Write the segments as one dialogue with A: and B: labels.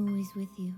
A: always with you.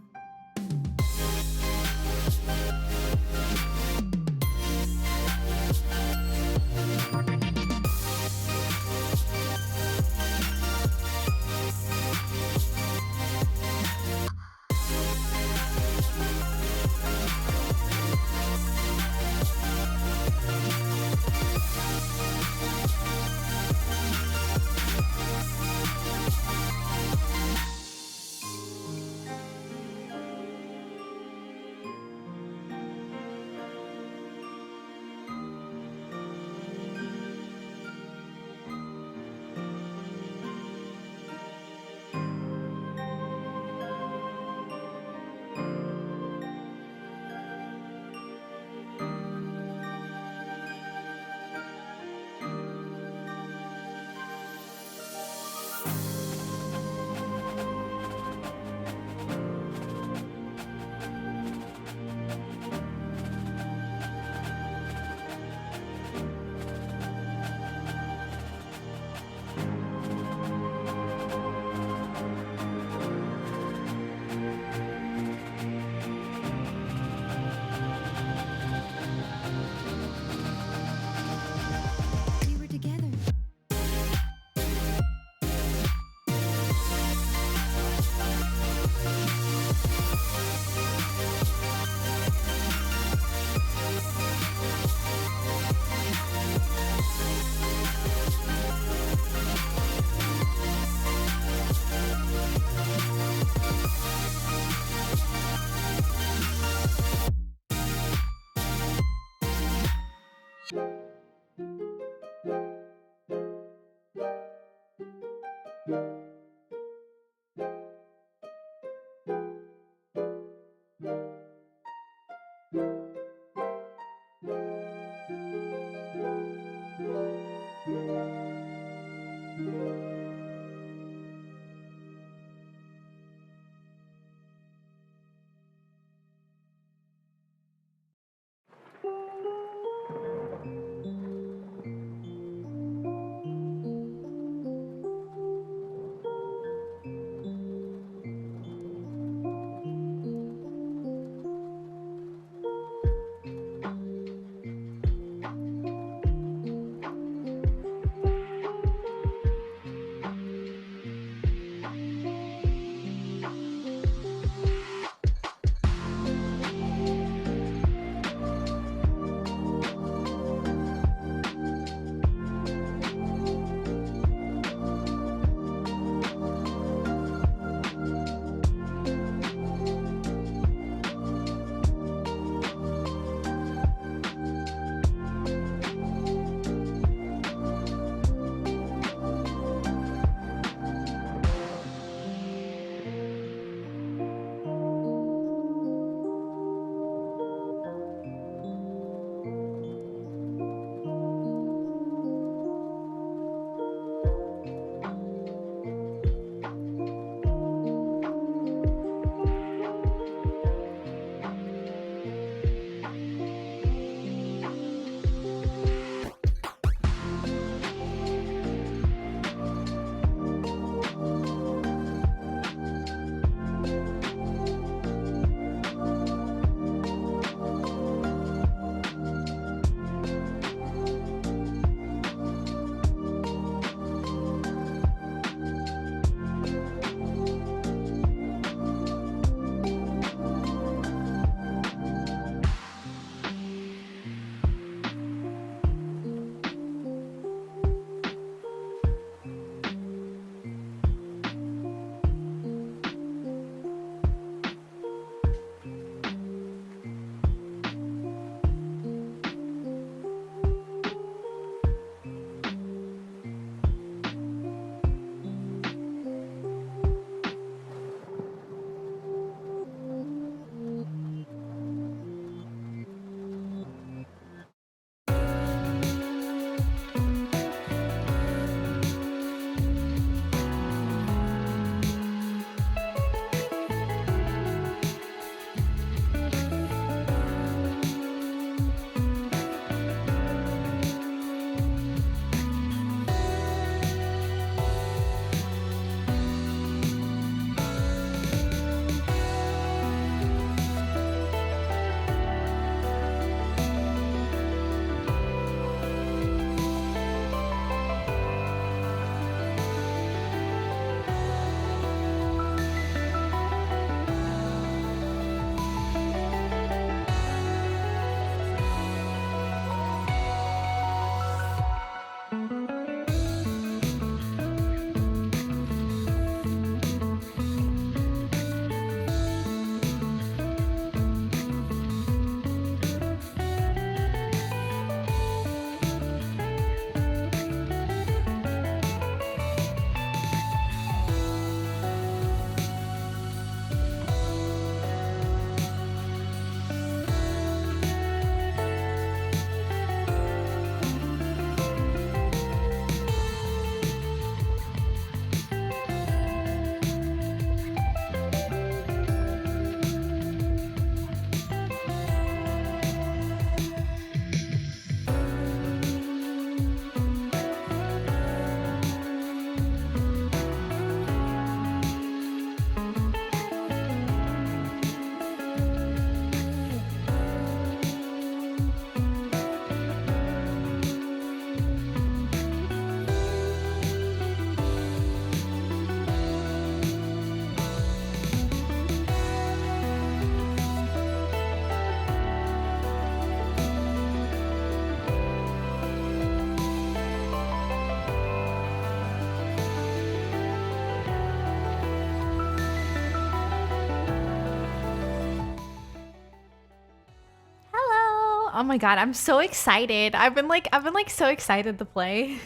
A: Oh my god, I'm so excited. I've been like so excited to play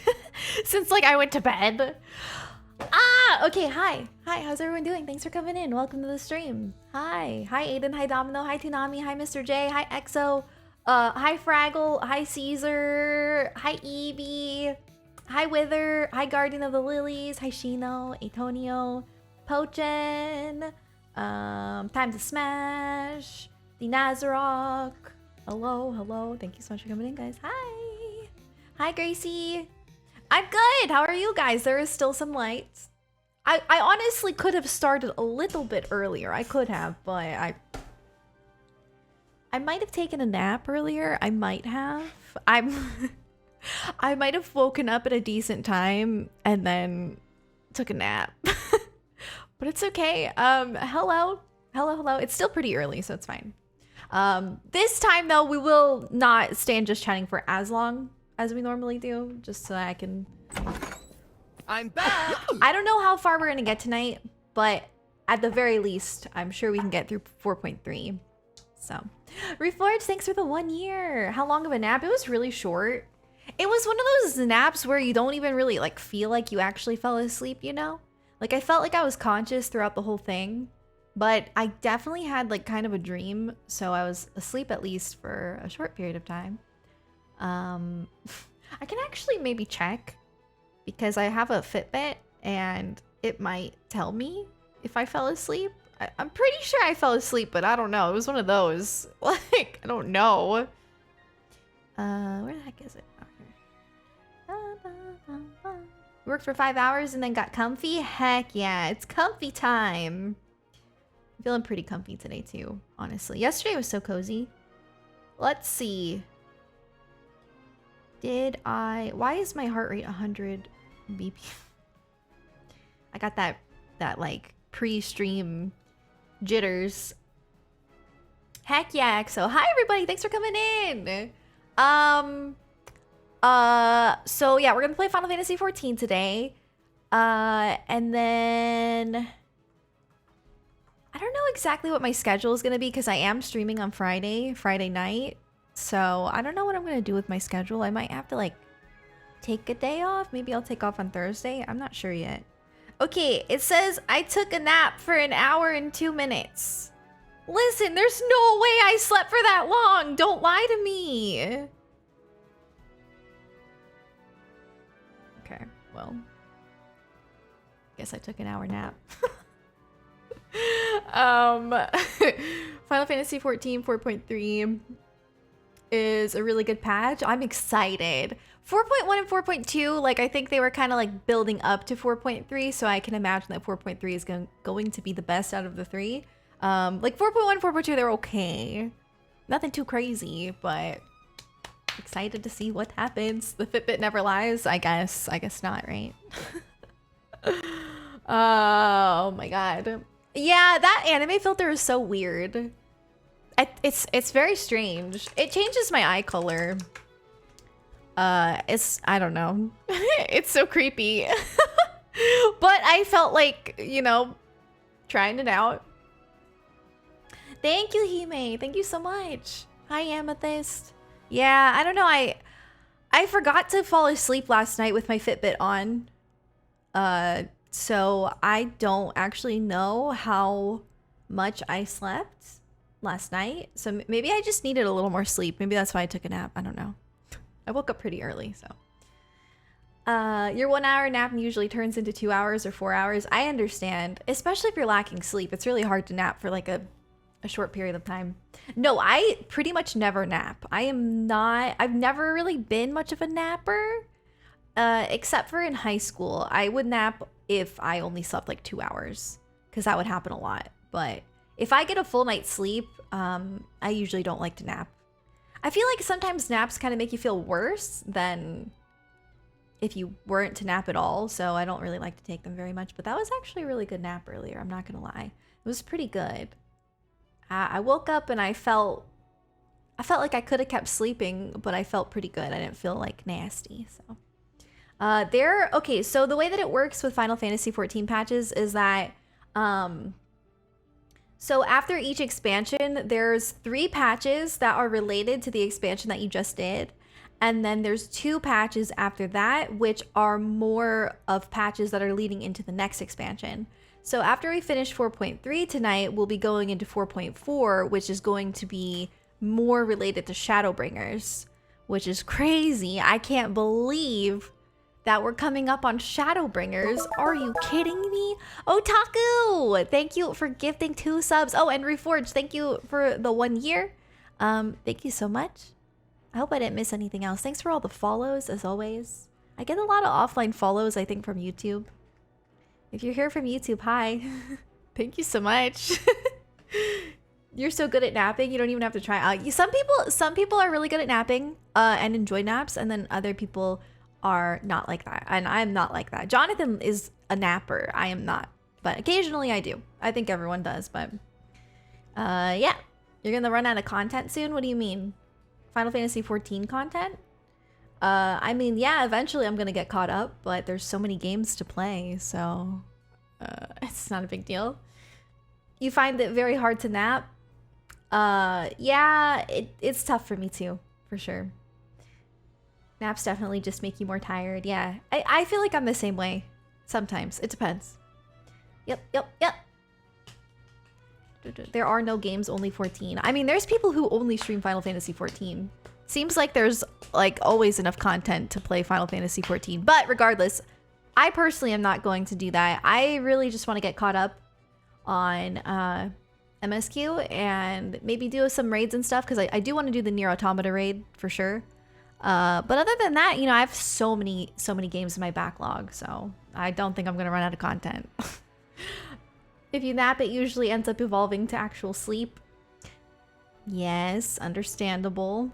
A: since like I went to bed. Okay, hi. Hi, how's everyone doing? Thanks for coming in. Welcome to the stream. Hi. Hi Aiden, hi Domino, hi Toonami, hi Mr. J, hi EXO, hi Fraggle, hi Caesar, hi Evie, hi Wither, hi Guardian of the Lilies, hi Shino, Atonio, Pochen, Time to Smash, the Nazarok. Hello, hello. Thank you so much for coming in, guys. Hi. Hi, Gracie. I'm good. How are you guys? There is still some light. I honestly could have started a little bit earlier. I could have, but I might have taken a nap earlier. I might have. I might have woken up at a decent time and then took a nap. But it's okay. Hello. Hello, hello. It's still pretty early, so it's fine. This time though, we will not stand just chatting for as long as we normally do, just so that I can...
B: I'm back!
A: I don't know how far we're gonna get tonight, but at the very least, I'm sure we can get through 4.3. So, Reforged, thanks for the 1 year. How long of a nap? It was really short. It was one of those naps where you don't even really like feel like you actually fell asleep, you know? Like I felt like I was conscious throughout the whole thing. But I definitely had like kind of a dream, so I was asleep at least for a short period of time. I can actually maybe check because I have a Fitbit and it might tell me if I fell asleep. I'm pretty sure I fell asleep, but I don't know. It was one of those. Like, I don't know. Where the heck is it? Okay. Worked for 5 hours and then got comfy? Heck yeah, it's comfy time. I'm feeling pretty comfy today too, honestly. Yesterday was so cozy. Let's see. Why is my heart rate 100 BPM? I got that like pre-stream jitters. Heck yeah, EXO. Hi everybody, thanks for coming in. So yeah, we're gonna play Final Fantasy XIV today. And then I don't know exactly what my schedule is going to be because I am streaming on Friday night. So I don't know what I'm going to do with my schedule. I might have to like take a day off. Maybe I'll take off on Thursday. I'm not sure yet. Okay, it says I took a nap for 1 hour and 2 minutes. Listen, there's no way I slept for that long. Don't lie to me. Okay, well, guess I took an hour nap. Final Fantasy XIV 4.3 is a really good patch. I'm excited. 4.1 and 4.2, like I think they were kind of like building up to 4.3, so I can imagine that 4.3 is going to be the best out of the three. Like 4.1, 4.2, they're okay. Nothing too crazy, but excited to see what happens. The Fitbit never lies, I guess. I guess not, right? Oh my god. Yeah, that anime filter is so weird. It's very strange. It changes my eye color. I don't know. It's so creepy. But I felt like, you know, trying it out. Thank you, Hime. Thank you so much. Hi, Amethyst. Yeah, I don't know. I forgot to fall asleep last night with my Fitbit on. So I don't actually know how much I slept last night. So maybe I just needed a little more sleep. Maybe that's why I took a nap. I don't know. I woke up pretty early, so. Your 1 hour nap usually turns into 2 hours or 4 hours. I understand, especially if you're lacking sleep. It's really hard to nap for like a short period of time. No, I pretty much never nap. I've never really been much of a napper. Except for in high school. I would nap if I only slept like 2 hours, because that would happen a lot. But if I get a full night's sleep, I usually don't like to nap. I feel like sometimes naps kind of make you feel worse than if you weren't to nap at all, so I don't really like to take them very much. But that was actually a really good nap earlier, I'm not gonna lie. It was pretty good. I woke up and I felt like I could have kept sleeping, but I felt pretty good. I didn't feel like nasty, so. Okay, so the way that it works with Final Fantasy XIV patches is that, So after each expansion, there's 3 patches that are related to the expansion that you just did. And then there's 2 patches after that, which are more of patches that are leading into the next expansion. So after we finish 4.3 tonight, we'll be going into 4.4, which is going to be more related to Shadowbringers, which is crazy. I can't believe that we're coming up on Shadowbringers. Are you kidding me? Otaku, thank you for gifting 2 subs. Oh, and Reforged, thank you for the 1 year. Thank you so much. I hope I didn't miss anything else. Thanks for all the follows, as always. I get a lot of offline follows, I think, from YouTube. If you're here from YouTube, hi. Thank you so much. You're so good at napping, you don't even have to try. Some people are really good at napping and enjoy naps, and then other people are not like that, and I'm not like that. Jonathan is a napper. I am not, but occasionally I do. I think everyone does, but yeah. You're gonna run out of content soon? What do you mean? Final Fantasy 14 content? I mean, yeah, eventually I'm gonna get caught up, but there's so many games to play, so it's not a big deal. You find it very hard to nap? Yeah, it's tough for me too, for sure. Naps definitely just make you more tired. Yeah, I feel like I'm the same way. Sometimes. It depends. Yep. There are no games, only 14. I mean, there's people who only stream Final Fantasy 14. Seems like there's like always enough content to play Final Fantasy 14. But regardless, I personally am not going to do that. I really just want to get caught up on MSQ and maybe do some raids and stuff, because I do want to do the Nier Automata raid for sure. But other than that, you know, I have so many games in my backlog, so I don't think I'm gonna run out of content. If you nap, it usually ends up evolving to actual sleep. Yes, understandable.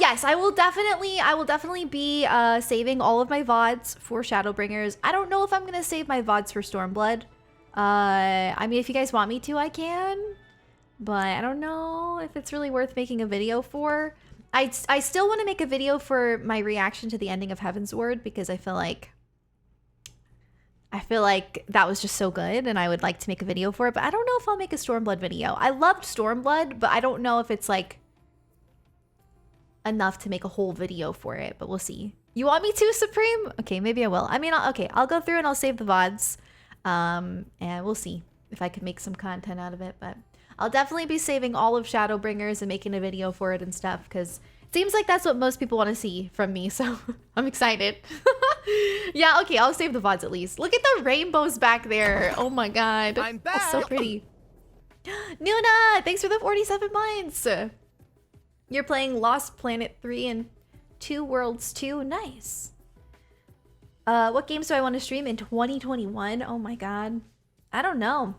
A: Yes, I will definitely be saving all of my VODs for Shadowbringers. I don't know if I'm gonna save my VODs for Stormblood. I mean, if you guys want me to, I can. But I don't know if it's really worth making a video for. I still want to make a video for my reaction to the ending of Heaven's Word, because I feel like that was just so good and I would like to make a video for it. But I don't know if I'll make a Stormblood video. I loved Stormblood, but I don't know if it's like enough to make a whole video for it, but we'll see. You want me to, Supreme? Okay, maybe I will. I mean, I'll go through and I'll save the VODs. And we'll see if I can make some content out of it, but I'll definitely be saving all of Shadowbringers and making a video for it and stuff, because it seems like that's what most people want to see from me, so I'm excited. Yeah, okay, I'll save the VODs at least. Look at the rainbows back there. Oh my god.
B: I'm back.
A: That's so pretty. Nuna, thanks for the 47 months. You're playing Lost Planet 3 and 2 Worlds 2. Nice. What games do I want to stream in 2021? Oh my god. I don't know.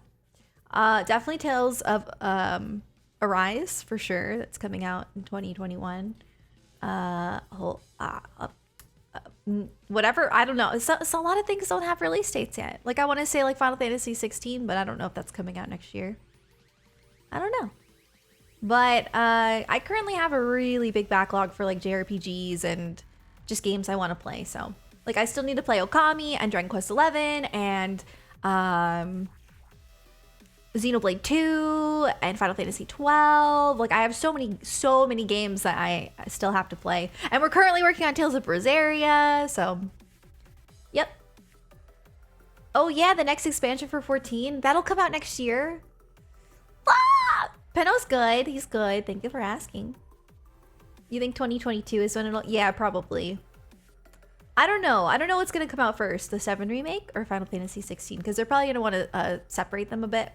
A: Definitely Tales of Arise for sure. That's coming out in 2021. Whatever. I don't know. So a lot of things don't have release dates yet. Like I want to say like Final Fantasy 16, but I don't know if that's coming out next year. I don't know. But I currently have a really big backlog for like JRPGs and just games I want to play. So like I still need to play Okami and Dragon Quest 11 and Xenoblade 2 and Final Fantasy 12. Like I have so many games that I still have to play. And we're currently working on Tales of Berseria, so yep. Oh yeah, the next expansion for 14, that'll come out next year. Ah! Peno's good, he's good. Thank you for asking. You think 2022 is when it'll, yeah, probably. I don't know what's gonna come out first, the 7 remake or Final Fantasy 16, because they're probably gonna want to separate them a bit.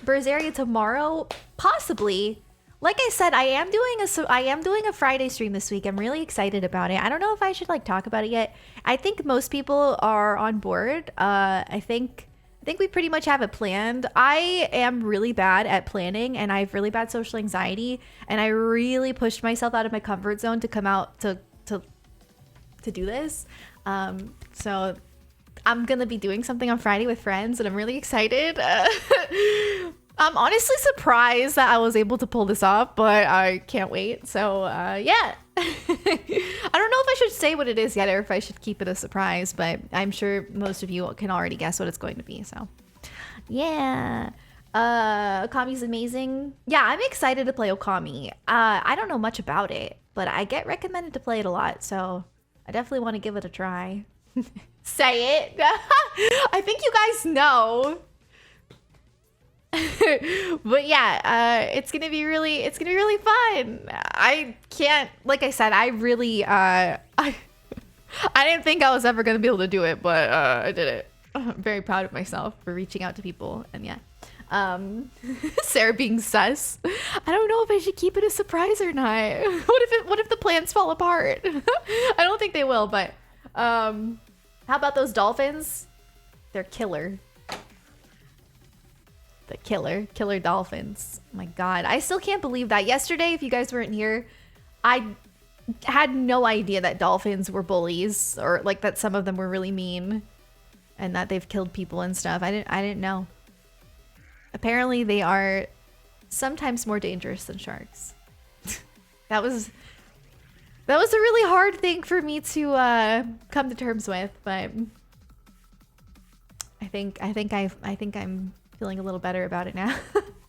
A: Berseria tomorrow, possibly. Like I said, I am doing a Friday stream this week. I'm really excited about it. I don't know if I should like talk about it yet. I think most people are on board. I think we pretty much have it planned. I am really bad at planning and I have really bad social anxiety, and I really pushed myself out of my comfort zone to come out to do this. So I'm gonna be doing something on Friday with friends and I'm really excited. I'm honestly surprised that I was able to pull this off, but I can't wait. So yeah. I don't know if I should say what it is yet or if I should keep it a surprise, but I'm sure most of you can already guess what it's going to be. So Yeah. Okami's amazing. Yeah, I'm excited to play Okami. I don't know much about it, but I get recommended to play it a lot, so I definitely want to give it a try. Say it. I think you guys know. But yeah, it's gonna be really fun. I can't, like I said, I really I didn't think I was ever gonna be able to do it, but I did it. I'm very proud of myself for reaching out to people, and yeah. Sarah being sus. I don't know if I should keep it a surprise or not. What if the plans fall apart? I don't think they will, but how about those dolphins? They're killer. The killer dolphins. Oh my god, I still can't believe that. Yesterday, if you guys weren't here, I had no idea that dolphins were bullies, or like that some of them were really mean and that they've killed people and stuff. I didn't know. Apparently they are sometimes more dangerous than sharks. That was a really hard thing for me to come to terms with, but I think I'm feeling a little better about it now.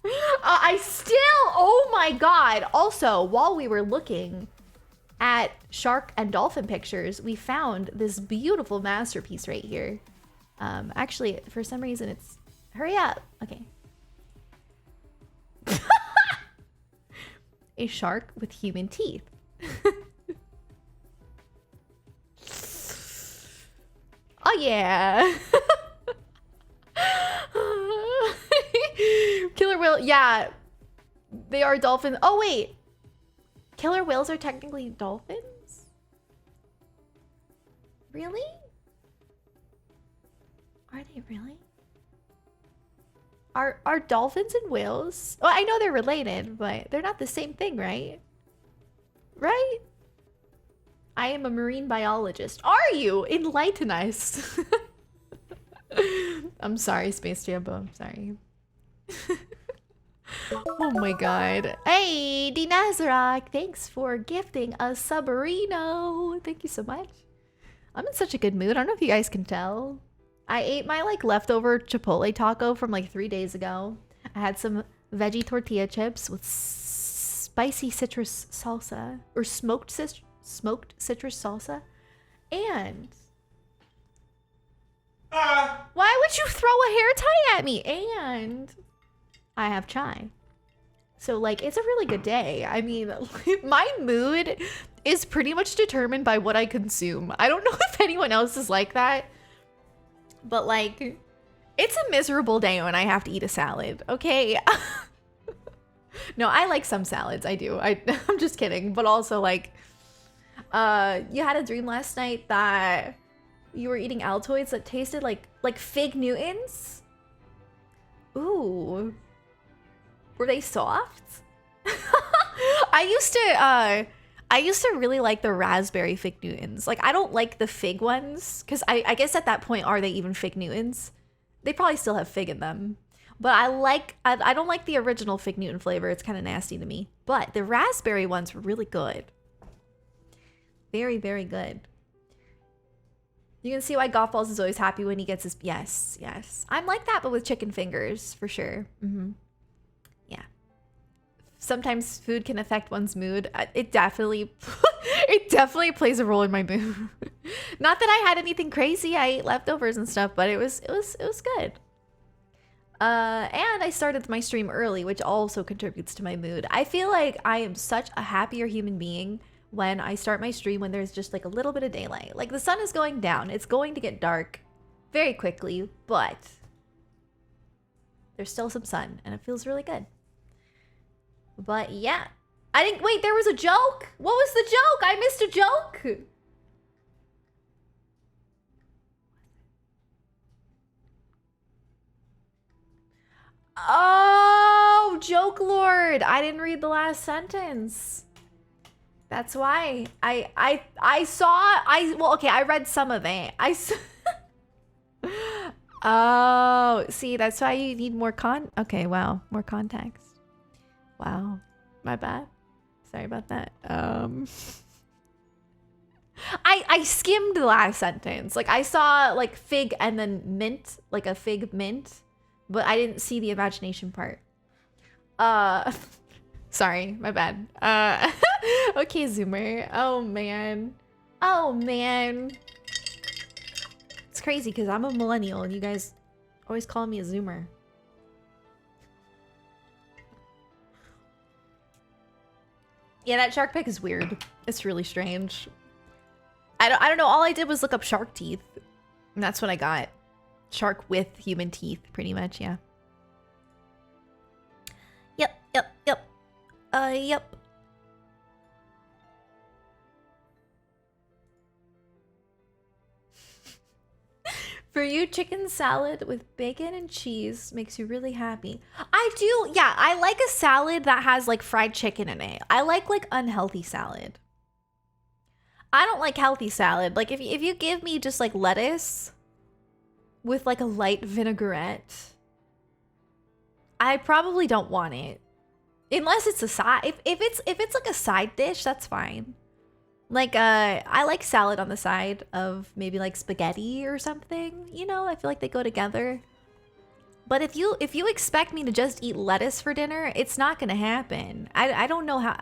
A: Oh my god. Also, while we were looking at shark and dolphin pictures, we found this beautiful masterpiece right here. Actually, for some reason it's, hurry up. Okay. A shark with human teeth. Oh yeah. Killer whale, yeah. They are dolphins. Oh wait. Killer whales are technically dolphins? Really? Are they really? Are dolphins and whales? Well, I know they're related, but they're not the same thing, right? Right? I am a marine biologist. Are you? Enlighten us. I'm sorry, Space Jambo. I'm sorry. Oh my god. Hey, D Nazarok, thanks for gifting a Submarino. Thank you so much. I'm in such a good mood. I don't know if you guys can tell. I ate my like leftover Chipotle taco from like 3 days ago. I had some veggie tortilla chips with spicy citrus salsa, or smoked citrus salsa, and why would you throw a hair tie at me? And I have chai. So like, it's a really good day. I mean, my mood is pretty much determined by what I consume. I don't know if anyone else is like that, but like, it's a miserable day when I have to eat a salad, okay? No, I like some salads, I do. I'm just kidding, but also like, you had a dream last night that you were eating Altoids that tasted like Fig Newtons? Ooh. Were they soft? I used to really like the raspberry Fig Newtons. Like, I don't like the fig ones, because I guess at that point, are they even Fig Newtons? They probably still have fig in them. But I don't like the original Fig Newton flavor. It's kind of nasty to me. But the raspberry ones were really good. Very, very good. You can see why Golf Balls is always happy when he gets his... Yes, yes. I'm like that, but with chicken fingers, for sure. Yeah. Sometimes food can affect one's mood. It definitely plays a role in my mood. Not that I had anything crazy. I ate leftovers and stuff, but it was good. And I started my stream early, which also contributes to my mood. I feel like I am such a happier human being when I start my stream when there's just like a little bit of daylight. Like, the sun is going down. It's going to get dark very quickly, but there's still some sun and it feels really good. But yeah, I think, wait, there was a joke? What was the joke? I missed a joke. Oh, Joke Lord. I didn't read the last sentence. That's why. Well, okay, I read some of it. Oh, see, that's why you need more okay, wow, more context. Wow, my bad. Sorry about that. I skimmed the last sentence. Like, I saw like fig and then mint, like a fig mint, but I didn't see the imagination part. Sorry, my bad. Okay, Zoomer. Oh man. Oh man. It's crazy because I'm a millennial and you guys always call me a Zoomer. Yeah, that shark pic is weird. It's really strange. I don't know. All I did was look up shark teeth. And that's what I got. Shark with human teeth, pretty much, yeah. Yep. Yep. For you, chicken salad with bacon and cheese makes you really happy. I do, yeah, I like a salad that has like fried chicken in it. I like unhealthy salad. I don't like healthy salad. Like if you give me just like lettuce with like a light vinaigrette, I probably don't want it. Unless it's a side. If it's like a side dish, that's fine. Like I like salad on the side of maybe like spaghetti or something. You know, I feel like they go together. But if you expect me to just eat lettuce for dinner, it's not gonna happen. I don't know how.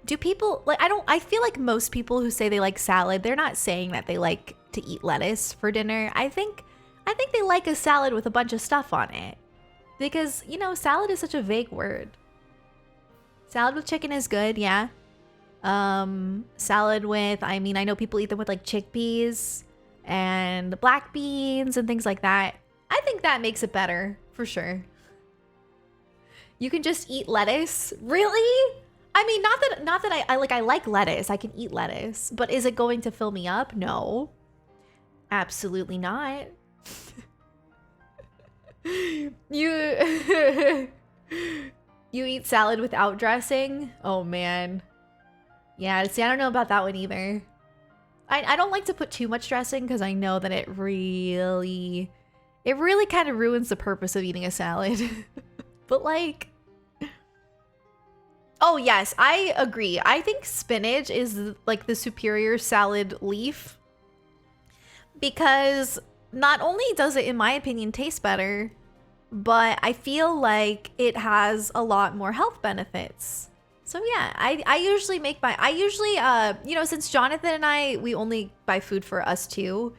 A: Do people like? I feel like most people who say they like salad, they're not saying that they like to eat lettuce for dinner. I think they like a salad with a bunch of stuff on it, because you know salad is such a vague word. Salad with chicken is good, yeah. Salad with, I mean, I know people eat them with like chickpeas and black beans and things like that. I think that makes it better for sure. You can just eat lettuce, really? I mean, not that I like lettuce. I can eat lettuce, but is it going to fill me up? No, absolutely not. You eat salad without dressing? Oh man. Yeah, see, I don't know about that one either. I don't like to put too much dressing because I know that it really kind of ruins the purpose of eating a salad. But like, oh yes, I agree. I think spinach is like the superior salad leaf because not only does it, in my opinion, taste better, but I feel like it has a lot more health benefits. So yeah, I usually make my, you know, since Jonathan and we only buy food for us two,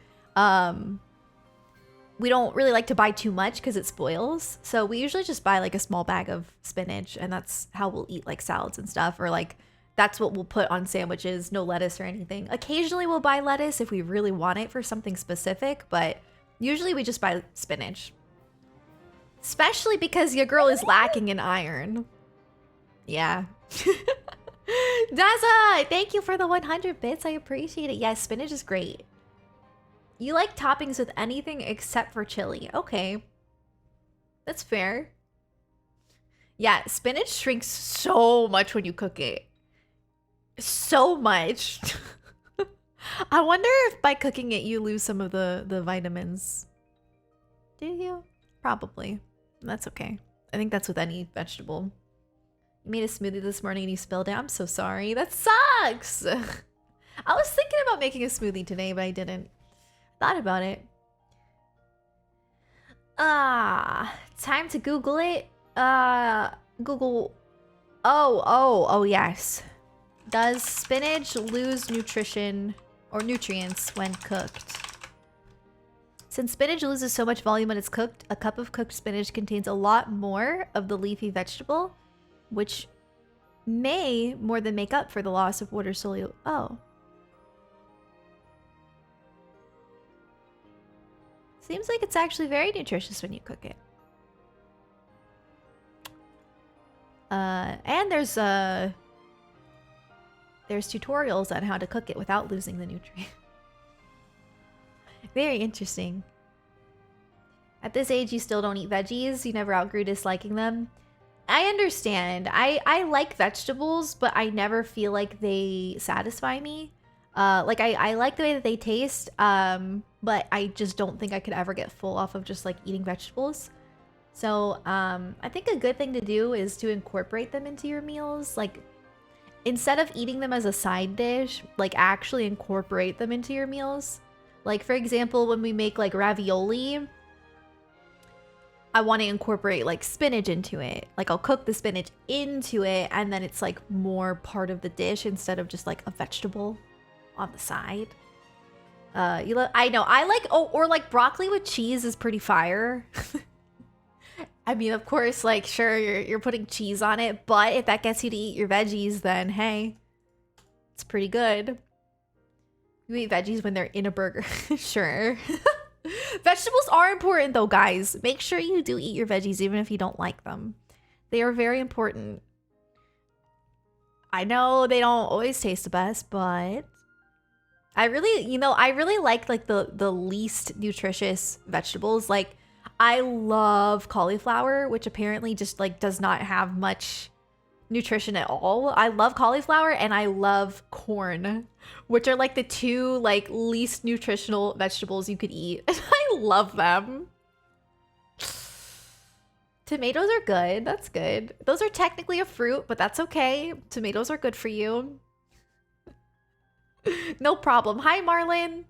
A: we don't really like to buy too much because it spoils. So we usually just buy like a small bag of spinach and that's how we'll eat like salads and stuff, or like that's what we'll put on sandwiches, no lettuce or anything. Occasionally we'll buy lettuce if we really want it for something specific, but usually we just buy spinach. Especially because your girl is lacking in iron. Yeah. Daza, thank you for the 100 bits. I appreciate it. Yes, spinach is great. You like toppings with anything except for chili. Okay. That's fair. Yeah, spinach shrinks so much when you cook it. So much. I wonder if by cooking it you lose some of the vitamins. Do you? Probably. That's okay. I think that's with any vegetable. You made a smoothie this morning and you spilled it. I'm so sorry. That sucks. I was thinking about making a smoothie today, but I didn't. Thought about it. Time to Google it. Google. Oh, yes. Does spinach lose nutrition or nutrients when cooked? Since spinach loses so much volume when it's cooked, a cup of cooked spinach contains a lot more of the leafy vegetable, which may more than make up for the loss of water soluble. Oh. Seems like it's actually very nutritious when you cook it. And there's tutorials on how to cook it without losing the nutrient. Very interesting. At this age, you still don't eat veggies. You never outgrew disliking them. I understand. I like vegetables, but I never feel like they satisfy me. Like I like the way that they taste, but I just don't think I could ever get full off of just like eating vegetables. So I think a good thing to do is to incorporate them into your meals. Like instead of eating them as a side dish, like actually incorporate them into your meals. Like for example, when we make like ravioli, I want to incorporate like spinach into it. Like I'll cook the spinach into it and then it's like more part of the dish instead of just like a vegetable on the side. I know I like, or like broccoli with cheese is pretty fire. I mean, of course, like sure you're putting cheese on it, but if that gets you to eat your veggies, then hey, it's pretty good. You eat veggies when they're in a burger. Sure. Vegetables are important though, guys. Make sure you do eat your veggies even if you don't like them. They are very important. I know they don't always taste the best, but I really like the least nutritious vegetables. Like I love cauliflower, which apparently just like does not have much nutrition at all. I love cauliflower and I love corn, which are like the two like least nutritional vegetables you could eat. And I love them. Tomatoes are good. That's good. Those are technically a fruit, but that's okay. Tomatoes are good for you. No problem. Hi, Marlon.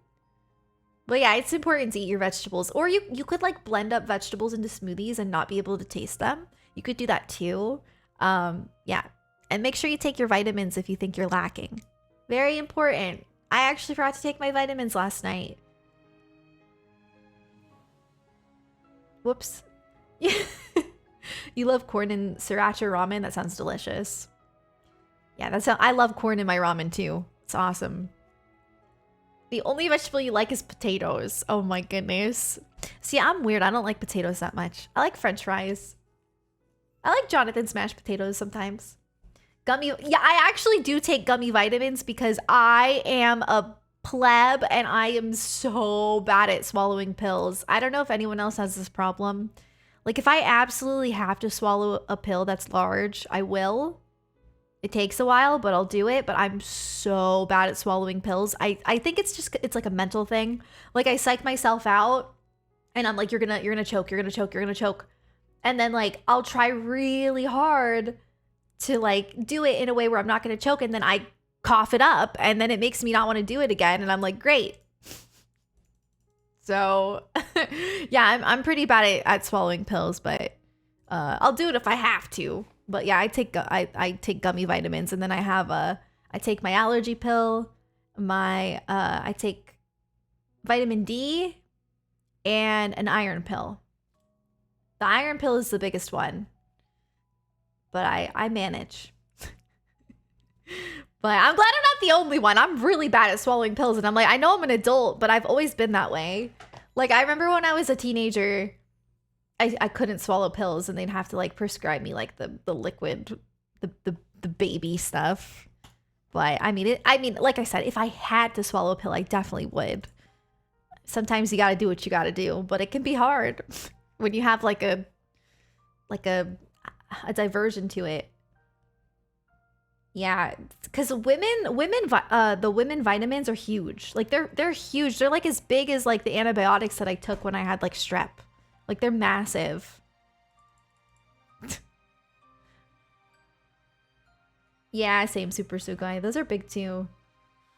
A: But yeah, it's important to eat your vegetables. Or you could like blend up vegetables into smoothies and not be able to taste them. You could do that too. Yeah. And make sure you take your vitamins if you think you're lacking. Very important. I actually forgot to take my vitamins last night. Whoops. You love corn and sriracha ramen? That sounds delicious. Yeah, I love corn in my ramen too. It's awesome. The only vegetable you like is potatoes. Oh my goodness. See, I'm weird. I don't like potatoes that much. I like French fries. I like Jonathan's mashed potatoes sometimes. Gummy. Yeah, I actually do take gummy vitamins because I am a pleb and I am so bad at swallowing pills. I don't know if anyone else has this problem. Like if I absolutely have to swallow a pill that's large, I will. It takes a while, but I'll do it. But I'm so bad at swallowing pills. I think it's like a mental thing. Like I psych myself out and I'm like, you're gonna choke, you're gonna choke, you're gonna choke. And then like I'll try really hard to like do it in a way where I'm not gonna choke, and then I cough it up and then it makes me not want to do it again. And I'm like, great. So yeah, I'm pretty bad at swallowing pills, but I'll do it if I have to. But yeah, I take gummy vitamins, and then I take my allergy pill, I take vitamin D and an iron pill. The iron pill is the biggest one, but I manage. But I'm glad I'm not the only one. I'm really bad at swallowing pills, and I'm like, I know I'm an adult, but I've always been that way. Like I remember when I was a teenager, I couldn't swallow pills, and they'd have to like prescribe me like the liquid, the baby stuff. But I mean, like I said, if I had to swallow a pill, I definitely would. Sometimes you got to do what you got to do, but it can be hard when you have like a diversion to it. Yeah, because the women vitamins are huge. Like they're huge. They're like as big as like the antibiotics that I took when I had like strep. Like they're massive. Yeah, same Super Sugai. Those are big too.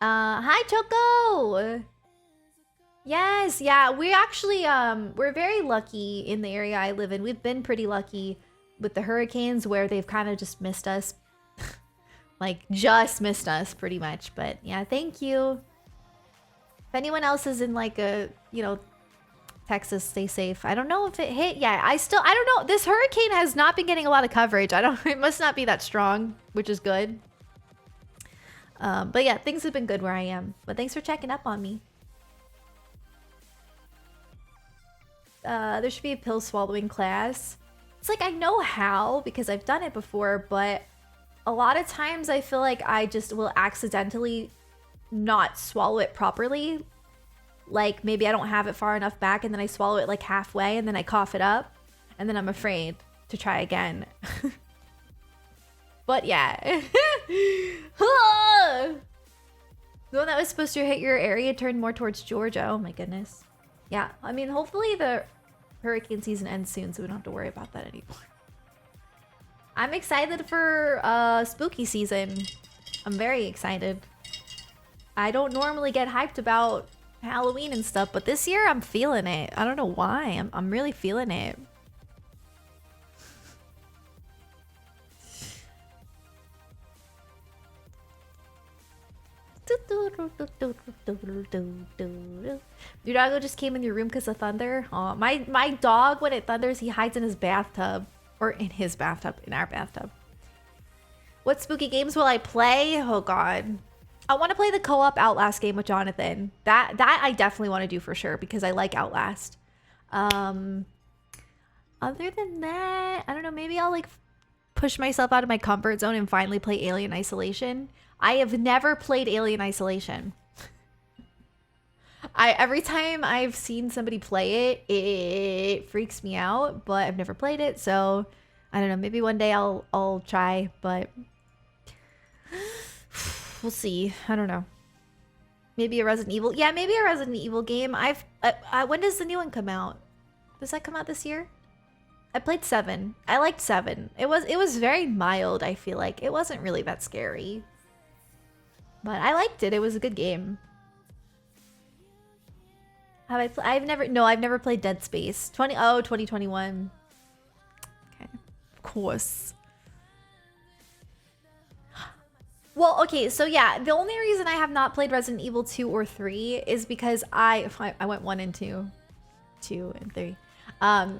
A: Hi Choco. Yes, yeah, we actually we're very lucky in the area I live in. We've been pretty lucky with the hurricanes where they've kind of just missed us. Like just missed us pretty much. But yeah, thank you. If anyone else is in like a, Texas, stay safe. I don't know if it hit yet. I don't know. This hurricane has not been getting a lot of coverage. It must not be that strong, which is good. But yeah, things have been good where I am. But thanks for checking up on me. There should be a pill swallowing class. It's like I know how because I've done it before, but a lot of times I feel like I just will accidentally not swallow it properly. Like maybe I don't have it far enough back and then I swallow it like halfway and then I cough it up and then I'm afraid to try again. But yeah. The one that was supposed to hit your area turned more towards Georgia. Oh my goodness. Yeah, I mean, hopefully the hurricane season ends soon so we don't have to worry about that anymore. I'm excited for spooky season. I'm very excited. I don't normally get hyped about Halloween and stuff, but this year I'm feeling it. I don't know why. I'm really feeling it. Your doggo just came in your room because of thunder. Oh, my dog, when it thunders, he hides in his bathtub. Or in his bathtub, in our bathtub. What spooky games will I play? Oh god. I want to play the co-op Outlast game with Jonathan. That I definitely want to do for sure because I like Outlast. Other than that, I don't know, maybe I'll like push myself out of my comfort zone and finally play Alien Isolation. I have never played Alien Isolation. Every time I've seen somebody play it, it freaks me out, but I've never played it, so I don't know, maybe one day I'll try, but we'll see. I don't know. Maybe a Resident Evil. Yeah, maybe a Resident Evil game. When does the new one come out? Does that come out this year? I played 7. I liked 7. It was very mild, I feel like. It wasn't really that scary. But I liked it. It was a good game. I've never played Dead Space. 2021. Okay. Of course. Well, okay, so yeah, the only reason I have not played Resident Evil 2 or 3 is because I went 1 and 2. 2 and 3.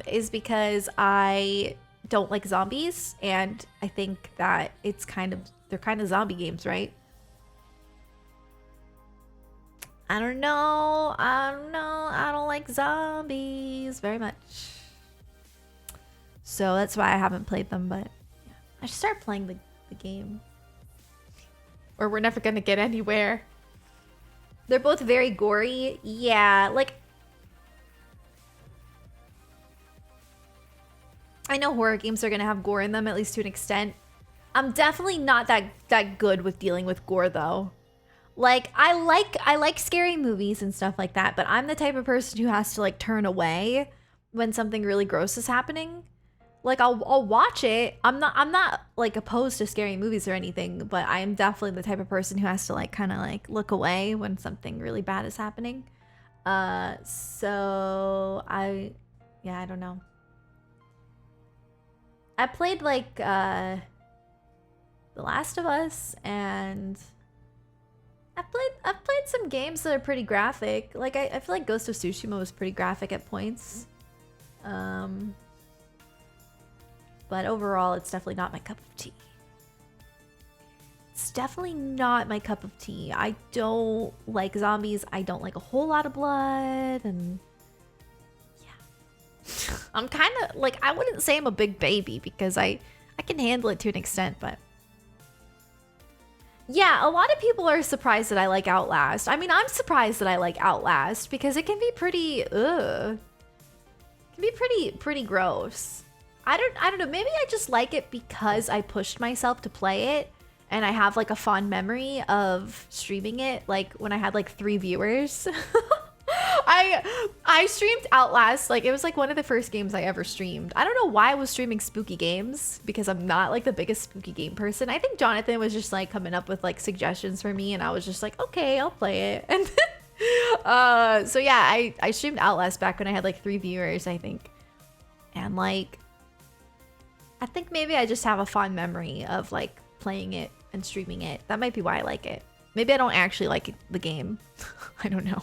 A: Is because I don't like zombies, and I think that they're kind of zombie games, right? I don't know. I don't like zombies very much. So that's why I haven't played them, but yeah. I should start playing the game. Or we're never gonna get anywhere. They're both very gory. Yeah, like I know horror games are gonna have gore in them, at least to an extent. I'm definitely not that good with dealing with gore though. Like I like scary movies and stuff like that, but I'm the type of person who has to like turn away when something really gross is happening. Like I'll watch it. I'm not like opposed to scary movies or anything, but I am definitely the type of person who has to like kind of like look away when something really bad is happening. So I don't know. I played like The Last of Us, and I've played some games that are pretty graphic. Like I feel like Ghost of Tsushima was pretty graphic at points. But overall, it's definitely not my cup of tea. It's definitely not my cup of tea. I don't like zombies. I don't like a whole lot of blood, and yeah. I'm kind of like, I wouldn't say I'm a big baby because I can handle it to an extent, but yeah, a lot of people are surprised that I like Outlast. I mean, I'm surprised that I like Outlast because it can be pretty, pretty gross. I don't know, maybe I just like it because I pushed myself to play it, and I have like a fond memory of streaming it, like when I had like 3 viewers. I streamed Outlast, like it was like one of the first games I ever streamed. I don't know why I was streaming spooky games because I'm not like the biggest spooky game person. I think Jonathan was just like coming up with like suggestions for me, and I was just like, okay, I'll play it. And so yeah, I streamed Outlast back when I had like 3 viewers, I think. And like I think maybe I just have a fond memory of like playing it and streaming it. That might be why I like it. Maybe I don't actually like the game. I don't know.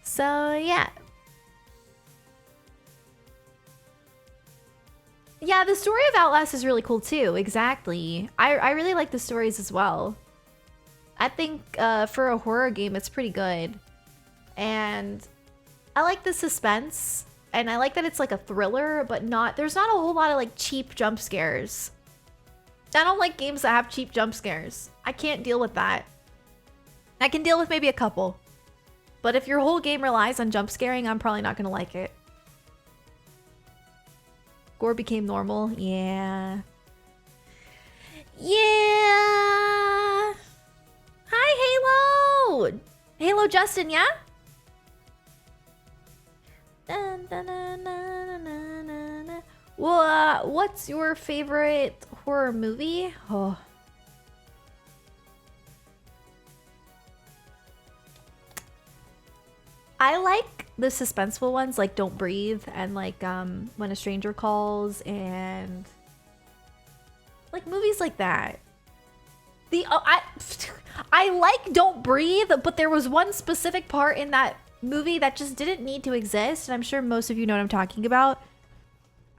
A: So yeah. Yeah, the story of Outlast is really cool too. Exactly. I really like the stories as well. I think for a horror game, it's pretty good. And I like the suspense. And I like that it's like a thriller, but there's not a whole lot of like cheap jump scares. I don't like games that have cheap jump scares. I can't deal with that. I can deal with maybe a couple. But if your whole game relies on jump scaring, I'm probably not gonna like it. Gore became normal. Yeah. Yeah. Hi, Halo. Halo Justin, yeah? Well, what's your favorite horror movie? Oh. I like the suspenseful ones, like Don't Breathe and like When a Stranger Calls, and like movies like that. I like Don't Breathe, but there was one specific part in that movie that just didn't need to exist, and I'm sure most of you know what I'm talking about.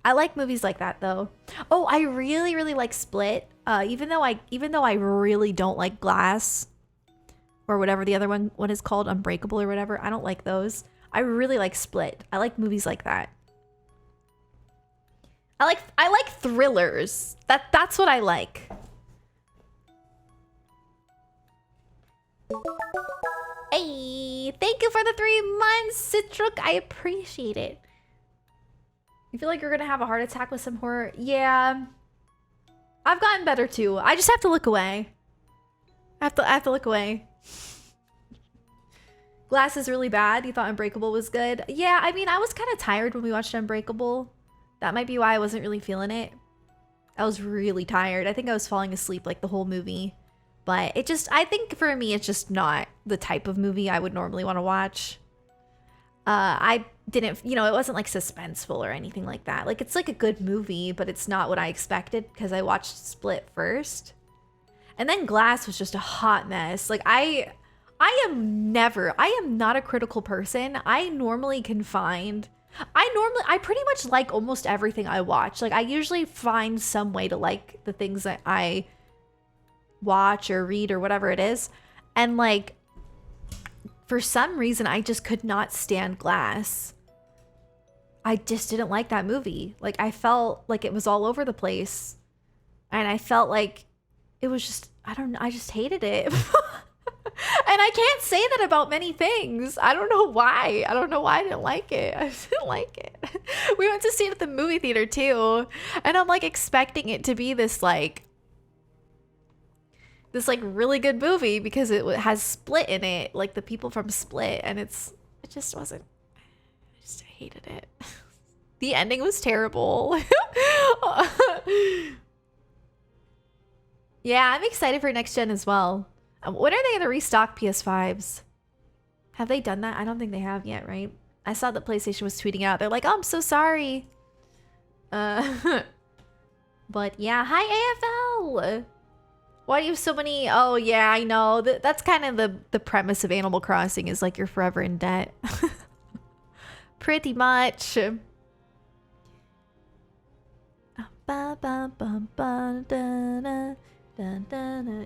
A: I like movies like that though. Oh, I really, really like Split. Even though I really don't like Glass, or whatever the other one is called, Unbreakable or whatever. I don't like those. I really like Split. I like movies like that. I like thrillers. That's what I like. Hey, thank you for the 3 months, Citruk. I appreciate it. You feel like you're gonna have a heart attack with some horror? Yeah. I've gotten better too. I just have to look away. I have to look away. Glass is really bad. You thought Unbreakable was good? Yeah, I mean, I was kind of tired when we watched Unbreakable. That might be why I wasn't really feeling it. I was really tired. I think I was falling asleep like the whole movie. But it just, I think for me, it's just not the type of movie I would normally want to watch. I didn't, you know, it wasn't like suspenseful or anything like that. Like, it's like a good movie, but it's not what I expected because I watched Split first. And then Glass was just a hot mess. Like, I am not a critical person. I normally can find, I pretty much like almost everything I watch. Like, I usually find some way to like the things that I watch or read or whatever it is. And like, for some reason, I just could not stand Glass. I just didn't like that movie. Like, I felt like it was all over the place. And I felt like it was just, I just hated it. And I can't say that about many things. I don't know why. I don't know why I didn't like it. I just didn't like it. We went to see it at the movie theater too. And I'm like expecting it to be this like really good movie because it has Split in it, like the people from Split, and it just wasn't. I just hated it. The ending was terrible. Yeah, I'm excited for next gen as well. When are they gonna restock PS5s? Have they done that? I don't think they have yet, right? I saw that PlayStation was tweeting out. They're like, "Oh, I'm so sorry." But yeah, hi AFL. Why do you have so many? Oh yeah, I know. That's kind of the premise of Animal Crossing is like you're forever in debt. Pretty much. You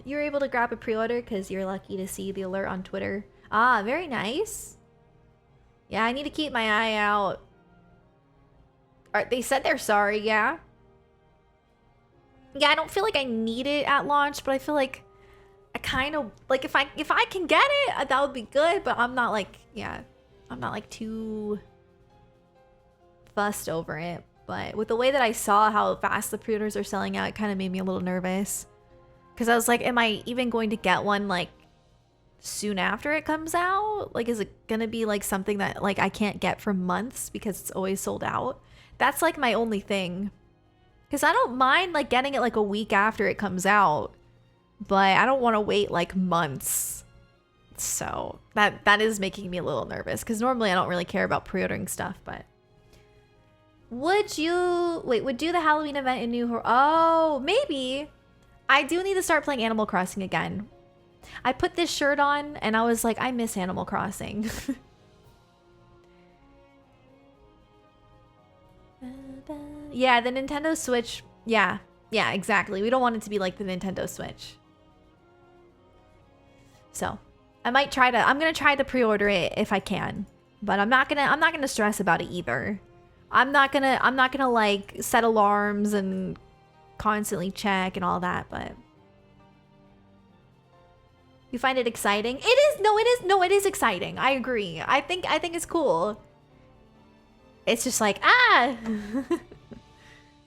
A: were able to grab a pre-order because you're lucky to see the alert on Twitter. Ah, very nice. Yeah, I need to keep my eye out. They said they're sorry, yeah. Yeah, I don't feel like I need it at launch, but I feel like I kind of like if I can get it, that would be good. But I'm not like, yeah, I'm not like too fussed over it. But with the way that I saw how fast the pre-orders are selling out, it kind of made me a little nervous. Because I was like, am I even going to get one like soon after it comes out? Like, is it gonna be like something that like I can't get for months because it's always sold out? That's like my only thing. Because I don't mind like getting it like a week after it comes out, but I don't want to wait like months. So that is making me a little nervous because normally I don't really care about pre-ordering stuff, but would do the Halloween event in New Horror? Oh, maybe. I do need to start playing Animal Crossing again. I put this shirt on and I was like, I miss Animal Crossing. Yeah, the Nintendo Switch. Yeah, exactly. We don't want it to be like the Nintendo Switch. So, I'm gonna try to pre-order it if I can. But I'm not gonna stress about it either. I'm not gonna like set alarms and constantly check and all that, but you find it exciting? It is exciting. I agree. I think it's cool. It's just like,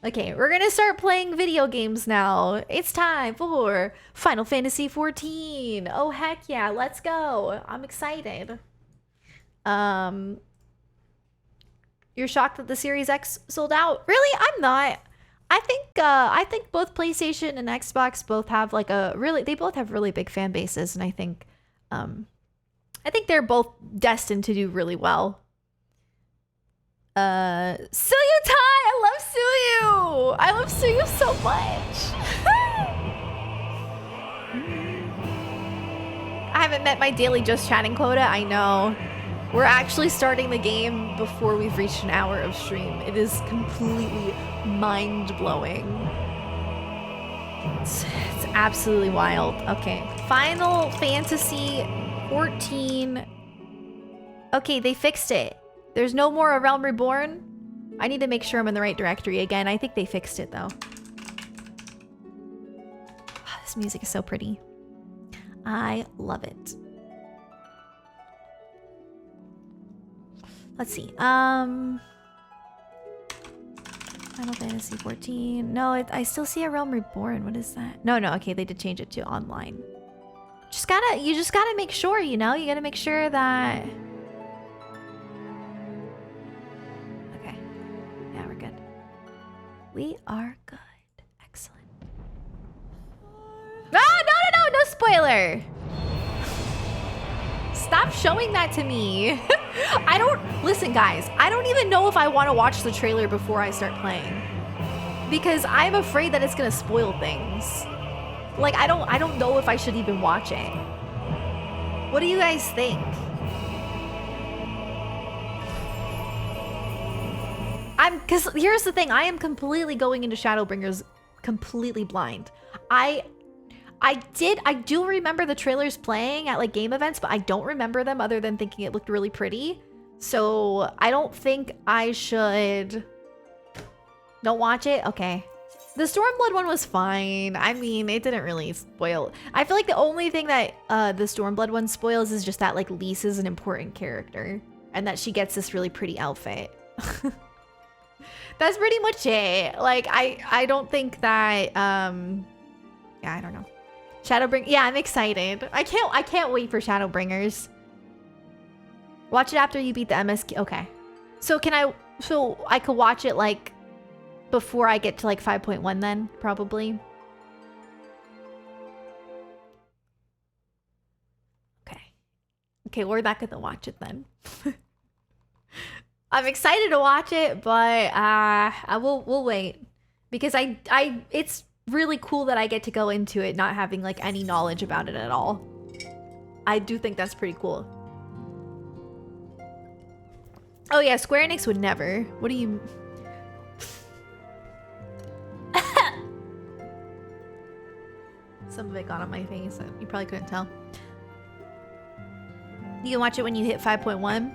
A: Okay, we're gonna start playing video games now. It's time for Final Fantasy XIV. Oh heck yeah, let's go. I'm excited. You're shocked that the Series X sold out? Really? I'm not. I think both PlayStation and Xbox both have like they both have really big fan bases, and I think they're both destined to do really well. Suyu Tai! I love Suyu! I love Suyu so much! I haven't met my daily just chatting quota. I know. We're actually starting the game before we've reached an hour of stream. It is completely mind-blowing. It's absolutely wild. Okay. Final Fantasy 14. Okay, they fixed it. There's no more A Realm Reborn. I need to make sure I'm in the right directory again. I think they fixed it, though. This music is so pretty. I love it. Let's see. Final Fantasy 14. No, I still see A Realm Reborn. What is that? No, okay, they did change it to online. You just gotta make sure, you know? You gotta make sure that... Okay. Yeah, we're good. We are good. Excellent. No spoiler! Stop showing that to me. Listen guys, I don't even know if I want to watch the trailer before I start playing. Because I'm afraid that it's gonna spoil things. Like, I don't know if I should even watch it. What do you guys think? Because here's the thing, I am completely going into Shadowbringers completely blind. I do remember the trailers playing at like game events, but I don't remember them other than thinking it looked really pretty. So I don't think I should... Don't watch it? Okay. The Stormblood one was fine. I mean, it didn't really spoil. I feel like the only thing that the Stormblood one spoils is just that like Lisa's an important character and that she gets this really pretty outfit. That's pretty much it. Like, I don't think that, yeah, I don't know. Shadowbringers, yeah, I'm excited. I can't wait for Shadowbringers. Watch it after you beat the MSQ. Okay. So I could watch it like before I get to like 5.1 then, probably. Okay, we're not gonna watch it then. I'm excited to watch it, but we'll wait. Because it's really cool that I get to go into it not having like any knowledge about it at all. I do think that's pretty cool. Oh yeah, Square Enix would never. What do you... Some of it got on my face. You probably couldn't tell. You can watch it when you hit 5.1.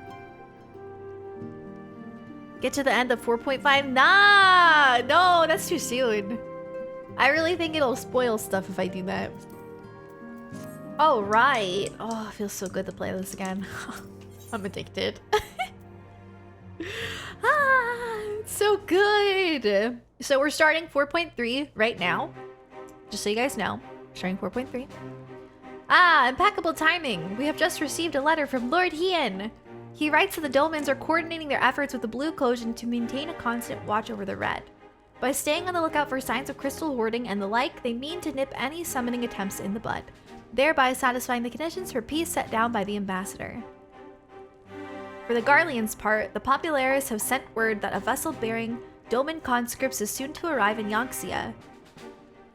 A: Get to the end of 4.5. Nah! No, that's too soon. I really think it'll spoil stuff if I do that. Oh, right. Oh, it feels so good to play this again. I'm addicted. It's so good. So we're starting 4.3 right now. Just so you guys know. Starting 4.3. Impeccable timing. We have just received a letter from Lord Hien. He writes that the Dolmens are coordinating their efforts with the Blue Coalition to maintain a constant watch over the Red. By staying on the lookout for signs of crystal hoarding and the like, they mean to nip any summoning attempts in the bud, thereby satisfying the conditions for peace set down by the ambassador. For the Garleans' part, the Populares have sent word that a vessel bearing Dolmen conscripts is soon to arrive in Yangxia.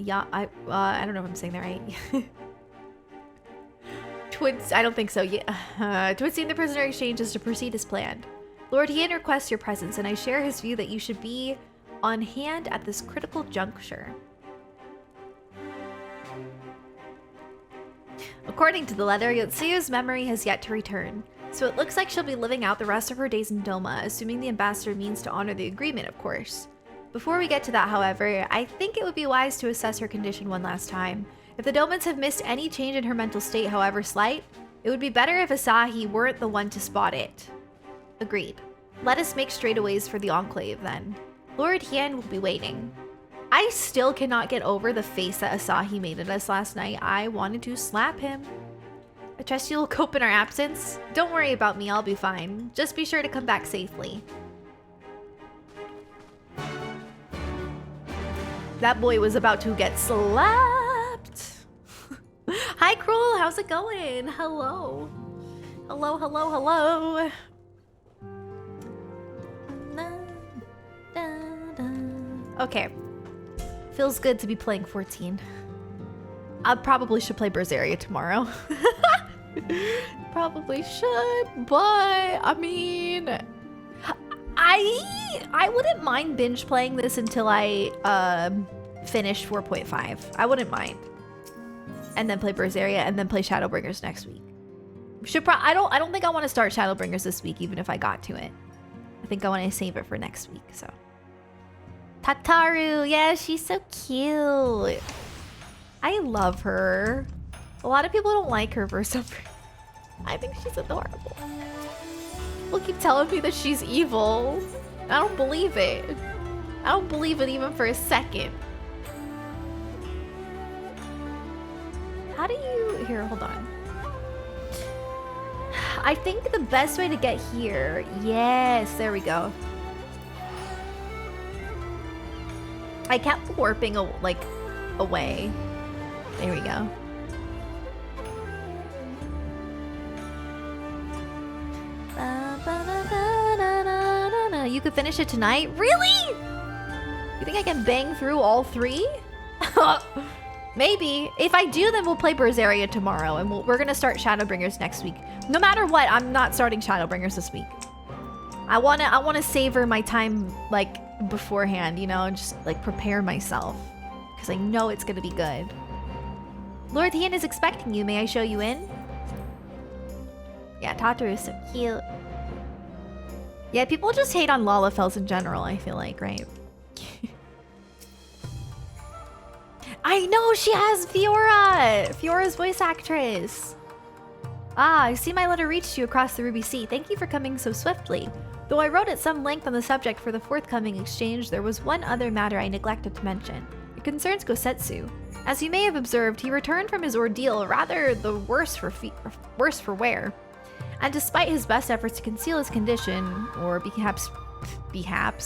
A: I don't know if I'm saying that right. I don't think so. Yeah. Twinsing the prisoner exchanges to proceed as planned. Lord Hien requests your presence, and I share his view that you should be on hand at this critical juncture. According to the letter, Yotsuya's memory has yet to return, so it looks like she'll be living out the rest of her days in Doma, assuming the ambassador means to honor the agreement, of course. Before we get to that, however, I think it would be wise to assess her condition one last time. If the Dolmens have missed any change in her mental state, however slight, it would be better if Asahi weren't the one to spot it. Agreed. Let us make straightaways for the Enclave, then. Lord Hien will be waiting. I still cannot get over the face that Asahi made at us last night. I wanted to slap him. I trust you'll cope in our absence. Don't worry about me, I'll be fine. Just be sure to come back safely. That boy was about to get slapped. Hi, Cruel. How's it going? Hello. Hello, hello, hello. Okay. Feels good to be playing 14. I probably should play Berseria tomorrow. Probably should, but I mean, I wouldn't mind binge playing this until I finish 4.5. I wouldn't mind, and then play Berseria, and then play Shadowbringers next week. I don't think I want to start Shadowbringers this week, even if I got to it. I think I want to save it for next week. So Tataru, yeah, she's so cute. I love her. A lot of people don't like her for some reason. I think she's adorable. People keep telling me that she's evil. I don't believe it. I don't believe it even for a second. How do you... Here, hold on. I think the best way to get here... Yes, there we go. I kept warping, away. There we go. You could finish it tonight? Really? You think I can bang through all 3? Maybe. If I do, then we'll play Berseria tomorrow, and we're gonna start Shadowbringers next week. No matter what, I'm not starting Shadowbringers this week. I wanna savor my time beforehand, you know, and just prepare myself, because I know it's gonna be good. Lord Hien is expecting you. May I show you in? Yeah, Tataru is so cute. Yeah, people just hate on Lalafels in general, I feel like, right? I know, she has Fiora! Fiora's voice actress. Ah, I see my letter reached you across the Ruby Sea. Thank you for coming so swiftly. Though I wrote at some length on the subject for the forthcoming exchange, there was one other matter I neglected to mention. It concerns Gosetsu. As you may have observed, he returned from his ordeal rather the worse for wear. And despite his best efforts to conceal his condition, or perhaps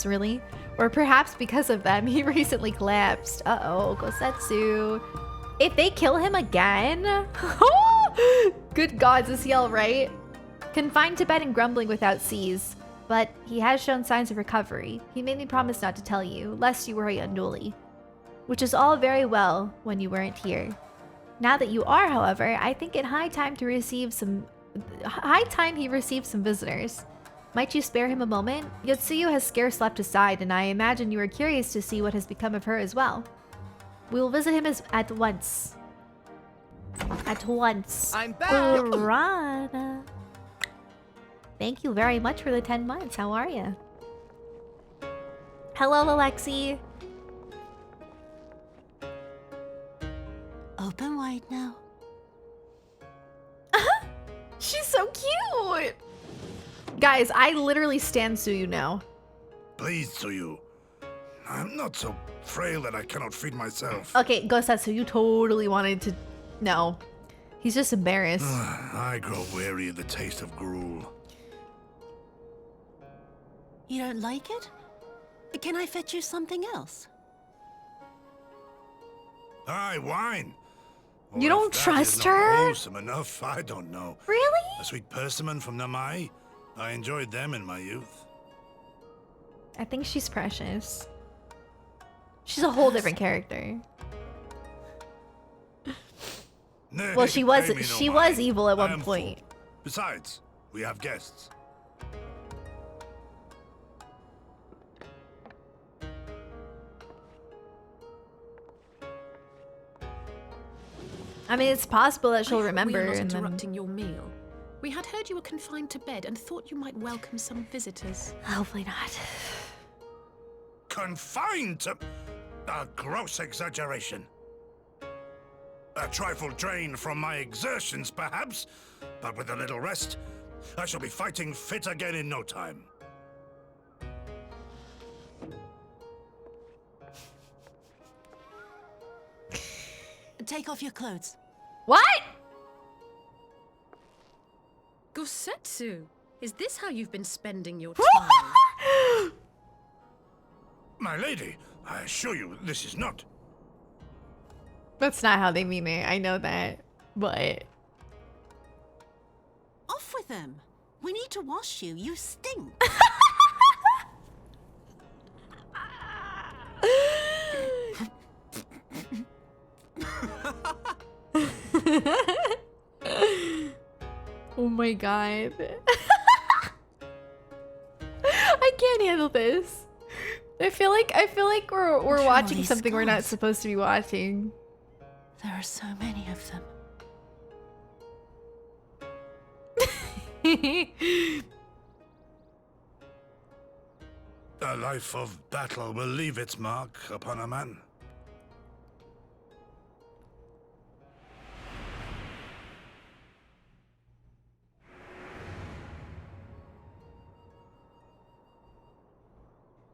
A: really, or perhaps because of them, he recently collapsed. Uh-oh, Gosetsu. If they kill him again? Good gods, is he alright? Confined to bed and grumbling without cease. But he has shown signs of recovery. He made me promise not to tell you, lest you worry unduly. Which is all very well when you weren't here. Now that you are, however, I think it high time he received some visitors. Might you spare him a moment? Yotsuyu has scarce left his side, and I imagine you are curious to see what has become of her as well. We will visit him at once. At once.
B: I'm back!
A: Urana. Thank you very much for the 10 months. How are you? Hello, Alexi.
C: Open wide now.
A: She's so cute! Guys, I literally stan Suyu now.
D: Please, Suyu. I'm not so frail that I cannot feed myself.
A: Okay, Gosetsu, you totally wanted to... No. He's just embarrassed.
D: I grow weary of the taste of gruel.
C: You don't like it? Can I fetch you something else?
D: Aye, wine. Or
A: You don't
D: if that
A: trust
D: is not
A: her?
D: wholesome enough, I don't know.
A: Really?
D: A sweet persimmon from Namai. I enjoyed them in my youth.
A: I think she's precious. She's a whole different character.
D: Nay,
A: Well, she
D: pay
A: was
D: me no
A: she
D: mind.
A: was evil at
D: I
A: one
D: am
A: point.
D: full. Besides, we have guests.
A: I mean, it's possible that she'll
E: I hope
A: remember.
E: We are not
A: And then...
E: interrupting your meal. We had heard you were confined to bed and thought you might welcome some visitors.
A: Hopefully not.
D: Confined to... A gross exaggeration. A trifle drained from my exertions, perhaps, but with a little rest, I shall be fighting fit again in no time.
C: Take off your clothes.
A: What?
E: Gosetsu, is this how you've been spending your time?
D: My lady, I assure you this is not.
A: That's not how they mean it. I know that. But...
C: Off with them. We need to wash you. You stink.
A: Oh my god. I can't handle this. I feel like we're
C: Look at all
A: watching
C: these
A: something we're not
C: scars.
A: supposed to be watching.
C: There are so many of them.
D: A life of battle will leave its mark upon a man.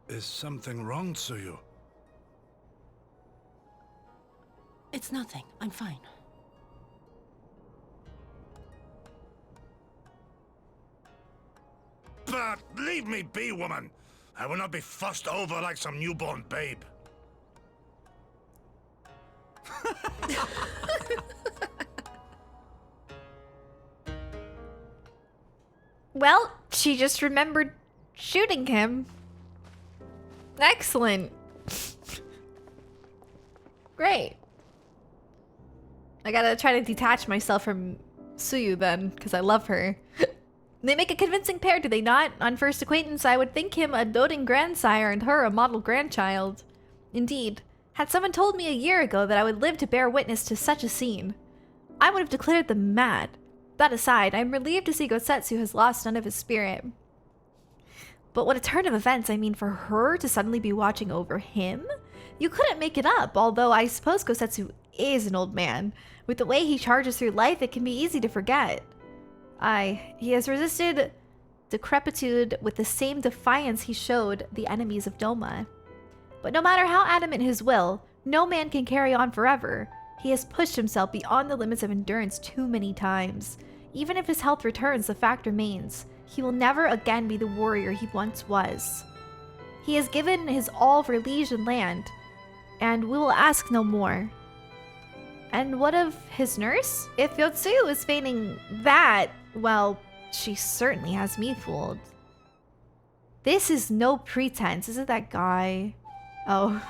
D: Is something wrong, Suyu?
C: It's nothing. I'm fine.
D: But leave me be, woman. I will not be fussed over like some newborn babe.
A: Well, she just remembered shooting him. Excellent. Great. I gotta try to detach myself from Suyu then, because I love her. They make a convincing pair, do they not? On first acquaintance, I would think him a doting grandsire and her a model grandchild. Indeed, had someone told me a year ago that I would live to bear witness to such a scene, I would have declared them mad. That aside, I am relieved to see Gosetsu has lost none of his spirit. But what a turn of events, I mean, for her to suddenly be watching over him? You couldn't make it up, although I suppose Gosetsu is an old man. With the way he charges through life, it can be easy to forget. He has resisted decrepitude with the same defiance he showed the enemies of Doma. But no matter how adamant his will, no man can carry on forever. He has pushed himself beyond the limits of endurance too many times. Even if his health returns, the fact remains. He will never again be the warrior he once was. He has given his all for liege and land, and we will ask no more. And what of his nurse? If Yotsuyu is feigning that, well, she certainly has me fooled. This is no pretense, isn't that guy? Oh.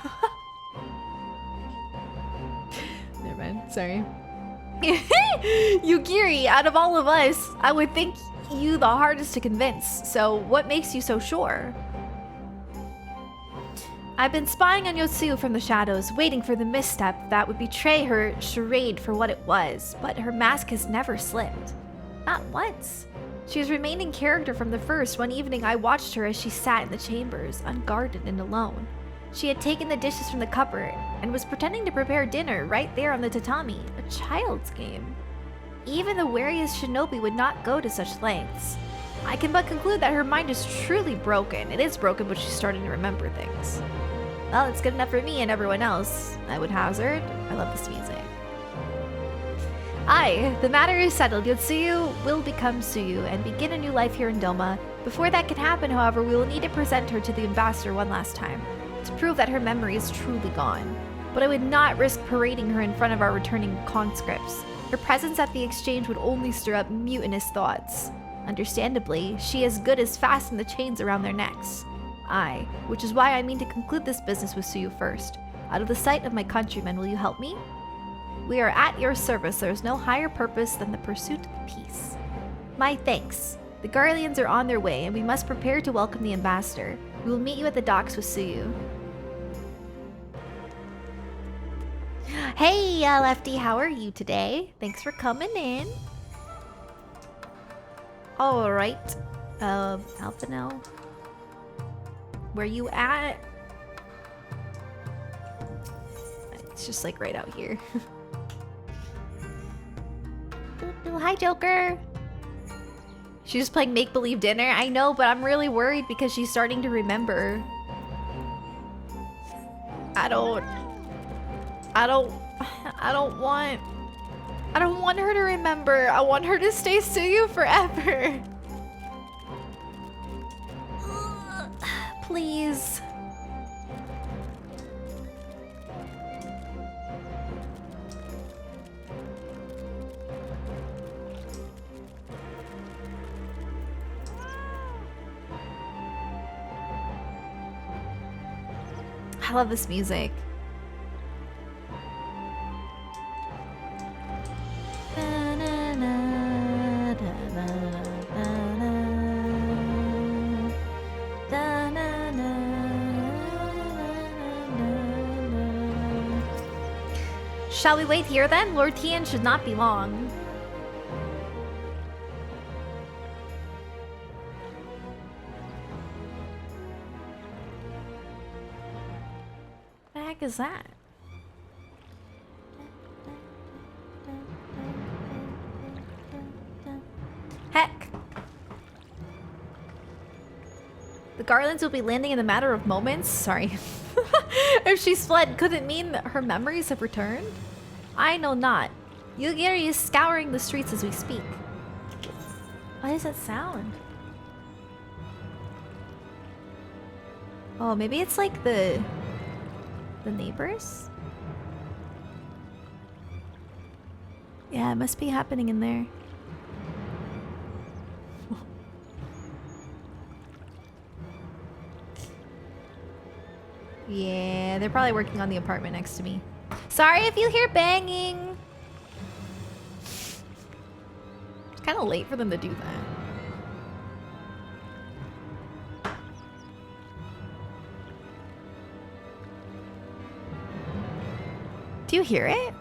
A: Never mind, sorry. Yugiri, out of all of us, I would think you the hardest to convince, so what makes you so sure? I've been spying on Yotsuyu from the shadows, waiting for the misstep that would betray her charade for what it was, but her mask has never slipped. Not once. She has remained in character from the first. One evening I watched her as she sat in the chambers, unguarded and alone. She had taken the dishes from the cupboard and was pretending to prepare dinner right there on the tatami, a child's game. Even the wariest shinobi would not go to such lengths. I can but conclude that her mind is truly broken. It is broken, but she's starting to remember things. Well, it's good enough for me and everyone else, I would hazard. I love this music. Aye, the matter is settled. Yotsuyu will become Suyu and begin a new life here in Doma. Before that can happen, however, we will need to present her to the ambassador one last time, to prove that her memory is truly gone. But I would not risk parading her in front of our returning conscripts. Her presence at the exchange would only stir up mutinous thoughts. Understandably, she as good as fastened the chains around their necks. Aye, which is why I mean to conclude this business with Suyu first. Out of the sight of my countrymen, will you help me? We are at your service. There is no higher purpose than the pursuit of peace. My thanks. The Garleans are on their way, and we must prepare to welcome the ambassador. We will meet you at the docks with Suyu. Hey, Lefty, how are you today? Thanks for coming in. Alright. Alphino. Where you at? It's just like right out here. Hi, Joker. She's just playing make-believe dinner. I know, but I'm really worried because she's starting to remember. I don't want her to remember. I want her to stay Suyu forever. Please. I love this music. Shall we wait here then? Lord Tian should not be long. What the heck is that? Heck. The garlands will be landing in a matter of moments. Sorry. If she's fled, could it mean that her memories have returned? I know not. Yugiri is scouring the streets as we speak. What does that sound? Oh, maybe it's like the neighbors? Yeah, it must be happening in there. Yeah, they're probably working on the apartment next to me. Sorry if you hear banging. It's kind of late for them to do that. Do you hear it?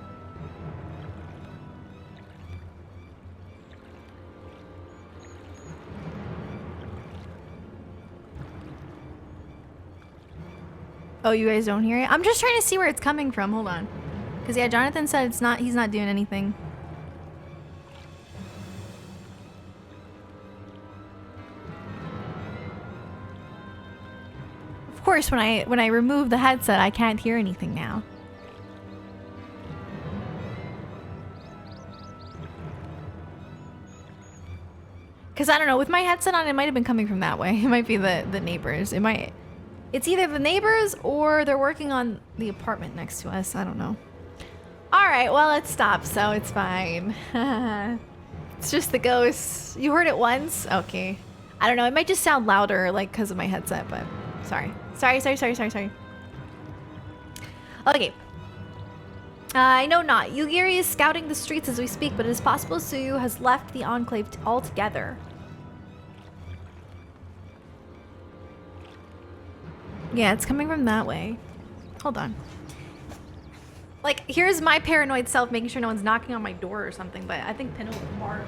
A: Oh, you guys don't hear it? I'm just trying to see where it's coming from. Hold on. Because yeah, Jonathan said he's not doing anything. Of course, when I remove the headset, I can't hear anything now. Because I don't know, with my headset on, it might have been coming from that way. It might be the neighbors. It's either the neighbors or they're working on the apartment next to us. I don't know. All right, well, it stopped, so it's fine. It's just the ghosts. You heard it once? Okay. I don't know. It might just sound louder, like, because of my headset, but sorry. Sorry. Okay. I know not. Yugiri is scouting the streets as we speak, but it is possible Suyu has left the Enclave altogether. Yeah, it's coming from that way. Hold on. Like, here's my paranoid self making sure no one's knocking on my door or something, but I think Pinot was marked.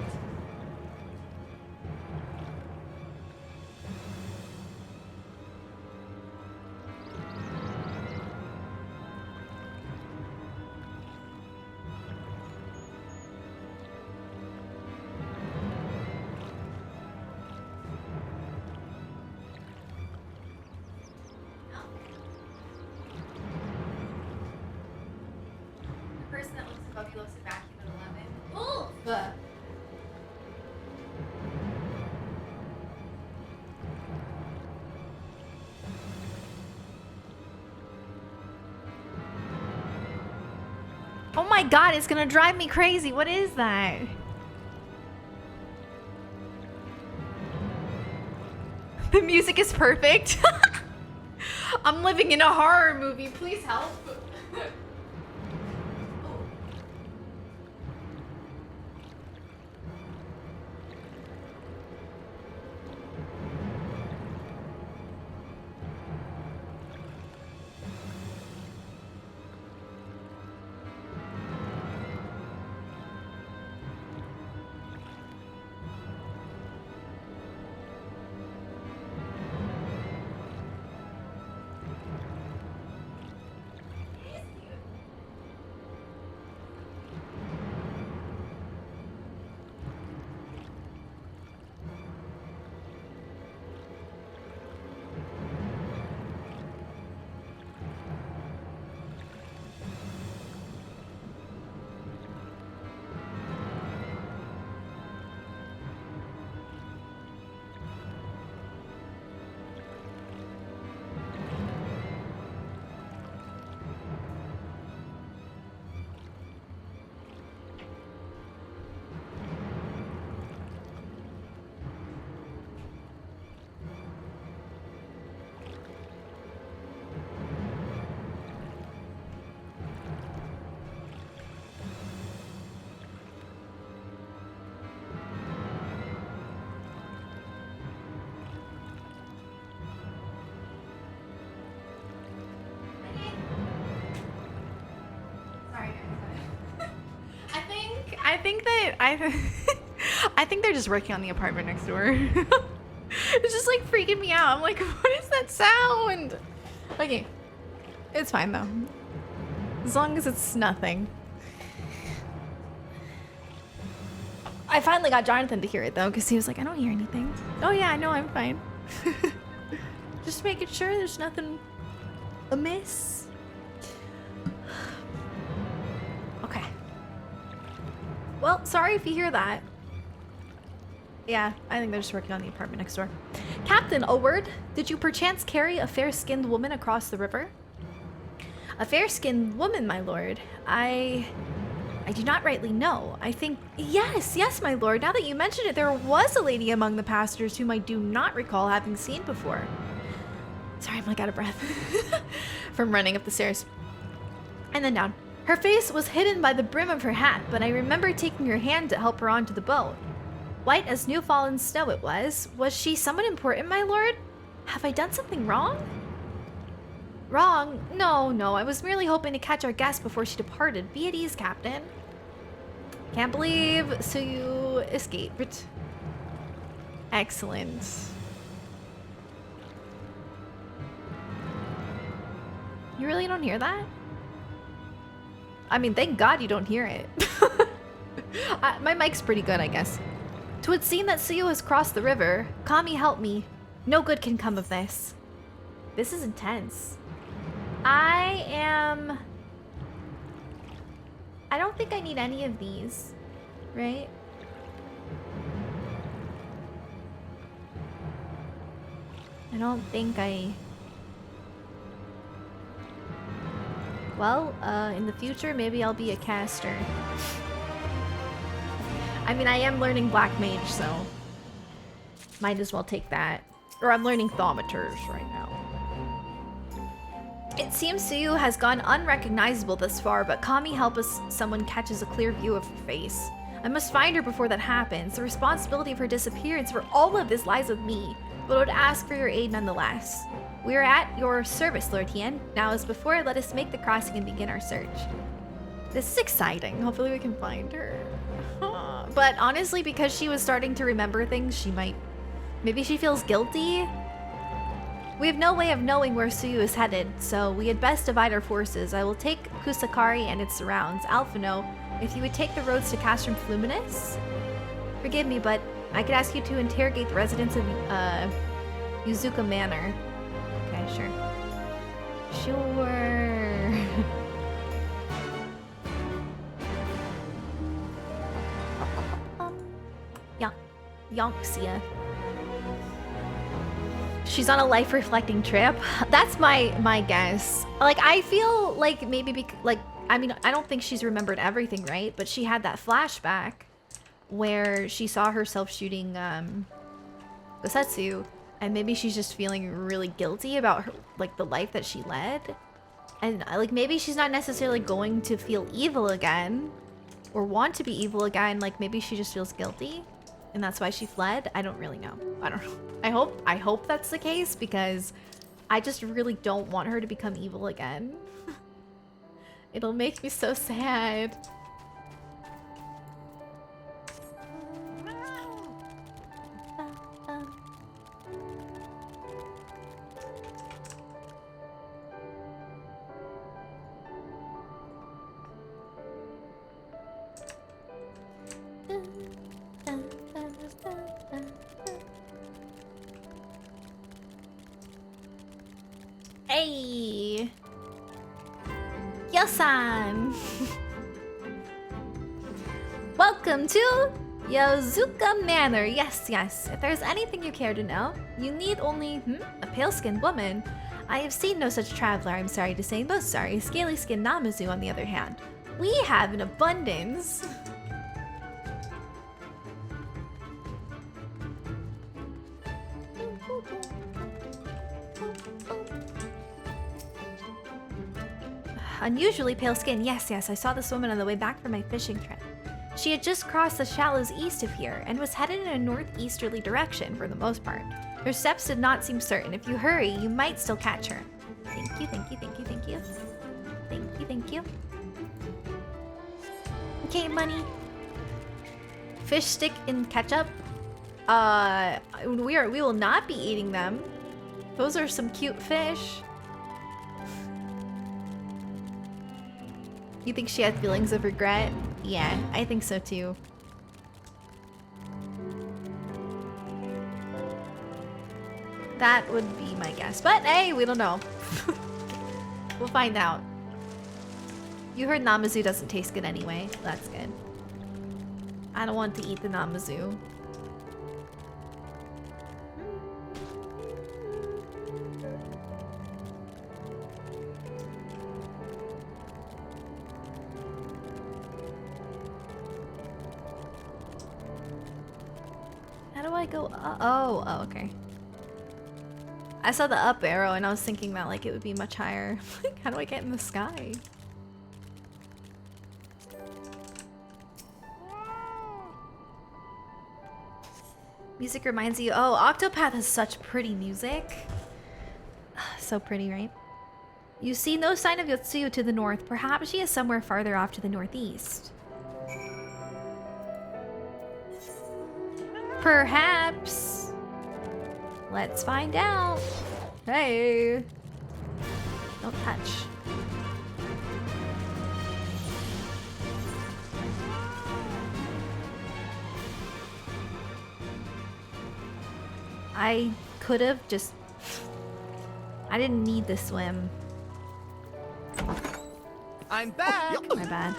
A: Oh my god, it's gonna drive me crazy. What is that? The music is perfect. I'm living in a horror movie. Please help. I think that I think they're just working on the apartment next door. It's just like freaking me out. I'm like, what is that sound? Okay, it's fine though, as long as it's nothing. I finally got Jonathan to hear it though, because he was like, I don't hear anything. Oh yeah, I know, I'm fine. Just making sure there's nothing amiss. Okay. Well, sorry if you hear that. Yeah, I think they're just working on the apartment next door. Captain, a word? Did you perchance carry a fair-skinned woman across the river? A fair-skinned woman, my lord. I do not rightly know. I think... Yes, my lord. Now that you mention it, there was a lady among the passengers whom I do not recall having seen before. Sorry, I'm like out of breath from running up the stairs. And then down. Her face was hidden by the brim of her hat, but I remember taking her hand to help her onto the boat. White as new-fallen snow it was. Was she someone important, my lord? Have I done something wrong? Wrong? No. I was merely hoping to catch our guest before she departed. Be at ease, Captain. Can't believe Suyu escaped. Excellent. You really don't hear that? I mean, thank God you don't hear it. My mic's pretty good, I guess. 'Twould seem that Suyu has crossed the river. Kami, help me. No good can come of this. This is intense. I don't think I need any of these, right? I don't think I... Well, in the future, maybe I'll be a caster. I mean, I am learning Black Mage, so might as well take that. Or I'm learning Thaumaturs right now. It seems Suyu has gone unrecognizable thus far, but Kami, help us someone catches a clear view of her face. I must find her before that happens. The responsibility of her disappearance for all of this lies with me, but would ask for your aid nonetheless. We are at your service, Lord Hien. Now, as before, let us make the crossing and begin our search. This is exciting. Hopefully we can find her. But honestly, because she was starting to remember things, she might... Maybe she feels guilty? We have no way of knowing where Suyu is headed, so we had best divide our forces. I will take Kusakari and its surrounds. Alphino, if you would take the roads to Castrum Fluminus? Forgive me, but I could ask you to interrogate the residents of Yuzuka Manor. Okay, sure. Sure. Yonxia. She's on a life-reflecting trip. That's my guess. Like, I feel like maybe I mean, I don't think she's remembered everything, right? But she had that flashback where she saw herself shooting Gosetsu, and maybe she's just feeling really guilty about her, like, the life that she led. And like, maybe she's not necessarily going to feel evil again or want to be evil again. Like, maybe she just feels guilty. And that's why she fled? I don't really know. I don't know. I hope that's the case, because I just really don't want her to become evil again. It'll make me so sad. Hey! Yo-san! Welcome to Yuzuka Manor. Yes. If there's anything you care to know, you need only a pale-skinned woman. I have seen no such traveler, I'm sorry to say. Most sorry. Scaly-skinned Namazu, on the other hand. We have an abundance. Unusually pale skin. Yes, I saw this woman on the way back from my fishing trip. She had just crossed the shallows east of here and was headed in a northeasterly direction for the most part. Her steps did not seem certain. If you hurry, you might still catch her. Thank you. Okay, money. Fish stick in ketchup? We will not be eating them. Those are some cute fish. You think she had feelings of regret? Yeah, I think so too. That would be my guess. But hey, we don't know. We'll find out. You heard Namazu doesn't taste good anyway. That's good. I don't want to eat the Namazu. How do I go up? Oh, okay. I saw the up arrow and I was thinking that like it would be much higher. Like, how do I get in the sky? Music reminds you. Oh, Octopath has such pretty music. So pretty, right? You see no sign of Yotsuyu to the north. Perhaps she is somewhere farther off to the northeast. Perhaps. Let's find out. Hey. Don't touch. I could have just... I didn't need the swim.
B: I'm back.
A: My bad.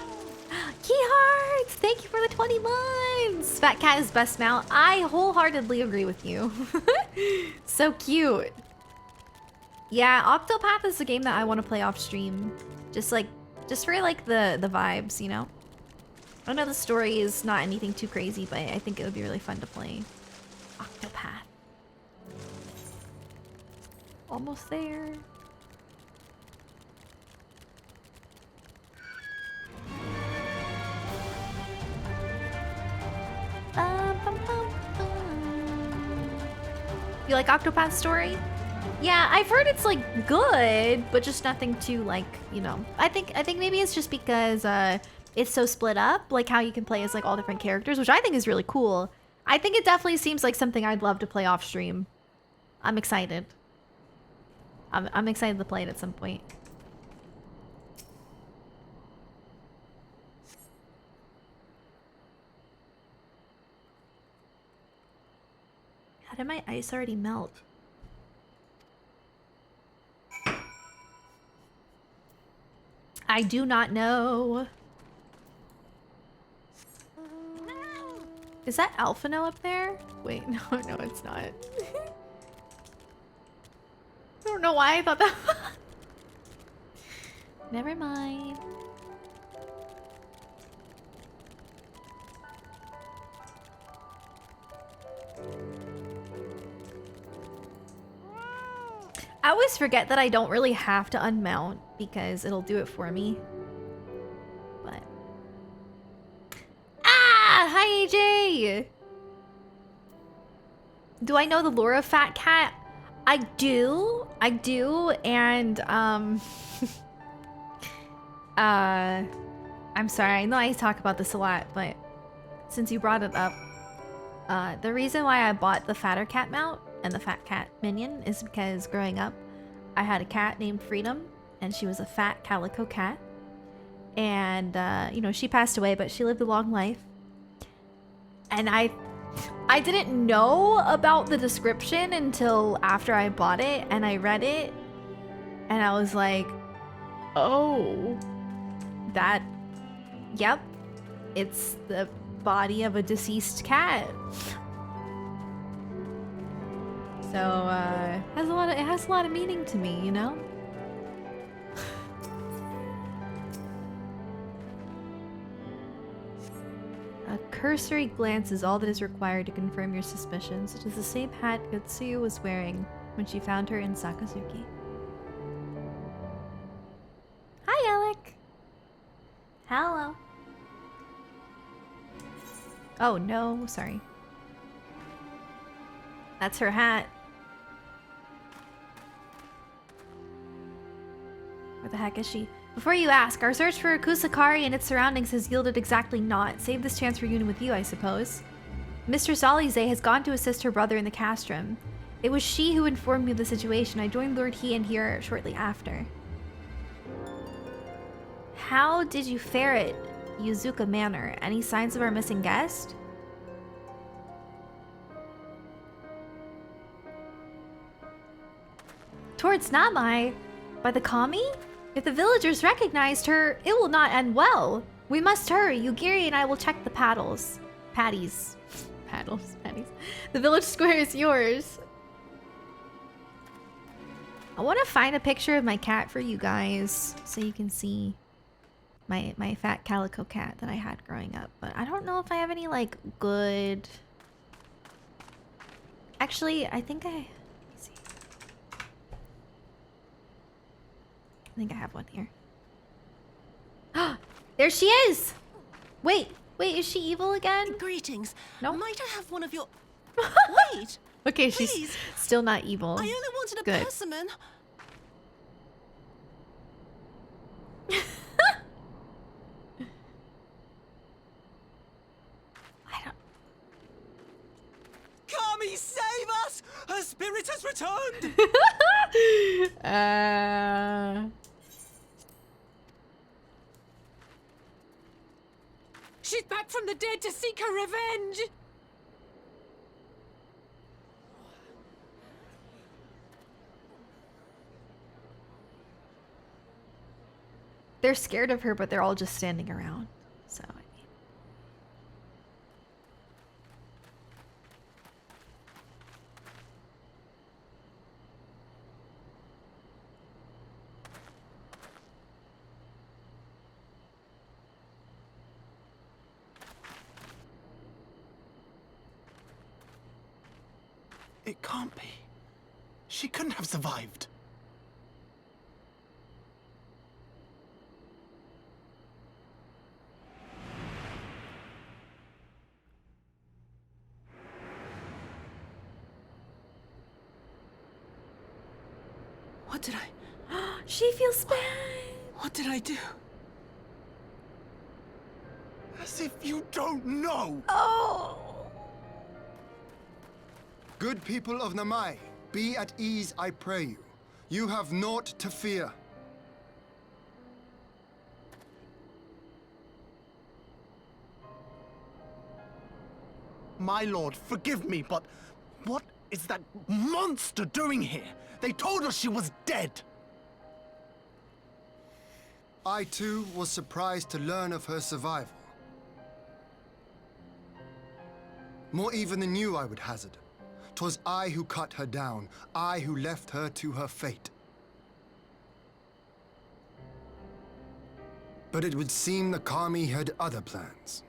A: Key Hearts! Thank you for the 20 months! Fat Cat is best mount. I wholeheartedly agree with you. So cute. Yeah, Octopath is a game that I want to play off stream. Just for like the vibes, you know? I know the story is not anything too crazy, but I think it would be really fun to play. Octopath. Almost there. You like Octopath's story? Yeah, I've heard it's like good, but just nothing too like, you know. I think maybe it's just because it's so split up, like how you can play as like all different characters, which I think is really cool. I think it definitely seems like something I'd love to play off stream. I'm excited. I'm excited to play it at some point. How did my ice already melt? I do not know. Is that Alphino up there? Wait, no, it's not. I don't know why I thought that. Never mind. I always forget that I don't really have to unmount because it'll do it for me. But hi AJ! Do I know the lore of Fat Cat? I do, and I'm sorry, I know I talk about this a lot, but since you brought it up, the reason why I bought the Fatter Cat mount and the Fat Cat minion is because growing up, I had a cat named Freedom, and she was a fat calico cat, and you know, she passed away, but she lived a long life, and I didn't know about the description until after I bought it, and I read it, and I was like, oh, that, yep, it's the body of a deceased cat. So, it has a lot of meaning to me, you know? A cursory glance is all that is required to confirm your suspicions. It is the same hat Yotsuyu was wearing when she found her in Sakazuki. Hi, Alec! Hello. Oh, no, sorry. That's her hat. Where the heck is she? Before you ask, our search for Kusakari and its surroundings has yielded exactly naught, save this chance reunion with you, I suppose. Mistress Alize has gone to assist her brother in the castrum. It was she who informed me of the situation. I joined Lord Heian here shortly after. How did you fare at Yuzuka Manor? Any signs of our missing guest? Towards Namai? By the kami? If the villagers recognized her, it will not end well. We must hurry. Yugiri and I will check the paddles. Patties. Paddles. Patties. The village square is yours. I want to find a picture of my cat for you guys so you can see my fat calico cat that I had growing up. But I don't know if I have any, like, good... Actually, I think I... Let's see. I think I have one here. There she is! Wait, is she evil again?
C: Greetings.
A: No?
C: Might I have one of your... Wait!
A: Okay,
C: Please.
A: she's still not evil.
C: I only wanted a
A: Good.
C: persimmon.
A: I don't...
B: Kami, save us! Her spirit has returned!
E: She's back from the dead to seek her revenge!
A: They're scared of her, but they're all just standing around. So, I mean...
B: It can't be. She couldn't have survived.
C: What did I...
A: She feels bad!
C: What did I do?
B: As if you don't know!
A: Oh!
F: Good people of Namai, be at ease, I pray you. You have naught to fear.
B: My lord, forgive me, but what is that monster doing here? They told us she was dead.
F: I too was surprised to learn of her survival. More even than you, I would hazard. 'Twas I who cut her down, I who left her to her fate. But it would seem the Kami had other plans.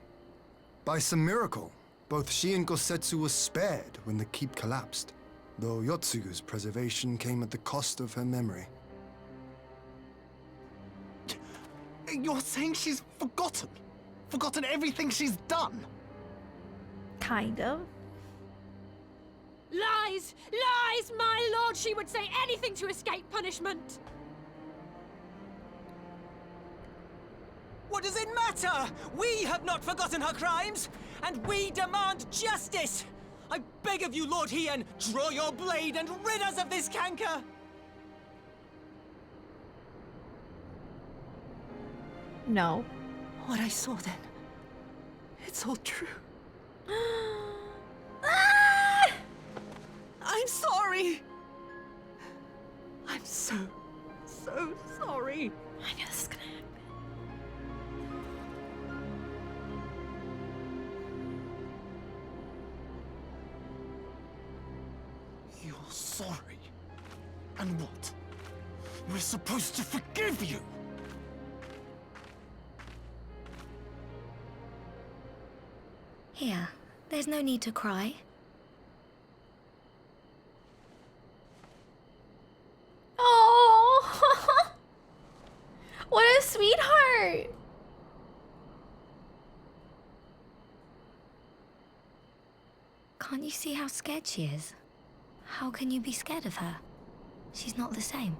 F: By some miracle, both she and Gosetsu were spared when the keep collapsed, though Yotsugu's preservation came at the cost of her memory.
B: You're saying she's forgotten? Forgotten everything she's done?
A: Kind of.
E: Lies! Lies! My lord, she would say anything to escape punishment!
G: What does it matter? We have not forgotten her crimes, and we demand justice! I beg of you, Lord Heian, draw your blade and rid us of this canker!
A: No.
C: What I saw then. It's all true.
A: Ah!
C: I'm sorry. I'm so sorry.
A: I knew this was gonna happen.
B: You're sorry? And what? We're supposed to forgive you?
H: Here, there's no need to cry.
A: Oh! What a sweetheart!
H: Can't you see how scared she is? How can you be scared of her? She's not the same.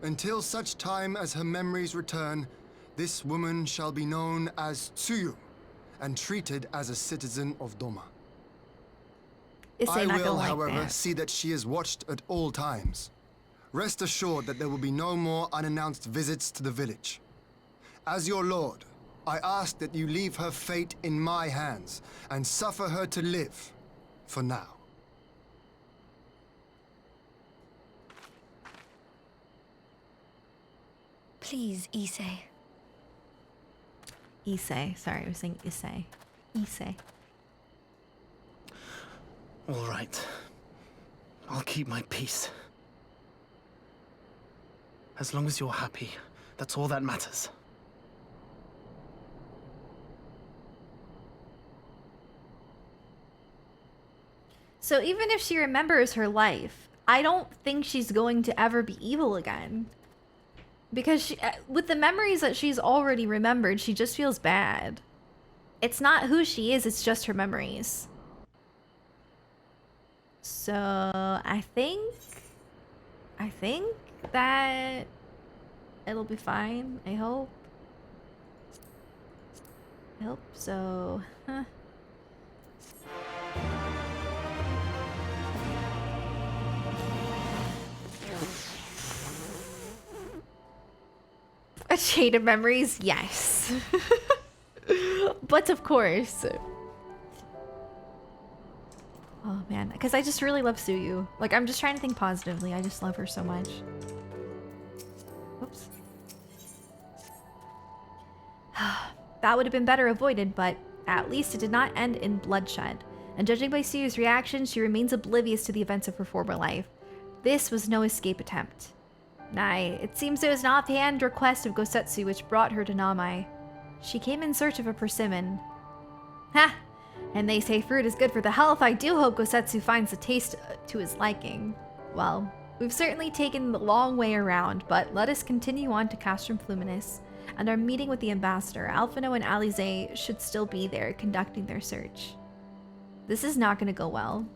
F: Until such time as her memories return, this woman shall be known as Tsuyu and treated as a citizen of Doma. I will, however, see that she is watched at all times. Rest assured that there will be no more unannounced visits to the village. As your lord, I ask that you leave her fate in my hands and suffer her to live, for now.
H: Please, Issei.
A: Issei. Sorry, I was saying Issei. Issei.
B: All right. I'll keep my peace. As long as you're happy, that's all that matters.
A: So even if she remembers her life, I don't think she's going to ever be evil again. Because she, with the memories that she's already remembered, she just feels bad. It's not who she is, it's just her memories. So I think that it'll be fine. I hope so. Huh. A chain of memories, yes. But of course. Oh man, because I just really love Tsuyu. Like, I'm just trying to think positively. I just love her so much. Oops. That would have been better avoided, but at least it did not end in bloodshed. And judging by Tsuyu's reaction, she remains oblivious to the events of her former life. This was no escape attempt. Nay, it seems it was an offhand request of Gosetsu which brought her to Namai. She came in search of a persimmon. Ha! And they say fruit is good for the health. I do hope Gosetsu finds the taste to his liking. Well, we've certainly taken the long way around, but let us continue on to Castrum Fluminus. And our meeting with the ambassador, Alphino and Alize, should still be there conducting their search. This is not going to go well.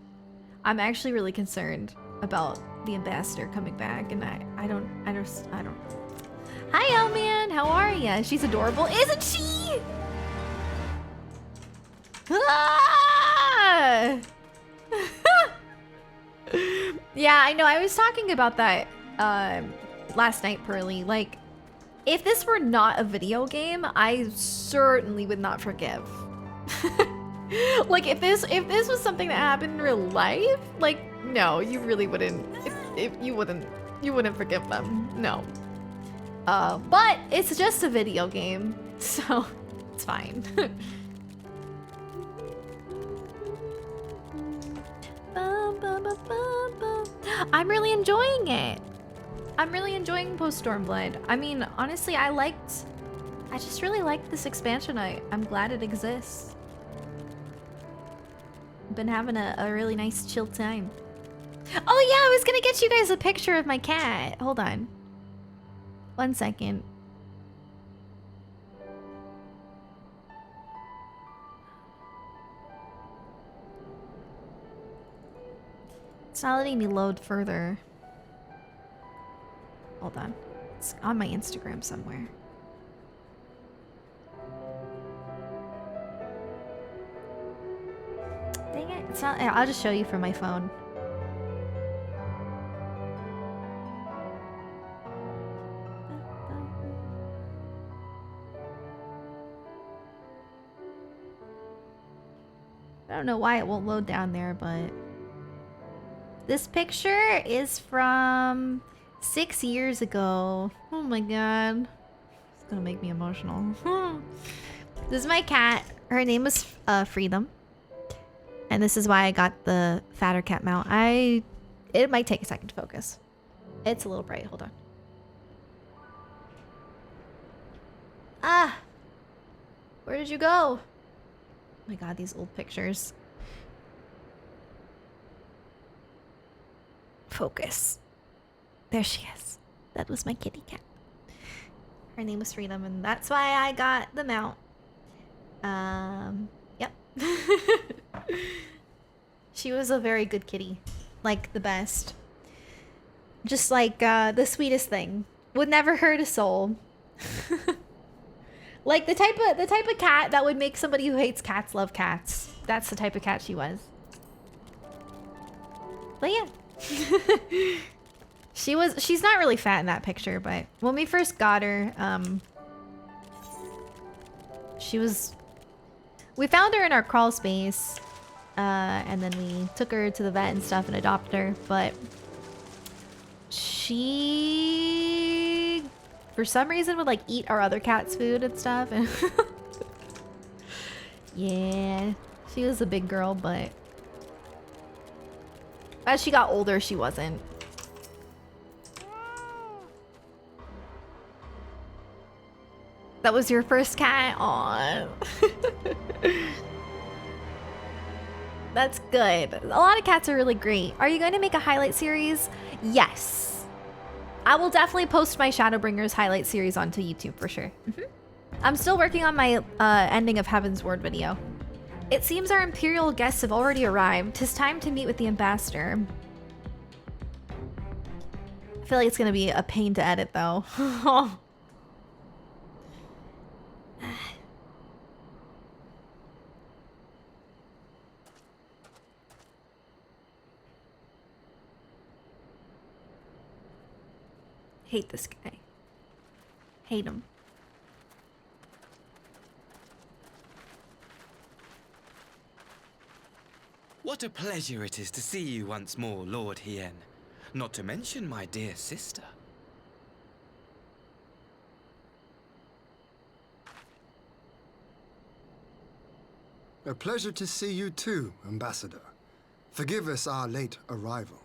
A: I'm actually really concerned about the ambassador coming back, and I don't. Hi, Elman. How are ya? She's adorable, isn't she? Ah! Yeah, I know. I was talking about that last night, Pearly. Like, if this were not a video game, I certainly would not forgive. Like, if this was something that happened in real life, like, no, you really wouldn't. If you wouldn't forgive them. No. But it's just a video game, so it's fine. I'm really enjoying it. I'm really enjoying Post Stormblood. I mean, honestly, I just really liked this expansion. I'm glad it exists. Been having a really nice chill time. Oh yeah, I was gonna get you guys a picture of my cat. Hold on. 1 second. It's not letting me load further. Hold on. It's on my Instagram somewhere. Dang it. It's not. I'll just show you from my phone. I don't know why it won't load down there, but this picture is from 6 years ago. Oh my god. It's gonna make me emotional. This is my cat. Her name was Freedom. And this is why I got the fatter cat mount. It might take a second to focus. It's a little bright. Hold on. Ah! Where did you go? Oh my god, these old pictures. Focus. There she is. That was my kitty cat. Her name was Freedom, and that's why I got the mount. Yep. She was a very good kitty. Like, the best. Just like, the sweetest thing. would never hurt a soul. Like the type of cat that would make somebody who hates cats love cats. That's the type of cat she was. But yeah. She's not really fat in that picture, but when we first got her, we found her in our crawl space, and then we took her to the vet and stuff and adopted her, but she, for some reason, would like eat our other cat's food and stuff, and yeah, she was a big girl, but as she got older, she wasn't. That was your first cat? Aw. That's good. A lot of cats are really great. Are you going to make a highlight series? Yes. I will definitely post my Shadowbringers highlight series onto YouTube for sure. I'm still working on my ending of Heaven's Ward video. It seems our Imperial guests have already arrived. 'Tis time to meet with the Ambassador. I feel like it's going to be a pain to edit though. Hate this guy. Hate him.
I: What a pleasure it is to see you once more, Lord Hien. Not to mention my dear sister.
F: A pleasure to see you too, Ambassador. Forgive us our late arrival.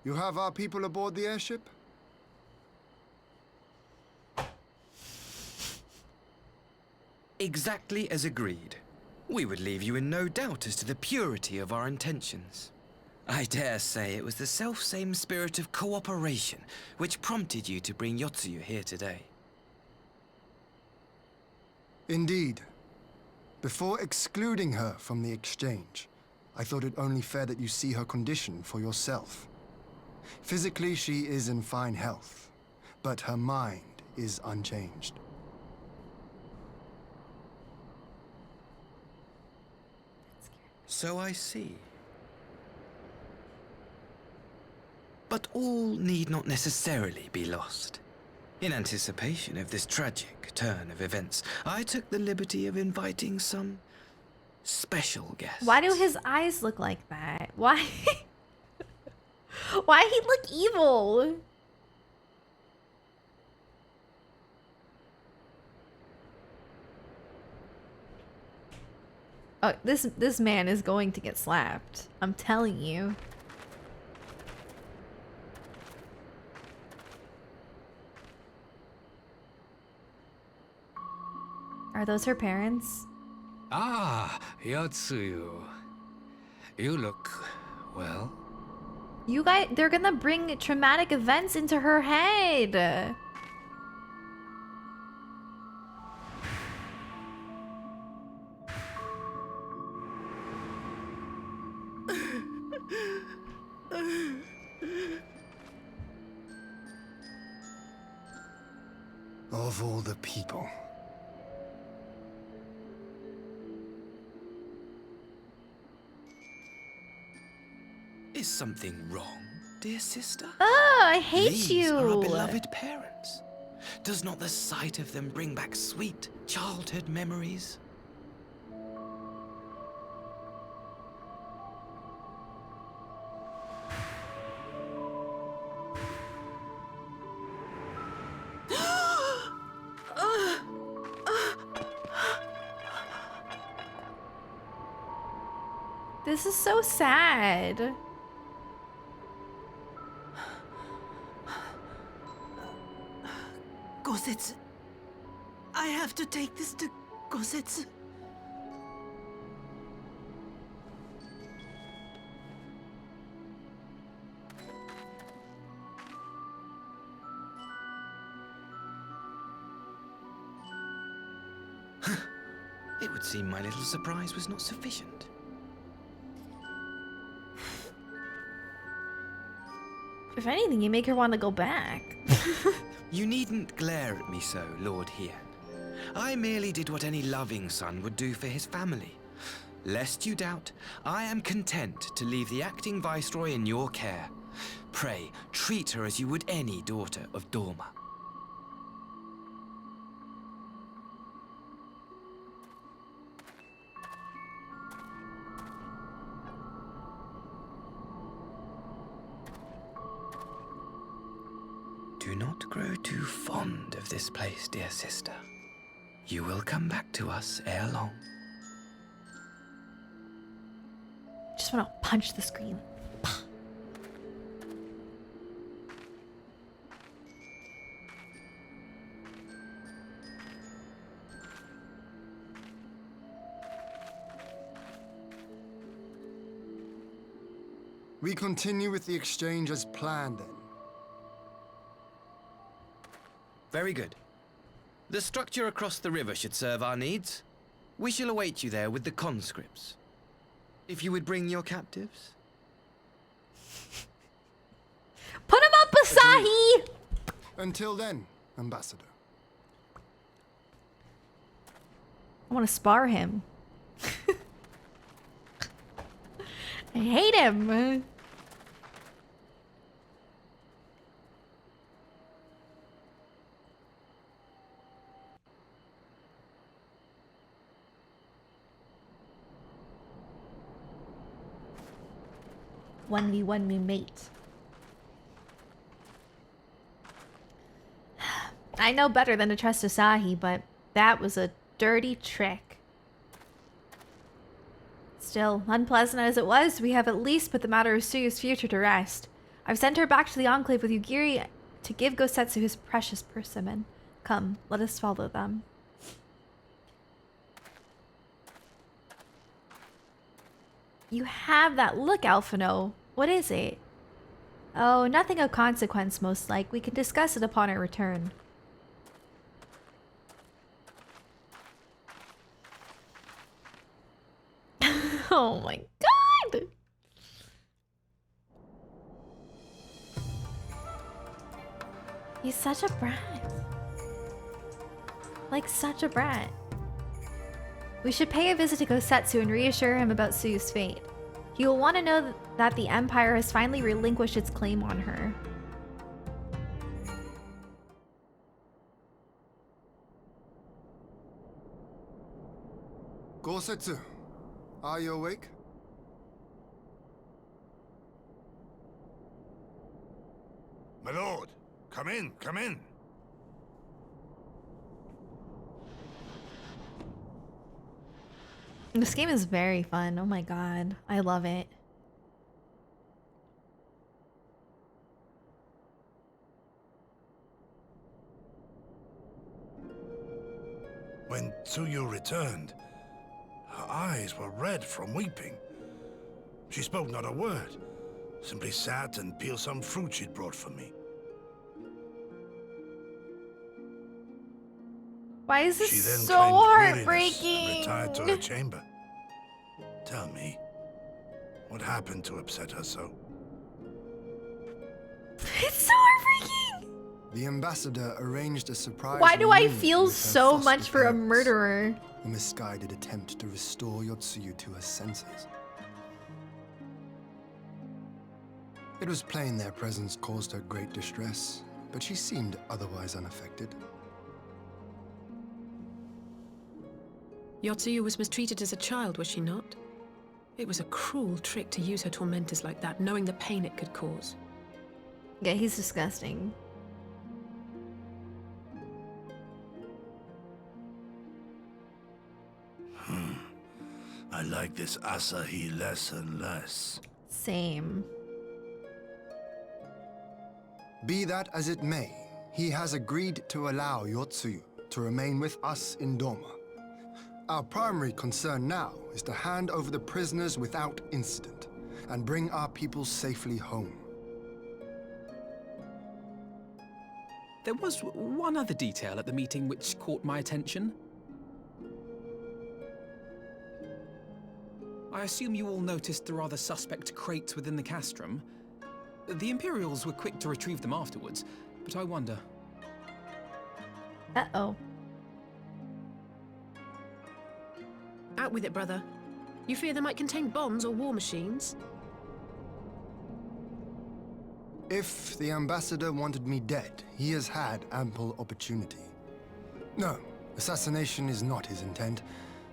F: You have our people aboard the airship?
I: Exactly as agreed. We would leave you in no doubt as to the purity of our intentions. I dare say it was the selfsame spirit of cooperation which prompted you to bring Yotsuyu here today.
F: Indeed. Before excluding her from the exchange, I thought it only fair that you see her condition for yourself. Physically, she is in fine health, but her mind is unchanged.
I: So I see. But all need not necessarily be lost. In anticipation of this tragic turn of events, I took the liberty of inviting some special guests.
A: Why do his eyes look like that? Why? Why he look evil? Oh, this man is going to get slapped. I'm telling you. Are those her parents?
J: Ah, Yotsuyu. You look well.
A: You guys, they're gonna bring traumatic events into her head.
F: Of all the people.
I: Is something wrong, dear sister?
A: Oh, I hate
I: These
A: you.
I: are our beloved parents. Does not the sight of them bring back sweet childhood memories?
A: This is so sad.
C: Gosetsu. I have to take this to Gosetsu.
I: It would seem my little surprise was not sufficient.
A: If anything, you make her want to go back.
I: You needn't glare at me so, Lord Hien. I merely did what any loving son would do for his family. Lest you doubt, I am content to leave the acting viceroy in your care. Pray, treat her as you would any daughter of Dorma. Do not grow too fond of this place, dear sister. You will come back to us ere long.
A: Just want to punch the screen.
F: We continue with the exchange as planned, then.
I: Very good. The structure across the river should serve our needs. We shall await you there with the conscripts. If you would bring your captives.
A: Put him up, Asahi!
F: Until then, Ambassador.
A: I want to spar him. I hate him. 1v1 me mate. I know better than to trust Asahi, but that was a dirty trick. Still, unpleasant as it was, we have at least put the matter of Tsuyu's future to rest. I've sent her back to the Enclave with Yugiri to give Gosetsu his precious persimmon. Come, let us follow them. You have that look, Alphino. What is it? Oh, nothing of consequence, most like. We can discuss it upon our return. Oh my god! He's such a brat. Like, such a brat. We should pay a visit to Gosetsu and reassure him about Tsuyu's fate. He will want to know that the Empire has finally relinquished its claim on her.
F: Gosetsu, are you awake?
D: My lord, come in, come in.
A: This game is very fun. Oh my god. I love it.
D: When Tsuyu returned, her eyes were red from weeping. She spoke not a word, simply sat and peeled some fruit she'd brought for me.
A: Why is this
D: She then
A: so
D: claimed
A: heartbreaking?
D: weariness and retired to her chamber. Tell me, what happened to upset her so?
A: It's so heartbreaking!
F: The ambassador arranged a surprise.
A: Why do I
F: reunion
A: feel
F: with her
A: so
F: foster
A: much for a
F: parents.
A: murderer?
F: A misguided attempt to restore Yotsuyu to her senses. It was plain their presence caused her great distress, but she seemed otherwise unaffected.
E: Yotsuyu was mistreated as a child, was she not? It was a cruel trick to use her tormentors like that, knowing the pain it could cause.
A: Yeah, he's disgusting.
D: I like this Asahi less and less.
A: Same.
F: Be that as it may, he has agreed to allow Yotsuyu to remain with us in Dorma. Our primary concern now is to hand over the prisoners without incident and bring our people safely home.
G: There was one other detail at the meeting which caught my attention. I assume you all noticed the rather suspect crates within the castrum. The Imperials were quick to retrieve them afterwards, but I wonder...
A: Uh-oh.
E: Out with it, brother. You fear they might contain bombs or war machines?
F: If the ambassador wanted me dead, he has had ample opportunity. No, assassination is not his intent,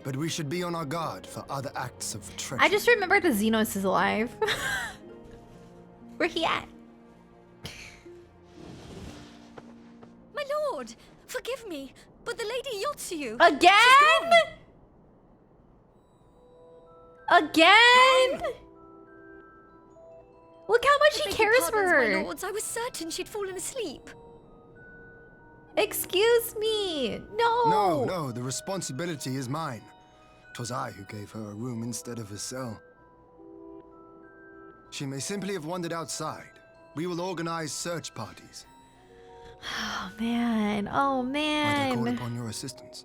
F: but we should be on our guard for other acts of treachery.
A: I just remembered the Xenos is alive. Where he at?
H: My lord, forgive me, but the Lady Yotsuyu...
A: Again? Again? Look how much he cares for her.
H: My lords, I was certain she'd fallen asleep.
A: Excuse me. No.
F: No, the responsibility is mine. 'Twas I who gave her a room instead of a cell. She may simply have wandered outside. We will organize search parties.
A: Oh man. Oh
F: Might I call
A: man.
F: upon your assistance?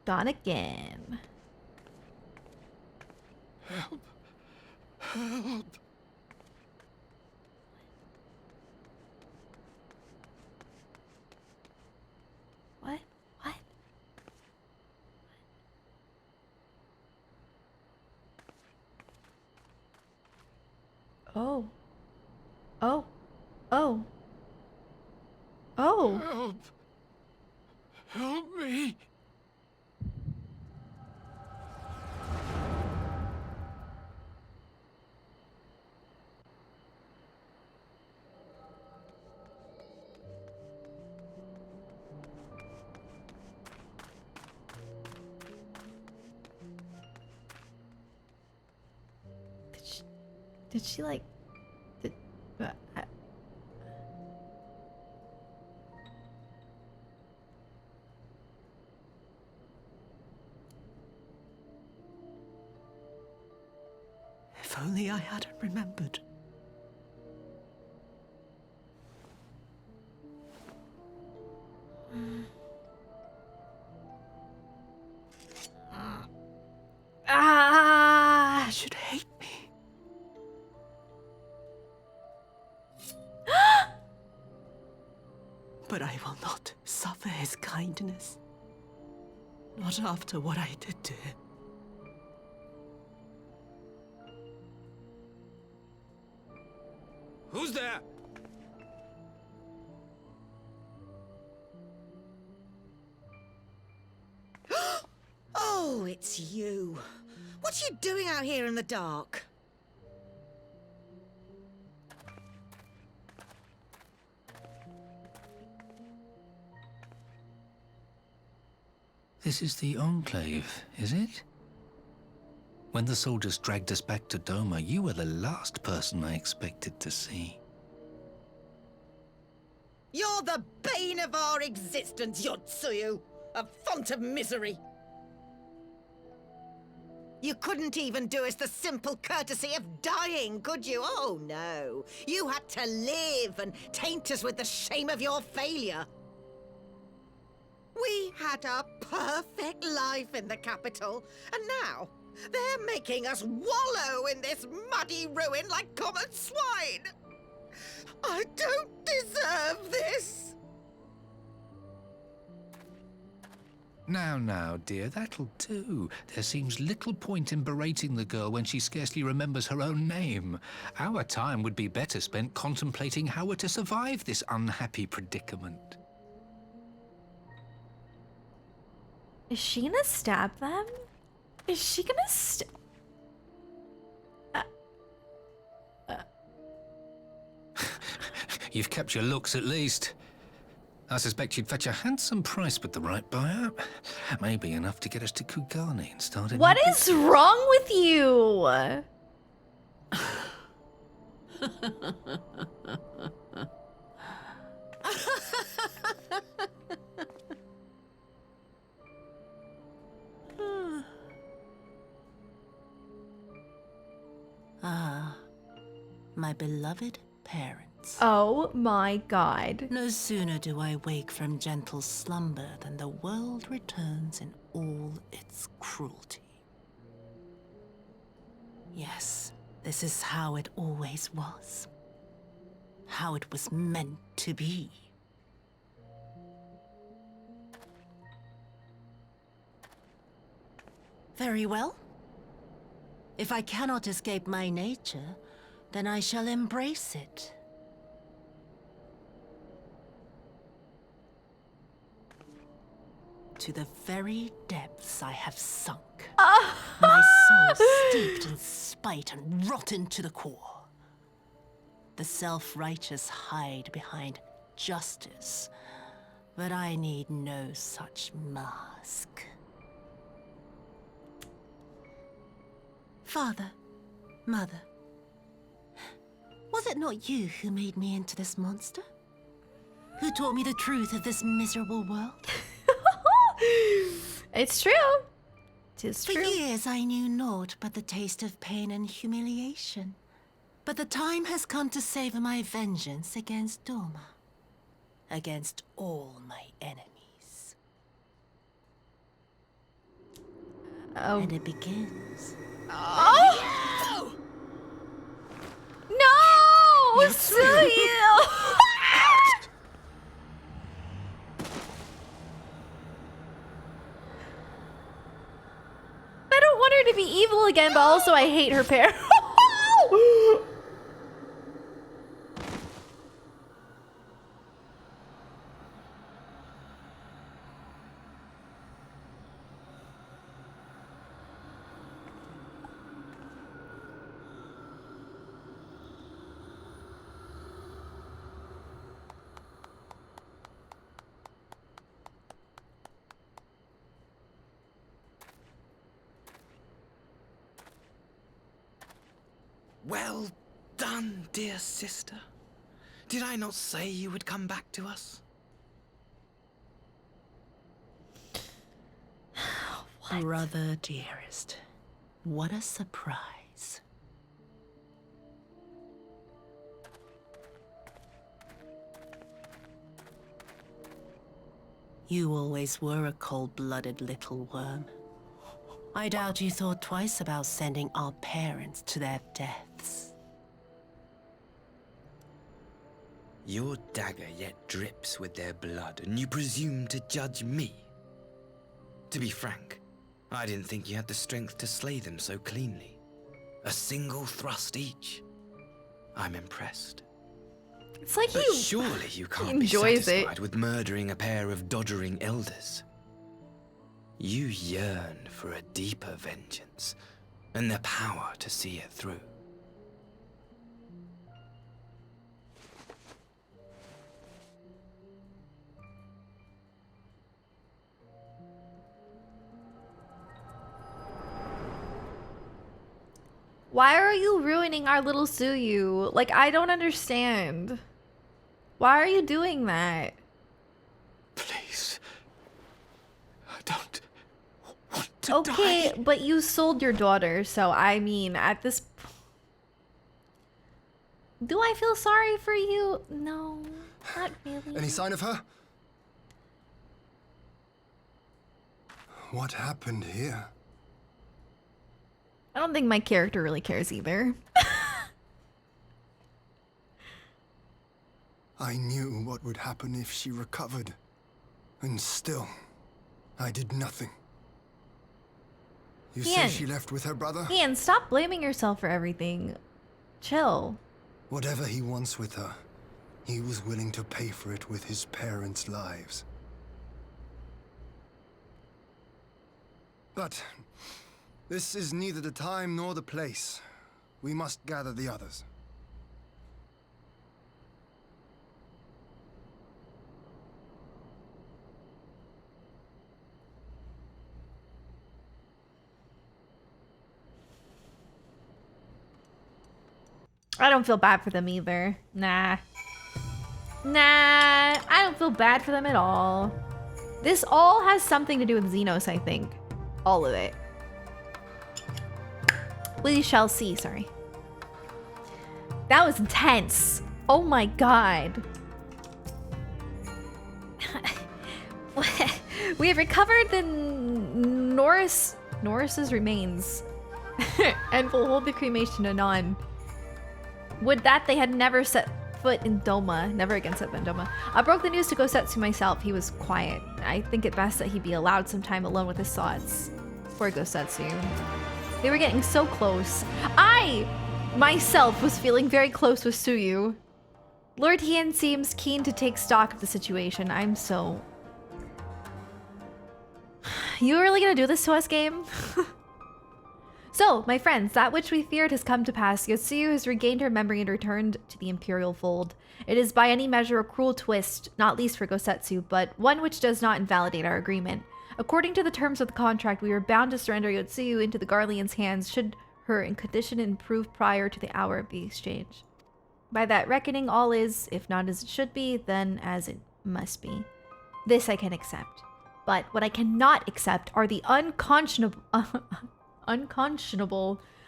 A: Gone again.
B: Help. Help.
A: What? What? Oh. Oh. Oh. Oh.
B: Help. Help me.
A: Did she like... Did...
C: If only I hadn't remembered.
A: Ah!
C: You should hate me. But I will not suffer his kindness. Not after what I did to him.
J: Who's there?
K: Oh, it's you. What are you doing out here in the dark?
J: This is the Enclave, is it? When the soldiers dragged us back to Doma, you were the last person I expected to see.
K: You're the bane of our existence, Yotsuyu. A font of misery. You couldn't even do us the simple courtesy of dying, could you? Oh, no. You had to live and taint us with the shame of your failure. We had a perfect life in the capital, and now they're making us wallow in this muddy ruin like common swine. I don't deserve this.
J: Now, dear, that'll do. There seems little point in berating the girl when she scarcely remembers her own name. Our time would be better spent contemplating how we're to survive this unhappy predicament.
A: Is she gonna stab them? Is she gonna
J: You've kept your looks at least. I suspect you'd fetch a handsome price with the right buyer. Maybe enough to get us to Kugani and start a
A: What
J: new
A: is wrong with you?
L: Ah, my beloved parents.
A: Oh my god.
L: No sooner do I wake from gentle slumber than the world returns in all its cruelty. Yes, this is how it always was. How it was meant to be. Very well. If I cannot escape my nature, then I shall embrace it. To the very depths I have sunk. My soul steeped in spite and rotten to the core. The self-righteous hide behind justice, but I need no such mask. Father, Mother, was it not you who made me into this monster? Who taught me the truth of this miserable world?
A: It's true. Tis true.
L: For years I knew naught but the taste of pain and humiliation. But the time has come to savor my vengeance against Doma. Against all my enemies.
A: Oh.
L: And it begins.
A: Oh! No! Suyu! I don't want her to be evil again, but also I hate her pair.
I: Well done, dear sister. Did I not say you would come back to us?
L: Brother dearest, what a surprise. You always were a cold-blooded little worm. I doubt you thought twice about sending our parents to their deaths.
I: Your dagger yet drips with their blood, and you presume to judge me? To be frank, I didn't think you had the strength to slay them so cleanly. A single thrust each. I'm impressed.
A: It's like
I: But
A: he
I: surely you can't be
A: enjoys
I: satisfied
A: it.
I: with murdering a pair of doddering elders. You yearn for a deeper vengeance, and the power to see it through.
A: Why are you ruining our little Suyu? Like, I don't understand. Why are you doing that?
J: Please. I don't want to
A: Okay,
J: die.
A: but you sold your daughter, so I mean, at this... Do I feel sorry for you? No, not really.
F: Any sign of her? What happened here?
A: I don't think my character really cares either.
F: I knew what would happen if she recovered. And still, I did nothing. You say
A: Ian.
F: she left with her brother?
A: Ian, stop blaming yourself for everything. Chill.
F: Whatever he wants with her, he was willing to pay for it with his parents' lives. But this is neither the time nor the place. We must gather the others.
A: I don't feel bad for them either. Nah. Nah, I don't feel bad for them at all. This all has something to do with Xenos, I think. All of it. We shall see, sorry. That was intense. Oh my god. We have recovered the Norris's remains and will hold the cremation anon. Would that they had never set foot in Doma. Never again set foot in Doma. I broke the news to Gosetsu myself. He was quiet. I think it best that he be allowed some time alone with his thoughts. Poor Gosetsu. They were getting so close. I, myself, was feeling very close with Suyu. Lord Hien seems keen to take stock of the situation. I'm so... You really gonna do this to us, game? So, my friends, that which we feared has come to pass. Yotsuyu has regained her memory and returned to the Imperial fold. It is by any measure a cruel twist, not least for Gosetsu, but one which does not invalidate our agreement. According to the terms of the contract, we were bound to surrender Yotsuyu into the Garlean's hands should her condition improve prior to the hour of the exchange. By that reckoning, all is, if not as it should be, then as it must be. This I can accept. But what I cannot accept are the unconscionable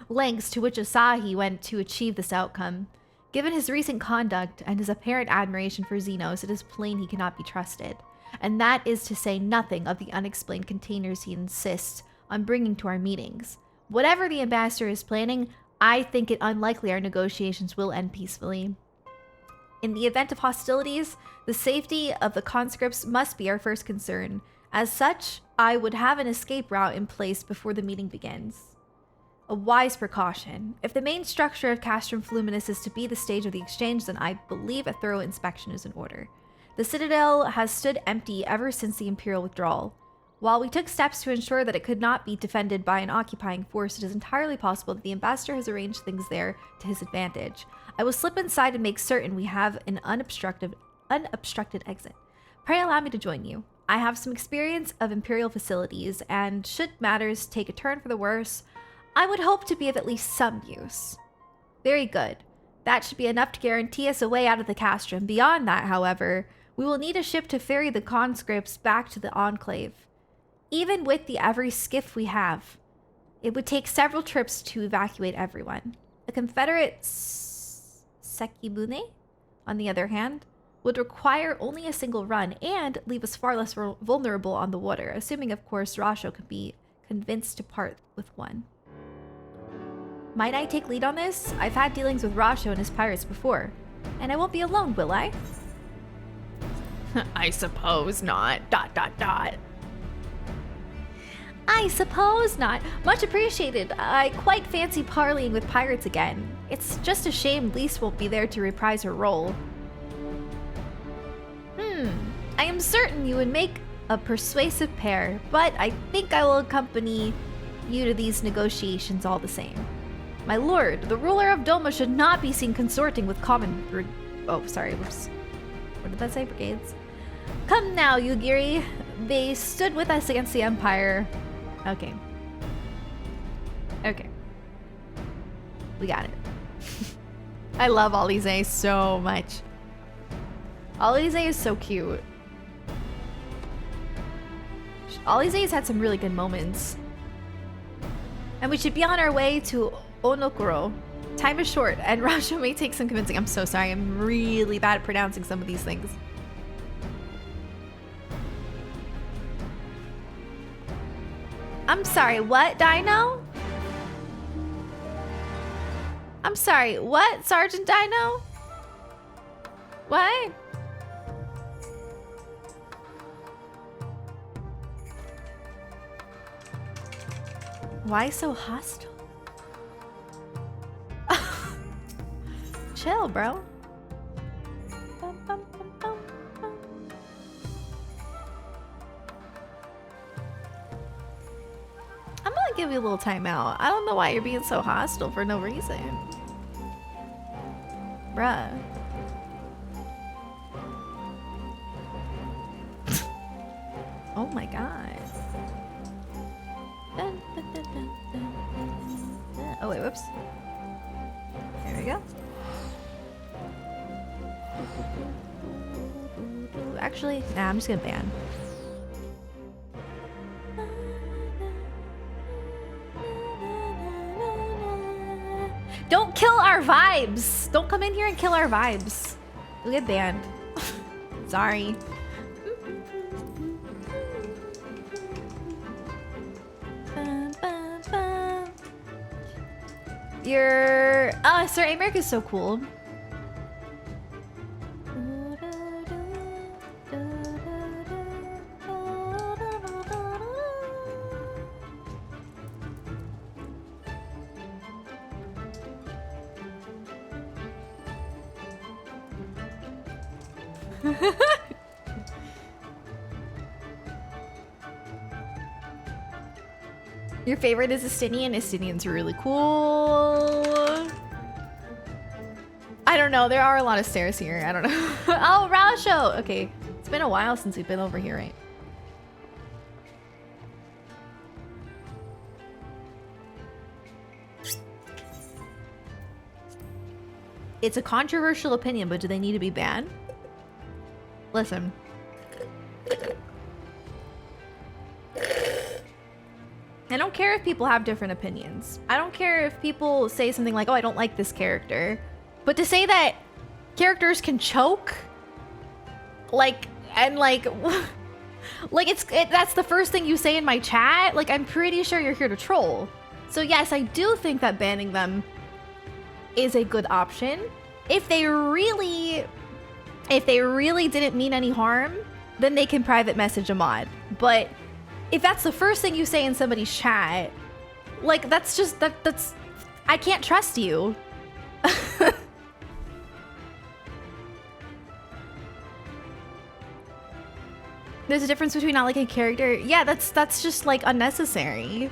A: lengths to which Asahi went to achieve this outcome. Given his recent conduct and his apparent admiration for Xenos, it is plain he cannot be trusted. And that is to say nothing of the unexplained containers he insists on bringing to our meetings. Whatever the ambassador is planning, I think it unlikely our negotiations will end peacefully. In the event of hostilities, the safety of the conscripts must be our first concern. As such, I would have an escape route in place before the meeting begins. A wise precaution. If the main structure of Castrum Fluminus is to be the stage of the exchange, then I believe a thorough inspection is in order. The Citadel has stood empty ever since the Imperial withdrawal. While we took steps to ensure that it could not be defended by an occupying force, it is entirely possible that the ambassador has arranged things there to his advantage. I will slip inside and make certain we have an unobstructed exit. Pray allow me to join you. I have some experience of Imperial facilities, and should matters take a turn for the worse, I would hope to be of at least some use. Very good. That should be enough to guarantee us a way out of the castrum. Beyond that, however, we will need a ship to ferry the conscripts back to the Enclave. Even with the every skiff we have, it would take several trips to evacuate everyone. A Confederate Sekibune, on the other hand, would require only a single run and leave us far less vulnerable on the water, assuming, of course, Rasho could be convinced to part with one. Might I take lead on this? I've had dealings with Rasho and his pirates before, and I won't be alone, will I? I suppose not. ... I suppose not. Much appreciated. I quite fancy parleying with pirates again. It's just a shame Lise won't be there to reprise her role. I am certain you would make a persuasive pair, but I think I will accompany you to these negotiations all the same. My lord, the ruler of Doma should not be seen consorting with common... Oh, sorry, whoops. What did that say? Brigades? Come now, Yugiri. They stood with us against the Empire. Okay. Okay. We got it. I love Alize so much. Alize is so cute. Alize has had some really good moments. And we should be on our way to Onokuro. Time is short, and Rasho may take some convincing. I'm so sorry, I'm really bad at pronouncing some of these things. I'm sorry, what, Dino? I'm sorry, what, Sergeant Dino? What? Why so hostile? Chill, bro. I'm gonna give you a little timeout. I don't know why you're being so hostile for no reason. Bruh. Oh my god. Oh wait, whoops. There we go. Actually, nah, I'm just gonna ban. Don't kill our vibes. Don't come in here and kill our vibes. You'll get banned. Sorry. Your Sir Americ is so cool. Your favorite is Estinian. Estinian's really cool. I don't know. There are a lot of stairs here. I don't know. Oh, Rasho. Okay. It's been a while since we've been over here, right? It's a controversial opinion, but do they need to be banned? Listen. I don't care if people have different opinions. I don't care if people say something like, oh, I don't like this character. But to say that characters can choke, like, and like, that's the first thing you say in my chat, like, I'm pretty sure you're here to troll. So yes, I do think that banning them is a good option. If they really didn't mean any harm, then they can private message a mod. But if that's the first thing you say in somebody's chat, like, that's just, that's, I can't trust you. There's a difference between not liking a character. Yeah, that's just, like, unnecessary.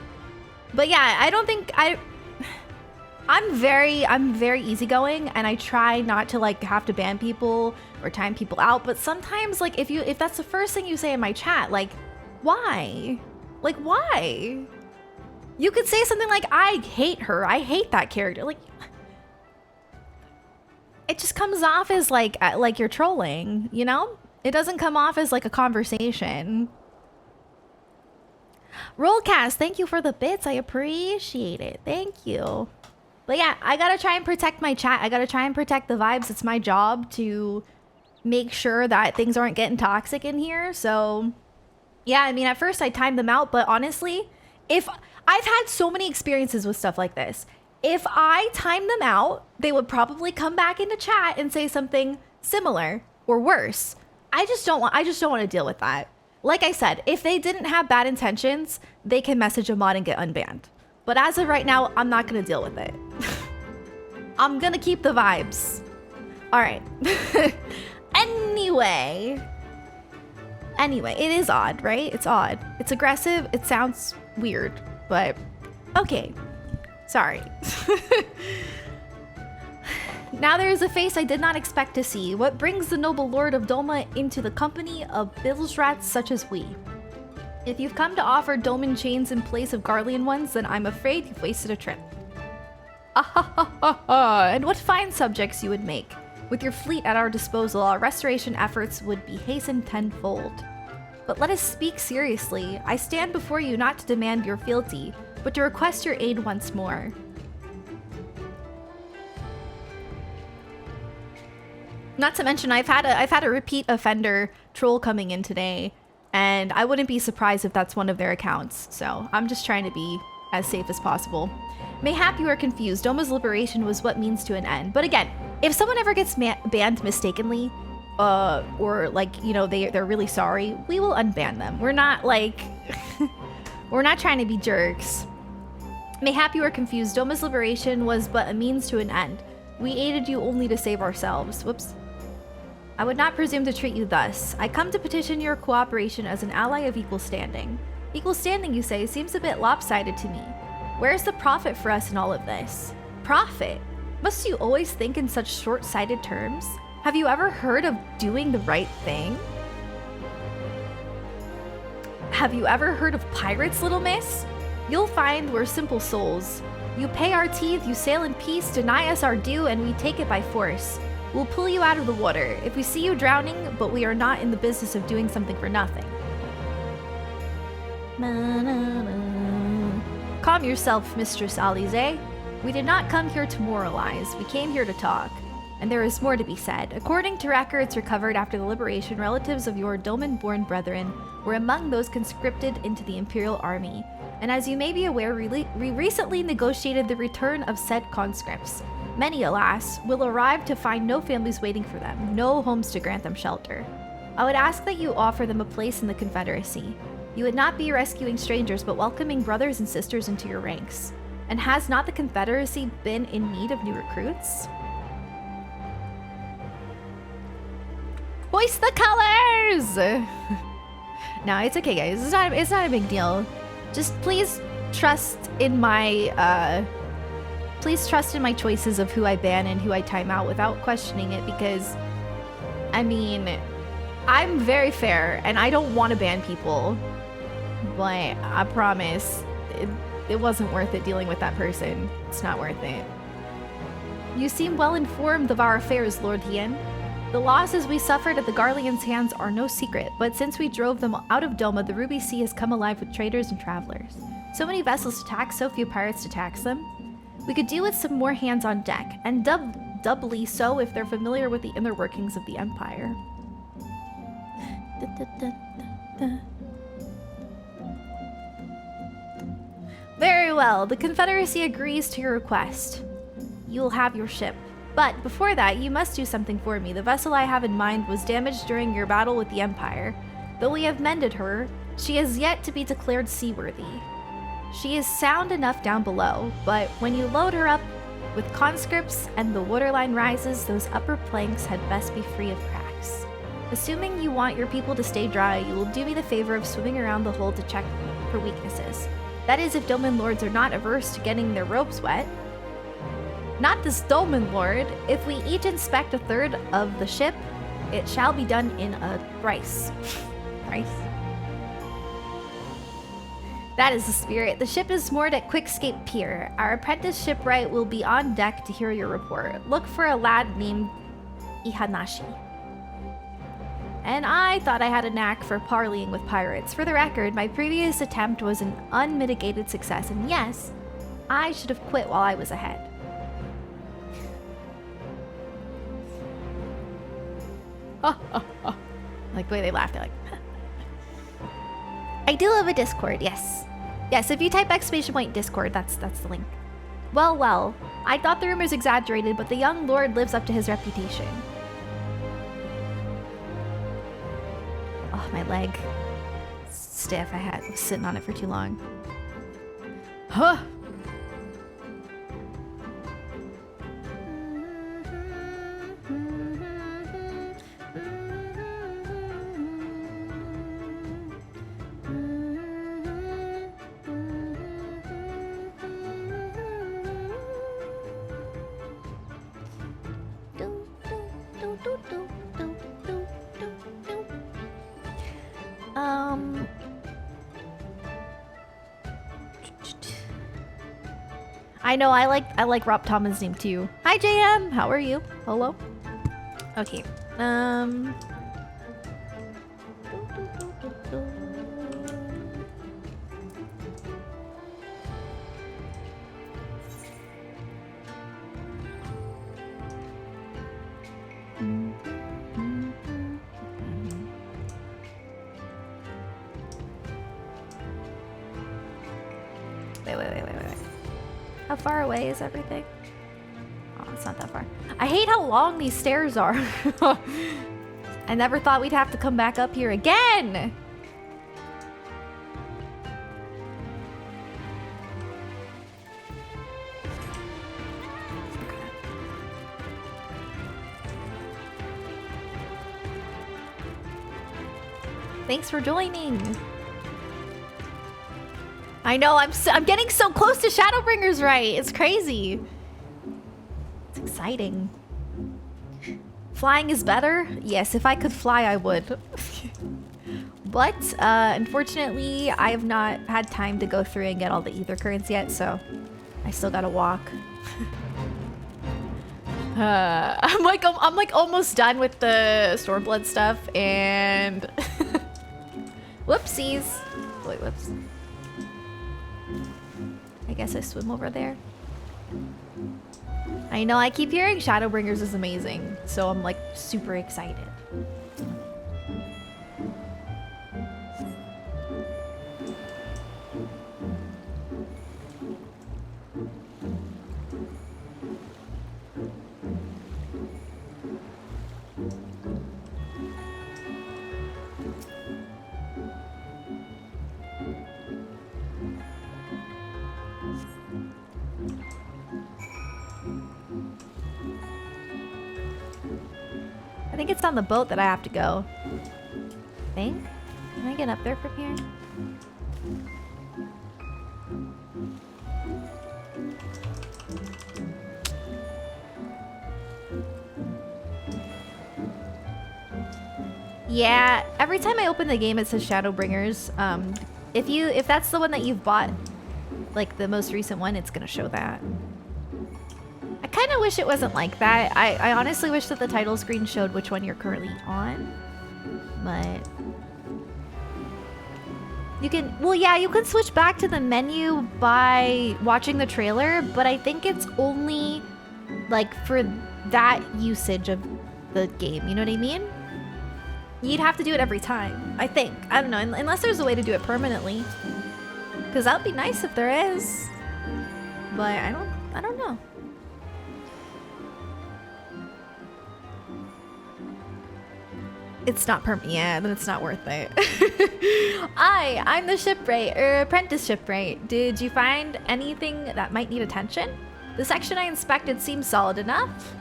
A: But yeah, I don't think, I'm very easygoing, and I try not to, like, have to ban people or time people out. But sometimes, like, if that's the first thing you say in my chat, like, why? Like, why? You could say something like, I hate her. I hate that character. Like, it just comes off as like you're trolling, you know? It doesn't come off as like a conversation. Rollcast, thank you for the bits. I appreciate it. Thank you. But yeah, I gotta try and protect my chat. I gotta try and protect the vibes. It's my job to make sure that things aren't getting toxic in here. So yeah, I mean, at first I timed them out, but honestly, if I've had so many experiences with stuff like this, if I timed them out, they would probably come back into chat and say something similar or worse. I just don't want to deal with that. Like I said, if they didn't have bad intentions, they can message a mod and get unbanned. But as of right now, I'm not going to deal with it. I'm going to keep the vibes. All right. Anyway, it is odd, right? It's odd. It's aggressive. It sounds weird, but okay. Sorry. Now there is a face I did not expect to see. What brings the noble lord of Doma into the company of Billsrats such as we? If you've come to offer Doman chains in place of Garlean ones, then I'm afraid you've wasted a trip. And what fine subjects you would make. With your fleet at our disposal, our restoration efforts would be hastened tenfold. But let us speak seriously. I stand before you not to demand your fealty, but to request your aid once more. Not to mention, I've had a repeat offender troll coming in today, and I wouldn't be surprised if that's one of their accounts. So I'm just trying to be as safe as possible. Mayhap you are confused. Doma's liberation was what means to an end. But again, if someone ever gets banned mistakenly, or like, you know, they're really sorry, we will unban them. We're not like, we're not trying to be jerks. Mayhap you are confused. Doma's liberation was but a means to an end. We aided you only to save ourselves. Whoops. I would not presume to treat you thus. I come to petition your cooperation as an ally of equal standing. Equal standing, you say, seems a bit lopsided to me. Where's the profit for us in all of this? Profit? Must you always think in such short-sighted terms? Have you ever heard of doing the right thing? Have you ever heard of pirates, little miss? You'll find we're simple souls. You pay our teeth, you sail in peace, deny us our due, and we take it by force. We'll pull you out of the water if we see you drowning, but we are not in the business of doing something for nothing. Calm yourself, Mistress Alize. We did not come here to moralize. We came here to talk. And there is more to be said. According to records recovered after the liberation, relatives of your Doman-born brethren were among those conscripted into the Imperial Army. And as you may be aware, we recently negotiated the return of said conscripts. Many, alas, will arrive to find no families waiting for them, no homes to grant them shelter. I would ask that you offer them a place in the Confederacy. You would not be rescuing strangers, but welcoming brothers and sisters into your ranks. And has not the Confederacy been in need of new recruits? Hoist the colors! No, it's okay, guys. It's not a big deal. Just please trust in my choices of who I ban and who I time out without questioning it, because I mean, I'm very fair and I don't want to ban people, but I promise it wasn't worth it dealing with that person. It's not worth it. You seem well informed of our affairs, Lord Hien. The losses we suffered at the Garleans' hands are no secret, but since we drove them out of Doma, the Ruby Sea has come alive with traders and travelers. So many vessels to tax, so few pirates to tax them. We could do with some more hands on deck, and doubly so if they're familiar with the inner workings of the Empire. Very well, the Confederacy agrees to your request. You will have your ship. But before that, you must do something for me. The vessel I have in mind was damaged during your battle with the Empire. Though we have mended her, she has yet to be declared seaworthy. She is sound enough down below, but when you load her up with conscripts and the waterline rises, those upper planks had best be free of cracks. Assuming you want your people to stay dry, you will do me the favor of swimming around the hold to check for weaknesses. That is, if Doman Lords are not averse to getting their ropes wet. Not this Doman Lord. If we each inspect a third of the ship, it shall be done in a thrice. Thrice? That is the spirit. The ship is moored at Quickscape Pier. Our apprentice shipwright will be on deck to hear your report. Look for a lad named Ihanashi. And I thought I had a knack for parleying with pirates. For the record, my previous attempt was an unmitigated success, and yes, I should have quit while I was ahead. Like the way they laugh, they're like, I do love a Discord, yes. Yes, if you type !Discord, that's the link. Well, I thought the rumors exaggerated, but the young lord lives up to his reputation. Oh, my leg. Stiff, I was sitting on it for too long. Huh. I know, I like Rob Thomas' name too. Hi JM, how are you? Hello? Okay. Wait. How far away is everything? Oh, it's not that far. I hate how long these stairs are. I never thought we'd have to come back up here again! Thanks for joining! I know, I'm getting so close to Shadowbringers right. It's crazy. It's exciting. Flying is better? Yes, if I could fly, I would. But, unfortunately, I have not had time to go through and get all the ether currents yet, so I still gotta walk. I'm like almost done with the Stormblood stuff, and whoopsies. Wait, whoops. I guess I swim over there. I know, I keep hearing Shadowbringers is amazing, so I'm like super excited. I think it's on the boat that I have to go. I think? Can I get up there from here? Yeah, every time I open the game it says Shadowbringers. If that's the one that you've bought, like the most recent one, it's gonna show that. I kind of wish it wasn't like that. I honestly wish that the title screen showed which one you're currently on. But you can, well, yeah, you can switch back to the menu by watching the trailer, but I think it's only like for that usage of the game, you know what I mean? You'd have to do it every time, I think. I don't know, unless there's a way to do it permanently. Because that would be nice if there is. But I don't know. It's not permanent. Yeah, then it's not worth it. I'm the shipwright, or apprentice shipwright. Did you find anything that might need attention? The section I inspected seems solid enough.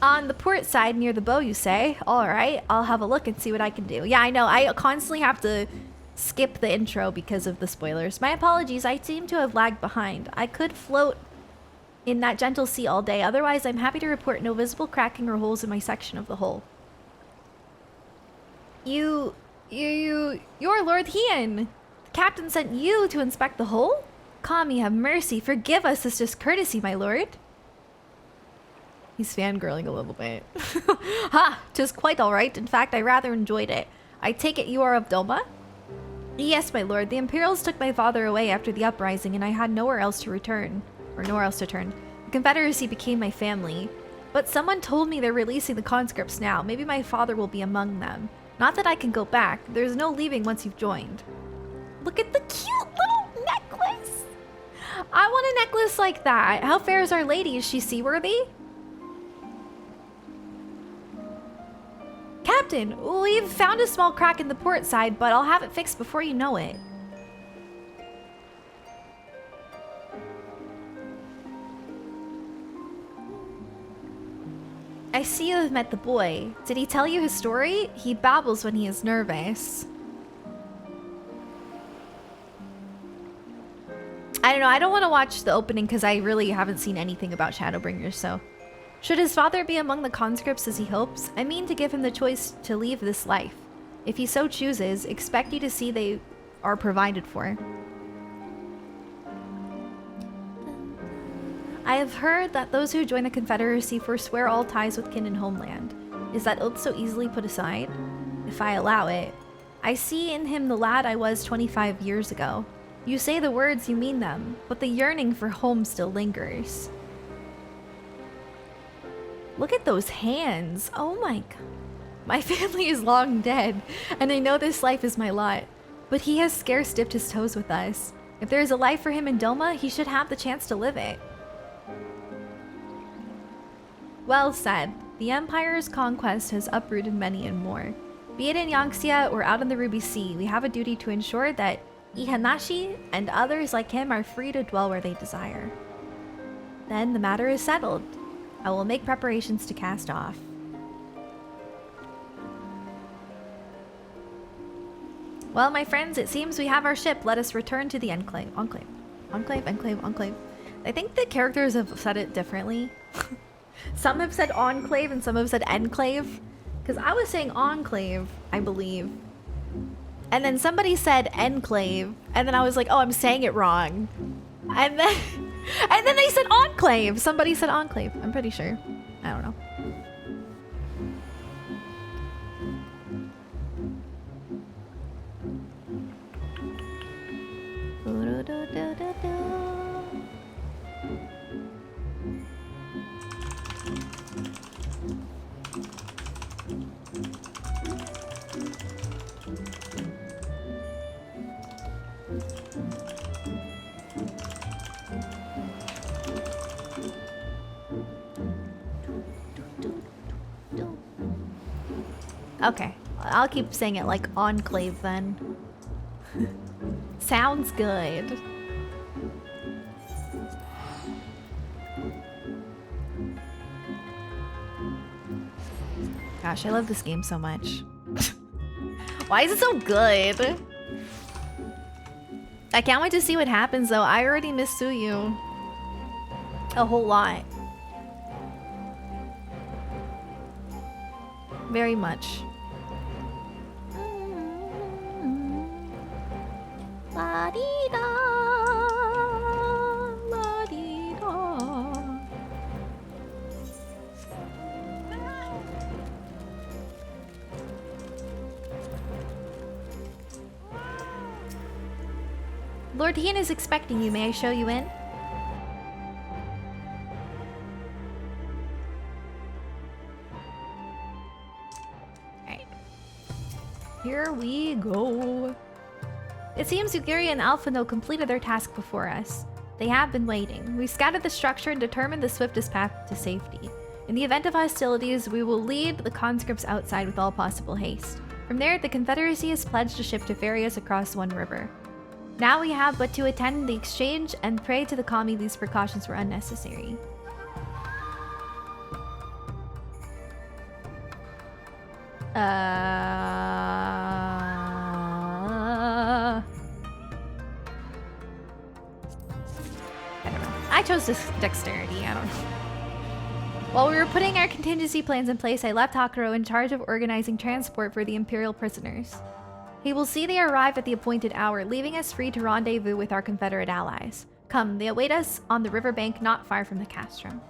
A: On the port side near the bow, you say? Alright, I'll have a look and see what I can do. Yeah, I know. I constantly have to skip the intro because of the spoilers. My apologies, I seem to have lagged behind. I could float in that gentle sea all day. Otherwise, I'm happy to report no visible cracking or holes in my section of the hull. You're Lord Hien. The captain sent you to inspect the hull? Kami, have mercy. Forgive us this discourtesy, my lord. He's fangirling a little bit. Ha! 'Tis quite alright. In fact, I rather enjoyed it. I take it you are of Doma? Yes, my lord. The Imperials took my father away after the uprising, and I had nowhere else to return. Or nowhere else to turn. The Confederacy became my family. But someone told me they're releasing the conscripts now. Maybe my father will be among them. Not that I can go back. There's no leaving once you've joined. Look at the cute little necklace! I want a necklace like that. How fair is Our Lady? Is she seaworthy? Captain, we've found a small crack in the port side, but I'll have it fixed before you know it. I see you have met the boy. Did he tell you his story? He babbles when he is nervous. I don't know, I don't want to watch the opening because I really haven't seen anything about Shadowbringers, so... Should his father be among the conscripts as he hopes? I mean to give him the choice to leave this life. If he so chooses, expect you to see they are provided for. I have heard that those who join the Confederacy forswear all ties with kin and homeland. Is that oath so easily put aside? If I allow it. I see in him the lad I was 25 years ago. You say the words, you mean them, but the yearning for home still lingers. Look at those hands. Oh my god. My family is long dead, and I know this life is my lot. But he has scarce dipped his toes with us. If there is a life for him in Doma, he should have the chance to live it. Well said. The Empire's conquest has uprooted many and more. Be it in Yangxia or out in the Ruby Sea, we have a duty to ensure that Ihanashi and others like him are free to dwell where they desire. Then the matter is settled. I will make preparations to cast off. Well, my friends, it seems we have our ship. Let us return to the Enclave. Enclave. I think the characters have said it differently. Some have said Enclave and some have said Enclave. Because I was saying Enclave, I believe. And then somebody said Enclave. And then I was like, oh, I'm saying it wrong. And then they said Enclave. Somebody said Enclave. I'm pretty sure. I don't know. Okay, I'll keep saying it like Enclave then. Sounds good. Gosh, I love this game so much. Why is it so good? I can't wait to see what happens though. I already miss Suyu a whole lot. Very much. La-dee-da, la-dee-da. Lord Hien is expecting you. May I show you in? Alright. Here we go. It seems Yugiri and Alphino completed their task before us. They have been waiting. We scouted the structure and determined the swiftest path to safety. In the event of hostilities, we will lead the conscripts outside with all possible haste. From there, the Confederacy has pledged a ship to ferry us across one river. Now we have but to attend the exchange and pray to the kami these precautions were unnecessary. I don't know. I chose this dexterity, I don't know. While we were putting our contingency plans in place, I left Hakuro in charge of organizing transport for the Imperial prisoners. He will see they arrive at the appointed hour, leaving us free to rendezvous with our Confederate allies. Come, they await us on the riverbank not far from the castrum.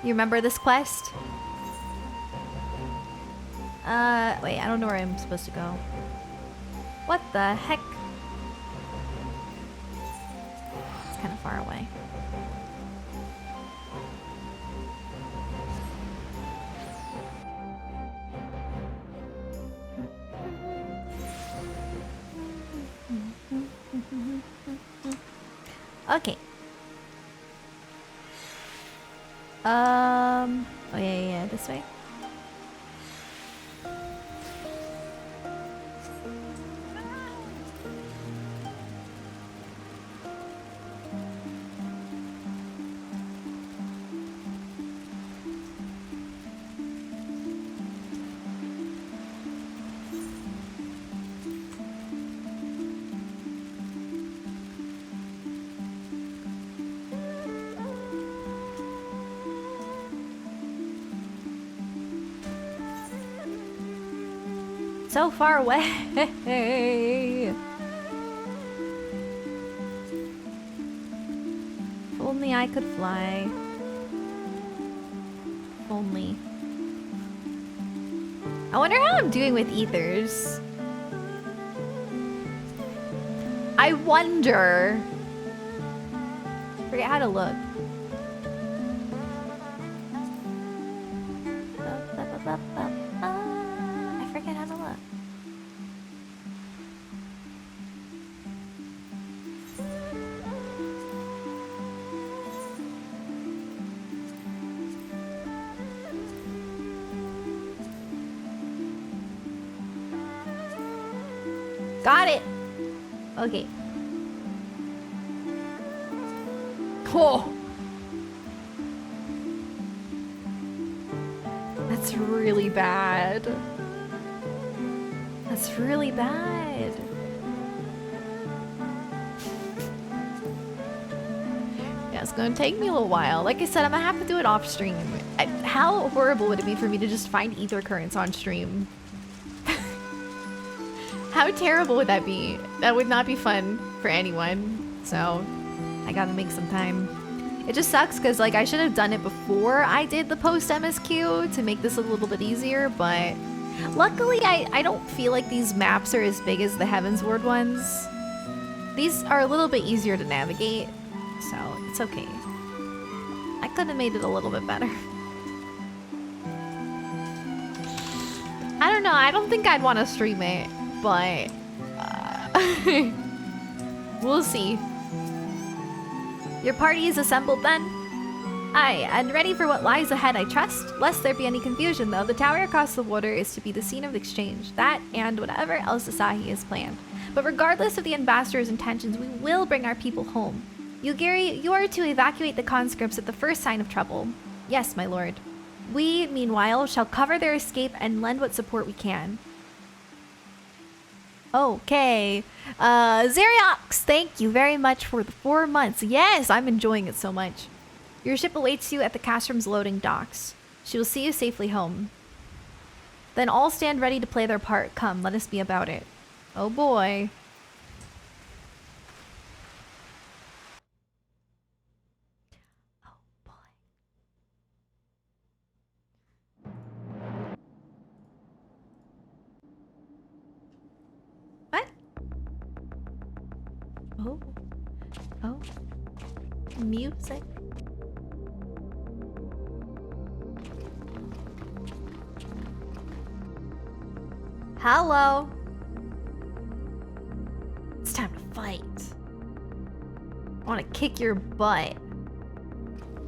A: You remember this quest? Wait, I don't know where I'm supposed to go. What the heck? It's kind of far away. Okay. Oh yeah, this way. So far away. If only I could fly. If only. I wonder how I'm doing with ethers. I wonder. Forget how to look. I forget how to look. Got it. Okay. Oh. That's really bad. That's really bad. Yeah, it's gonna take me a little while. Like I said, I'm gonna have to do it off stream. How horrible would it be for me to just find ether currents on stream? How terrible would that be? That would not be fun for anyone. So I gotta make some time. It just sucks because like I should have done it before I did the post MSQ to make this a little bit easier, but luckily I don't feel like these maps are as big as the Heavensward ones. These are a little bit easier to navigate, so it's okay. I could have made it a little bit better. I don't know, I don't think I'd want to stream it, but we'll see. Your party is assembled then? Aye, and ready for what lies ahead, I trust. Lest there be any confusion though, the tower across the water is to be the scene of exchange. That and whatever else Asahi has planned. But regardless of the ambassador's intentions, we will bring our people home. Yugiri, you are to evacuate the conscripts at the first sign of trouble. Yes, my lord. We, meanwhile, shall cover their escape and lend what support we can. Okay. Xeriox, thank you very much for the 4 months. Yes, I'm enjoying it so much. Your ship awaits you at the Castrom's loading docks. She will see you safely home. Then all stand ready to play their part. Come, let us be about it. Oh boy. What? Oh. Oh. Music. Hello. It's time to fight. I want to kick your butt.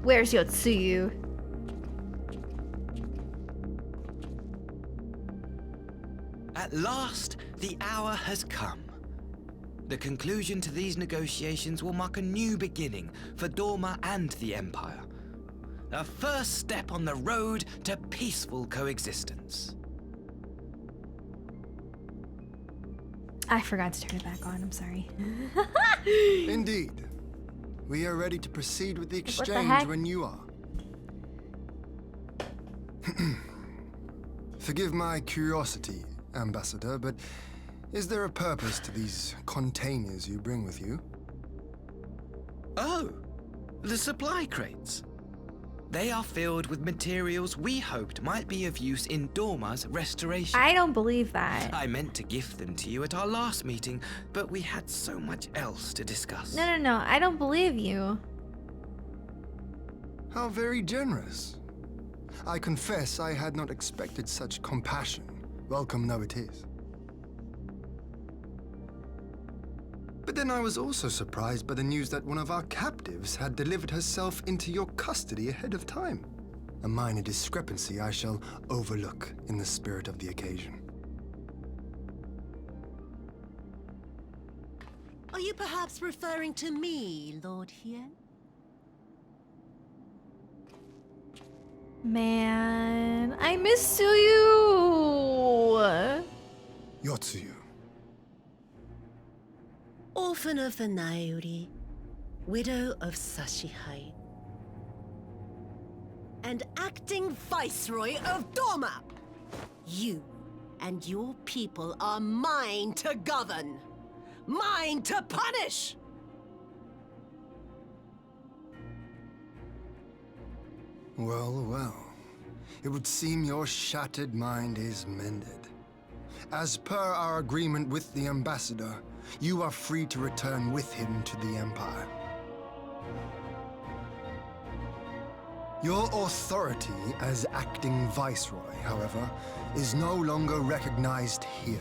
A: Where's Yotsuyu?
I: At last, the hour has come. The conclusion to these negotiations will mark a new beginning for Dorma and the Empire. A first step on the road to peaceful coexistence.
A: I forgot to turn it back on, I'm sorry.
F: Indeed. We are ready to proceed with the exchange when you are. Forgive my curiosity, Ambassador, but is there a purpose to these containers you bring with you?
I: Oh, the supply crates. They are filled with materials we hoped might be of use in Dorma's restoration.
A: I don't believe that.
I: I meant to gift them to you at our last meeting, but we had so much else to discuss.
A: No, I don't believe you.
F: How very generous. I confess I had not expected such compassion, welcome though it is. But then I was also surprised by the news that one of our captives had delivered herself into your custody ahead of time. A minor discrepancy I shall overlook in the spirit of the occasion.
L: Are you perhaps referring to me, Lord Hien?
A: Man, I miss you.
F: Yotsuyu.
L: Orphan of the Nairi, widow of Sashihai, and acting viceroy of Dorma. You and your people are mine to govern, mine to punish.
F: Well, well. It would seem your shattered mind is mended. As per our agreement with the Ambassador, you are free to return with him to the Empire. Your authority as acting viceroy, however, is no longer recognized here.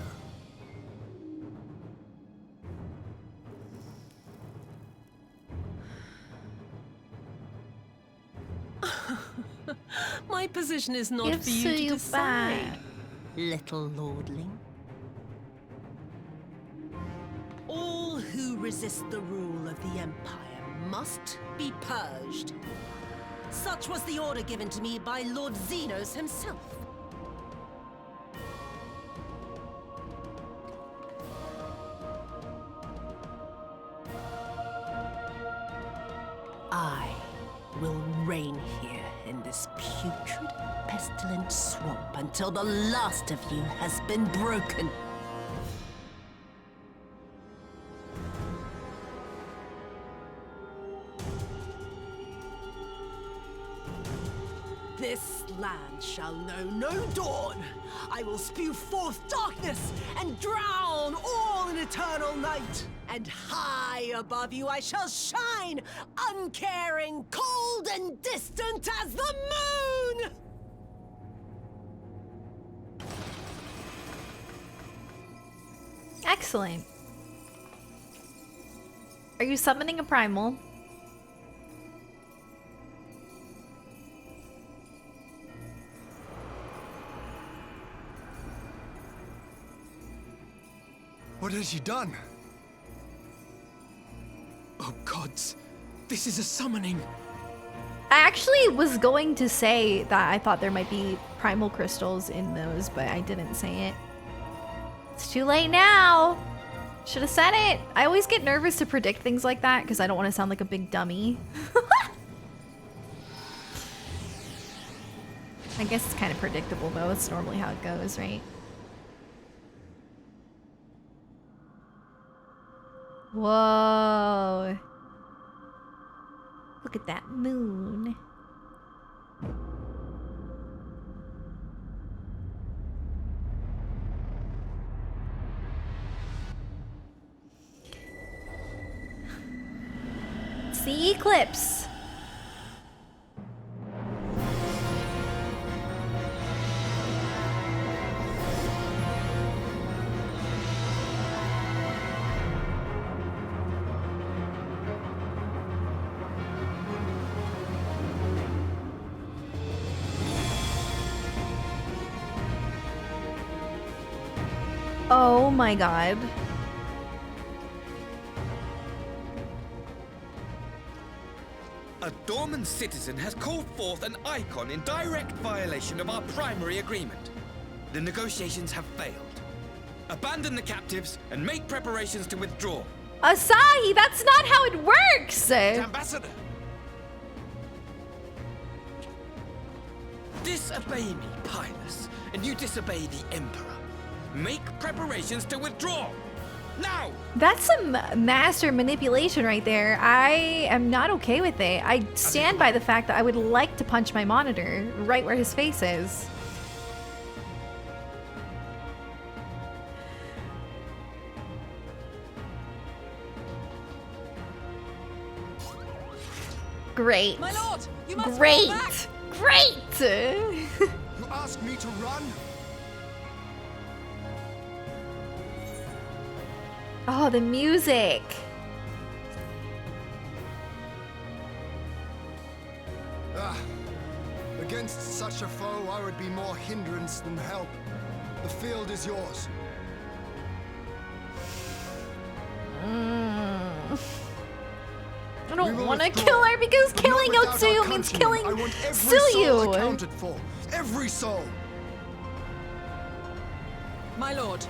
L: My position is not for you to decide, little lordling. All who resist the rule of the Empire must be purged. Such was the order given to me by Lord Xenos himself. I will reign here in this putrid, pestilent swamp until the last of you has been broken.
G: This land shall know no dawn. I will spew forth darkness and drown all in eternal night. And high above you I shall shine, uncaring, cold and distant as the moon!
A: Excellent. Are you summoning a primal?
F: What has she done?
G: Oh gods, this is a summoning.
A: I actually was going to say that I thought there might be primal crystals in those, but I didn't say it. It's too late now. Should have said it. I always get nervous to predict things like that because I don't want to sound like a big dummy. I guess it's kind of predictable though. It's normally how it goes, right? Whoa. Look at that moon. It's the eclipse. Oh my god.
I: A dormant citizen has called forth an icon in direct violation of our primary agreement. The negotiations have failed. Abandon the captives and make preparations to withdraw.
A: Asahi, that's not how it works!
G: Ambassador!
I: Disobey me, Pilus, and you disobey the Emperor. Make preparations to withdraw! Now!
A: That's some master manipulation right there. I am not okay with it. I stand by the fact that I would like to punch my monitor right where his face is. Great.
G: My lord, you must
A: Great.
G: fall back.
A: Great.
F: You ask me to run?
A: Oh, the music.
F: Against such a foe, I would be more hindrance than help. The field is yours.
A: I don't want to kill her because killing Otsuyu means killing
F: I want every soul
A: Tsuyu.
F: accounted for. Every soul.
G: My lord.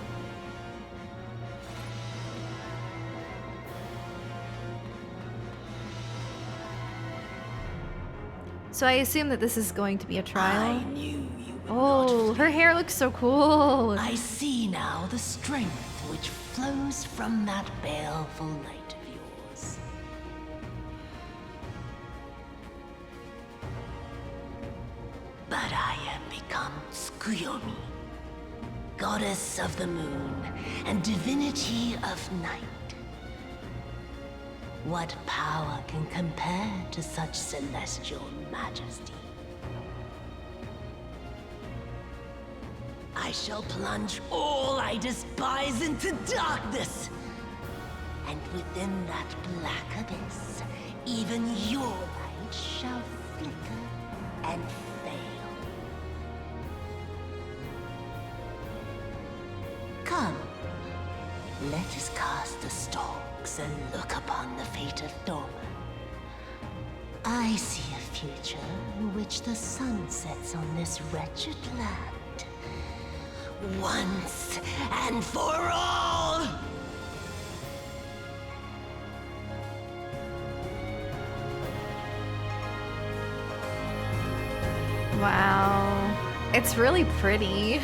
A: So I assume that this is going to be a trial.
L: I knew you would
A: Oh, her hair looks so cool.
L: I see now the strength which flows from that baleful night of yours. But I have become Tsukuyomi, goddess of the moon and divinity of night. What power can compare to such celestial majesty? I shall plunge all I despise into darkness. And within that black abyss, even your light shall flicker and fail. Come, let us cast the stalks and look upon the fate of Dorma. I see a future in which the sun sets on this wretched land. Once and for all!
A: Wow. It's really pretty.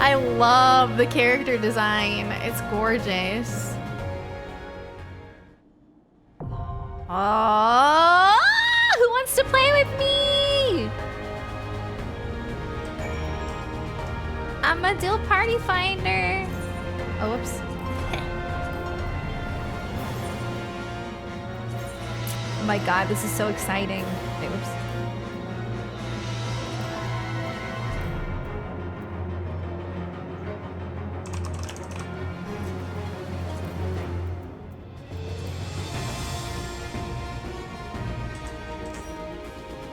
A: I love the character design. It's gorgeous. Oh, who wants to play with me? I'm a dual party finder. Oh, whoops. Oh my god, this is so exciting. Wait, whoops.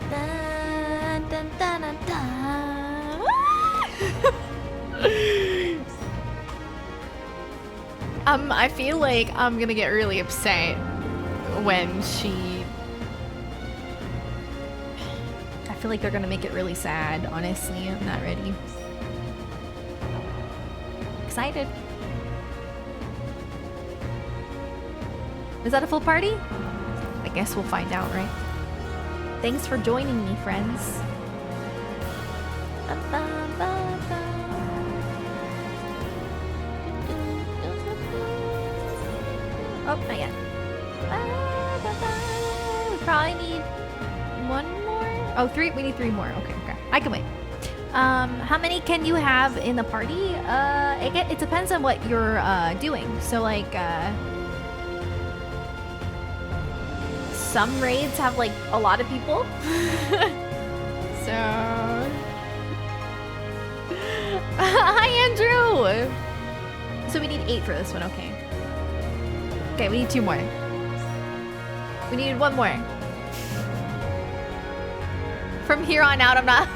A: Dun, dun, dun, dun, dun. I feel like I'm gonna get really upset when she... I feel like they're gonna make it really sad, honestly. I'm not ready. Excited. Is that a full party? I guess we'll find out, right? Thanks for joining me, friends. Oh, not yet. We probably need one more. Oh, three. We need three more. Okay, okay. I can wait. How many can you have in the party? It depends on what you're doing. So like, some raids have like a lot of people. So, hi Andrew. So we need 8 for this one. Okay. Okay, we need 2 more. We need 1 more. From here on out, I'm not.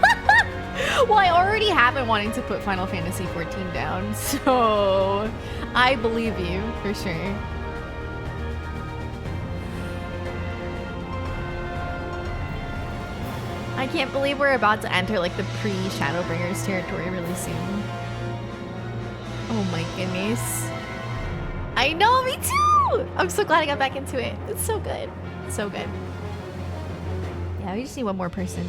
A: Well, I already have been wanting to put Final Fantasy XIV down, so I believe you for sure. I can't believe we're about to enter like the pre-Shadowbringers territory really soon. Oh my goodness. I know, me too! I'm so glad I got back into it. It's so good. So good. Yeah, we just need one more person.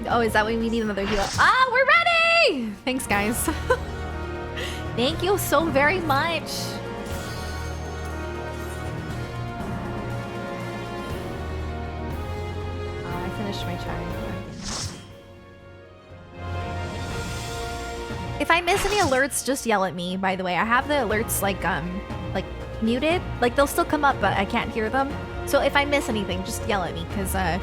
A: Oh, is that when we need another heal? Ah, we're ready! Thanks, guys. Thank you so very much. Oh, I finished my chai. If I miss any alerts, just yell at me, by the way. I have the alerts like muted. Like they'll still come up, but I can't hear them. So if I miss anything, just yell at me, cause I'm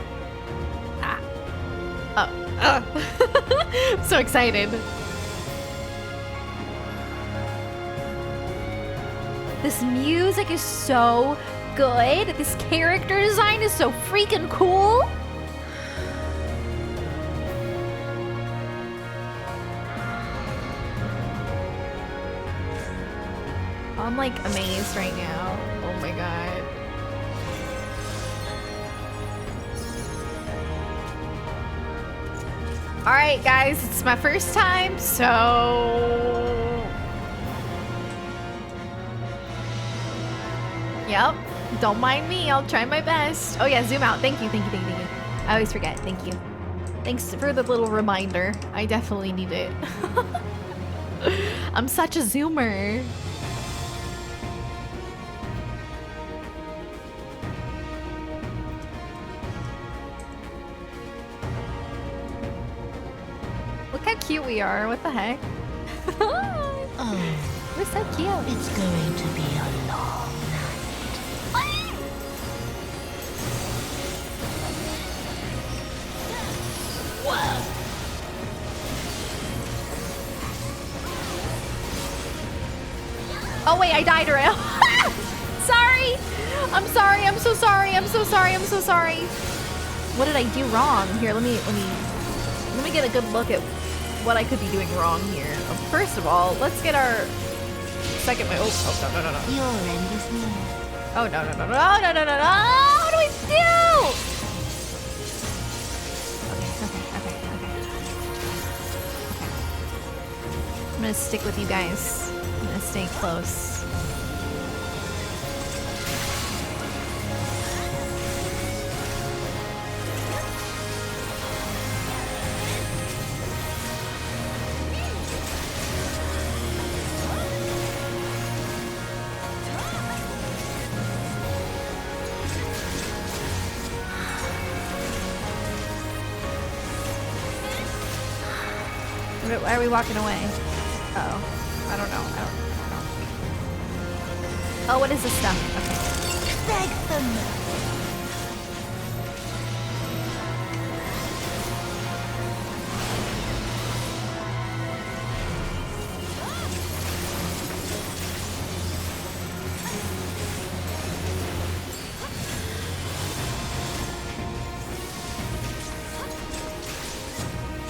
A: so excited. This music is so good. This character design is so freaking cool. I'm like amazed right now. Oh my god. Alright guys, it's my first time, so... Yep, don't mind me, I'll try my best. Oh yeah, zoom out. Thank you, thank you, thank you, thank you. I always forget, thank you. Thanks for the little reminder. I definitely need it. I'm such a zoomer. Look how cute we are. What the heck?
L: Oh,
A: we're so cute.
L: It's going to be a long night.
A: Whoa. Oh wait, I died already. Sorry. I'm sorry. I'm so sorry. I'm so sorry. I'm so sorry. What did I do wrong? Here, let me get a good look at what I could be doing wrong here. First of all, let's get our second. Oh, no.
L: Your end is near.
A: Oh no. What do we do? Okay. I'm gonna stick with you guys. I'm gonna stay close. Why are we walking away? Uh oh. I don't know. I don't know. Oh, what is this stuff? Okay.
L: Beg them!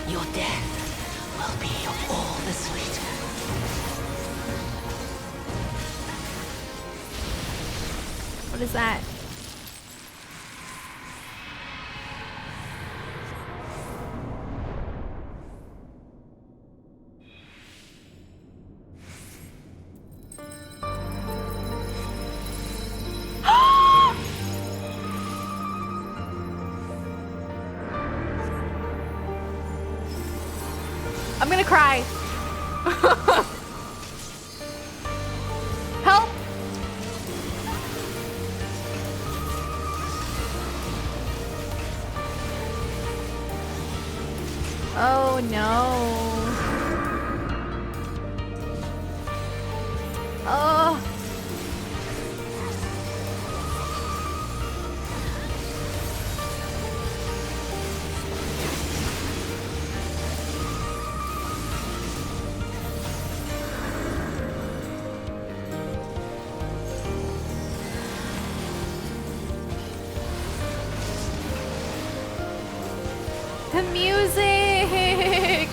L: Your death will be all the sweeter.
A: What is that? I'm gonna cry. Help! Oh no. Oh. The music!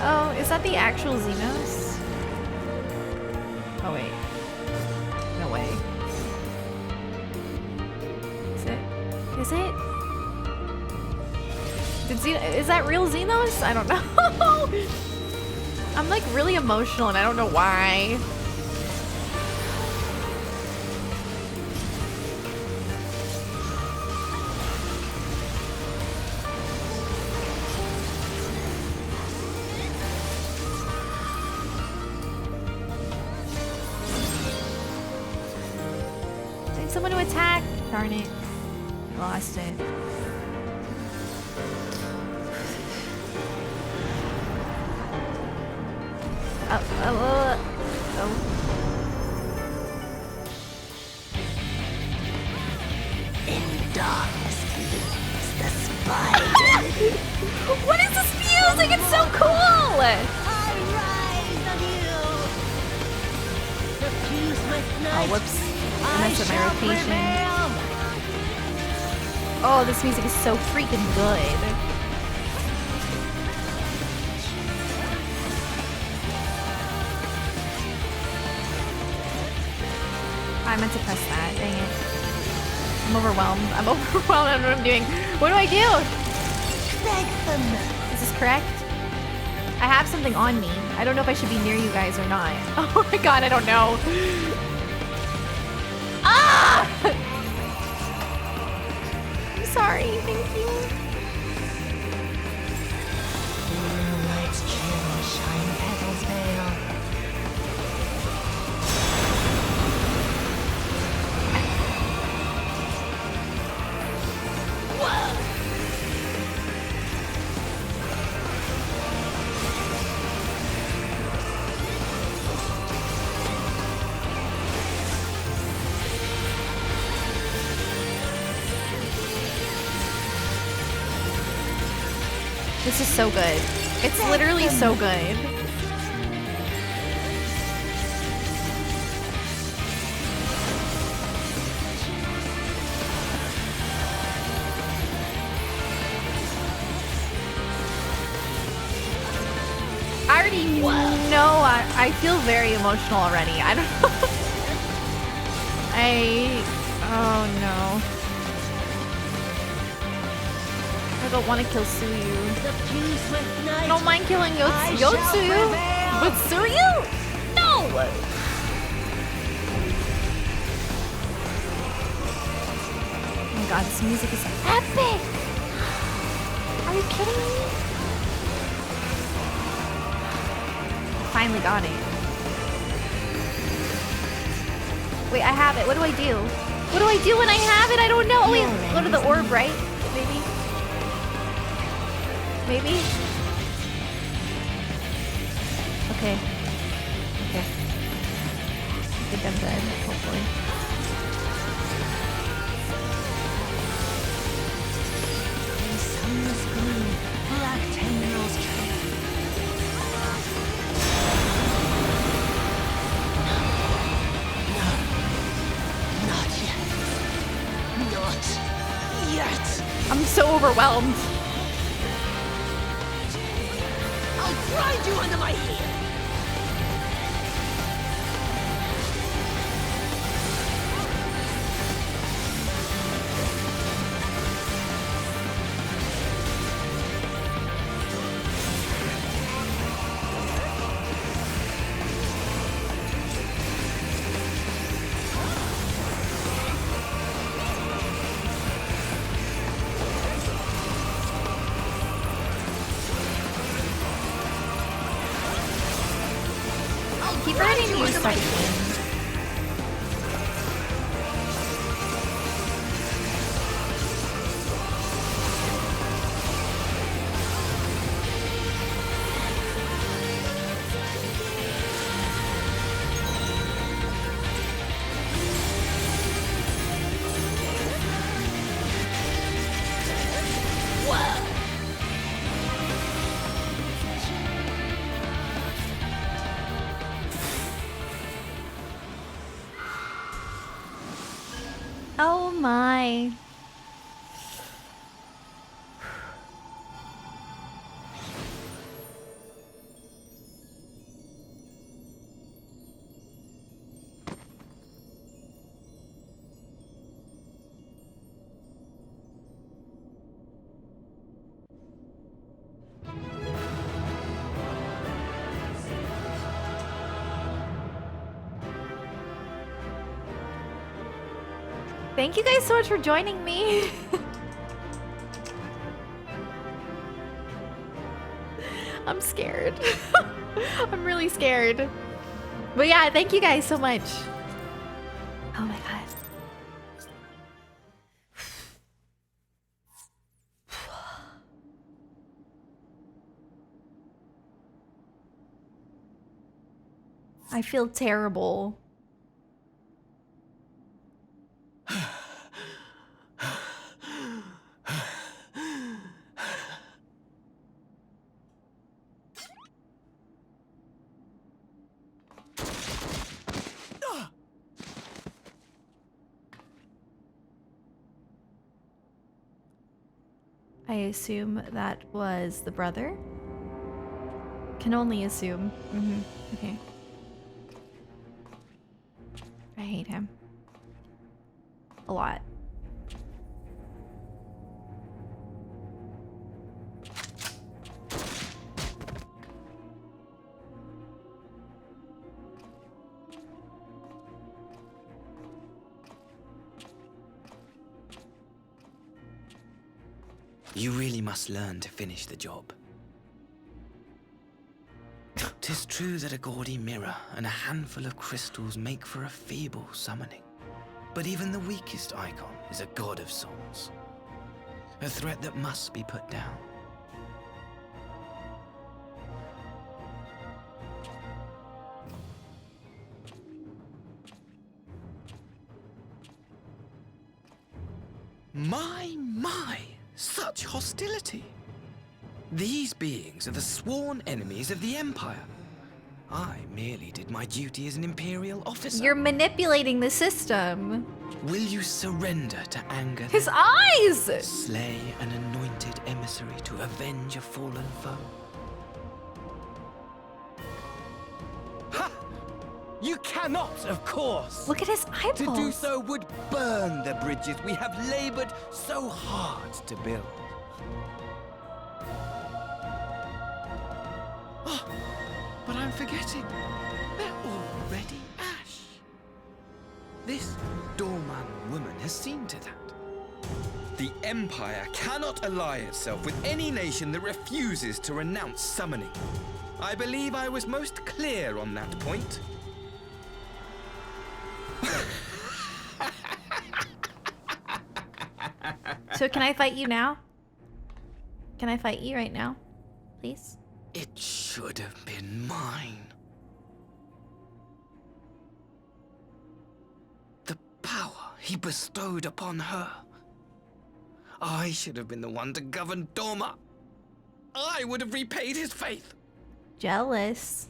A: Oh, is that the actual Xenos? Oh wait. No way. Is it? Is it? Is that real Xenos? I don't know. I'm like really emotional and I don't know why. I need someone to attack. Darn it. Lost it.
L: In darkness looms the spider.
A: What is this music? It's so cool!
L: I rise on you. Refuse with night.
A: Oh, whoops. I messed up my
L: shall
A: rotation.
L: prevail.
A: Oh, this music is so freaking good. I meant to press that. Dang it. I'm overwhelmed. I'm overwhelmed. I don't know what I'm doing. What do I do?
L: Beg them.
A: Is this correct? I have something on me. I don't know if I should be near you guys or not. Oh my god, I don't know. Ah! I'm sorry. Thank you.
L: Moonlight's chill shine petals veil.
A: This is so good. It's literally so good. I already know. I feel very emotional already. I don't know. I Oh no. I don't want to kill Suyu. I don't mind killing Yotsuyu. But Suyu? No! Oh my god, this music is epic! Are you kidding me? Finally got it. Wait, I have it. What do I do? What do I do when I have it? I don't know. Oh, wait, go to the orb, right? Maybe? Maybe? Okay. Okay. I think I'm dead, hopefully.
L: Sunless gloom, black tendrils trail. Not yet.
A: I'm so overwhelmed.
L: I'll grind you under my heel.
A: Keep forgetting to use stuff. Oh my. Thank you guys so much for joining me. I'm scared. I'm really scared. But yeah, thank you guys so much. Oh my god. I feel terrible. I assume that was the brother. Can only assume. Okay. I hate him. A lot.
I: You really must learn to finish the job. 'Tis true that a gaudy mirror and a handful of crystals make for a feeble summoning. But even the weakest icon is a god of sorts. A threat that must be put down. My! Such hostility! These beings are the sworn enemies of the Empire. I merely did my duty as an Imperial officer.
A: You're manipulating the system.
I: Will you surrender to anger?
A: His eyes!
I: Slay an anointed emissary to avenge a fallen foe? Ha!
G: You cannot, of course.
A: Look at his eyeballs.
G: To do so would burn the bridges we have labored so hard to build.
I: Oh, but I'm forgetting. They're already ash. This doorman woman has seen to that. The Empire cannot ally itself with any nation that refuses to renounce summoning. I believe I was most clear on that point.
A: So can I fight you now? Can I fight you right now? Please?
I: It should have been mine. The power he bestowed upon her. I should have been the one to govern Doma. I would have repaid his faith.
A: Jealous.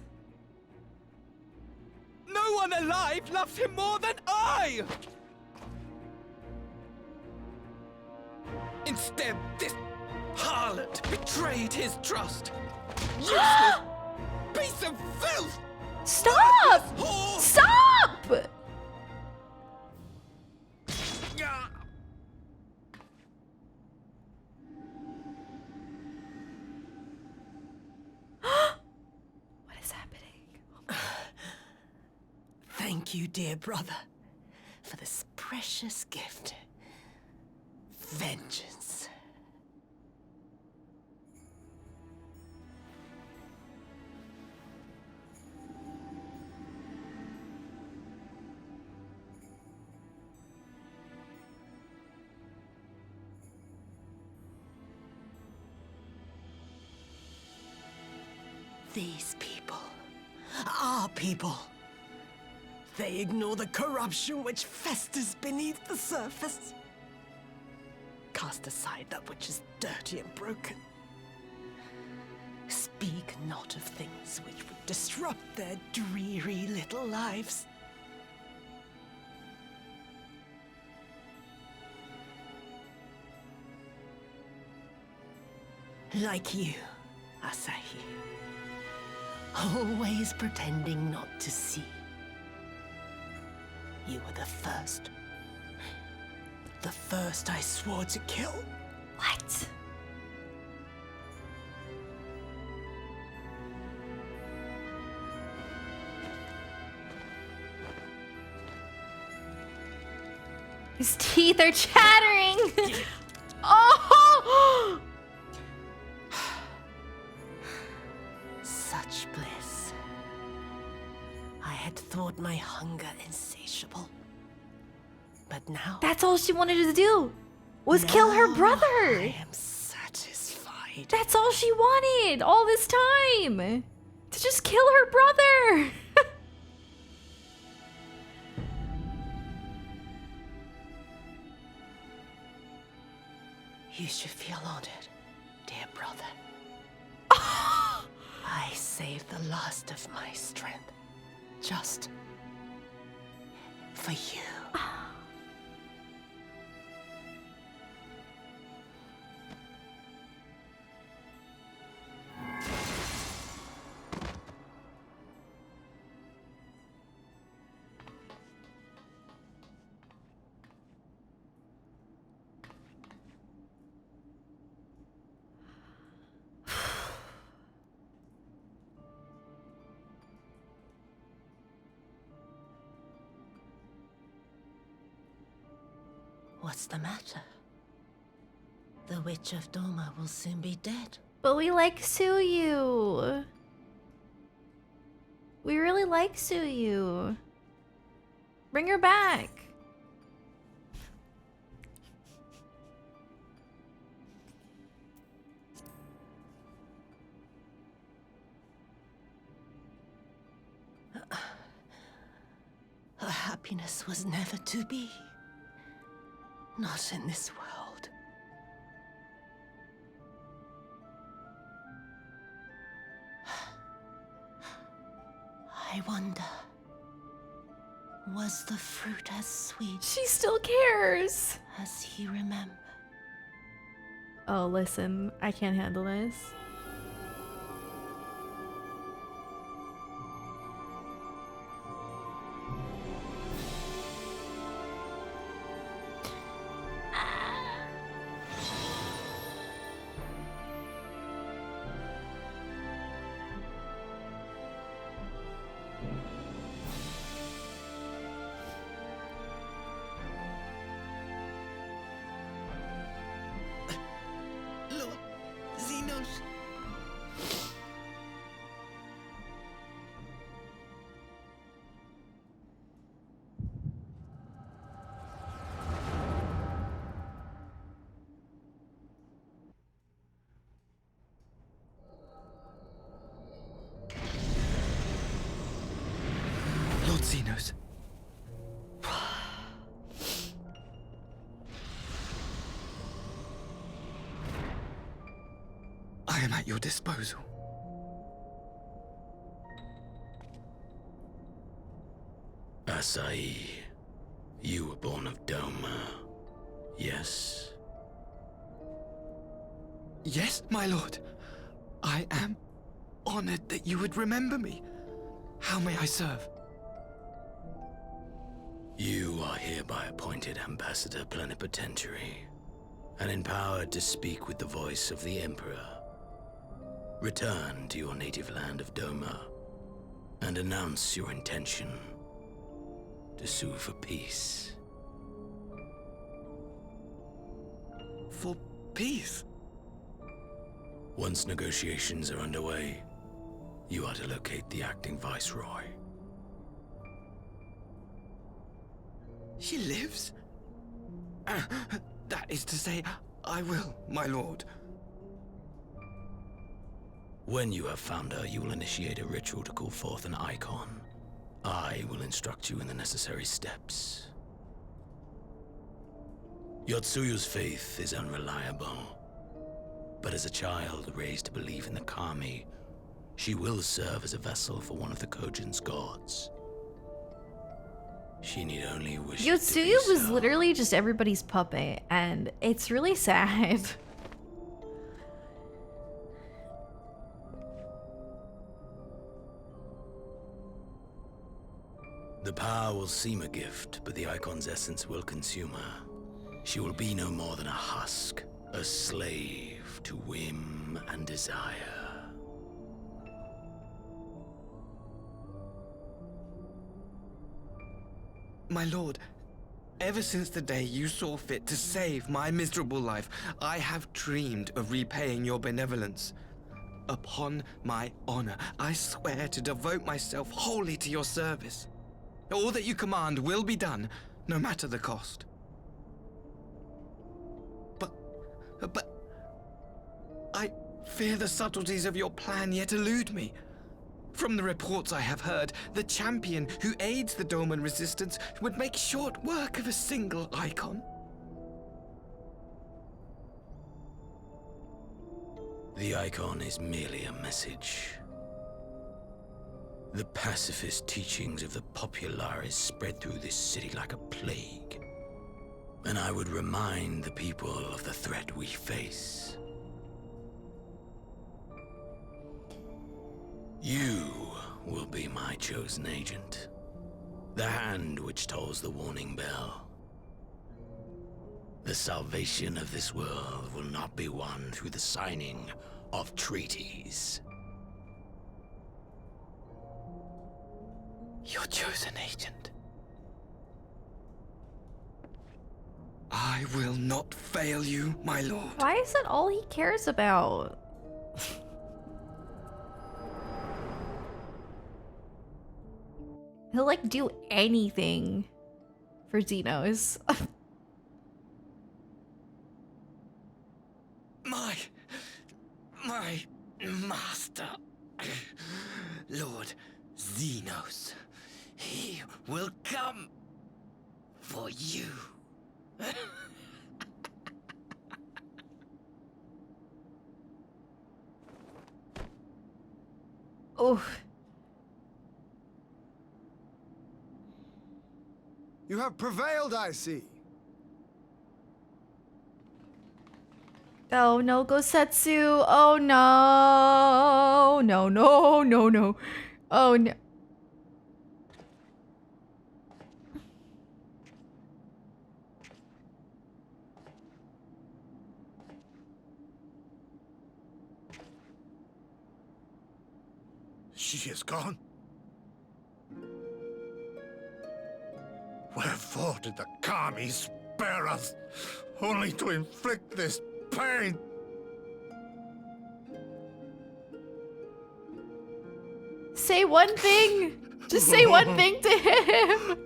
G: No one alive loves him more than I!
I: Instead, this harlot betrayed his trust. Useless piece of filth!
A: Stop! Stop! What is happening?
L: Thank you, dear brother, for this precious gift. Vengeance. These people, our people, they ignore the corruption which festers beneath the surface. Cast aside that which is dirty and broken. Speak not of things which would disrupt their dreary little lives. Like you, Asahi. Always pretending not to see. You were the first. The first I swore to kill.
A: What? His teeth are chattering. Oh!
L: Such bliss. I had thought my hunger insatiable. But now...
A: That's all she wanted to do, was kill her brother.
L: I am satisfied.
A: That's all she wanted all this time. To just kill her brother.
L: You should feel honored, dear brother. I saved the last of my strength, just for you. What's the matter? The Witch of Doma will soon be dead.
A: But we like Suyu. We really like Suyu. Bring her back.
L: Her happiness was never to be. Not in this world. I wonder, was the fruit as sweet?
A: She still cares.
L: As he remembered?
A: Oh, listen, I can't handle this.
I: I am at your disposal.
M: Asai, you were born of Doma, yes?
I: Yes, my lord. I am honored that you would remember me. How may I serve?
M: You are hereby appointed Ambassador Plenipotentiary, and empowered to speak with the voice of the Emperor. Return to your native land of Doma, and announce your intention to sue for peace.
I: For peace?
M: Once negotiations are underway, you are to locate the acting Viceroy.
I: She lives? That is to say, I will, my lord.
M: When you have found her, you will initiate a ritual to call forth an icon. I will instruct you in the necessary steps. Yotsuyu's faith is unreliable, but as a child raised to believe in the Kami, she will serve as a vessel for one of the Kojin's gods. She need only wish it to be
A: Yotsuyu was
M: so.
A: literally just everybody's puppet, and it's really sad.
M: The power will seem a gift, but the icon's essence will consume her. She will be no more than a husk, a slave to whim and desire.
I: My lord, ever since the day you saw fit to save my miserable life, I have dreamed of repaying your benevolence. Upon my honor, I swear to devote myself wholly to your service. All that you command will be done, no matter the cost. But I fear the subtleties of your plan yet elude me. From the reports I have heard, the champion who aids the Doman resistance would make short work of a single icon.
M: The icon is merely a message. The pacifist teachings of the Populares spread through this city like a plague. And I would remind the people of the threat we face. You will be my chosen agent. The hand which tolls the warning bell. The salvation of this world will not be won through the signing of treaties.
I: Your chosen agent. I will not fail you, my lord.
A: Why is that all he cares about? He'll like do anything for Xenos.
I: My master, Lord Xenos, he will come for you.
A: Oh.
F: You have prevailed, I see.
A: Oh no, Gosetsu. Oh no. No, no, no, no. Oh no.
D: She is gone. Wherefore did the Kami spare us, only to inflict this pain?
A: Say one thing. Just say one thing to him.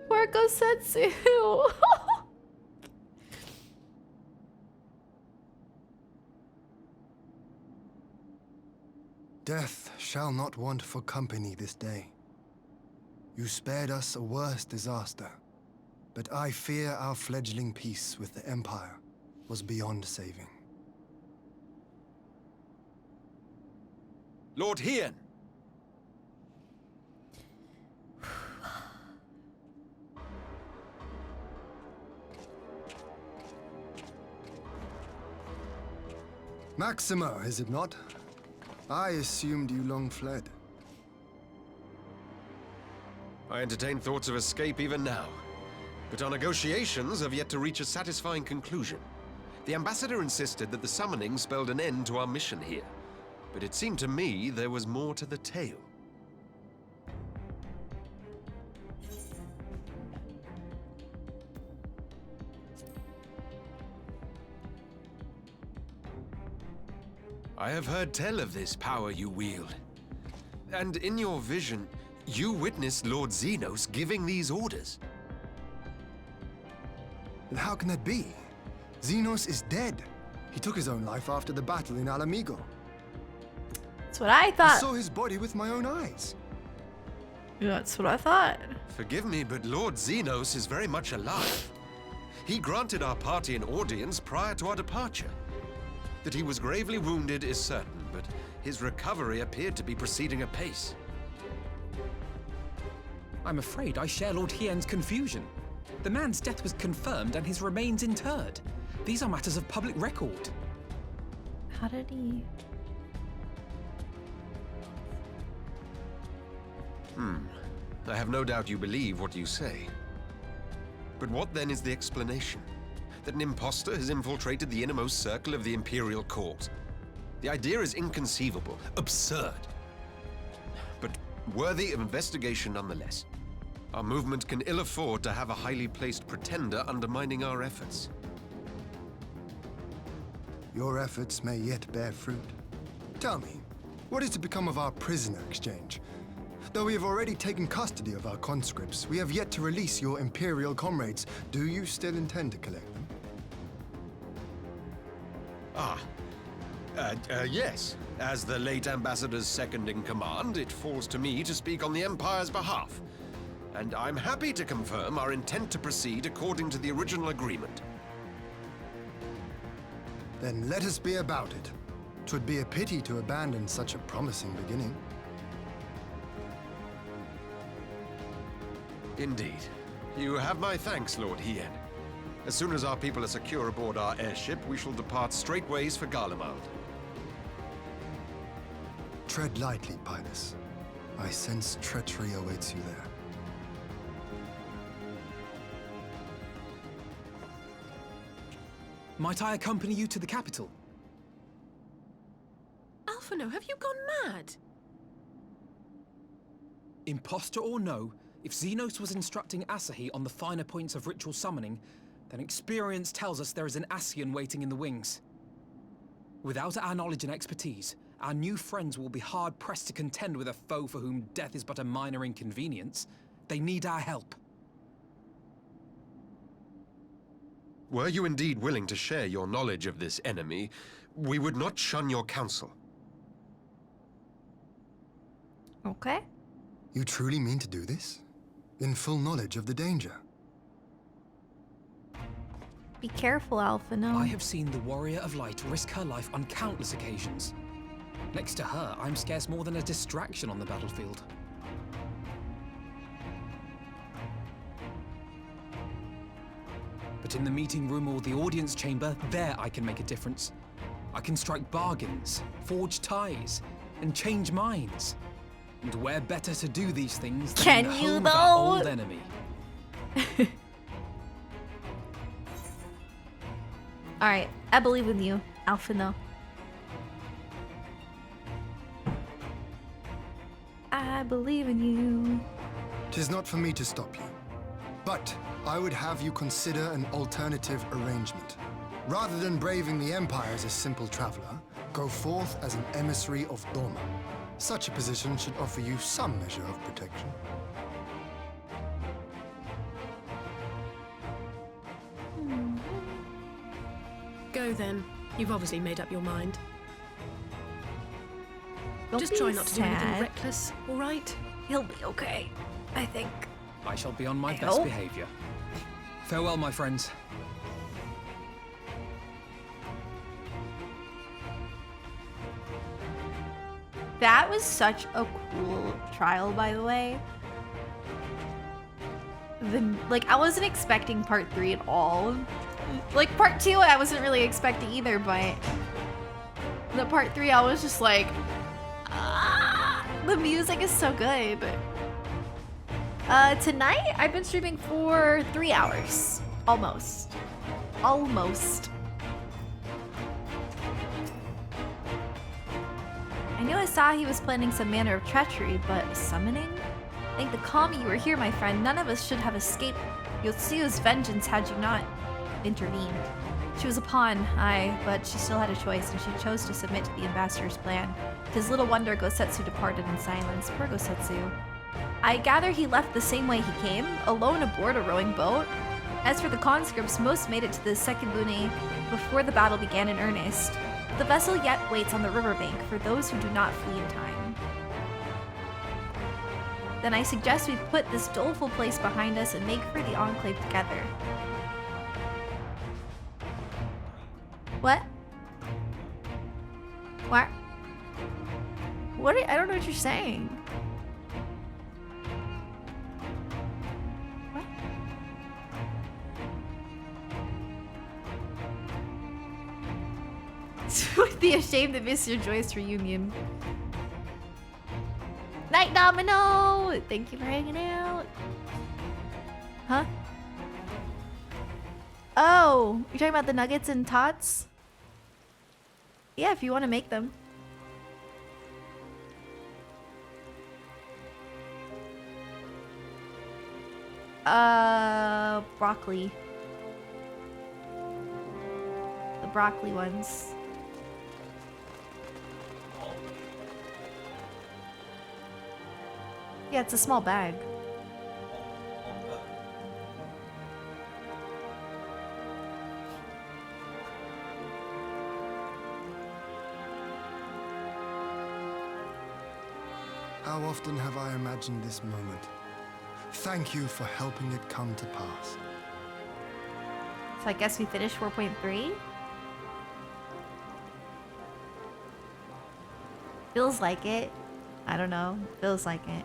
A: Poor Gosetsu.
F: Death shall not want for company this day. You spared us a worse disaster, but I fear our fledgling peace with the Empire was beyond saving.
N: Lord Hien!
F: Maxima, is it not? I assumed you long fled.
N: I entertain thoughts of escape even now, but our negotiations have yet to reach a satisfying conclusion. The ambassador insisted that the summoning spelled an end to our mission here, but it seemed to me there was more to the tale. I have heard tell of this power you wield. And in your vision, you witnessed Lord Xenos giving these orders.
F: And how can that be? Xenos is dead. He took his own life after the battle in Alamigo.
A: That's what I thought.
F: I saw his body with my own eyes.
A: Yeah, that's what I thought.
N: Forgive me, but Lord Xenos is very much alive. He granted our party an audience prior to our departure. That he was gravely wounded is certain, but his recovery appeared to be proceeding apace.
O: I'm afraid I share Lord Hien's confusion. The man's death was confirmed and his remains interred. These are matters of public record.
A: How did he...
N: I have no doubt you believe what you say. But what then is the explanation? That an impostor has infiltrated the innermost circle of the Imperial Court? The idea is inconceivable, absurd. But worthy of investigation nonetheless. Our movement can ill afford to have a highly placed pretender undermining our efforts.
F: Your efforts may yet bear fruit. Tell me, what is to become of our prisoner exchange? Though we have already taken custody of our conscripts, we have yet to release your Imperial comrades. Do you still intend to collect them?
N: Yes. As the late Ambassador's second-in-command, it falls to me to speak on the Empire's behalf. And I'm happy to confirm our intent to proceed according to the original agreement.
F: Then let us be about it. 'Twould be a pity to abandon such a promising beginning.
N: Indeed. You have my thanks, Lord Hien. As soon as our people are secure aboard our airship, we shall depart straightways for Garlemald.
F: Tread lightly, Pilus. I sense treachery awaits you there.
O: Might I accompany you to the capital?
E: Alphino, have you gone mad?
O: Imposter or no, if Xenos was instructing Asahi on the finer points of ritual summoning, then experience tells us there is an Ascian waiting in the wings. Without our knowledge and expertise, our new friends will be hard-pressed to contend with a foe for whom death is but a minor inconvenience. They need our help.
N: Were you indeed willing to share your knowledge of this enemy, we would not shun your counsel.
A: Okay.
F: You truly mean to do this? In full knowledge of the danger?
A: Be careful, Alphino.
O: I have seen the Warrior of Light risk her life on countless occasions. Next to her, I'm scarce more than a distraction on the battlefield. But in the meeting room or the audience chamber, there I can make a difference. I can strike bargains, forge ties, and change minds. And where better to do these things than in the home of our old enemy?
A: Alright, I believe in you, Alphino. I believe in you.
F: 'Tis not for me to stop you. But I would have you consider an alternative arrangement. Rather than braving the Empire as a simple traveler, go forth as an emissary of Doma. Such a position should offer you some measure of protection.
E: Go then. You've obviously made up your mind.
A: Don't
E: Just
A: be
E: try not to do anything
A: sad.
E: reckless, all right?
A: He'll be okay. I think.
O: I shall be on my
A: I
O: best
A: hope.
O: behavior. Farewell, my friends.
A: That was such a cool trial, by the way. Like, I wasn't expecting part 3 at all. Like, part 2, I wasn't really expecting either, but the part 3, I was just like, ah, the music is so good. Tonight, I've been streaming for 3 hours. Almost. Almost. I knew Asahi was planning some manner of treachery, but summoning? Thank the kami you were here, my friend. None of us should have escaped Yotsuyo's vengeance had you not intervened. She was a pawn, aye, but she still had a choice, and she chose to submit to the ambassador's plan. Tis little wonder Gosetsu departed in silence. Poor Gosetsu. I gather he left the same way he came, alone aboard a rowing boat. As for the conscripts, most made it to the second lune before the battle began in earnest. The vessel yet waits on the riverbank for those who do not flee in time. Then I suggest we put this doleful place behind us and make for the Enclave together. What? What? What? I don't know what you're saying. What? Would be ashamed to miss your joyous reunion. Night Domino! Thank you for hanging out. Huh? Oh, you're talking about the nuggets and tots? Yeah, if you want to make them. Broccoli. The broccoli ones. Yeah, it's a small bag.
F: How often have I imagined this moment? Thank you for helping it come to pass.
A: So I guess we finished 4.3? Feels like it. I don't know. Feels like it.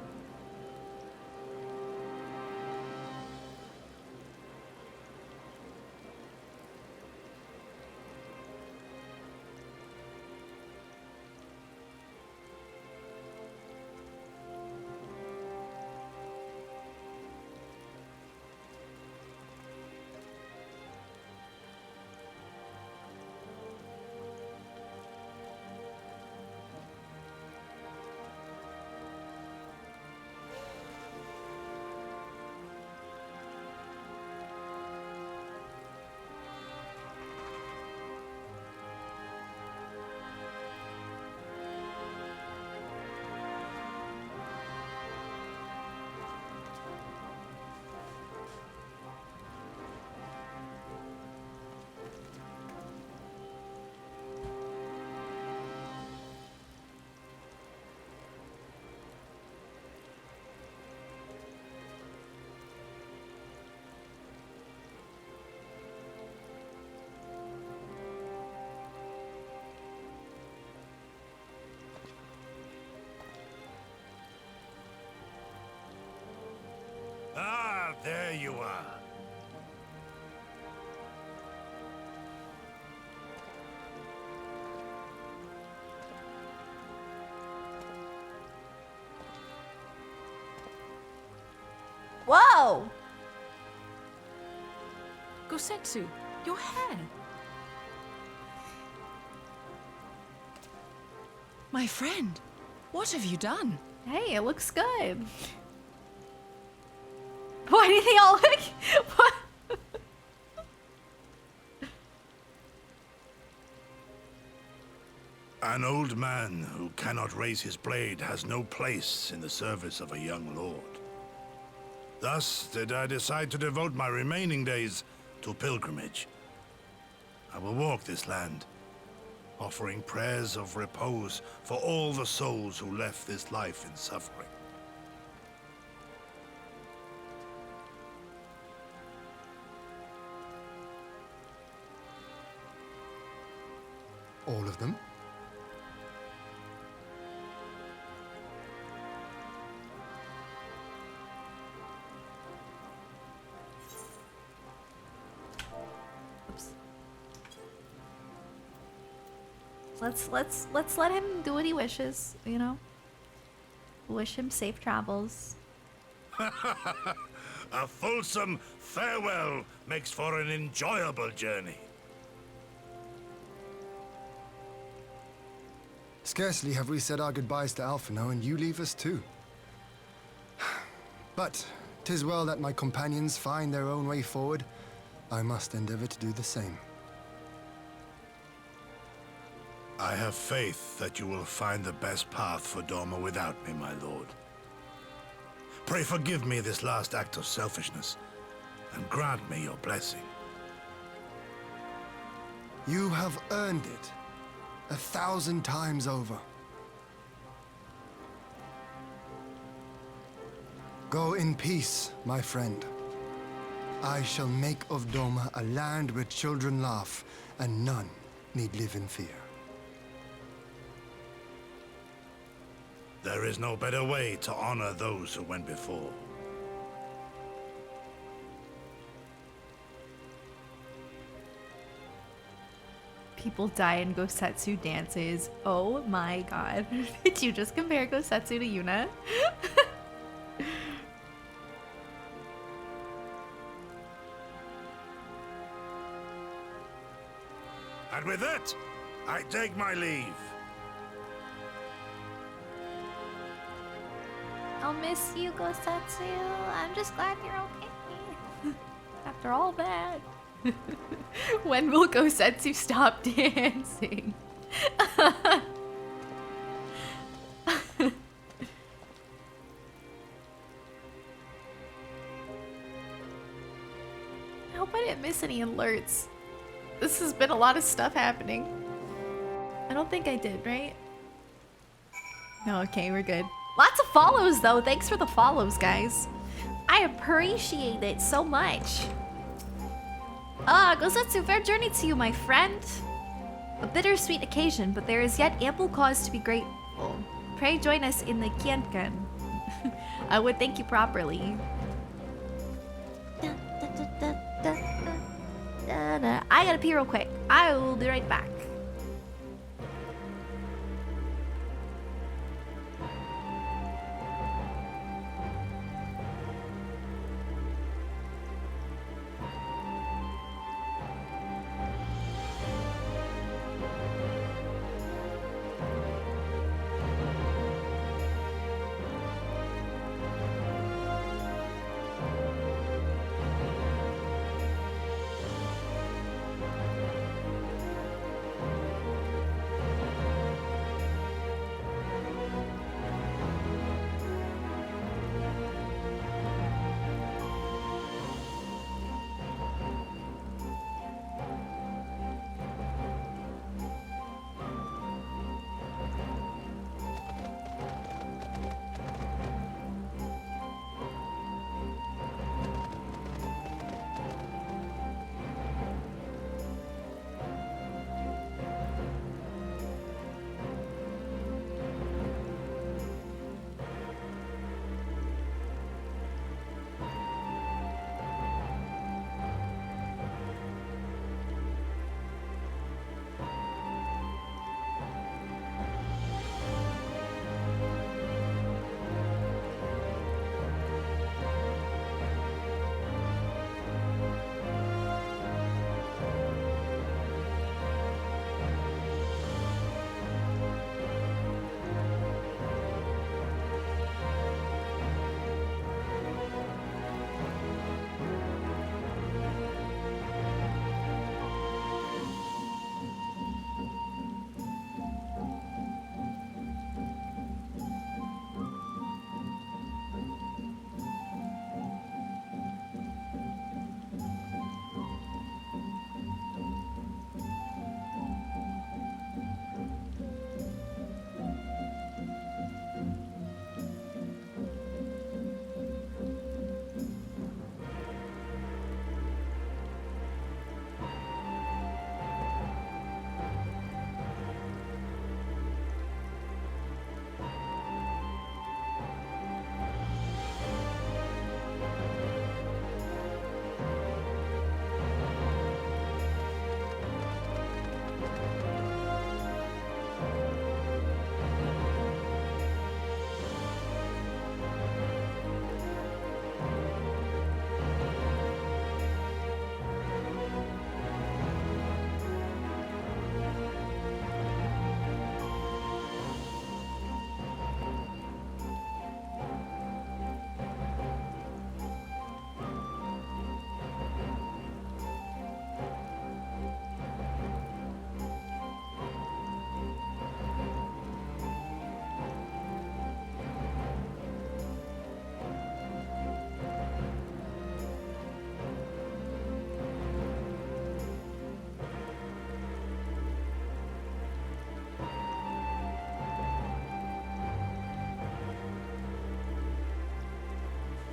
D: Ah, there you are.
A: Whoa!
E: Gosetsu, your hair.
C: My friend, what have you done?
A: Hey, it looks good. Why do they all look? What?
D: An old man who cannot raise his blade has no place in the service of a young lord. Thus did I decide to devote my remaining days to pilgrimage. I will walk this land, offering prayers of repose for all the souls who left this life in suffering.
F: all of them.
A: Oops. Let's let him do what he wishes, you know? Wish him safe travels.
D: A fulsome farewell makes for an enjoyable journey.
F: Scarcely have we said our goodbyes to Alphino, and you leave us too. But 'tis well that my companions find their own way forward. I must endeavor to do the same.
D: I have faith that you will find the best path for Doma without me, my lord. Pray forgive me this last act of selfishness, and grant me your blessing.
F: You have earned it 1,000 times over. Go in peace, my friend. I shall make of Doma a land where children laugh and none need live in fear.
D: There is no better way to honor those who went before.
A: People die in Gosetsu dances. Oh my god. Did you just compare Gosetsu to Yuna?
D: And with that, I take my leave.
A: I'll miss you, Gosetsu. I'm just glad you're okay. After all that. When will Gosetsu stop dancing? I hope I didn't miss any alerts. This has been a lot of stuff happening. I don't think I did, right? No, okay, we're good. Lots of follows, though. Thanks for the follows, guys. I appreciate it so much. Gosetsu, fair journey to you, my friend. A bittersweet occasion, but there is yet ample cause to be grateful. Pray join us in the Kienkan. I would thank you properly. I gotta pee real quick. I will be right back.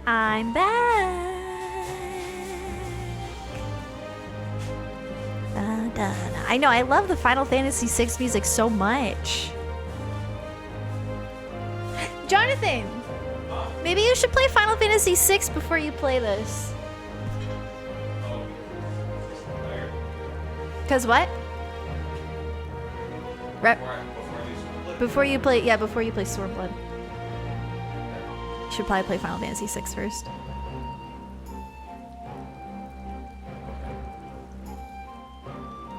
A: I'm back. Da, da, da. I know, I love the Final Fantasy VI music so much. Jonathan, maybe you should play Final Fantasy VI before you play this. Cause what? Before you play Stormblood. You should probably play Final Fantasy VI first.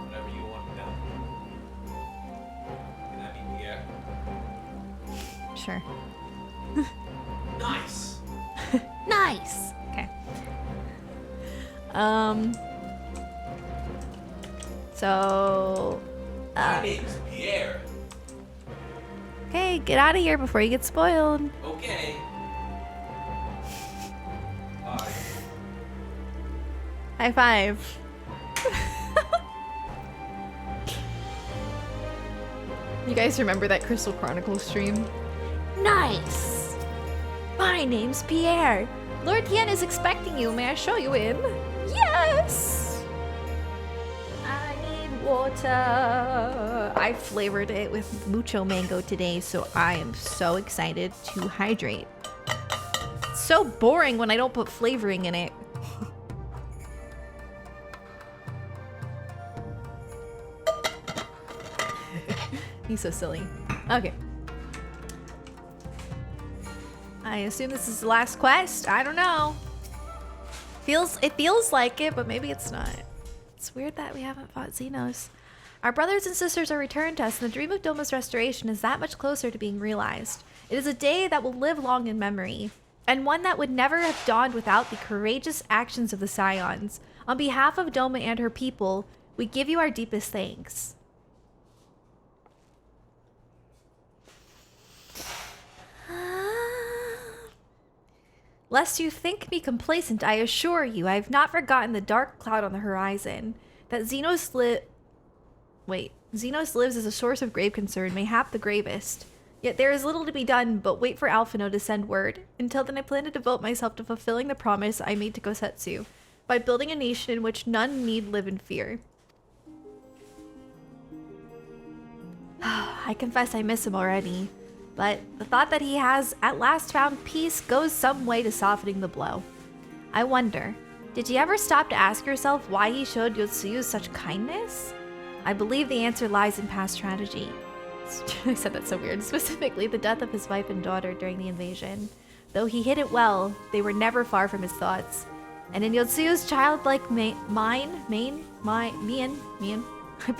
P: Whatever you want now. Can that be Pierre?
A: Sure.
P: Nice.
A: Nice. Okay. So.
P: My name's Pierre.
A: Okay, get out of here before you get spoiled.
P: Okay. Bye.
A: High five. You guys remember that Crystal Chronicles stream? Nice! My name's Pierre. Lord Tien is expecting you. May I show you in? Yes! I need water. I flavored it with mucho mango today, so I am so excited to hydrate. It's so boring when I don't put flavoring in it. He's so silly. Okay. I assume this is the last quest. I don't know. It feels like it, but maybe it's not. It's weird that we haven't fought Xenos. Our brothers and sisters are returned to us, and the dream of Doma's restoration is that much closer to being realized. It is a day that will live long in memory, and one that would never have dawned without the courageous actions of the Scions. On behalf of Doma and her people, we give you our deepest thanks. Lest you think me complacent, I assure you, I have not forgotten the dark cloud on the horizon. That Xenos lives as a source of grave concern, mayhap the gravest. Yet there is little to be done but wait for Alphino to send word. Until then, I plan to devote myself to fulfilling the promise I made to Gosetsu, by building a nation in which none need live in fear. I confess I miss him already. But the thought that he has at last found peace goes some way to softening the blow. I wonder, did you ever stop to ask yourself why he showed Yotsuyu such kindness? I believe the answer lies in past tragedy. I said that so weird. Specifically, the death of his wife and daughter during the invasion. Though he hid it well, they were never far from his thoughts. And in Yotsuyu's childlike mien, I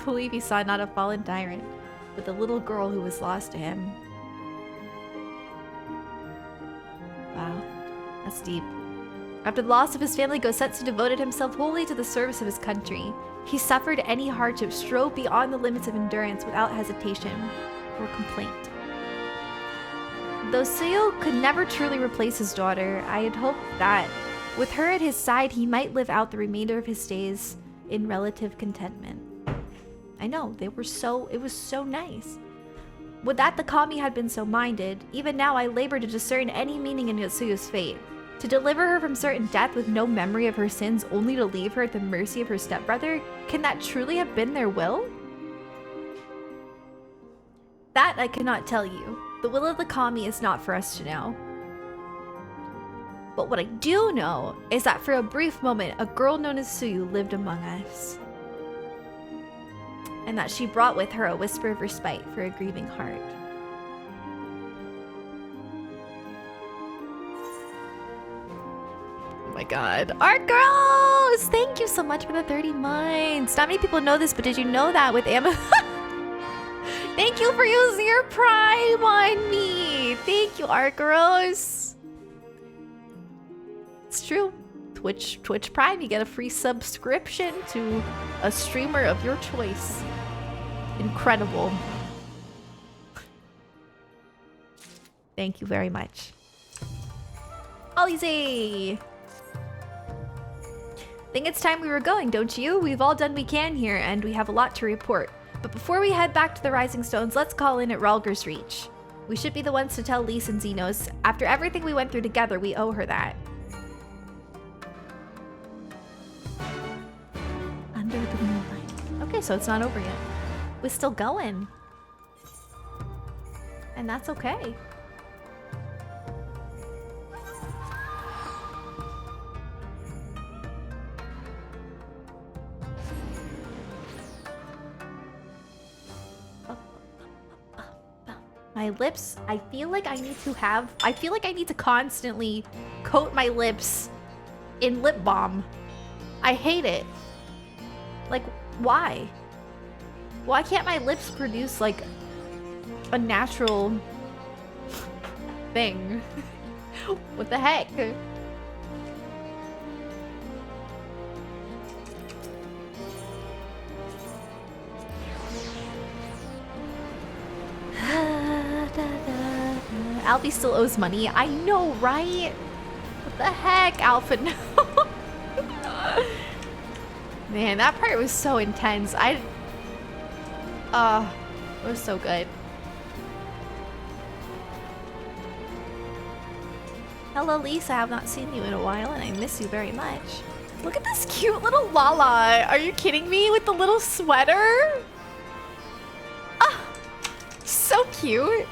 A: believe he saw not a fallen tyrant, but the little girl who was lost to him. Wow, that's deep. After the loss of his family, Gosetsu devoted himself wholly to the service of his country. He suffered any hardship, strove beyond the limits of endurance without hesitation or complaint. Though Suyo could never truly replace his daughter, I had hoped that, with her at his side, he might live out the remainder of his days in relative contentment. I know, it was so nice. Would that the kami had been so minded, even now I labor to discern any meaning in Yotsuyu's fate. To deliver her from certain death with no memory of her sins only to leave her at the mercy of her stepbrother, can that truly have been their will? That I cannot tell you. The will of the kami is not for us to know. But what I do know is that for a brief moment, a girl known as Suyu lived among us. And that she brought with her a whisper of respite for a grieving heart. Oh my god. Art Girls! Thank you so much for the 30 months. Not many people know this, but did you know that with Amazon? Thank you for using your Prime on me. Thank you, Art Girls. It's true. Twitch Prime, you get a free subscription to a streamer of your choice. Incredible. Thank you very much. Alize! Think it's time we were going, don't you? We've all done we can here, and we have a lot to report. But before we head back to the Rising Stones, let's call in at Ralger's Reach. We should be the ones to tell Lise and Xenos. After everything we went through together, we owe her that. Okay, so it's not over yet. We're still going. And that's okay. My lips, I feel like I need to constantly coat my lips in lip balm. I hate it. Like, why? Why can't my lips produce like a natural thing? What the heck? Alfie still owes money. I know, right? What the heck, Alpha? No. Man, that part was so intense. It was so good. Hello, Lisa. I have not seen you in a while, and I miss you very much. Look at this cute little Lala. Are you kidding me? With the little sweater? Ah, so cute.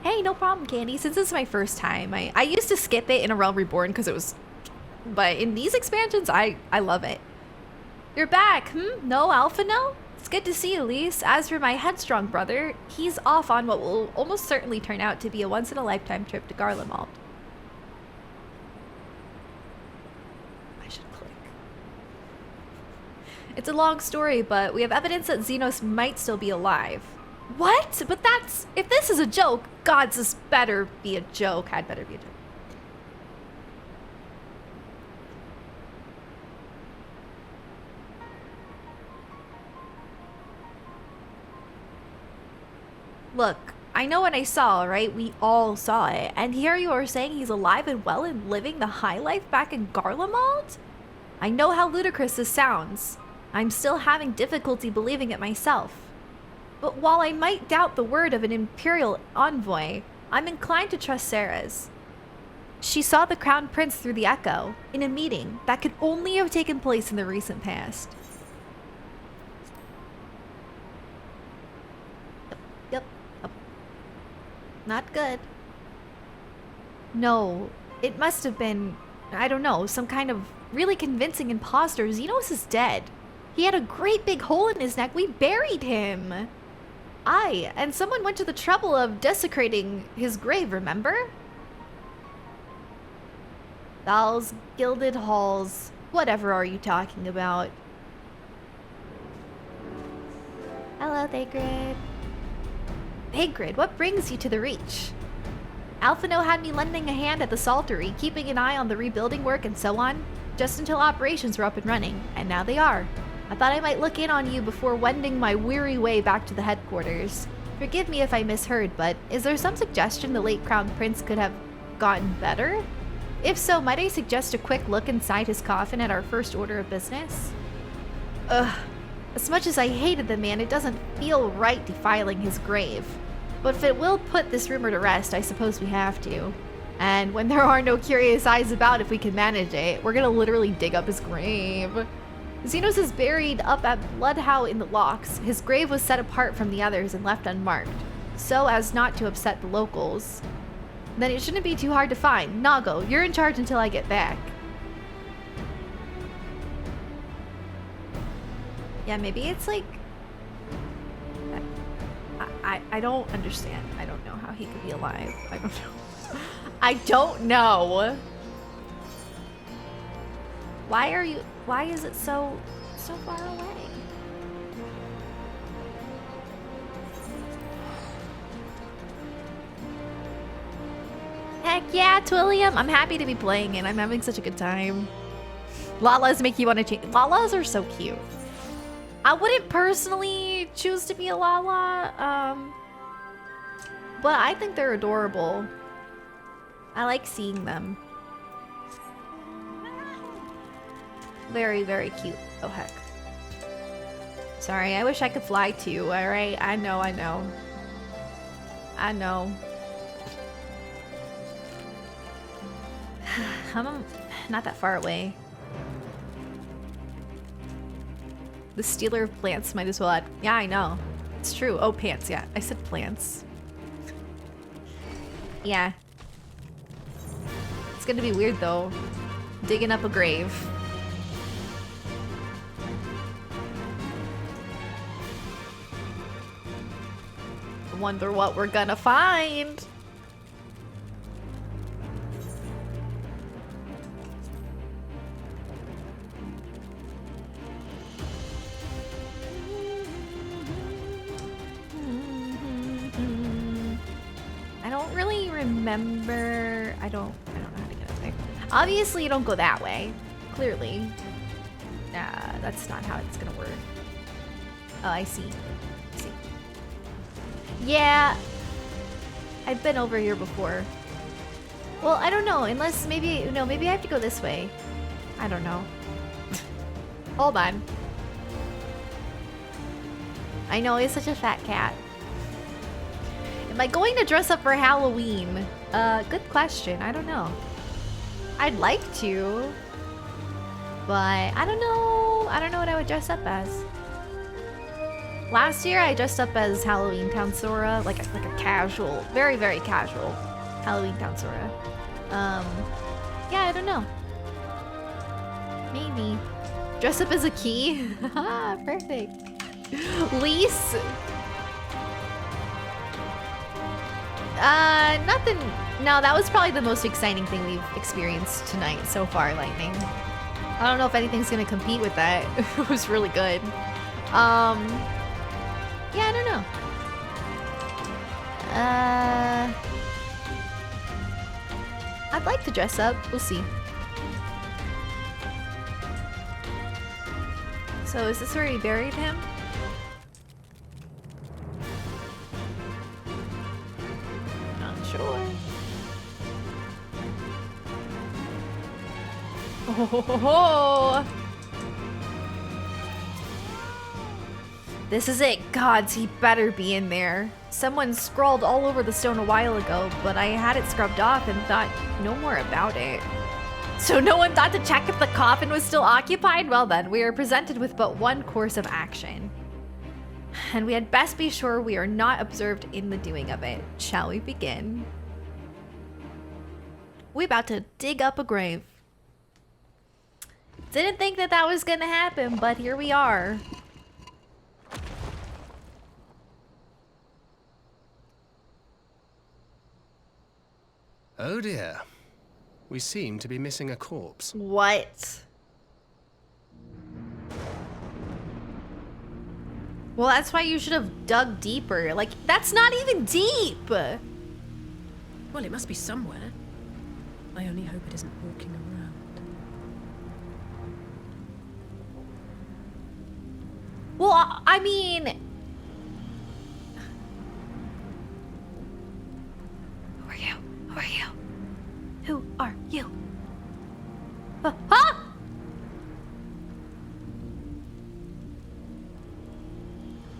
A: Hey, no problem, Candy. Since this is my first time, I used to skip it in A Realm Reborn because it was... But in these expansions, I love it. You're back, No, Alpha, no? It's good to see you, Lise. As for my headstrong brother, he's off on what will almost certainly turn out to be a once-in-a-lifetime trip to Garlemald. I should click. It's a long story, but we have evidence that Xenos might still be alive. What? But that's... If this is a joke, gods, this better be a joke. Had better be a joke. Look, I know what I saw, right? We all saw it. And here you are saying he's alive and well and living the high life back in Garlemald? I know how ludicrous this sounds. I'm still having difficulty believing it myself. But while I might doubt the word of an Imperial envoy, I'm inclined to trust Sarah's. She saw the Crown Prince through the Echo, in a meeting that could only have taken place in the recent past. Yep. Not good. No, it must have been, I don't know, some kind of really convincing imposter. Xenos is dead. He had a great big hole in his neck. We buried him. Aye, and someone went to the trouble of desecrating his grave, remember? Val's gilded halls. Whatever are you talking about? Hello, Thagrid. Thagrid, what brings you to the Reach? Alphino had me lending a hand at the Saltery, keeping an eye on the rebuilding work and so on, just until operations were up and running, and now they are. I thought I might look in on you before wending my weary way back to the headquarters. Forgive me if I misheard, but is there some suggestion the late Crown Prince could have gotten better? If so, might I suggest a quick look inside his coffin at our first order of business? Ugh. As much as I hated the man, it doesn't feel right defiling his grave. But if it will put this rumor to rest, I suppose we have to. And when there are no curious eyes about, if we can manage it, we're gonna literally dig up his grave. Xenos is buried up at Bloodhow in the Locks. His grave was set apart from the others and left unmarked, so as not to upset the locals. Then it shouldn't be too hard to find. Nago, you're in charge until I get back. Yeah, maybe it's like... I don't understand. I don't know how he could be alive. I don't know. I don't know. Why is it so far away? Heck yeah, Twillium. I'm happy to be playing it. I'm having such a good time. Lalas make you want to change. Lalas are so cute. I wouldn't personally choose to be a Lala, but I think they're adorable. I like seeing them. Very, very cute. Oh, heck. Sorry, I wish I could fly too, alright? I know. I know. come not that far away. The stealer of plants might as well add. Yeah, I know. It's true. Oh, pants. Yeah, I said plants. Yeah. It's gonna be weird though. Digging up a grave. Wonder what we're gonna find. I don't really remember. I don't know how to get up there. Obviously, you don't go that way. Clearly. That's not how it's gonna work. Oh, I see. Yeah, I've been over here before. Well, I don't know, unless maybe, no, maybe I have to go this way. I don't know. Hold on. I know, he's such a fat cat. Am I going to dress up for Halloween? Good question, I don't know. I'd like to, but I don't know. I don't know what I would dress up as. Last year, I dressed up as Halloween Town Sora, like a casual, very, very casual Halloween Town Sora. Yeah, I don't know. Maybe. Dress up as a key? Perfect. Lease? Nothing. No, that was probably the most exciting thing we've experienced tonight so far, Lightning. I don't know if anything's gonna compete with that. It was really good. Yeah, I don't know. I'd like to dress up. We'll see. So is this where he buried him? Not sure. Oh. This is it. Gods, he better be in there. Someone scrawled all over the stone a while ago, but I had it scrubbed off and thought no more about it. So no one thought to check if the coffin was still occupied? Well then, we are presented with but one course of action. And we had best be sure we are not observed in the doing of it. Shall we begin? We're about to dig up a grave. Didn't think that was gonna happen, but here we are.
Q: Oh dear. We seem to be missing a corpse.
A: What? Well, that's why you should have dug deeper. Like, that's not even deep!
E: Well, it must be somewhere. I only hope it isn't walking around.
A: Well, I mean... Who are you? Who are you? Who are you? Huh?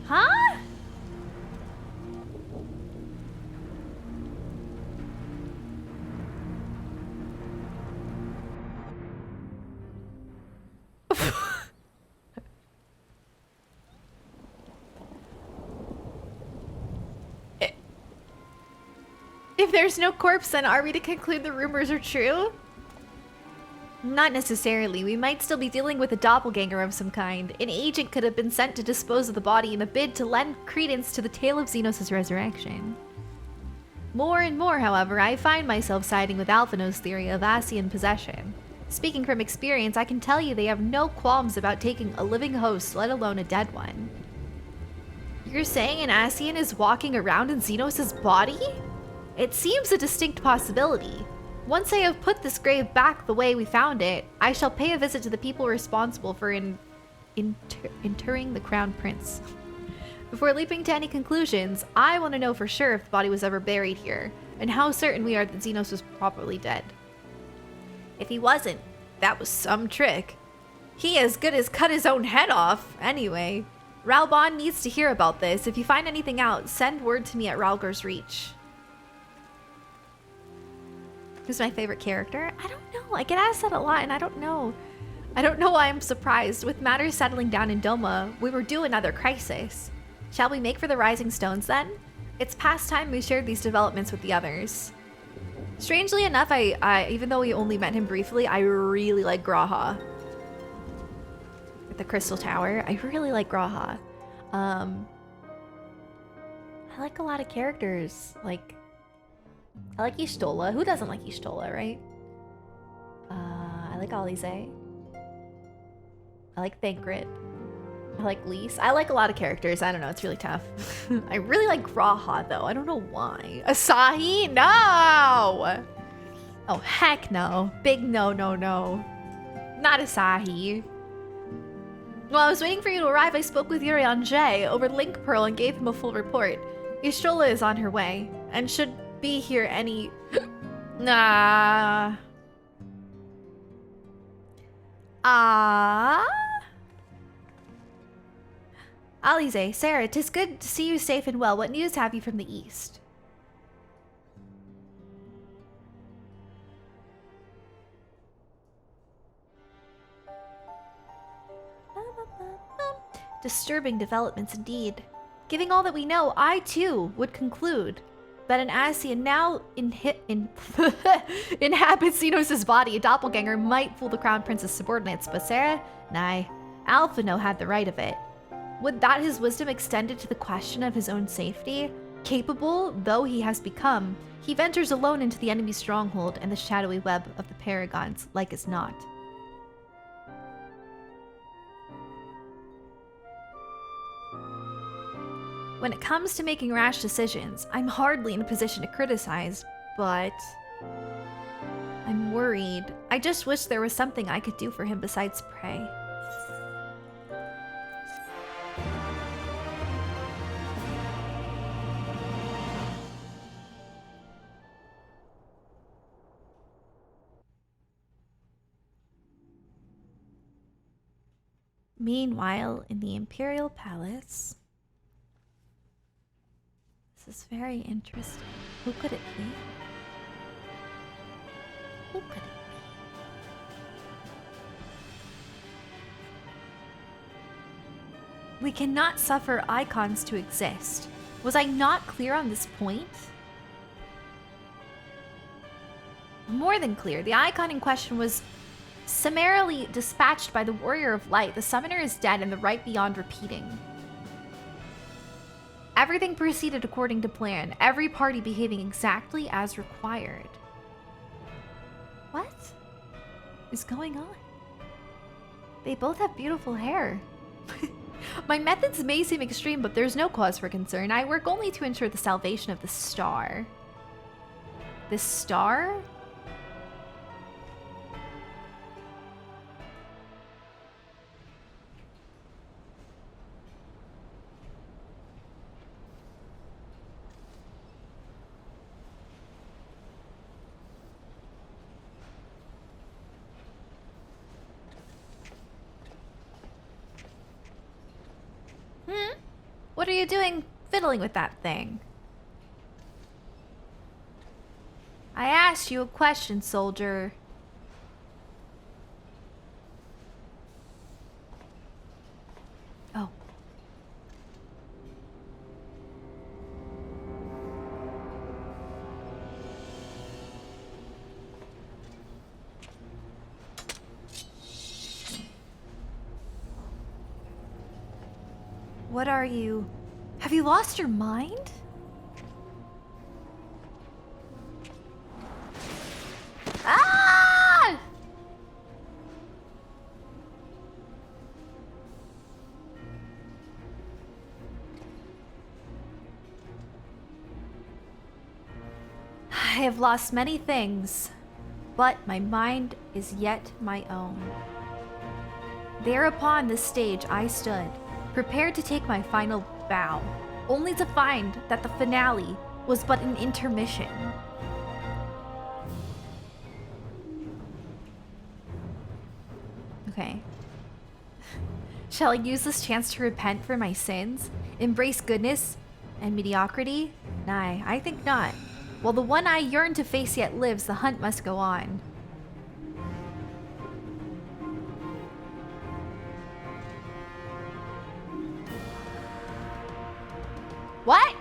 A: Huh? If there's no corpse, then are we to conclude the rumors are true? Not necessarily. We might still be dealing with a doppelganger of some kind. An agent could have been sent to dispose of the body in a bid to lend credence to the tale of Xenos' resurrection. More and more, however, I find myself siding with Alphino's theory of Asian possession. Speaking from experience, I can tell you they have no qualms about taking a living host, let alone a dead one. You're saying an Asian is walking around in Xenos' body? It seems a distinct possibility. Once I have put this grave back the way we found it, I shall pay a visit to the people responsible for interring the Crown Prince. Before leaping to any conclusions, I want to know for sure if the body was ever buried here, and how certain we are that Xenos was properly dead. If he wasn't, that was some trick. He as good as cut his own head off, anyway. Ralbon needs to hear about this. If you find anything out, send word to me at Ralgar's Reach. Who's my favorite character? I don't know. I get asked that a lot, and I don't know. I don't know why I'm surprised. With matters settling down in Doma, we were due another crisis. Shall we make for the Rising Stones then? It's past time we shared these developments with the others. Strangely enough, I even though we only met him briefly, I really like Graha. At the Crystal Tower, I really like Graha. I like a lot of characters. Like, I like Y'shtola. Who doesn't like Y'shtola, right? I like Alize. I like Thancred. I like Lise. I like a lot of characters. I don't know. It's really tough. I really like Graha, though. I don't know why. Asahi? No! Oh, heck no. Big no, no, no. Not Asahi. While I was waiting for you to arrive, I spoke with Yuri on Jay over Link Pearl and gave him a full report. Y'shtola is on her way and should be here any... Alize, Sarah, 'tis good to see you safe and well. What news have you from the east? Disturbing developments indeed. Given all that we know, I too would conclude that an Ascian now inhabits Xenos' body. A doppelganger might fool the Crown Prince's subordinates, but Sarah? Nah. Alphino had the right of it. Would that his wisdom extended to the question of his own safety? Capable though he has become, he ventures alone into the enemy's stronghold and the shadowy web of the Paragons, like as not. When it comes to making rash decisions, I'm hardly in a position to criticize, but I'm worried. I just wish there was something I could do for him besides pray. Meanwhile, in the Imperial Palace... This is very interesting. Who could it be? Who could it be? We cannot suffer icons to exist. Was I not clear on this point? More than clear. The icon in question was summarily dispatched by the Warrior of Light. The summoner is dead and the rite beyond repeating. Everything proceeded according to plan, every party behaving exactly as required. What is going on? They both have beautiful hair. My methods may seem extreme, but there's no cause for concern. I work only to ensure the salvation of the star. The star? What are you doing fiddling with that thing? I asked you a question, soldier. Oh. What are you? Have you lost your mind? Ah! I have lost many things, but my mind is yet my own. There upon this stage I stood, prepared to take my final bow, only to find that the finale was but an intermission. Okay. Shall I use this chance to repent for my sins? Embrace goodness and mediocrity? Nah, I think not. While the one I yearn to face yet lives, the hunt must go on. What?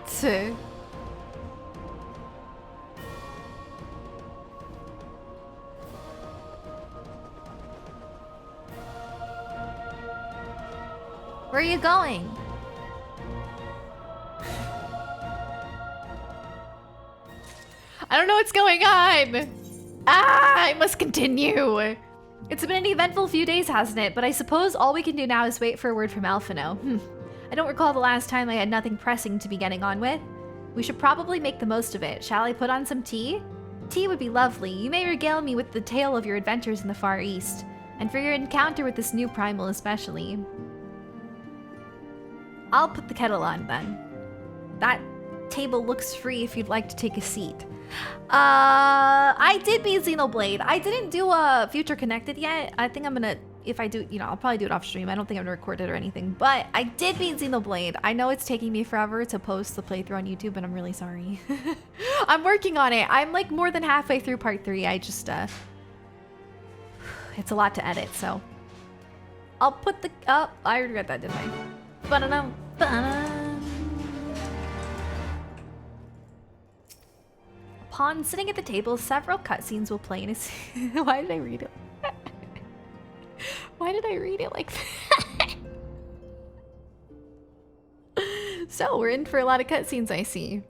A: Where are you going? I don't know what's going on. I must continue. It's been an eventful few days, hasn't it? But I suppose all we can do now is wait for a word from Alphino. I don't recall the last time I had nothing pressing to be getting on with. We should probably make the most of it. Shall I put on some tea? Tea would be lovely. You may regale me with the tale of your adventures in the Far East, and for your encounter with this new primal especially. I'll put the kettle on then. That table looks free if you'd like to take a seat. I did beat Xenoblade. I didn't do a Future Connected yet. I think I'm gonna, if I do, you know, I'll probably do it off stream. I don't think I'm gonna record it or anything, but I did beat Xenoblade. I know it's taking me forever to post the playthrough on YouTube, and I'm really sorry. I'm working on it. I'm like more than halfway through part 3. I just, it's a lot to edit, so. I'll put the, oh, I already read that, didn't I? Ba-da-dum, ba-da-dum. Upon sitting at the table, several cutscenes will play in his... Why did I read it? Why did I read it like that? So, we're in for a lot of cutscenes, I see.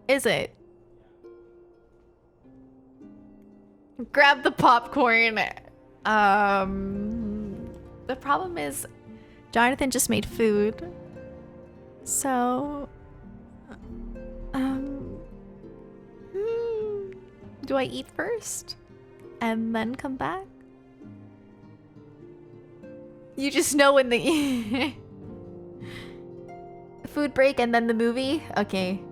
A: Is it? Grab the popcorn. The problem is, Jonathan just made food. So, do I eat first and then come back? You just know when the food break and then the movie? Okay.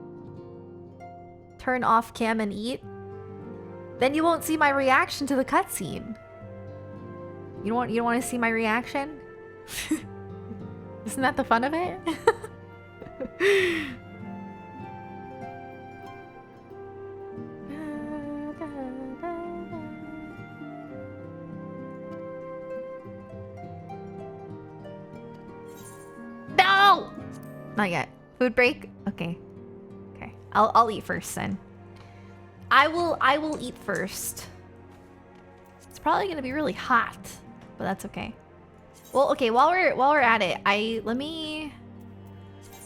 A: Turn off cam and eat. Then you won't see my reaction to the cutscene. You don't want to see my reaction? Isn't that the fun of it? No! Not yet. Food break? Okay. Okay. I'll eat first then. I will eat first. It's probably gonna be really hot, but that's okay. Well, okay, while we're at it, let me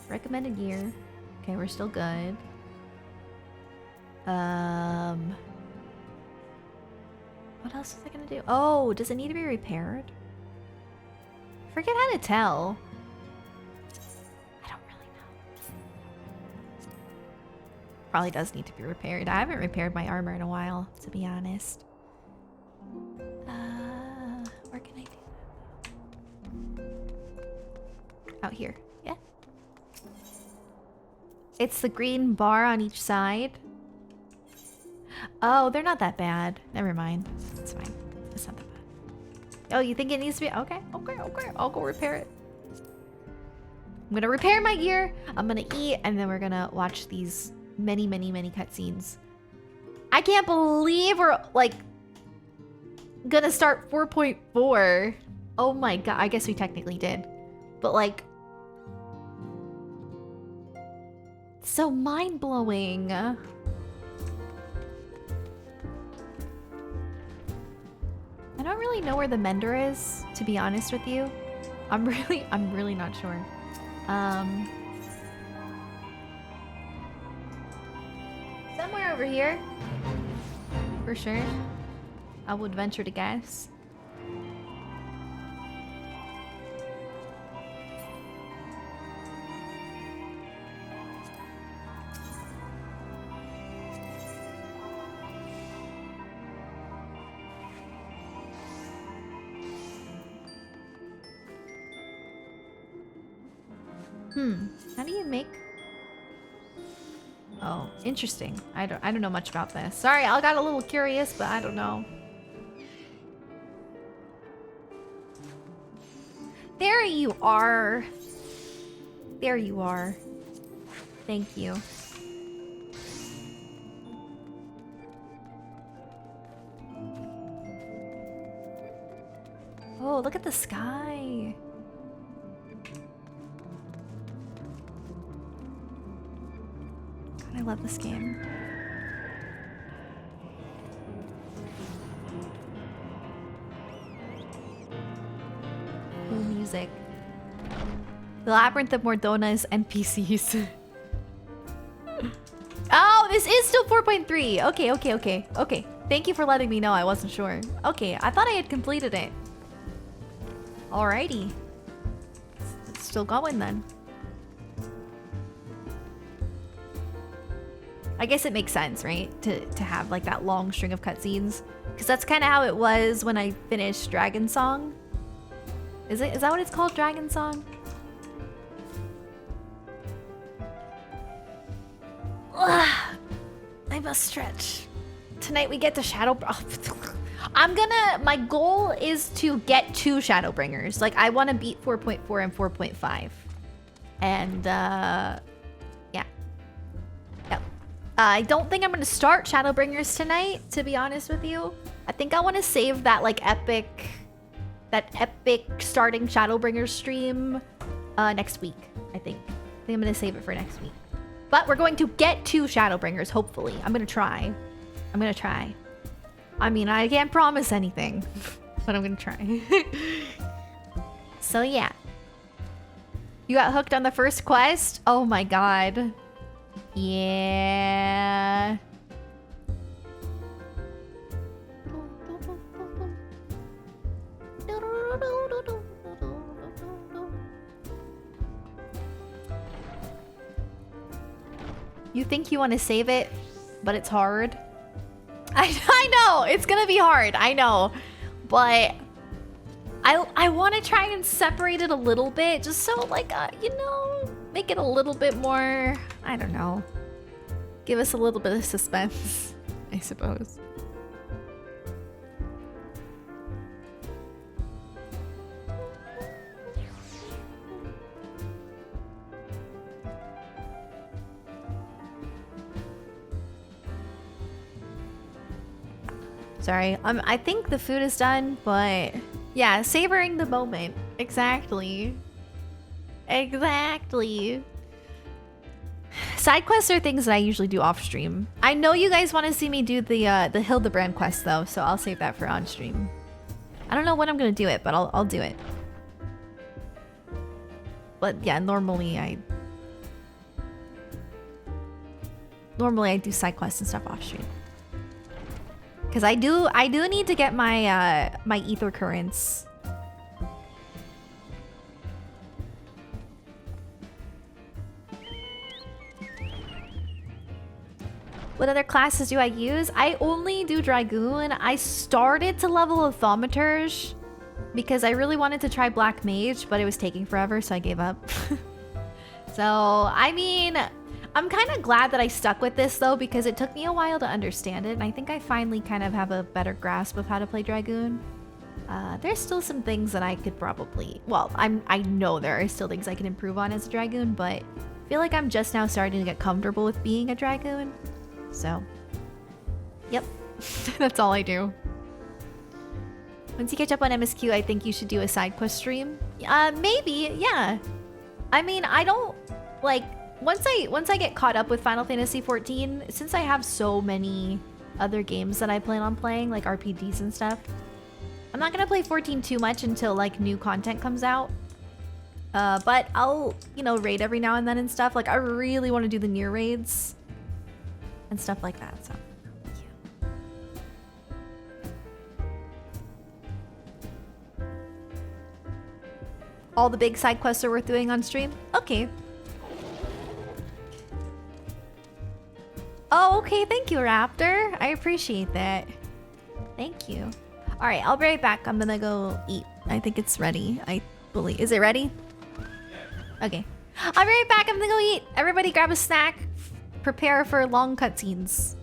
A: recommended year. Okay, we're still good. What else is I gonna do? Oh, does it need to be repaired? I forget how to tell. I don't really know. Probably does need to be repaired. I haven't repaired my armor in a while, to be honest. Where can I do that? Out here. Yeah. It's the green bar on each side. Oh, they're not that bad. Never mind. It's fine. It's not that bad. Oh, you think it needs to be? Okay, okay, okay. I'll go repair it. I'm gonna repair my gear. I'm gonna eat, and then we're gonna watch these many, many, many cutscenes. I can't believe we're like gonna start 4.4. Oh my god. I guess we technically did. But like, so mind-blowing. I don't really know where the mender is, to be honest with you. I'm really not sure. Somewhere over here. For sure. I would venture to guess. How do you make... Oh, interesting. I don't know much about this. Sorry, I got a little curious, but I don't know. There you are. There you are. Thank you. Oh, look at the sky. God, I love this game. Cool music. The Labyrinth of Mordona's NPCs. Oh, this is still 4.3. Okay. Thank you for letting me know. I wasn't sure. Okay, I thought I had completed it. Alrighty. It's still going then. I guess it makes sense, right? To have like that long string of cutscenes. Because that's kind of how it was when I finished Dragon Song. Is that what it's called? Dragon Song? Ugh, I must stretch. Tonight we get to Shadow... my goal is to get 2 Shadowbringers. Like, I want to beat 4.4 and 4.5. And, yeah. Yep. I don't think I'm going to start Shadowbringers tonight, to be honest with you. I think I want to save that, like, epic starting Shadowbringers stream next week, I think. I think I'm going to save it for next week. But we're going to get 2 Shadowbringers, hopefully. I'm going to try. I mean, I can't promise anything, but I'm gonna try. So yeah. You got hooked on the first quest? Oh my god. Yeah. You think you want to save it, but it's hard. I know, it's gonna be hard, I know. But I want to try and separate it a little bit, just so like, you know, make it a little bit more, I don't know. Give us a little bit of suspense, I suppose. Sorry, I think the food is done, but yeah, savoring the moment. Exactly. Side quests are things that I usually do off stream. I know you guys want to see me do the Hildebrand quest though, so I'll save that for on stream. I don't know when I'm gonna do it, but I'll do it. But yeah, normally I do side quests and stuff off stream. Because I do need to get my my ether currents. What other classes do I use? I only do Dragoon. I started to level a Thaumaturge because I really wanted to try Black Mage, but it was taking forever, so I gave up. So, I mean, I'm kind of glad that I stuck with this though, because it took me a while to understand it, and I think I finally kind of have a better grasp of how to play Dragoon. There's still some things that I could probably... Well, I know there are still things I can improve on as a Dragoon, but I feel like I'm just now starting to get comfortable with being a Dragoon. So, yep. That's all I do. Once you catch up on MSQ, I think you should do a side quest stream. Maybe, yeah. I mean, I don't... Like, once I get caught up with Final Fantasy XIV, since I have so many other games that I plan on playing, like RPGs and stuff, I'm not gonna play 14 too much until, like, new content comes out. But I'll, you know, raid every now and then and stuff. Like, I really want to do the near raids and stuff like that, so yeah. All the big side quests are worth doing on stream? Okay. Oh, okay, thank you, Raptor. I appreciate that. Thank you. Alright, I'll be right back. I'm gonna go eat. I think it's ready. I believe. Is it ready? Okay. I'll be right back. I'm gonna go eat. Everybody grab a snack. Prepare for long cutscenes.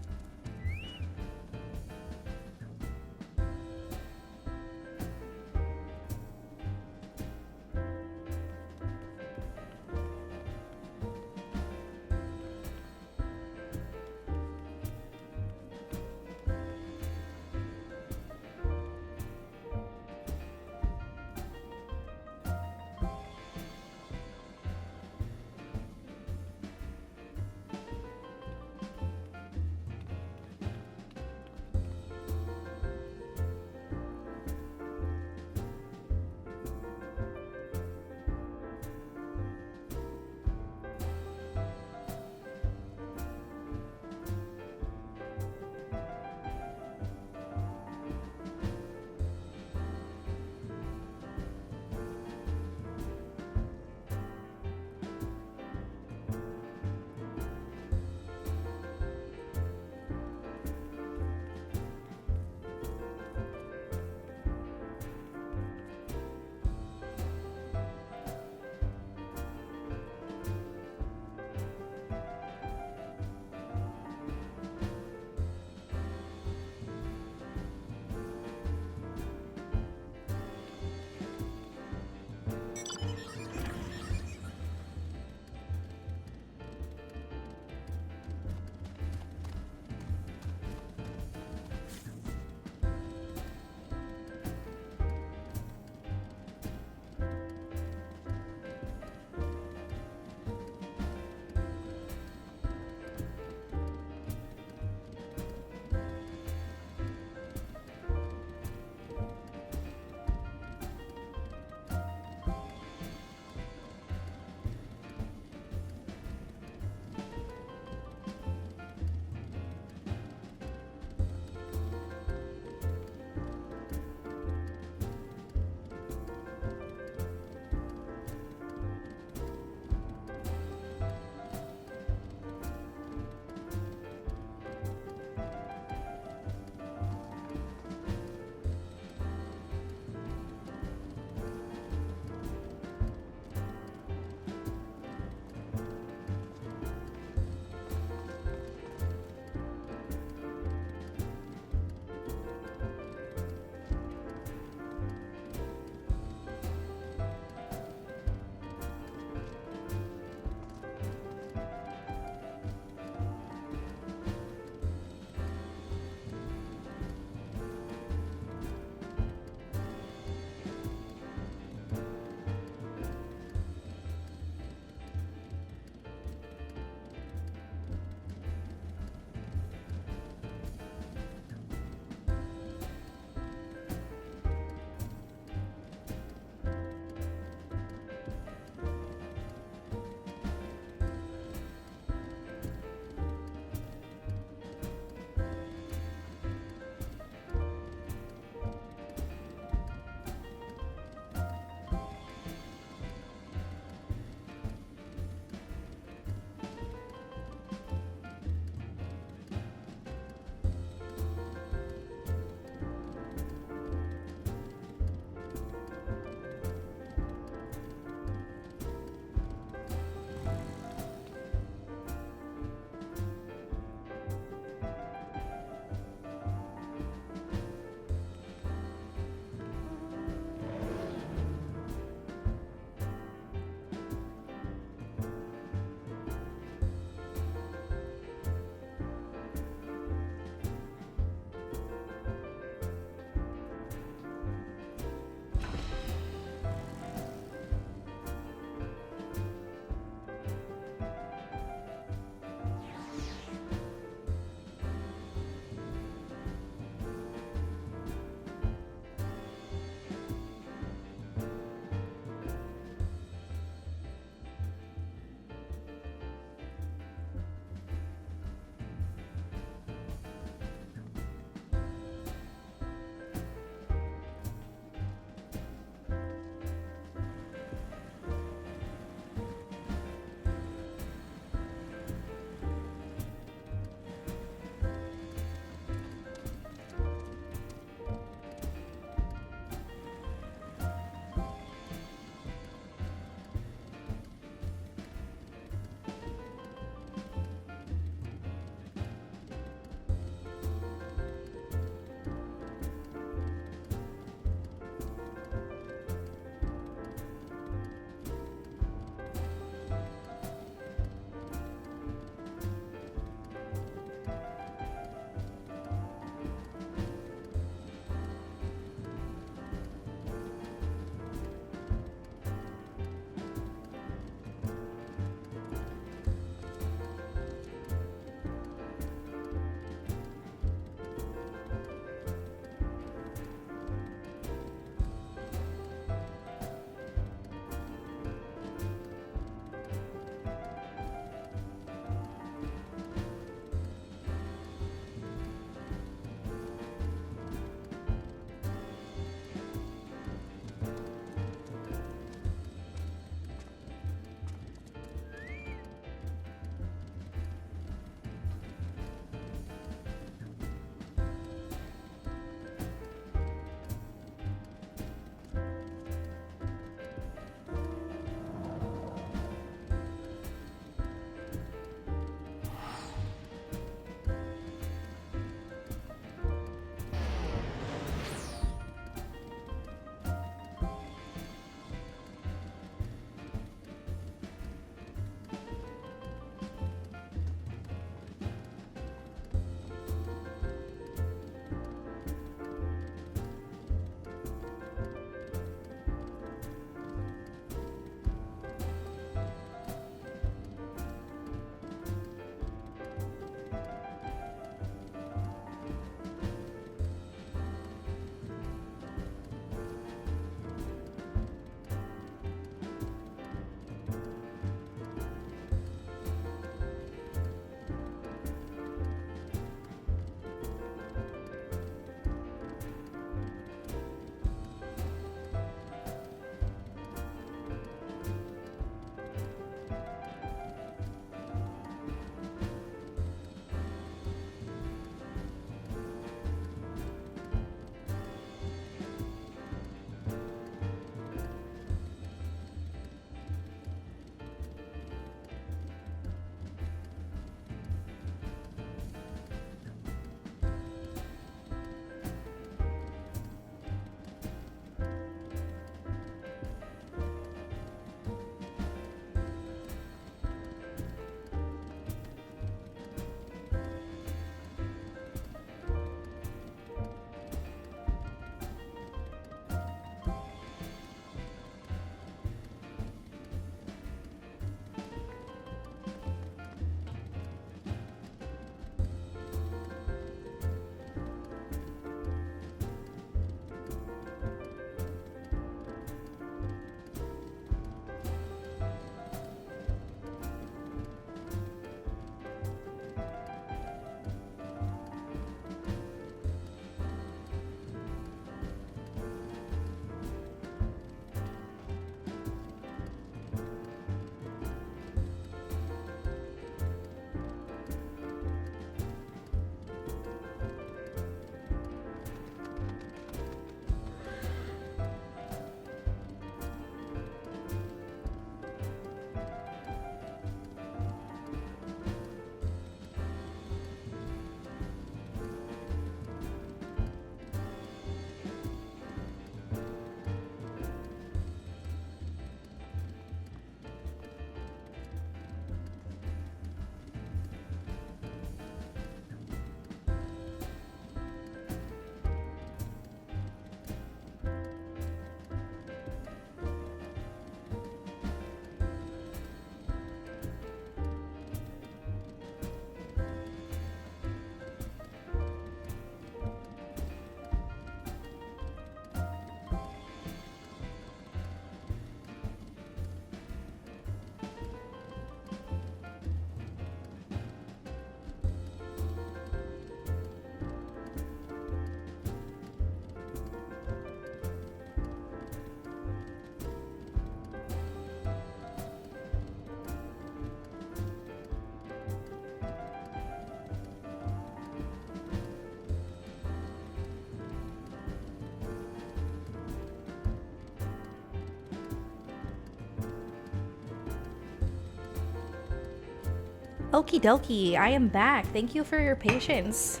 A: Okie dokie, I am back. Thank you for your patience.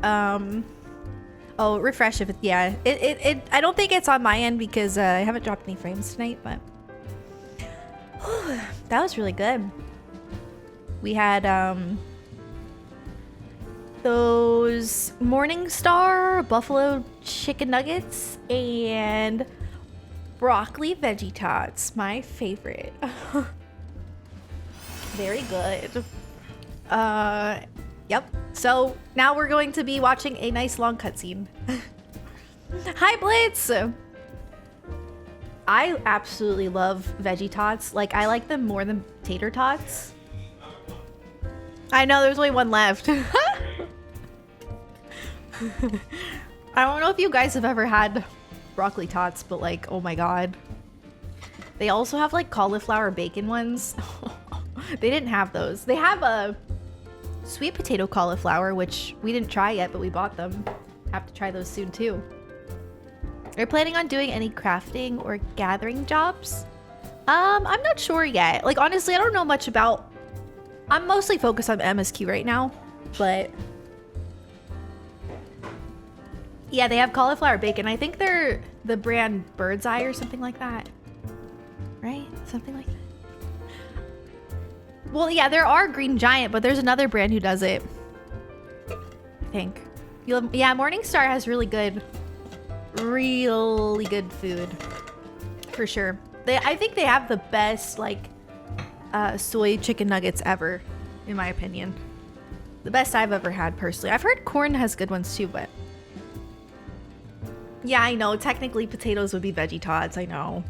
A: Oh, refresh if it, yeah. I don't think it's on my end because I haven't dropped any frames tonight, but that was really good. We had those Morningstar buffalo chicken nuggets and broccoli veggie tots, my favorite. Very good. Yep. So now we're going to be watching a nice long cutscene. Hi, Blitz! I absolutely love veggie tots. Like, I like them more than tater tots. I know, there's only one left. I don't know if you guys have ever had broccoli tots, but like, oh my god. They also have like cauliflower bacon ones. They didn't have those. They have a sweet potato cauliflower, which we didn't try yet, but we bought them. Have to try those soon too. Are you planning on doing any crafting or gathering jobs? I'm not sure yet. Like, honestly, I don't know much about... I'm mostly focused on MSQ right now, but... yeah, they have cauliflower bacon. I think they're the brand Bird's Eye or something like that. Right? Something like that. Well, yeah, there are Green Giant, but there's another brand who does it. I think. Yeah, Morningstar has really good food. For sure. I think they have the best, like, soy chicken nuggets ever, in my opinion. The best I've ever had, personally. I've heard corn has good ones too, but... yeah, I know. Technically, potatoes would be veggie tots. I know.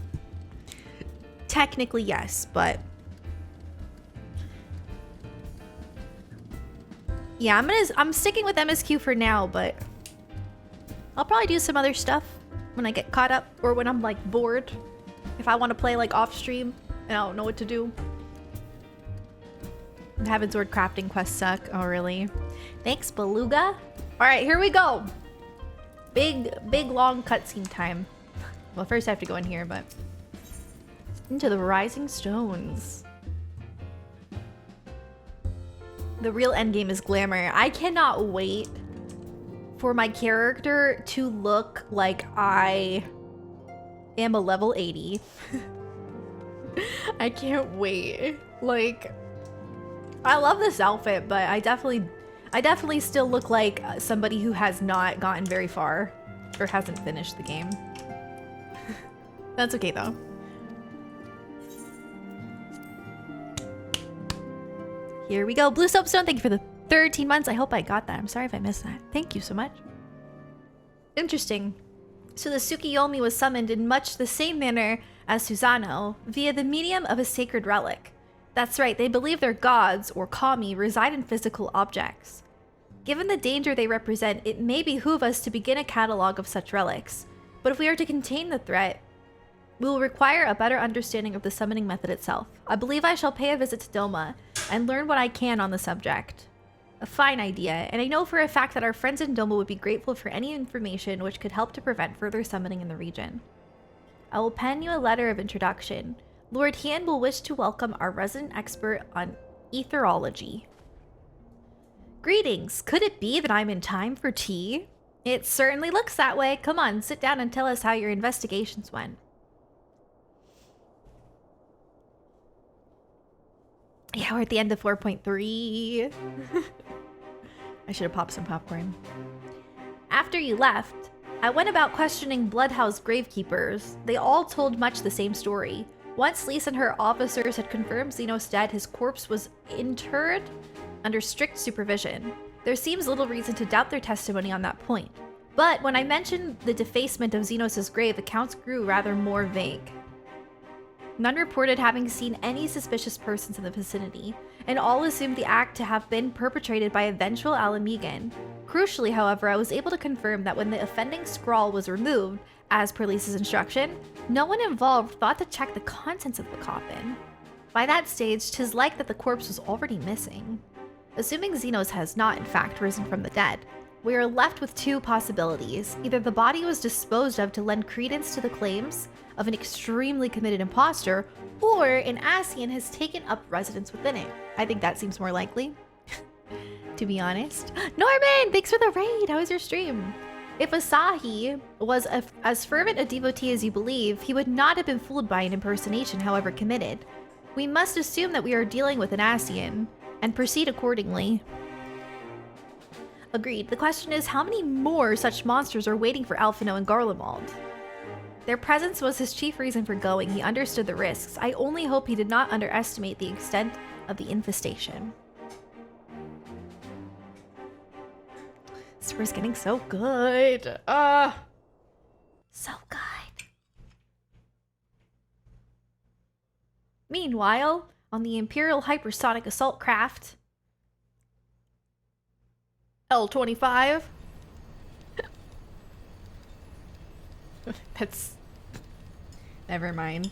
A: Technically, yes, but... yeah, I'm sticking with MSQ for now, but... I'll probably do some other stuff when I get caught up, or when I'm, like, bored. If I want to play, like, off-stream, and I don't know what to do. Heaven's Word crafting quests suck. Oh, really? Thanks, Beluga. Alright, here we go. Big, long cutscene time. Well, first I have to go in here, but... into the Rising Stones. The real endgame is glamour. I cannot wait for my character to look like I am a level 80. I can't wait. Like, I love this outfit, but I definitely still look like somebody who has not gotten very far or hasn't finished the game. That's okay though. Here we go. Blue Soapstone, thank you for the 13 months. I hope I got that. I'm sorry if I missed that. Thank you so much. Interesting. So the Tsukiyomi was summoned in much the same manner as Susano, via the medium of a sacred relic. That's right, they believe their gods, or kami, reside in physical objects. Given the danger they represent, it may behoove us to begin a catalog of such relics. But if we are to contain the threat, we will require a better understanding of the summoning method itself. I believe I shall pay a visit to Doma and learn what I can on the subject. A fine idea, and I know for a fact that our friends in Doma would be grateful for any information which could help to prevent further summoning in the region. I will pen you a letter of introduction. Lord Hien will wish to welcome our resident expert on etherology. Greetings! Could it be that I'm in time for tea? It certainly looks that way. Come on, sit down and tell us how your investigations went. Yeah, we're at the end of 4.3. I should have popped some popcorn. After you left, I went about questioning Bloodhouse gravekeepers. They all told much the same story. Once Lise and her officers had confirmed Zeno's dead, his corpse was interred under strict supervision. There seems little reason to doubt their testimony on that point. But when I mentioned the defacement of Zenos' grave, accounts grew rather more vague. None reported having seen any suspicious persons in the vicinity, and all assumed the act to have been perpetrated by a vengeful Alamegan. Crucially, however, I was able to confirm that when the offending scrawl was removed, as per Lisa's instruction, no one involved thought to check the contents of the coffin. By that stage, 'tis like that the corpse was already missing. Assuming Zenos has not, in fact, risen from the dead, we are left with two possibilities. Either the body was disposed of to lend credence to the claims of an extremely committed imposter, or an Ascian has taken up residence within it. I think that seems more likely, to be honest. Norman, thanks for the raid. How was your stream? If Asahi was as fervent a devotee as you believe, he would not have been fooled by an impersonation, however committed. We must assume that we are dealing with an Ascian, and proceed accordingly. Agreed. The question is, how many more such monsters are waiting for Alphino and Garlemald? Their presence was his chief reason for going. He understood the risks. I only hope he did not underestimate the extent of the infestation. This is getting so good. So good. Meanwhile, on the Imperial Hypersonic Assault Craft, L-25. That's... Never mind.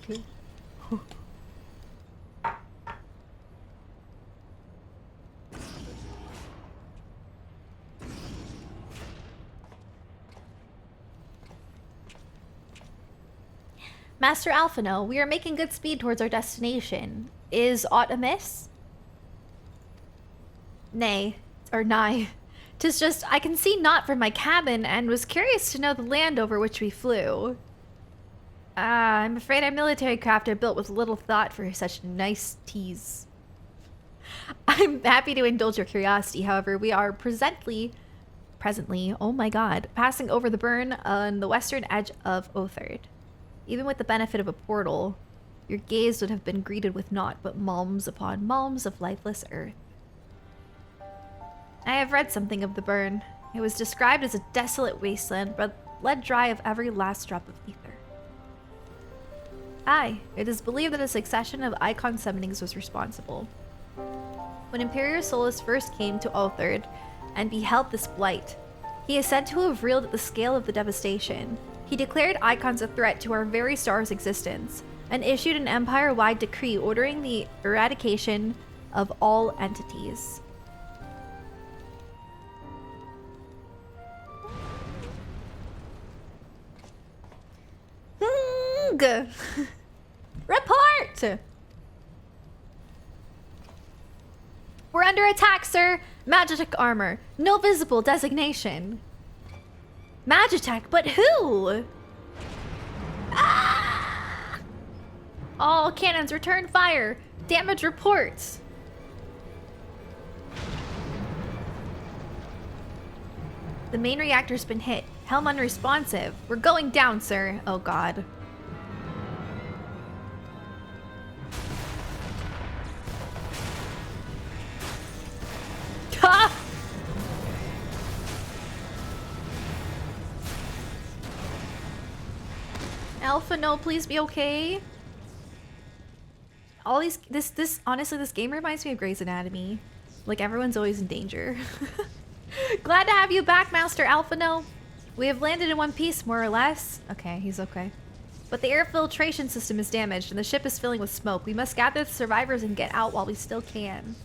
A: Master Alphino, we are making good speed towards our destination. Is aught amiss? Nay, or nigh. 'Tis just, I can see naught from my cabin, and was curious to know the land over which we flew. I'm afraid our military craft are built with little thought for such niceties. I'm happy to indulge your curiosity, however, we are presently, oh my god, passing over the burn on the western edge of Othard. Even with the benefit of a portal, your gaze would have been greeted with naught but malms upon malms of lifeless earth. I have read something of the burn. It was described as a desolate wasteland, but bled dry of every last drop of ether. Aye, it is believed that a succession of icon summonings was responsible. When Imperial Solus first came to Othard and beheld this blight, he is said to have reeled at the scale of the devastation. He declared icons a threat to our very star's existence, and issued an empire-wide decree ordering the eradication of all entities. Report! We're under attack, sir. Magitek armor. No visible designation. Magitek, but who? Ah! All cannons return fire. Damage reports. The main reactor's been hit. Helm unresponsive. We're going down, sir. Oh god. Ha! Alpha, no, please be okay. All these, honestly, this game reminds me of Grey's Anatomy. Like, everyone's always in danger. Glad to have you back, Master Alphino. We have landed in one piece, more or less. Okay, he's okay. But the air filtration system is damaged, and the ship is filling with smoke. We must gather the survivors and get out while we still can.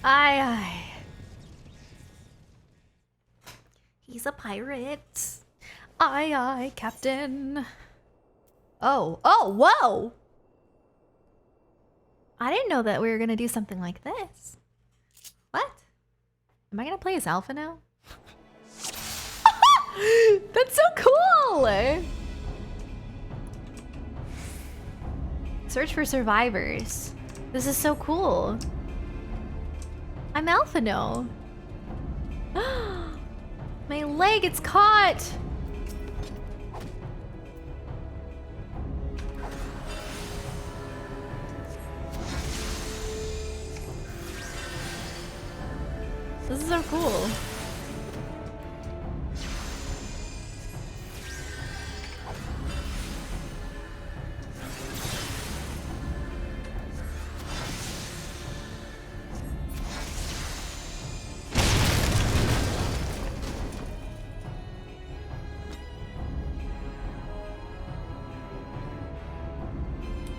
A: Aye, aye. He's a pirate. Aye, aye, Captain. Oh, whoa! I didn't know that we were gonna do something like this. What? Am I gonna play as Alpha now? That's so cool! Search for survivors. This is so cool. I'm Alphino. My leg, it's caught! This is so cool.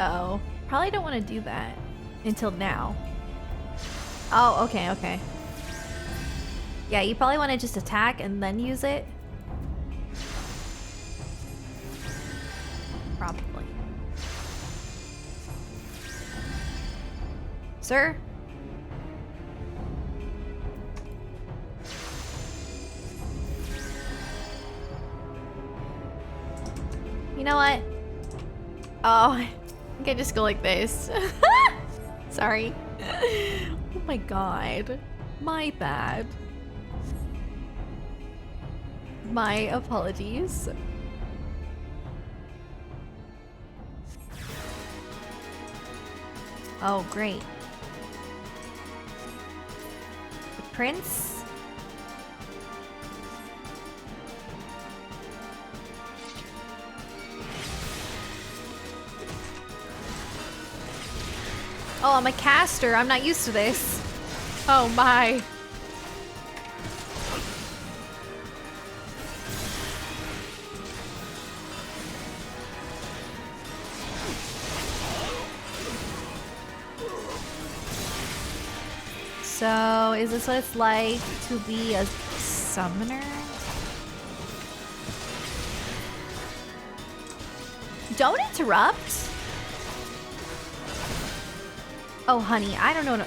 A: Uh-oh. Probably don't want to do that until now. Oh, okay, okay. Yeah, you probably want to just attack and then use it. Probably. Sir? You know what? Oh, I think I just go like this. Sorry. Oh my god. My bad. My apologies. Oh, great. The prince? Oh, I'm a caster. I'm not used to this. Oh my. So, is this what it's like to be a summoner? Don't interrupt. Oh, honey, I don't know.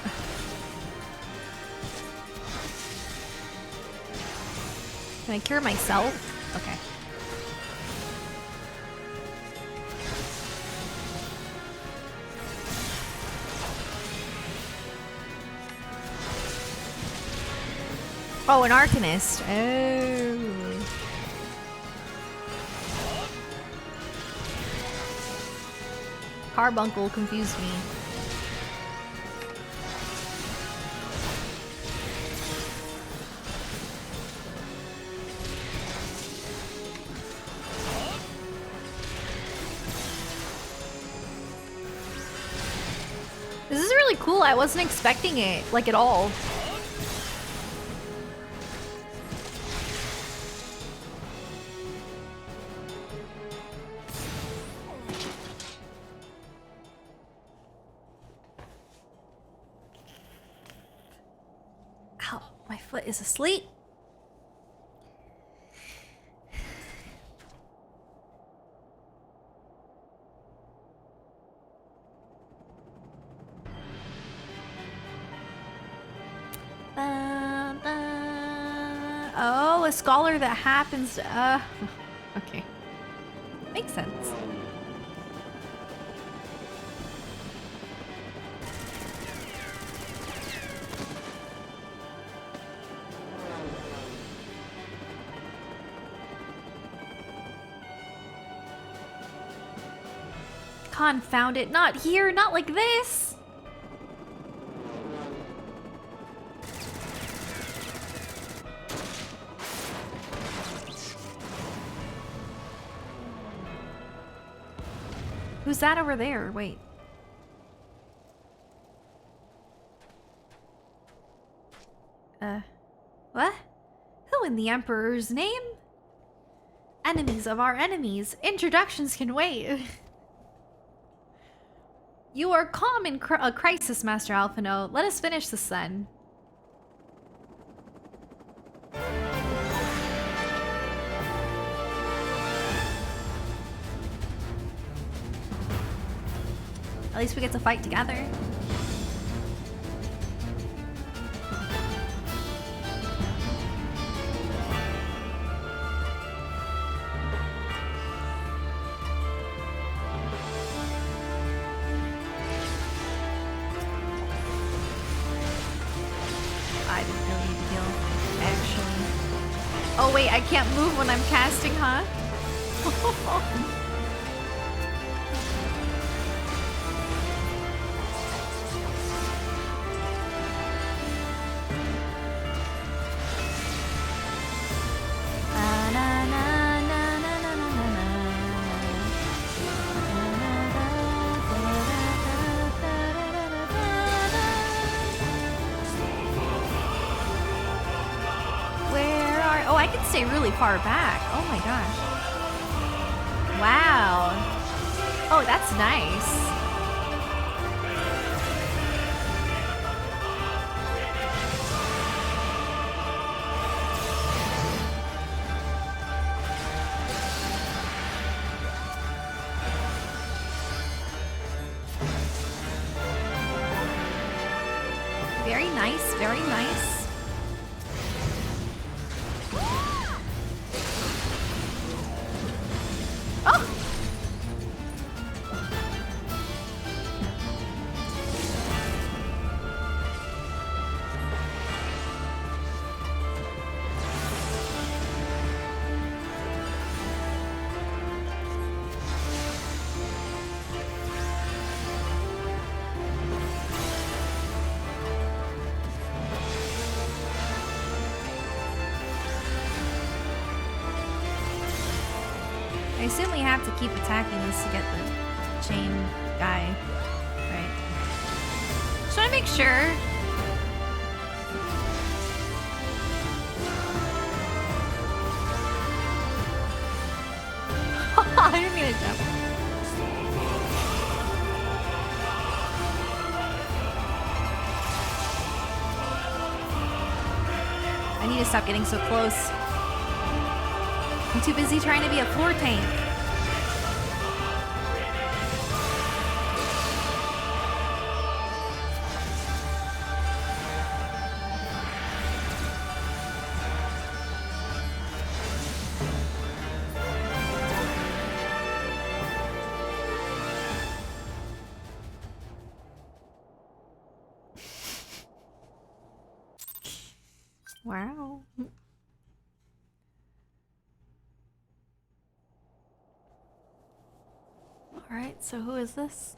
A: Can I cure myself? Okay. Oh, an Arcanist. Oh. Carbuncle confused me. This is really cool. I wasn't expecting it, like, at all. Ow, my foot is asleep. Oh, a scholar that happens to, okay. Makes sense. Confound it, not here, not like this. Who's that over there? Wait. What? Who in the Emperor's name? Enemies of our enemies. Introductions can wait. You are calm in a crisis, Master Alphino. Let us finish this then. At least we get to fight together. I didn't really need to heal, actually. Oh wait, I can't move when I'm casting, huh? I can stay really far back. Oh my gosh. Wow. Oh, that's nice. Very nice, very nice. Oh! I assume we have to keep attacking this to get the chain guy, right? Just want to make sure. I didn't mean to jump. I need to stop getting so close. I'm too busy trying to be a floor tank. Wow. Alright, so who is this?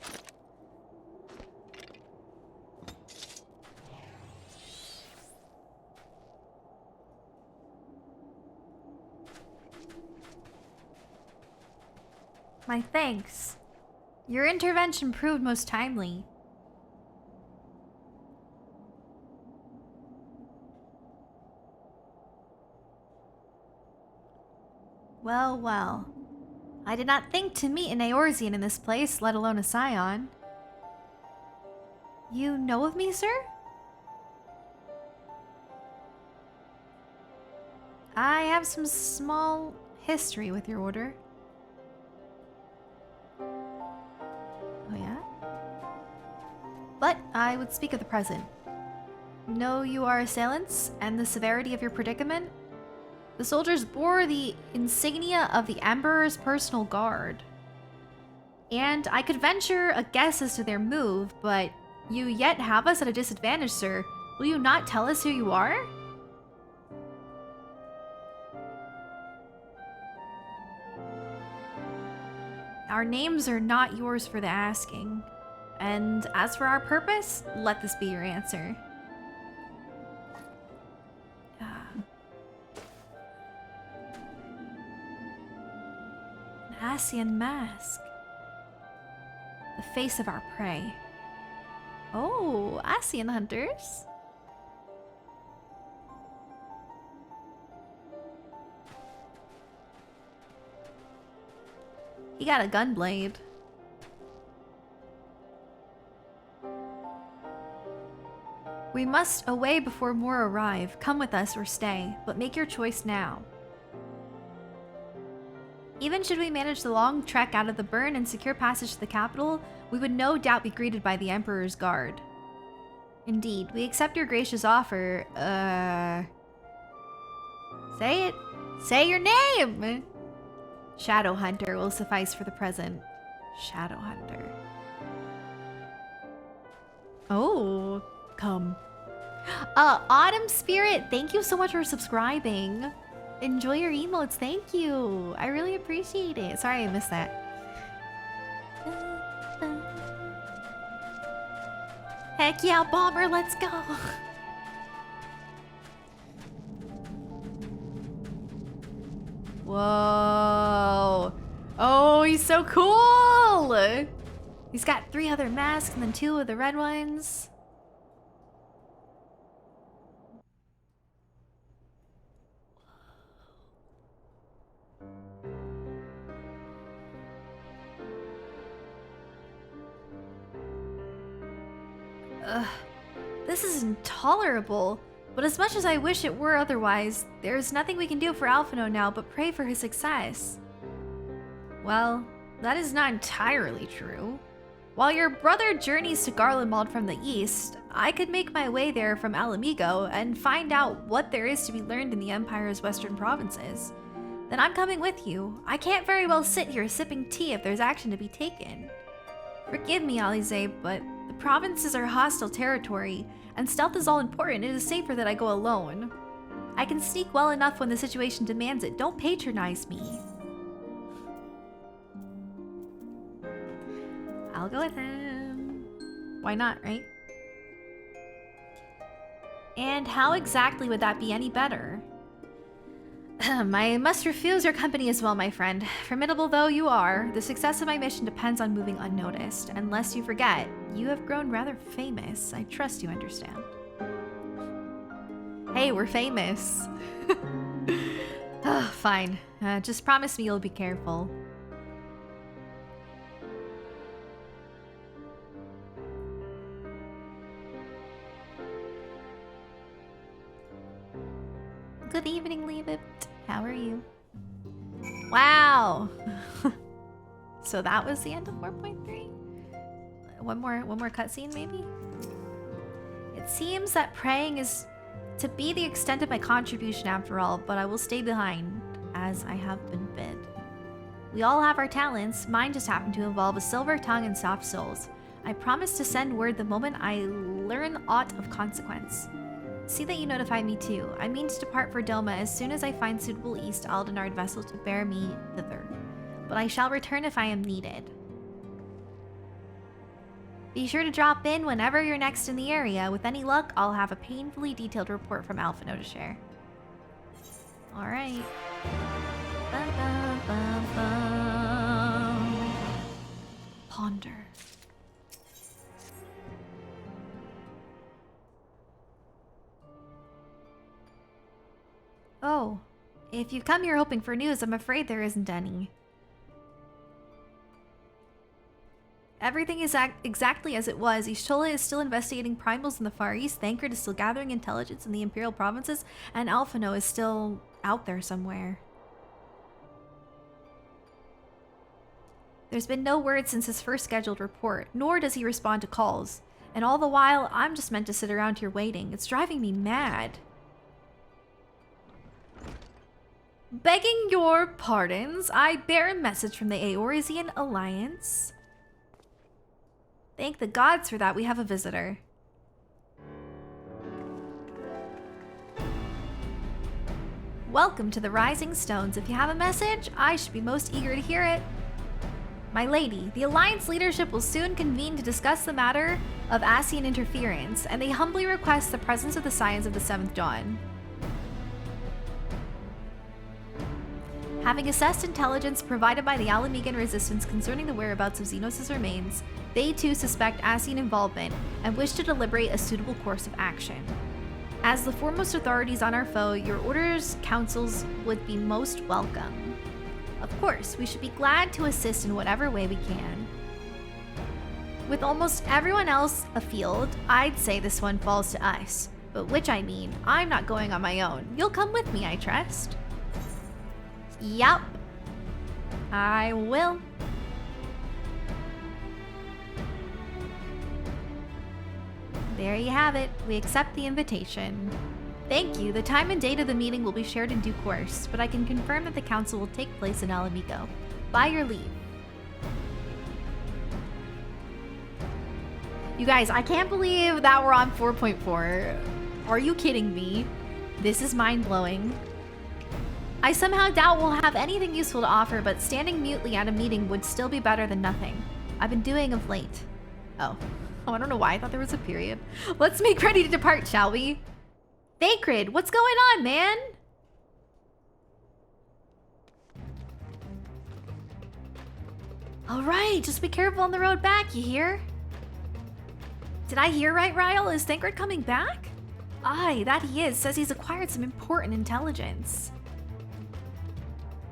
A: My thanks. Your intervention proved most timely. Well, well. I did not think to meet an Eorzean in this place, let alone a Scion. You know of me, sir? I have some small history with your order. Oh yeah? But I would speak of the present. Know you are assailants, and the severity of your predicament? The soldiers bore the insignia of the Emperor's personal guard. And I could venture a guess as to their move, but you yet have us at a disadvantage, sir. Will you not tell us who you are? Our names are not yours for the asking. And as for our purpose, let this be your answer. Ascian mask. The face of our prey. Oh, Ascian hunters. He got a gunblade. We must away before more arrive. Come with us or stay, but make your choice now. Even should we manage the long trek out of the burn and secure passage to the capital, we would no doubt be greeted by the Emperor's guard. Indeed, we accept your gracious offer. Say it. Say your name! Shadowhunter will suffice for the present. Shadowhunter. Oh, come. Autumn Spirit, thank you so much for subscribing. Enjoy your emotes, thank you. I really appreciate it. Sorry I missed that. Heck yeah, Bomber, let's go. Whoa. Oh, he's so cool. He's got 3 other masks and then 2 of the red ones. Ugh, this is intolerable. But as much as I wish it were otherwise, there is nothing we can do for Alphino now but pray for his success. Well, that is not entirely true. While your brother journeys to Garlemald from the east, I could make my way there from Alamigo and find out what there is to be learned in the Empire's western provinces. Then I'm coming with you. I can't very well sit here sipping tea if there's action to be taken. Forgive me, Alize, but the provinces are hostile territory, and stealth is all important. It is safer that I go alone. I can sneak well enough when the situation demands it. Don't patronize me. I'll go with him. Why not, right? And how exactly would that be any better? I must refuse your company as well, my friend. Formidable though you are, the success of my mission depends on moving unnoticed. And lest you forget, you have grown rather famous. I trust you understand. Hey, we're famous. Oh, fine. Just promise me you'll be careful. Good evening, Leavitt. How are you? Wow. So that was the end of 4.3? One more cutscene, maybe? It seems that praying is to be the extent of my contribution after all, but I will stay behind, as I have been bid. We all have our talents. Mine just happen to involve a silver tongue and soft souls. I promise to send word the moment I learn aught of consequence. See that you notify me too. I mean to depart for Doma as soon as I find suitable East Aldenard vessel to bear me thither. But I shall return if I am needed. Be sure to drop in whenever you're next in the area. With any luck, I'll have a painfully detailed report from Alphino to share. Alright. Ponder. Oh, if you've come here hoping for news, I'm afraid there isn't any. Everything is exactly as it was. Y'shtola is still investigating primals in the Far East, Thancred is still gathering intelligence in the Imperial provinces, and Alphino is still out there somewhere. There's been no word since his first scheduled report, nor does he respond to calls. And all the while, I'm just meant to sit around here waiting. It's driving me mad. Begging your pardons, I bear a message from the Eorzean Alliance. Thank the gods for that, we have a visitor. Welcome to the Rising Stones. If you have a message, I should be most eager to hear it. My lady, the Alliance leadership will soon convene to discuss the matter of Ascian interference, and they humbly request the presence of the Scions of the Seventh Dawn. Having assessed intelligence provided by the Alamigan resistance concerning the whereabouts of Xenos' remains, they too suspect Ascian involvement and wish to deliberate a suitable course of action. As the foremost authorities on our foe, your orders, counsels would be most welcome. Of course, we should be glad to assist in whatever way we can. With almost everyone else afield, I'd say this one falls to us. But which I mean, I'm not going on my own. You'll come with me, I trust. Yup. I will. There you have it. We accept the invitation. Thank you. The time and date of the meeting will be shared in due course, but I can confirm that the council will take place in Alamigo. By your leave. You guys, I can't believe that we're on 4.4. Are you kidding me? This is mind-blowing. I somehow doubt we'll have anything useful to offer, but standing mutely at a meeting would still be better than nothing. I've been doing of late. Oh, I don't know why I thought there was a period. Let's make ready to depart, shall we? Thancred, what's going on, man? All right, just be careful on the road back, you hear? Did I hear right, Ryle? Is Thancred coming back? Aye, that he is. Says he's acquired some important intelligence.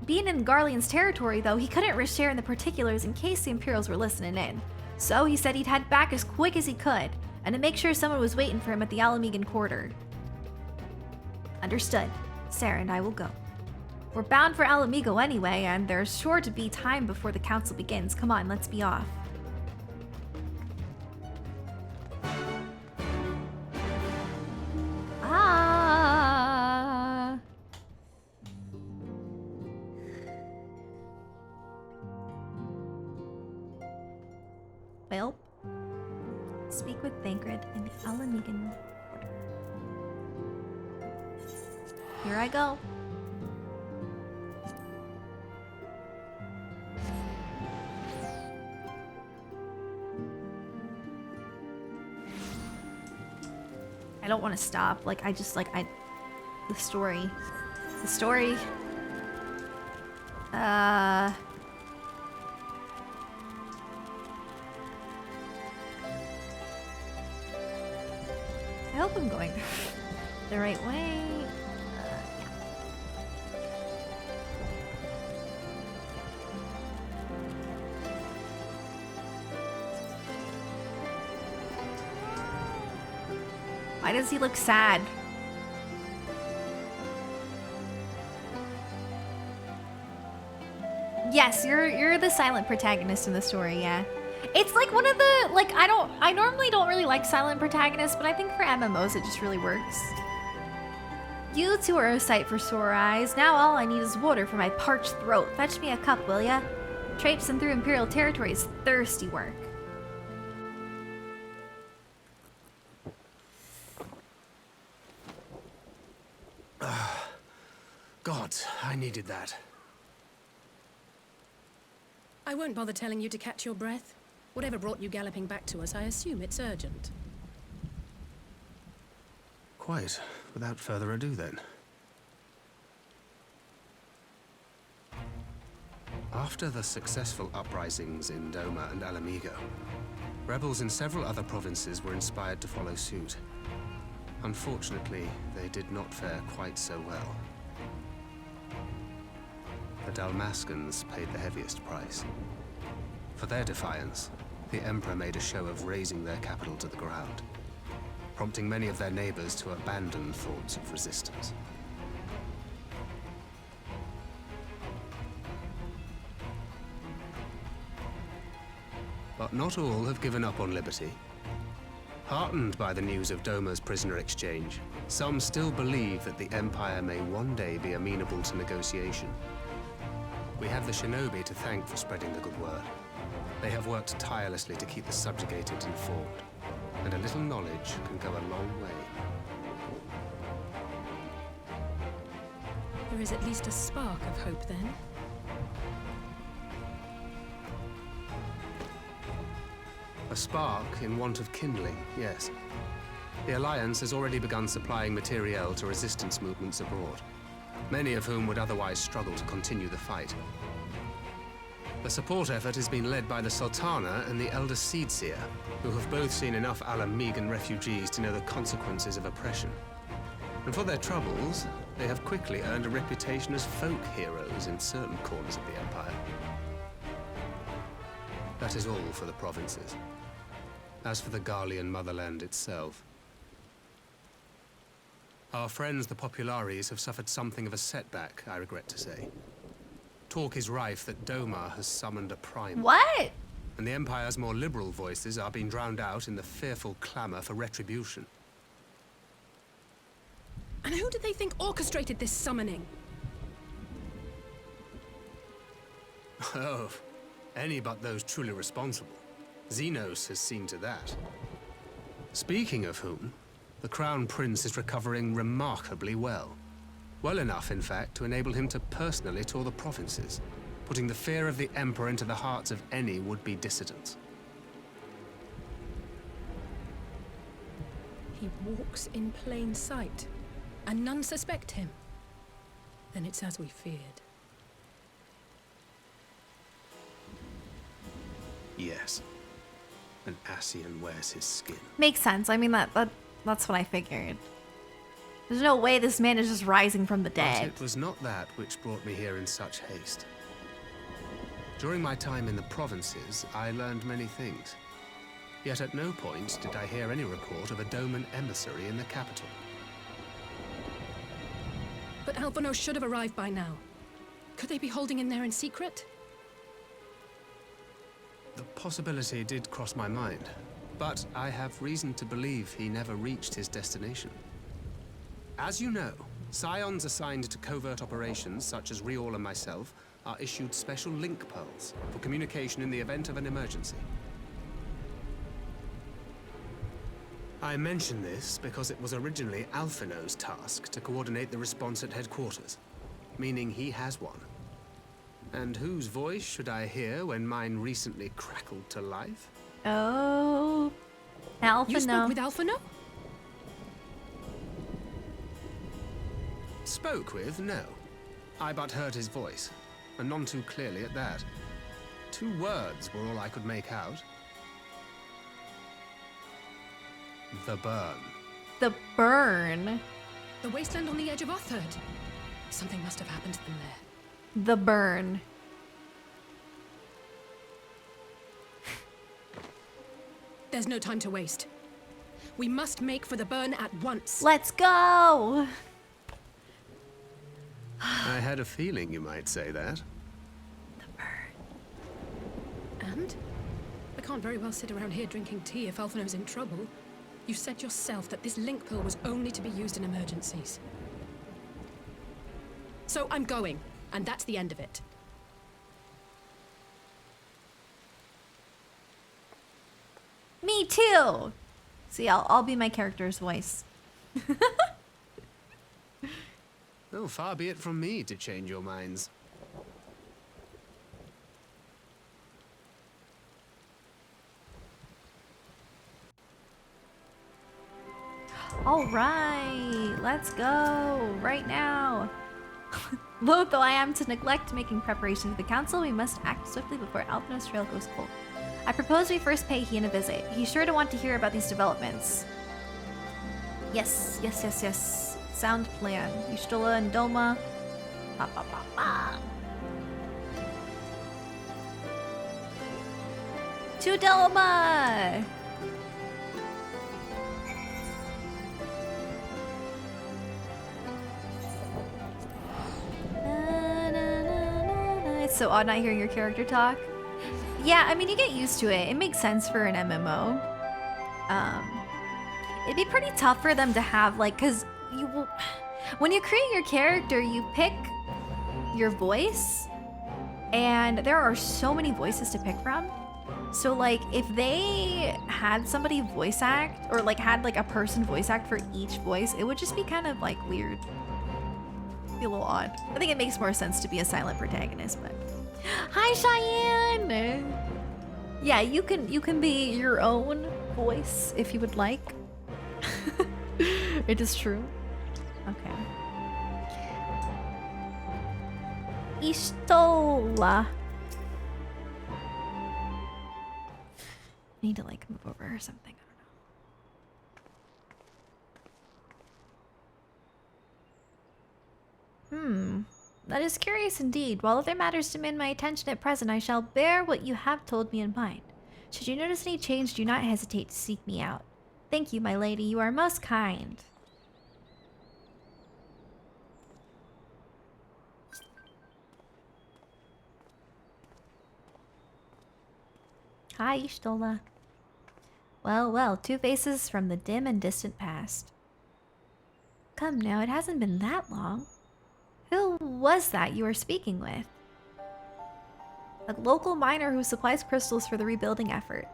A: Being in Garlean's territory, though, he couldn't risk sharing the particulars in case the Imperials were listening in. So he said he'd head back as quick as he could, and to make sure someone was waiting for him at the Alamigan quarter. Understood. Sarah and I will go. We're bound for Alamigo anyway, and there's sure to be time before the council begins. Come on, let's be off. Thancred and the Alamegan Order. Here I go. I don't want to stop. Like, I just, like, the story. The story. I hope I'm going the right way. Why does he look sad? Yes, you're the silent protagonist in the story, yeah. It's like one of the, like, I normally don't really like silent protagonists, but I think for MMOs it just really works. You two are a sight for sore eyes. Now all I need is water for my parched throat. Fetch me a cup, will ya? Traipsing through Imperial territory is thirsty work.
Q: God, I needed that.
E: I won't bother telling you to catch your breath. Whatever brought you galloping back to us, I assume it's urgent.
Q: Quite. Without further ado, then. After the successful uprisings in Doma and Alamigo, rebels in several other provinces were inspired to follow suit. Unfortunately, they did not fare quite so well. The Dalmascans paid the heaviest price. For their defiance, the Emperor made a show of razing their capital to the ground, prompting many of their neighbors to abandon thoughts of resistance. But not all have given up on liberty. Heartened by the news of Doma's prisoner exchange, some still believe that the Empire may one day be amenable to negotiation. We have the shinobi to thank for spreading the good word. They have worked tirelessly to keep the subjugated informed, and a little knowledge can go a long way.
E: There is at least a spark of hope, then.
Q: A spark in want of kindling, yes. The Alliance has already begun supplying materiel to resistance movements abroad, many of whom would otherwise struggle to continue the fight. The support effort has been led by the Sultana and the Elder Seedseer, who have both seen enough Alamegan refugees to know the consequences of oppression. And for their troubles, they have quickly earned a reputation as folk heroes in certain corners of the Empire. That is all for the provinces. As for the Garlean motherland itself, our friends the Populares have suffered something of a setback, I regret to say. Talk is rife that Doma has summoned a prime.
A: What?
Q: And the Empire's more liberal voices are being drowned out in the fearful clamor for retribution.
E: And who did they think orchestrated this summoning?
Q: Oh, any but those truly responsible. Xenos has seen to that. Speaking of whom, the Crown Prince is recovering remarkably well. Well enough, in fact, to enable him to personally tour the provinces, putting the fear of the Emperor into the hearts of any would-be dissidents.
E: He walks in plain sight, and none suspect him. Then it's as we feared.
Q: Yes. An Ascian wears his skin.
A: Makes sense. I mean, that's what I figured. There's no way this man is just rising from the
Q: But
A: dead.
Q: it was not that which brought me here in such haste. During my time in the provinces, I learned many things. Yet at no point did I hear any report of a Doman emissary in the capital.
E: But Alphonse should have arrived by now. Could they be holding him there in secret?
Q: The possibility did cross my mind, but I have reason to believe he never reached his destination. As you know, Scions assigned to covert operations, such as Riol and myself, are issued special link pearls for communication in the event of an emergency. I mention this because it was originally Alphino's task to coordinate the response at headquarters, meaning he has one. And whose voice should I hear when mine recently crackled to life?
A: Oh, Alphino.
E: You spoke with Alphino?
Q: Spoke with? No. I but heard his voice, and none too clearly at that. 2 words were all I could make out. The burn.
A: The burn.
E: The wasteland on the edge of Otherd. Something must have happened to them there.
A: The burn.
E: There's no time to waste. We must make for the burn at once.
A: Let's go!
Q: I had a feeling you might say that.
E: And? I can't very well sit around here drinking tea if Alphino's in trouble. You said yourself that this link pill was only to be used in emergencies. So I'm going, and that's the end of it.
A: Me too! See, I'll be my character's voice.
Q: Oh, far be it from me to change your minds.
A: Alright, let's go, right now. Loath though I am to neglect making preparations for the council, we must act swiftly before Alphino's trail goes cold. I propose we first pay Hien a visit. He's sure to want to hear about these developments. Yes, yes, yes, yes. Sound plan. Y'shtola and Doma. Ba, ba, ba, ba. To Doma! It's so odd not hearing your character talk. Yeah, I mean, you get used to it. It makes sense for an MMO. It'd be pretty tough for them to have, like, because you will... When you create your character, you pick your voice, and there are so many voices to pick from. So, like, if they had somebody voice act, or, like, had, like, a person voice act for each voice, it would just be kind of, like, weird. Be a little odd. I think it makes more sense to be a silent protagonist, but... Hi, Cheyenne! Yeah, you can be your own voice if you would like. It is true. Okay. Y'shtola. Need to like move over or something. I don't know. That is curious indeed. While other matters demand my attention at present, I shall bear what you have told me in mind. Should you notice any change, do not hesitate to seek me out. Thank you, my lady. You are most kind. Hi, Y'shtola. Well, well, 2 faces from the dim and distant past. Come now, it hasn't been that long. Who was that you were speaking with? A local miner who supplies crystals for the rebuilding effort.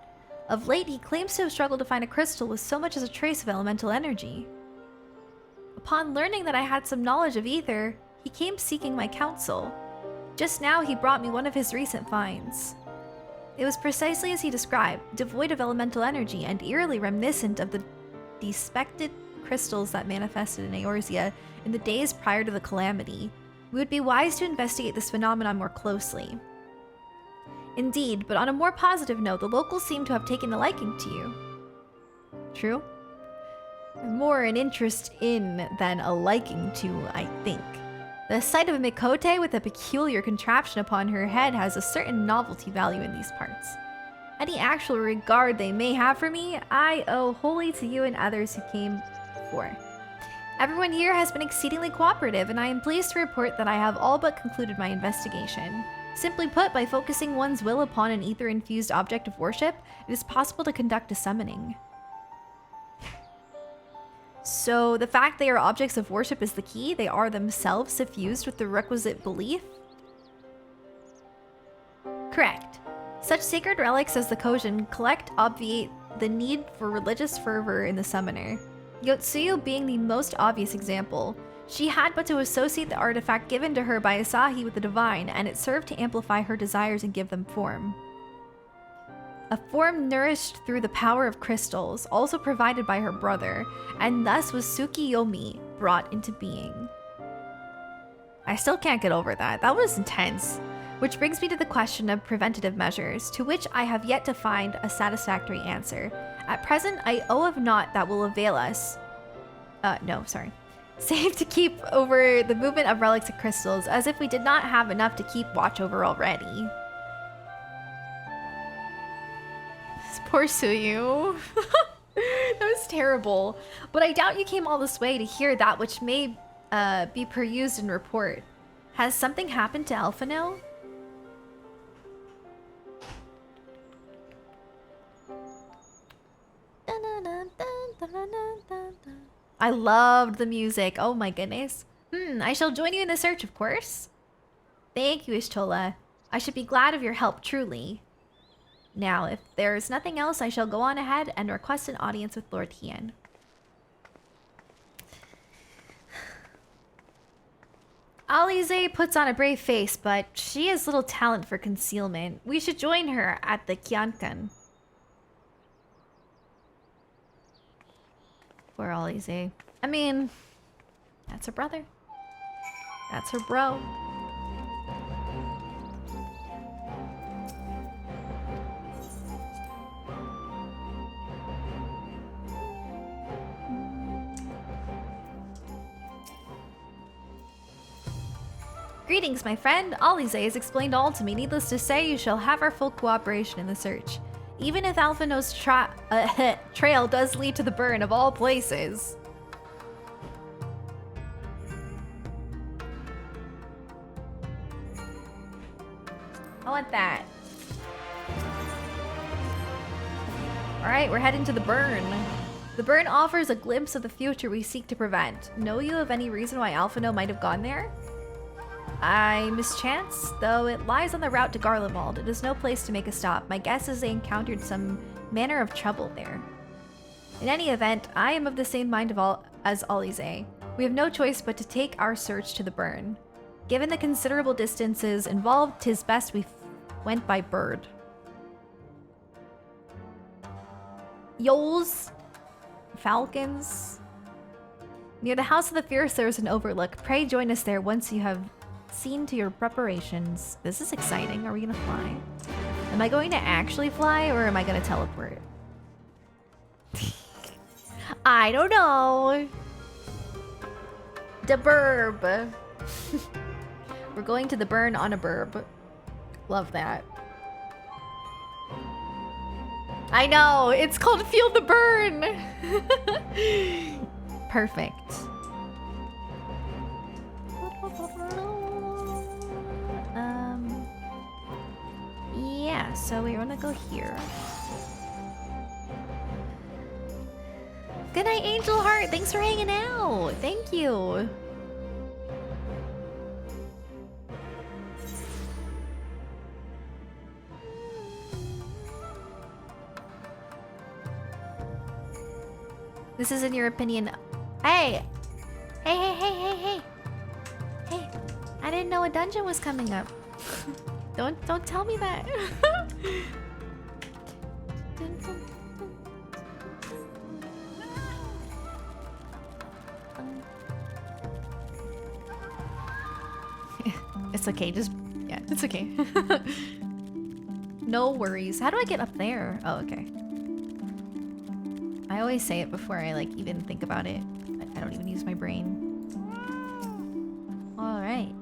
A: Of late, he claims to have struggled to find a crystal with so much as a trace of elemental energy. Upon learning that I had some knowledge of ether, he came seeking my counsel. Just now, he brought me one of his recent finds. It was precisely as he described, devoid of elemental energy and eerily reminiscent of the despected crystals that manifested in Eorzea in the days prior to the calamity. We would be wise to investigate this phenomenon more closely. Indeed, but on a more positive note, the locals seem to have taken a liking to you. True? More an interest in than a liking to, I think. The sight of a Mikote with a peculiar contraption upon her head has a certain novelty value in these parts. Any actual regard they may have for me, I owe wholly to you and others who came before. Everyone here has been exceedingly cooperative, and I am pleased to report that I have all but concluded my investigation. Simply put, by focusing one's will upon an ether-infused object of worship, it is possible to conduct a summoning. So the fact they are objects of worship is the key. They are themselves suffused with the requisite belief. Correct. Such sacred relics as the Kojin collect obviate the need for religious fervor in the summoner, Yotsuyu being the most obvious example. She had but to associate the artifact given to her by Asahi with the divine, and it served to amplify her desires and give them form. A form nourished through the power of crystals, also provided by her brother, and thus was Tsukiyomi brought into being. I still can't get over that. That was intense. Which brings me to the question of preventative measures, to which I have yet to find a satisfactory answer. At present, I owe of naught that will avail us. Save to keep over the movement of relics and crystals, as if we did not have enough to keep watch over already. Poor Suyu. That was terrible. But I doubt you came all this way to hear that which may be perused in report. Has something happened to Alphino? I loved the music. Oh my goodness. I shall join you in the search, of course. Thank you, Ishtola. I should be glad of your help, truly. Now, if there's nothing else, I shall go on ahead and request an audience with Lord Hien. Alize puts on a brave face, but she has little talent for concealment. We should join her at the Kyankan. Poor Alize. I mean, that's her brother. That's her bro. Greetings, my friend. Alize has explained all to me. Needless to say, you shall have our full cooperation in the search. Even if Alphino's trail does lead to the burn of all places. I want that. Alright, we're heading to the burn. The burn offers a glimpse of the future we seek to prevent. Know you of any reason why Alphino might have gone there? I mischance, though it lies on the route to Garlemald. It is no place to make a stop. My guess is they encountered some manner of trouble there. In any event, I am of the same mind as Alize. We have no choice but to take our search to the burn. Given the considerable distances involved, 'tis best we went by bird. Yoles, falcons. Near the House of the Fierce there is an overlook. Pray join us there once you have seen to your preparations. This is exciting. Are we gonna fly? Am I going to actually fly or am I gonna teleport? I don't know. The burb. We're going to the burn on a burb. Love that. I know, it's called Feel the Burn. Perfect. Yeah, so we want to go here. Good night, Angel Heart. Thanks for hanging out. Thank you. This is, in your opinion. Hey! Hey! I didn't know a dungeon was coming up. Don't tell me that. It's okay, yeah, it's okay. No worries. How do I get up there? Oh, okay. I always say it before I even think about it. I don't even use my brain. Alright.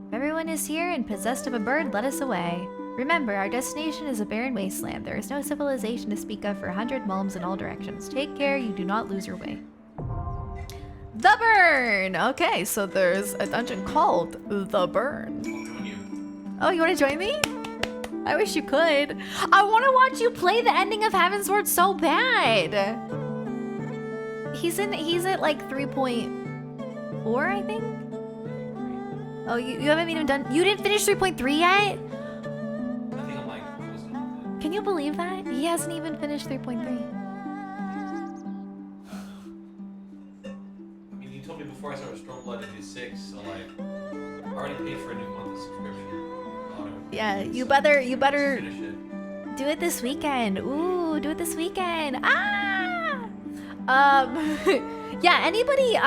A: If everyone is here and possessed of a bird, let us away. Remember, our destination is a barren wasteland. There is no civilization to speak of for 100 mulms in all directions. Take care you do not lose your way. The Burn! Okay, so there's a dungeon called The Burn. Oh, you want to join me? I wish you could. I want to watch you play the ending of Heavensward so bad. He's at like 3.4, I think. Oh, you haven't even done. You didn't finish 3.3 yet?
P: I think I'm like close to
A: Can you believe that? He hasn't even finished 3.3.
P: I mean, you told me before I started Stormblood to do 6, so like, I already paid for a new month's subscription.
A: Yeah, you better
P: Finish it.
A: do it this weekend. Ooh, do it this weekend. Ah! Yeah, anybody,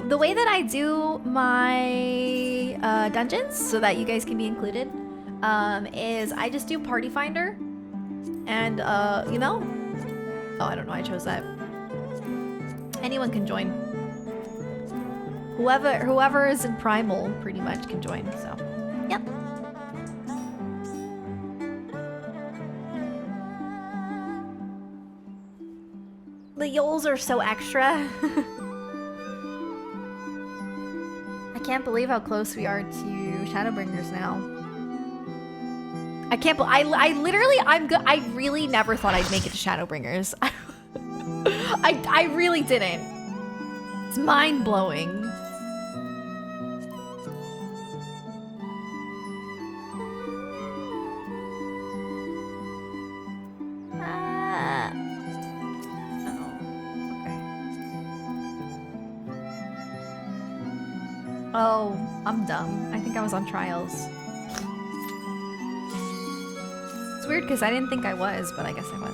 A: the way that I do my dungeons so that you guys can be included, is I just do Party Finder. And, you know? Oh, I don't know, I chose that. Anyone can join. Whoever is in Primal pretty much can join, so. Yep. The yols are so extra. I can't believe how close we are to Shadowbringers now. I can't believe I really never thought I'd make it to Shadowbringers. I really didn't. It's mind-blowing. Oh, I'm dumb. I think I was on trials. It's weird because I didn't think I was, but I guess I was.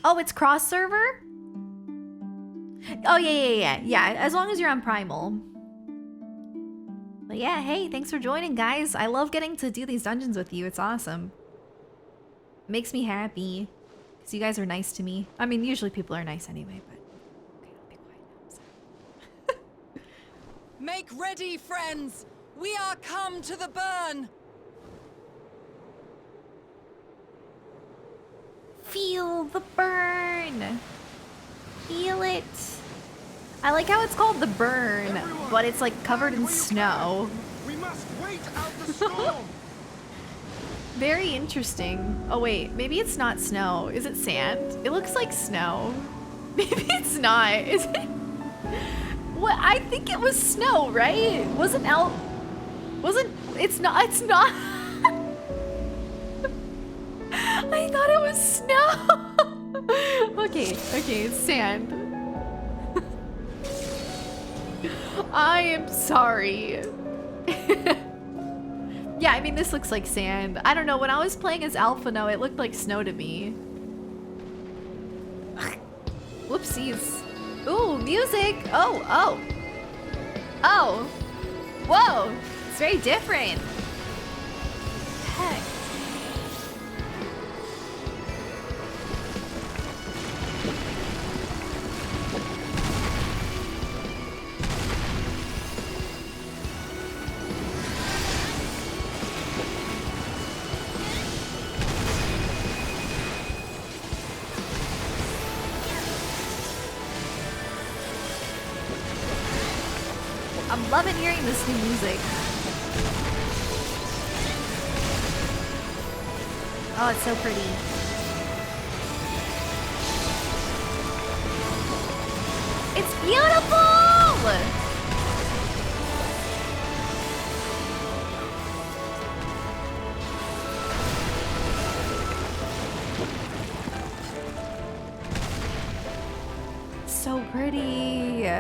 A: Oh, it's cross server? Oh, yeah. As long as you're on Primal. But yeah, hey, thanks for joining, guys. I love getting to do these dungeons with you. It's awesome. It makes me happy because you guys are nice to me. I mean, usually people are nice anyway, but.
R: Make ready, friends! We are come to the burn!
A: Feel the burn! Feel it! I like how it's called the burn, but it's like covered in snow.
B: We must wait out the storm.
A: Very interesting. Oh wait, maybe it's not snow. Is it sand? It looks like snow. Maybe it's not. Is it? What? I think it was snow, right? It's not. I thought it was snow. Okay, it's sand. I am sorry. Yeah, I mean, this looks like sand. I don't know, when I was playing as Alphino, it looked like snow to me. Whoopsies. Ooh, music! Oh! Whoa! It's very different. Heck. I'm loving hearing this new music. Oh, it's so pretty. It's beautiful! So pretty.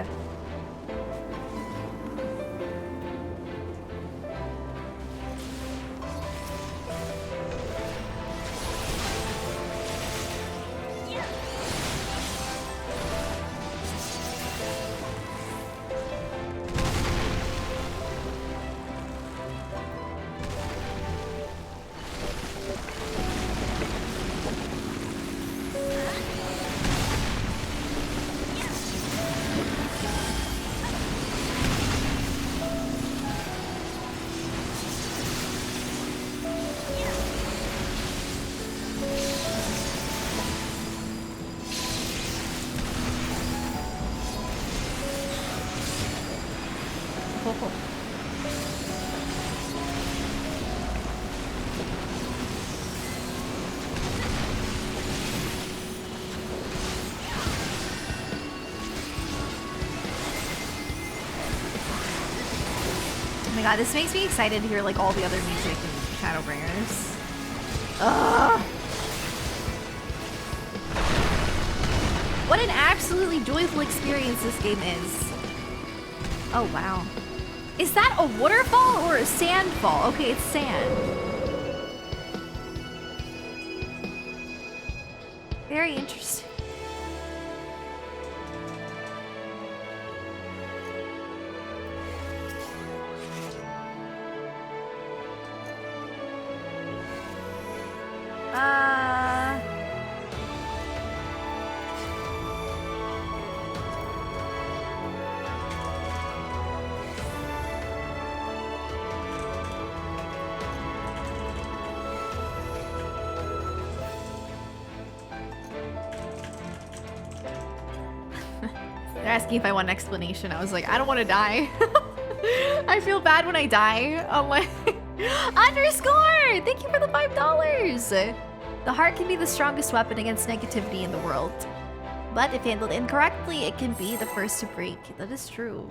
A: god, this makes me excited to hear like all the other music in Shadowbringers. Ugh. What an absolutely joyful experience this game is. Oh wow. Is that a waterfall or a sandfall? Okay, it's sand. Very interesting. They're asking if I want an explanation. I was like, I don't want to die. I feel bad when I die. I'm like, underscore! Thank you for the $5. The heart can be the strongest weapon against negativity in the world. But if handled incorrectly, it can be the first to break. That is true.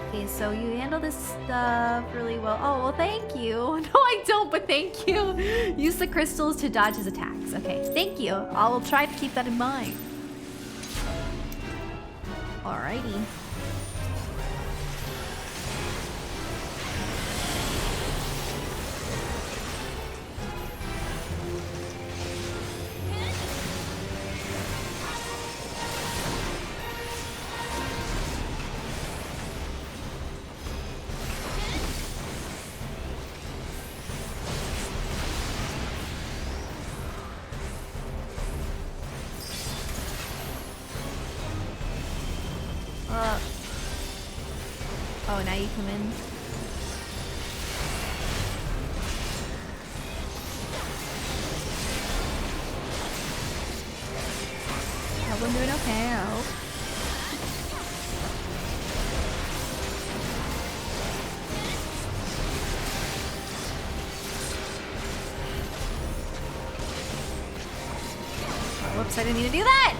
A: Okay, so you handle this stuff really well. Oh, well, thank you. No, I don't, but thank you. Use the crystals to dodge his attacks. Okay, thank you. I will try to keep that in mind. Alrighty. Oh, now you come in. Hope I'm doing okay. I hope. Oh, whoops, I didn't mean to do that!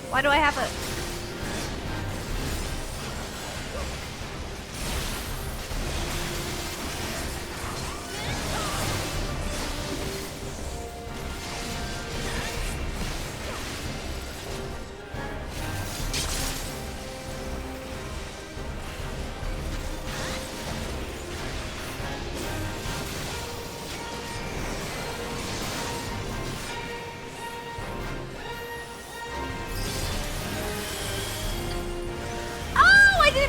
A: Why do I have a...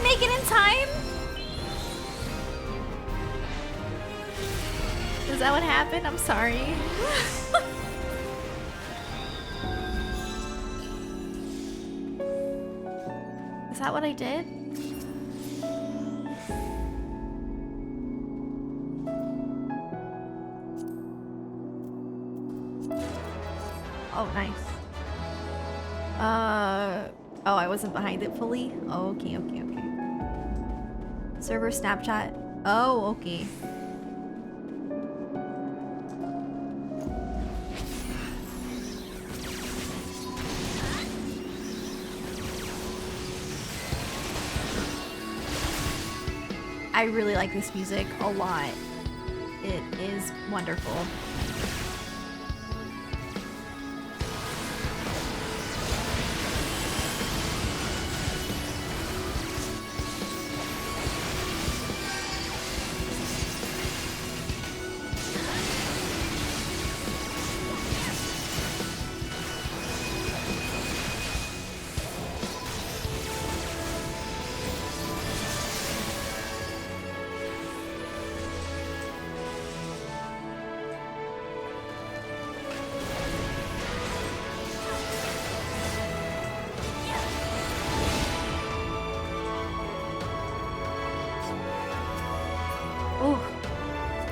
A: make it in time? Is that what happened? I'm sorry. Is that what I did? Oh, nice. Oh, I wasn't behind it fully? Oh, okay. Server Snapchat. Oh, okay. I really like this music a lot. It is wonderful.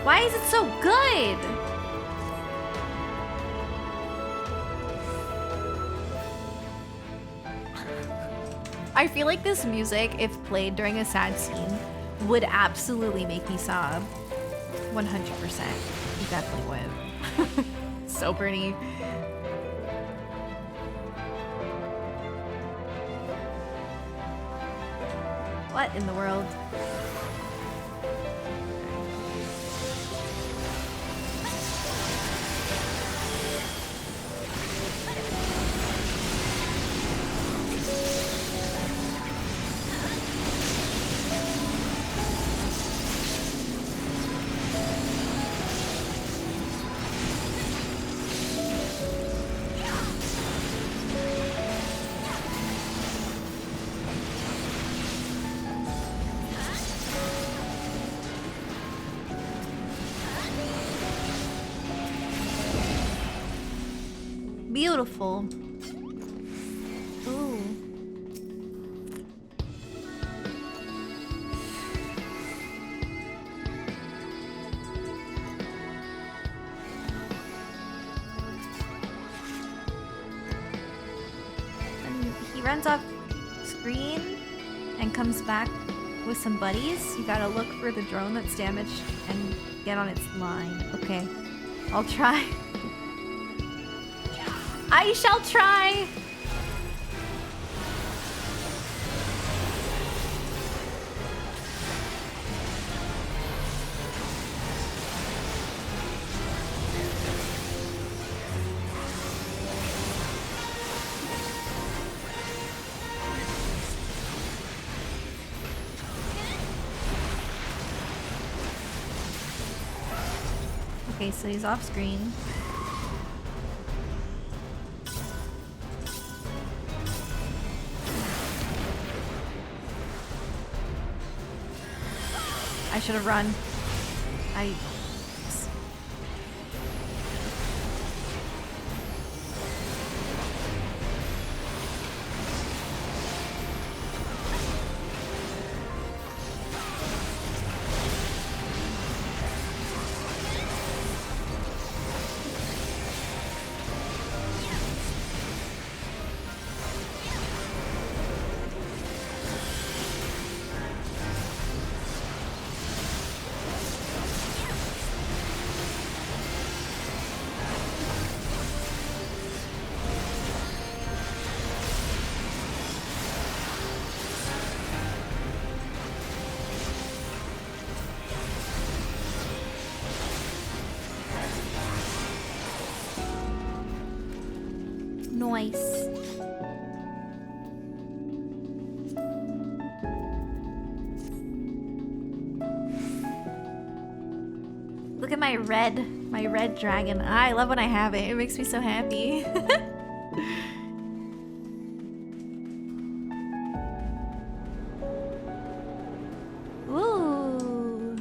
A: Why is it so good? I feel like this music, if played during a sad scene, would absolutely make me sob. 100%. You definitely would. So pretty. What in the world? Beautiful. Ooh. And he runs off screen and comes back with some buddies. You gotta look for the drone that's damaged and get on its line. Okay, I'll try. I shall try! Okay, so he's off screen. I should have run. Nice. Look at my red dragon. I love when I have it. It makes me so happy. Ooh.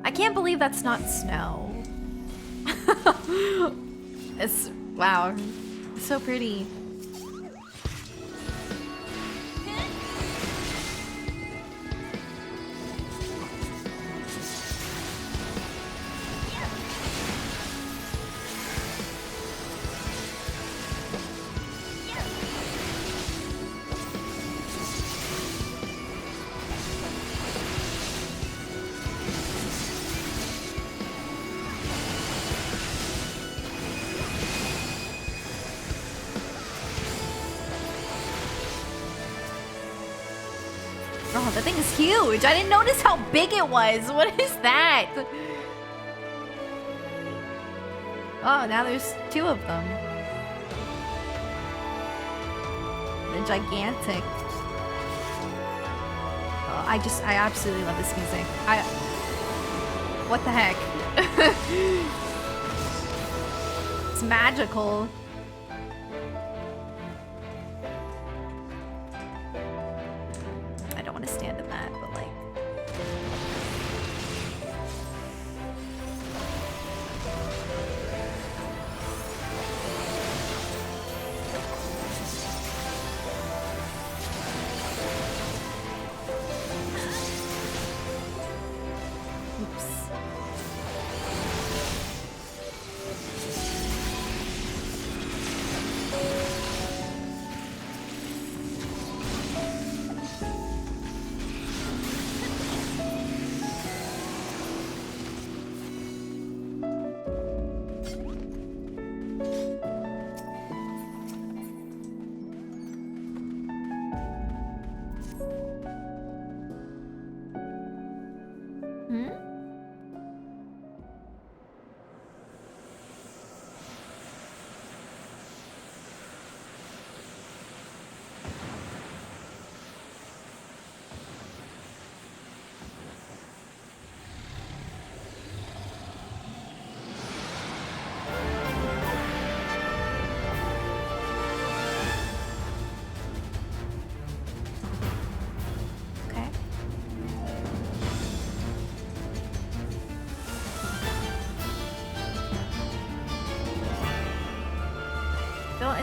A: I can't believe that's not snow. It's wow. So pretty. Oh, that thing is huge. I didn't notice how big it was. What is that? Oh, now there's two of them. The gigantic. Oh, I absolutely love this music. What the heck? It's magical. Stand in that, but like oops.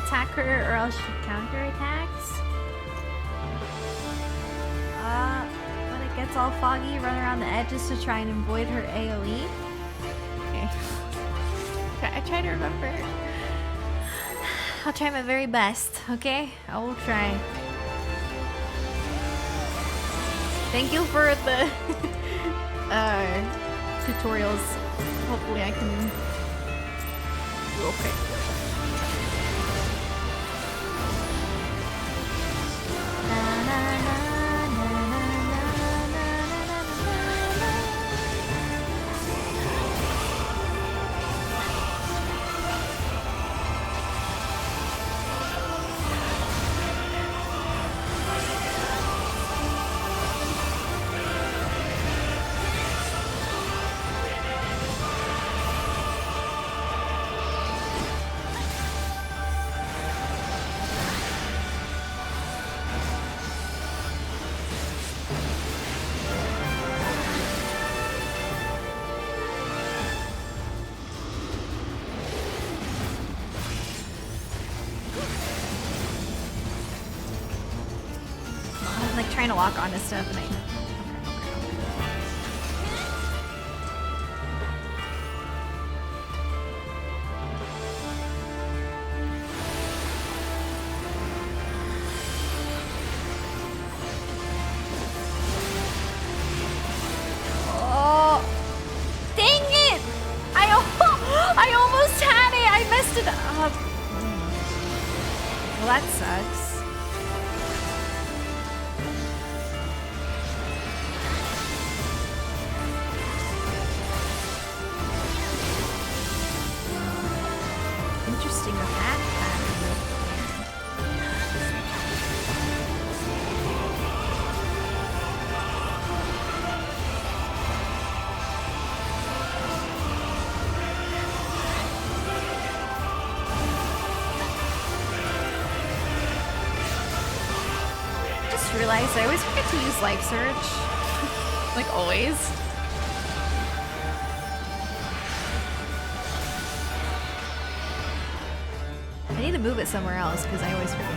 A: attack her or else she counterattacks. When it gets all foggy, run around the edges to try and avoid her AoE. Okay. I try to remember. I'll try my very best, okay? I will try. Thank you for the tutorials. Hopefully I can do okay. Trying to walk onto stuff and oh, dang it! I almost had it. I messed it up. Well, that sucks. I always forget to use life surge. Like always. I need to move it somewhere else because I always forget.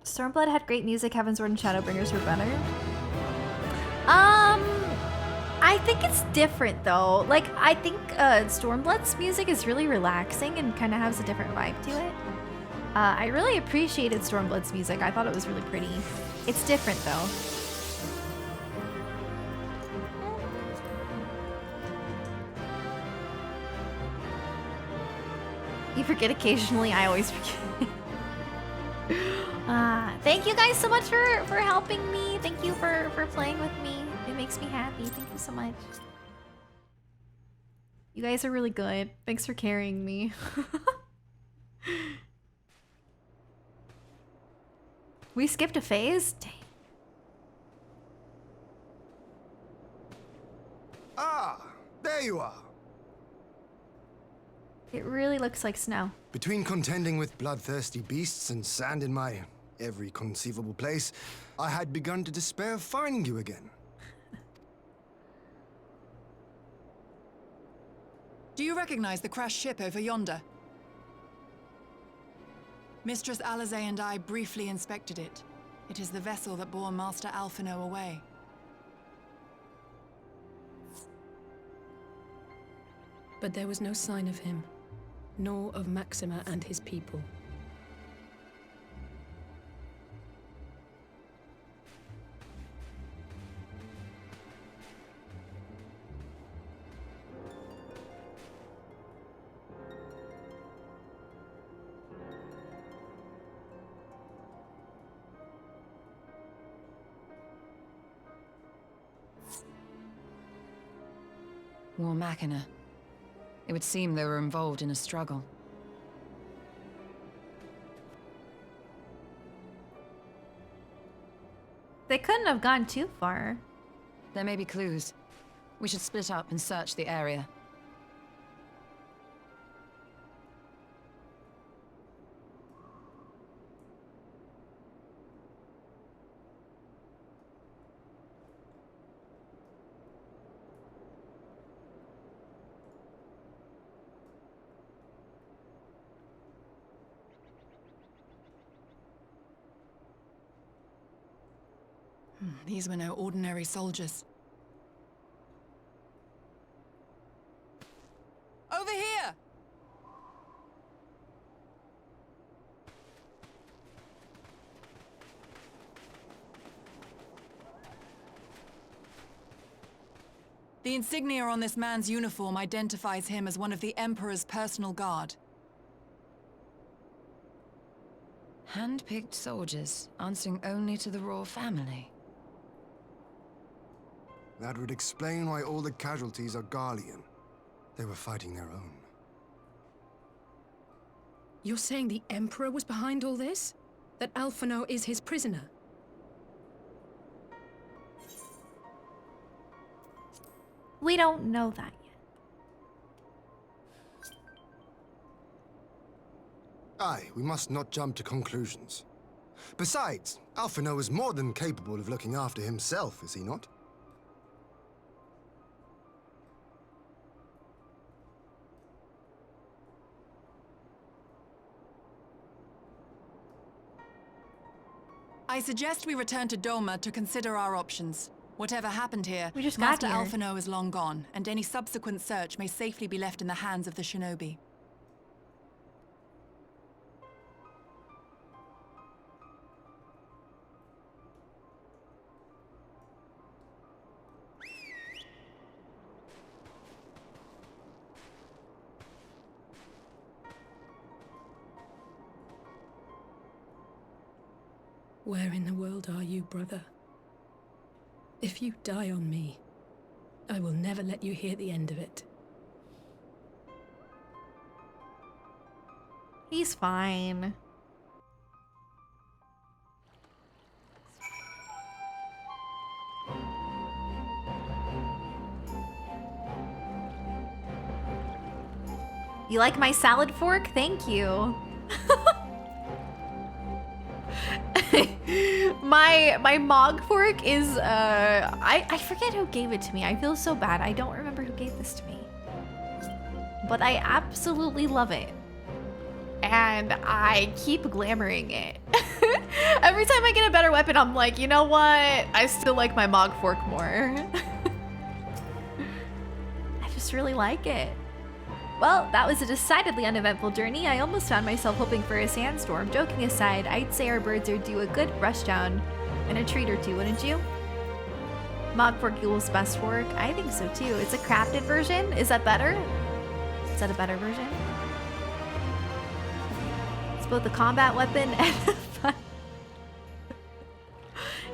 A: Stormblood had great music. Heaven's Word and Shadowbringers were better. I think it's different though. Like, I think Stormblood's music is really relaxing and kind of has a different vibe to it. I really appreciated Stormblood's music. I thought it was really pretty. It's different though. You forget occasionally. I always forget. Thank you guys so much for helping me. Thank you for playing with me. It makes me happy. Thank you so much. You guys are really good. Thanks for carrying me. We skipped a phase? Dang.
F: Ah, there you are.
A: It really looks like snow.
F: Between contending with bloodthirsty beasts and sand in my every conceivable place, I had begun to despair of finding you again.
R: Do you recognize the crashed ship over yonder? Mistress Alizé and I briefly inspected it. It is the vessel that bore Master Alphino away.
E: But there was no sign of him, nor of Maxima and his people.
R: War Machina. It would seem they were involved in a struggle.
A: They couldn't have gone too far.
R: There may be clues. We should split up and search the area. These were no ordinary soldiers. Over here! The insignia on this man's uniform identifies him as one of the Emperor's personal guard.
H: Hand-picked soldiers, answering only to the royal family.
F: That would explain why all the casualties are Garlean. They were fighting their own.
E: You're saying the Emperor was behind all this? That Alphinaud is his prisoner?
A: We don't know that yet.
F: Aye, we must not jump to conclusions. Besides, Alphinaud is more than capable of looking after himself, is he not?
R: I suggest we return to Doma to consider our options. Whatever happened here,
A: We just got
R: Master
A: here.
R: Alphinaud is long gone, and any subsequent search may safely be left in the hands of the shinobi.
E: Where in the world are you, brother? If you die on me, I will never let you hear the end of it.
A: He's fine. You like my salad fork? Thank you. my Mog fork is I forget who gave it to me. I feel so bad. I don't remember who gave this to me. But I absolutely love it. And I keep glamoring it. Every time I get a better weapon, I'm like, you know what? I still like my Mog fork more. I just really like it. Well, that was a decidedly uneventful journey. I almost found myself hoping for a sandstorm. Joking aside, I'd say our birds are due a good brushdown and a treat or two, wouldn't you? Mog fork equals best fork? I think so too. It's a crafted version? Is that better? Is that a better version? It's both a combat weapon and a fun.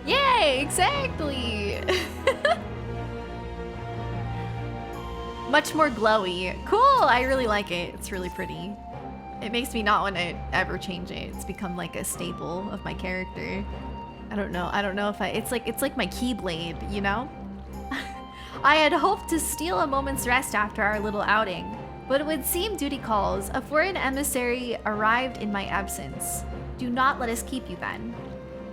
A: Yay, exactly! Much more glowy. Cool, I really like it. It's really pretty. It makes me not want to ever change it. It's become like a staple of my character. I don't know if it's like my keyblade, you know? I had hoped to steal a moment's rest after our little outing, but it would seem duty calls. A foreign emissary arrived in my absence. Do not let us keep you then.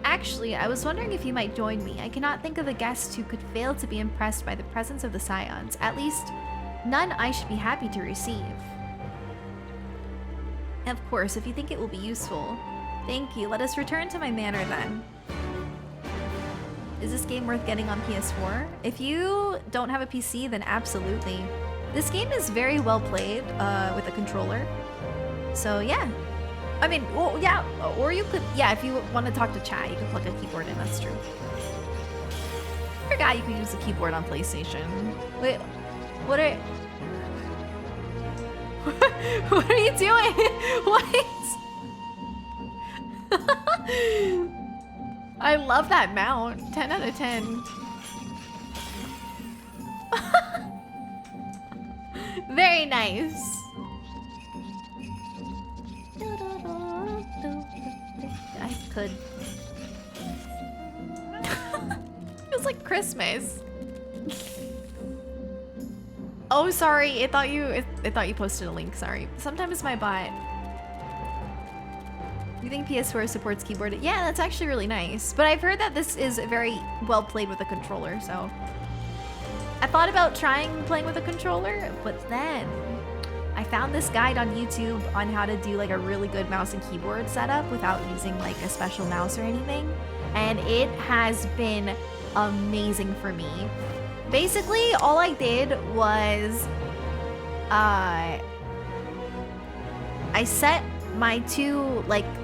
A: Actually, I was wondering if you might join me. I cannot think of a guest who could fail to be impressed by the presence of the Scions. At least, none I should be happy to receive. Of course, if you think it will be useful. Thank you. Let us return to my manor then. Is this game worth getting on PS4? If you don't have a PC, then absolutely. This game is very well played with a controller. So yeah. I mean, well, yeah, or you could, yeah, if you want to talk to chat, you can plug a keyboard in, that's true. I forgot you could use the keyboard on PlayStation. Wait, what are... What are you doing? What? I love that mount. 10 out of 10. Very nice. I could. Feels like Christmas. Oh, sorry. It thought you posted a link. Sorry. Sometimes my bot. You think PS4 supports keyboard? Yeah, that's actually really nice. But I've heard that this is very well played with a controller, so I thought about trying playing with a controller, but then I found this guide on YouTube on how to do like a really good mouse and keyboard setup without using like a special mouse or anything. and it has been amazing for me. Basically, all I did was I set my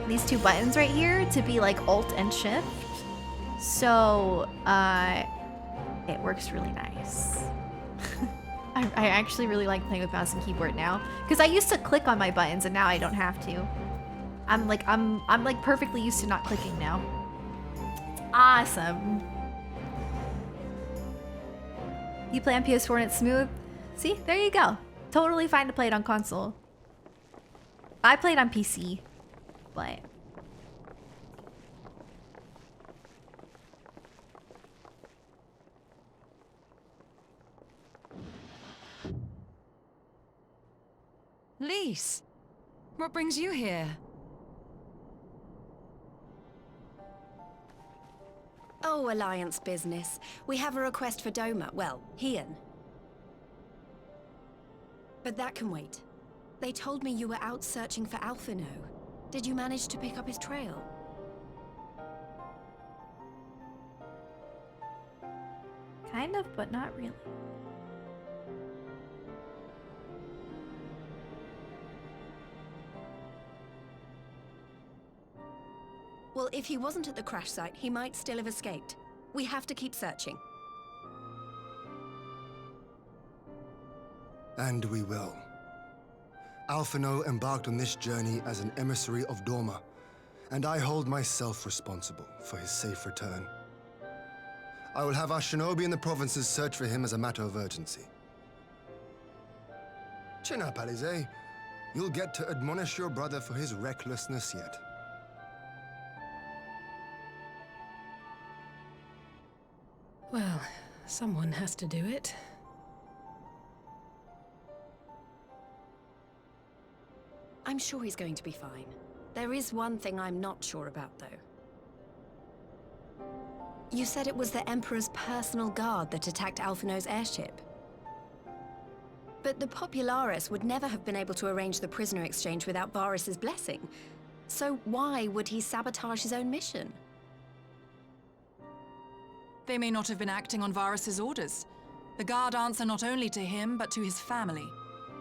A: these two buttons right here to be like Alt and Shift. So it works really nice. I actually really like playing with mouse and keyboard now, because I used to click on my buttons and now I don't have to. I'm like perfectly used to not clicking now. It's awesome. You play on PS4 and it's smooth? See, there you go. Totally fine to play it on console. I played on PC, but
R: Lise, what brings you here?
S: Oh, Alliance business. We have a request for Doma. Well, Hien. But that can wait. They told me you were out searching for Alphino. Did you manage to pick up his trail?
A: kind of, but not really.
S: Well, if he wasn't at the crash site, he might still have escaped. We have to keep searching.
F: And we will. Alphino embarked on this journey as an emissary of Dorma, and I hold myself responsible for his safe return. I will have our shinobi in the provinces search for him as a matter of urgency. Chin up, Alize. You'll get to admonish your brother for his recklessness yet.
E: Well, someone has to do it.
S: I'm sure he's going to be fine. There is one thing I'm not sure about, though. You said it was the Emperor's personal guard that attacked Alphino's airship. But the Popularis would never have been able to arrange the prisoner exchange without Varus's blessing. So why would he sabotage his own mission?
R: They may not have been acting on Varus's orders. The guard answer not only to him, but to his family,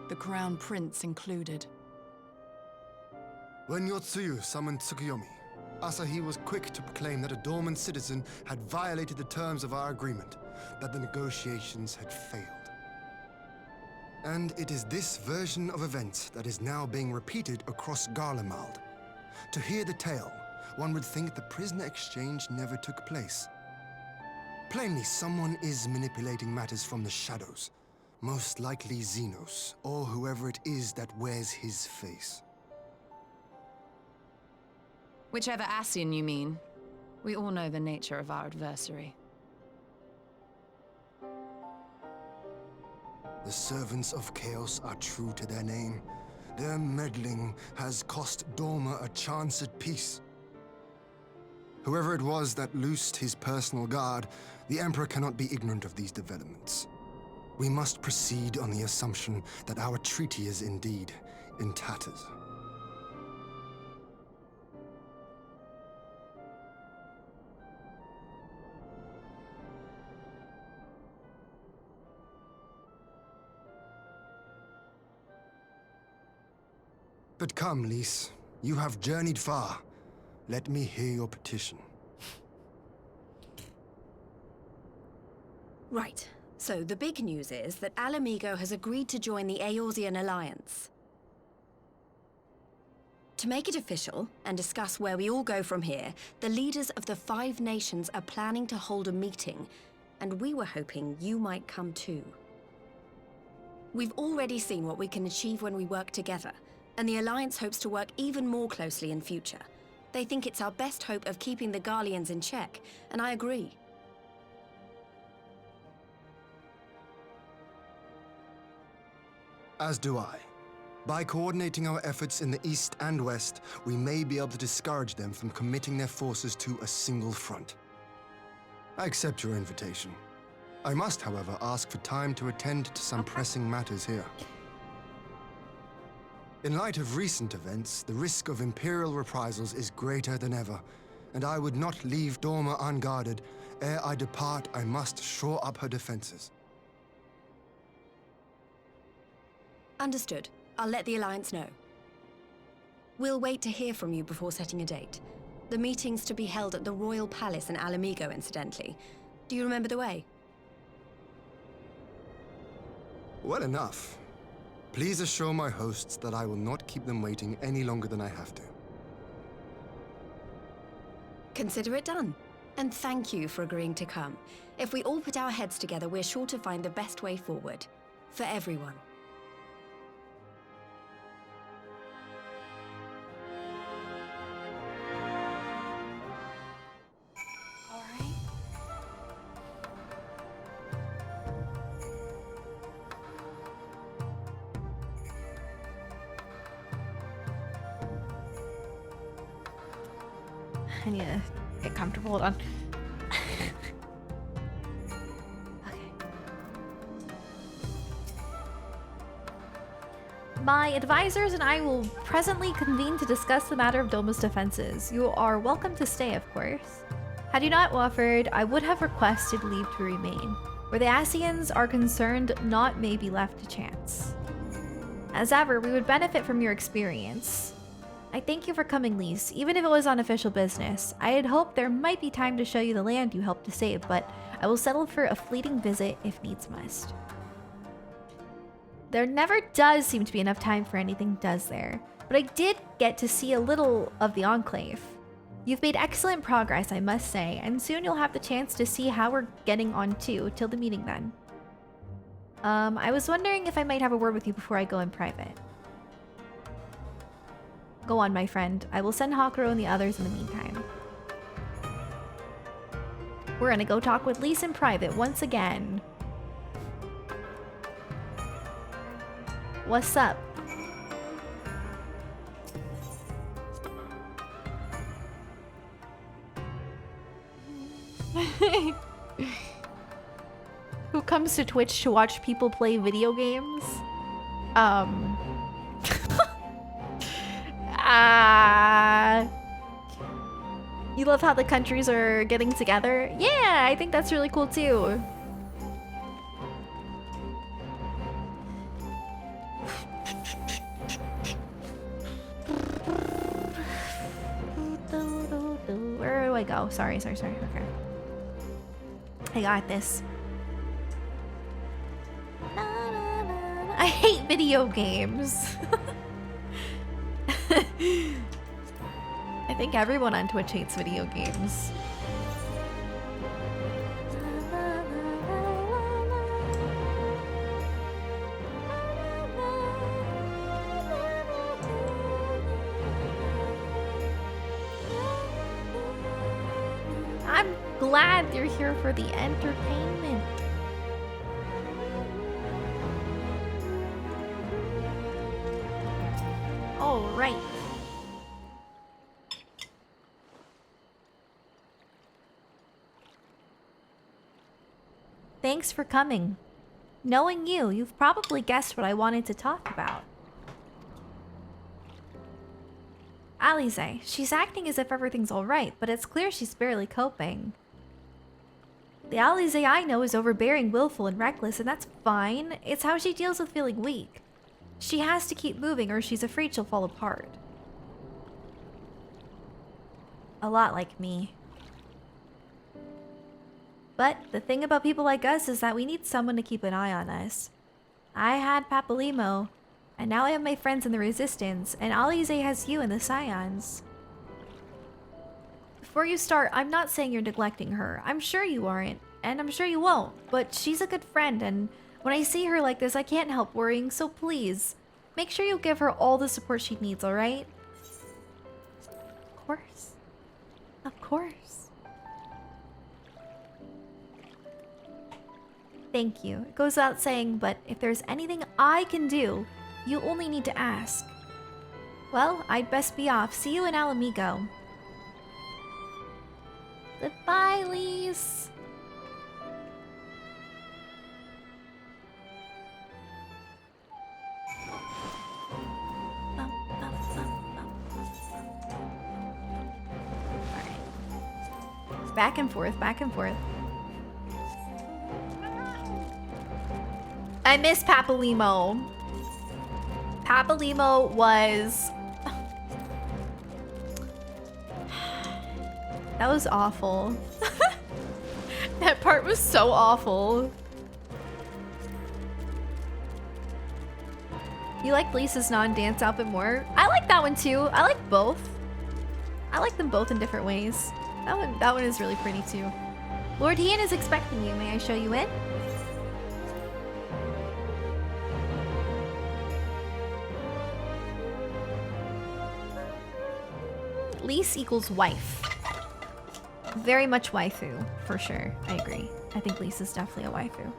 R: the Crown Prince included.
F: When Yotsuyu summoned Tsukuyomi, Asahi was quick to proclaim that a dormant citizen had violated the terms of our agreement, that the negotiations had failed. And it is this version of events that is now being repeated across Garlemald. To hear the tale, one would think the prisoner exchange never took place. Plainly, someone is manipulating matters from the shadows. Most likely Xenos, or whoever it is that wears his face.
R: Whichever Ascian you mean. We all know the nature of our adversary.
F: The servants of Chaos are true to their name. Their meddling has cost Dorma a chance at peace. Whoever it was that loosed his personal guard, the Emperor cannot be ignorant of these developments. We must proceed on the assumption that our treaty is indeed in tatters. But come, Lise. You have journeyed far. Let me hear your petition.
S: Right. So the big news is that Alamigo has agreed to join the Eorzean Alliance. To make it official, and discuss where we all go from here, the leaders of the 5 nations are planning to hold a meeting, and we were hoping you might come too. We've already seen what we can achieve when we work together, and the Alliance hopes to work even more closely in future. They think it's our best hope of keeping the Garleans in check, and I agree.
F: As do I. By coordinating our efforts in the east and west, we may be able to discourage them from committing their forces to a single front. I accept your invitation. I must, however, ask for time to attend to some pressing matters here. In light of recent events, the risk of Imperial reprisals is greater than ever, and I would not leave Doma unguarded. Ere I depart, I must shore up her defenses.
S: Understood. I'll let the Alliance know. We'll wait to hear from you before setting a date. The meeting's to be held at the Royal Palace in Alamigo, incidentally. Do you remember the way?
F: Well enough. Please assure my hosts that I will not keep them waiting any longer than I have to.
S: Consider it done. And thank you for agreeing to come. If we all put our heads together, we're sure to find the best way forward. For everyone.
A: I need to get comfortable. Hold on. My advisors and I will presently convene to discuss the matter of Doma's defenses. You are welcome to stay, of course. Had you not offered, I would have requested leave to remain. Where the Asians are concerned, naught may be left to chance. As ever, we would benefit from your experience. I thank you for coming, Lise, even if it was on official business. I had hoped there might be time to show you the land you helped to save, but I will settle for a fleeting visit if needs must. There never does seem to be enough time for anything, does there? But I did get to see a little of the Enclave. You've made excellent progress, I must say, and soon you'll have the chance to see how we're getting on too, till the meeting then. I was wondering if I might have a word with you before I go in private. Go on, my friend. I will send Hakuro and the others in the meantime. We're gonna go talk with Lise in private once again. What's up? Who comes to Twitch to watch people play video games? You love how the countries are getting together? Yeah, I think that's really cool too. Where do I go? Sorry. Okay. I got this. I hate video games. I think everyone on Twitch hates video games. I'm glad you're here for the entertainment. All right. Thanks for coming. Knowing you, you've probably guessed what I wanted to talk about. Alize, she's acting as if everything's alright, but it's clear she's barely coping. The Alize I know is overbearing, willful, and reckless, and that's fine. It's how she deals with feeling weak. She has to keep moving or she's afraid she'll fall apart. A lot like me. But the thing about people like us is that we need someone to keep an eye on us. I had Papalymo, and now I have my friends in the Resistance, and Alize has you in the Scions. Before you start, I'm not saying you're neglecting her. I'm sure you aren't, and I'm sure you won't, but she's a good friend, and when I see her like this, I can't help worrying, so please, make sure you give her all the support she needs, alright? Of course. Of course. Thank you. It goes without saying, but if there's anything I can do, you only need to ask. Well, I'd best be off. See you in Alamigo. Goodbye, Lise. Back and forth, back and forth. I miss Papalimo. Papalimo was... That was awful. That part was so awful. You like Lisa's non-dance outfit more? I like that one too. I like both. I like them both in different ways. That one is really pretty too. Lord Ian is expecting you. May I show you in? Lise equals wife. Very much waifu, for sure. I agree. I think Lisa's definitely a waifu.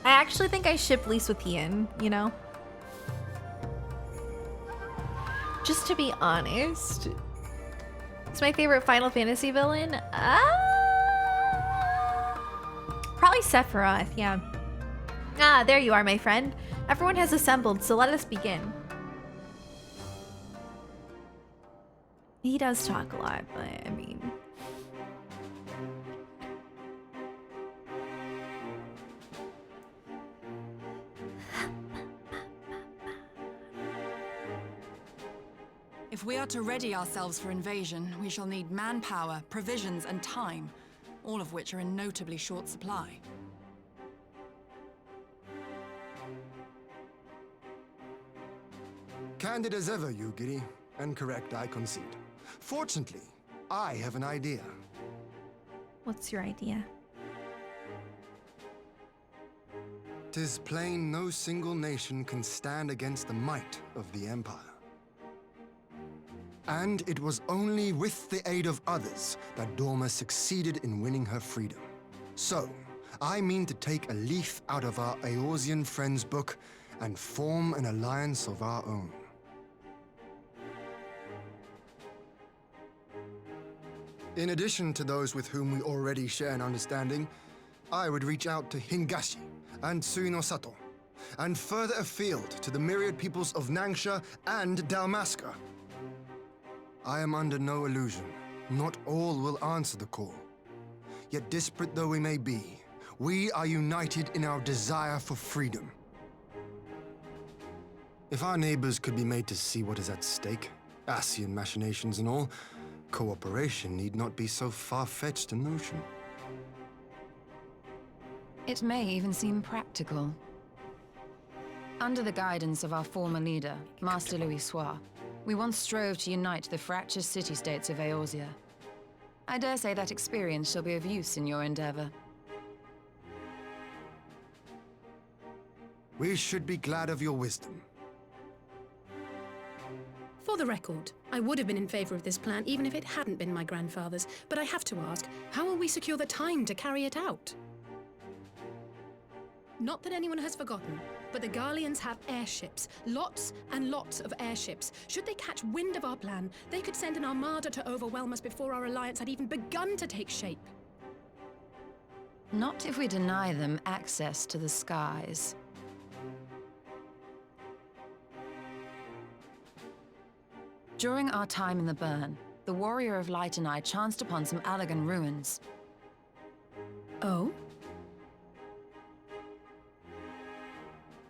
A: I actually think I ship Lise with Ian, you know? Just to be honest. It's my favorite Final Fantasy villain. Probably Sephiroth, yeah. Ah, there you are, my friend. Everyone has assembled, so let us begin. He does talk a lot, but I mean...
R: If we are to ready ourselves for invasion, we shall need manpower, provisions, and time, all of which are in notably short supply.
F: Candid as ever, Yugiri, and correct, I concede. Fortunately, I have an idea.
A: What's your idea?
F: 'Tis plain no single nation can stand against the might of the Empire. And it was only with the aid of others that Dorma succeeded in winning her freedom. So, I mean to take a leaf out of our Eorzean friends' book and form an alliance of our own. In addition to those with whom we already share an understanding, I would reach out to Hingashi and Tsuinosato, and further afield to the myriad peoples of Nangsha and Dalmasca. I am under no illusion. Not all will answer the call. Yet disparate though we may be, we are united in our desire for freedom. If our neighbors could be made to see what is at stake, Ascian machinations and all, cooperation need not be so far-fetched a notion.
T: It may even seem practical. Under the guidance of our former leader, Master Louis Soir, we once strove to unite the fractious city-states of Eorzea. I dare say that experience shall be of use in your endeavor.
F: We should be glad of your wisdom.
E: For the record, I would have been in favor of this plan even if it hadn't been my grandfather's, but I have to ask, how will we secure the time to carry it out? Not that anyone has forgotten, but the Garleans have airships. Lots and lots of airships. Should they catch wind of our plan, they could send an armada to overwhelm us before our alliance had even begun to take shape.
T: Not if we deny them access to the skies. During our time in the Burn, the Warrior of Light and I chanced upon some Allagan ruins.
E: Oh?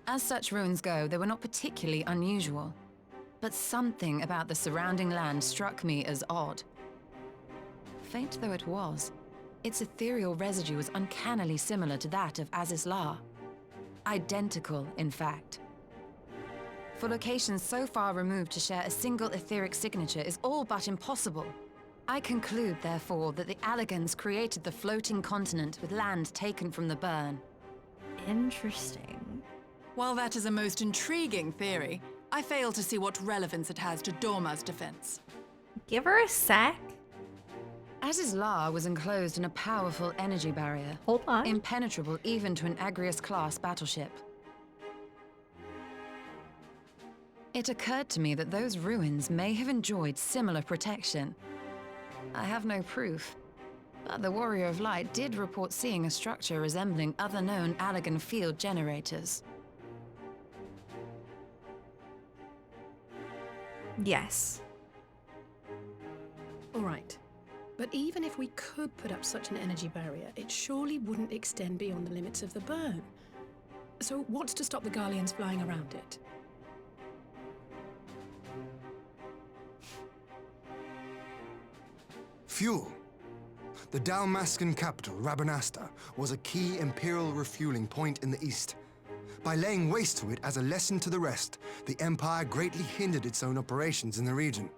T: As such ruins go, they were not particularly unusual. But something about the surrounding land struck me as odd. Faint though it was, its ethereal residue was uncannily similar to that of Aziz La. Identical, in fact. For locations so far removed to share a single etheric signature is all but impossible. I conclude, therefore, that the Allagans created the floating continent with land taken from the Burn.
A: Interesting.
R: While that is a most intriguing theory, I fail to see what relevance it has to Dorma's defense.
A: Give her a sec.
T: Aziz La was enclosed in a powerful energy barrier.
A: Hold on.
T: Impenetrable even to an Agrius-class battleship. It occurred to me that those ruins may have enjoyed similar protection. I have no proof, But the Warrior of Light did report seeing a structure resembling other known Allegan field generators.
A: Yes.
E: All right. But even if we could put up such an energy barrier, it surely wouldn't extend beyond the limits of the burn. So what's to stop the Garleans flying around it?
F: Fuel. The Dalmascan capital, Rabanasta, was a key Imperial refueling point in the east. By laying waste to it as a lesson to the rest, the Empire greatly hindered its own operations in the region.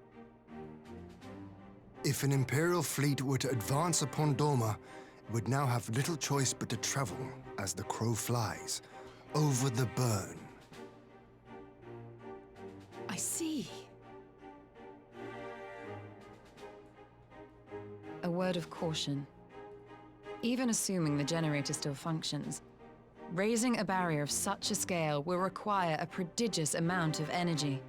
F: If an Imperial fleet were to advance upon Doma, it would now have little choice but to travel, as the crow flies, over the burn.
E: I see.
T: A word of caution. Even assuming the generator still functions, raising a barrier of such a scale will require a prodigious amount of energy.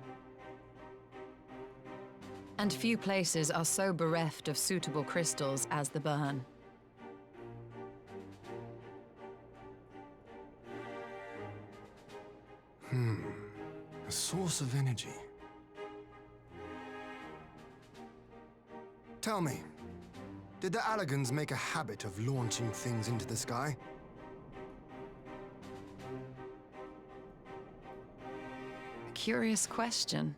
T: And few places are so bereft of suitable crystals as the burn.
F: A source of energy. Tell me, did the Allegans make a habit of launching things into the sky?
T: A curious question.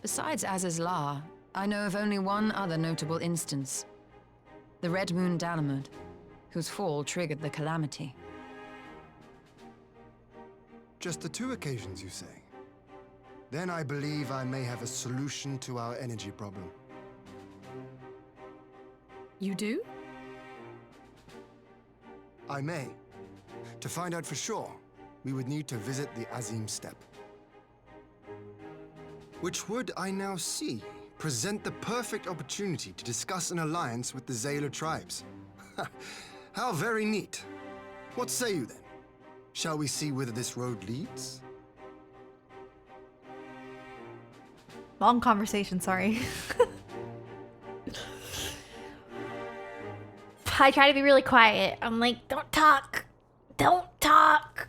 T: Besides Azizlar, I know of only one other notable instance. The Red Moon Dalamud, whose fall triggered the calamity.
F: Just the 2 occasions, you say? Then I believe I may have a solution to our energy problem.
E: You do?
F: I may. To find out for sure, we would need to visit the Azim Steppe. Which would, I now see, present the perfect opportunity to discuss an alliance with the Zayla tribes. How very neat. What say you then? Shall we see whither this road leads?
A: Long conversation, sorry. I try to be really quiet. I'm like, don't talk. Don't talk.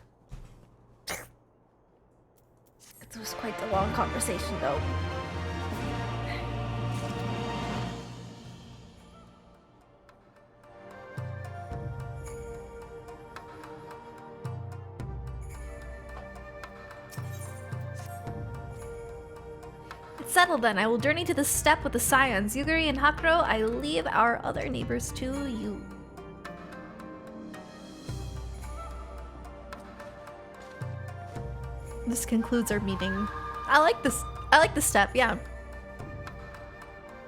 A: It was quite a long conversation, though. It's settled then. I will journey to the steppe with the Scions. Yugiri and Hakro, I leave our other neighbors to you. This concludes our meeting. I like this. I like the step, yeah.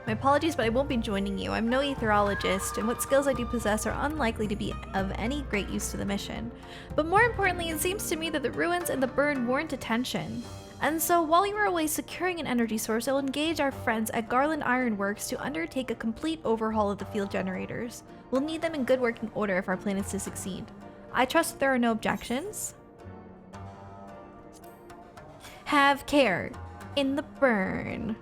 A: My apologies, but I won't be joining you. I'm no etherologist, and what skills I do possess are unlikely to be of any great use to the mission. But more importantly, it seems to me that the ruins and the burn warrant attention. And so, while you are away securing an energy source, I will engage our friends at Garland Ironworks to undertake a complete overhaul of the field generators. We'll need them in good working order if our plan is to succeed. I trust that there are no objections. Have care in the burn.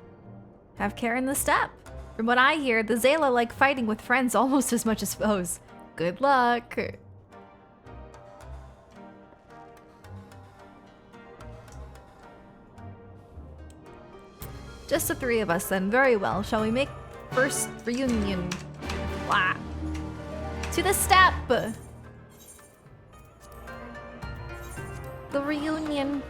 A: Have care in the steppe. From what I hear, the Zayla like fighting with friends almost as much as foes. Good luck. Just the 3 of us then. Very well. Shall we make first reunion? Blah. To the steppe. The reunion.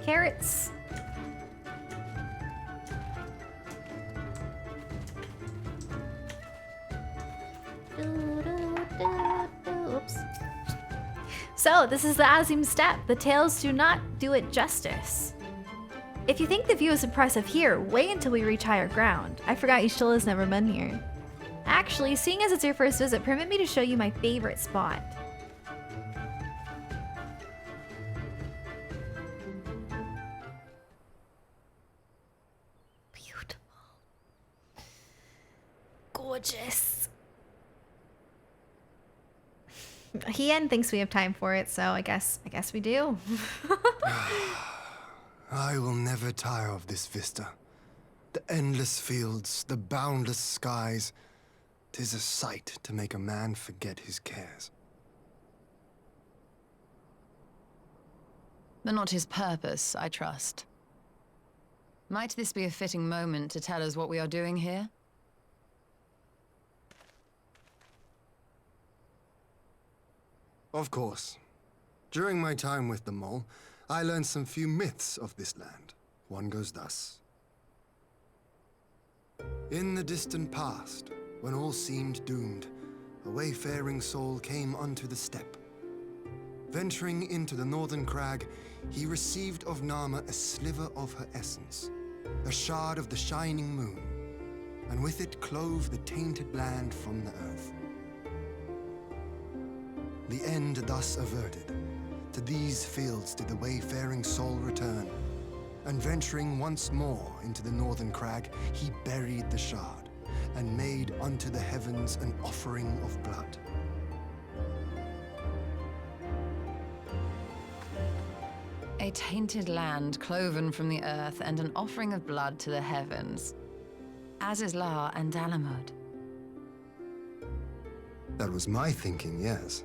A: Carrots. Oops. So, this is the Azim Steppe. The tales do not do it justice. If you think the view is impressive here, wait until we reach higher ground. I forgot Yshtilla's never been here. Actually, seeing as it's your first visit, permit me to show you my favorite spot. gorgeous. Hien thinks we have time for it, so I guess we do.
F: I will never tire of this vista. The endless fields, the boundless skies. 'Tis a sight to make a man forget his cares.
T: But not his purpose, I trust. Might this be a fitting moment to tell us what we are doing here?
F: Of course. During my time with the mole, I learned some few myths of this land. One goes thus. In the distant past, when all seemed doomed, a wayfaring soul came unto the steppe. Venturing into the northern crag, he received of Nama a sliver of her essence, a shard of the shining moon, and with it clove the tainted land from the earth. The end thus averted, to these fields did the wayfaring soul return, and venturing once more into the northern crag, he buried the shard, and made unto the heavens an offering of blood.
T: A tainted land cloven from the earth and an offering of blood to the heavens. Azizlar and Dalamud.
F: That was my thinking, yes.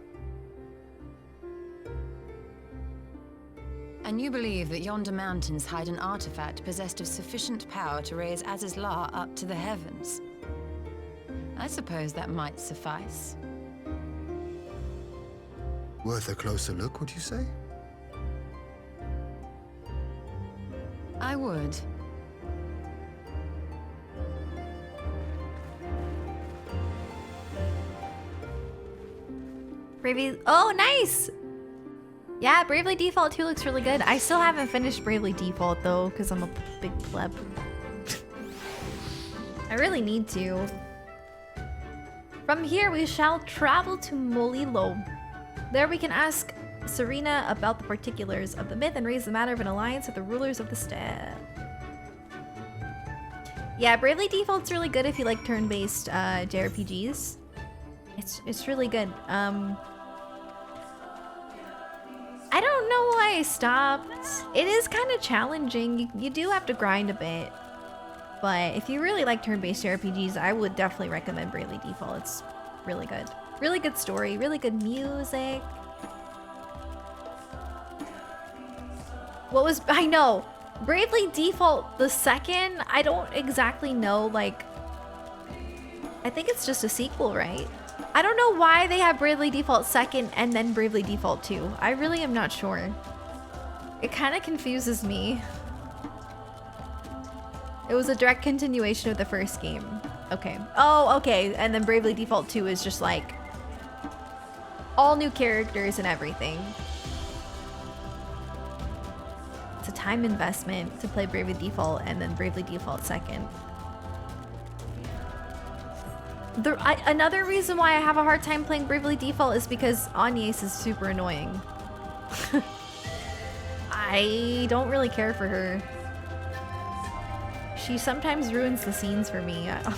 T: And you believe that yonder mountains hide an artifact possessed of sufficient power to raise Azizlar up to the heavens? I suppose that might suffice.
F: Worth a closer look, would you say?
T: I would.
A: Bravely. Oh, nice! Yeah, Bravely Default 2 looks really good. I still haven't finished Bravely Default though, because I'm a big pleb. I really need to. From here, we shall travel to Molilo. There we can ask Serena about the particulars of the myth and raise the matter of an alliance with the rulers of the steppe. Yeah, Bravely Default's really good if you like turn-based JRPGs. It's really good. I don't know why I stopped. It is kind of challenging. You do have to grind a bit. But if you really like turn-based JRPGs, I would definitely recommend Bravely Default. It's really good. Really good story, really good music. What was... I know. Bravely Default the second, I don't exactly know, like... I think it's just a sequel, right? I don't know why they have Bravely Default 2nd and then Bravely Default 2. I really am not sure. It kind of confuses me. It was a direct continuation of the first game. Okay. Oh, okay. And then Bravely Default 2 is just like all new characters and everything. It's a time investment to play Bravely Default and then Bravely Default 2nd. Another reason why I have a hard time playing Bravely Default is because Agnes is super annoying. I don't really care for her. She sometimes ruins the scenes for me. I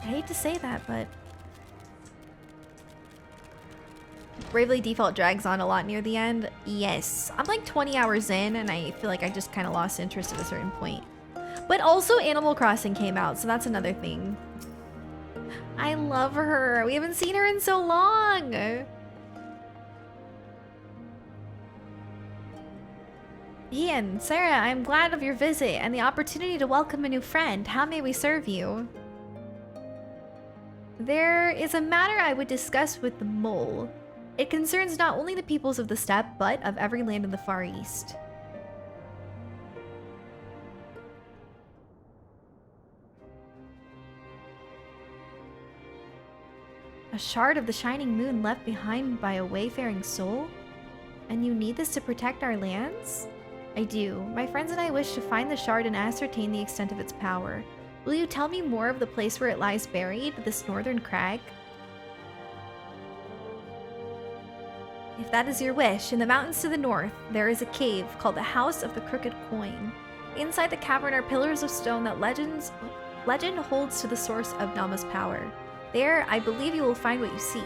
A: hate to say that, but... Bravely Default drags on a lot near the end. Yes. I'm like 20 hours in and I feel like I just kind of lost interest at a certain point. But also Animal Crossing came out, so that's another thing. I love her. We haven't seen her in so long. Ian, Sarah, I'm glad of your visit and the opportunity to welcome a new friend. How may we serve you? There is a matter I would discuss with the mole. It concerns not only the peoples of the steppe, but of every land in the Far East. A shard of the shining moon left behind by a wayfaring soul? And you need this to protect our lands? I do. My friends and I wish to find the shard and ascertain the extent of its power. Will you tell me more of the place where it lies buried, this northern crag? If that is your wish, in the mountains to the north, there is a cave called the House of the Crooked Coin. Inside the cavern are pillars of stone that legend holds to the source of Nama's power. There, I believe you will find what you seek.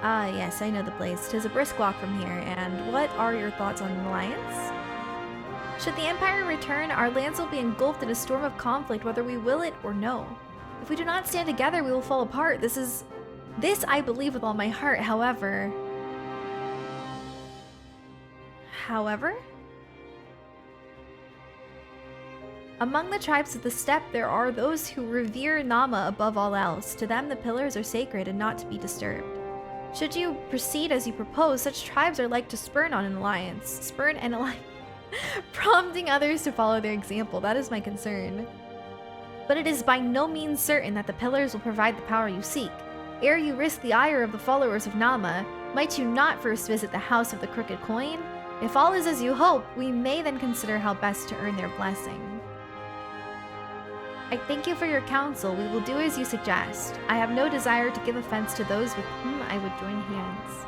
A: Ah, yes, I know the place. 'Tis a brisk walk from here, and what are your thoughts on an alliance? Should the Empire return, our lands will be engulfed in a storm of conflict, whether we will it or no. If we do not stand together, we will fall apart. This I believe with all my heart, however... Among the tribes of the steppe, there are those who revere Nama above all else. To them, the pillars are sacred and not to be disturbed. Should you proceed as you propose, such tribes are like to spurn an alliance, prompting others to follow their example. That is my concern. But it is by no means certain that the pillars will provide the power you seek. Ere you risk the ire of the followers of Nama, might you not first visit the House of the Crooked Coin? If all is as you hope, we may then consider how best to earn their blessing. I thank you for your counsel. We will do as you suggest. I have no desire to give offense to those with whom I would join hands.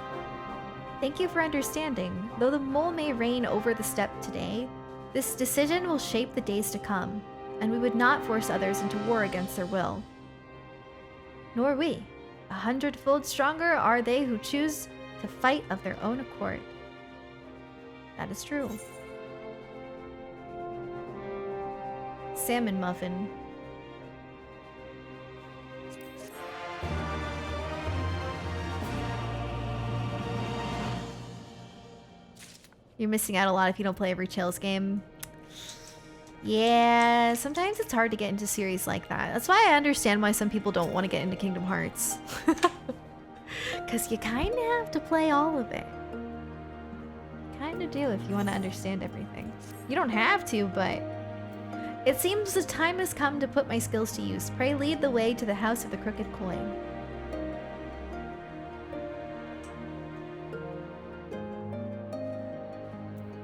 A: Thank you for understanding. Though the mole may reign over the steppe today, this decision will shape the days to come, and we would not force others into war against their will. Nor we. 100-fold stronger are they who choose to fight of their own accord. That is true. Salmon muffin. You're missing out a lot if you don't play every Trails game. Yeah, sometimes it's hard to get into series like that. That's why I understand why some people don't want to get into Kingdom Hearts. Because you kind of have to play all of it. Kind of do if you want to understand everything. You don't have to, but... It seems the time has come to put my skills to use. Pray lead the way to the House of the Crooked Coin.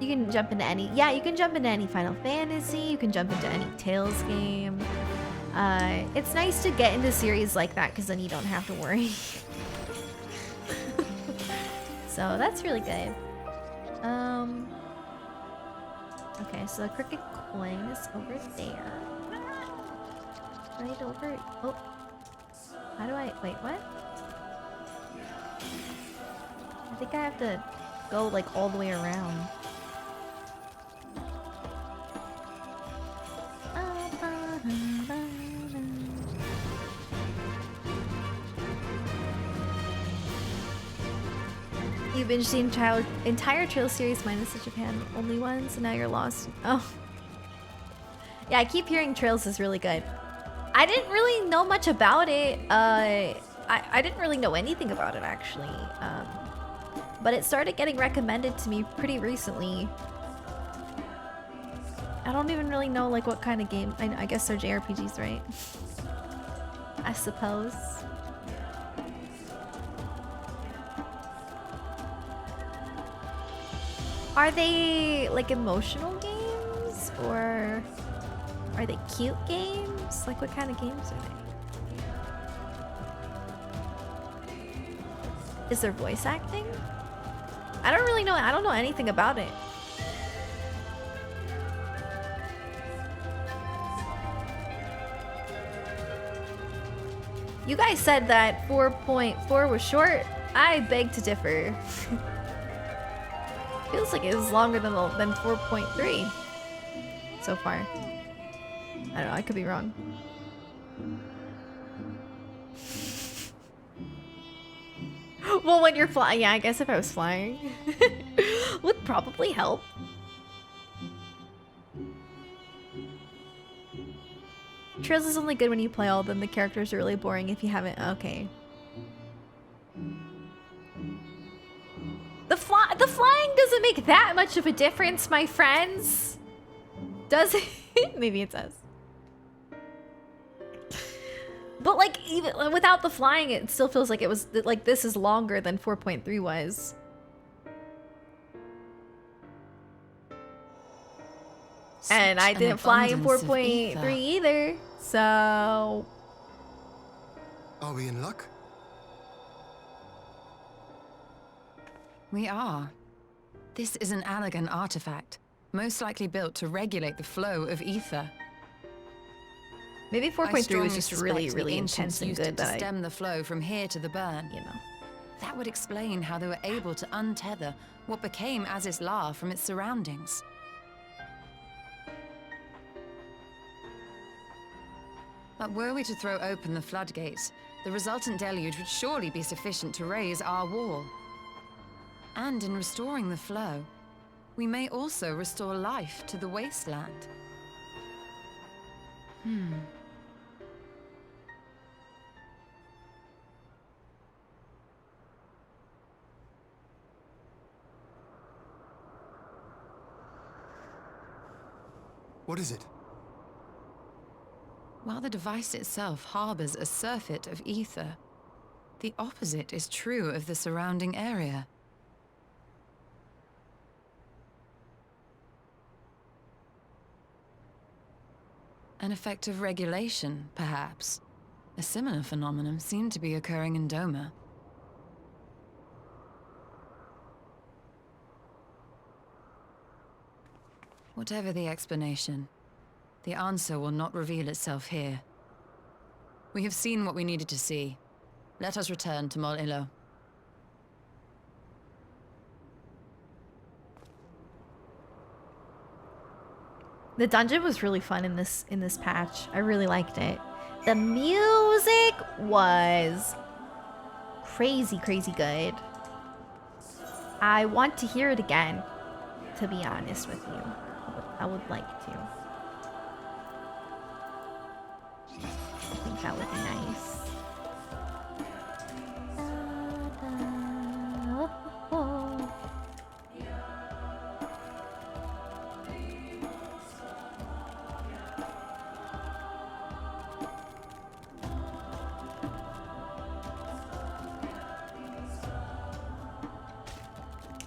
A: You can jump into any... Yeah, you can jump into any Final Fantasy. You can jump into any Tales game. It's nice to get into series like that because then you don't have to worry. So that's really good. Okay, so the Crooked Coin is over there. Right over... Oh. How do I... Wait, what? I think I have to go, like, all the way around. You binged the entire Trail series minus the Japan only one, so now you're lost. Oh. Yeah, I keep hearing Trails is really good. I didn't really know much about it. I didn't really know anything about it, actually. But it started getting recommended to me pretty recently. I don't even really know, like, what kind of game. I guess they're JRPGs, right? I suppose. Are they, like, emotional games? Or are they cute games? Like, what kind of games are they? Is there voice acting? I don't really know. I don't know anything about it. You guys said that 4.4 was short. I beg to differ. Feels like it was longer than 4.3 so far. I don't know, I could be wrong. Well, when you're flying, yeah, I guess if I was flying would probably help. Trails is only good when you play all of them. The characters are really boring if you haven't. Okay. The flying doesn't make that much of a difference, my friends. Does it? Maybe it does. But like, even without the flying, it still feels like it was like this is longer than 4.3 was. And I didn't fly in 4.3 either, so...
F: Are we in luck?
T: We are. This is an Allagan artifact, most likely built to regulate the flow of ether.
A: Maybe
T: I
A: 4.3 was
T: strongly
A: just
T: suspect
A: really,
T: the
A: really
T: ancients
A: intense and
T: used
A: good
T: it to
A: that
T: stem the flow from here to the burn.
A: You know.
T: That would explain how they were able to untether what became Azys La from its surroundings. But were we to throw open the floodgates, the resultant deluge would surely be sufficient to raise our wall. And in restoring the flow, we may also restore life to the wasteland.
F: What is it?
T: While the device itself harbors a surfeit of ether, the opposite is true of the surrounding area. An effect of regulation, perhaps. A similar phenomenon seemed to be occurring in Doma. Whatever the explanation, the answer will not reveal itself here. We have seen what we needed to see. Let us return to Mol Ilo.
A: The dungeon was really fun in this patch. I really liked it. The music was crazy, crazy good. I want to hear it again, to be honest with you. I would like to. I think that would be nice.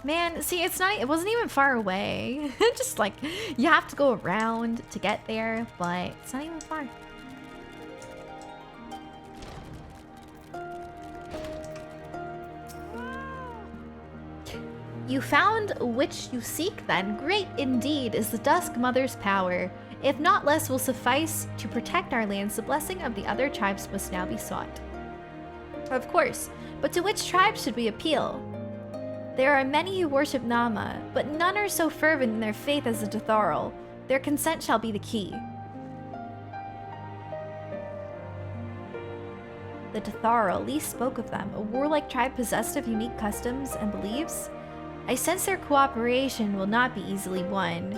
A: Man, see, it wasn't even far away. Just like, you have to go around to get there, but it's not even far. You found which you seek then. Great indeed is the Dusk Mother's power. If not less will suffice to protect our lands, the blessing of the other tribes must now be sought. Of course, but to which tribe should we appeal? There are many who worship Nama, but none are so fervent in their faith as the Datharl. Their consent shall be the key. The Datharl least spoke of them, a warlike tribe possessed of unique customs and beliefs. I sense their cooperation will not be easily won.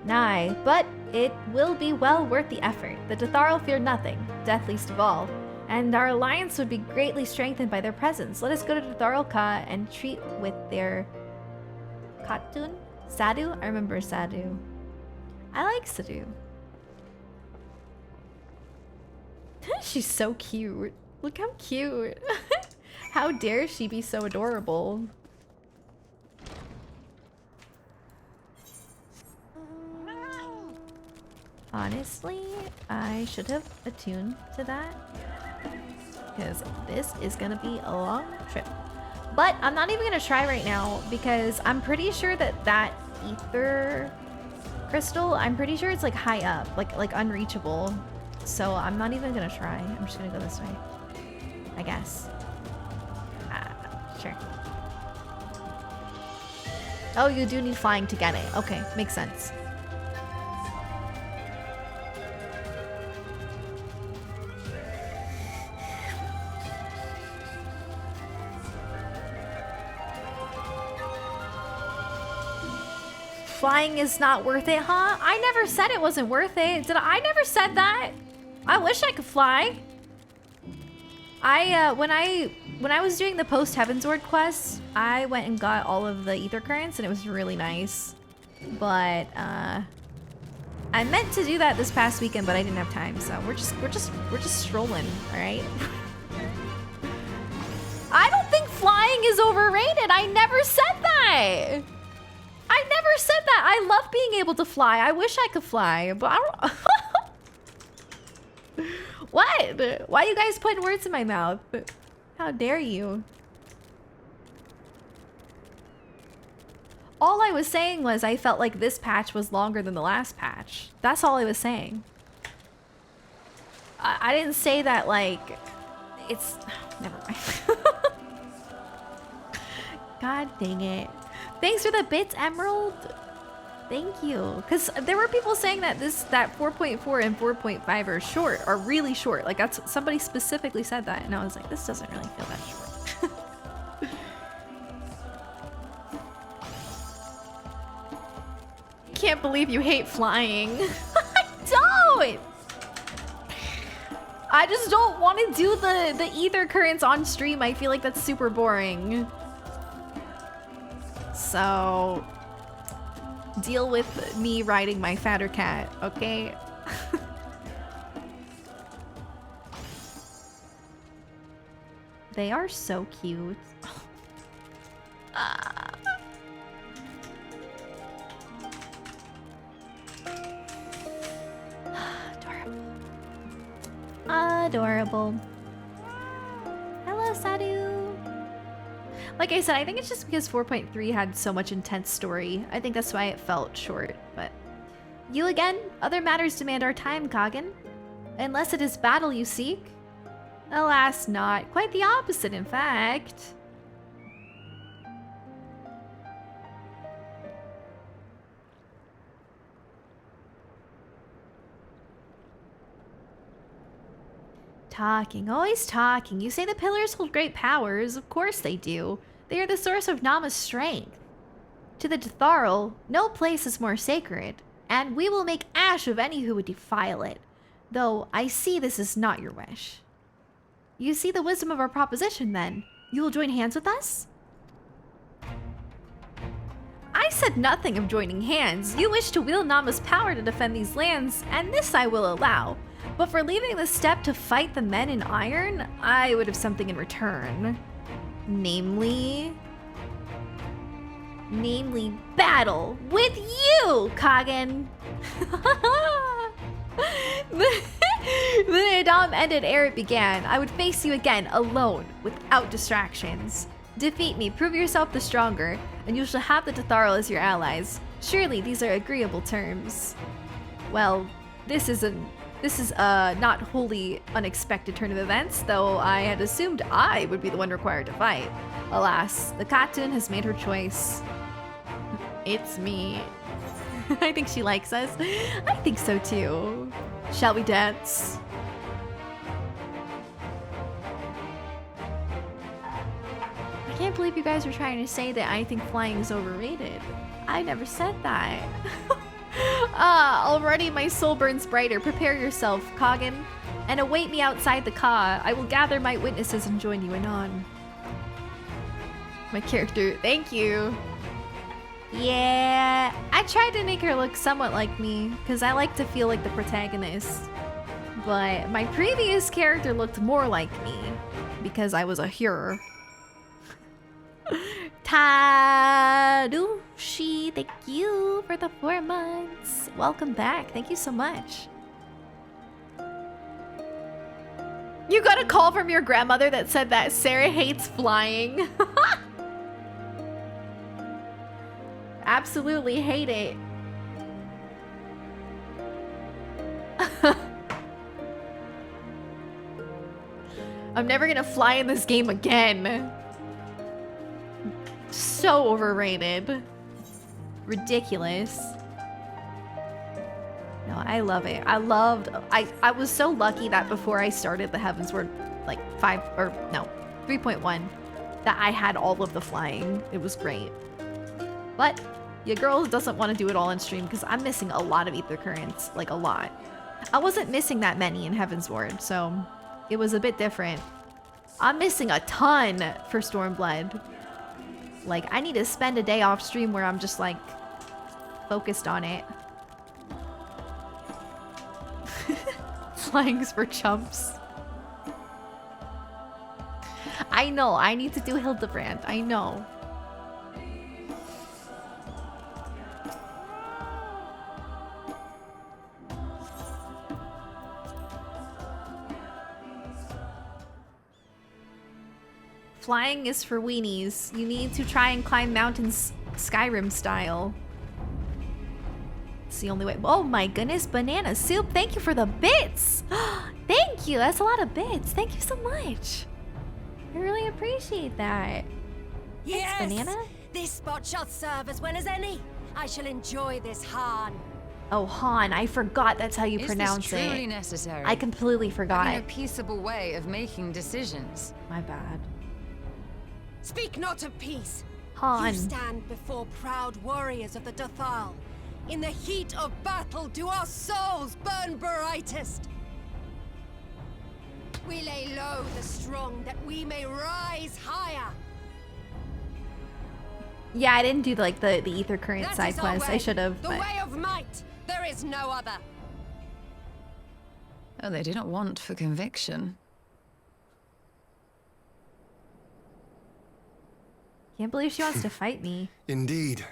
A: Nay, but it will be well worth the effort. The Datharl fear nothing, death least of all. And our alliance would be greatly strengthened by their presence. Let us go to Datharl Ka and treat with their Khatun? Sadu? I remember Sadu. I like Sadu. She's so cute. Look how cute. How dare she be so adorable? Honestly, I should have attuned to that. Because this is gonna be a long trip. But I'm not even gonna try right now because I'm pretty sure that that ether crystal, I'm pretty sure it's like high up, like unreachable. So I'm not even gonna try. I'm just gonna go this way, I guess. Sure. Oh, you do need flying to get it. Okay, makes sense. Flying is not worth it, huh? I never said it wasn't worth it. I never said that. I wish I could fly. When I was doing the post Heavensward quest, I went and got all of the ether currents and it was really nice. But I meant to do that this past weekend, but I didn't have time, so we're just strolling, all right? I don't think flying is overrated. I never said that. I never said that. I love being able to fly. I wish I could fly, but I don't. What? Why are you guys putting words in my mouth? How dare you? All I was saying was I felt like this patch was longer than the last patch. That's all I was saying. I didn't say that, like, it's... Never mind. God dang it. Thanks for the bits, Emerald. Thank you. Because there were people saying that that 4.4 and 4.5 are short, are really short. Like, that's somebody specifically said that, and I was like, this doesn't really feel that short. Can't believe you hate flying. I don't. I just don't want to do the ether currents on stream. I feel like that's super boring. So deal with me riding my fatter cat, okay? They are so cute. Adorable. Hello, Sadu. Like I said, I think it's just because 4.3 had so much intense story. I think that's why it felt short, but... You again? Other matters demand our time, Kagan. Unless it is battle you seek. Alas, not. Quite the opposite, in fact. Talking, always talking. You say the pillars hold great powers. Of course they do. They are the source of Nama's strength. To the Detharil, no place is more sacred, and we will make ash of any who would defile it. Though I see this is not your wish. You see the wisdom of our proposition, then. You will join hands with us? I said nothing of joining hands. You wish to wield Nama's power to defend these lands, and this I will allow. But for leaving the step to fight the men in iron, I would have something in return. Namely battle with you, Kagan. The Adam ended ere it began. I would face you again, alone, without distractions. Defeat me, prove yourself the stronger, and you shall have the Detharil as your allies. Surely these are agreeable terms. Well, this is a not wholly unexpected turn of events, though I had assumed I would be the one required to fight. Alas, the Khatun has made her choice. It's me. I think she likes us. I think so too. Shall we dance? I can't believe you guys are trying to say that I think flying is overrated. I never said that. Already my soul burns brighter. Prepare yourself, Kagan, and await me outside the Ka. I will gather my witnesses and join you anon. My character, thank you. Yeah, I tried to make her look somewhat like me, because I like to feel like the protagonist. But my previous character looked more like me, because I was a hero. Tadushi, thank you for the 4 months. Welcome back. Thank you so much. You got a call from your grandmother that said that Sarah hates flying. Absolutely hate it. I'm never gonna fly in this game again. So overrated. Ridiculous. No, I love it. I was so lucky that before I started the Heavensward, like 3.1, that I had all of the flying. It was great. But your girl doesn't want to do it all on stream because I'm missing a lot of ether currents, like a lot. I wasn't missing that many in Heavensward, so it was a bit different. I'm missing a ton for Stormblood. Like, I need to spend a day off stream where I'm just, like, focused on it. Flying's for chumps. I know, I need to do Hildebrand. I know. Flying is for weenies. You need to try and climb mountains Skyrim style. It's the only way. Oh my goodness, banana soup. Thank you for the bits. Thank Thank you. That's a lot of bits. Thank you so much. I really appreciate that.
U: Yes!
A: Thanks, Banana.
U: This spot shall serve as well as any. I shall enjoy this Han.
A: Oh, Han. I forgot that's how you pronounce
T: Is this truly
A: it.
T: necessary?
A: I completely forgot.
T: Having a peaceable way of making decisions.
A: My bad.
U: Speak not of peace.
A: Han.
U: You stand before proud warriors of the Dothal. In the heat of battle do our souls burn brightest. We lay low the strong that we may rise higher.
A: Yeah, I didn't do like the ether current
U: That
A: side
U: is our
A: quest. I
U: way,
A: should have.
U: The way of might. There is no other.
T: Oh, they do not want for conviction.
A: Can't believe she wants to fight me.
F: Indeed.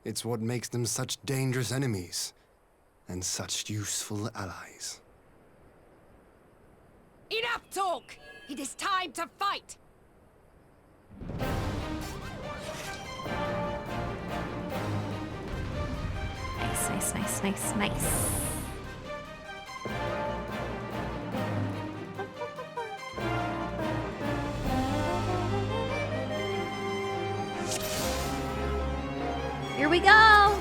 F: It's what makes them such dangerous enemies. And such useful allies.
U: Enough talk! It is time to fight!
A: Nice. Here we go!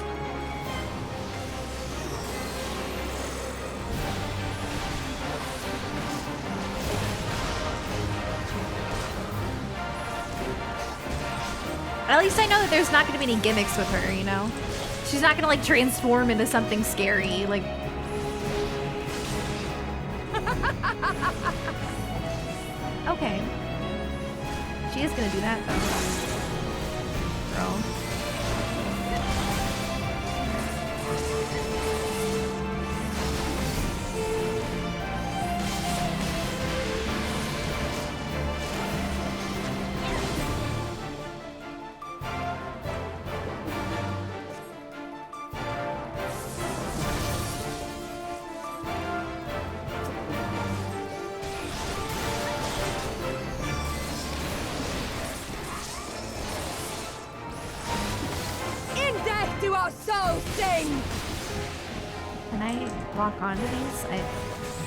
A: At least I know that there's not going to be any gimmicks with her, you know? She's not going to, like, transform into something scary, like... Okay. She is going to do that, though. Girl.
U: Do our souls sing!
A: Can I walk onto these?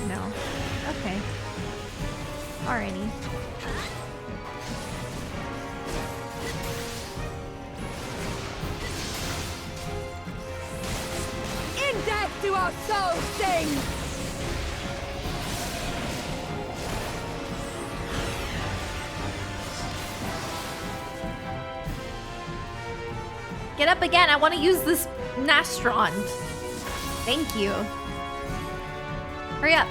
A: No. Okay. Alrighty.
U: In death do our souls sing!
A: Get up again. I want to use this Nastron. Thank you. Hurry up.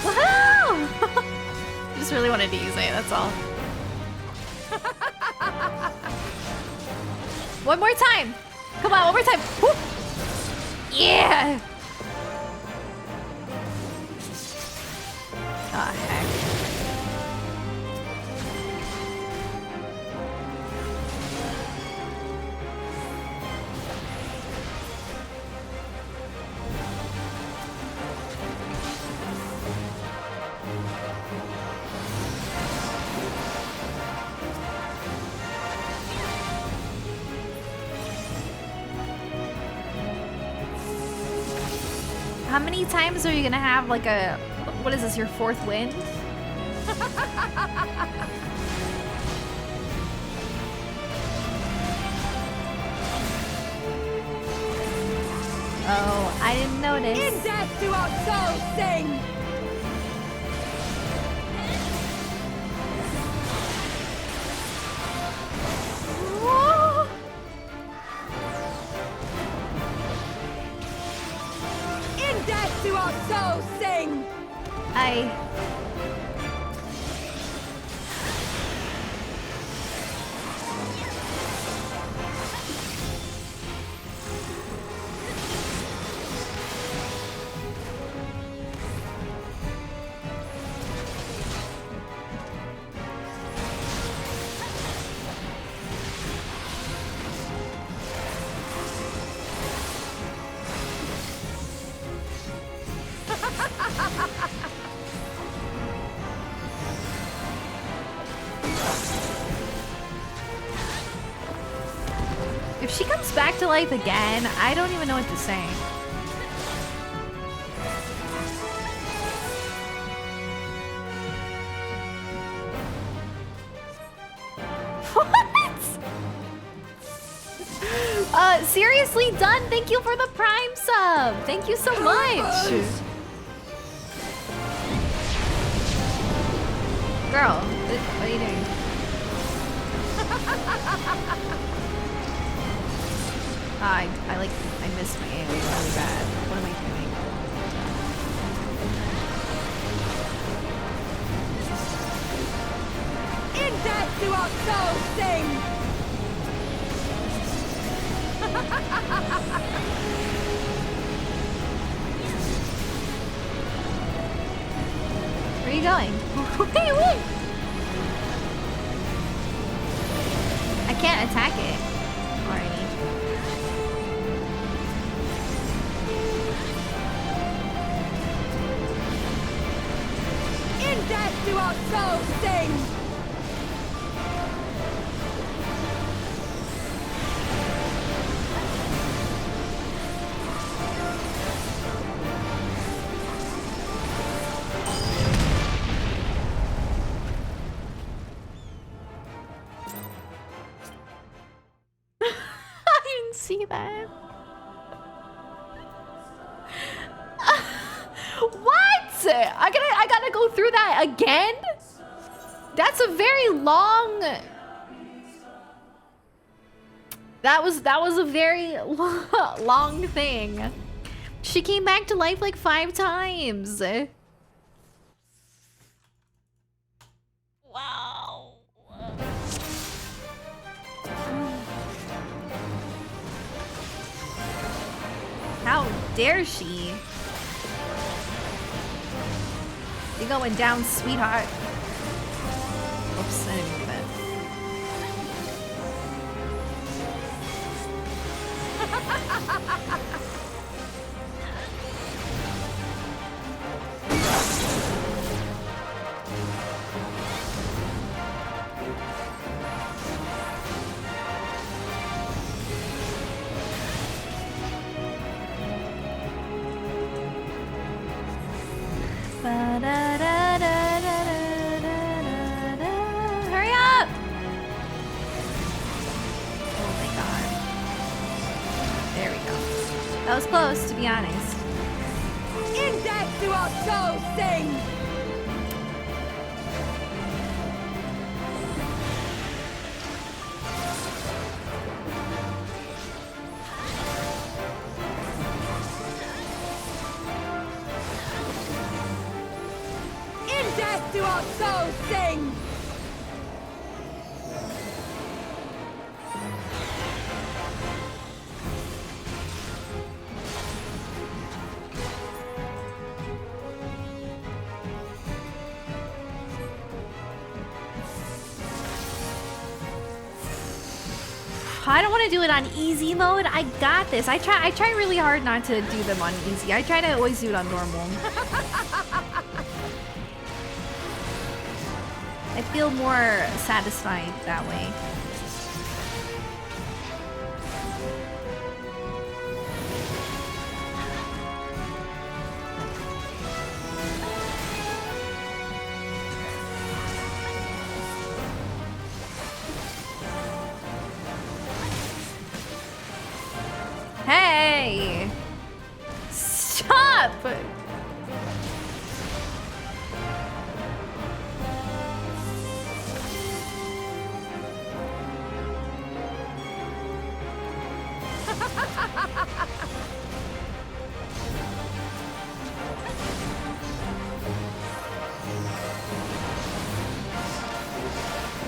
A: Woohoo! I just really wanted to use it, that's all. One more time. Come on, one more time. Woo! Yeah! Ah, heck. How many times are you gonna have like a, what is this, your fourth wind? Oh, I didn't notice.
U: In death do our souls sing!
A: Whoa.
U: In death do our souls sing!
A: If she comes back to life again, I don't even know what to say. Seriously, done. Thank you for the Prime sub. Thank you so much. Girl, what are you doing? I missed my aim really bad. What am I doing?
U: In death do our souls sing!
A: Where are you going? Wait! I can't attack it already.
U: In death do our souls sing!
A: See that? What? I gotta go through that again? That's a very long. That was a very long thing. She came back to life like 5 times. Wow. How dare she? You're going down, sweetheart. Oops, I didn't do that. Hurry up! Oh my god. There we go. That was close, to be honest.
U: In death do our souls sing! In death do our souls sing!
A: I don't want to do it on easy mode. I got this. I try really hard not to do them on easy. I try to always do it on normal. I feel more satisfied that way. Hey! Stop!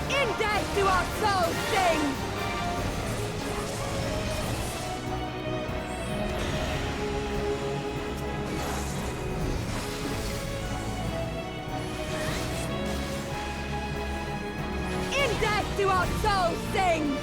U: In death do our souls sing! In death do our souls sing!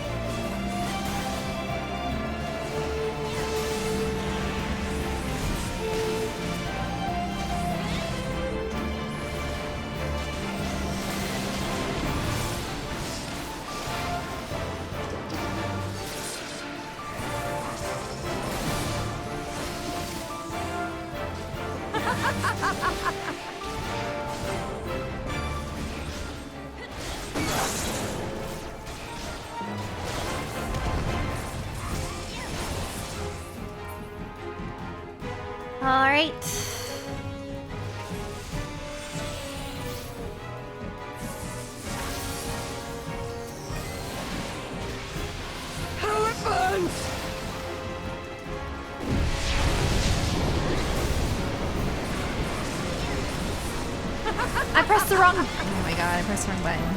A: All right.
G: How it burns!
A: I pressed the wrong. Oh my god! I pressed the wrong button.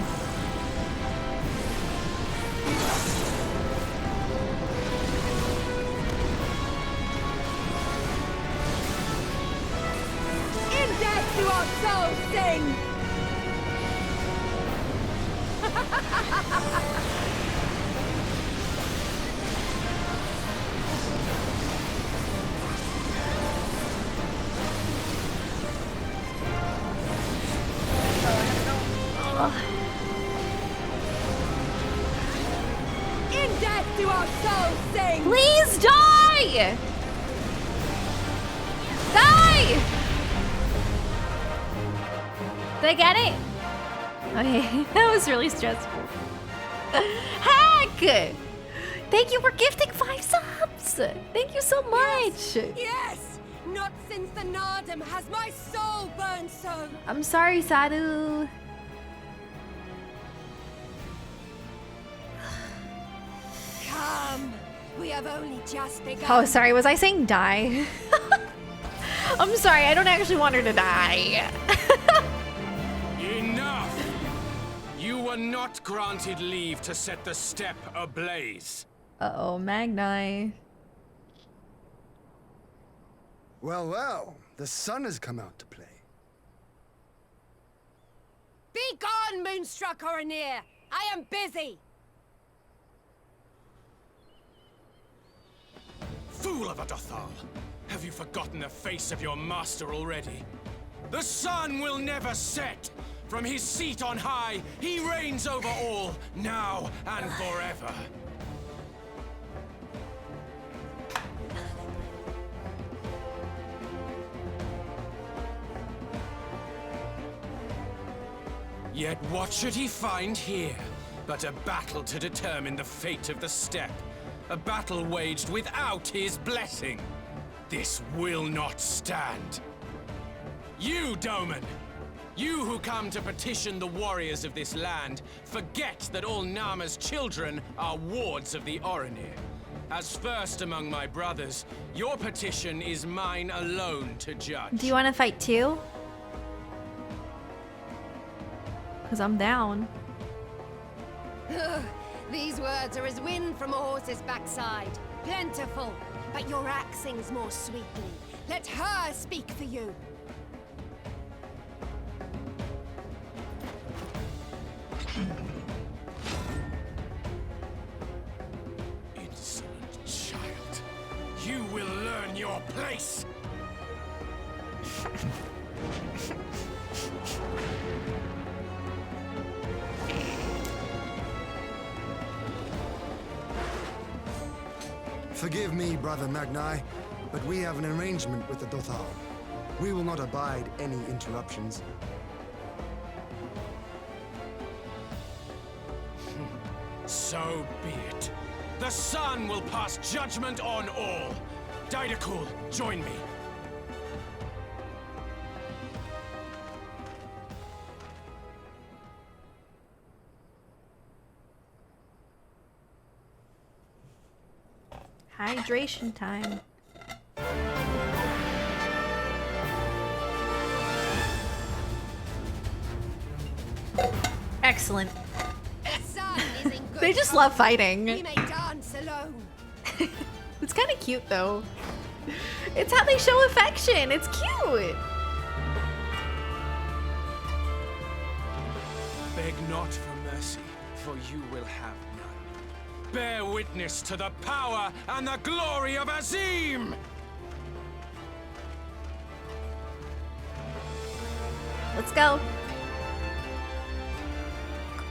U: In death do our souls sing! In death do our souls sing!
A: Please die! Die! Did I get it? Okay, that was really stressful. Heck! Thank you for gifting 5 subs! Thank you so much!
U: Yes! Not since the Nardum has my soul burned so!
A: I'm sorry, Sadhu.
U: Come! We have only just begun.
A: Oh, sorry, was I saying die? I'm sorry, I don't actually want her to die.
K: Enough! You were not granted leave to set the steppe ablaze.
A: Uh-oh, Magni.
F: Well, well, the sun has come out to play.
U: Be gone, Moonstruck Oranir! I am busy!
K: Fool of a Dothal! Have you forgotten the face of your master already? The sun will never set! From his seat on high, he reigns over all, now and forever. Yet what should he find here but a battle to determine the fate of the steppe? A battle waged without his blessing. This will not stand. You, Doman! You who come to petition the warriors of this land, forget that all Nama's children are wards of the Oranir. As first among my brothers, your petition is mine alone to judge.
A: Do you want to fight too? Because I'm down.
U: These words are as wind from a horse's backside. Plentiful, but your axe sings more sweetly. Let her speak for you.
K: Insolent child. You will learn your place!
F: Forgive me, Brother Magni, but we have an arrangement with the Dothal. We will not abide any interruptions.
K: So be it. The sun will pass judgment on all. Didakul, join me.
A: Hydration time. Excellent. They just love fighting.
U: We may dance alone.
A: It's kind of cute though. It's how they show affection. It's cute.
K: Beg not for mercy, for you will have none. Bear witness to the power and the glory of Azim!
A: Let's go.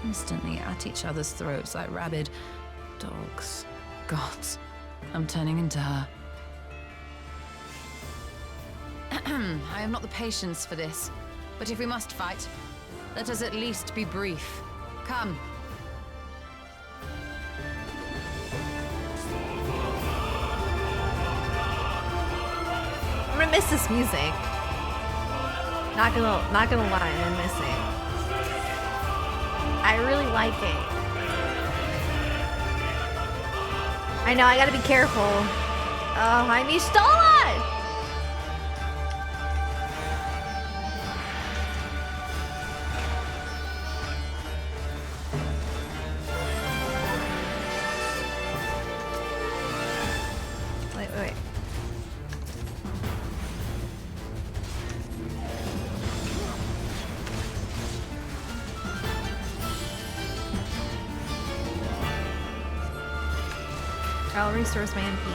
T: Constantly at each other's throats like rabid dogs. Gods, I'm turning into her. I have not the patience for this. But if we must fight, let us at least be brief. Come.
A: I'm gonna miss this music. Not gonna lie, I'm gonna miss it. I really like it. I know, I gotta be careful. Oh, hi Mistola! Wait. I'll resource my MP.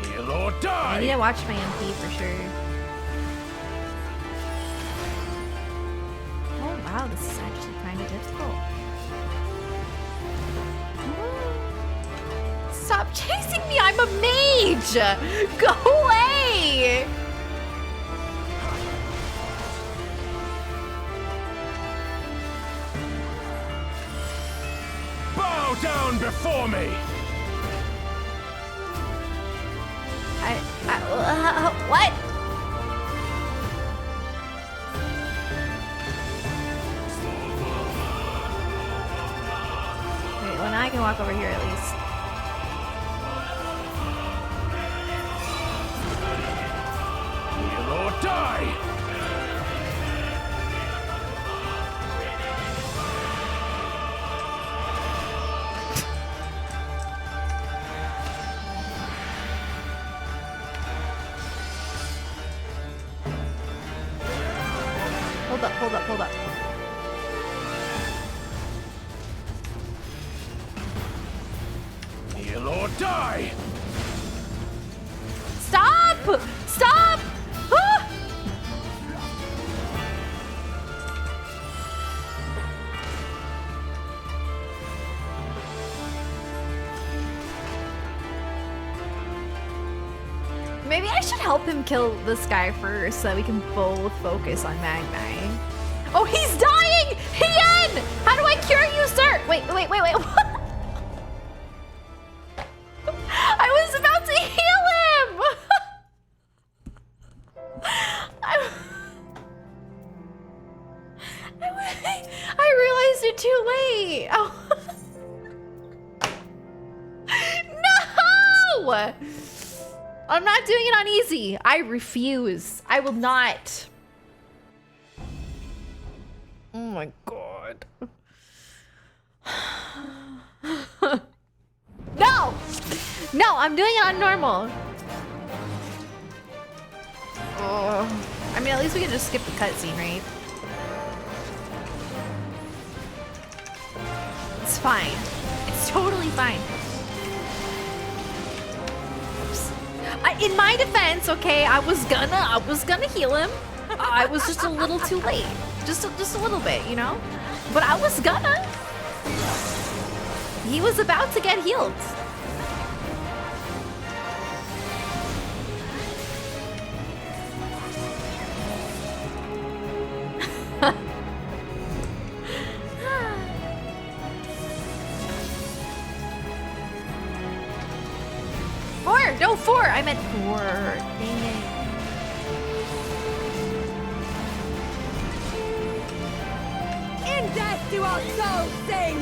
A: Okay.
K: Heal or die!
A: I need to watch my MP for sure. Oh wow, this is actually kind of difficult. Stop chasing me! I'm a mage! Go away!
K: Bow down before me!
A: What? Wait, well now I can walk over here at least.
K: Heal or die!
A: Hold up.
K: Heal or die!
A: Stop! Stop! Ah! Maybe I should help him kill this guy first so that we can both focus on Magni. Oh, he's dying! Hien! How do I cure you, sir? Wait. What? I was about to heal him! I realized it too late. Oh. No! I'm not doing it on easy. I refuse. I will not. Oh my god. No! No, I'm doing it on normal. Oh. I mean, at least we can just skip the cutscene, right? It's fine. It's totally fine. In my defense, okay, I was gonna heal him. I was just a little too late. Just a little bit, you know? But I was gonna. He was about to get healed. Four! I meant 4. Dang it.
U: In death do our souls sing!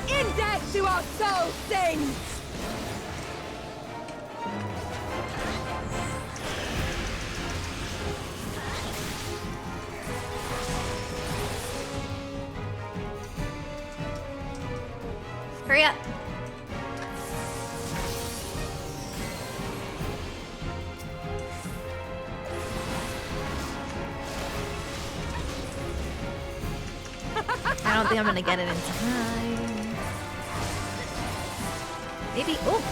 U: In death do our souls sing!
A: Hurry up. I don't think I'm gonna get it in time. Maybe. Oh.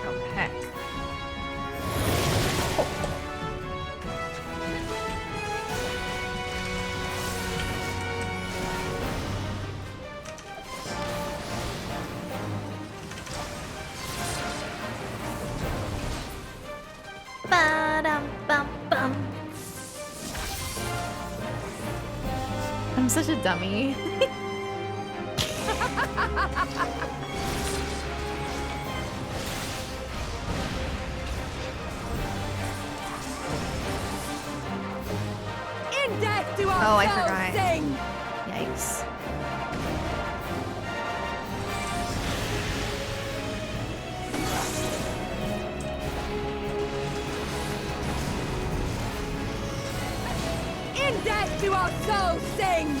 A: Oh heck. I'm such a dummy.
U: In death do our
A: Oh, I
U: souls
A: forgot.
U: sing!
A: Yikes.
U: In death do our souls sing!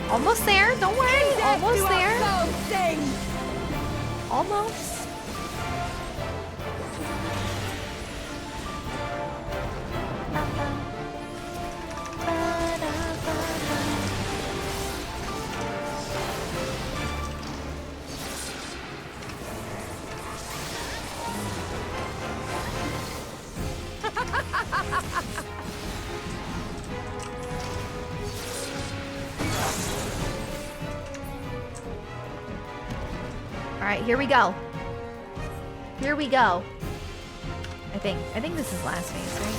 A: Almost there. Don't worry. Almost there.
U: Souls sing!
A: Almost. All right, here we go. Here we go. I think this is last phase, right?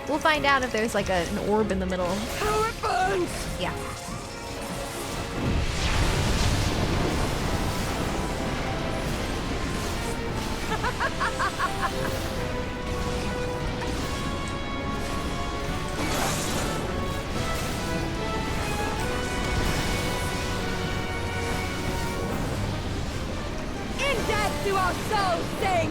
A: We'll find out if there's like an orb in the middle.
U: How it burns!
A: Yeah.
U: In death do our souls sing!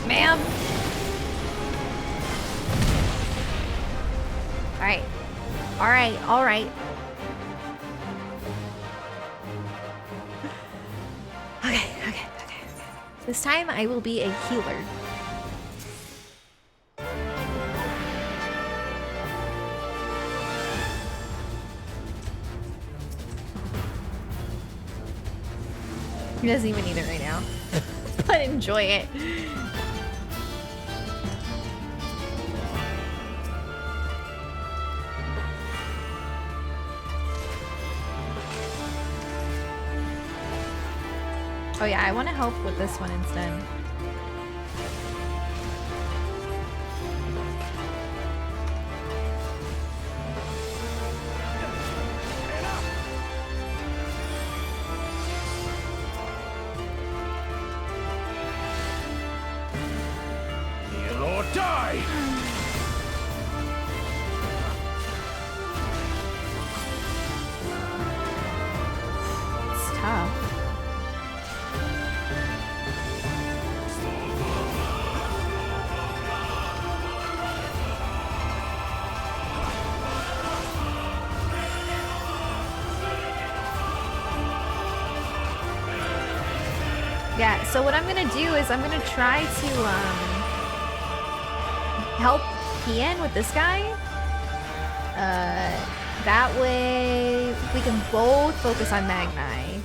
A: Ma'am. All right. All right. All right. Okay. This time I will be a healer. He doesn't even need it right now. But enjoy it. Oh yeah, I want to help with this one instead.
D: Heal or die!
A: It's tough. Yeah, so what I'm gonna do is I'm gonna try to help Ian with this guy. That way we can both focus on Magni.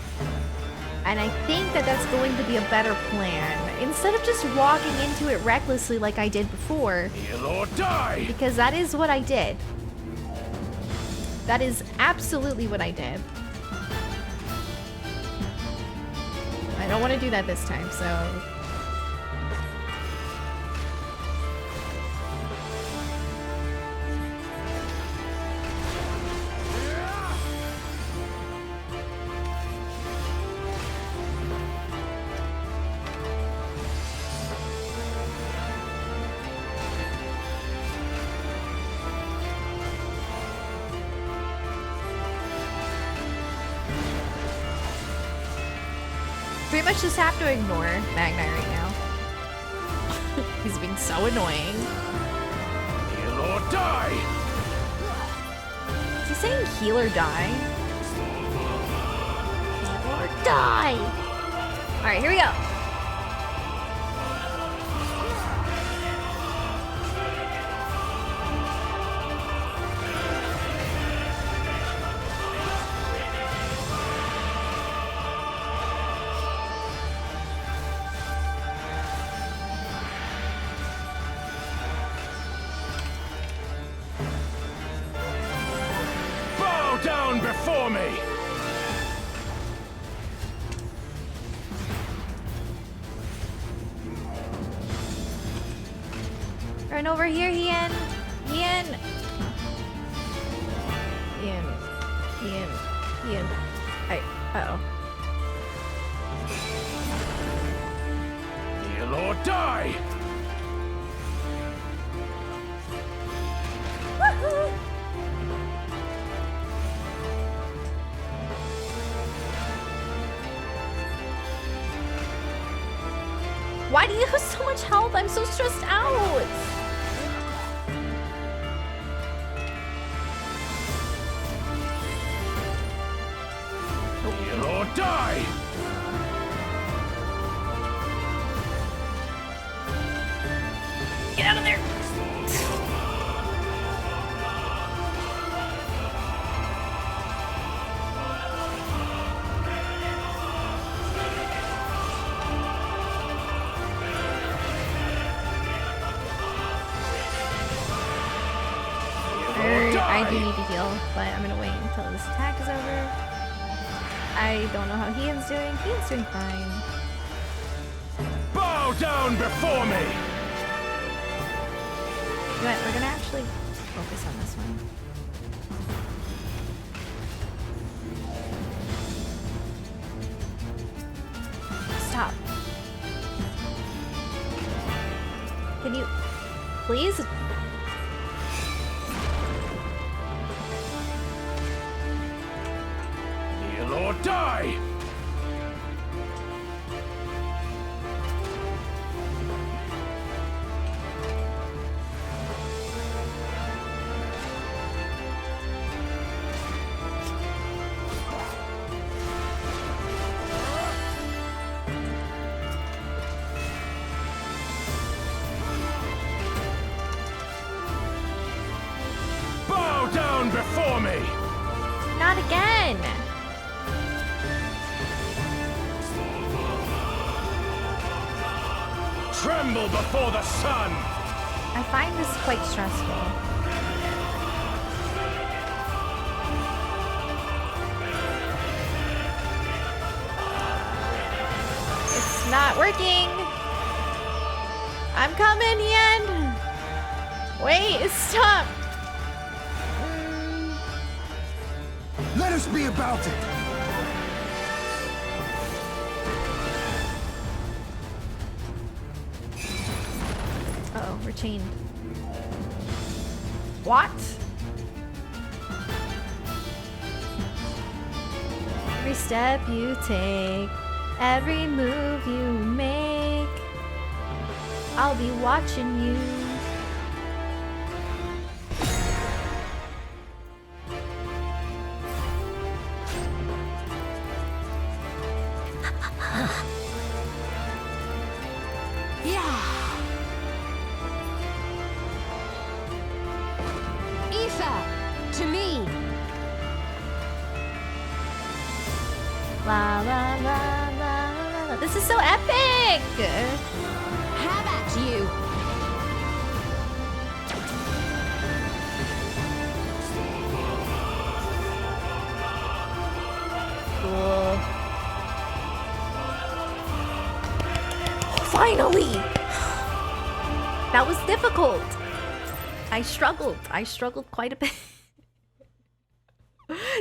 A: And I think that that's going to be a better plan. Instead of just walking into it recklessly like I did before.
D: Heal or die!
A: Because that is what I did. That is absolutely what I did. I don't want to do that this time, so... Pretty much just have to ignore Magni right now. He's being so annoying.
D: Heal or die!
A: Is he saying heal or die? Heal or die! Alright, here we go.
J: before me!
A: Run over here, Ian! Ian! Ian. Uh-oh.
J: Kneel or die!
A: Woohoo! Why do you have so much health? I'm so stressed out!
J: Kneel or die!
A: Get out of there! I do need to heal, but I'm gonna wait until this attack is over. I don't know how Ian's doing. Ian's doing fine.
J: Bow down before me!
A: You know what? We're gonna actually focus on this one. Stop. Can you please?
J: Kneel or die! Bow down before me!
A: Not again!
J: Tremble before the sun!
A: I find this quite stressful. It's not working! I'm coming, Ian! Wait, stop!
B: Let us be about it!
A: Uh-oh, we're chained. What? Every step you take, every move you make, I'll be watching you.
U: To me!
A: La la la la la. This is so epic!
U: Have at you!
A: Cool. Finally! That was difficult. I struggled quite a bit.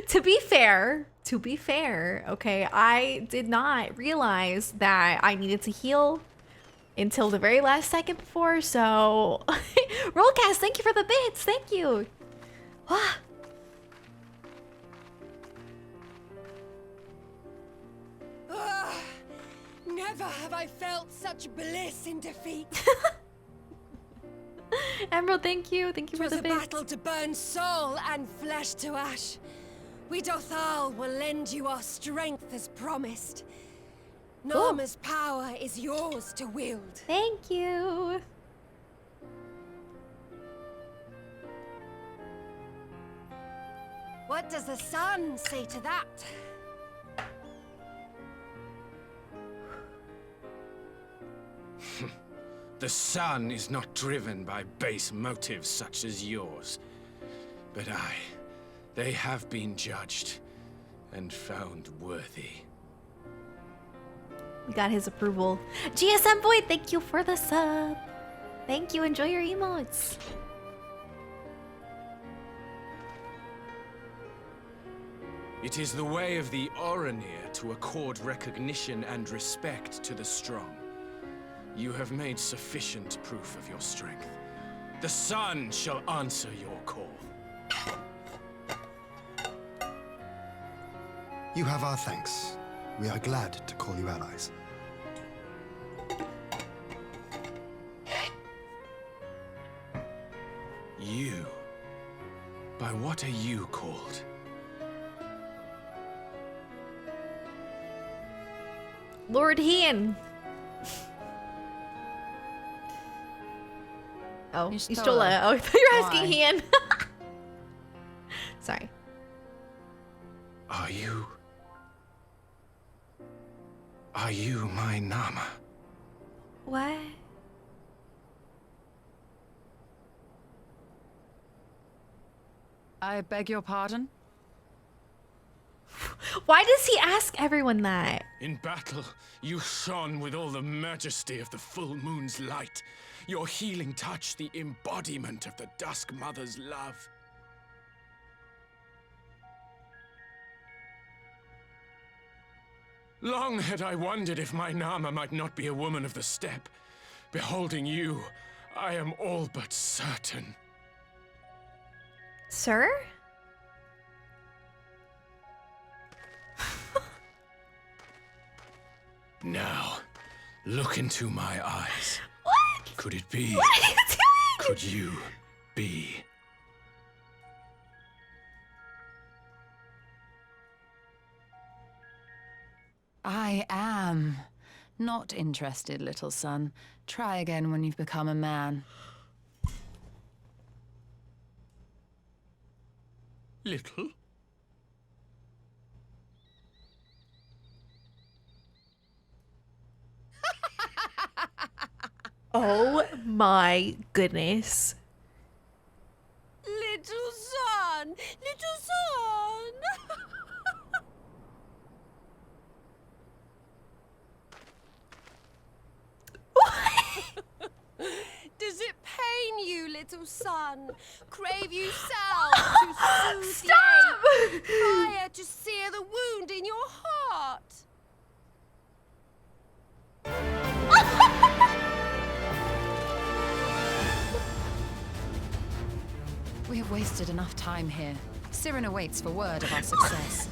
A: To be fair, okay, I did not realize that I needed to heal until the very last second before, so... Rollcast, thank you for the bits, thank you!
U: Never have I felt such bliss in defeat.
A: Emerald, thank you for the bits.
U: 'Twas a battle to burn soul and flesh to ash. We Dothal will lend you our strength as promised. Narma's power is yours to wield.
A: Thank you.
U: What does the sun say to that?
K: The sun is not driven by base motives such as yours. But they have been judged, and found worthy.
A: We got his approval. GSM Void, thank you for the sub. Thank you. Enjoy your emotes.
K: It is the way of the Oranir to accord recognition and respect to the strong. You have made sufficient proof of your strength. The sun shall answer your call.
F: You have our thanks. We are glad to call you allies.
K: You? By what are you called?
A: Lord Hien. Oh, Istola. Oh, I thought you were asking
T: Why?
A: Hien. Sorry.
K: Are you my Nama?
A: What?
T: I beg your pardon?
A: Why does he ask everyone that?
K: In battle, you shone with all the majesty of the full moon's light. Your healing touch, the embodiment of the Dusk Mother's love. Long had I wondered if my Nama might not be a woman of the steppe. Beholding you, I am all but certain.
A: Sir?
K: Now, look into my eyes.
A: What?
K: Could it be?
A: What are you doing?
K: Could you be?
T: I am. Not interested, little son. Try again when you've become a man.
K: Little?
A: Oh my goodness.
U: Little son! Little son! Does it pain you, little son? Crave you salve to soothe
A: Stop!
U: the ache? Fire to sear the wound in your heart?
T: We have wasted enough time here. Cyrano waits for word of our success.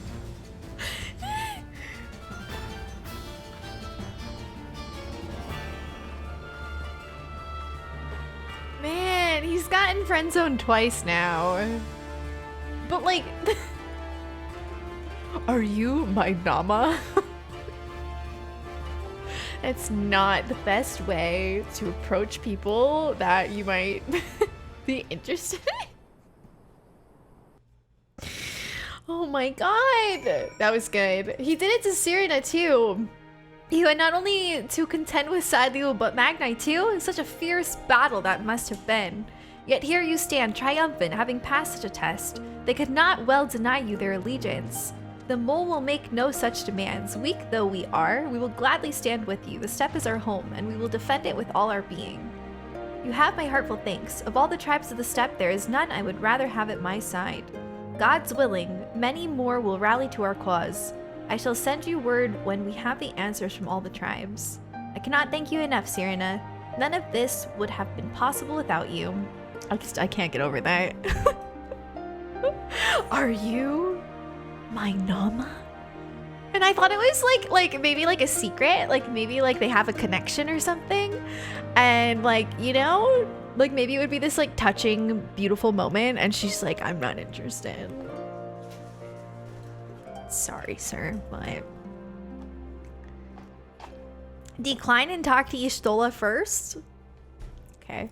A: Man, he's gotten friend zoned twice now. But like, are you my Nama? It's not the best way to approach people that you might be interested in. Oh my god, that was good. He did it to Serena too. You had not only to contend with Sadliel but Magnite too. Such a fierce battle that must have been. Yet here you stand, triumphant, having passed such a test. They could not well deny you their allegiance. The mole will make no such demands. Weak though we are, we will gladly stand with you. The steppe is our home, and we will defend it with all our being. You have my heartful thanks. Of all the tribes of the steppe, there is none I would rather have at my side. God's willing, many more will rally to our cause. I shall send you word when we have the answers from all the tribes. I cannot thank you enough, Serena. None of this would have been possible without you. I can't get over that. Are you my Nama? And I thought it was like maybe like a secret, like maybe like they have a connection or something, and like, you know, like maybe it would be this like touching, beautiful moment, and she's like, I'm not interested. Sorry, sir, but decline and talk to Istola first. Okay.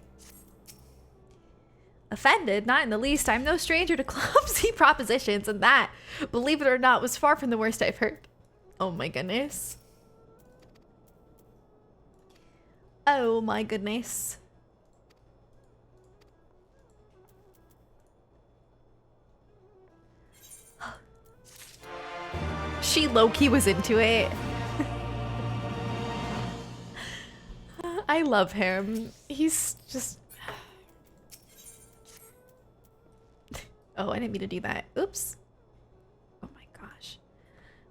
A: Offended? Not in the least. I'm no stranger to clumsy propositions, and that, believe it or not, was far from the worst I've heard. Oh my goodness. Oh my goodness. she low-key was into it. I love him. He's just... Oh, I didn't mean to do that. Oops. Oh my gosh.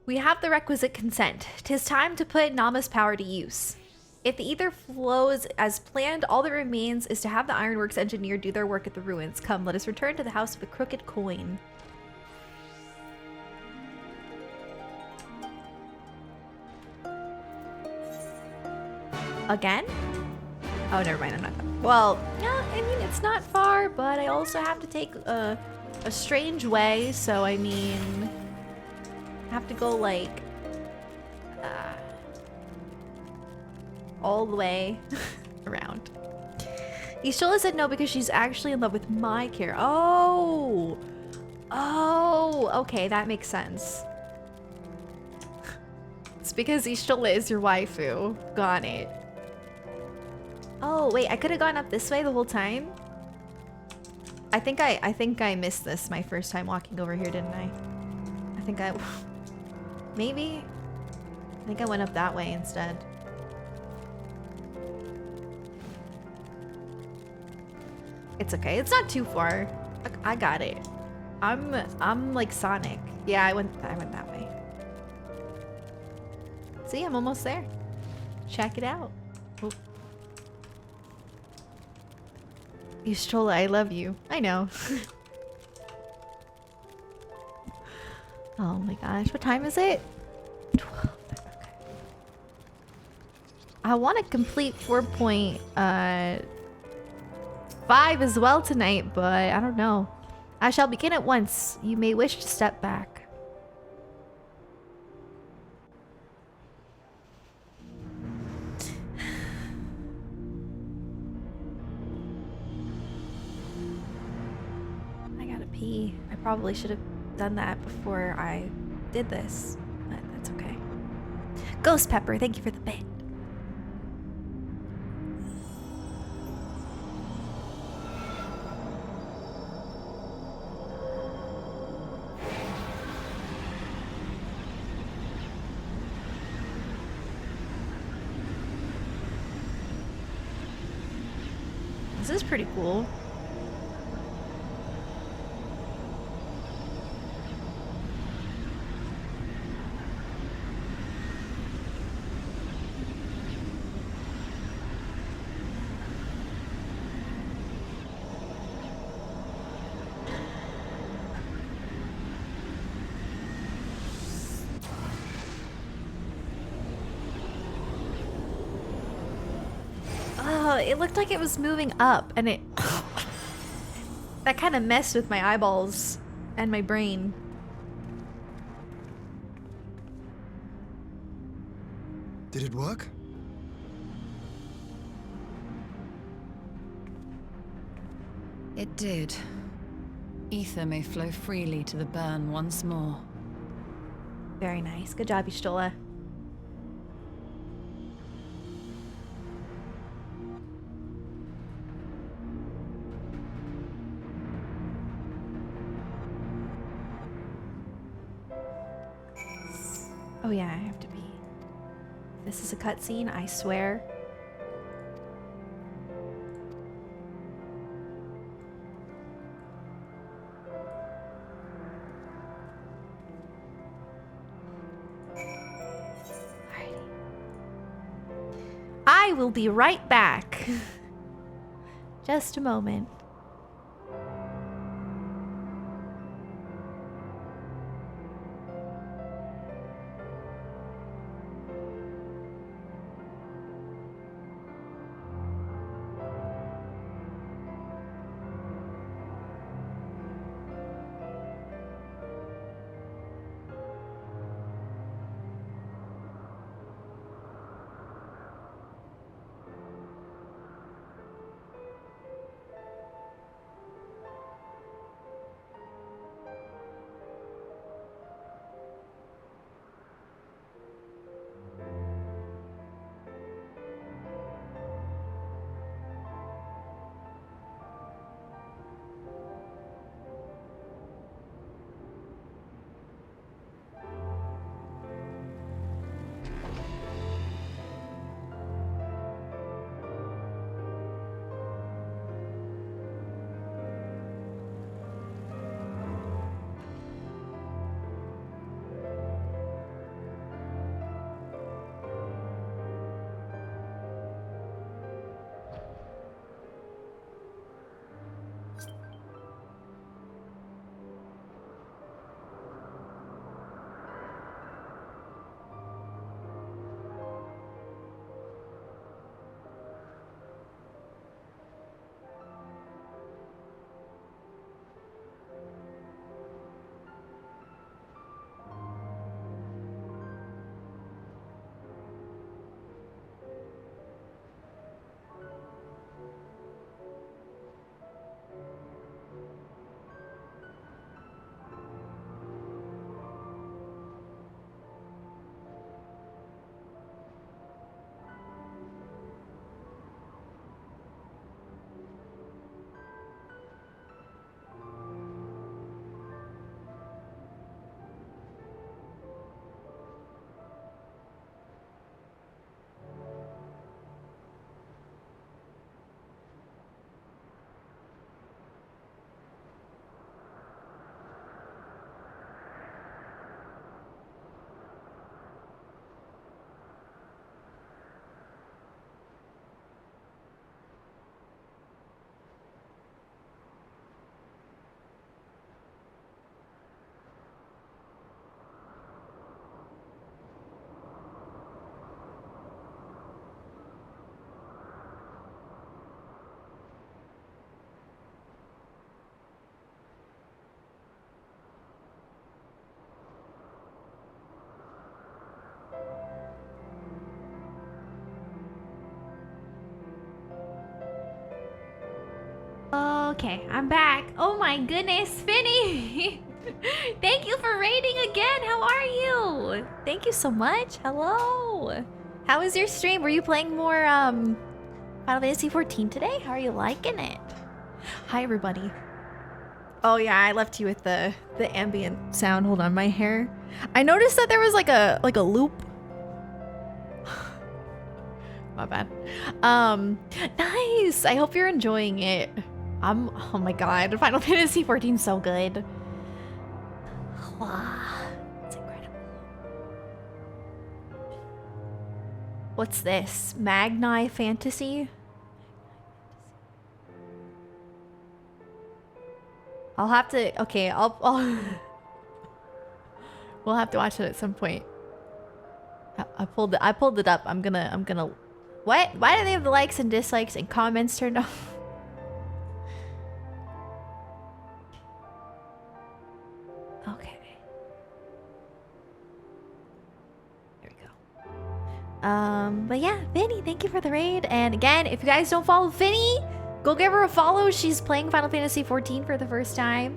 A: We have the requisite consent. 'Tis time to put Nama's power to use. If the ether flows as planned, all that remains is to have the ironworks engineer do their work at the ruins. Come, let us return to the house of the crooked coin. Again? Oh, never mind. I'm not done. Well, yeah, I mean, it's not far, but I also have to take a strange way. So, I mean, I have to go like all the way around. Ishola said no because she's actually in love with my care. Oh, okay, that makes sense. It's because Ishola is your waifu. Got it. Oh wait, I could have gone up this way the whole time. I think I missed this my first time walking over here, didn't I? I think I maybe. I think I went up that way instead. It's okay. It's not too far. I got it. I'm like Sonic. Yeah, I went that way. See, I'm almost there. Check it out. Oh. Ishola, I love you. I know. Oh my gosh, what time is it? 12. Okay. I want to complete 4.5 as well tonight, but I don't know. I shall begin at once. You may wish to step back. I gotta pee. I probably should have done that before I did this, but that's okay. Ghost Pepper, thank you for the bit. This is pretty cool. It looked like it was moving up, and it that kind of messed with my eyeballs and my brain.
F: Did it work?
R: It did. Ether may flow freely to the burn once more.
A: Very nice. Good job, Ishola. Oh yeah, I have to be. This is a cutscene, I swear. Alrighty. I will be right back. Just a moment. Okay, I'm back. Oh my goodness, Finny! Thank you for raiding again. How are you? Thank you so much. Hello. How was your stream? Were you playing more Final Fantasy 14 today? How are you liking it? Hi everybody. Oh yeah, I left you with the ambient sound. Hold on, my hair. I noticed that there was like a loop. My bad. Nice. I hope you're enjoying it. Oh my god, Final Fantasy 14 is so good. Wow, it's incredible. What's this? Magni Fantasy? I'll have to. Okay, I'll we'll have to watch it at some point. I pulled it up. I'm gonna. What? Why do they have the likes and dislikes and comments turned off? Okay. There we go. But yeah, Vinny, thank you for the raid. And again, if you guys don't follow Vinny, go give her a follow. She's playing Final Fantasy 14 for the first time.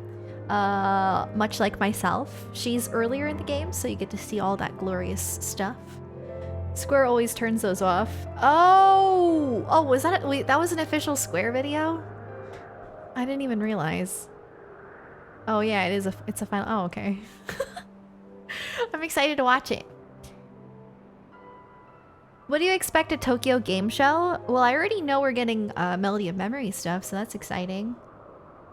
A: Much like myself. She's earlier in the game, so you get to see all that glorious stuff. Square always turns those off. Oh, was that wait, that was an official Square video? I didn't even realize. Oh yeah, it's a final. Oh, okay. I'm excited to watch it. What do you expect at Tokyo Game Show? Well, I already know we're getting Melody of Memory stuff, so that's exciting.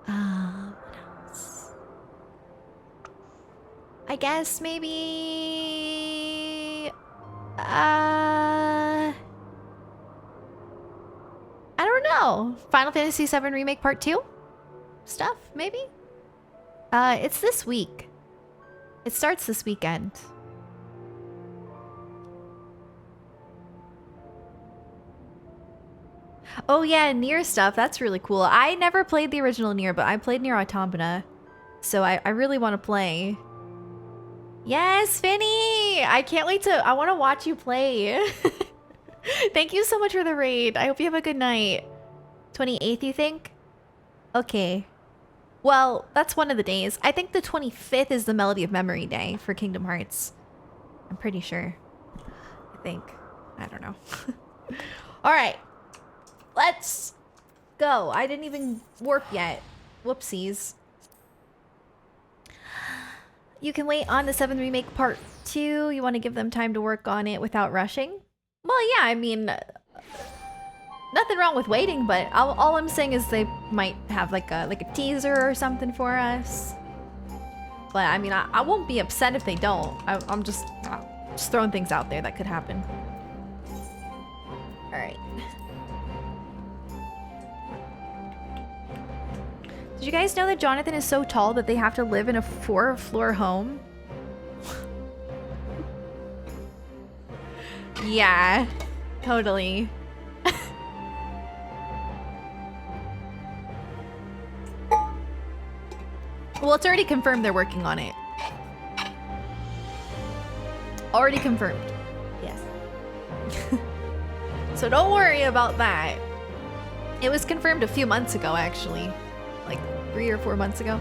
A: What else? I guess maybe... I don't know. Final Fantasy VII Remake Part 2? Stuff, maybe? It's this week. It starts this weekend. Oh yeah, Nier stuff. That's really cool. I never played the original Nier, but I played Nier Automata. So I really want to play. Yes, Finny! I can't wait to... I want to watch you play. Thank you so much for the raid. I hope you have a good night. 28th, you think? Okay. Well, that's one of the days. I think the 25th is the Melody of Memory day for Kingdom Hearts. I'm pretty sure. I think. I don't know. Alright. Let's go. I didn't even warp yet. Whoopsies. You can wait on the 7th Remake Part 2. You want to give them time to work on it without rushing? Well, yeah, I mean... nothing wrong with waiting, but all I'm saying is they might have like a teaser or something for us. But I mean, I won't be upset if they don't. I'm just throwing things out there that could happen. Alright. Did you guys know that Jonathan is so tall that they have to live in a 4-floor home? Yeah, totally. Well, it's already confirmed they're working on it. Already confirmed. Yes. So don't worry about that. It was confirmed a few months ago, actually. Like 3 or 4 months ago.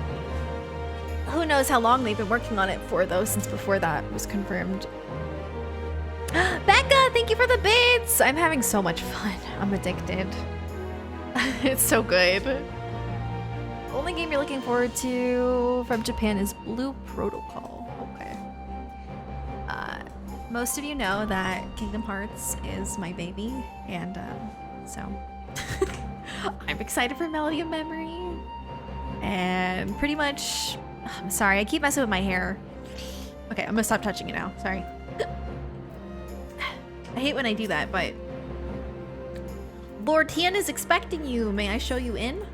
A: Who knows how long they've been working on it for, though, since before that was confirmed. Becca, thank you for the bits! I'm having so much fun. I'm addicted. It's so good. The only game you're looking forward to from Japan is Blue Protocol. Okay. Most of you know that Kingdom Hearts is my baby, and so I'm excited for Melody of Memory. And pretty much, I'm sorry, I keep messing with my hair. Okay, I'm gonna stop touching it now. Sorry. I hate when I do that, but Lord Tian is expecting you. May I show you in?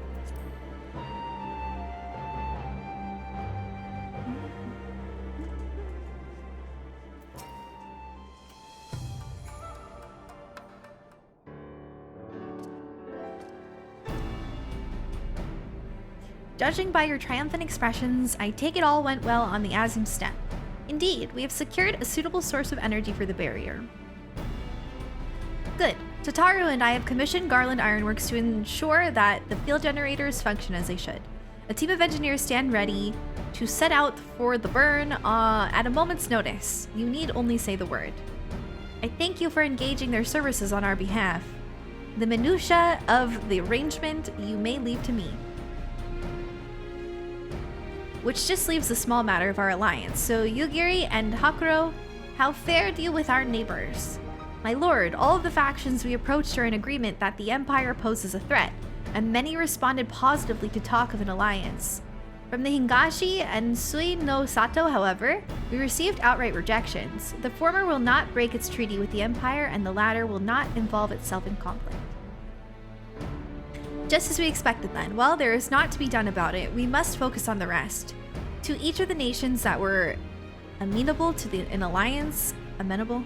A: Judging by your triumphant expressions, I take it all went well on the Azim Steppe. Indeed, we have secured a suitable source of energy for the barrier. Good. Tataru and I have commissioned Garland Ironworks to ensure that the field generators function as they should. A team of engineers stand ready to set out for the burn at a moment's notice. You need only say the word. I thank you for engaging their services on our behalf. The minutiae of the arrangement you may leave to me. Which just leaves the small matter of our alliance. So Yugiri and Hakuro, how fared you with our neighbors? My lord, all of the factions we approached are in agreement that the Empire poses a threat, and many responded positively to talk of an alliance. From the Hingashi and Sui no Sato, however, we received outright rejections. The former will not break its treaty with the Empire, and the latter will not involve itself in conflict. Just as we expected then. Well, there is naught to be done about it. We must focus on the rest. To each of the nations that were amenable to an alliance, amenable,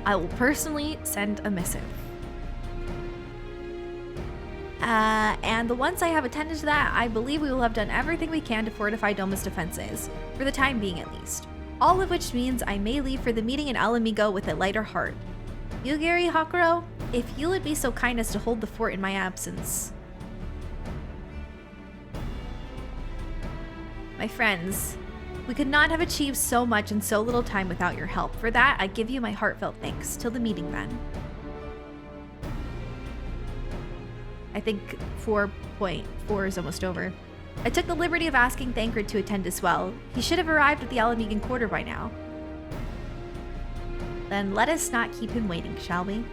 A: I will personally send a missive. And the ones I have attended to that, I believe we will have done everything we can to fortify Doma's defenses, for the time being at least. All of which means I may leave for the meeting in Alamigo with a lighter heart. Yugiri Hakuro, if you would be so kind as to hold the fort in my absence. My friends, we could not have achieved so much in so little time without your help. For that, I give you my heartfelt thanks. Till the meeting then. I think 4.4 is almost over. I took the liberty of asking Thancred to attend as well. He should have arrived at the Alamigan Quarter by now. Then let us not keep him waiting, shall we?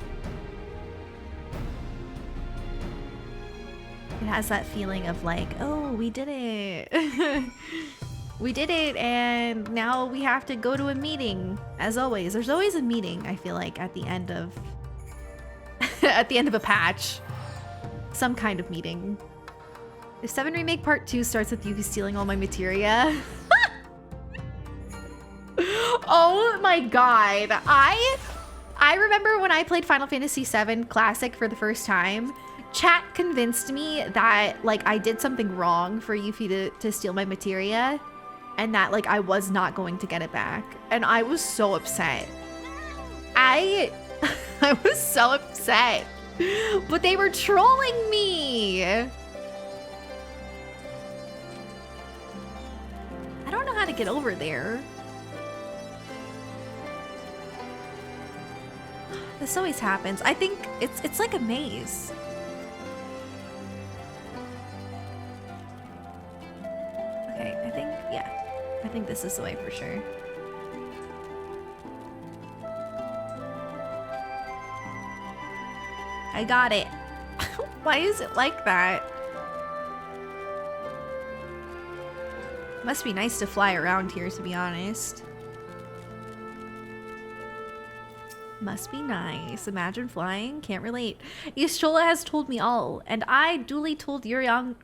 A: It has that feeling of like, oh, we did it. We did it, and now we have to go to a meeting. As always, there's always a meeting, I feel like, at the end of at the end of a patch. Some kind of meeting. If 7 Remake Part 2 starts with Yuki stealing all my materia. Oh my god. I remember when I played Final Fantasy VII Classic for the first time, chat convinced me that like I did something wrong for Yuffie to steal my materia, and that like I was not going to get it back. And I was so upset. I was so upset. But they were trolling me. I don't know how to get over there. This always happens. I think it's like a maze. Okay, I think this is the way for sure. I got it. Why is it like that? Must be nice to fly around here, to be honest. Must be nice. Imagine flying. Can't relate. Y'shtola has told me all, and I duly told Urianger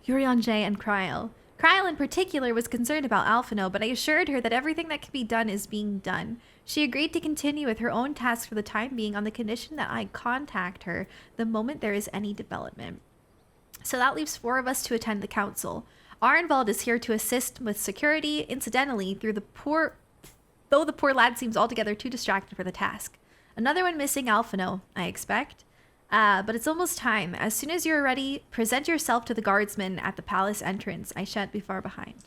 A: and Kryl. Kryl in particular was concerned about Alphino, but I assured her that everything that can be done is being done. She agreed to continue with her own tasks for the time being on the condition that I contact her the moment there is any development. So that leaves 4 of us to attend the council. Arenvald is here to assist with security, incidentally, though the poor lad seems altogether too distracted for the task. Another one missing Alphino, I expect. But it's almost time. As soon as you're ready, present yourself to the guardsmen at the palace entrance. I shan't be far behind.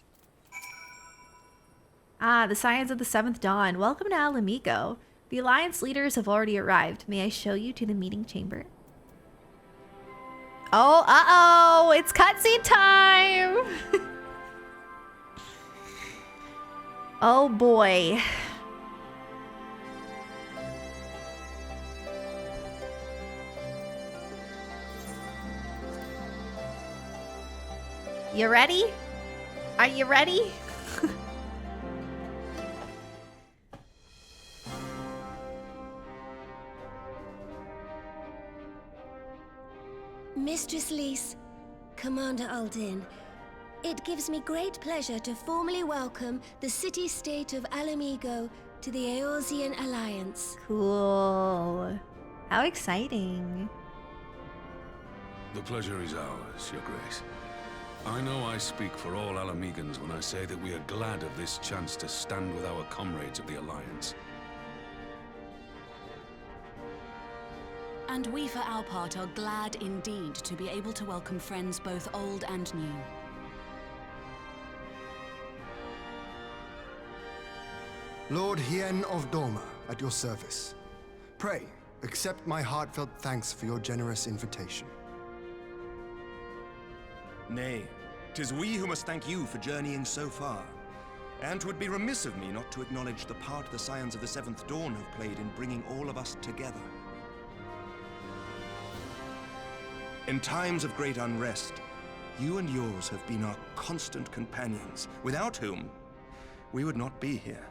A: Ah, the Scions of the 7th Dawn. Welcome to Alamigo. The Alliance leaders have already arrived. May I show you to the meeting chamber? Oh, uh-oh! It's cutscene time! Oh boy. You ready? Are you ready?
U: Mistress Lys, Commander Aldin, it gives me great pleasure to formally welcome the city-state of Alamigo to the Eorzean Alliance.
A: Cool. How exciting.
L: The pleasure is ours, Your Grace. I know I speak for all Alamegans when I say that we are glad of this chance to stand with our comrades of the Alliance.
M: And we, for our part, are glad indeed to be able to welcome friends both old and new.
F: Lord Hien of Doma, at your service. Pray, accept my heartfelt thanks for your generous invitation.
V: Nay, 'tis we who must thank you for journeying so far. And 'twould be remiss of me not to acknowledge the part the Scions of the Seventh Dawn have played in bringing all of us together. In times of great unrest, you and yours have been our constant companions, without whom we would not be here.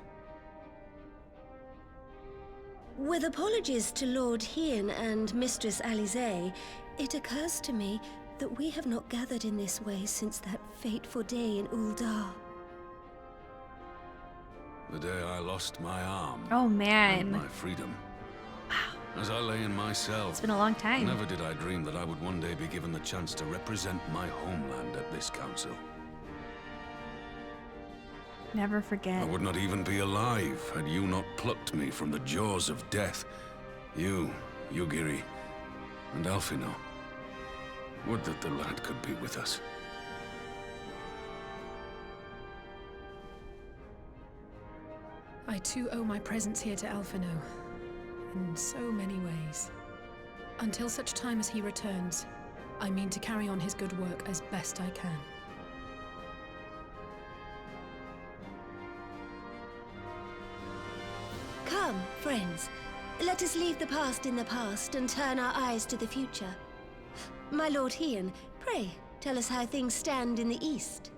W: With apologies to Lord Hien and Mistress Alize, it occurs to me that we have not gathered in this way since that fateful day in Uldar.
L: The day I lost my arm.
A: Oh, man.
L: And my freedom. Wow. As I lay in my cell.
A: It's been a long time.
L: Never did I dream that I would one day be given the chance to represent my homeland at this council.
A: Never forget.
L: I would not even be alive had you not plucked me from the jaws of death. You, Yugiri, and Alphino. Would that the lad could be with us.
E: I too owe my presence here to Alphino, in so many ways. Until such time as he returns, I mean to carry on his good work as best I can.
W: Come, friends. Let us leave the past in the past and turn our eyes to the future. My Lord Hien, pray, tell us how things stand in the East.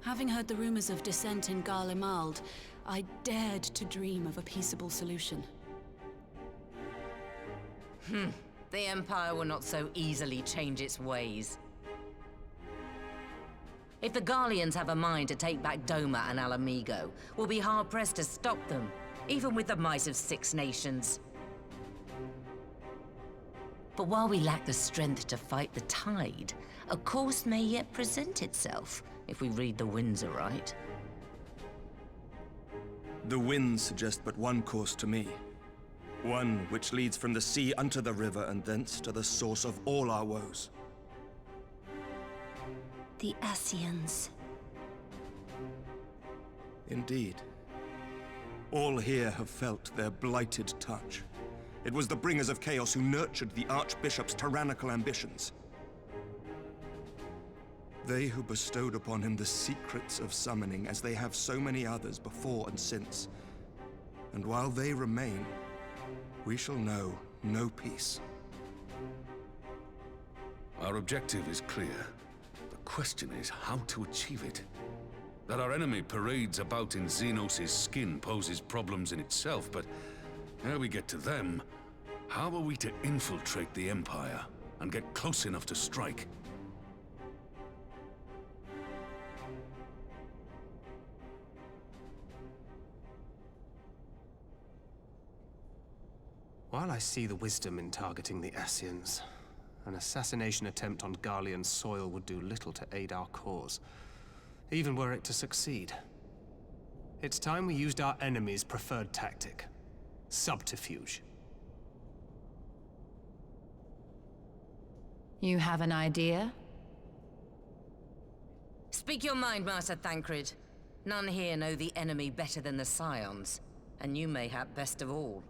M: Having heard the rumors of dissent in Garlemald, I dared to dream of a peaceable solution.
X: The Empire will not so easily change its ways. If the Garleans have a mind to take back Doma and Alamigo, we'll be hard-pressed to stop them, even with the might of 6 nations. But while we lack the strength to fight the tide, a course may yet present itself, if we read the winds aright.
V: The winds suggest but one course to me. One which leads from the sea unto the river and thence to the source of all our woes.
W: The Ascians.
V: Indeed. All here have felt their blighted touch. It was the bringers of chaos who nurtured the Archbishop's tyrannical ambitions. They who bestowed upon him the secrets of summoning, as they have so many others before and since. And while they remain, we shall know no peace.
L: Our objective is clear. The question is how to achieve it. That our enemy parades about in Xenos' skin poses problems in itself, but ere we get to them, how are we to infiltrate the Empire and get close enough to strike?
Q: While I see the wisdom in targeting the Ascians, an assassination attempt on Garlean soil would do little to aid our cause, even were it to succeed. It's time we used our enemy's preferred tactic: subterfuge.
T: You have an idea?
X: Speak your mind, Master Thancred. None here know the enemy better than the Scions, and you mayhap best of all.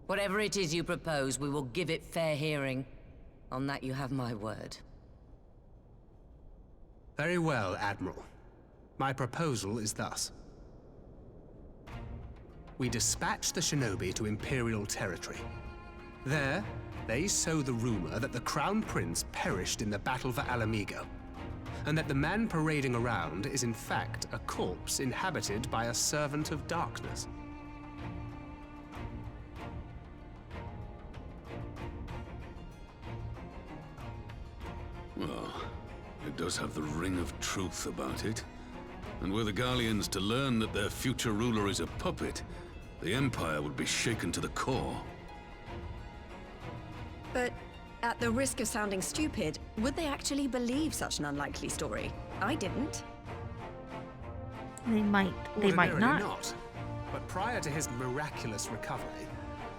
X: Whatever it is you propose, we will give it fair hearing. On that you have my word.
Q: Very well, Admiral. My proposal is thus. We dispatch the shinobi to Imperial territory. There, they sow the rumor that the Crown Prince perished in the battle for Alamigo, and that the man parading around is in fact a corpse inhabited by a servant of darkness.
L: Well, it does have the ring of truth about it. And were the Garleans to learn that their future ruler is a puppet, The Empire would be shaken to the core.
S: But at the risk of sounding stupid, would they actually believe such an unlikely story? I didn't.
A: They might
Q: Ordinarily
A: not.
Q: But prior to his miraculous recovery,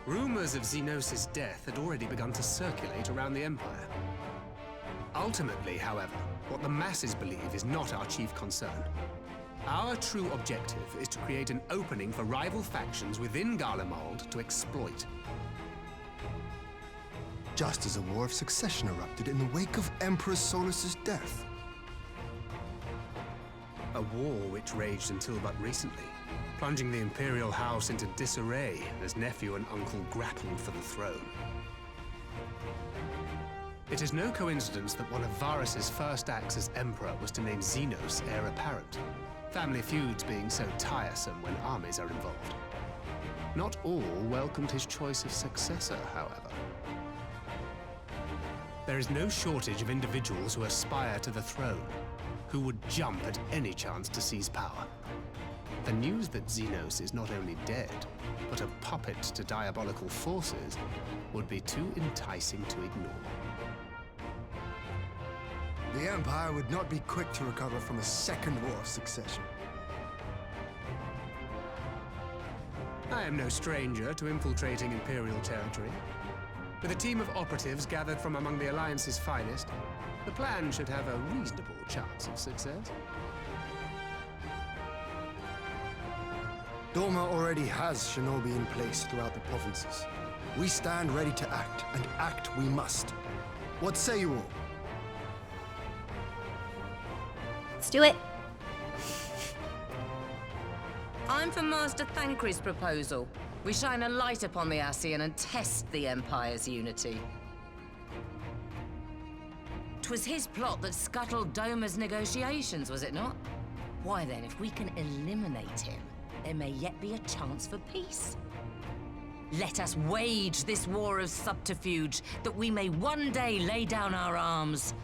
Q: rumors of Xenos' death had already begun to circulate around the Empire. Ultimately, however, what the masses believe is not our chief concern. Our true objective is to create an opening for rival factions within Garlemald to exploit.
F: Just as a war of succession erupted in the wake of Emperor Solus's death.
Q: A war which raged until but recently, plunging the Imperial House into disarray as nephew and uncle grappled for the throne. It is no coincidence that one of Varus's first acts as Emperor was to name Xenos heir apparent, family feuds being so tiresome when armies are involved. Not all welcomed his choice of successor, however. There is no shortage of individuals who aspire to the throne, who would jump at any chance to seize power. The news that Xenos is not only dead, but a puppet to diabolical forces would be too enticing to ignore.
F: The Empire would not be quick to recover from a second war of succession.
Q: I am no stranger to infiltrating Imperial territory. With a team of operatives gathered from among the Alliance's finest, the plan should have a reasonable chance of success.
F: Doma already has shinobi in place throughout the provinces. We stand ready to act, and act we must. What say you all?
A: Let's do it.
X: I'm for Master Thancred's proposal. We shine a light upon the Ascian and test the Empire's unity. 'Twas his plot that scuttled Doma's negotiations, was it not? Why then, if we can eliminate him, there may yet be a chance for peace. Let us wage this war of subterfuge, that we may one day lay down our arms.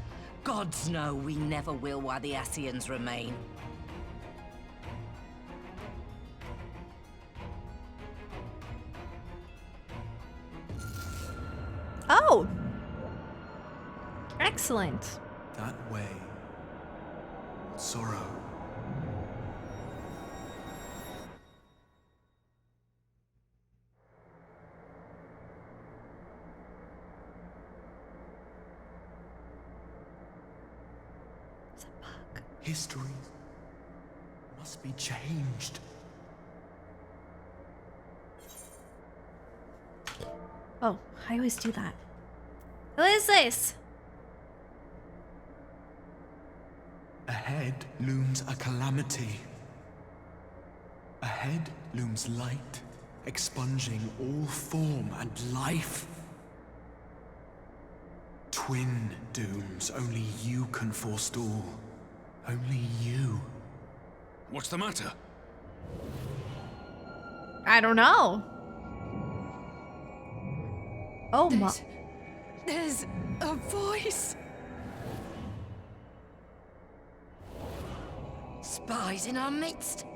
X: Gods know we never will while the Ascians remain.
A: Oh! Excellent.
B: That way. Sorrow. History must be changed.
A: Oh, I always do that. What is this?
B: Ahead looms a calamity. Ahead looms light, expunging all form and life. Twin dooms only you can forestall. Only you.
L: What's the matter?
A: I don't know. Oh my.
E: There's a voice.
X: Spies in our midst?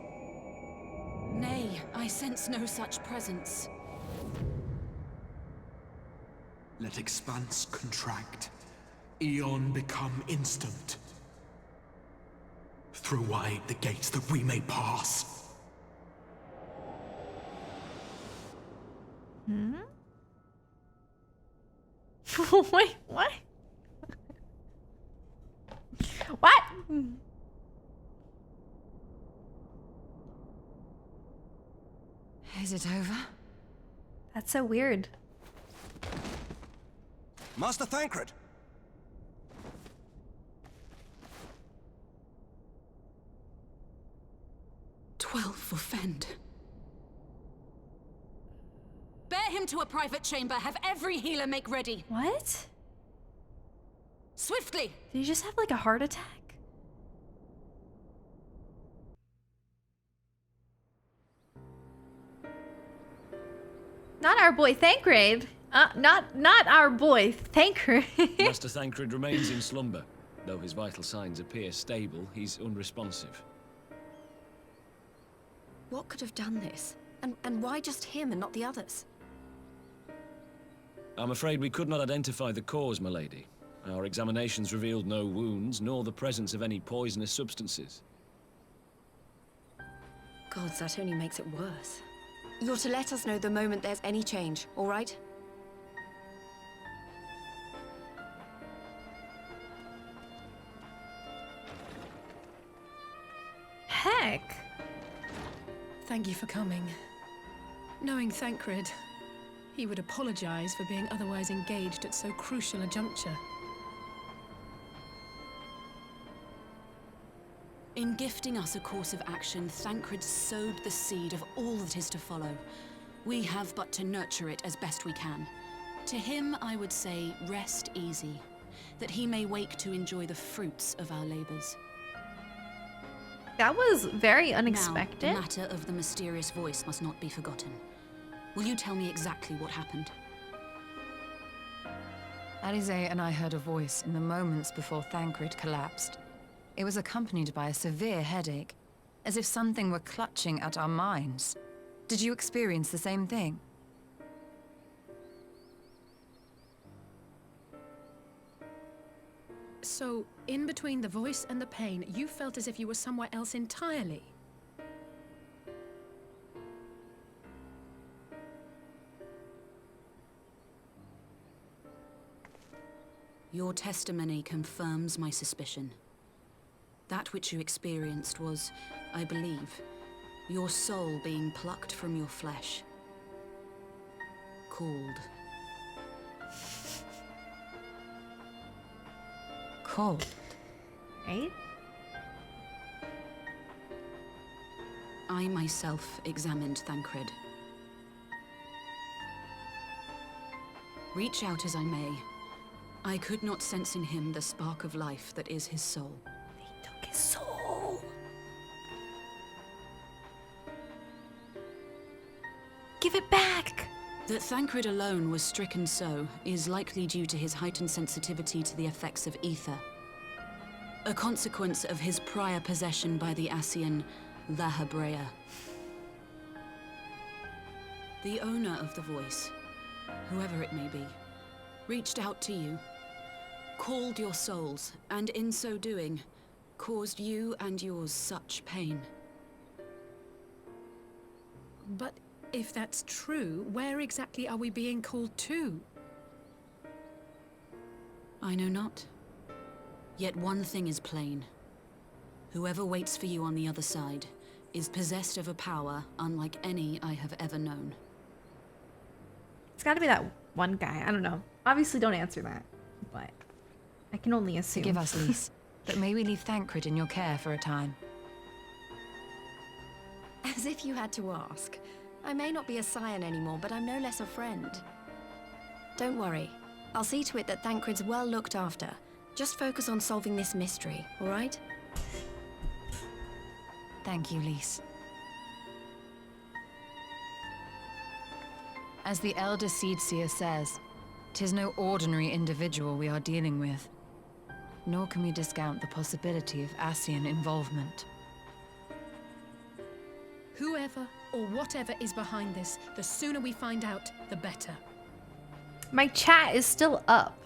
M: Nay, I sense no such presence.
B: Let expanse contract. Eon become instant. Throw wide the gates that we may pass.
A: Hmm? Wait, what? What?
R: Is it over?
A: That's so weird.
V: Master Thancred!
M: 12 for Fend. Bear him to a private chamber. Have every healer make ready.
A: What?
M: Swiftly!
A: Did you just have like a heart attack? Not our boy Thancred. Not our boy Thancred.
C: Master Thancred remains in slumber. Though his vital signs appear stable, he's unresponsive.
S: What could have done this? And why just him and not the others?
C: I'm afraid we could not identify the cause, my lady. Our examinations revealed no wounds, nor the presence of any poisonous substances.
S: Gods, that only makes it worse. You're to let us know the moment there's any change, all right?
A: Heck!
E: Thank you for coming. Knowing Thancred, he would apologize for being otherwise engaged at so crucial a juncture.
M: In gifting us a course of action, Thancred sowed the seed of all that is to follow. We have but to nurture it as best we can. To him, I would say, rest easy, that he may wake to enjoy the fruits of our labors.
A: That was very unexpected.
M: Now, the matter of the mysterious voice must not be forgotten. Will you tell me exactly what happened?
T: Alize and I heard a voice in the moments before Thancred collapsed. It was accompanied by a severe headache, as if something were clutching at our minds. Did you experience the same thing?
E: So, in between the voice and the pain, you felt as if you were somewhere else entirely.
M: Your testimony confirms my suspicion. That which you experienced was, I believe, your soul being plucked from your flesh. Called.
T: Cold.
A: Right?
M: I myself examined Thancred. Reach out as I may, I could not sense in him the spark of life that is his soul.
A: They took his soul. Give it back!
M: That Thancred alone was stricken so is likely due to his heightened sensitivity to the effects of ether. A consequence of his prior possession by the Ascian Lahabrea. The owner of the voice, whoever it may be, reached out to you, called your souls, and in so doing, caused you and yours such pain.
E: But if that's true, where exactly are we being called to?
M: I know not. Yet one thing is plain. Whoever waits for you on the other side is possessed of a power unlike any I have ever known.
A: It's gotta be that one guy. I don't know. Obviously don't answer that, but I can only assume.
T: Forgive us, Lise, but may we leave Thancred in your care for a time?
S: As if you had to ask. I may not be a scion anymore, but I'm no less a friend. Don't worry. I'll see to it that Thancred's well looked after. Just focus on solving this mystery, all right?
T: Thank you, Lise. As the Elder Seedseer says, 'tis no ordinary individual we are dealing with. Nor can we discount the possibility of Ascian involvement.
E: Whoever or whatever is behind this, the sooner we find out, the better.
A: My chat is still up.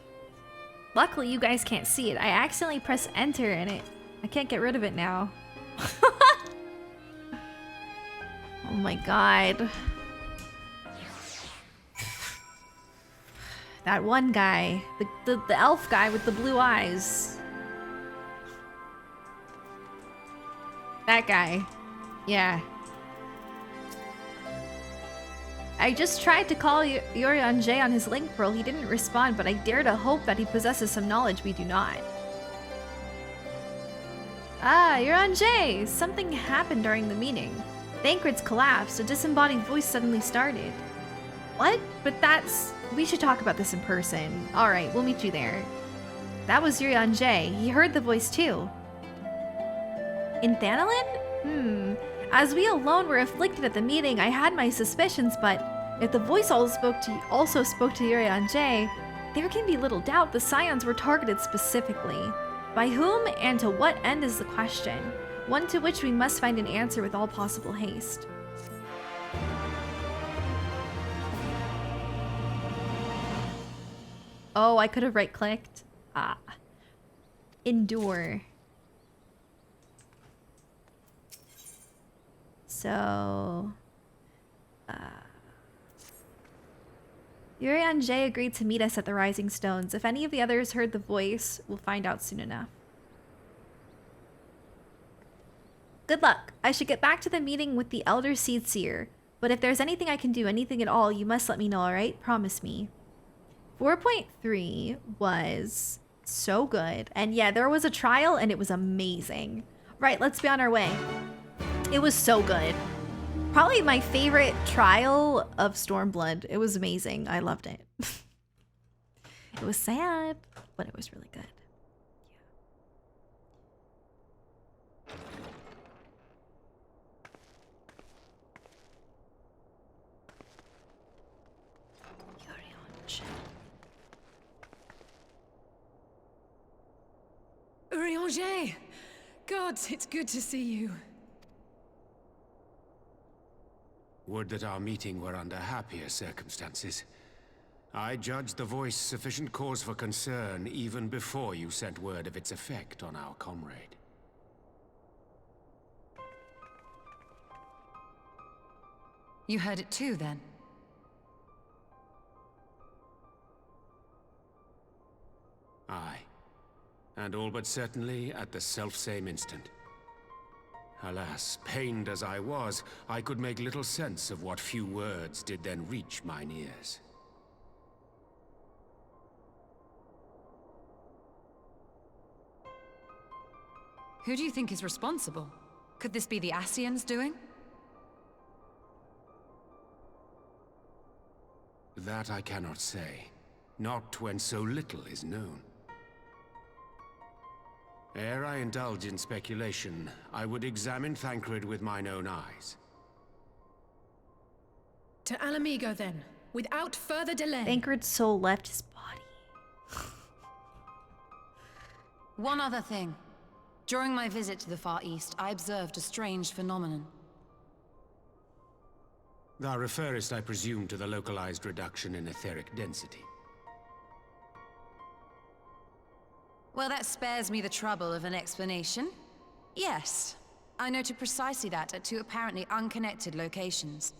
A: Luckily, you guys can't see it. I accidentally pressed enter and I can't get rid of it now. Oh my god. That one guy. The elf guy with the blue eyes. That guy. Yeah. I just tried to call Yorion J on his link pearl. He didn't respond, but I dare to hope that he possesses some knowledge we do not. Ah, Yorion J! Something happened during the meeting. Thancred's collapsed. A disembodied voice suddenly started. What? But that's... We should talk about this in person. Alright, we'll meet you there. That was Yorion J. He heard the voice too. In Thanalin? As we alone were afflicted at the meeting, I had my suspicions, but if the voice also spoke to Yorion J, there can be little doubt the Scions were targeted specifically. By whom and to what end is the question, one to which we must find an answer with all possible haste. Oh, I could have right-clicked. Ah. Endure. So... Yuri J agreed to meet us at the Rising Stones. If any of the others heard the voice, we'll find out soon enough. Good luck. I should get back to the meeting with the Elder Seed Seer. But if there's anything I can do, anything at all, you must let me know, alright? Promise me. 4.3 was so good. And yeah, there was a trial and it was amazing. Right, let's be on our way. It was so good. Probably my favorite trial of Stormblood. It was amazing. I loved it. It was sad, but it was really good.
E: Urianger! Gods, it's good to see you.
K: Would that our meeting were under happier circumstances. I judged the voice sufficient cause for concern even before you sent word of its effect on our comrade.
T: You heard it too, then?
K: Aye. And all but certainly at the selfsame instant. Alas, pained as I was, I could make little sense of what few words did then reach mine ears.
T: Who do you think is responsible? Could this be the Ascians doing?
K: That I cannot say. Not when so little is known. Ere I indulge in speculation, I would examine Thancred with mine own eyes.
E: To Alamigo, then, without further delay.
A: Thancred's soul left his body.
T: One other thing. During my visit to the Far East, I observed a strange phenomenon.
K: Thou referrest, I presume, to the localized reduction in etheric density.
T: Well, that spares me the trouble of an explanation. Yes, I noted precisely that at two apparently unconnected locations.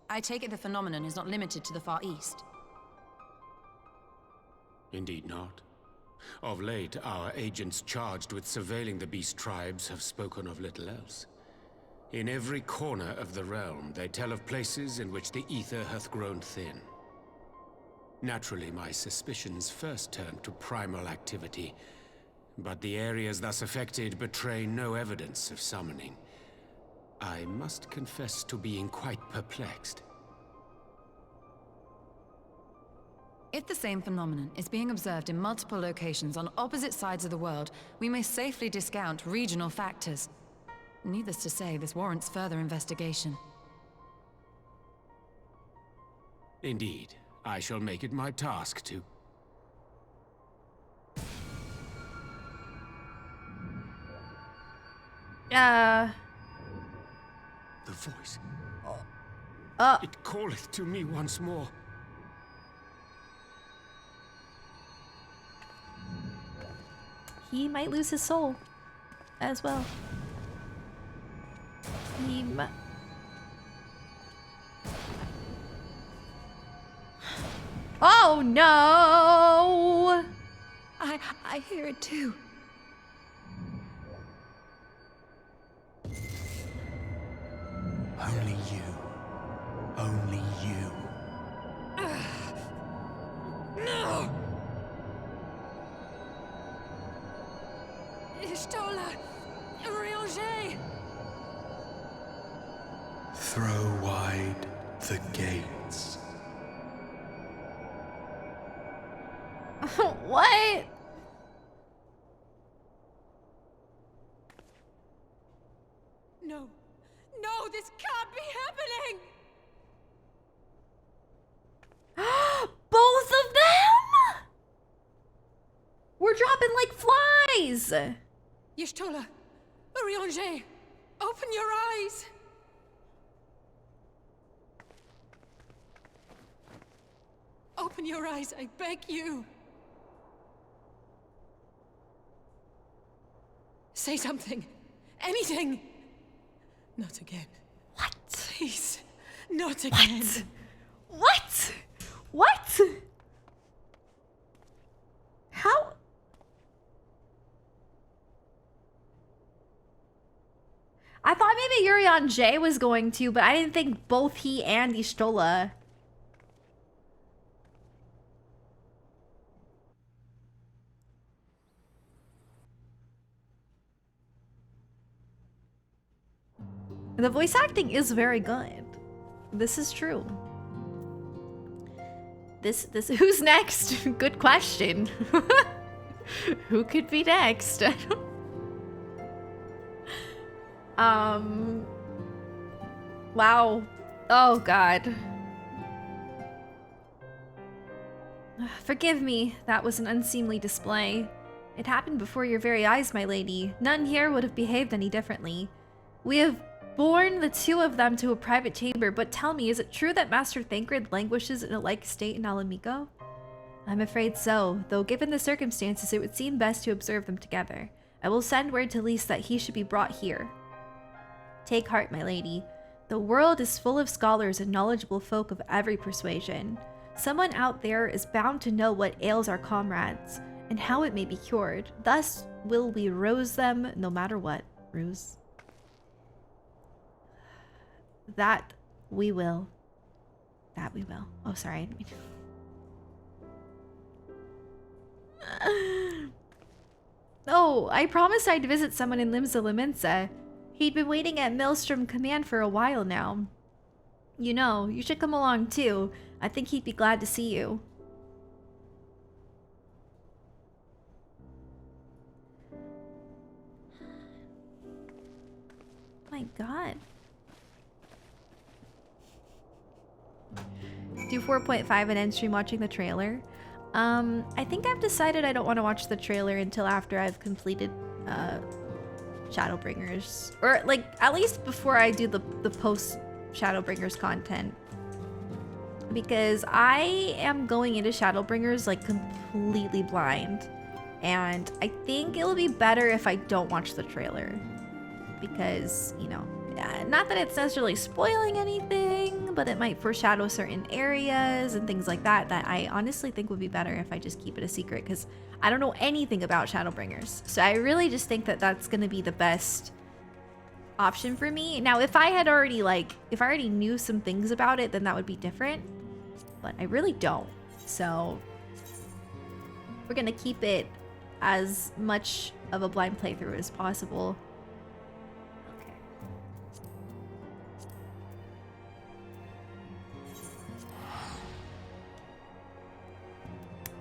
T: I take it the phenomenon is not limited to the Far East.
K: Indeed not. Of late, our agents charged with surveilling the beast tribes have spoken of little else. In every corner of the realm, they tell of places in which the ether hath grown thin. Naturally, my suspicions first turned to primal activity, but the areas thus affected betray no evidence of summoning. I must confess to being quite perplexed.
T: If the same phenomenon is being observed in multiple locations on opposite sides of the world, we may safely discount regional factors. Needless to say, this warrants further investigation.
K: Indeed, I shall make it my task to.
A: Yeah.
K: The voice.
A: Oh.
K: It calleth to me once more.
A: He might lose his soul as well. He might. Oh no!
T: I hear it too.
B: Only you. Only you.
E: No! Ishtola! Urianger!
V: Throw wide the gates.
A: What?
U: No. No, this can't be happening!
A: Both of them? We're dropping like flies!
E: Y'shtola! Urianger! Open your eyes! Open your eyes, I beg you! Say something. Anything. Not again.
A: What?
E: Please. Not again.
A: What? What? How? I thought maybe Yurion J was going to, but I didn't think both he and Ishtola. The voice acting is very good. This is true. This who's next? Good question. Who could be next? Wow. Oh god. Forgive me, that was an unseemly display. It happened before your very eyes, my lady. None here would have behaved any differently. We have borne the two of them to a private chamber, but tell me, is it true that Master Thancred languishes in a like state in Alamico? I'm afraid so, though given the circumstances, it would seem best to observe them together. I will send word to Lys that he should be brought here. Take heart, my lady. The world is full of scholars and knowledgeable folk of every persuasion. Someone out there is bound to know what ails our comrades, and how it may be cured. Thus will we rose them no matter what. Ruse. That we will. That we will. Oh, sorry. I didn't mean to... Oh, I promised I'd visit someone in Limsa Limensa. He'd been waiting at Maelstrom Command for a while now. You know, you should come along too. I think he'd be glad to see you. My god. Do 4.5 and end stream watching the trailer. I think I've decided I don't want to watch the trailer until after I've completed Shadowbringers, or like at least before I do the post Shadowbringers content, because I am going into Shadowbringers like completely blind, and I think it'll be better if I don't watch the trailer, because, you know, not that it's necessarily spoiling anything, but it might foreshadow certain areas and things like that that I honestly think would be better if I just keep it a secret, because I don't know anything about Shadowbringers. So I really just think that that's going to be the best option for me. Now, if I had already if I already knew some things about it, then that would be different, but I really don't. So we're going to keep it as much of a blind playthrough as possible.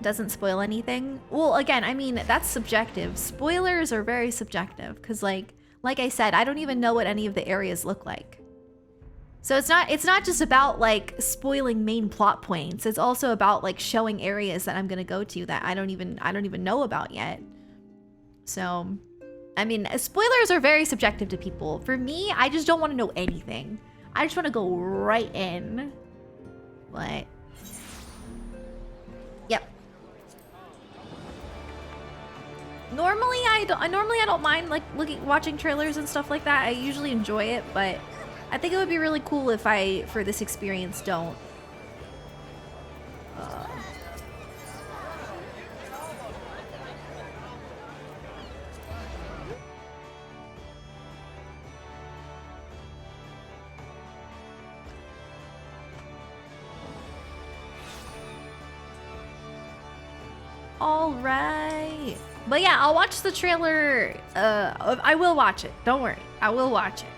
A: Doesn't spoil anything. Well, again, I mean, that's subjective. Spoilers are very subjective, because like I said, I don't even know what any of the areas look like. So it's not just about like spoiling main plot points. It's also about like showing areas that I'm gonna go to that I don't even know about yet. So, I mean, spoilers are very subjective to people. For me, I just don't want to know anything. I just want to go right in. But yep. Normally I don't mind like watching trailers and stuff like that. I usually enjoy it, but I think it would be really cool if I, for this experience, don't. All right. But yeah, I'll watch the trailer. I will watch it. Don't worry. I will watch it.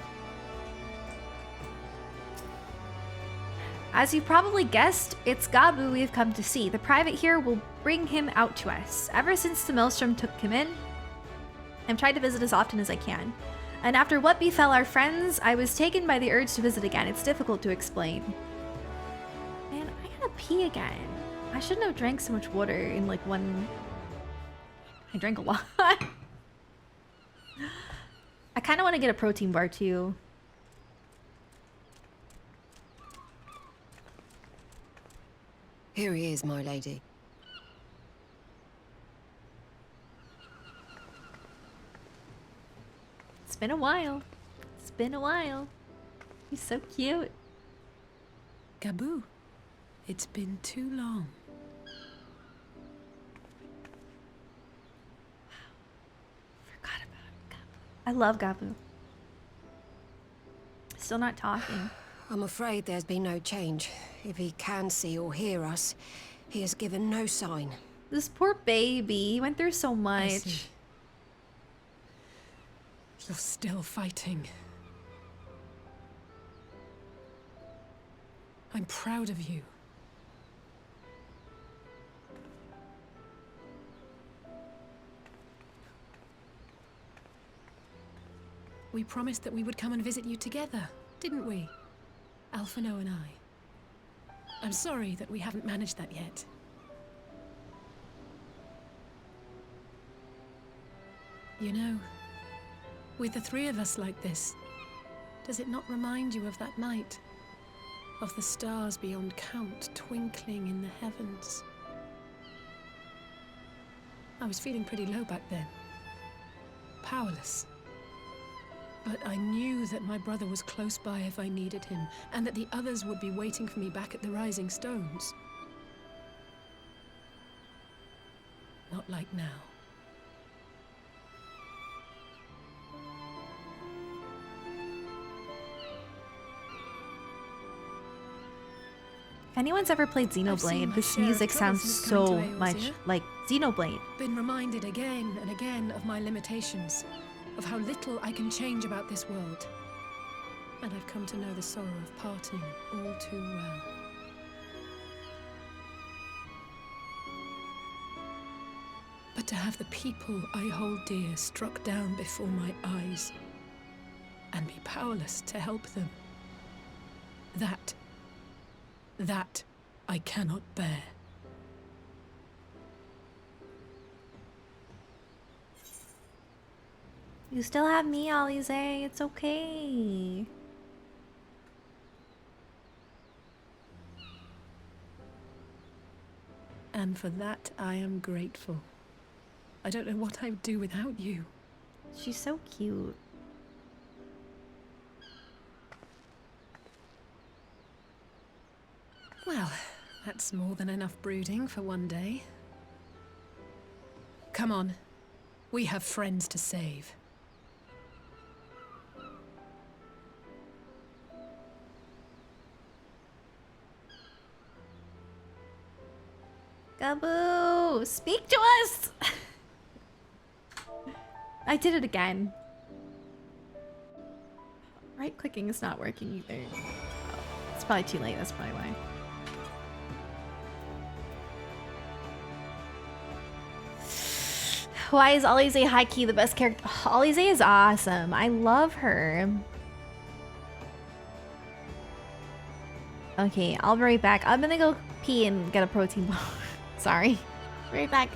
A: As you probably guessed, it's Gabu we've come to see. The private here will bring him out to us. Ever since the Maelstrom took him in, I've tried to visit as often as I can. And after what befell our friends, I was taken by the urge to visit again. It's difficult to explain. Man, I gotta pee again. I shouldn't have drank so much water in like one... I drank a lot. I kind of want to get a protein bar too.
U: Here he is, my lady.
A: been a while. It's been a while. He's so cute.
E: Gabu, it's been too long.
A: I love Gabu. Still not talking.
U: I'm afraid there's been no change. If he can see or hear us, he has given no sign.
A: This poor baby. He went through so much.
E: You're still fighting. I'm proud of you. We promised that we would come and visit you together, didn't we? Alphino and I. I'm sorry that we haven't managed that yet. You know, with the three of us like this, does it not remind you of that night? Of the stars beyond count twinkling in the heavens? I was feeling pretty low back then. Powerless. But I knew that my brother was close by if I needed him, and that the others would be waiting for me back at the Rising Stones. Not like now.
A: If anyone's ever played Xenoblade, this music sounds so much like Xenoblade.
E: Been reminded again and again of my limitations, of how little I can change about this world. And I've come to know the sorrow of parting all too well. But to have the people I hold dear struck down before my eyes, and be powerless to help them, that I cannot bear.
A: You still have me, Alize. It's okay.
E: And for that, I am grateful. I don't know what I would do without you.
A: She's so cute.
E: Well, that's more than enough brooding for one day. Come on. We have friends to save.
A: Gabu, speak to us! I did it again. Right clicking is not working either. Oh, it's probably too late, that's probably why. Why is Alize High Key the best character? Alize is awesome. I love her. Okay, I'll be right back. I'm gonna go pee and get a protein bar. Sorry. Be right back.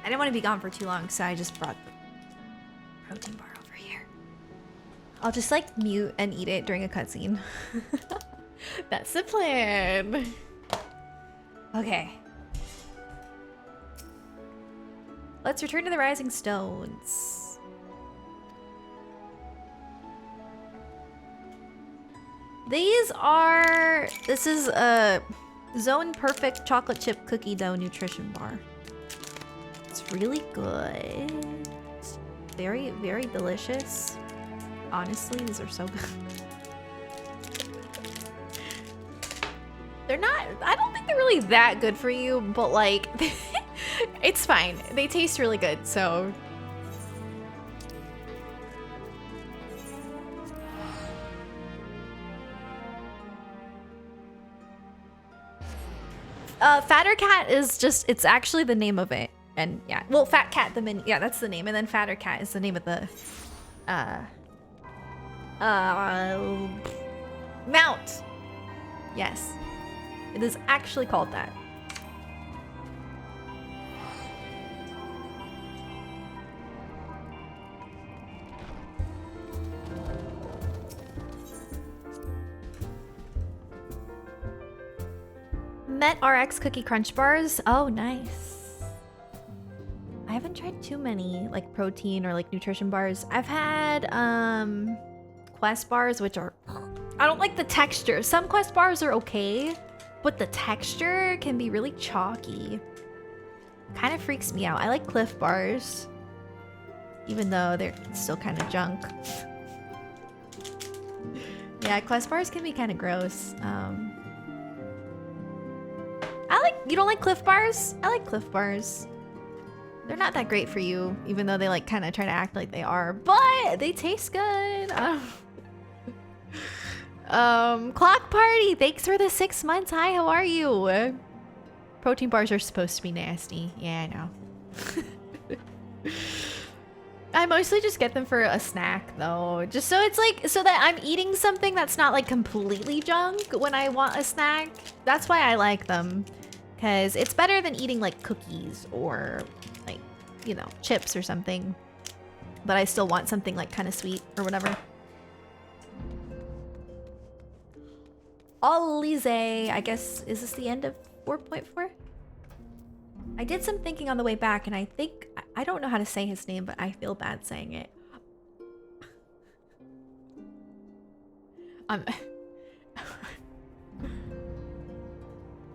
A: I didn't want to be gone for too long, so I just brought the protein bar over here. I'll just like mute and eat it during a cutscene. That's the plan. Okay. Let's return to the Rising Stones. This is a Zone Perfect chocolate chip cookie dough nutrition bar. It's really good. Very, very delicious. Honestly, these are so good. They're not, I don't think they're really that good for you, but like, it's fine. They taste really good, so. Fatter Cat is just, it's actually the name of it. And yeah, well, Fat Cat, yeah, that's the name. And then Fatter Cat is the name of the, mount. Yes, it is actually called that. Met RX Cookie Crunch Bars. Oh, nice. I haven't tried too many like protein or like nutrition bars. I've had Quest bars, which are, I don't like the texture. Some Quest bars are okay, but the texture can be really chalky. Kind of freaks me out. I like Cliff bars, even though they're still kind of junk. Yeah, Quest bars can be kind of gross. You don't like Cliff bars? I like Cliff bars. They're not that great for you, even though they like kind of try to act like they are, but they taste good. Clock Party, thanks for the 6 months. Hi, how are you? Protein bars are supposed to be nasty. Yeah, I know. I mostly just get them for a snack though, just so it's like, so that I'm eating something that's not like completely junk when I want a snack. That's why I like them, because it's better than eating like cookies or like, you know, chips or something, but I still want something like kind of sweet or whatever. Alize, I guess, is this the end of 4.4? I did some thinking on the way back, and I think, I don't know how to say his name, but I feel bad saying it.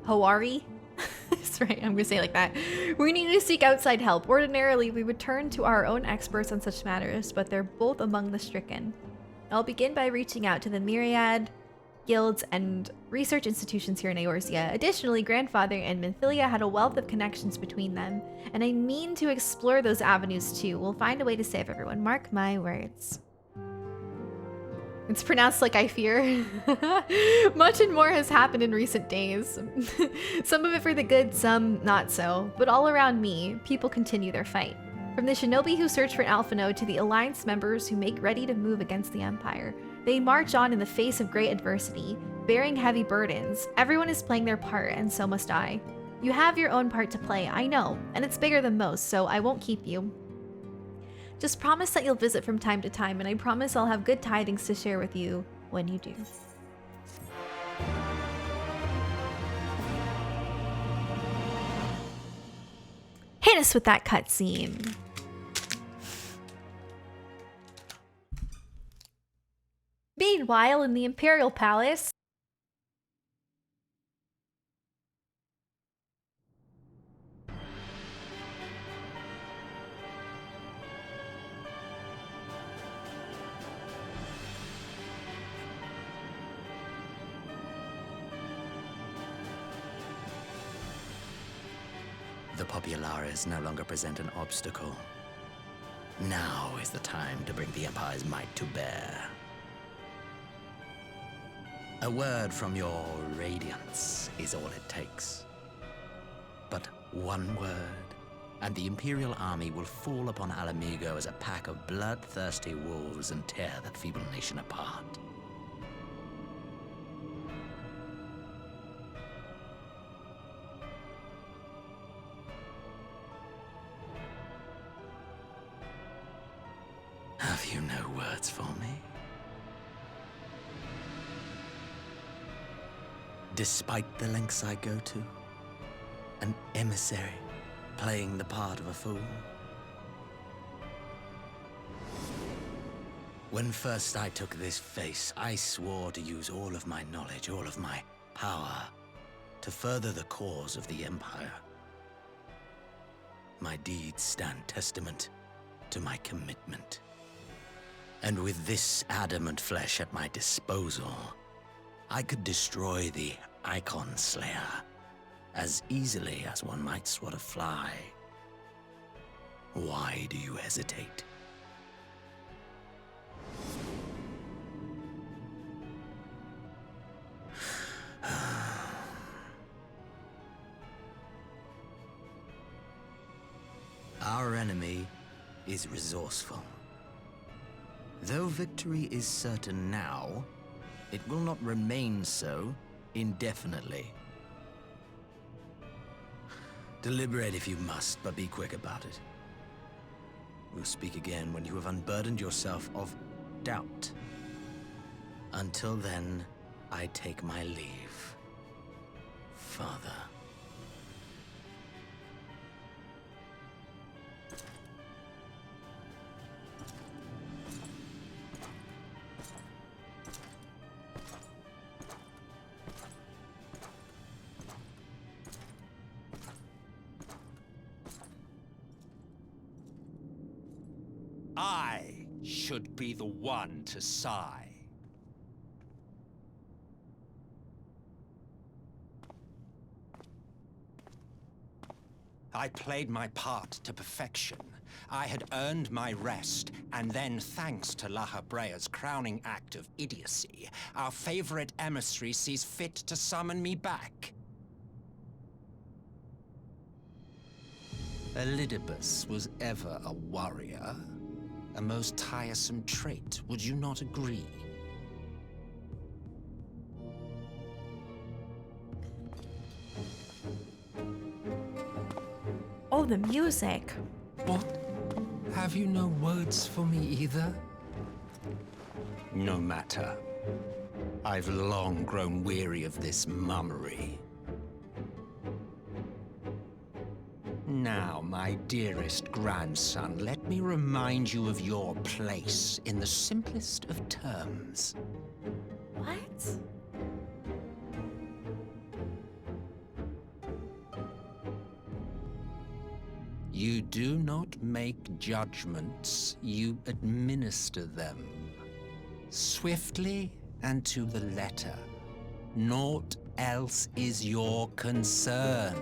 A: Hawari? That's right, I'm gonna say it like that. We need to seek outside help. Ordinarily, we would turn to our own experts on such matters, but they're both among the stricken. I'll begin by reaching out to the myriad guilds and research institutions here in Eorzea. Additionally, Grandfather and Minfilia had a wealth of connections between them, and I mean to explore those avenues too. We'll find a way to save everyone. Mark my words. It's pronounced like I fear. Much and more has happened in recent days. Some of it for the good, some not so. But all around me, people continue their fight. From the shinobi who search for an Alpha Node to the Alliance members who make ready to move against the Empire. They march on in the face of great adversity, bearing heavy burdens. Everyone is playing their part, and so must I. You have your own part to play, I know, and it's bigger than most, so I won't keep you. Just promise that you'll visit from time to time, and I promise I'll have good tidings to share with you when you do. Hit us with that cutscene. Meanwhile, in the Imperial Palace,
I: the Populares no longer present an obstacle. Now is the time to bring the Empire's might to bear. A word from your Radiance is all it takes. But one word, and the Imperial army will fall upon Alamigo as a pack of bloodthirsty wolves and tear that feeble nation apart. Have you no words for me? Despite the lengths I go to, an emissary playing the part of a fool. When first I took this face, I swore to use all of my knowledge, all of my power, to further the cause of the Empire. My deeds stand testament to my commitment. And with this adamant flesh at my disposal, I could destroy the Icon Slayer as easily as one might swat a fly. Why do you hesitate? Our enemy is resourceful. Though victory is certain now, it will not remain so indefinitely. Deliberate if you must, but be quick about it. We'll speak again when you have unburdened yourself of doubt. Until then, I take my leave, Father.
H: I should be the one to sigh. I played my part to perfection. I had earned my rest, and then, thanks to La Habrea's crowning act of idiocy, our favorite emissary sees fit to summon me back. Elidibus was ever a warrior. A most tiresome trait, would you not agree?
A: Oh, the music.
H: What? Have you no words for me either? No matter. I've long grown weary of this mummery. Now, my dearest grandson, let me remind you of your place in the simplest of terms.
A: What?
H: You do not make judgments, you administer them. Swiftly and to the letter. Naught else is your concern.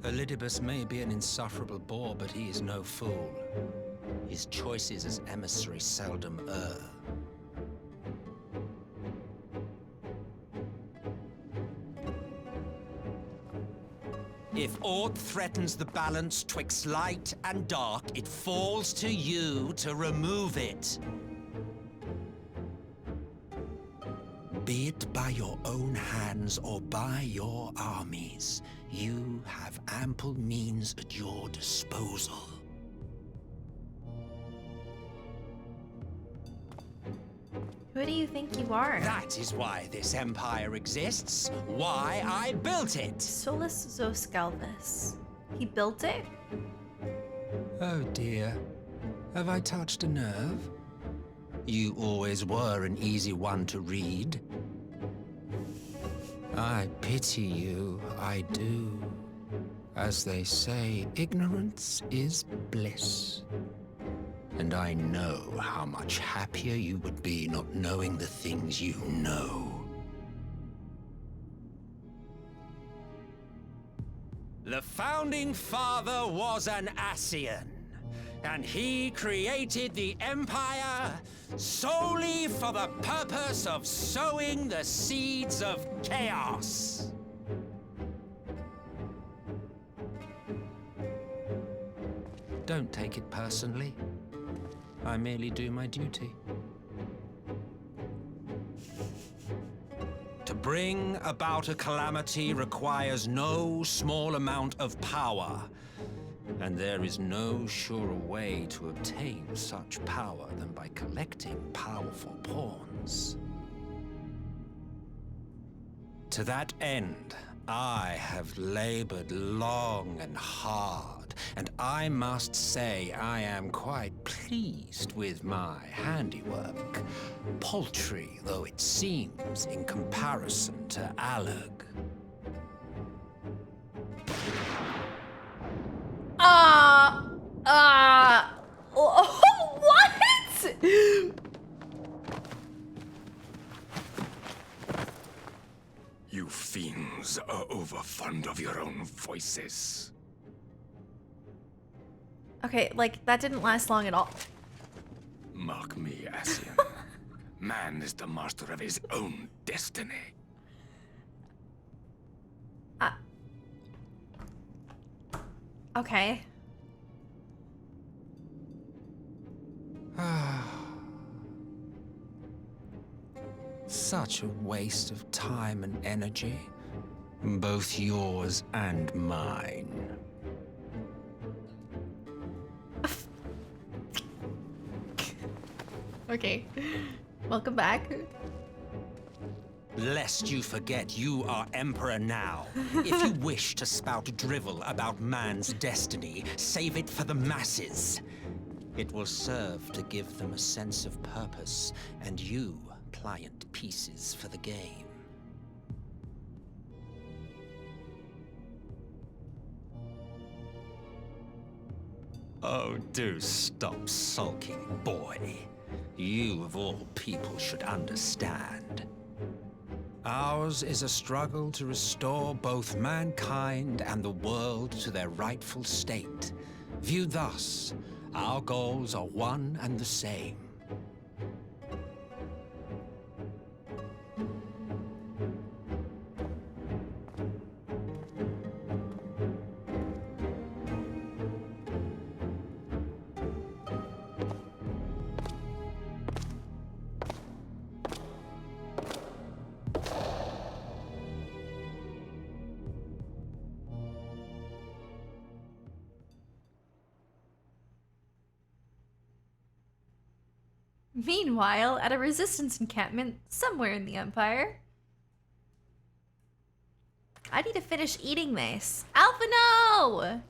H: Elidibus may be an insufferable bore, but he is no fool. His choices as emissary seldom err. If aught threatens the balance twixt light and dark, it falls to you to remove it. Be it by your own hands or by your armies, you have ample means at your disposal.
A: Who do you think you are?
H: That is why this empire exists, why I built it.
A: Solus Zoscalvus. He built it?
H: Oh dear. Have I touched a nerve? You always were an easy one to read. I pity you, I do. As they say, ignorance is bliss. And I know how much happier you would be not knowing the things you know. The founding father was an Ascian, and he created the Empire solely for the purpose of sowing the seeds of chaos. Don't take it personally. I merely do my duty. To bring about a calamity requires no small amount of power. And there is no surer way to obtain such power than by collecting powerful pawns. To that end, I have labored long and hard, and I must say I am quite pleased with my handiwork, paltry though it seems in comparison to Alag.
A: What?
J: You fiends are overfond of your own voices.
A: Okay, like, that didn't last long at all.
J: Mark me, Asian. Man is the master of his own destiny.
A: Okay.
H: Such a waste of time and energy, both yours and mine.
A: Okay. Welcome back.
H: Lest you forget you are Emperor now. If you wish to spout drivel about man's destiny, save it for the masses. It will serve to give them a sense of purpose, and you pliant pieces for the game. Oh, do stop sulking, boy. You, of all people, should understand. Ours is a struggle to restore both mankind and the world to their rightful state. Viewed thus, our goals are one and the same.
A: Meanwhile, at a resistance encampment somewhere in the Empire. I need to finish eating this. Alpha, no!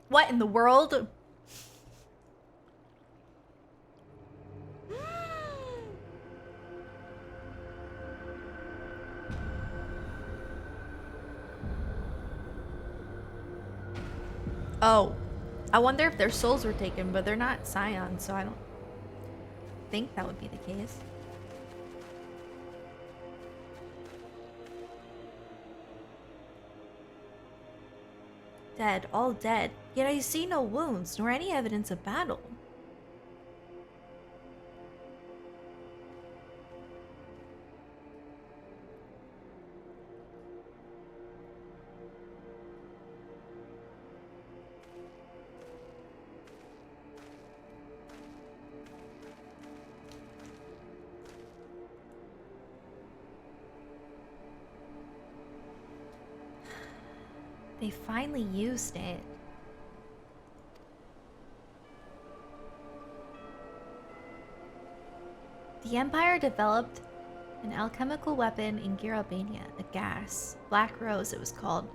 A: What in the world? Oh, I wonder if their souls were taken, but they're not scions, so I don't think that would be the case. Dead, all dead, yet I see no wounds, nor any evidence of battle. They finally used it. The Empire developed an alchemical weapon in Garabania, a gas. Black Rose it was called.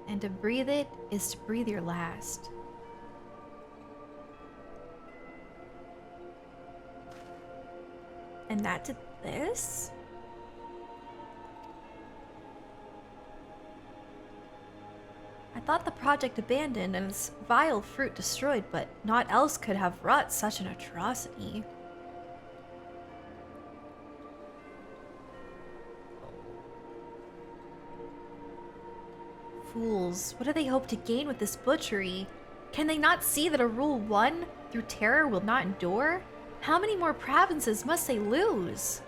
A: And to breathe it is to breathe your last. And that did this? I thought the project abandoned and its vile fruit destroyed, but naught else could have wrought such an atrocity. Fools, what do they hope to gain with this butchery? Can they not see that a rule won through terror will not endure? How many more provinces must they lose?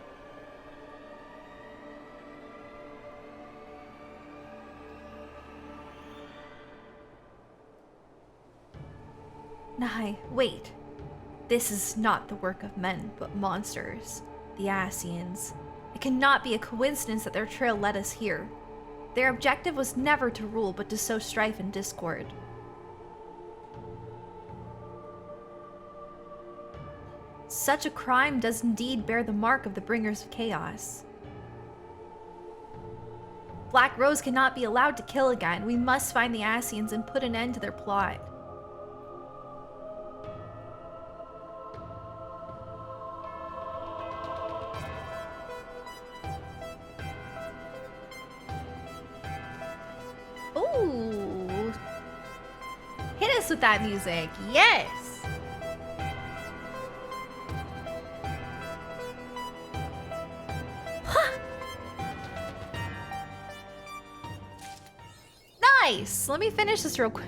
A: Nai, wait. This is not the work of men, but monsters. The Ascians. It cannot be a coincidence that their trail led us here. Their objective was never to rule, but to sow strife and discord. Such a crime does indeed bear the mark of the bringers of chaos. Black Rose cannot be allowed to kill again. We must find the Ascians and put an end to their plot. Ooh. Hit us with that music. Yes. Nice. Let me finish this real quick.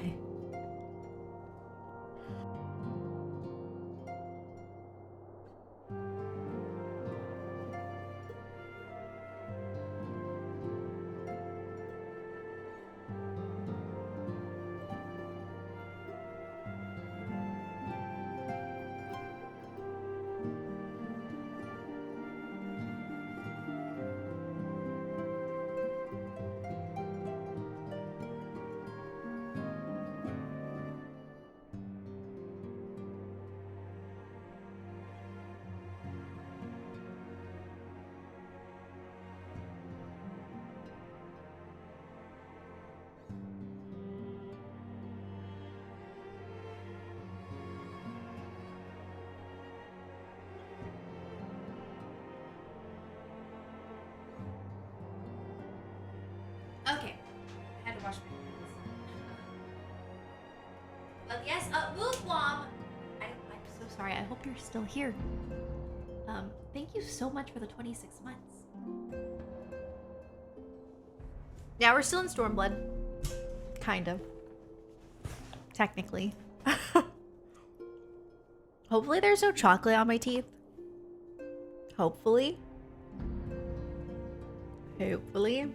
A: Okay, I had to wash my hands. Yes, Wooflom! I'm so sorry. I hope you're still here. Thank you so much for the 26 months. Yeah, we're still in Stormblood. Kind of. Technically. Hopefully there's no chocolate on my teeth. Hopefully. Hopefully.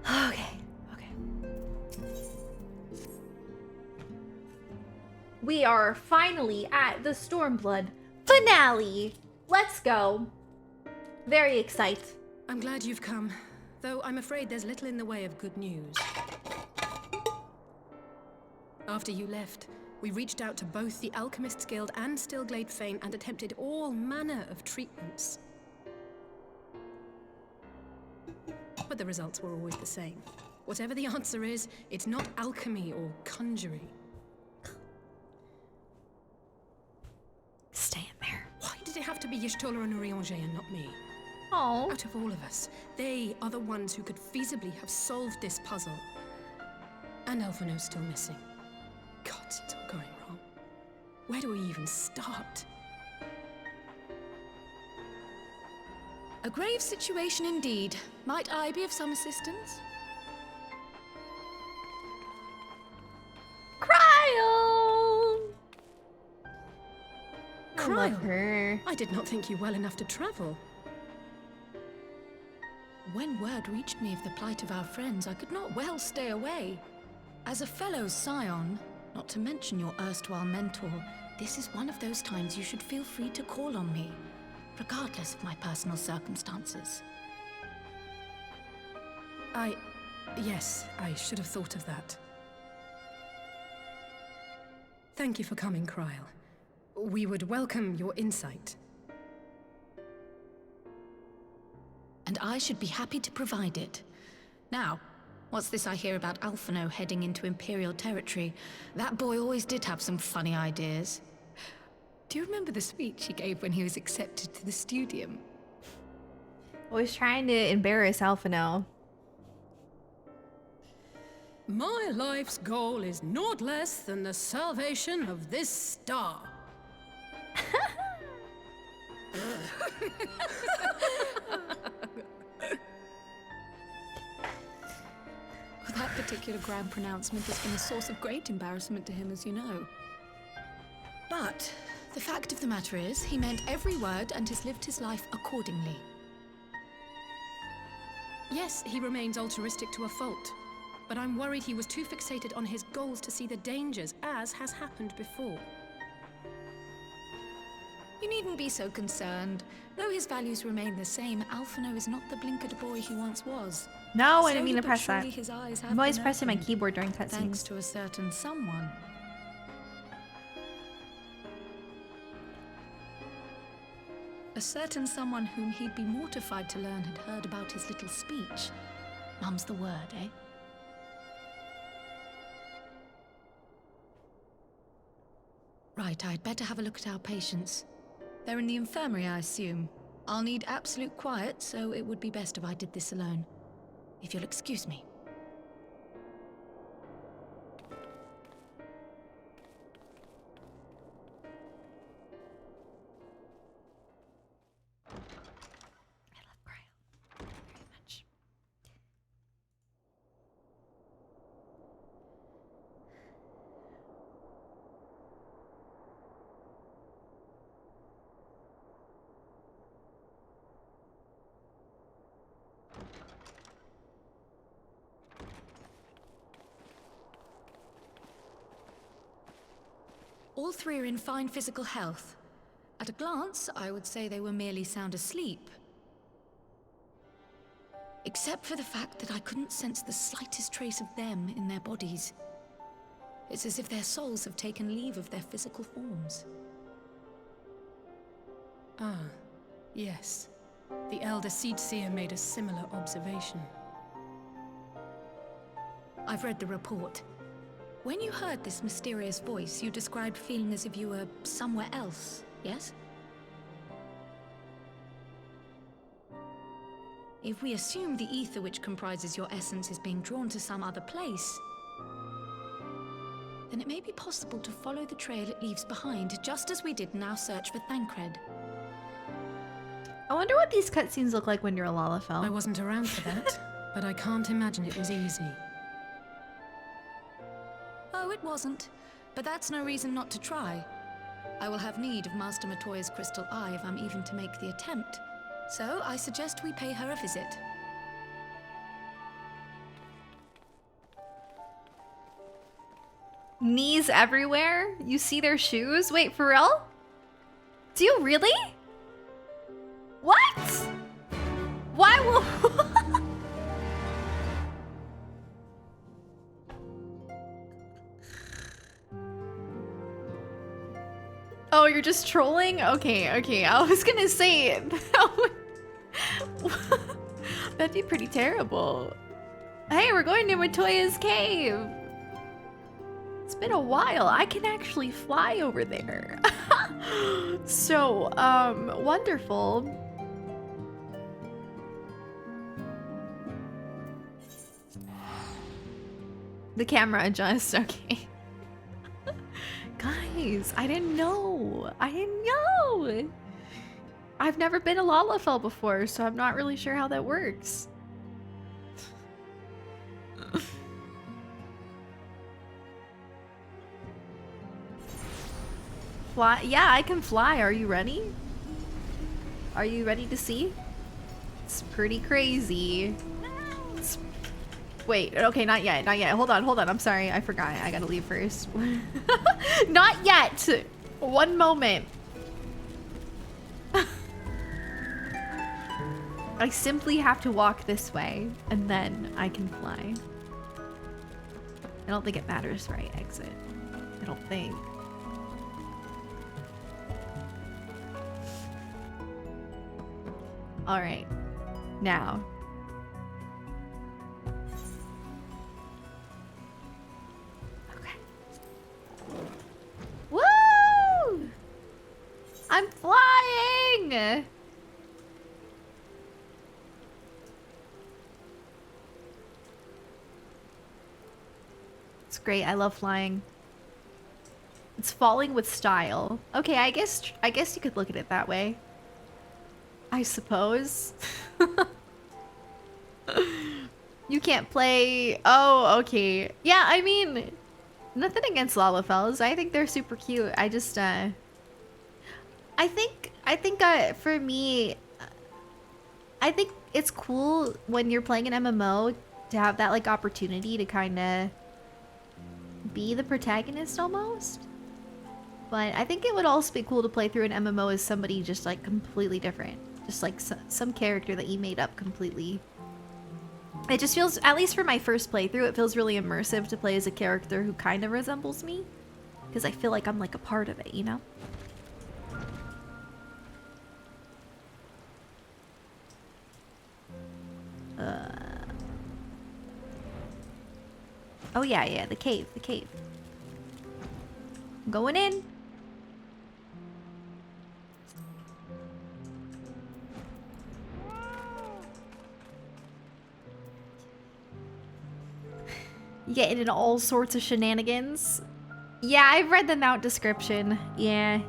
A: Okay. We are finally at the Stormblood finale. Let's go. Very excited.
E: I'm glad you've come, though I'm afraid there's little in the way of good news. After you left, we reached out to both the Alchemists Guild and Stillglade Fane and attempted all manner of treatments. But the results were always the same. Whatever the answer is, it's not alchemy or conjuring.
A: Stay in there.
E: Why did it have to be Y'shtola and Urianger and not me?
A: Oh.
E: Out of all of us, they are the ones who could feasibly have solved this puzzle. And Elfino's still missing. God, it's all going wrong. Where do we even start?
M: A grave situation indeed. Might I be of some assistance?
A: Cryo! I love
E: Cryo?
A: her.
E: I did not think you well enough to travel.
M: When word reached me of the plight of our friends, I could not well stay away. As a fellow scion, not to mention your erstwhile mentor, this is one of those times you should feel free to call on me, regardless of my personal circumstances.
E: Yes, I should have thought of that. Thank you for coming, Cryle. We would welcome your insight.
M: And I should be happy to provide it. Now, what's this I hear about Alphino heading into Imperial territory? That boy always did have some funny ideas. Do you remember the speech he gave when he was accepted to the Studium?
A: Always trying to embarrass Alphino.
E: My life's goal is naught less than the salvation of this star.
M: That particular grand pronouncement has been a source of great embarrassment to him, as you know. But the fact of the matter is, he meant every word and has lived his life accordingly.
E: Yes, he remains altruistic to a fault. but I'm worried he was too fixated on his goals to see the dangers, as has happened before.
M: You needn't be so concerned. Though his values remain the same, Alphino is not the blinkered boy he once was.
A: No, I didn't
M: Slowly
A: mean to
M: but
A: press that.
M: surely his eyes have
A: I'm always
M: been
A: pressing my
M: opened,
A: keyboard during
M: thanks
A: cutscenes.
M: to a certain someone. A certain someone whom he'd be mortified to learn had heard about his little speech. Mum's the word, eh? Right, I'd better have a look at our patients. They're in the infirmary, I assume. I'll need absolute quiet, so it would be best if I did this alone. If you'll excuse me. All three are in fine physical health. At a glance, I would say they were merely sound asleep. Except for the fact that I couldn't sense the slightest trace of them in their bodies. It's as if their souls have taken leave of their physical forms.
E: Ah, yes. The Elder Seedseer made a similar observation.
M: I've read the report. When you heard this mysterious voice, you described feeling as if you were somewhere else, yes? If we assume the ether which comprises your essence is being drawn to some other place, then it may be possible to follow the trail it leaves behind, just as we did in our search for Thancred.
A: I wonder what these cutscenes look like when you're a Lalafell.
E: I wasn't around for that, but I can't imagine it was easy.
M: Oh, it wasn't. But that's no reason not to try. I will have need of Master Matoya's crystal eye if I'm even to make the attempt. So I suggest we pay her a visit.
A: Knees everywhere? You see their shoes? Wait, for real? Do you really? What? Why will... Oh, you're just trolling? Okay, okay. I was gonna say that'd be pretty terrible. Hey, we're going to Matoya's cave. It's been a while. I can actually fly over there. So, wonderful. The camera adjusts, okay. Guys, I didn't know. I didn't know. I've never been a Lalafell before, so I'm not really sure how that works. Fly? Yeah, I can fly. Are you ready? Are you ready to see? It's pretty crazy. Wait, okay, not yet, not yet. Hold on, I'm sorry. I forgot. I gotta leave first. Not yet! One moment. I simply have to walk this way, and then I can fly. I don't think it matters where I exit. I don't think. Alright. Now. Woo! I'm flying! It's great. I love flying. It's falling with style. Okay, I guess you could look at it that way. I suppose. You can't play... Oh, okay. Yeah, I mean... Nothing against Lalafells. I think they're super cute. I just, I think, for me, I think it's cool when you're playing an MMO to have that like opportunity to kind of be the protagonist almost. But I think it would also be cool to play through an MMO as somebody just like completely different. Just like some character that you made up completely. It just feels, at least for my first playthrough, it feels really immersive to play as a character who kind of resembles me. Because I feel like I'm like a part of it, you know? Oh yeah, the cave. I'm going in. Getting into all sorts of shenanigans. Yeah, I've read the mount description. Yeah.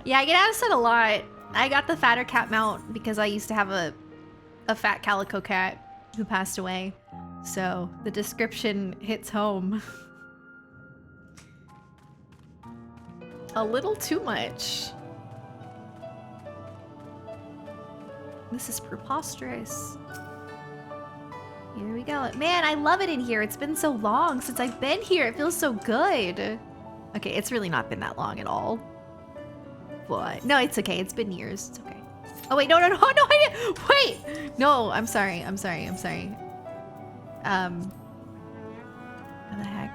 A: Yeah, I get asked that a lot. I got the fatter cat mount because I used to have a fat calico cat who passed away. So the description hits home. A little too much. This is preposterous. Here we go. Man, I love it in here. It's been so long since I've been here. It feels so good. Okay, it's really not been that long at all. But no, it's okay. It's been years. It's okay. Oh wait, no, I didn't. Wait. No, I'm sorry. What the heck?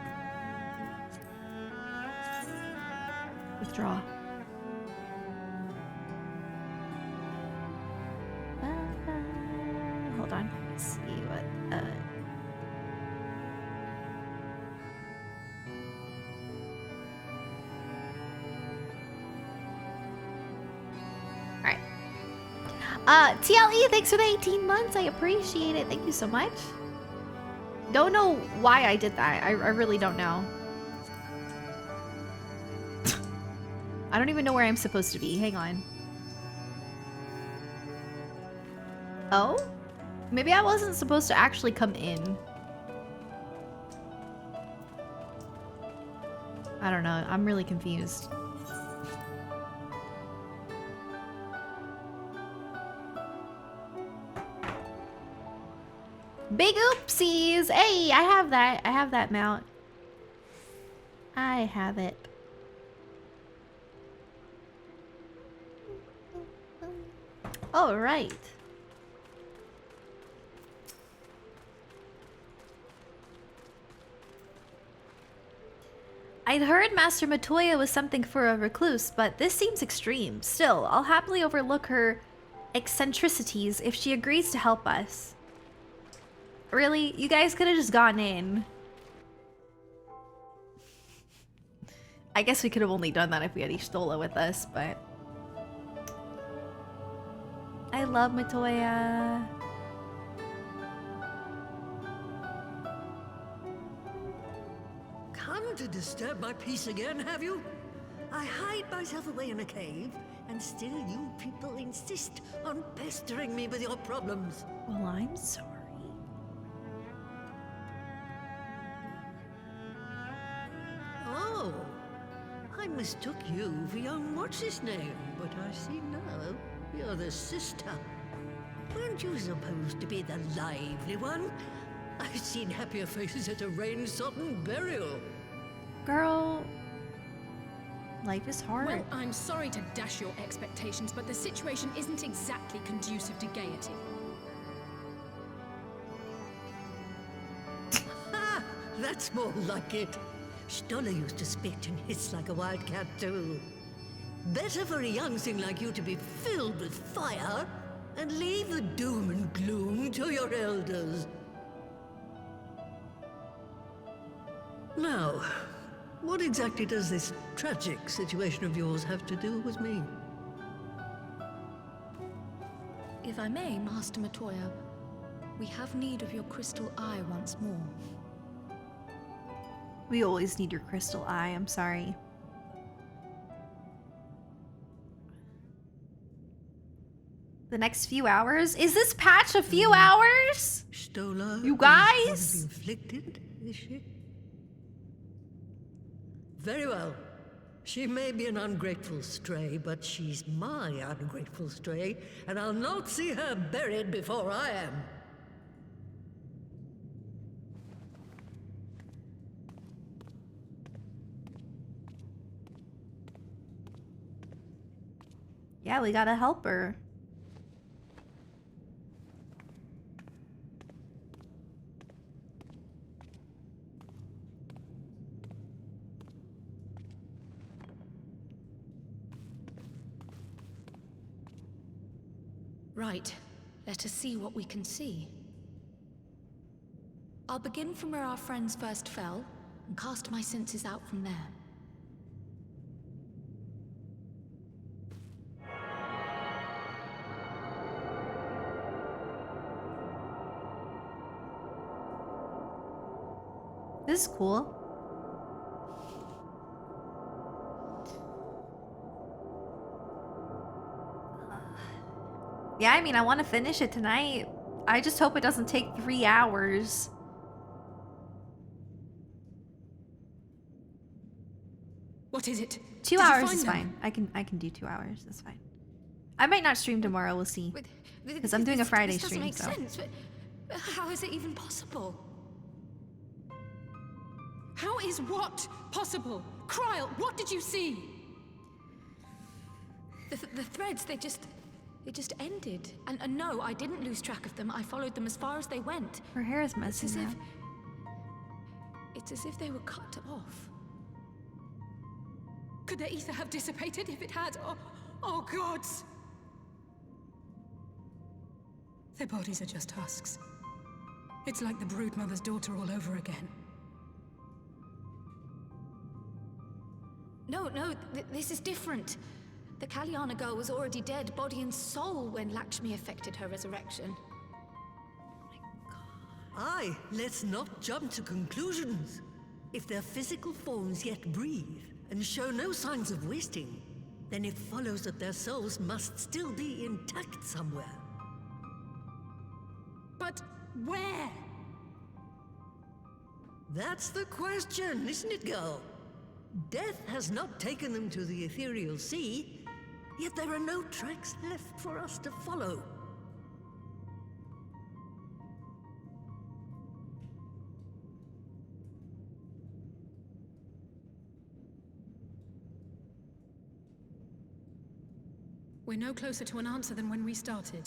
A: Withdraw. Hold on. Let's see what. Alright. TLE, thanks for the 18 months. I appreciate it. Thank you so much. Don't know why I did that. I really don't know. I don't even know where I'm supposed to be. Hang on. Oh? Maybe I wasn't supposed to actually come in. I don't know. I'm really confused. Big oopsies! Hey, I have that. I have that mount. I have it. All right. I'd heard Master Matoya was something for a recluse, but this seems extreme. Still, I'll happily overlook her eccentricities if she agrees to help us. Really? You guys could have just gone in. I guess we could have only done that if we had Ishtola with us, but... I love Matoya.
G: Come to disturb my peace again, have you? I hide myself away in a cave, and still you people insist on pestering me with your problems.
A: Well, I'm sorry.
G: Oh, I mistook you for young what's-his-name, but I see now you're the sister. Weren't you supposed to be the lively one? I've seen happier faces at a rain-sodden burial.
A: Girl, life is hard.
E: Well, I'm sorry to dash your expectations, but the situation isn't exactly conducive to gaiety.
G: Ha! That's more like it. Stoller used to spit and hiss like a wildcat too. Better for a young thing like you to be filled with fire and leave the doom and gloom to your elders. Now, what exactly does this tragic situation of yours have to do with me?
N: If I may, Master Matoya, we have need of your crystal eye once more.
A: We always need your crystal eye, I'm sorry. The next few hours? Is this patch a few hours?
G: Stoller,
A: you guys?
G: Inflicted, is she? Very well. She may be an ungrateful stray, but she's my ungrateful stray, and I'll not see her buried before I am.
A: Yeah, we gotta help her.
N: Right. Let us see what we can see. I'll begin from where our friends first fell, and cast my senses out from there.
A: This is cool. Yeah, I mean, I want to finish it tonight. I just hope it doesn't take 3 hours.
E: What is it?
A: 2 hours is fine. I can do 2 hours. That's fine. I might not stream tomorrow. We'll see. Because I'm doing a Friday stream.
N: This doesn't make sense. But how is it even possible?
E: How is what possible? Kryl, what did you see?
N: The threads, they just ended. And no, I didn't lose track of them. I followed them as far as they went.
A: Her hair is messy now.
N: It's as if they were cut off.
E: Could the ether have dissipated if it had? Oh gods! Their bodies are just husks. It's like the broodmother's daughter all over again.
N: No, this is different. The Kalyana girl was already dead, body and soul, when Lakshmi effected her resurrection.
G: Aye, let's not jump to conclusions. If their physical forms yet breathe, and show no signs of wasting, then it follows that their souls must still be intact somewhere.
E: But where?
G: That's the question, isn't it, girl? Death has not taken them to the ethereal sea, yet there are no tracks left for us to follow.
E: We're no closer to an answer than when we started.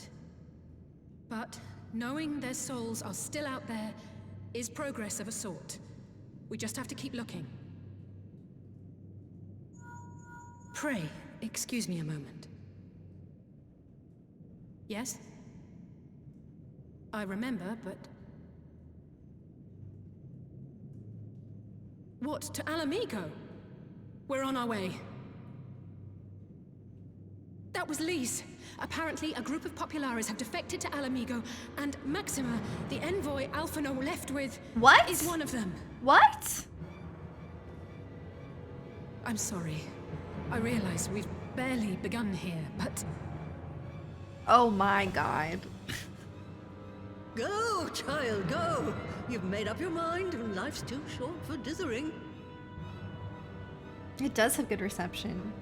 E: But knowing their souls are still out there is progress of a sort. We just have to keep looking. Pray, excuse me a moment. Yes? I remember, but... What, to Alamigo? We're on our way. That was Lee's. Apparently, a group of Populares have defected to Alamigo, and Maxima, the envoy Alphino left with...
A: What?
E: ...is one of them.
A: What?
E: I'm sorry. I realize we've barely begun here, but...
A: Oh my god.
G: Go, child, go! You've made up your mind, and life's too short for dithering.
A: It does have good reception.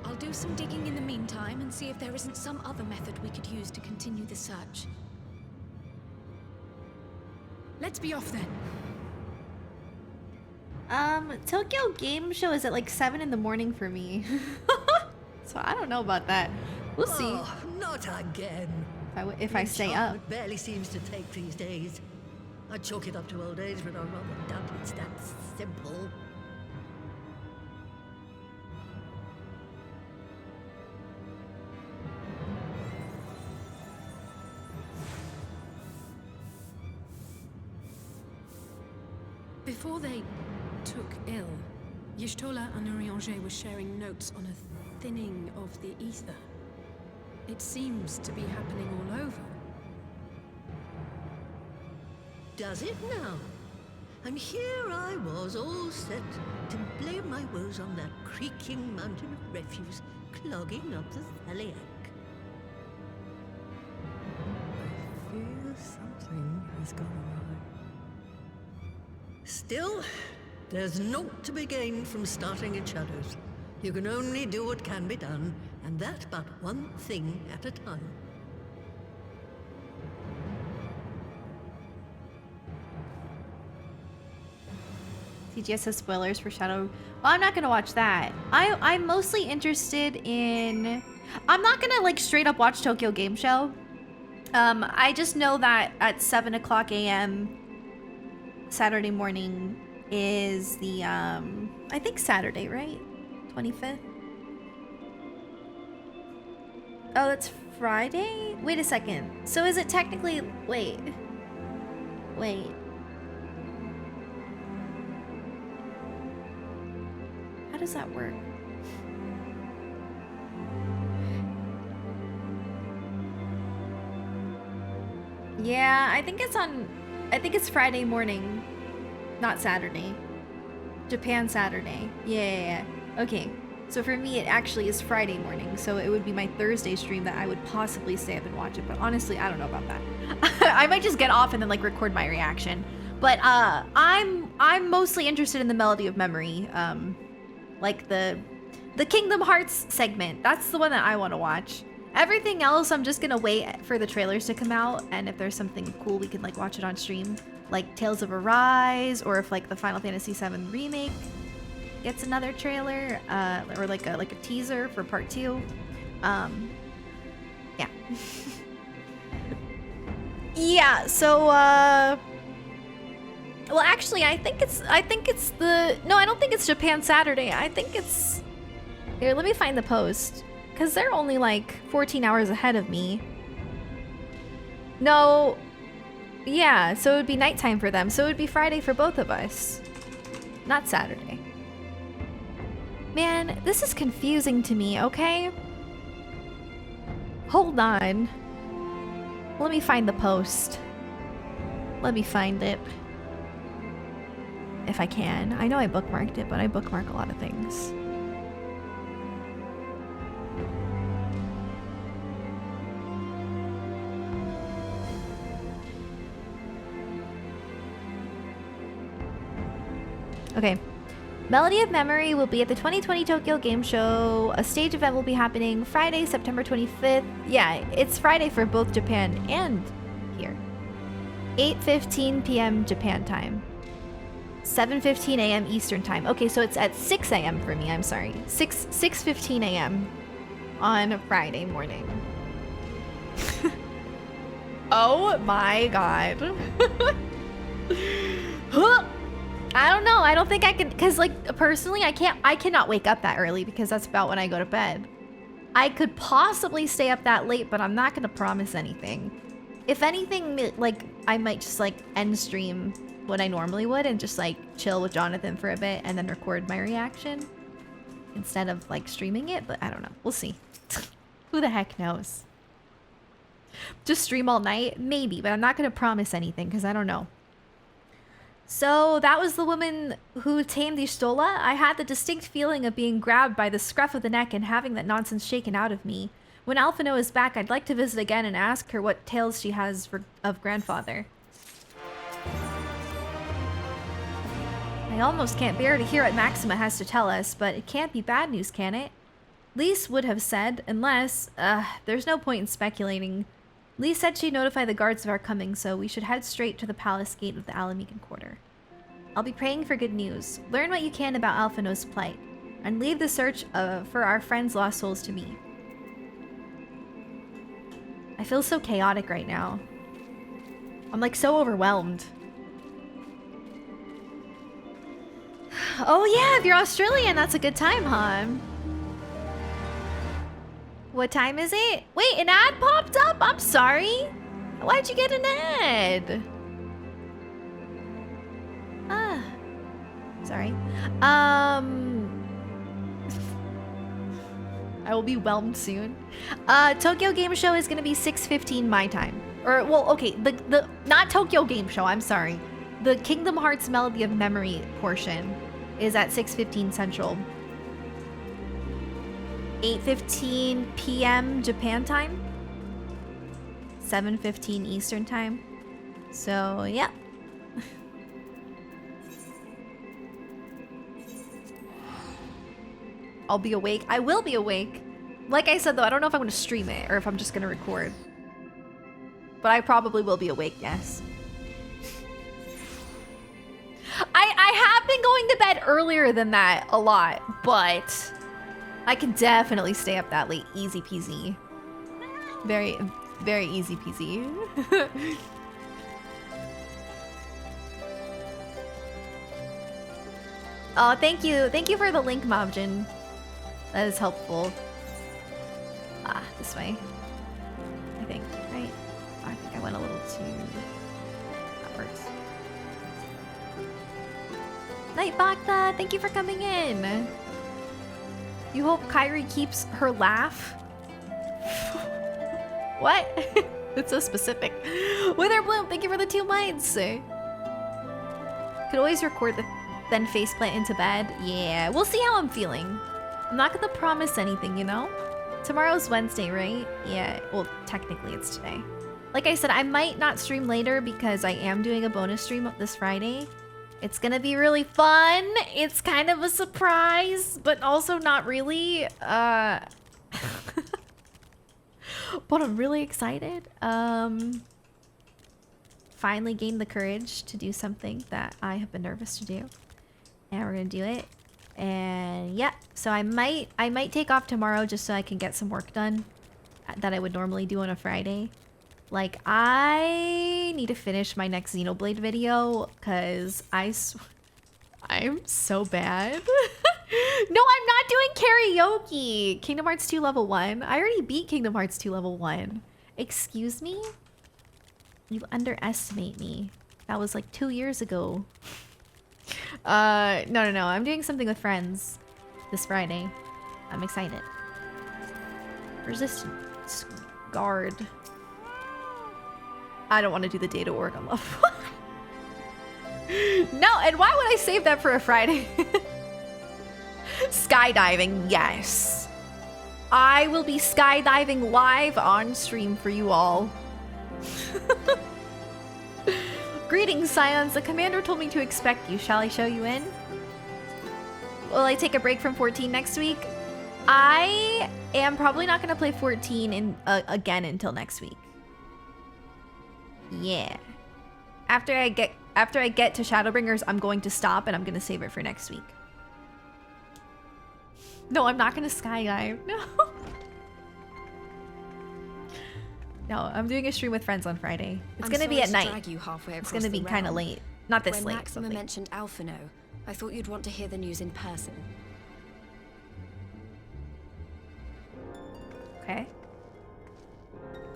N: I'll do some digging in the meantime and see if there isn't some other method we could use to continue the search.
E: Let's be off then.
A: Tokyo Game Show is at like 7 in the morning for me. So I don't know about that. We'll see.
G: Oh, not again.
A: If I stay up.
G: It barely seems to take these days. I chalk it up to old age, but I rather doubt it's that simple.
E: Before they took ill, Y'shtola and Urianger were sharing notes on a thinning of the ether. It seems to be happening all over.
G: Does it now? And here I was, all set to blame my woes on that creaking mountain of refuse clogging up the Thaliac. I fear something has gone awry. Still, there's naught to be gained from starting in shadows. You can only do what can be done, and that but one thing at a time.
A: TGS has spoilers for Shadow. Well, I'm not gonna watch that. I'm mostly interested in... I'm not gonna like straight up watch Tokyo Game Show. I just know that at 7 o'clock a.m. Saturday morning is the I think Saturday, right? 25th. Oh, that's Friday? Wait a second. So is it technically... Wait. How does that work? Yeah, I think it's Friday morning, not Saturday. Japan Saturday. Yeah. Okay. So for me, it actually is Friday morning, so it would be my Thursday stream that I would possibly stay up and watch it. But honestly, I don't know about that. I might just get off and then like record my reaction. But I'm mostly interested in the Melody of Memory, like the Kingdom Hearts segment. That's the one that I want to watch. Everything else, I'm just gonna wait for the trailers to come out, and if there's something cool, we can like watch it on stream, like Tales of Arise, or if like the Final Fantasy VII remake gets another trailer, or like a teaser for part 2. Yeah. Yeah, so well actually I think it's the no, I don't think it's Japan Saturday. I think it's here, let me find the post, because they're only like 14 hours ahead of me. No, yeah, so it would be nighttime for them, so it would be Friday for both of us, not Saturday. Man, this is confusing to me, okay? Hold on. Let me find the post. Let me find it. If I can. I know I bookmarked it, but I bookmark a lot of things. Okay. Melody of Memory will be at the 2020 Tokyo Game Show. A stage event will be happening Friday, September 25th. Yeah, it's Friday for both Japan and here. 8:15 p.m. Japan time. 7:15 a.m. Eastern time. Okay, so it's at 6 a.m. for me. I'm sorry. 6:15 a.m. on Friday morning. Oh my god. I don't know. I don't think I can, because like personally, I cannot wake up that early because that's about when I go to bed. I could possibly stay up that late, but I'm not going to promise anything. If anything, like I might just like end stream what I normally would and just like chill with Jonathan for a bit and then record my reaction instead of like streaming it, but I don't know. We'll see. Who the heck knows? Just stream all night? Maybe, but I'm not going to promise anything because I don't know. So that was the woman who tamed Ishtola. I had the distinct feeling of being grabbed by the scruff of the neck and having that nonsense shaken out of me. When Alphino is back, I'd like to visit again and ask her what tales she has of grandfather. I almost can't bear to hear what Maxima has to tell us, but it can't be bad news, can it? Lise would have said, unless, there's no point in speculating. Lise said she'd notify the guards of our coming, so we should head straight to the palace gate of the Alamican Quarter. I'll be praying for good news. Learn what you can about Alphino's plight, and leave the search for our friends' lost souls to me. I feel so chaotic right now. I'm like so overwhelmed. Oh yeah, if you're Australian, that's a good time, huh? What time is it? Wait, an ad popped up? I'm sorry. Why'd you get an ad? Sorry. I will be whelmed soon. Tokyo Game Show is gonna be 6:15 my time. Or, well, okay, the not Tokyo Game Show, I'm sorry. The Kingdom Hearts Melody of Memory portion is at 6:15 Central. 8:15 p.m. Japan time. 7:15 Eastern time. So, yeah. I'll be awake. I will be awake. Like I said, though, I don't know if I'm going to stream it or if I'm just going to record. But I probably will be awake, yes. I have been going to bed earlier than that a lot, but I can definitely stay up that late. Easy peasy. Very, very easy peasy. Oh, thank you. Thank you for the link, Mobjin. That is helpful. Ah, this way. I think, right? I think I went a little too... That works. Night Bacta, thank you for coming in. You hope Kyrie keeps her laugh? What? It's so specific. Witherbloom, thank you for the 2 months. Could always record the then faceplant into bed. Yeah, we'll see how I'm feeling. I'm not gonna promise anything, you know? Tomorrow's Wednesday, right? Yeah, well, technically it's today. Like I said, I might not stream later because I am doing a bonus stream this Friday. It's gonna be really fun. It's kind of a surprise, but also not really. But I'm really excited. Finally gained the courage to do something that I have been nervous to do. And we're gonna do it. And yeah, so I might take off tomorrow just so I can get some work done that I would normally do on a Friday. Like, I need to finish my next Xenoblade video because I'm so bad. No, I'm not doing karaoke. Kingdom Hearts 2 level 1. I already beat Kingdom Hearts 2 level 1. Excuse me? You underestimate me. That was like 2 years ago. No. I'm doing something with friends this Friday. I'm excited. Resistance guard. I don't want to do the data org on level 1. No, and why would I save that for a Friday? Skydiving, yes. I will be skydiving live on stream for you all. Greetings, Scions. The commander told me to expect you. Shall I show you in? Will I take a break from 14 next week? I am probably not going to play 14 again until next week. Yeah. After I get to Shadowbringers, I'm going to stop and I'm going to save it for next week. No, I'm not going to skydive. No. No, I'm doing a stream with friends on Friday. It's going to be at night. It's going to be kind of late. Not this late.
S: When Maxima mentioned Alphino, I thought you'd want to hear the news in person.
A: Okay.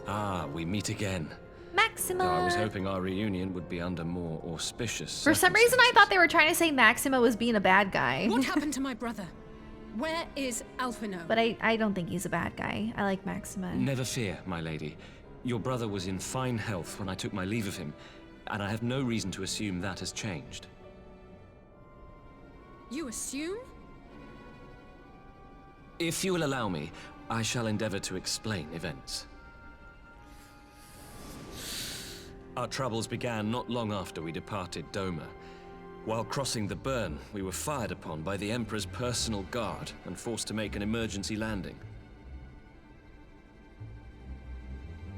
C: Ah, we meet again.
A: Maxima!
C: Though I was hoping our reunion would be under more auspicious
A: For some reason, I thought they were trying to say Maxima was being a bad guy.
E: What happened to my brother? Where is Alphino?
A: But I don't think he's a bad guy. I like Maxima.
C: Never fear, my lady. Your brother was in fine health when I took my leave of him, and I have no reason to assume that has changed.
E: You assume?
C: If you will allow me, I shall endeavor to explain events. Our troubles began not long after we departed Doma. While crossing the burn, we were fired upon by the Emperor's personal guard and forced to make an emergency landing.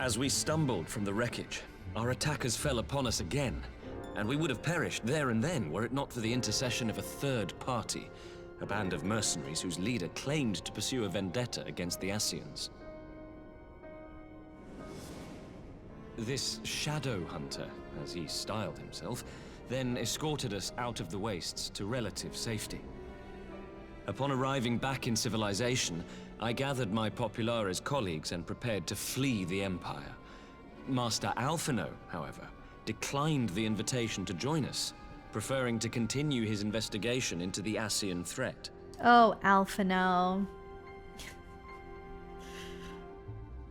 C: As we stumbled from the wreckage, our attackers fell upon us again, and we would have perished there and then were it not for the intercession of a third party, a band of mercenaries whose leader claimed to pursue a vendetta against the Ascians. This shadow hunter, as he styled himself, then escorted us out of the wastes to relative safety. Upon arriving back in civilization, I gathered my Populares colleagues and prepared to flee the Empire. Master Alphino, however, declined the invitation to join us, preferring to continue his investigation into the Ascian threat.
A: Oh, Alphino.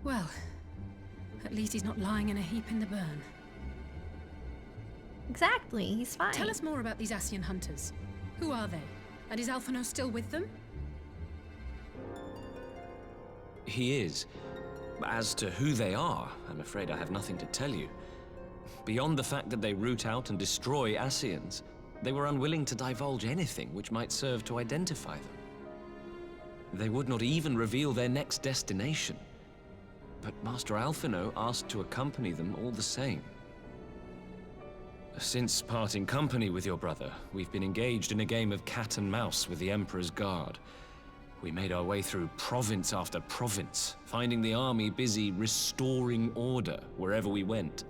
E: Well, at least he's not lying in a heap in the burn.
A: Exactly, he's fine.
E: Tell us more about these Ascian hunters. Who are they? And is Alphino still with them?
C: He is. As to who they are, I'm afraid I have nothing to tell you. Beyond the fact that they root out and destroy Ascians, they were unwilling to divulge anything which might serve to identify them. They would not even reveal their next destination. But Master Alphino asked to accompany them all the same. Since parting company with your brother, we've been engaged in a game of cat and mouse with the Emperor's guard. We made our way through province after province, finding the army busy restoring order wherever we went,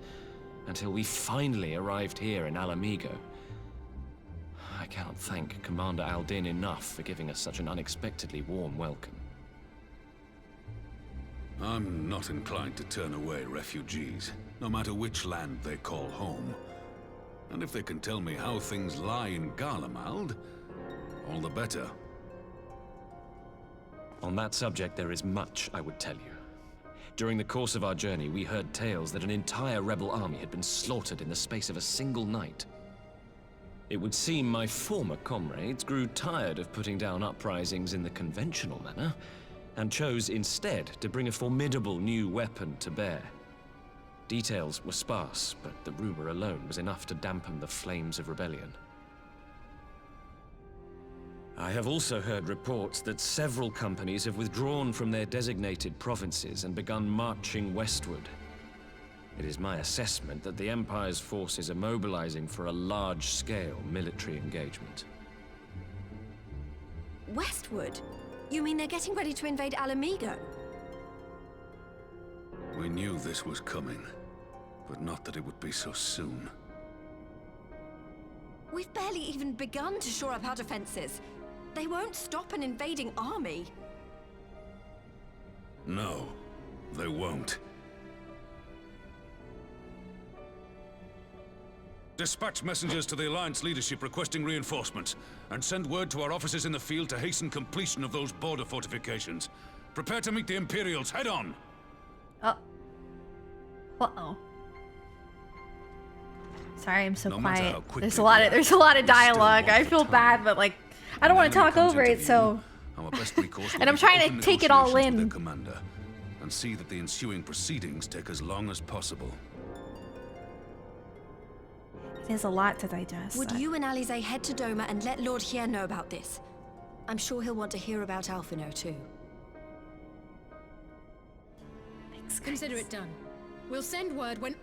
C: until we finally arrived here in Alamigo. I cannot thank Commander Aldin enough for giving us such an unexpectedly warm welcome.
L: I'm not inclined to turn away refugees, no matter which land they call home. And if they can tell me how things lie in Garlemald, all the better.
C: On that subject, there is much I would tell you. During the course of our journey, we heard tales that an entire rebel army had been slaughtered in the space of a single night. It would seem my former comrades grew tired of putting down uprisings in the conventional manner, and chose instead to bring a formidable new weapon to bear. Details were sparse, but the rumor alone was enough to dampen the flames of rebellion. I have also heard reports that several companies have withdrawn from their designated provinces and begun marching westward. It is my assessment that the Empire's forces are mobilizing for a large-scale military engagement.
S: Westward? You mean they're getting ready to invade Alamigo?
L: We knew this was coming, but not that it would be so soon.
S: We've barely even begun to shore up our defenses. They won't stop an invading army.
L: No, they won't. Dispatch messengers to the Alliance leadership requesting reinforcements, and send word to our officers in the field to hasten completion of those border fortifications. Prepare to meet the Imperials head on!
A: Uh-oh. Sorry, I'm so
L: No matter
A: quiet.
L: how quickly
A: There's a lot of dialogue. I feel bad, but like, I don't want to talk over it, so.
L: Our best recourse will
A: And I'm
L: be
A: trying
L: open
A: to take it all
L: negotiations with
A: in.
L: their commander, and see that the ensuing proceedings take as long as possible.
A: There's a lot to digest.
S: Would you and Alize head to Doma and let Lord Hien know about this? I'm sure he'll want to hear about Alphino too.
E: Consider it done. We'll send word when...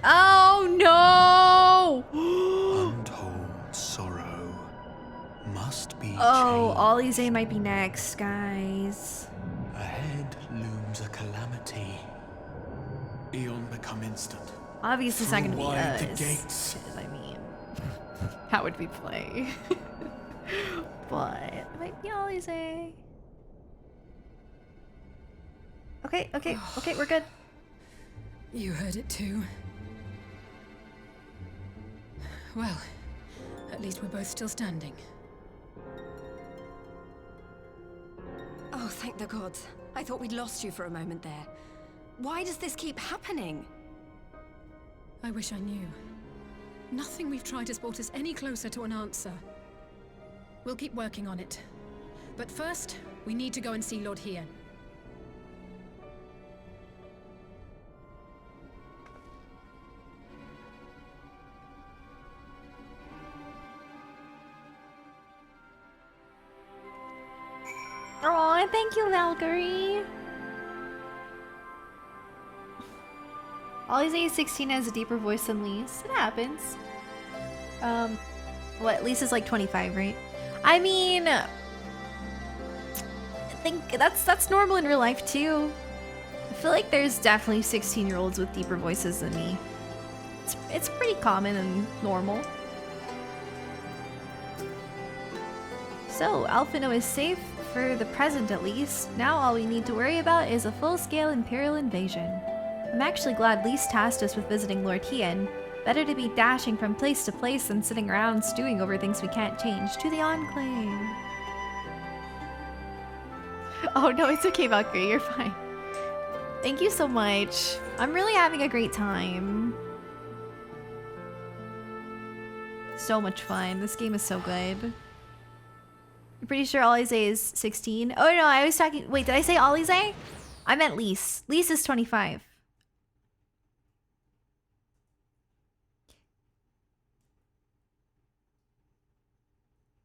A: Oh no!
V: Untold sorrow must be
A: Oh, Alize might be next, guys.
V: Ahead looms a calamity. Eon become instant.
A: Obviously, it's not gonna be
V: Throw wide
A: us.
V: the gates.
A: I mean, how would we play? But it might be Alize. Okay, we're good.
E: You heard it too. Well, at least we're both still standing.
S: Oh, thank the gods. I thought we'd lost you for a moment there. Why does this keep happening?
E: I wish I knew. Nothing we've tried has brought us any closer to an answer. We'll keep working on it. But first, we need to go and see Lord Hien.
A: Oh, thank you, Valkyrie. Alize 16 has a deeper voice than Lise. It happens. What? Lise is like 25, right? I mean, I think that's normal in real life too. I feel like there's definitely 16-year-olds with deeper voices than me. It's pretty common and normal. So, Alphino is safe, for the present at least. Now all we need to worry about is a full-scale Imperial invasion. I'm actually glad Lise tasked us with visiting Lord Hien. Better to be dashing from place to place than sitting around stewing over things we can't change. To the Enclave. Oh no, it's okay, Valkyrie, you're fine. Thank you so much. I'm really having a great time. So much fun. This game is so good. I'm pretty sure Alize is 16. Oh no, I was talking... Wait, did I say Alize? I meant Lise. Lise is 25.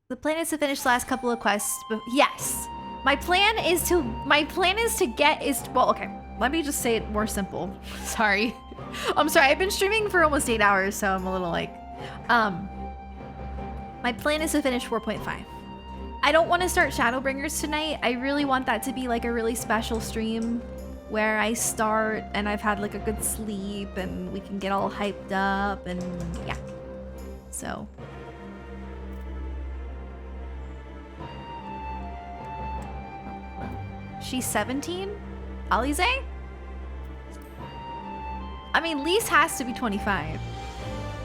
A: The plan is to finish the last couple of quests, but yes. Well, okay. Let me just say it more simple. Sorry. I'm sorry, I've been streaming for almost 8 hours, so I'm a little like... My plan is to finish 4.5. I don't want to start Shadowbringers tonight. I really want that to be like a really special stream where I start and I've had like a good sleep and we can get all hyped up and yeah. So. She's 17? Alize? I mean, Lise has to be 25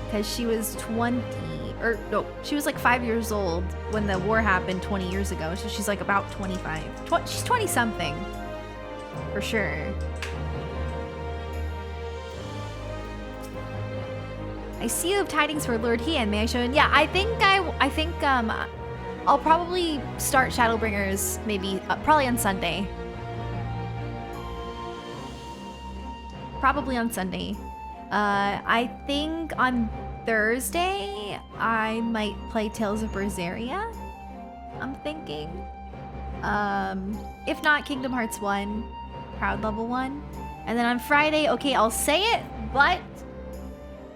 A: because she was 20, or no, she was like 5 years old when the war happened 20 years ago. So she's like about 25. She's 20 something for sure. I see you have tidings for Lord Hien. May I show in? Yeah, I think I'll probably start Shadowbringers maybe probably on Sunday. Probably on Sunday. I think on Thursday I might play Tales of Berseria. I'm thinking. If not, Kingdom Hearts 1, Proud Level 1. And then on Friday, okay, I'll say it, but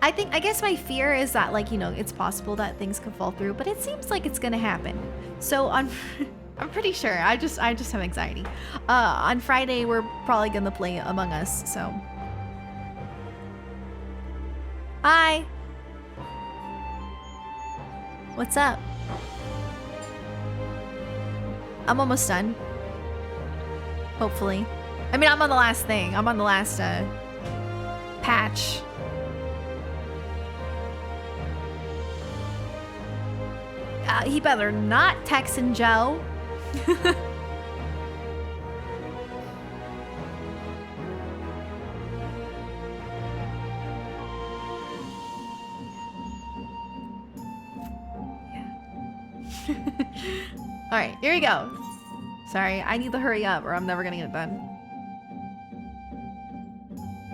A: I guess my fear is that, like, you know, it's possible that things could fall through, but it seems like it's gonna happen. So I'm pretty sure. I just have anxiety. On Friday, we're probably gonna play Among Us, so. Hi. What's up? I'm almost done. Hopefully. I mean, I'm on the last thing. I'm on the last patch. He better not Texan Joe. All right, here we go. Sorry, I need to hurry up or I'm never gonna get it done.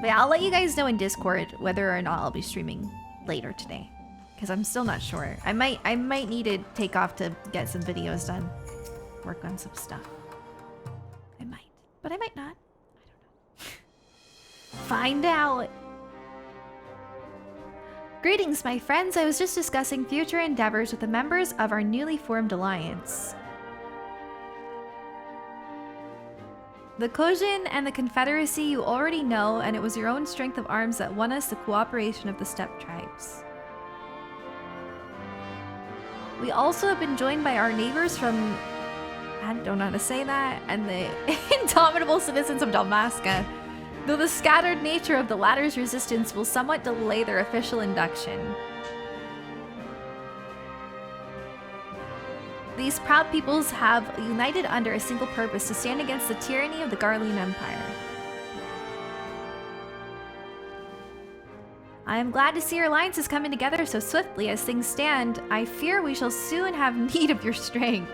A: But yeah, I'll let you guys know in Discord whether or not I'll be streaming later today. Because I'm still not sure. I might need to take off to get some videos done. Work on some stuff. I might. But I might not. I don't know. Find out. Greetings, my friends. I was just discussing future endeavors with the members of our newly formed alliance. The Kojin and the Confederacy you already know, and it was your own strength of arms that won us the cooperation of the steppe tribes. We also have been joined by our neighbors from, I don't know how to say that, and the indomitable citizens of Dalmasca, though the scattered nature of the latter's resistance will somewhat delay their official induction. These proud peoples have united under a single purpose to stand against the tyranny of the Garlean Empire. I am glad to see your alliance is coming together so swiftly. As things stand, I fear we shall soon have need of your strength.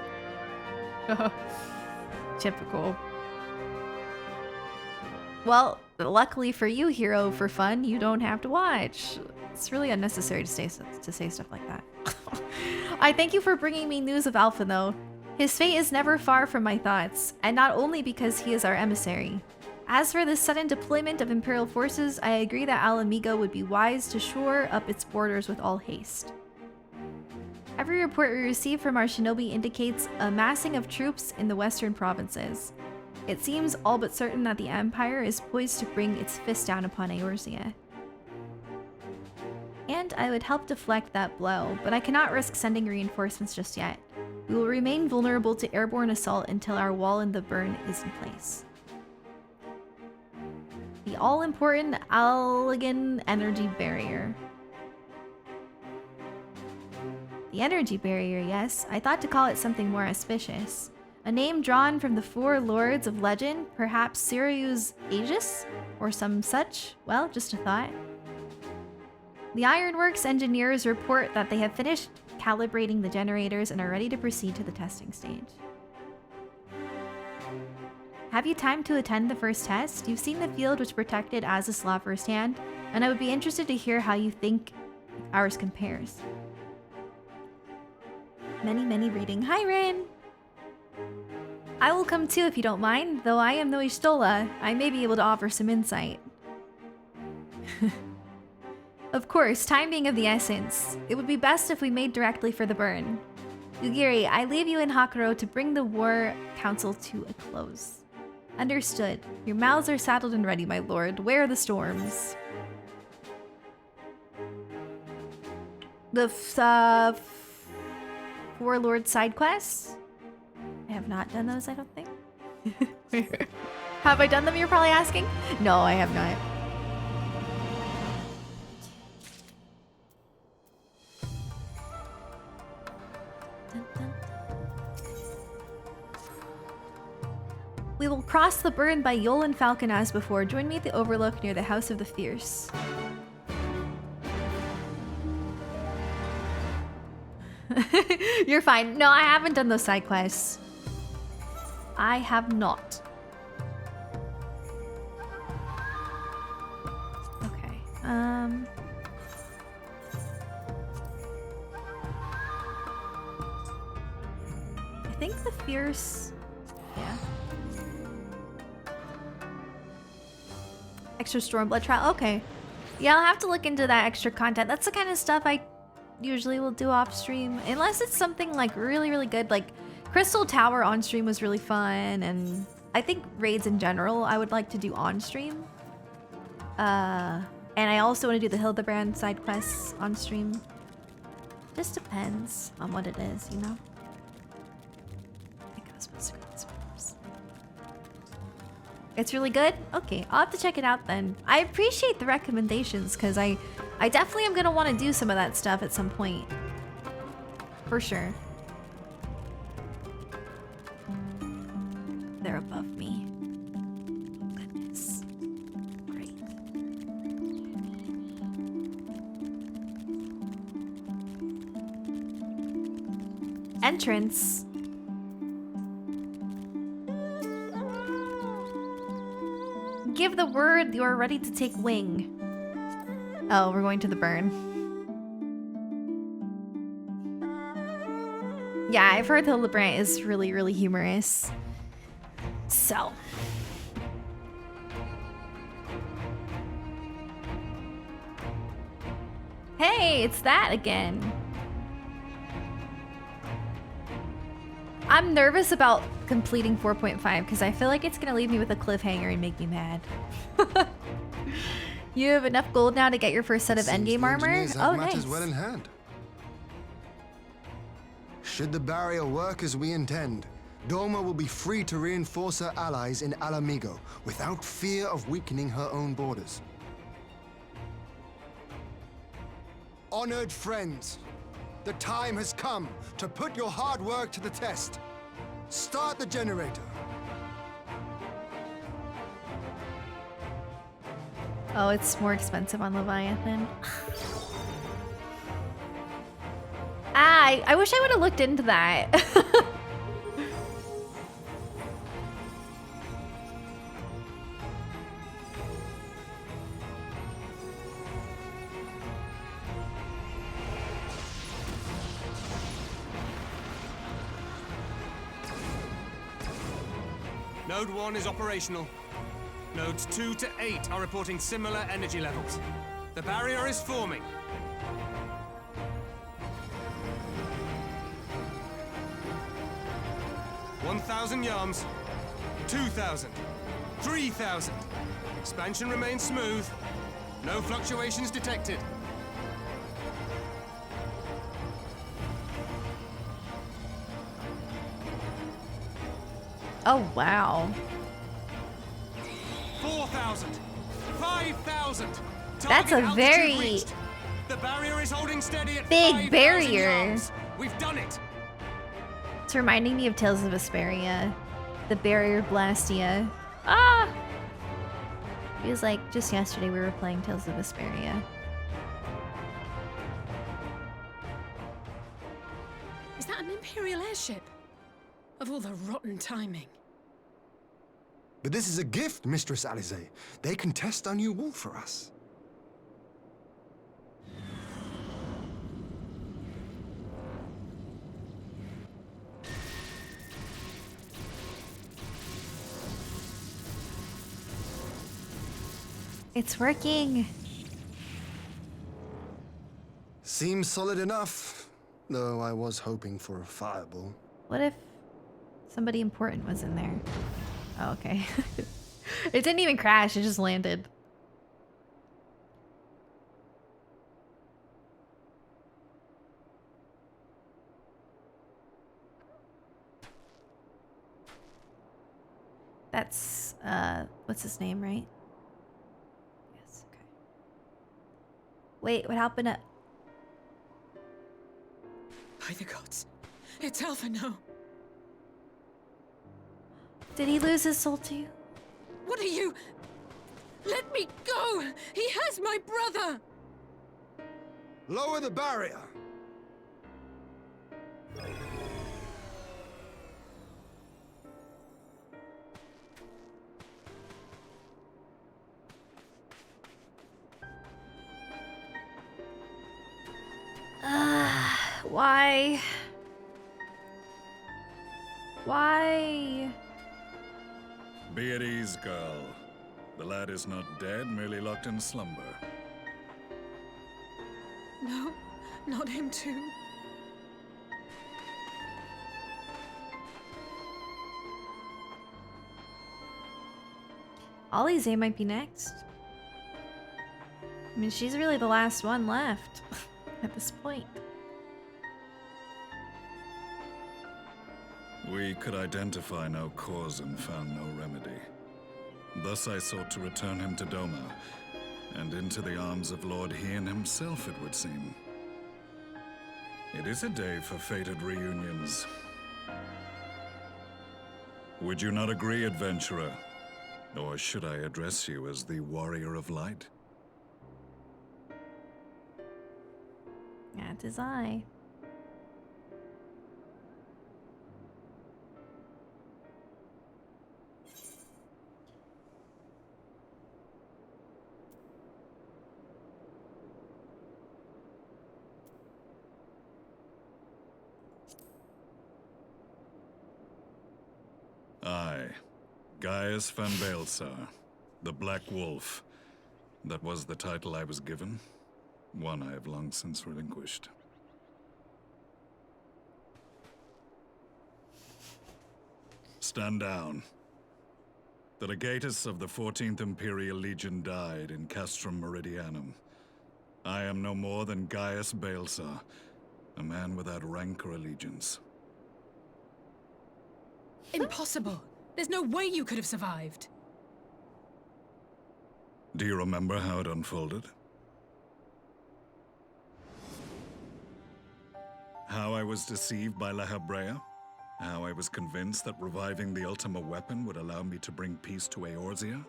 A: Typical. Well, luckily for you, Hero, for fun, you don't have to watch. It's really unnecessary to say stuff like that. I thank you for bringing me news of Alpha, though. His fate is never far from my thoughts, and not only because he is our emissary. As for the sudden deployment of Imperial forces, I agree that Alamigo would be wise to shore up its borders with all haste. Every report we receive from our shinobi indicates a massing of troops in the western provinces. It seems all but certain that the Empire is poised to bring its fist down upon Eorzea. And I would help deflect that blow, but I cannot risk sending reinforcements just yet. We will remain vulnerable to airborne assault until our wall in the burn is in place. The all-important Allegan Energy Barrier. The Energy Barrier, yes. I thought to call it something more auspicious. A name drawn from the four lords of legend, perhaps Sirius Aegis? Or some such? Well, just a thought. The Ironworks engineers report that they have finished calibrating the generators and are ready to proceed to the testing stage. Have you time to attend the first test? You've seen the field which protected Azislav firsthand, and I would be interested to hear how you think ours compares. Many reading. Hi, Rin! I will come too if you don't mind, though I am no Ishtola. I may be able to offer some insight. Of course, time being of the essence. It would be best if we made directly for the burn. Yugiri, I leave you in Hakuro to bring the war council to a close. Understood. Your mouths are saddled and ready, my lord. Where are the storms? The Four Lord side quests? I have not done those, I don't think. Have I done them, you're probably asking? No, I have not. We will cross the burn by Yol and Falcon as before. Join me at the overlook near the House of the Fierce. You're fine. No, I haven't done those side quests. I have not. Okay. I think the Fierce... Yeah. Extra Stormblood trial. Okay. Yeah, I'll have to look into that extra content. That's the kind of stuff I usually will do off stream. Unless it's something like really, really good. Like Crystal Tower on stream was really fun. And I think raids in general I would like to do on stream. And I also want to do the Hildebrand side quests on stream. Just depends on what it is, you know? I think I was supposed to go this way first. It's really good? Okay, I'll have to check it out then. I appreciate the recommendations because I definitely am going to want to do some of that stuff at some point. For sure. They're above me. Goodness. Great. Entrance. Give the word you are ready to take wing. Oh, we're going to the burn. Yeah, I've heard Hildebrand is really, really humorous. So. Hey, it's that again. I'm nervous about completing 4.5 because I feel like it's gonna leave me with a cliffhanger and make me mad. You have enough gold now to get your first set of endgame armor? Oh, nice.
F: Well in hand. Should the barrier work as we intend, Doma will be free to reinforce her allies in Alamigo without fear of weakening her own borders. Honored friends, the time has come to put your hard work to the test. Start the generator.
A: Oh, it's more expensive on Leviathan. I wish I would have looked into that.
K: Node 1 is operational. Nodes 2 to 8 are reporting similar energy levels. The barrier is forming. $1,000 yards, 2,000, 3,000. Expansion remains smooth. No fluctuations detected.
A: Oh, wow.
K: 4,000, 5,000.
A: That's a very
K: The barrier is holding steady at
A: big barrier.
K: Yards. We've done it.
A: It's reminding me of Tales of Vesperia. The barrier Blastia. Ah! Feels like just yesterday we were playing Tales of Vesperia.
E: Is that an Imperial airship? Of all the rotten timing.
F: But this is a gift, Mistress Alize. They can test our new wall for us.
A: It's working.
F: Seems solid enough, though I was hoping for a fireball.
A: What if somebody important was in there? Oh, okay. It didn't even crash, it just landed. That's, what's his name, right? Yes, okay. Wait, what happened to...
R: By the gods. It's Alpha now.
A: Did he lose his soul too?
R: What are you? Let me go! He has my brother!
F: Lower the barrier!
A: Why? Why?
J: Be at ease, girl. The lad is not dead, merely locked in slumber.
R: No, not him too.
A: Alize might be next. I mean, she's really the last one left at this point.
J: We could identify no cause and found no remedy. Thus I sought to return him to Doma, and into the arms of Lord Hien himself, it would seem. It is a day for fated reunions. Would you not agree, adventurer? Or should I address you as the Warrior of Light?
A: That is I.
J: I, Gaius van Baelsar, the Black Wolf. That was the title I was given, one I have long since relinquished. Stand down. The legatus of the 14th Imperial Legion died in Castrum Meridianum. I am no more than Gaius Baelsar, a man without rank or allegiance.
E: Impossible! There's no way you could have survived.
J: Do you remember how it unfolded? How I was deceived by La Habrea? How I was convinced that reviving the Ultima weapon would allow me to bring peace to Eorzea?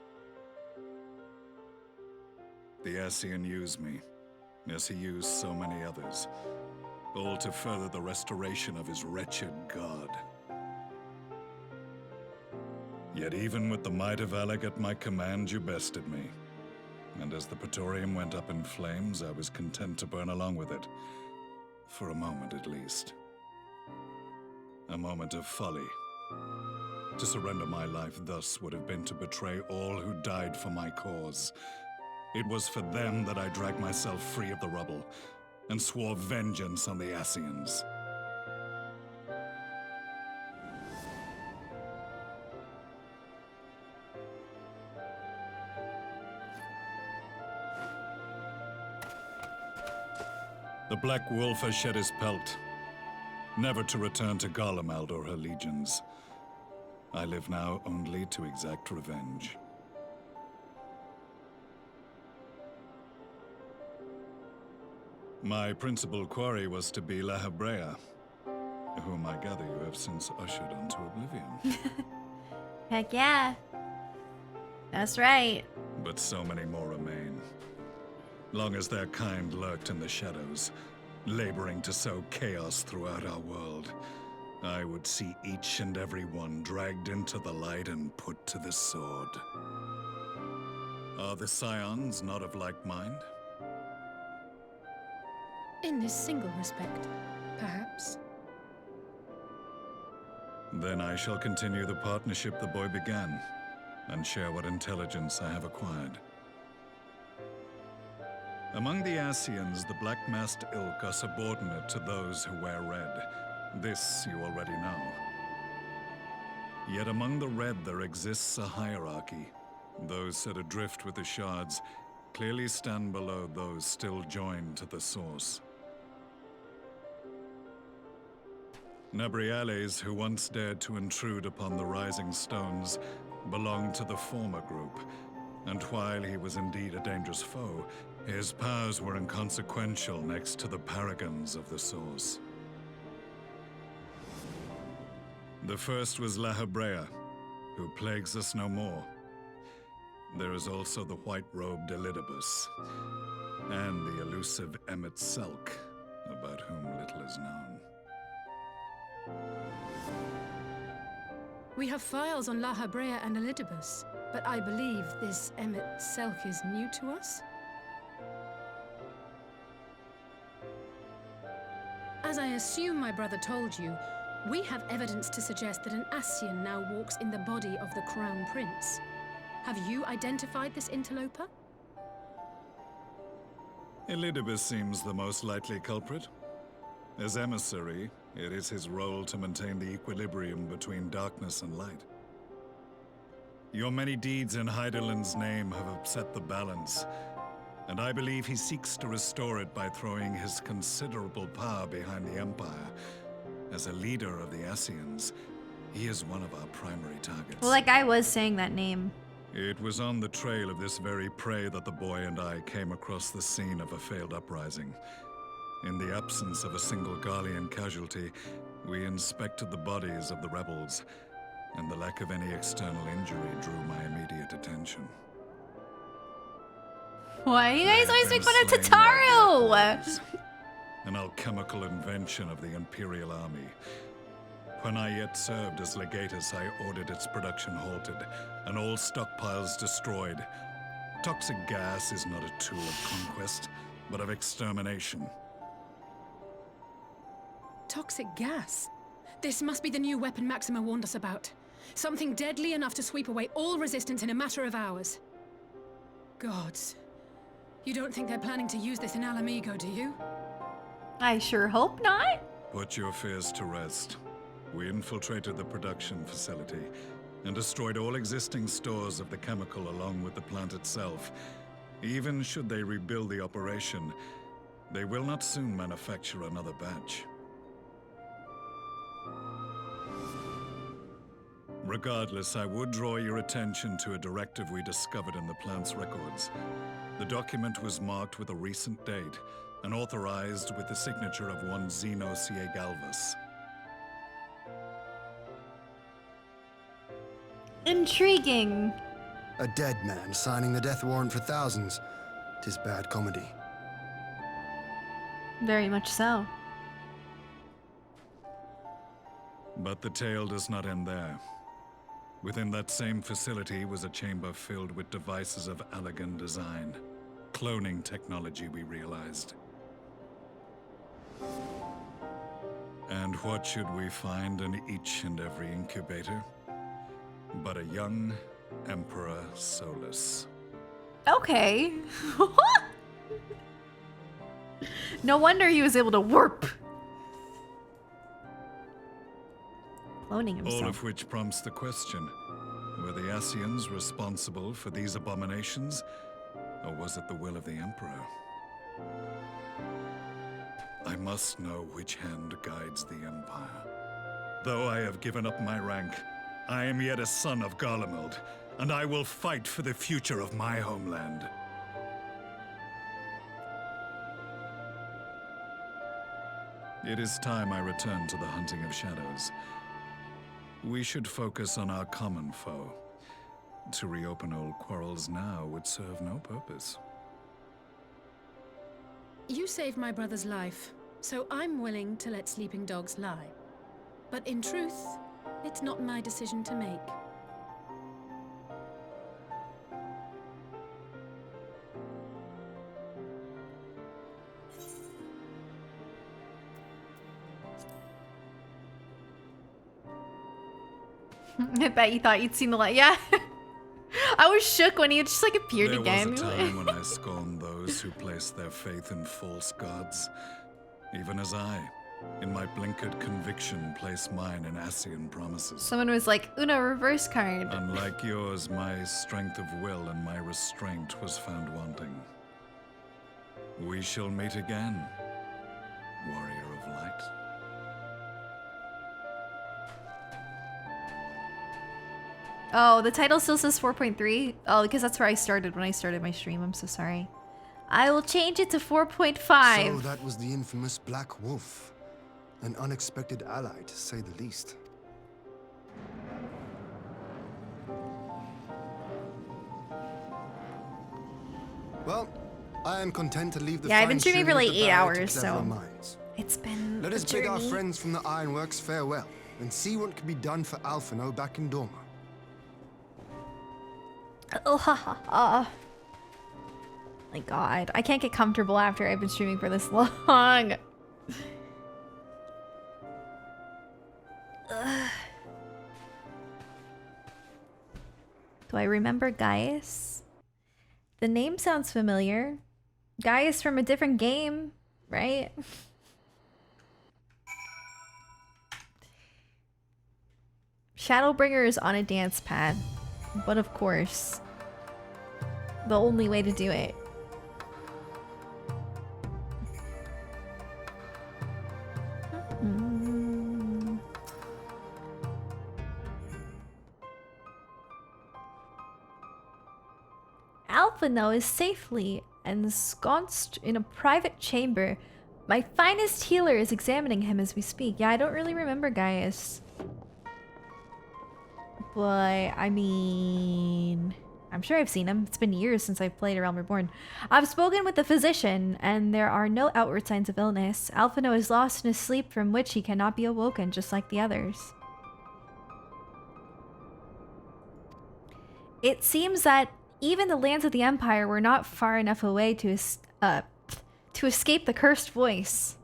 J: The Ascian used me, as he used so many others, all to further the restoration of his wretched god. Yet even with the might of Alec at my command, you bested me. And as the Praetorium went up in flames, I was content to burn along with it. For a moment, at least. A moment of folly. To surrender my life thus would have been to betray all who died for my cause. It was for them that I dragged myself free of the rubble, and swore vengeance on the Ascians. The Black Wolf has shed his pelt, never to return to Garlemald or her legions. I live now only to exact revenge. My principal quarry was to be La Habrea, whom I gather you have since ushered onto oblivion.
A: Heck yeah. That's right.
J: But so many more remain. Long as their kind lurked in the shadows, laboring to sow chaos throughout our world, I would see each and every one dragged into the light and put to the sword. Are the Scions not of like mind?
E: In this single respect, perhaps.
J: Then I shall continue the partnership the boy began, and share what intelligence I have acquired. Among the Asians, the black-masked ilk are subordinate to those who wear red. This you already know. Yet among the red there exists a hierarchy. Those set adrift with the shards clearly stand below those still joined to the source. Nabriales, who once dared to intrude upon the Rising Stones, belonged to the former group, and while he was indeed a dangerous foe, his powers were inconsequential next to the paragons of the Source. The first was Lahabrea, who plagues us no more. There is also the white-robed Elidibus, and the elusive Emmet Selk, about whom little is known.
E: We have files on Lahabrea and Elidibus, but I believe this Emmet Selk is new to us? As I assume my brother told you, we have evidence to suggest that an Ascian now walks in the body of the Crown Prince. Have you identified this interloper?
J: Elidibus seems the most likely culprit. As emissary, it is his role to maintain the equilibrium between darkness and light. Your many deeds in Heidelind's name have upset the balance, and I believe he seeks to restore it by throwing his considerable power behind the Empire. As a leader of the Ascians, he is one of our primary targets.
A: Well, that guy was saying that name.
J: It was on the trail of this very prey that the boy and I came across the scene of a failed uprising. In the absence of a single Garlean casualty, we inspected the bodies of the rebels, and the lack of any external injury drew my immediate attention.
A: Why you guys always make fun of Tataru?
J: An alchemical invention of the Imperial Army. When I yet served as legatus, I ordered its production halted, and all stockpiles destroyed. Toxic gas is not a tool of conquest, but of extermination.
E: Toxic gas? This must be the new weapon Maxima warned us about. Something deadly enough to sweep away all resistance in a matter of hours. Gods. You don't think they're planning to use this in Alamigo, do you?
A: I sure hope not.
J: Put your fears to rest. We infiltrated the production facility and destroyed all existing stores of the chemical along with the plant itself. Even should they rebuild the operation, they will not soon manufacture another batch. Regardless, I would draw your attention to a directive we discovered in the plant's records. The document was marked with a recent date and authorized with the signature of one Zeno Galvas.
A: Intriguing.
F: A dead man signing the death warrant for thousands. 'Tis bad comedy.
A: Very much so.
J: But the tale does not end there. Within that same facility was a chamber filled with devices of elegant design. Cloning technology, we realized. And what should we find in each and every incubator? But a young Emperor Solus.
A: Okay. No wonder he was able to warp. Cloning himself.
J: All of which prompts the question, were the Ascians responsible for these abominations, or was it the will of the Emperor? I must know which hand guides the Empire. Though I have given up my rank, I am yet a son of Garlemald, and I will fight for the future of my homeland. It is time I return to the hunting of shadows. We should focus on our common foe. To reopen old quarrels now would serve no purpose.
E: You saved my brother's life, so I'm willing to let sleeping dogs lie. But in truth, it's not my decision to make.
A: I bet you thought you'd seen the light. Yeah. I was shook when he just like appeared
J: There
A: again.
J: was a time when I scorned those who placed their faith in false gods, even as I, in my blinkered conviction, place mine in Ascian promises.
A: Someone was like, Uno reverse card.
J: Unlike yours, my strength of will and my restraint was found wanting. We shall meet again, warrior of light.
A: Oh, the title still says 4.3? Oh, because that's where I started when I started my stream. I'm so sorry. I will change it to 4.5.
F: So that was the infamous Black Wolf. An unexpected ally, to say the least. Well, I am content to leave the
A: Yeah, I've been
F: fine
A: streaming for
F: tuning
A: like
F: of the
A: 8
F: barrier to
A: hours,
F: cleverer
A: so
F: minds.
A: it's been
F: Let
A: a
F: us bid our
A: journey.
F: friends from the Ironworks farewell, and see what can be done for Alphino back in Dorma.
A: Oh, ha, ha, ha. My god, I can't get comfortable after I've been streaming for this long. Ugh. Do I remember Gaius? The name sounds familiar. Gaius from a different game, right? Shadowbringer is on a dance pad, but of course, the only way to do it. Alphino is safely ensconced in a private chamber. My finest healer is examining him as we speak. Yeah, I don't really remember Gaius. But, I mean... I'm sure I've seen him. It's been years since I've played A Realm Reborn. I've spoken with the physician, and there are no outward signs of illness. Alphino is lost in a sleep from which he cannot be awoken, just like the others. It seems that even the lands of the Empire were not far enough away to escape the cursed voice.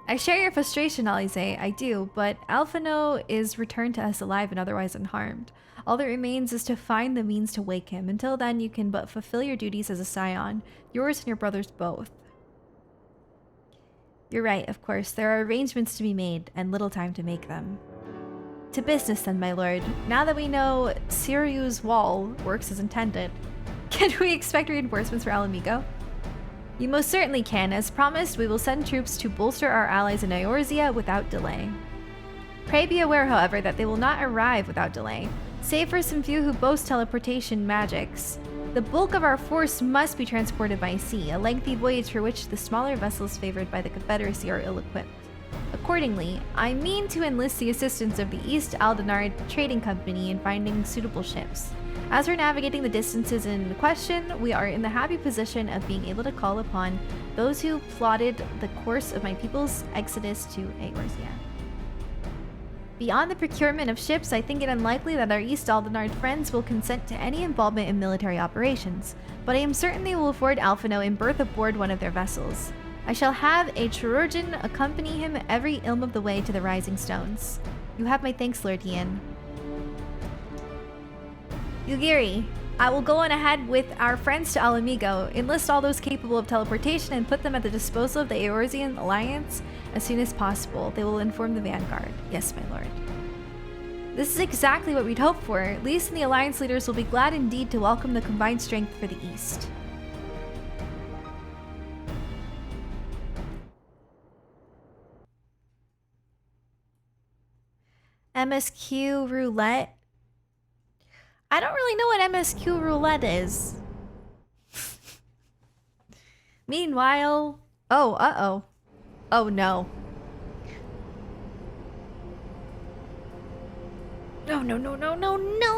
A: I share your frustration, Alize, I do, but Alphino is returned to us alive and otherwise unharmed. All that remains is to find the means to wake him. Until then, you can but fulfill your duties as a scion, yours and your brother's both. You're right, of course. There are arrangements to be made, and little time to make them. To business then, my lord. Now that we know Siryu's wall works as intended, can we expect reinforcements for Alamigo? You most certainly can. As promised, we will send troops to bolster our allies in Eorzea without delay. Pray be aware, however, that they will not arrive without delay, save for some few who boast teleportation magics. The bulk of our force must be transported by sea, a lengthy voyage for which the smaller vessels favored by the Confederacy are ill-equipped. Accordingly, I mean to enlist the assistance of the East Aldenard Trading Company in finding suitable ships. As for navigating the distances in question, we are in the happy position of being able to call upon those who plotted the course of my people's exodus to Eorzea. Beyond the procurement of ships, I think it unlikely that our East Aldenard friends will consent to any involvement in military operations, but I am certain they will afford Alphino in berth aboard one of their vessels. I shall have a chirurgeon accompany him every ilm of the way to the Rising Stones. You have my thanks, Lord Ian. Yugiri, I will go on ahead with our friends to Alamigo, enlist all those capable of teleportation, and put them at the disposal of the Eorzean Alliance as soon as possible. They will inform the Vanguard. Yes, my lord. This is exactly what we'd hoped for. Lys and the Alliance leaders will be glad indeed to welcome the combined strength for the East. MSQ roulette. I don't really know what MSQ roulette is. Meanwhile... Oh, uh-oh. Oh, no. No, no, no, no, no, no!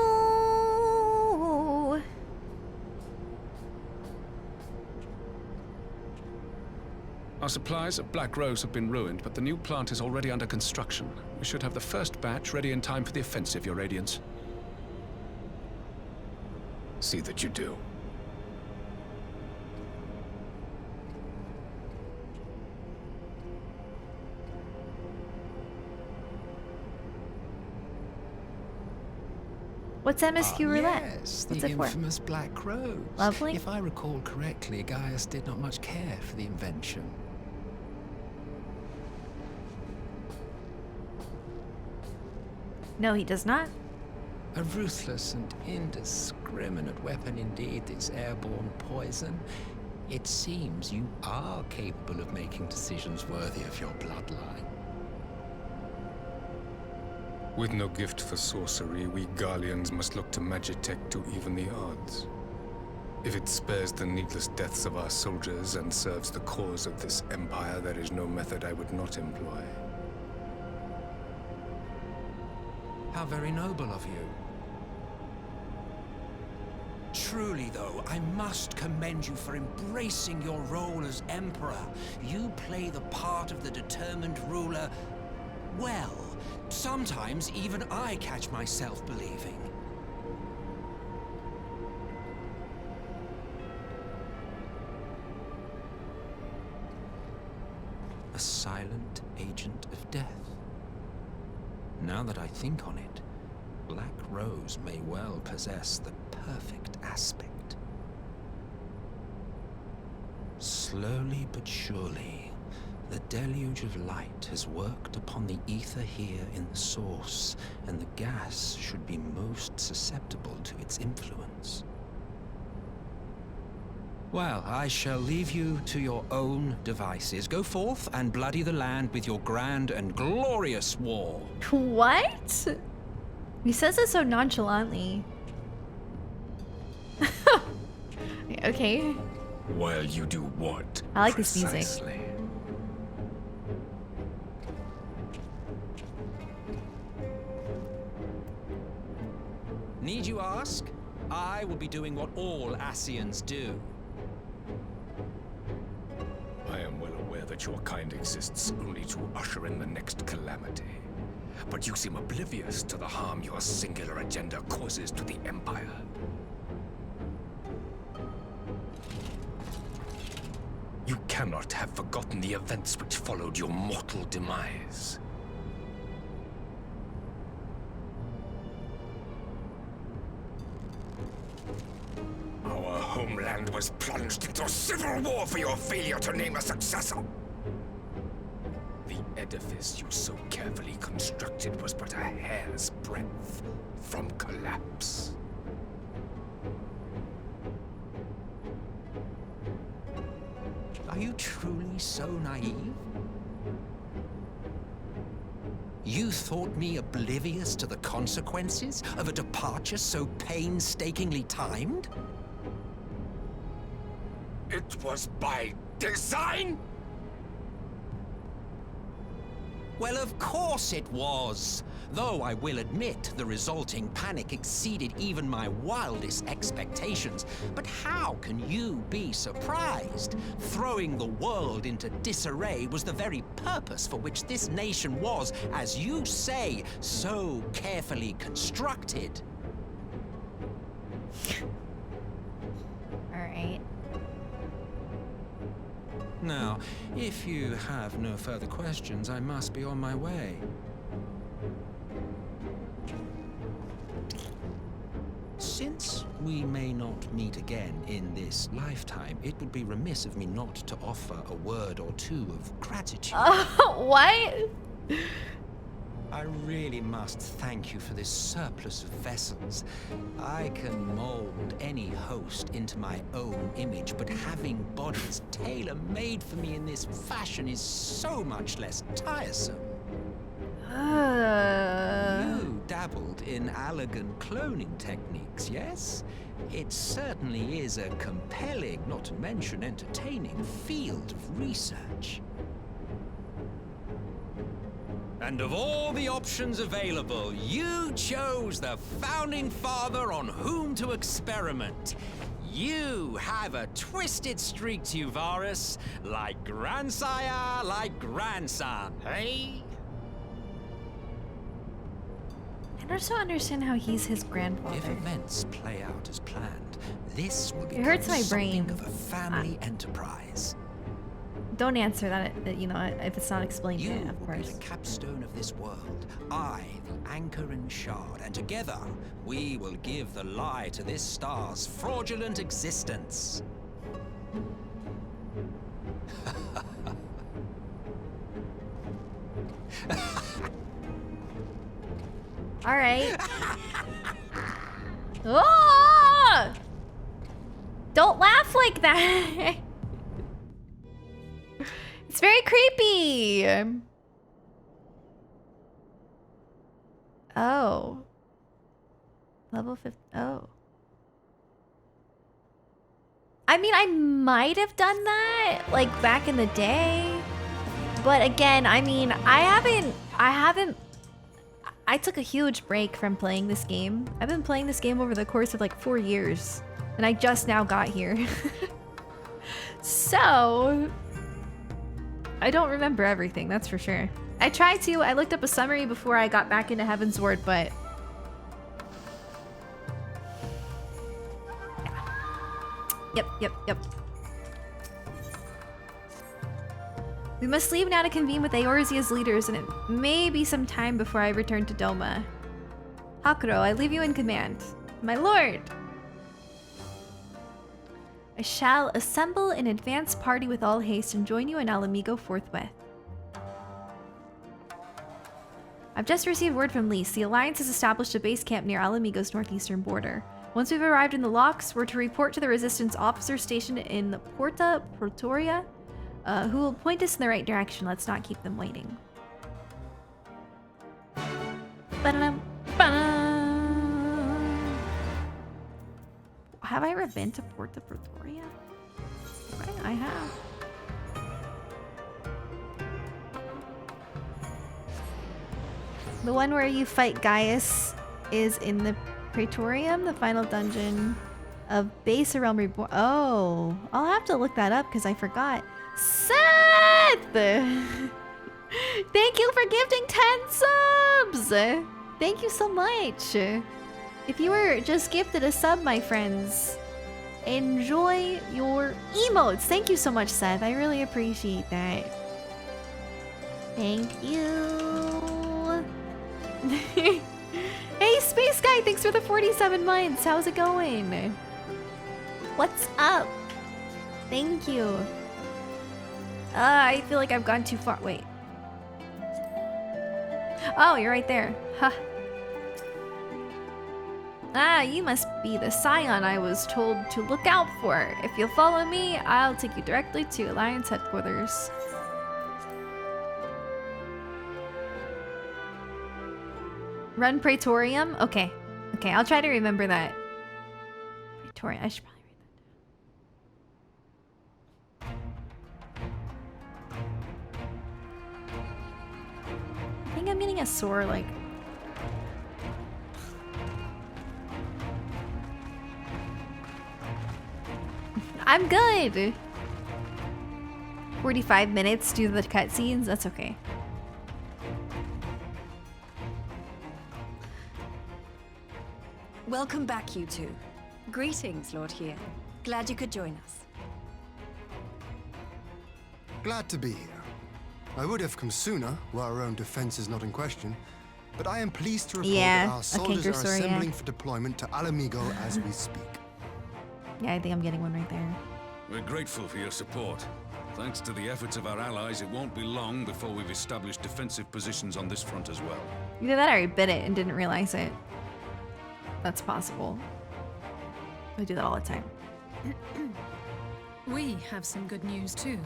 Q: Our supplies at Black Rose have been ruined, but the new plant is already under construction. We should have the first batch ready in time for the offensive, Your Radiance.
K: See that you do.
A: What's MSQ roulette?
D: Yes,
A: What's
D: the
A: it for?
D: infamous Black Rose.
A: Lovely.
D: If I recall correctly, Gaius did not much care for the invention.
A: No, he does not.
D: A ruthless and indiscriminate weapon indeed, this airborne poison. It seems you are capable of making decisions worthy of your bloodline.
K: With no gift for sorcery, we Garleans must look to Magitech to even the odds. If it spares the needless deaths of our soldiers and serves the cause of this empire, there is no method I would not employ.
H: How very noble of you. Truly, though, I must commend you for embracing your role as Emperor. You play the part of the determined ruler well. Sometimes even I catch myself believing. A silent agent of death. Now that I think on it, Black Rose may well possess the perfect aspect. Slowly but surely, the deluge of light has worked upon the ether here in the source, and the gas should be most susceptible to its influence. Well, I shall leave you to your own devices. Go forth and bloody the land with your grand and glorious war.
A: What? He says it so nonchalantly. Okay.
K: While you do what?
A: I like this music.
K: Precisely?
H: Need you ask? I will be doing what all Asians do.
K: I am well aware that your kind exists only to usher in the next calamity. But you seem oblivious to the harm your singular agenda causes to the Empire. You cannot have forgotten the events which followed your mortal demise. Our homeland was plunged into civil war for your failure to name a successor. The edifice you so carefully constructed was but a hair's breadth from collapse.
H: Are you truly so naive? You thought me oblivious to the consequences of a departure so painstakingly timed?
K: It was by design?
H: Well, of course it was. Though I will admit the resulting panic exceeded even my wildest expectations. But how can you be surprised? Throwing the world into disarray was the very purpose for which this nation was, as you say, so carefully constructed.
A: All right.
H: Now, if you have no further questions, I must be on my way. Since we may not meet again in this lifetime, it would be remiss of me not to offer a word or two of gratitude.
A: What?
H: I really must thank you for this surplus of vessels. I can mold any host into my own image, but having bodies tailor-made for me in this fashion is so much less tiresome. You dabbled in elegant cloning techniques, yes? It certainly is a compelling, not to mention entertaining, field of research. And of all the options available, you chose the founding father on whom to experiment. You have a twisted streak to you, Varus, like grandsire, like grandson, hey?
A: I just don't understand how he's his grandfather.
H: If events play out as planned, this will
A: It
H: become
A: hurts my
H: something
A: brain.
H: of a family enterprise.
A: don't answer that, you know, if it's not explained
H: You
A: yet, of
H: will
A: course.
H: be the capstone of this world. I, the anchor and shard. And together, we will give the lie to this star's fraudulent existence.
A: All right. Oh! Don't laugh like that. It's very creepy. Oh. Level 50. Oh. I mean, I might have done that like back in the day. But again, I mean, I took a huge break from playing this game. I've been playing this game over the course of like 4 years, and I just now got here. So, I don't remember everything, that's for sure. I tried to, I looked up a summary before I got back into Heaven's Ward, but... Yep. We must leave now to convene with Eorzea's leaders, and it may be some time before I return to Doma. Hakuro, I leave you in command. My lord! I shall assemble an advance party with all haste and join you in Alamigo forthwith. I've just received word from Lise. The Alliance has established a base camp near Alamigo's northeastern border. Once we've arrived in the locks, we're to report to the Resistance officer stationed in the Porta Pretoria, who will point us in the right direction. Let's not keep them waiting. Ba-da-dum, ba-da. Have I ever been to Porta Pretoria? Right, I have. The one where you fight Gaius is in the Praetorium, the final dungeon of Base Realm Reborn. Oh, I'll have to look that up because I forgot. Seth! Thank you for gifting 10 subs! Thank you so much. If you were just gifted a sub, my friends, enjoy your emotes. Thank you so much, Seth. I really appreciate that. Thank you. Hey, Space Guy, thanks for the 47 months. How's it going? What's up? Thank you. I feel like I've gone too far. Wait. Oh, you're right there. Huh. Ah, you must be the Scion I was told to look out for. If you'll follow me, I'll take you directly to Alliance headquarters. Run Praetorium? Okay. Okay, I'll try to remember that. Praetorium. I should probably read that down. I think I'm getting a sore, like... I'm good! 45 minutes to the cutscenes? That's okay.
S: Welcome back, you two. Greetings, Lord Here. Glad you could join us.
F: Glad to be here. I would have come sooner, while our own defense is not in question, but I am pleased to report that our soldiers are assembling for deployment to Alamigo as we speak.
A: Yeah, I think I'm getting one right there.
L: We're grateful for your support. Thanks to the efforts of our allies, it won't be long before we've established defensive positions on this front as well.
A: Either that or I bit it and didn't realize it. That's possible. I do that all the time.
E: We have some good news too.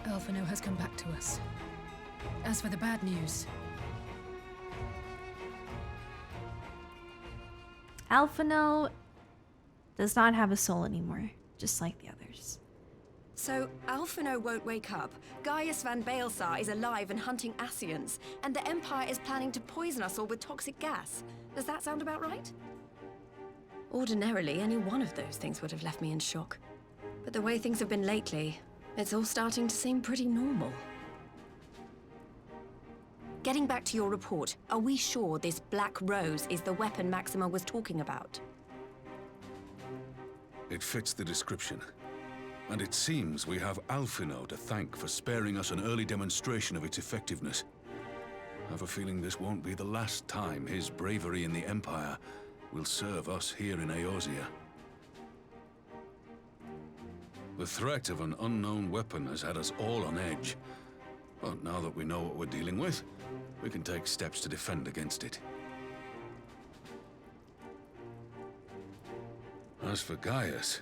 E: Alphino has come back to us. As for the bad news...
A: Alphino does not have a soul anymore, just like the others.
S: So, Alphino won't wake up. Gaius van Baelsar is alive and hunting Ascians, and the Empire is planning to poison us all with toxic gas. Does that sound about right? Ordinarily, any one of those things would have left me in shock. But the way things have been lately, it's all starting to seem pretty normal. Getting back to your report, are we sure this Black Rose is the weapon Maxima was talking about?
L: It fits the description. And it seems we have Alphino to thank for sparing us an early demonstration of its effectiveness. I have a feeling this won't be the last time his bravery in the Empire will serve us here in Eorzea. The threat of an unknown weapon has had us all on edge. But now that we know what we're dealing with, we can take steps to defend against it. As for Gaius,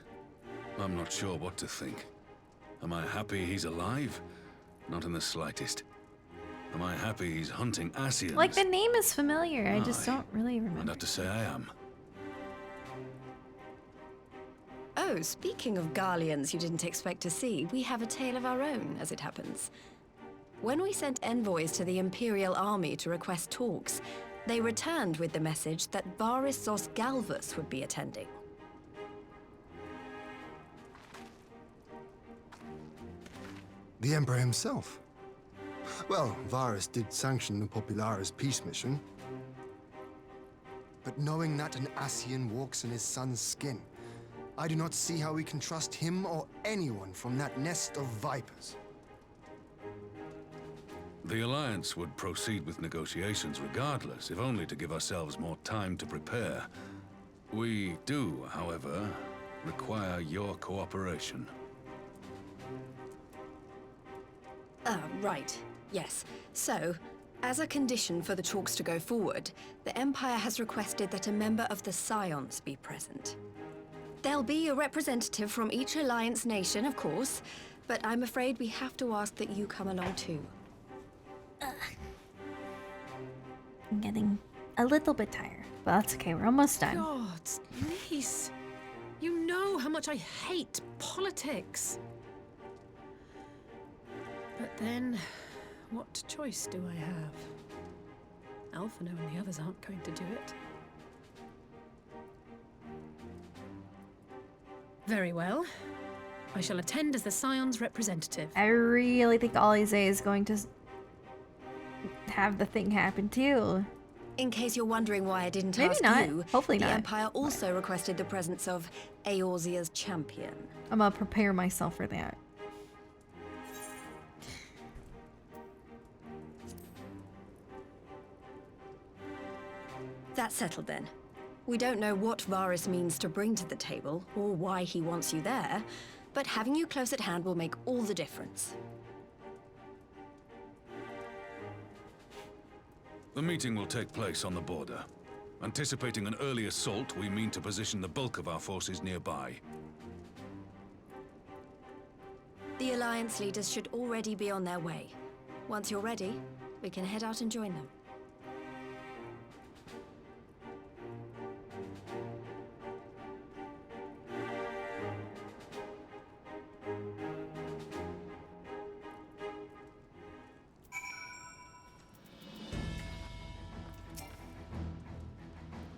L: I'm not sure what to think. Am I happy he's alive? Not in the slightest. Am I happy he's hunting Ascians?
A: Like, the name is familiar, I just don't really remember.
L: I'd have to say I am.
S: Oh, speaking of Garleans you didn't expect to see, we have a tale of our own, as it happens. When we sent envoys to the Imperial Army to request talks, they returned with the message that Varys Zos Galvus would be attending.
F: The Emperor himself. Well, Varys did sanction the Popularis peace mission. But knowing that an Ascian walks in his son's skin, I do not see how we can trust him or anyone from that nest of vipers.
L: The Alliance would proceed with negotiations regardless, if only to give ourselves more time to prepare. We do, however, require your cooperation.
S: Right. Yes. So, as a condition for the talks to go forward, the Empire has requested that a member of the Scions be present. There'll be a representative from each Alliance nation, of course, but I'm afraid we have to ask that you come along too.
A: I'm getting a little bit tired, but that's okay, we're almost done.
E: God, Lise, you know how much I hate politics. But then, what choice do I have? Alphino and the others aren't going to do it. Very well. I shall attend as the Scion's representative.
A: I really think Alize is going to have the thing happen too.
S: In case you're wondering why I didn't
A: Maybe
S: ask
A: not.
S: you,
A: Hopefully
S: the
A: not.
S: Empire also requested the presence of Eorzea's champion.
A: I'm gonna prepare myself for that.
S: That's settled then. We don't know what Varys means to bring to the table, or why he wants you there, but having you close at hand will make all the difference.
L: The meeting will take place on the border. Anticipating an early assault, we mean to position the bulk of our forces nearby.
S: The Alliance leaders should already be on their way. Once you're ready, we can head out and join them.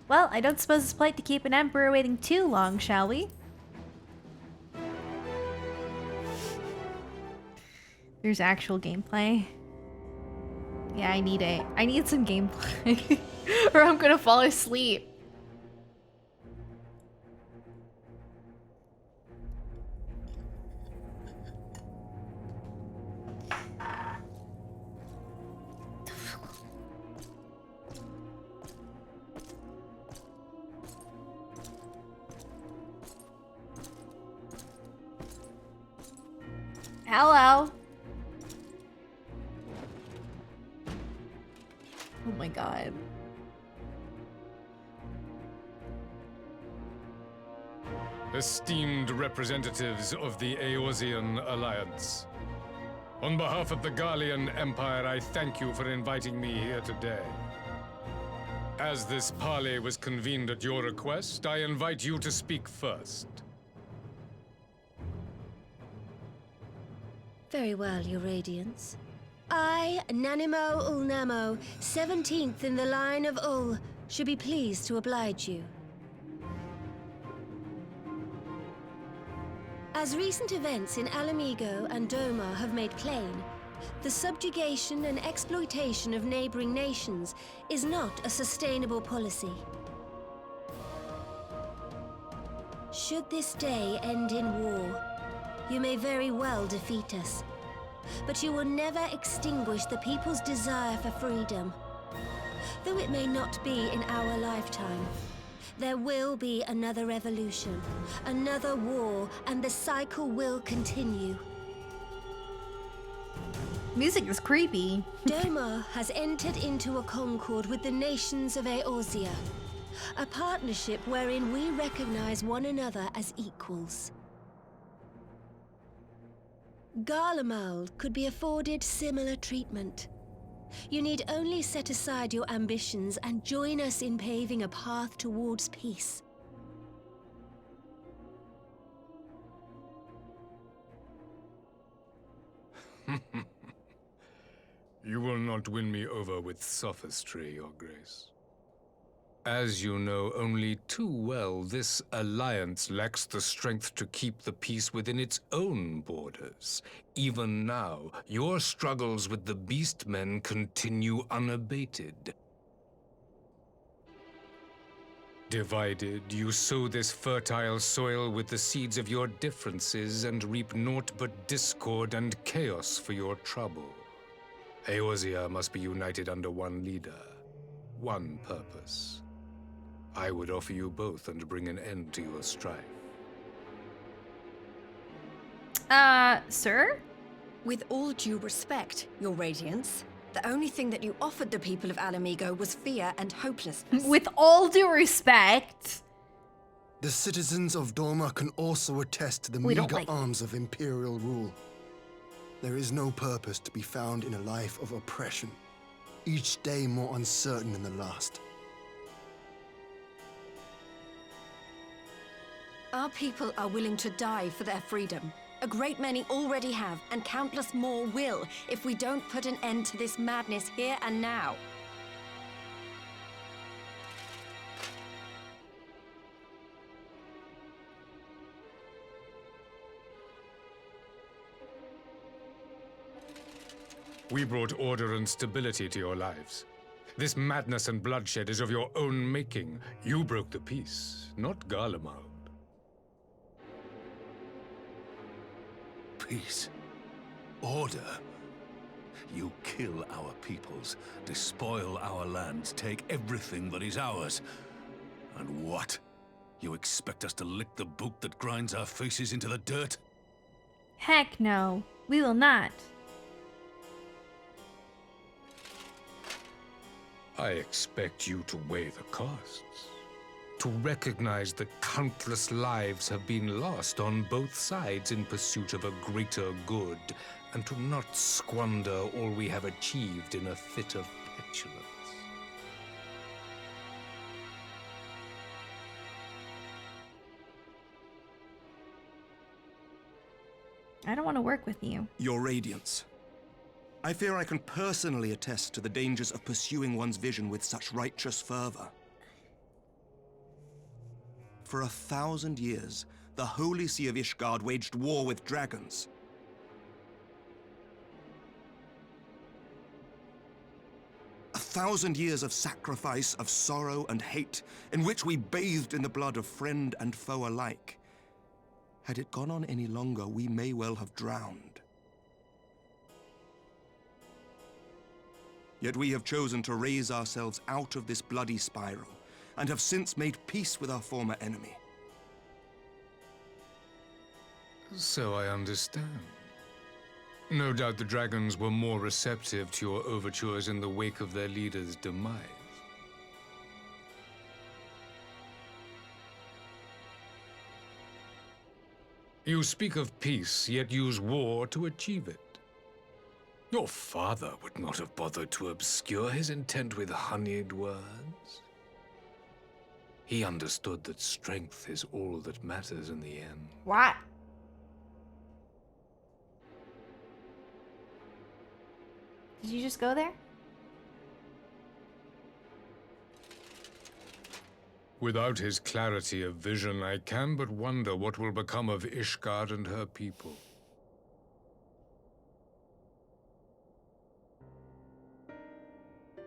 A: Well, I don't suppose it's polite to keep an emperor waiting too long, shall we? There's actual gameplay. Yeah, I need it. I need some gameplay. Or I'm gonna fall asleep. Hello. Oh my god.
O: Esteemed representatives of the Eorzean Alliance. On behalf of the Garlean Empire, I thank you for inviting me here today. As this parley was convened at your request, I invite you to speak first.
U: Very well, Your Radiance. I, Nanimo Ulnamo, 17th in the line of Ul, should be pleased to oblige you. As recent events in Alamigo and Doma have made plain, the subjugation and exploitation of neighboring nations is not a sustainable policy. Should this day end in war, You may very well defeat us, but you will never extinguish the people's desire for freedom. Though it may not be in our lifetime, there will be another revolution, another war, and the cycle will continue.
A: Music is creepy.
U: Doma has entered into a concord with the nations of Eorzea, a partnership wherein we recognize one another as equals. Garlemald could be afforded similar treatment. You need only set aside your ambitions and join us in paving a path towards peace.
O: You will not win me over with sophistry, Your Grace. As you know only too well, this alliance lacks the strength to keep the peace within its own borders. Even now, your struggles with the Beastmen continue unabated. Divided, you sow this fertile soil with the seeds of your differences and reap naught but discord and chaos for your trouble. Eorzea must be united under one leader, one purpose. I would offer you both and bring an end to your strife.
A: Sir?
S: With all due respect, Your Radiance, the only thing that you offered the people of Alamigo was fear and hopelessness.
A: With all due respect.
F: The citizens of Doma can also attest to the meager arms of imperial rule. There is no purpose to be found in a life of oppression, each day more uncertain than the last.
S: Our people are willing to die for their freedom. A great many already have, and countless more will, if we don't put an end to this madness here and now.
O: We brought order and stability to your lives. This madness and bloodshed is of your own making. You broke the peace, not Garlemald.
L: Peace. Order. You kill our peoples, despoil our lands, take everything that is ours. And what? You expect us to lick the boot that grinds our faces into the dirt?
A: Heck no, we will not.
O: I expect you to weigh the costs. To recognize that countless lives have been lost on both sides in pursuit of a greater good, and to not squander all we have achieved in a fit of petulance.
A: I don't want to work with you.
V: Your Radiance. I fear I can personally attest to the dangers of pursuing one's vision with such righteous fervor. For 1,000 years, the Holy See of Ishgard waged war with dragons. A 1,000 years of sacrifice, of sorrow and hate, in which we bathed in the blood of friend and foe alike. Had it gone on any longer, we may well have drowned. Yet we have chosen to raise ourselves out of this bloody spiral, and have since made peace with our former enemy.
O: So I understand. No doubt the dragons were more receptive to your overtures in the wake of their leader's demise. You speak of peace, yet use war to achieve it. Your father would not have bothered to obscure his intent with honeyed words. He understood that strength is all that matters in the end.
A: What? Did you just go there?
O: Without his clarity of vision, I can but wonder what will become of Ishgard and her people.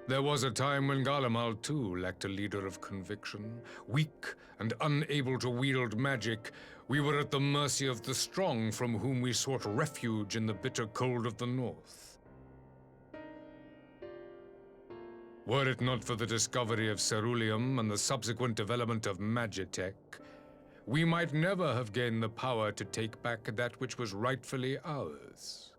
O: There was a time when Garlemald too lacked a leader of conviction, weak and unable to wield magic, we were at the mercy of the strong from whom we sought refuge in the bitter cold of the north. Were it not for the discovery of ceruleum and the subsequent development of magitech, we might never have gained the power to take back that which was rightfully ours.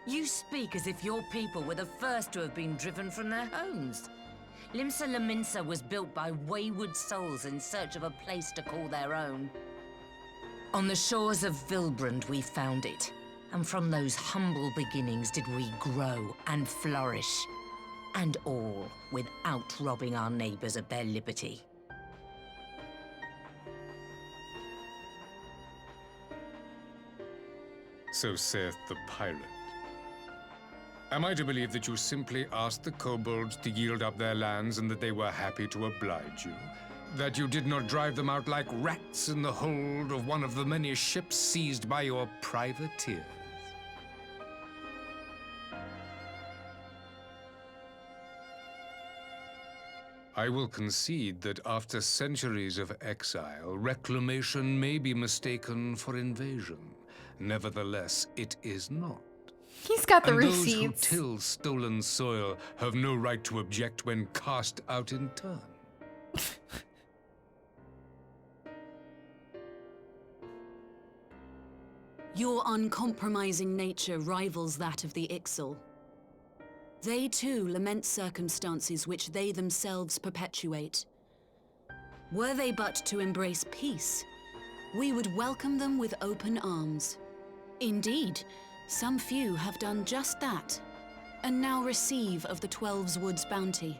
P: You speak as if your people were the first to have been driven from their homes. Limsa Lominsa was built by wayward souls in search of a place to call their own. On the shores of Vilbrand we found it, and from those humble beginnings did we grow and flourish. And all without robbing our neighbors of their liberty.
O: So saith the pirate. Am I to believe that you simply asked the kobolds to yield up their lands and that they were happy to oblige you? That you did not drive them out like rats in the hold of one of the many ships seized by your privateers? I will concede that after centuries of exile, reclamation may be mistaken for invasion. Nevertheless, it is not.
A: He's got the
O: and
A: receipts.
O: Those who till stolen soil have no right to object when cast out in turn.
M: Your uncompromising nature rivals that of the Ixal. They too lament circumstances which they themselves perpetuate. Were they but to embrace peace, we would welcome them with open arms. Indeed, some few have done just that, and now receive of the 12's Wood's bounty.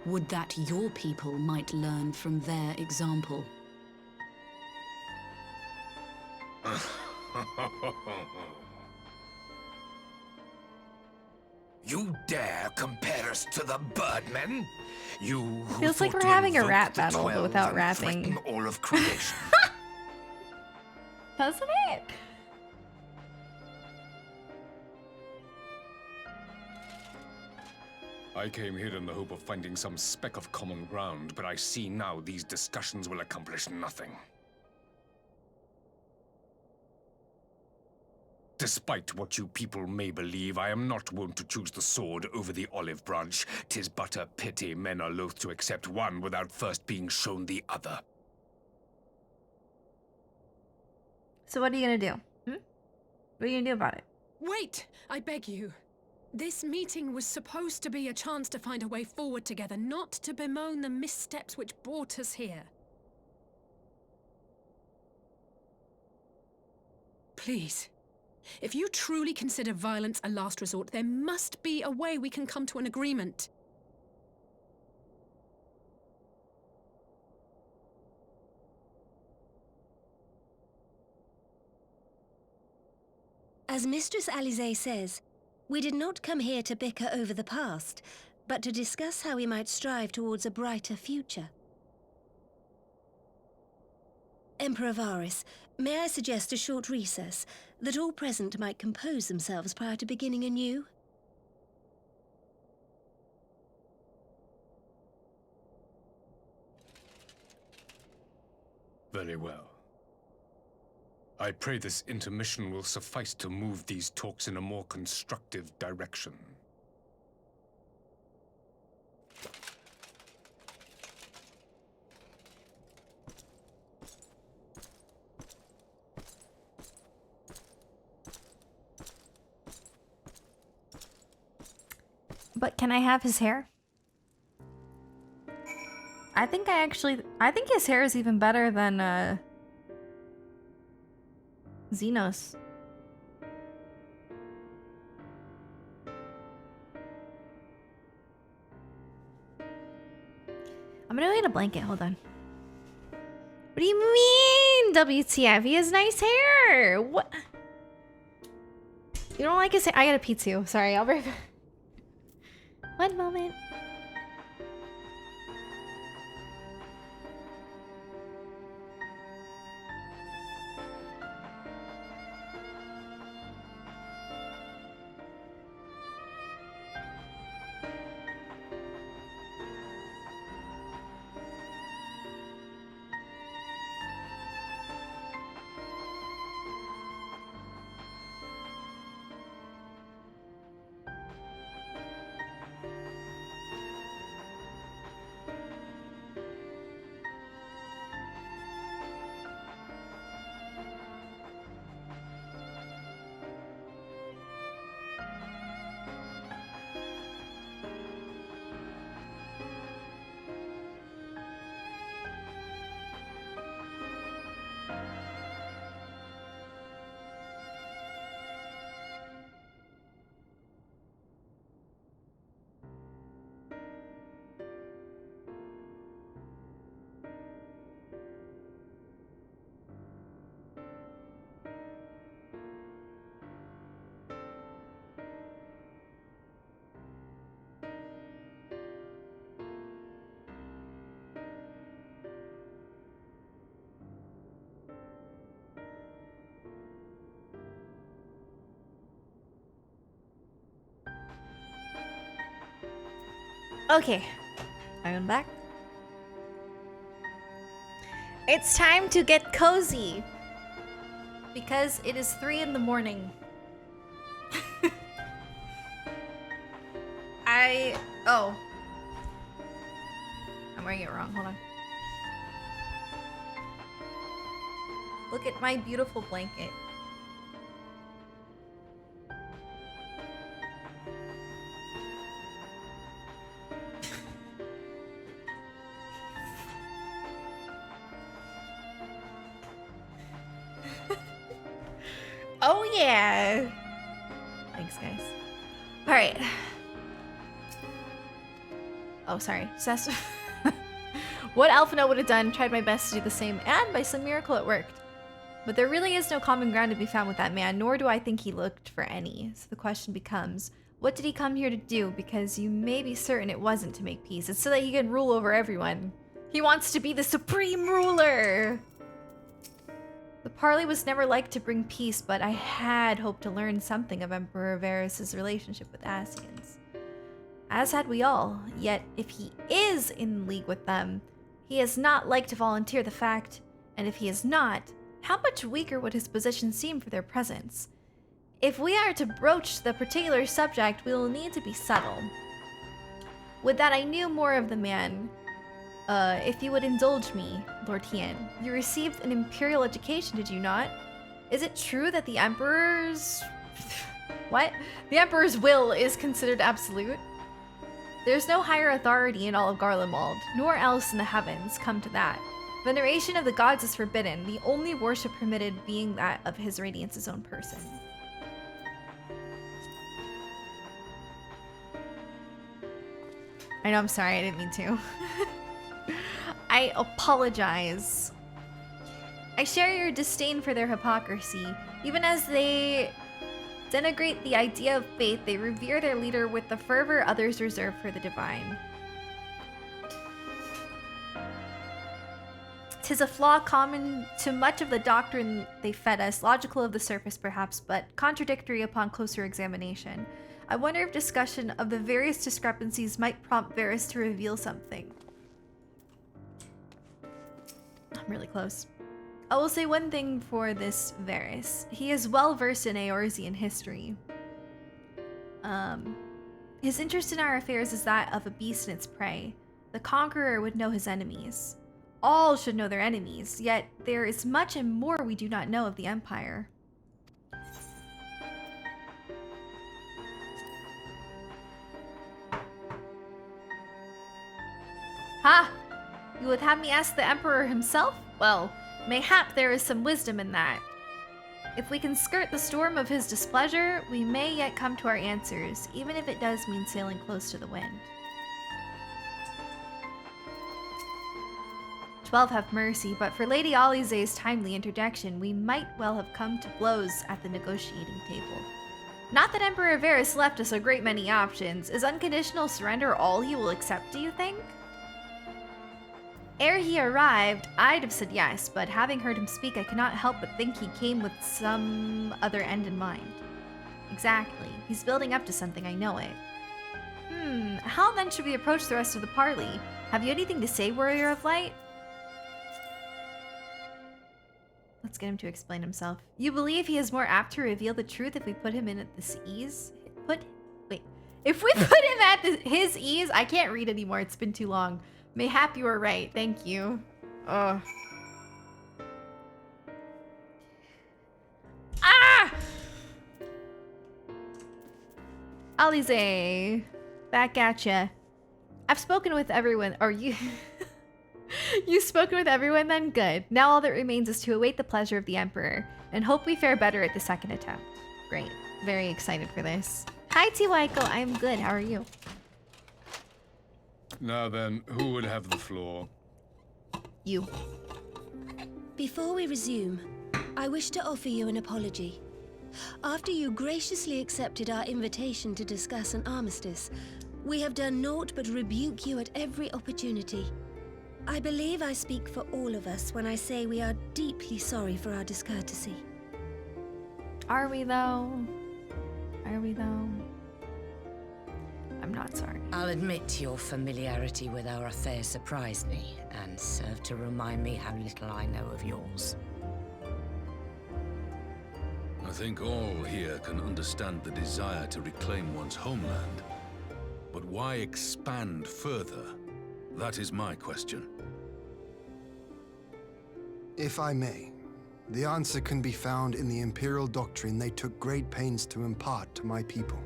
M: Would that your people might learn from their example.
D: You dare compare us to the Birdmen? You who
A: Feels like
D: thought
A: we're
D: to
A: having a
D: invoke
A: rap
D: the
A: battle, but
D: 12
A: without
D: and
A: rapping.
D: threaten all of creation.
A: Doesn't it?
O: I came here in the hope of finding some speck of common ground, but I see now these discussions will accomplish nothing. Despite what you people may believe, I am not wont to choose the sword over the olive branch. 'Tis but a pity men are loath to accept one without first being shown the other.
A: So what are you gonna do? What are you gonna do about it?
E: Wait! I beg you. This meeting was supposed to be a chance to find a way forward together, not to bemoan the missteps which brought us here. Please. If you truly consider violence a last resort, there must be a way we can come to an agreement.
U: As Mistress Alize says, we did not come here to bicker over the past, but to discuss how we might strive towards a brighter future. Emperor Varys, may I suggest a short recess, that all present might compose themselves prior to beginning anew?
O: Very well. I pray this intermission will suffice to move these talks in a more constructive direction.
A: But can I have his hair? I think his hair is even better than Xenos. I'm gonna get a blanket, hold on. What do you mean, WTF? He has nice hair! What? You don't like his hair? I gotta pee too. Sorry, I'll be right back. One moment. Okay, I am back. It's time to get cozy because it is 3 in the morning. Oh. I'm wearing it wrong. Hold on. Look at my beautiful blanket. Oh yeah. Thanks, guys. All right. Oh, sorry. What Alphino would have done, tried my best to do the same, and by some miracle it worked. But there really is no common ground to be found with that man, nor do I think he looked for any. So the question becomes, what did he come here to do? Because you may be certain it wasn't to make peace. It's so that he can rule over everyone. He wants to be the supreme ruler! The parley was never like to bring peace, but I had hoped to learn something of Emperor Varys' relationship with Asians. As had we all, yet if he is in league with them, he is not like to volunteer the fact, and if he is not, how much weaker would his position seem for their presence? If we are to broach the particular subject, we will need to be subtle. Would that I knew more of the man. If you would indulge me, Lord Hien, you received an imperial education, did you not? Is it true that the Emperor's... what? The Emperor's will is considered absolute? There's no higher authority in all of Garlemald, nor else in the heavens, come to that. Veneration of the gods is forbidden, the only worship permitted being that of His Radiance's own person. I know, I'm sorry, I didn't mean to. I apologize. I share your disdain for their hypocrisy. Even as they denigrate the idea of faith, they revere their leader with the fervor others reserve for the divine. 'Tis a flaw common to much of the doctrine they fed us, logical of the surface perhaps, but contradictory upon closer examination. I wonder if discussion of the various discrepancies might prompt Varys to reveal something. I'm really close. I will say one thing for this Varys. He is well versed in Eorzean history. His interest in our affairs is that of a beast and its prey. The conqueror would know his enemies. All should know their enemies, yet there is much and more we do not know of the Empire. Ha! You would have me ask the Emperor himself? Well, mayhap there is some wisdom in that. If we can skirt the storm of his displeasure, we may yet come to our answers, even if it does mean sailing close to the wind. 12 have mercy, but for Lady Alize's timely interjection, we might well have come to blows at the negotiating table. Not that Emperor Varys left us a great many options. Is unconditional surrender all he will accept, do you think? Ere he arrived, I'd have said yes, but having heard him speak, I cannot help but think he came with some other end in mind. Exactly. He's building up to something, I know it. How then should we approach the rest of the parley? Have you anything to say, Warrior of Light? Let's get him to explain himself. You believe he is more apt to reveal the truth if we put him in at this ease? If we put him at his ease? I can't read anymore, it's been too long. Mayhap you are right, thank you. Ugh. Ah! Alize, back at ya. I've spoken with everyone, or you... You've spoken with everyone then? Good. Now all that remains is to await the pleasure of the Emperor, and hope we fare better at the second attempt. Great. Very excited for this. Hi, T-Waiko. I'm good. How are you?
O: Now then, who would have the floor?
A: You.
U: Before we resume, I wish to offer you an apology. After you graciously accepted our invitation to discuss an armistice, we have done naught but rebuke you at every opportunity. I believe I speak for all of us when I say we are deeply sorry for our discourtesy.
A: Are we though? Are we though? I'm not sorry.
P: I'll admit your familiarity with our affair surprised me, and served to remind me how little I know of yours.
L: I think all here can understand the desire to reclaim one's homeland. But why expand further? That is my question.
F: If I may, the answer can be found in the Imperial doctrine they took great pains to impart to my people.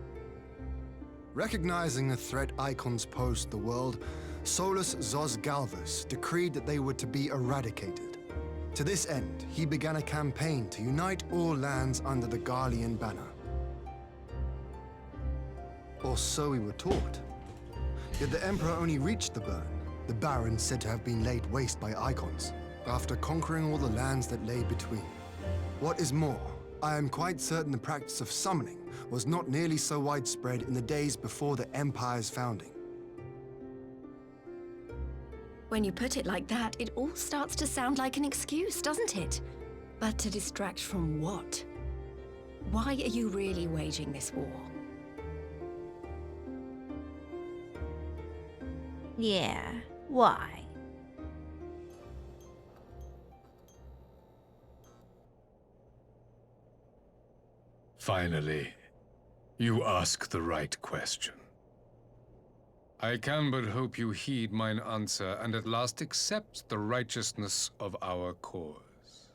F: Recognizing the threat icons posed to the world, Solus Zos Galvus decreed that they were to be eradicated. To this end, he began a campaign to unite all lands under the Garlean banner. Or so we were taught. Yet the Emperor only reached the burn, the Baron said to have been laid waste by icons, after conquering all the lands that lay between. What is more, I am quite certain the practice of summoning was not nearly so widespread in the days before the Empire's founding.
S: When you put it like that, it all starts to sound like an excuse, doesn't it? But to distract from what? Why are you really waging this war?
A: Yeah, why?
O: Finally, you ask the right question. I can but hope you heed mine answer and at last accept the righteousness of our cause.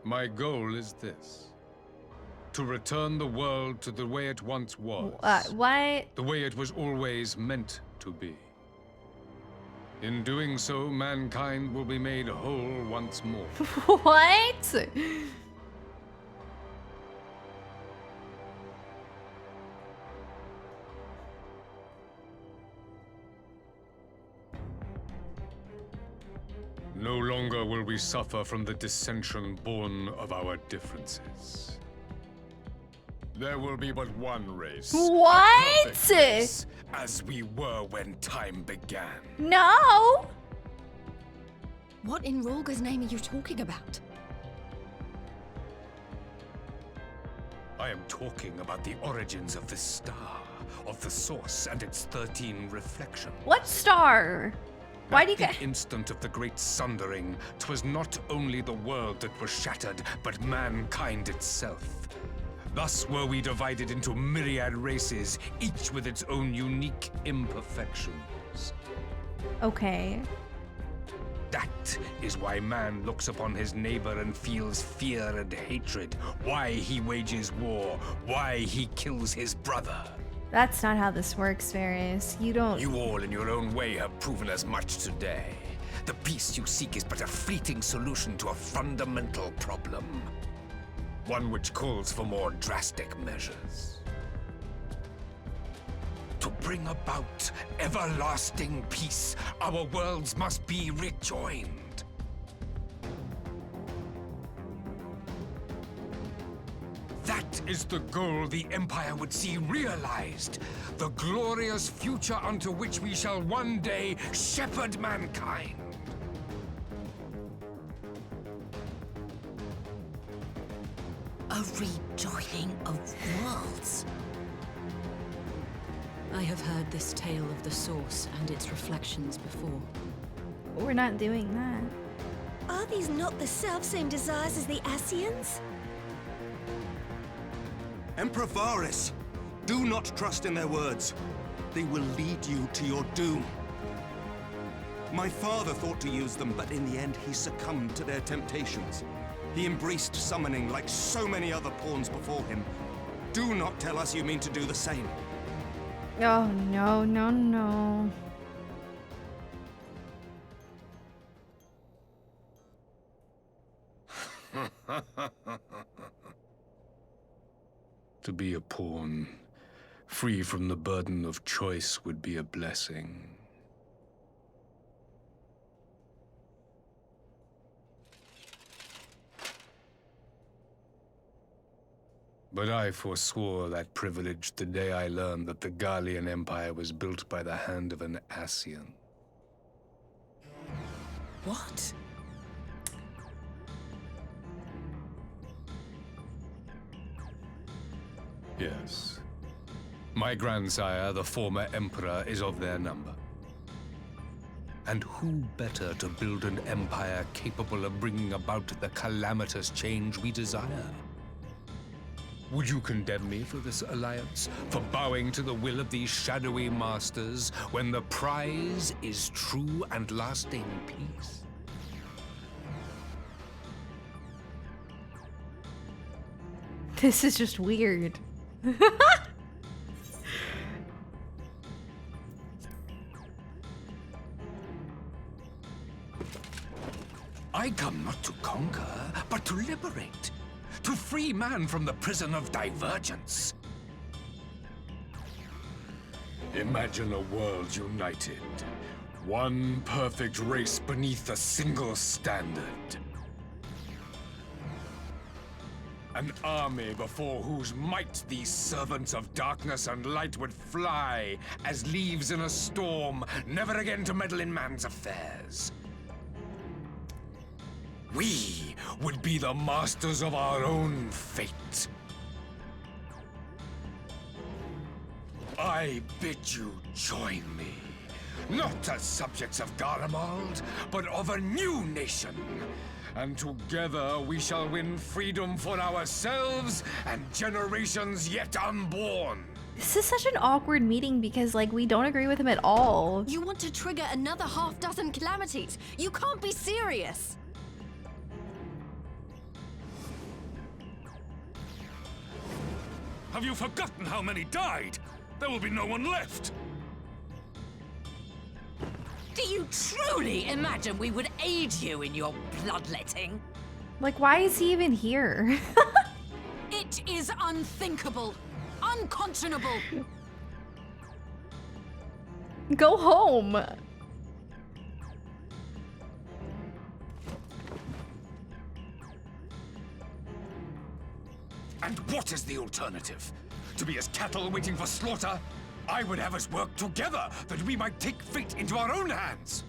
O: My goal is this: to return the world to the way it once was.
A: Why?
O: The way it was always meant to be. In doing so, mankind will be made whole once more.
A: What?
O: No longer will we suffer from the dissension born of our differences. There will be but one race.
A: What?
O: A perfect race, as we were when time began.
A: No!
S: What in Rolga's name are you talking about?
O: I am talking about the origins of the star, of the source and its 13 reflections.
A: What star? Why do you
O: At
A: get...
O: the instant of the great sundering, 'twas not only the world that was shattered, but mankind itself. Thus were we divided into myriad races, each with its own unique imperfections.
A: Okay.
O: That is why man looks upon his neighbor and feels fear and hatred, why he wages war, why he kills his brother.
A: That's not how this works, Varys. You don't...
O: You all in your own way have proven as much today. The peace you seek is but a fleeting solution to a fundamental problem. One which calls for more drastic measures. To bring about everlasting peace, our worlds must be rejoined. That is the goal the Empire would see realized. The glorious future unto which we shall one day shepherd mankind.
P: A rejoining of worlds. I have heard this tale of the source and its reflections before.
A: We're not doing that.
U: Are these not the self-same desires as the Ascians?
V: Emperor Varys, do not trust in their words. They will lead you to your doom. My father thought to use them, but in the end he succumbed to their temptations. He embraced summoning like so many other pawns before him. Do not tell us you mean to do the same.
A: Oh, no, no, no.
O: To be a pawn, free from the burden of choice, would be a blessing. But I forswore that privilege the day I learned that the Garlean Empire was built by the hand of an Ascian.
P: What?
O: Yes. My grandsire, the former emperor, is of their number. And who better to build an empire capable of bringing about the calamitous change we desire? Would you condemn me for this alliance? For bowing to the will of these shadowy masters when the prize is true and lasting peace?
A: This is just weird.
L: I come not to conquer, but to liberate. To free man from the prison of divergence.
O: Imagine a world united. One perfect race beneath a single standard. An army before whose might these servants of darkness and light would fly as leaves in a storm, never again to meddle in man's affairs. We would be the masters of our own fate. I bid you join me, not as subjects of Garlemald, but of a new nation. And together we shall win freedom for ourselves and generations yet unborn.
A: This is such an awkward meeting because, like, we don't agree with him at all.
S: You want to trigger another half-dozen calamities? You can't be serious!
L: Have you forgotten how many died? There will be no one left.
P: Do you truly imagine we would aid you in your bloodletting?
A: Like, why is he even here?
R: It is unthinkable. Unconscionable.
A: Go home.
L: And what is the alternative? To be as cattle waiting for slaughter? I would have us work together that we might take fate into our own hands.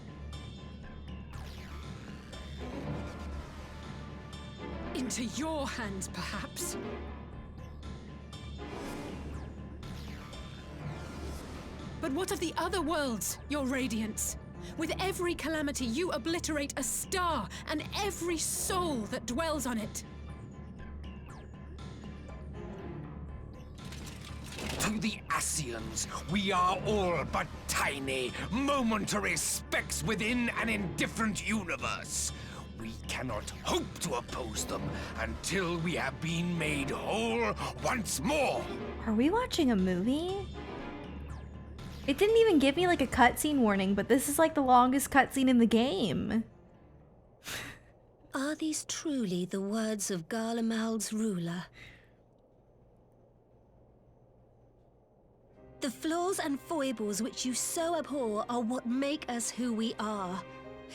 E: Into your hands, perhaps. But what of the other worlds, your radiance? With every calamity, you obliterate a star and every soul that dwells on it.
L: To the Ascians, we are all but tiny, momentary specks within an indifferent universe. We cannot hope to oppose them until we have been made whole once more.
A: Are we watching a movie? It didn't even give me like a cutscene warning, but this is like the longest cutscene in the game.
U: Are these truly the words of Garlemald's ruler? The flaws and foibles which you so abhor are what make us who we are.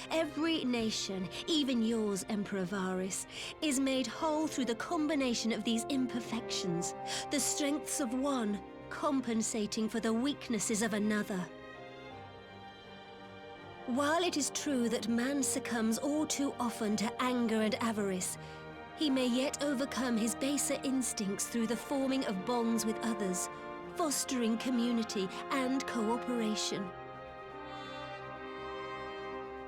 U: Every nation, even yours, Emperor Varys, is made whole through the combination of these imperfections, the strengths of one compensating for the weaknesses of another. While it is true that man succumbs all too often to anger and avarice, he may yet overcome his baser instincts through the forming of bonds with others, fostering community and cooperation.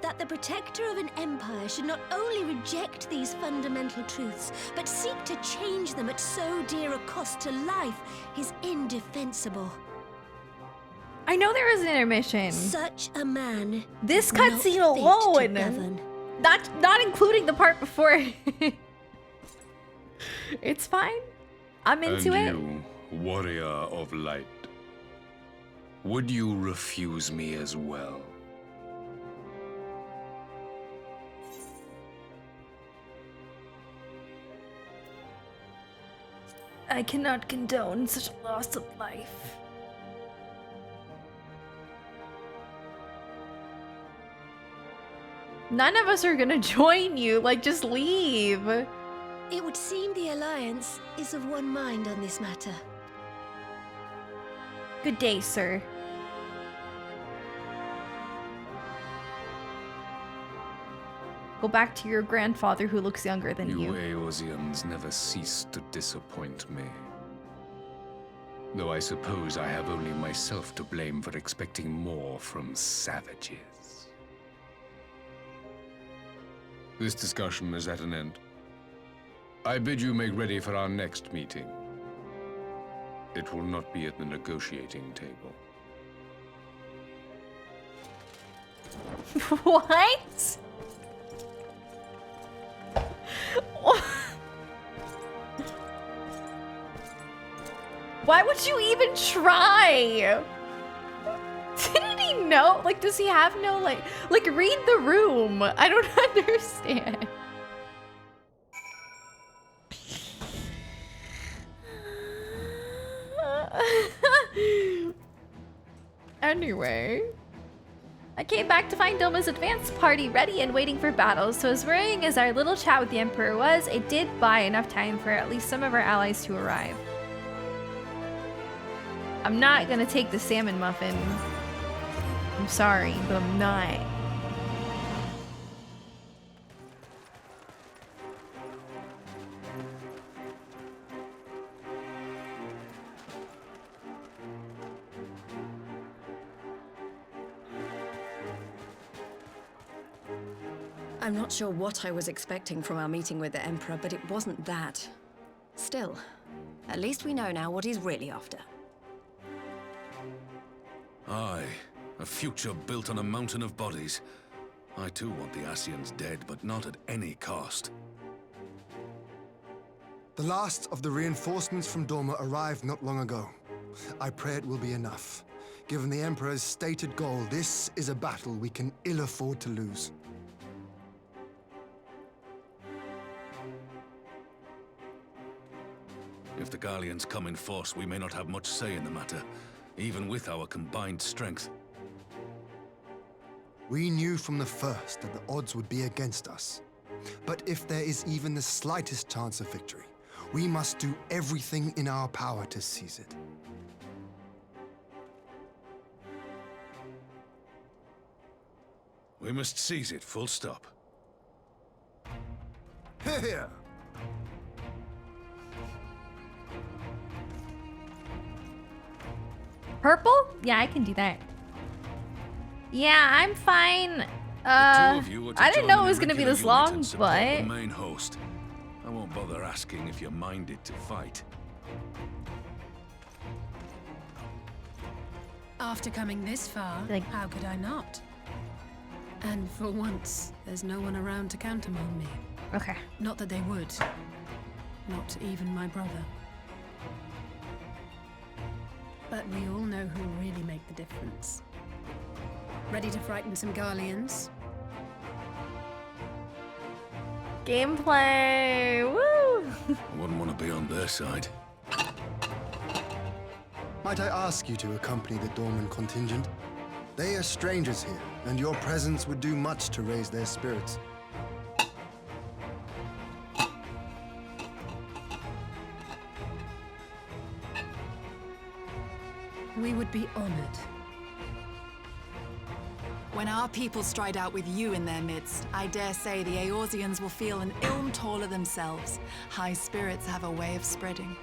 U: That the protector of an empire should not only reject these fundamental truths, but seek to change them at so dear a cost to life is indefensible.
A: I know there was an intermission.
U: Such a man.
A: This cutscene alone, not including the part before. It's fine. I'm into it.
O: You, warrior of light, would you refuse me as well?
A: I cannot condone such a loss of life. None of us are gonna join you, like just leave.
U: It would seem the Alliance is of one mind on this matter.
A: Good day, sir. Go back to your grandfather who looks younger than you.
O: You Eosians never cease to disappoint me. Though I suppose I have only myself to blame for expecting more from savages. This discussion is at an end. I bid you make ready for our next meeting. It will not be at the negotiating table.
A: What? Why would you even try? Didn't he know? Like, does he have no, like read the room? I don't understand. Anyway. I came back to find Doma's advance party ready and waiting for battle, so as worrying as our little chat with the Emperor was, it did buy enough time for at least some of our allies to arrive. I'm not gonna take the salmon muffin. I'm sorry, but I'm not.
S: I'm not sure what I was expecting from our meeting with the Emperor, but it wasn't that. Still, at least we know now what he's really after.
L: Aye, a future built on a mountain of bodies. I too want the Ascians dead, but not at any cost.
F: The last of the reinforcements from Doma arrived not long ago. I pray it will be enough. Given the Emperor's stated goal, this is a battle we can ill afford to lose.
L: If the Garleans come in force, we may not have much say in the matter, even with our combined strength.
F: We knew from the first that the odds would be against us. But if there is even the slightest chance of victory, we must do everything in our power to seize it.
L: We must seize it, full stop.
F: Here!
A: Purple? Yeah, I can do that. Yeah, I'm fine. I didn't know it was gonna be this long, but
L: The main host. I won't bother asking if you're minded to fight.
E: After coming this far, how could I not? And for once, there's no one around to countermand me.
A: Okay.
E: Not that they would. Not even my brother. But we all know who really make the difference. Ready to frighten some Garleans?
A: Gameplay! Woo!
L: I wouldn't want to be on their side.
F: Might I ask you to accompany the Dorman contingent? They are strangers here, and your presence would do much to raise their spirits.
E: We would be honored.
R: When our people stride out with you in their midst, I dare say the Eorzeans will feel an ilm taller themselves. High spirits have a way of spreading.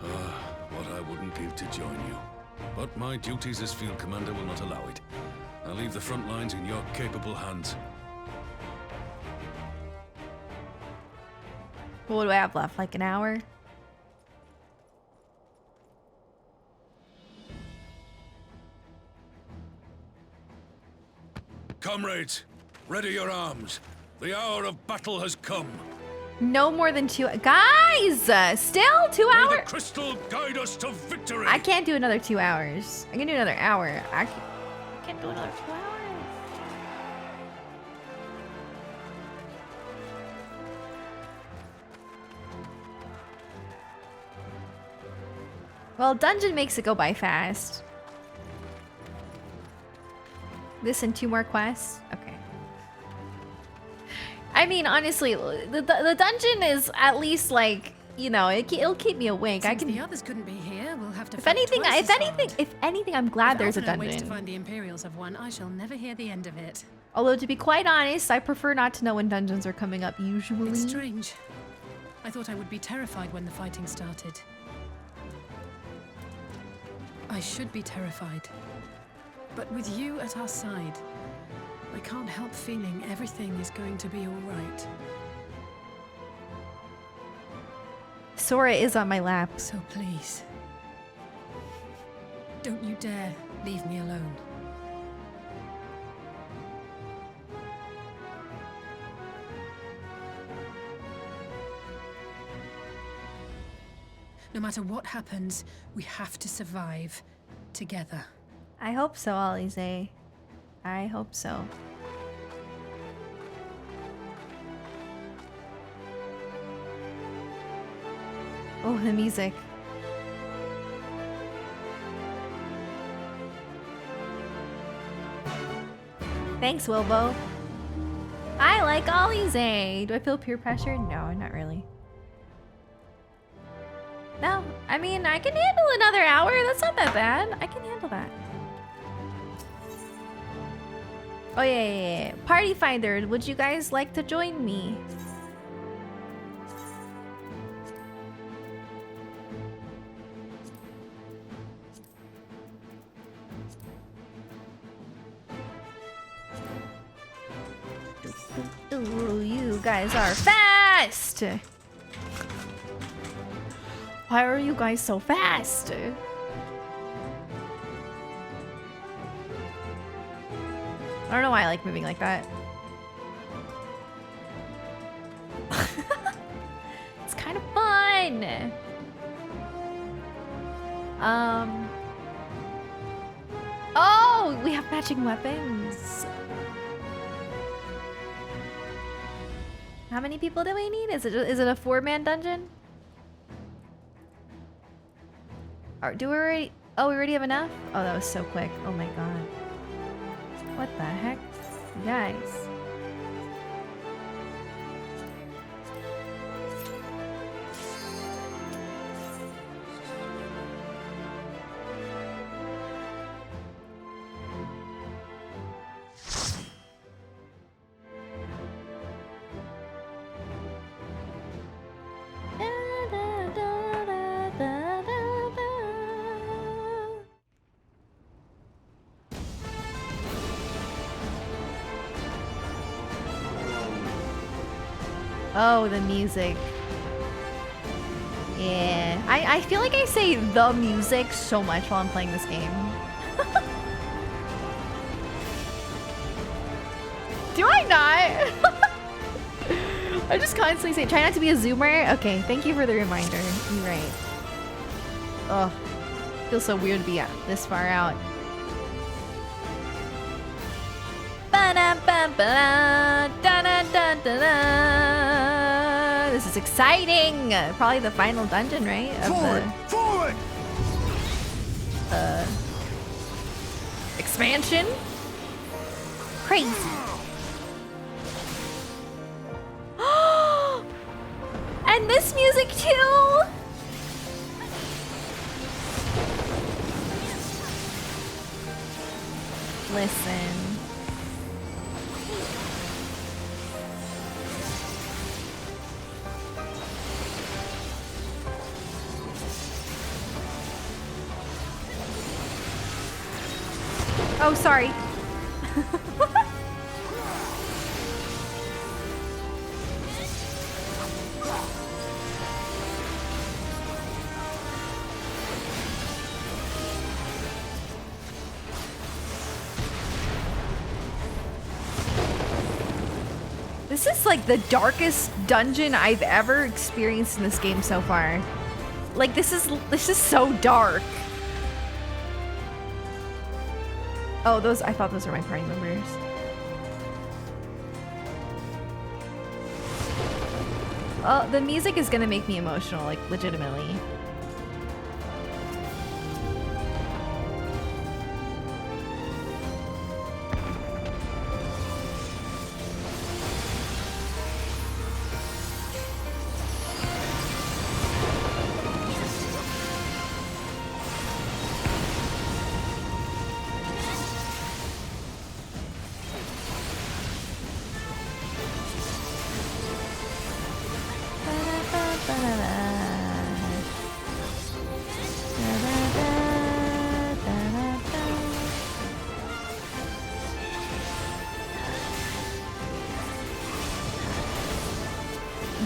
L: What I wouldn't give to join you. But my duties as field commander will not allow it. I'll leave the front lines in your capable hands.
A: What do I have left? Like an hour?
L: Comrades, ready your arms. The hour of battle has come.
A: No more than 2 guys! Still 2
L: May
A: hours?
L: the crystal guide us to victory.
A: I can't do another 2 hours. I can do another hour. I can't do another 2 hours. Well, dungeon makes it go by fast. This and 2 more quests? Okay. I mean, honestly, the dungeon is at least like, you know, it'll keep me awake.
E: Since the others couldn't be here, we'll have to.
A: If anything, I'm glad there's a
E: Waits to
A: dungeon.
E: find the Imperials have won. I shall never hear the end of it.
A: Although to be quite honest, I prefer not to know when dungeons are coming up usually.
E: It's strange. I thought I would be terrified when the fighting started. I should be terrified. But with you at our side, I can't help feeling everything is going to be all right.
A: Sora is on my lap.
E: So please, don't you dare leave me alone. No matter what happens, we have to survive together.
A: I hope so, Alize. I hope so. Oh, the music. Thanks, Wilbo. I like Alize. Do I feel peer pressure? No, not really. No, I mean, I can handle another hour. That's not that bad. I can handle that. Oh, yeah. Party Finder, would you guys like to join me? Ooh, you guys are fast! Why are you guys so fast? I don't know why I like moving like that. It's kind of fun! Oh! We have matching weapons! How many people do we need? Is it a 4-man dungeon? Do we already... Oh, we already have enough? Oh, that was so quick. Oh my god. What the heck? You guys. Oh, the music. Yeah. I feel like I say the music so much while I'm playing this game. Do I not? I just constantly say, try not to be a zoomer. Okay, thank you for the reminder. You're right. Ugh. Feels so weird to be this far out. This is exciting! Probably the final dungeon, right?
F: Forward!
A: Expansion? Crazy. And this music too! Listen. Oh, sorry. This is like the darkest dungeon I've ever experienced in this game so far. Like this is so dark. Oh, I thought those were my party members. Oh, the music is gonna make me emotional, like legitimately.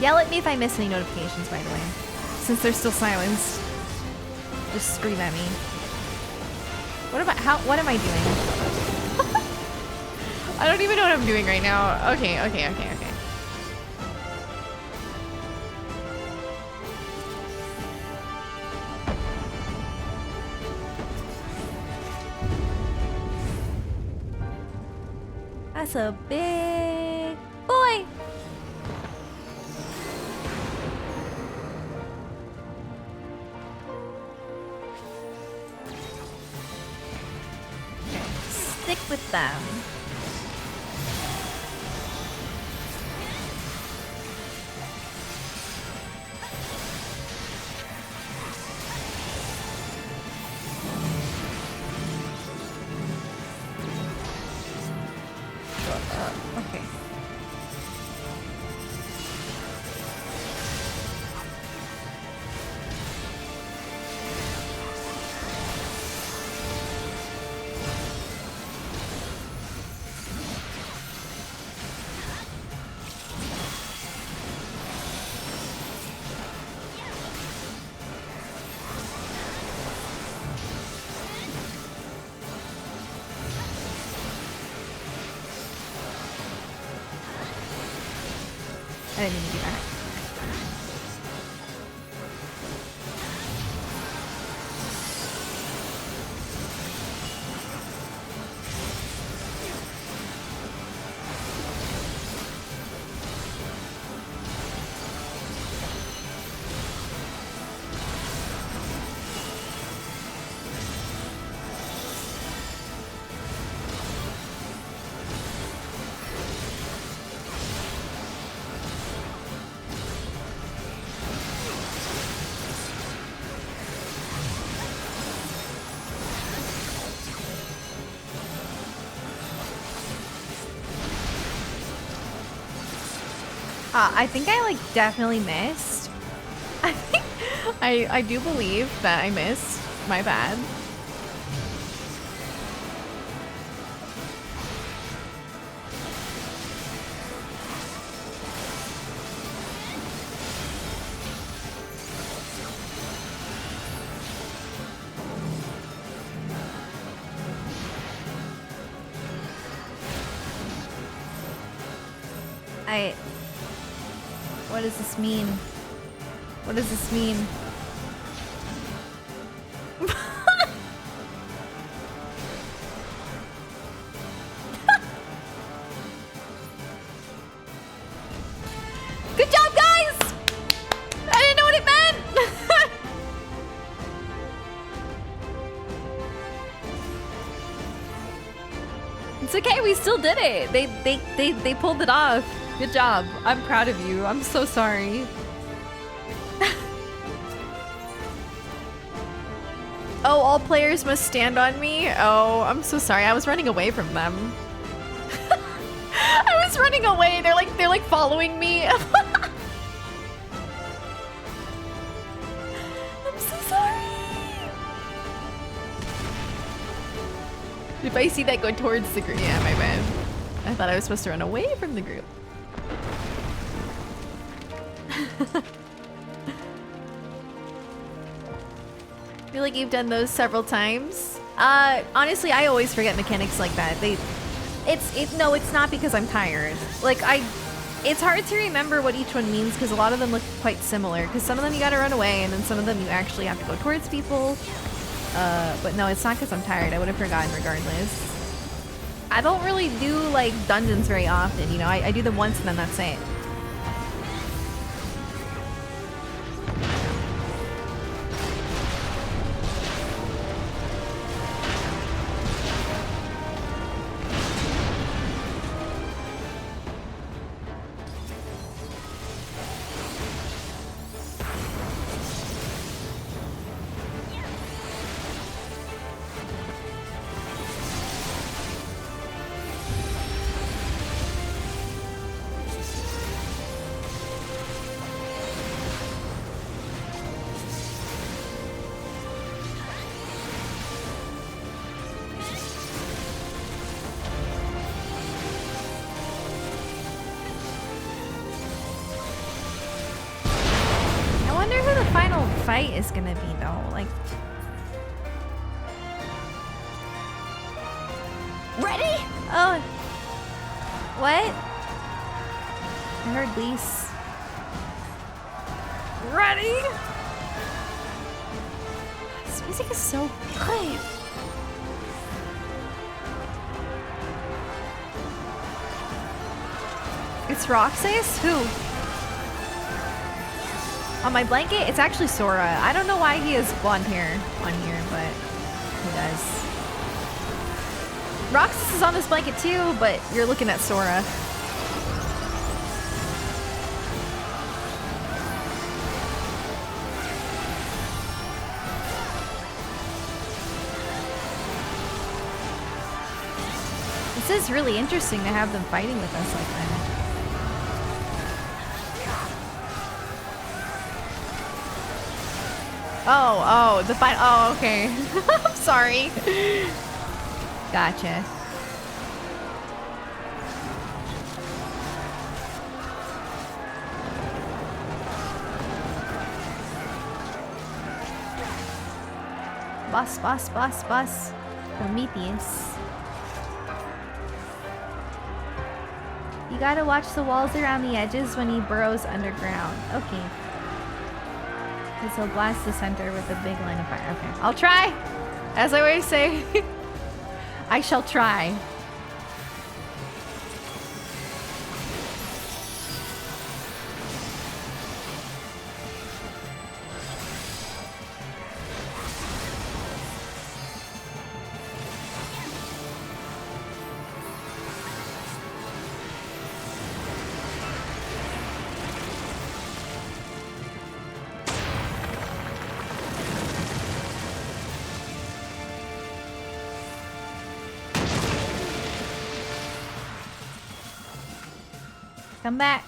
A: Yell at me if I miss any notifications, by the way. Since they're still silenced. Just scream at me. What am I doing? I don't even know what I'm doing right now. Okay. That's a big boy. Okay, stick with them. Okay. I didn't even do that. I think I like definitely missed. I think I do believe that I missed. My bad. What does this mean? What does this mean? Good job, guys! I didn't know what it meant! It's okay, we still did it. They pulled it off. Good job. I'm proud of you. I'm so sorry. Oh, all players must stand on me? Oh, I'm so sorry. I was running away from them. I was running away. They're like following me. I'm so sorry. If I see that go towards the group, yeah, my bad. I thought I was supposed to run away from the group. I feel like you've done those several times. Honestly, I always forget mechanics like that. No, it's not because I'm tired. Like it's hard to remember what each one means because a lot of them look quite similar. Because some of them you gotta run away, and then some of them you actually have to go towards people. But no, it's not because I'm tired. I would have forgotten regardless. I don't really do like dungeons very often, you know. I do them once and then that's it. final fight is gonna be though? Like,
U: Ready?
A: oh, what? I heard Lise. Ready? This music is so good. It's Roxas? Who? On my blanket? It's actually Sora. I don't know why he has blonde hair on here, but he does. Roxas is on this blanket too, but you're looking at Sora. This is really interesting to have them fighting with us like that. Oh, the fight. Oh, okay. I'm sorry. Gotcha. Boss. Prometheus. You gotta watch the walls around the edges when he burrows underground. Okay. Because he'll blast the center with a big line of fire. Okay. I'll try! As I always say. I shall try. Come back.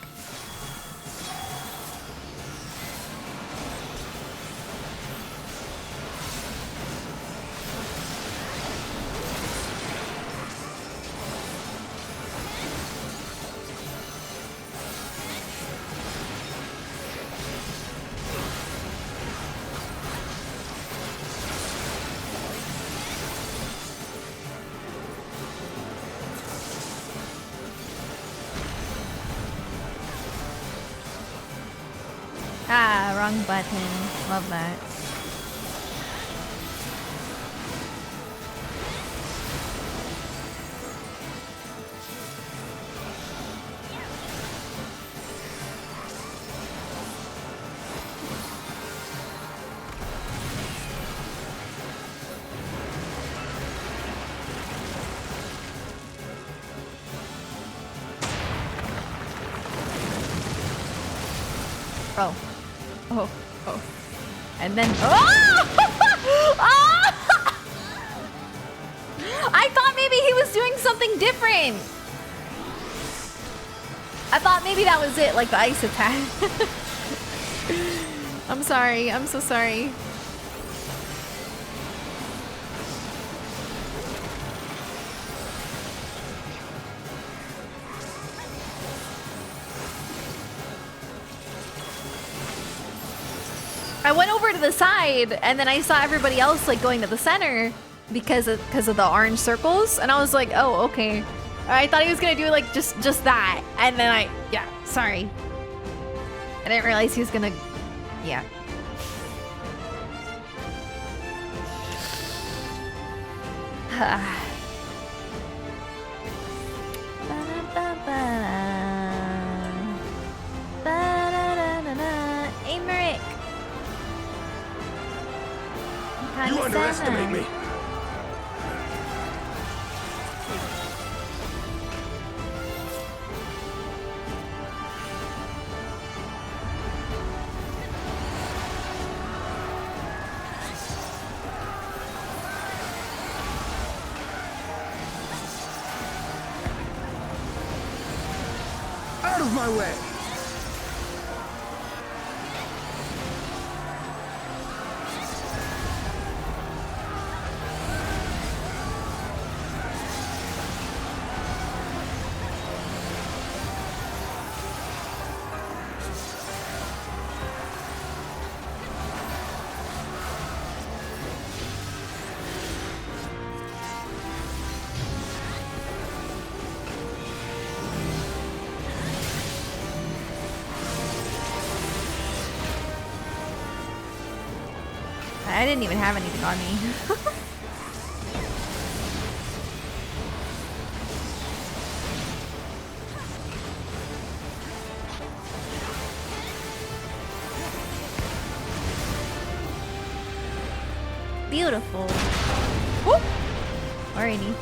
A: Ah, wrong button. Love that. Oh. And then, I thought maybe he was doing something different. I thought maybe that was it, like the ice attack. I'm sorry. I'm so sorry. I went over to the side and then I saw everybody else like going to the center because of the orange circles, and I was like, oh, okay. I thought he was gonna do like just that, and then yeah, sorry. I didn't realize he was gonna, yeah. Americ.
V: You underestimate me. Out of my way.
A: I didn't even have anything on me. Beautiful. Woo! Alrighty.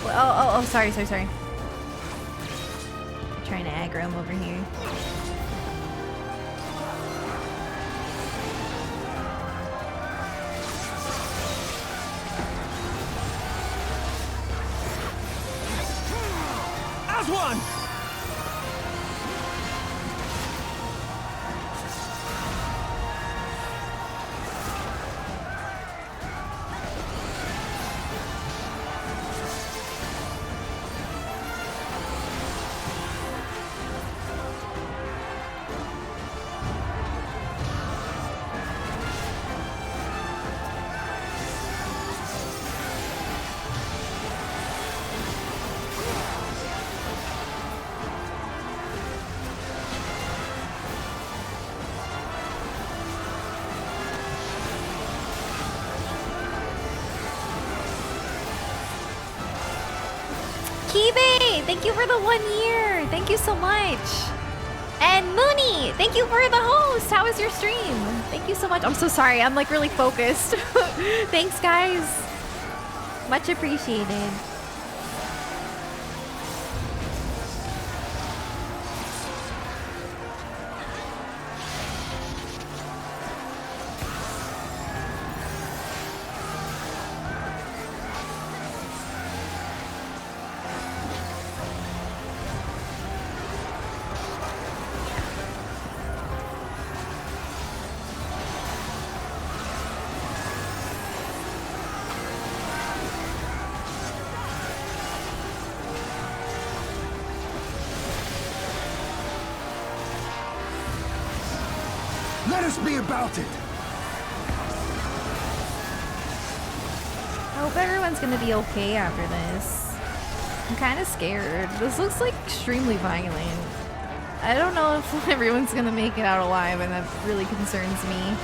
A: Oh, sorry. I'm trying to aggro him over here.
B: As one!
A: Kibe, thank you for the 1 year. Thank you so much. And Mooney, thank you for the host. How was your stream? Thank you so much. I'm so sorry. I'm like really focused. Thanks, guys. Much appreciated.
B: Let us be about it!
A: I hope everyone's gonna be okay after this. I'm kind of scared. This looks like extremely violent. I don't know if everyone's gonna make it out alive, and that really concerns me.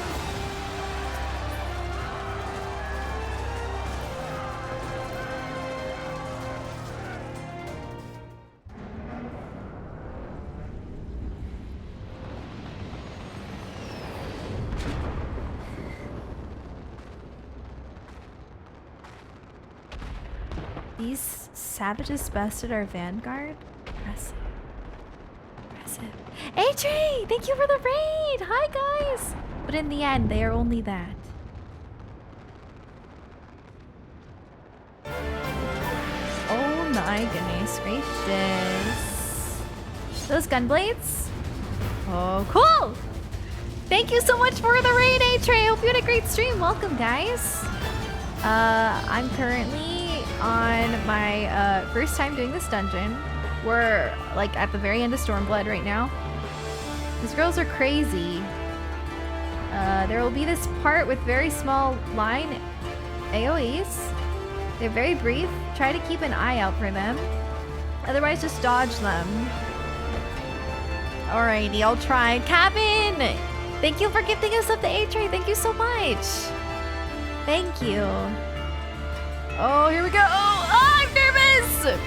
A: These savages bested our vanguard? Impressive. Impressive. A-Trey! Thank you for the raid! Hi, guys! But in the end, they are only that. Oh my goodness gracious. Those gunblades? Oh, cool! Thank you so much for the raid, A-Trey! Hope you had a great stream. Welcome, guys. I'm currently on my first time doing this dungeon. We're like at the very end of Stormblood right now. These girls are crazy. There will be this part with very small line AoEs. They're very brief. Try to keep an eye out for them. Otherwise, just dodge them. Alrighty, I'll try. Cabin! Thank you for gifting us up the A-Tray. Thank you so much. Thank you. Oh, here we go. Oh, I'm nervous!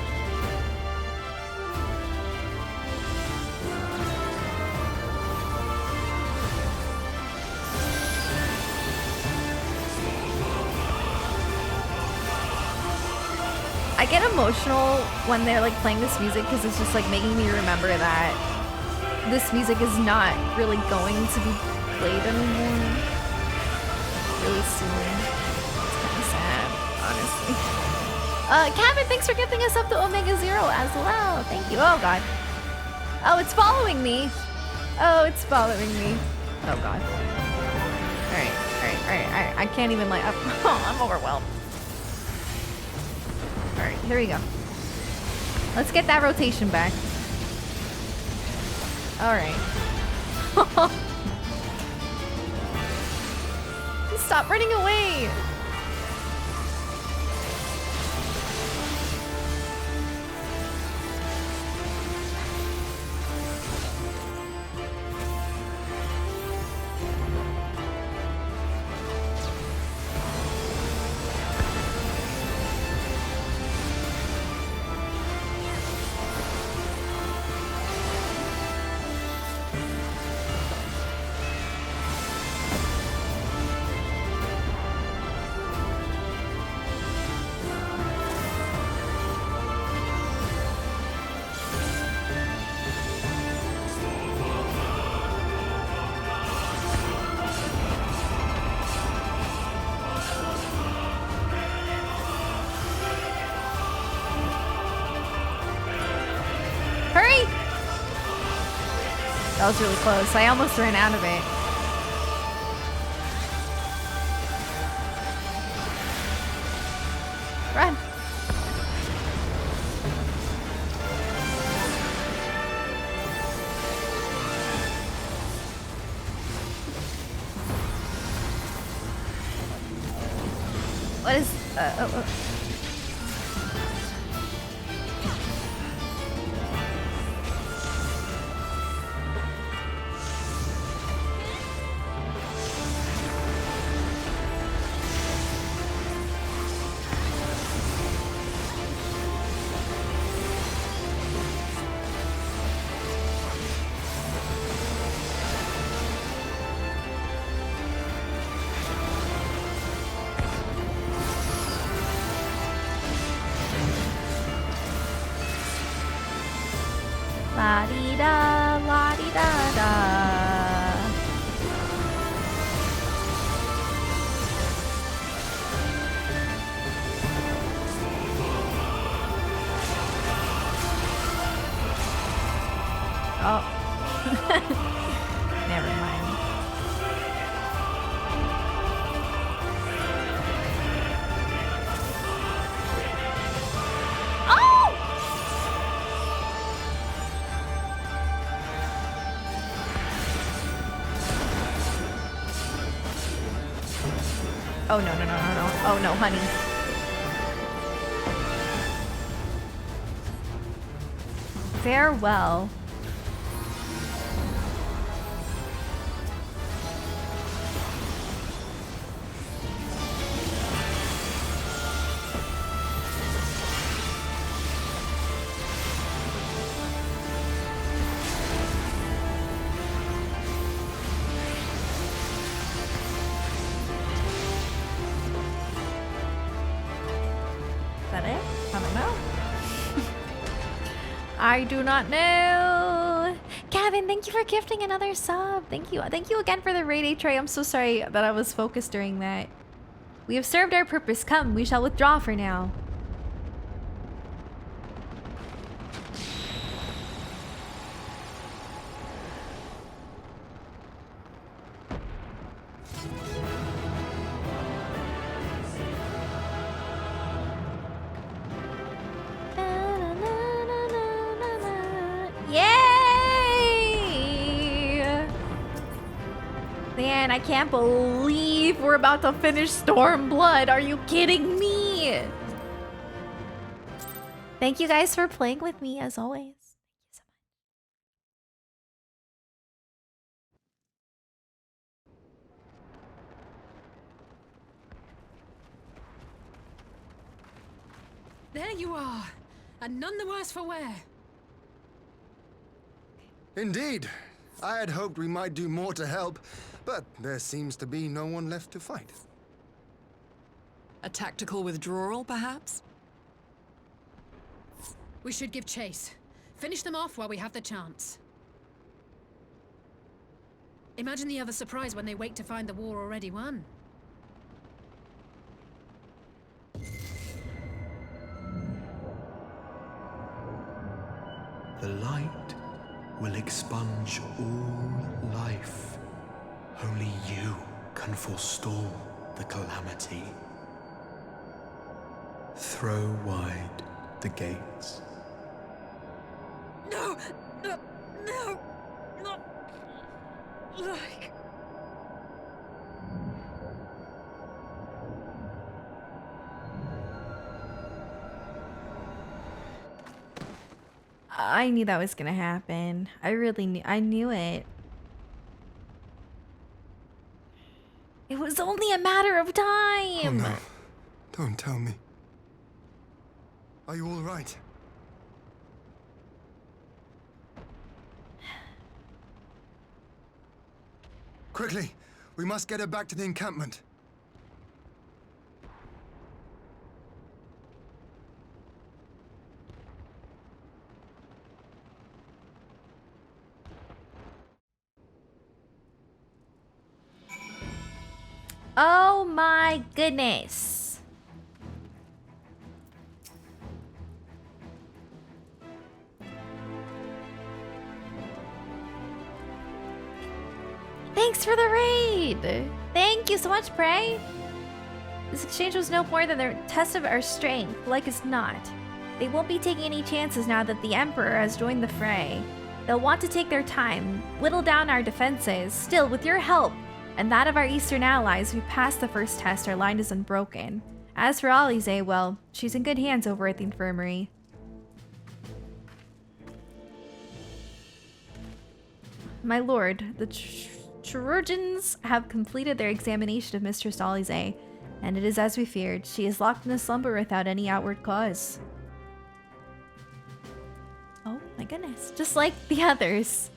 A: I get emotional when they're like playing this music because it's just like making me remember that this music is not really going to be played anymore. Really soon. It's kind of sad, honestly. Cabin, thanks for gifting us up to Omega Zero as well. Thank you. Oh god. Oh, it's following me. Oh, it's following me. Oh god. Alright. I can't even like I'm overwhelmed. Alright, here we go. Let's get that rotation back. Alright. Stop running away! That was really close. I almost ran out of it. Run. What is... La-dee-da, la-dee-da-da. Oh. Never mind. Oh! Oh, no, no, no, no, no. Oh, no, honey. Farewell. Is that it? I don't know. I do not know. Gavin, thank you for gifting another sub. Thank you. Thank you again for the raid, Trey. I'm so sorry that I was focused during that. We have served our purpose. Come, we shall withdraw for now. Yay! Man, I can't believe we're about to finish Stormblood. Are you kidding me? Thank you guys for playing with me as always.
E: There you are, and none the worse for wear.
F: Indeed. I had hoped we might do more to help, but there seems to be no one left to fight.
R: A tactical withdrawal, perhaps?
E: We should give chase. Finish them off while we have the chance. Imagine the other surprise when they wake to find the war already won.
V: The light will expunge all life. Only you can forestall the calamity. Throw wide the gates.
E: No! No! No! Not like...
A: I knew that was gonna happen. I really knew. I knew it. It was only a matter of time.
F: Oh no. Don't tell me. Are you all right? Quickly! We must get her back to the encampment.
A: Oh my goodness. Thanks for the raid! Thank you so much, Prey! This exchange was no more than a test of our strength, like as not. They won't be taking any chances now that the Emperor has joined the fray. They'll want to take their time, whittle down our defenses. Still, with your help, and that of our Eastern allies, we passed the first test, our line is unbroken. As for Alize, well, she's in good hands over at the infirmary. My lord, the chirurgeons have completed their examination of Mistress Alize, and it is as we feared. She is locked in a slumber without any outward cause. Oh my goodness, just like the others.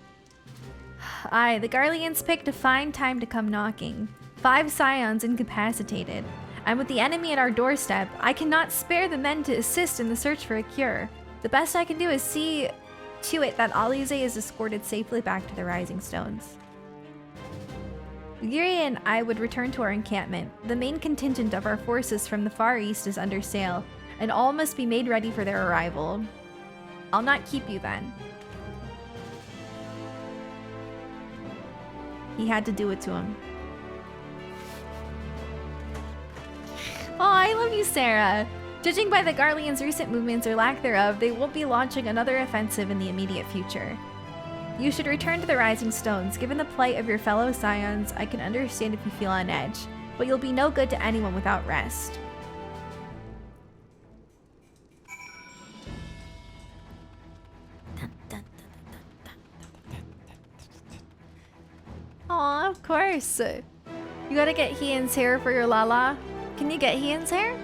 A: Aye, the Garleans picked a fine time to come knocking. 5 scions incapacitated. And with the enemy at our doorstep, I cannot spare the men to assist in the search for a cure. The best I can do is see to it that Alize is escorted safely back to the Rising Stones. Yuri and I would return to our encampment. The main contingent of our forces from the Far East is under sail, and all must be made ready for their arrival. I'll not keep you then. He had to do it to him. Oh, I love you, Sarah. Judging by the Garleans' recent movements or lack thereof, they will be launching another offensive in the immediate future. You should return to the Rising Stones. Given the plight of your fellow scions, I can understand if you feel on edge, but you'll be no good to anyone without rest. Aw, of course. You gotta get Hien's hair for your Lala. Can you get Hien's hair?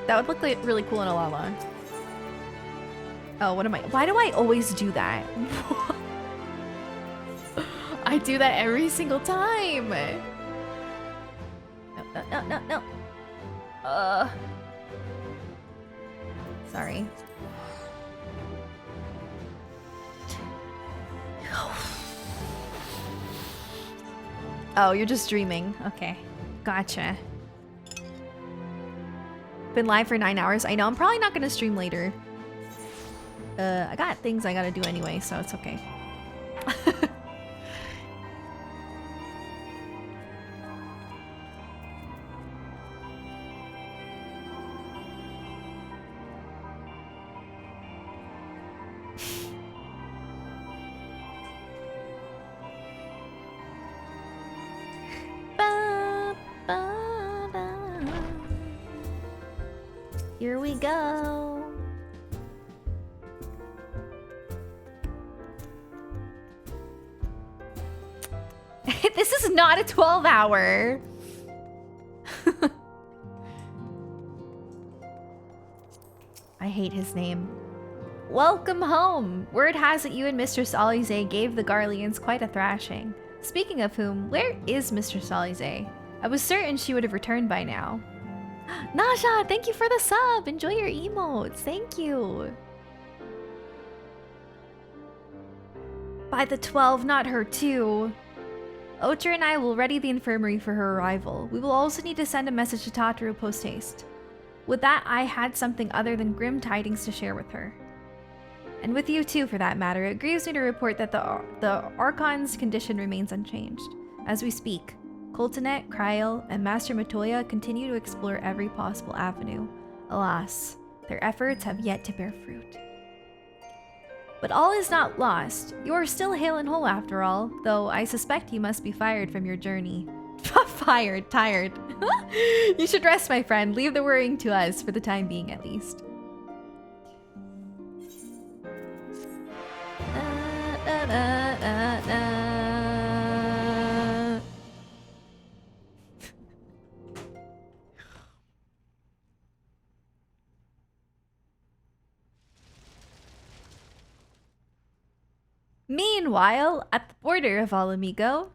A: That would look like really cool in a Lala. Oh, what am I? Why do I always do that? I do that every single time. No. Sorry. Oh, you're just dreaming. Okay. Gotcha. Been live for 9 hours. I know, I'm probably not gonna stream later. I got things I gotta do anyway, so it's okay. Here we go. This is not a 12-hour. I hate his name. Welcome home. Word has it you and Mistress Alize gave the Garleans quite a thrashing. Speaking of whom, where is Mistress Alize? I was certain she would have returned by now. Nasha, thank you for the sub. Enjoy your emotes. Thank you. By the 12, not her too. Ocher and I will ready the infirmary for her arrival. We will also need to send a message to Tataru post-haste. With that, I had something other than grim tidings to share with her. And with you too, for that matter. It grieves me to report that the Archon's condition remains unchanged. As we speak, Coltonet, Kryel, and Master Matoya continue to explore every possible avenue. Alas, their efforts have yet to bear fruit. But all is not lost. You are still hale and whole after all, though I suspect you must be fired from your journey. Fired, tired. You should rest, my friend. Leave the worrying to us, for the time being at least. Meanwhile, at the border of Alamigo,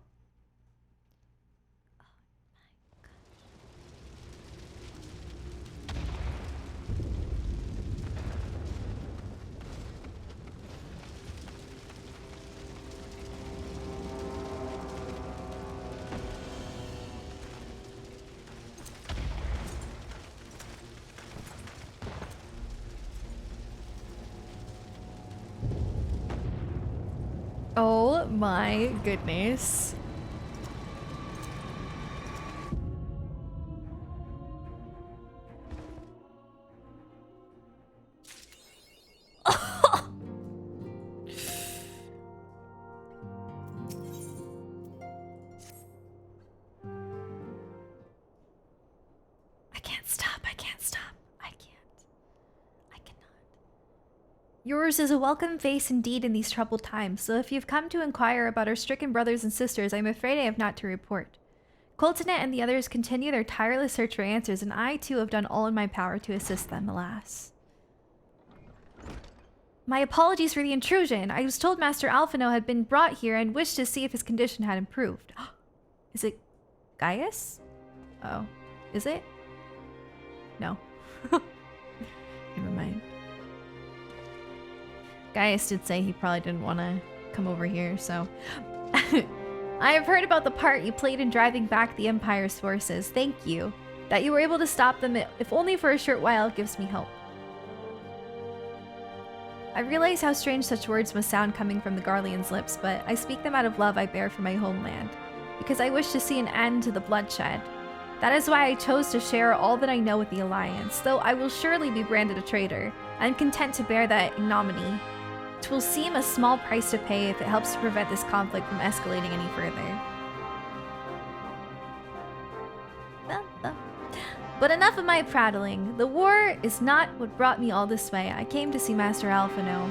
A: oh my goodness. Yours is a welcome face indeed in these troubled times, so if you've come to inquire about our stricken brothers and sisters, I'm afraid I have not to report. Coltonet and the others continue their tireless search for answers, and I too have done all in my power to assist them, alas. My apologies for the intrusion. I was told Master Alphino had been brought here and wished to see if his condition had improved. Is it Gaius? Oh, is it? No. Never mind. Gaius did say he probably didn't want to come over here, so... I have heard about the part you played in driving back the Empire's forces. Thank you. That you were able to stop them, if only for a short while, gives me hope. I realize how strange such words must sound coming from the Garlean's lips, but I speak them out of love I bear for my homeland, because I wish to see an end to the bloodshed. That is why I chose to share all that I know with the Alliance. Though I will surely be branded a traitor, I am content to bear that ignominy. It will seem a small price to pay if it helps to prevent this conflict from escalating any further. But enough of my prattling. The war is not what brought me all this way. I came to see Master Alphino.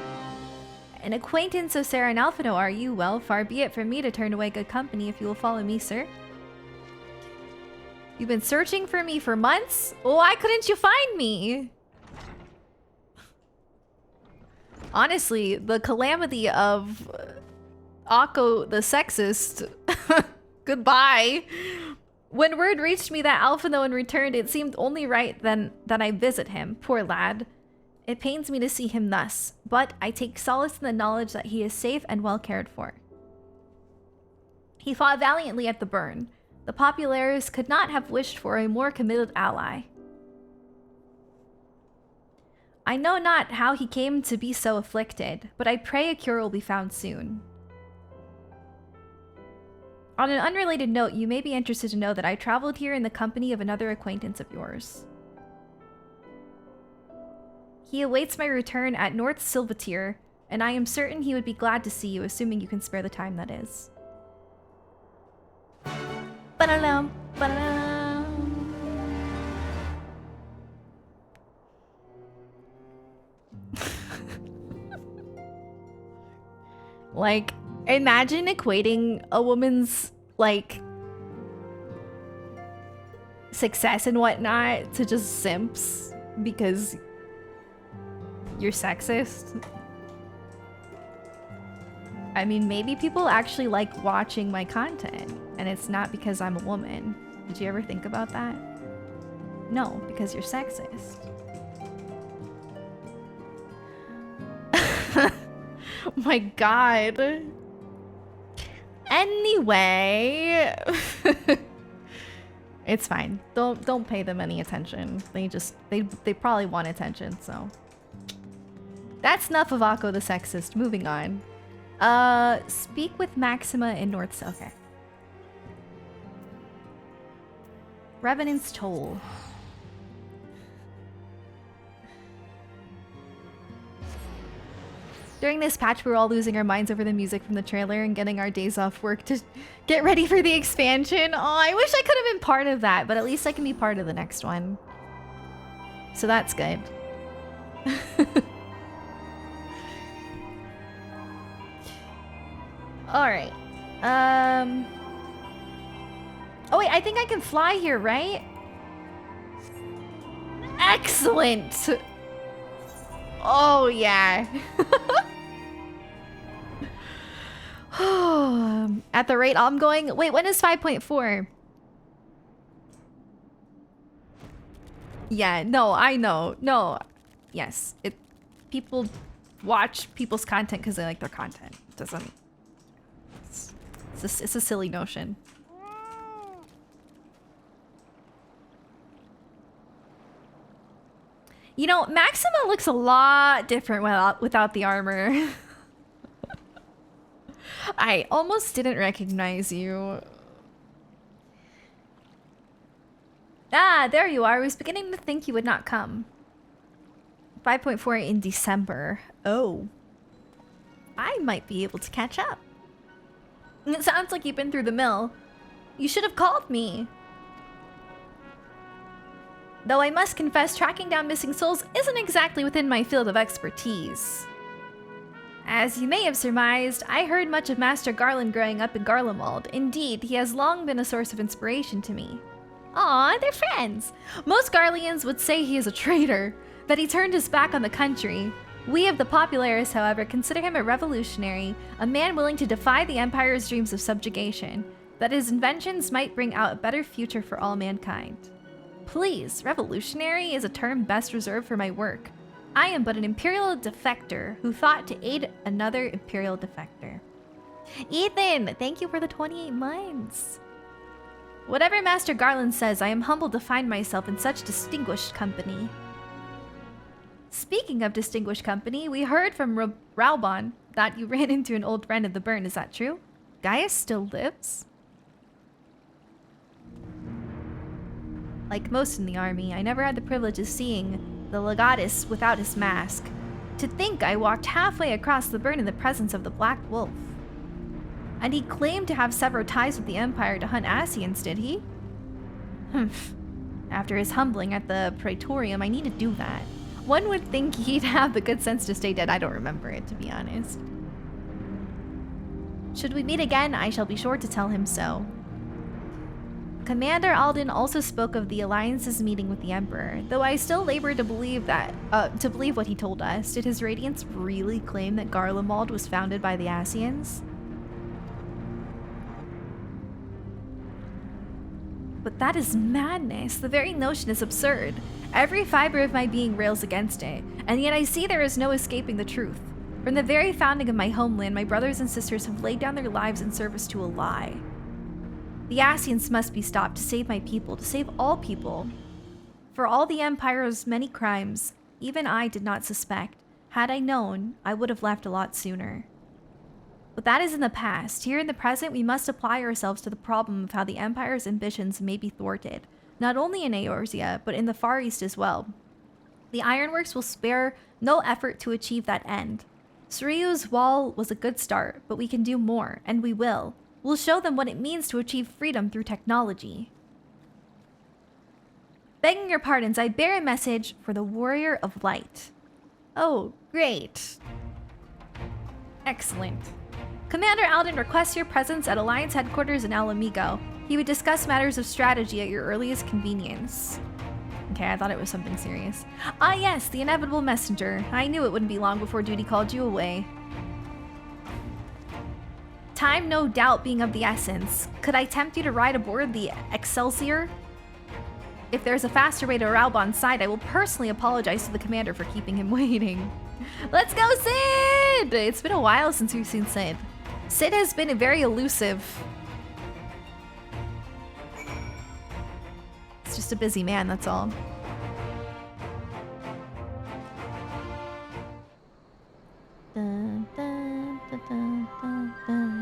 A: An acquaintance of Sarah and Alphino, are you? Well, far be it from me to turn away good company if you will follow me, sir. You've been searching for me for months? Why couldn't you find me? Honestly, the calamity of Akko the sexist. Goodbye. When word reached me that Alphino returned, it seemed only right then that I visit him. Poor lad. It pains me to see him thus, but I take solace in the knowledge that he is safe and well cared for. He fought valiantly at the burn. The Populares could not have wished for a more committed ally. I know not how he came to be so afflicted, but I pray a cure will be found soon. On an unrelated note, you may be interested to know that I traveled here in the company of another acquaintance of yours. He awaits my return at North Silvatier, and I am certain he would be glad to see you, assuming you can spare the time, that is. Ba-da-dum, ba-da-dum. Like, imagine equating a woman's, like, success and whatnot to just simps because you're sexist. I mean, maybe people actually like watching my content, and it's not because I'm a woman. Did you ever think about that? No, because you're sexist. Oh my god. Anyway. It's fine. Don't pay them any attention. They probably want attention, so. That's enough of Akko the sexist. Moving on. Speak with Maxima in North. Okay. Revenant's Toll. During this patch, we were all losing our minds over the music from the trailer and getting our days off work to get ready for the expansion. Oh, I wish I could have been part of that, but at least I can be part of the next one. So that's good. Alright. Oh wait, I think I can fly here, right? Excellent! Oh yeah. At the rate I'm going... Wait, when is 5.4? Yeah, no, I know. No. Yes. People watch people's content because they like their content. It doesn't... It's a silly notion. You know, Maxima looks a lot different without the armor. I almost didn't recognize you. Ah, there you are. I was beginning to think you would not come. 5.4 in December. Oh. I might be able to catch up. It sounds like you've been through the mill. You should have called me. Though I must confess, tracking down missing souls isn't exactly within my field of expertise. As you may have surmised, I heard much of Master Garland growing up in Garlemald. Indeed, he has long been a source of inspiration to me. Aw, they're friends! Most Garleans would say he is a traitor, that he turned his back on the country. We of the Popularis, however, consider him a revolutionary, a man willing to defy the Empire's dreams of subjugation, that his inventions might bring out a better future for all mankind. Please, revolutionary is a term best reserved for my work. I am but an Imperial defector who thought to aid another Imperial defector. Ethan, thank you for the 28 months. Whatever Master Garland says, I am humbled to find myself in such distinguished company. Speaking of distinguished company, we heard from Raubon that you ran into an old friend of the burn. Is that true? Gaius still lives? Like most in the army, I never had the privilege of seeing the legatus without his mask. To think I walked halfway across the burn in the presence of the Black Wolf. And he claimed to have severed ties with the Empire to hunt Asians, did he? After his humbling at the Praetorium, I need to do that. One would think he'd have the good sense to stay dead. I don't remember it, to be honest. Should we meet again, I shall be sure to tell him so. Commander Alden also spoke of the Alliance's meeting with the Emperor, though I still labor to believe what he told us. Did his Radiance really claim that Garlemald was founded by the Asians? But that is madness. The very notion is absurd. Every fiber of my being rails against it, and yet I see there is no escaping the truth. From the very founding of my homeland, my brothers and sisters have laid down their lives in service to a lie. The Asians must be stopped to save my people, to save all people. For all the Empire's many crimes, even I did not suspect. Had I known, I would have left a lot sooner. But that is in the past. Here in the present, we must apply ourselves to the problem of how the Empire's ambitions may be thwarted, not only in Eorzea, but in the Far East as well. The Ironworks will spare no effort to achieve that end. Suryu's wall was a good start, but we can do more, and we will. We'll show them what it means to achieve freedom through technology. Begging your pardons, I bear a message for the Warrior of Light. Oh, great. Excellent. Commander Alden requests your presence at Alliance headquarters in Alamigo. He would discuss matters of strategy at your earliest convenience. Okay, I thought it was something serious. Ah yes, the inevitable messenger. I knew it wouldn't be long before duty called you away. Time no doubt being of the essence. Could I tempt you to ride aboard the Excelsior? If there's a faster way to Raubon's side, I will personally apologize to the commander for keeping him waiting. Let's go, Sid! It's been a while since we've seen Sid. Sid has been very elusive. It's just a busy man, that's all. Dun, dun, dun, dun, dun, dun.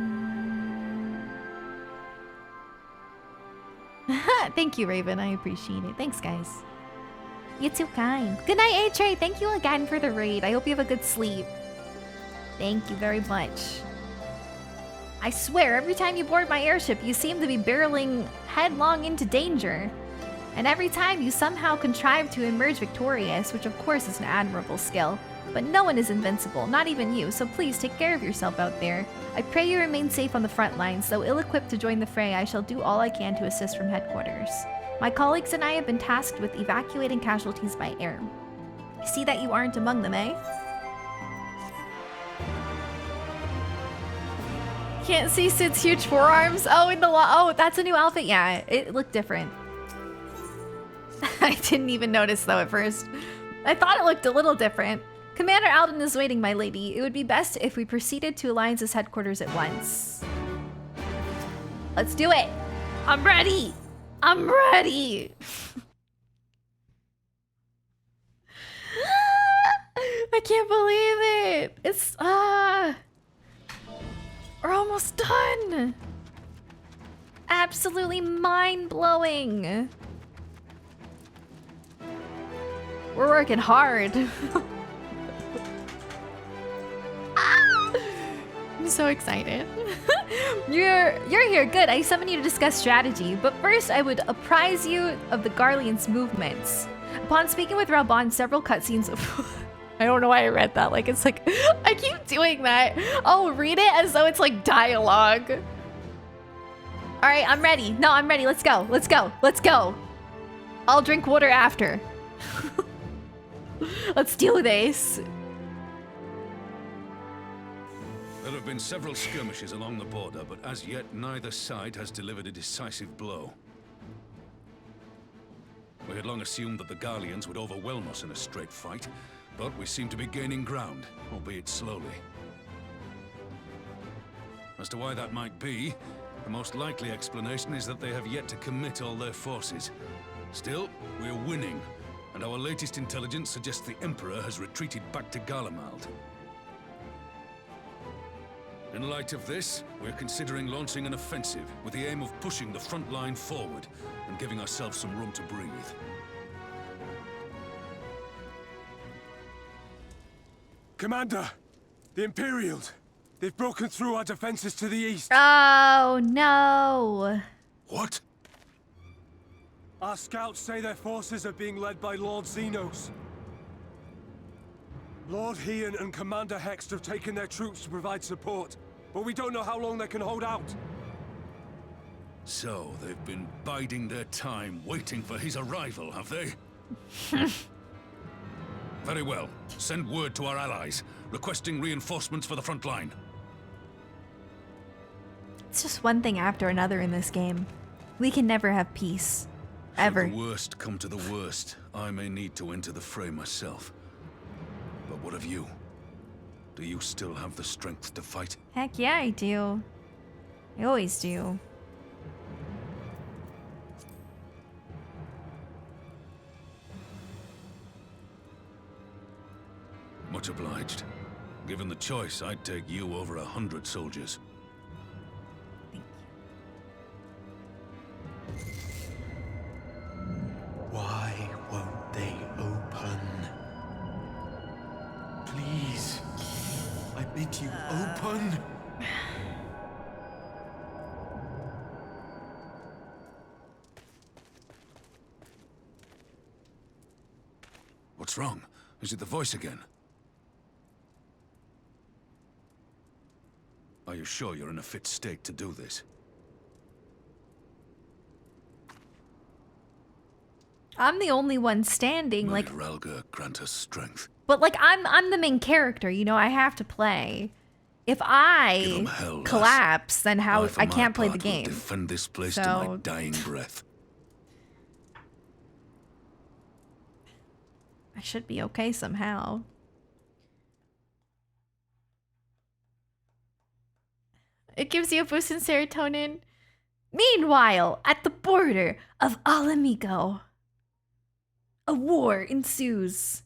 A: Thank you, Raven. I appreciate it. Thanks, guys. You're too kind. Good night, A-Tray. Thank you again for the raid. I hope you have a good sleep. Thank you very much. I swear, every time you board my airship, you seem to be barreling headlong into danger. And every time you somehow contrive to emerge victorious, which of course is an admirable skill. But no one is invincible, not even you, so please take care of yourself out there. I pray you remain safe on the front lines. Though ill-equipped to join the fray, I shall do all I can to assist from headquarters. My colleagues and I have been tasked with evacuating casualties by air. I see that you aren't among them, eh? Can't see Sid's huge forearms. Oh, in the oh, that's a new outfit. Yeah, it looked different. I didn't even notice though at first. I thought it looked a little different. Commander Alden is waiting, my lady. It would be best if we proceeded to Alliance's headquarters at once. Let's do it. I'm ready. I'm ready. I can't believe it. It's we're almost done. Absolutely mind-blowing. We're working hard. I'm so excited. You're here. Good. I summoned you to discuss strategy, but first I would apprise you of the Garlean's movements. Upon speaking with Raubon, several cutscenes of I don't know why I read that. Like, it's like, I keep doing that. Oh, read it as though it's like dialogue. All right, I'm ready. No, I'm ready. Let's go. Let's go. Let's go. I'll drink water after. Let's do this.
L: There have been several skirmishes along the border, but as yet neither side has delivered a decisive blow. We had long assumed that the Garleans would overwhelm us in a straight fight, but we seem to be gaining ground, albeit slowly. As to why that might be, the most likely explanation is that they have yet to commit all their forces. Still, we're winning, and our latest intelligence suggests the Emperor has retreated back to Garlemald. In light of this, we're considering launching an offensive with the aim of pushing the front line forward and giving ourselves some room to breathe.
B: Commander, the Imperials. They've broken through our defenses to the east.
A: Oh, no.
L: What?
B: Our scouts say their forces are being led by Lord Xenos. Lord Heian and Commander Hext have taken their troops to provide support, but we don't know how long they can hold out.
L: So, they've been biding their time, waiting for his arrival, have they? Very well. Send word to our allies, requesting reinforcements for the front line.
A: It's just one thing after another in this game. We can never have peace. Ever.
L: Should the worst come to the worst, I may need to enter the fray myself. But what of you? Do you still have the strength to fight?
A: Heck yeah, I do. I always do.
L: Much obliged. Given the choice, I'd take you over 100 soldiers.
B: Why won't they open? Please, I bid you open.
L: What's wrong? Is it the voice again? Are you sure you're in a fit state to do this?
A: I'm the only one standing,
L: May
A: like,
L: Ralga grant us strength.
A: but like I'm the main character, you know, I have to play. If I
L: hell,
A: collapse, then how
L: for
A: I
L: my
A: can't play the
L: part, will
A: game.
L: defend this place to
A: So-
L: my dying breath.
A: I should be okay somehow. It gives you a boost in serotonin. Meanwhile, at the border of Alamigo, a war ensues.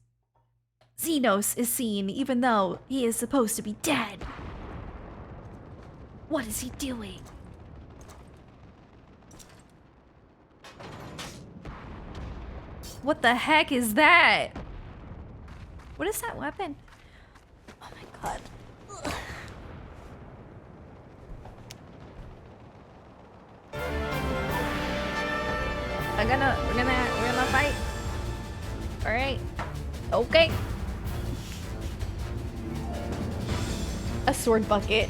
A: Xenos is seen even though he is supposed to be dead. What is he doing? What the heck is that? What is that weapon? Oh my god. Ugh. We're gonna fight. All right. Okay. A sword bucket.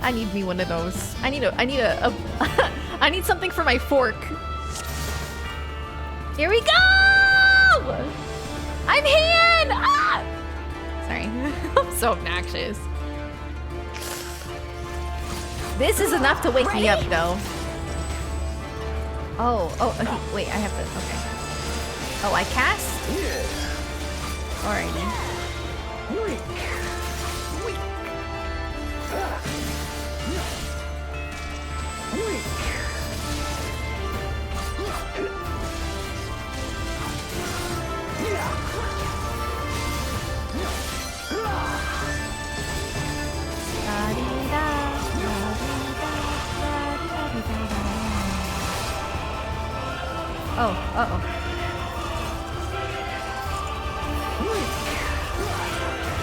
A: I need me one of those. I need I need something for my fork. Here we go! I'm in! Ah! Sorry. I'm so obnoxious. This is enough to wake me up, though. Oh, okay. Wait, I have to. Okay. Oh, I cast? Alrighty. Oh, uh-oh.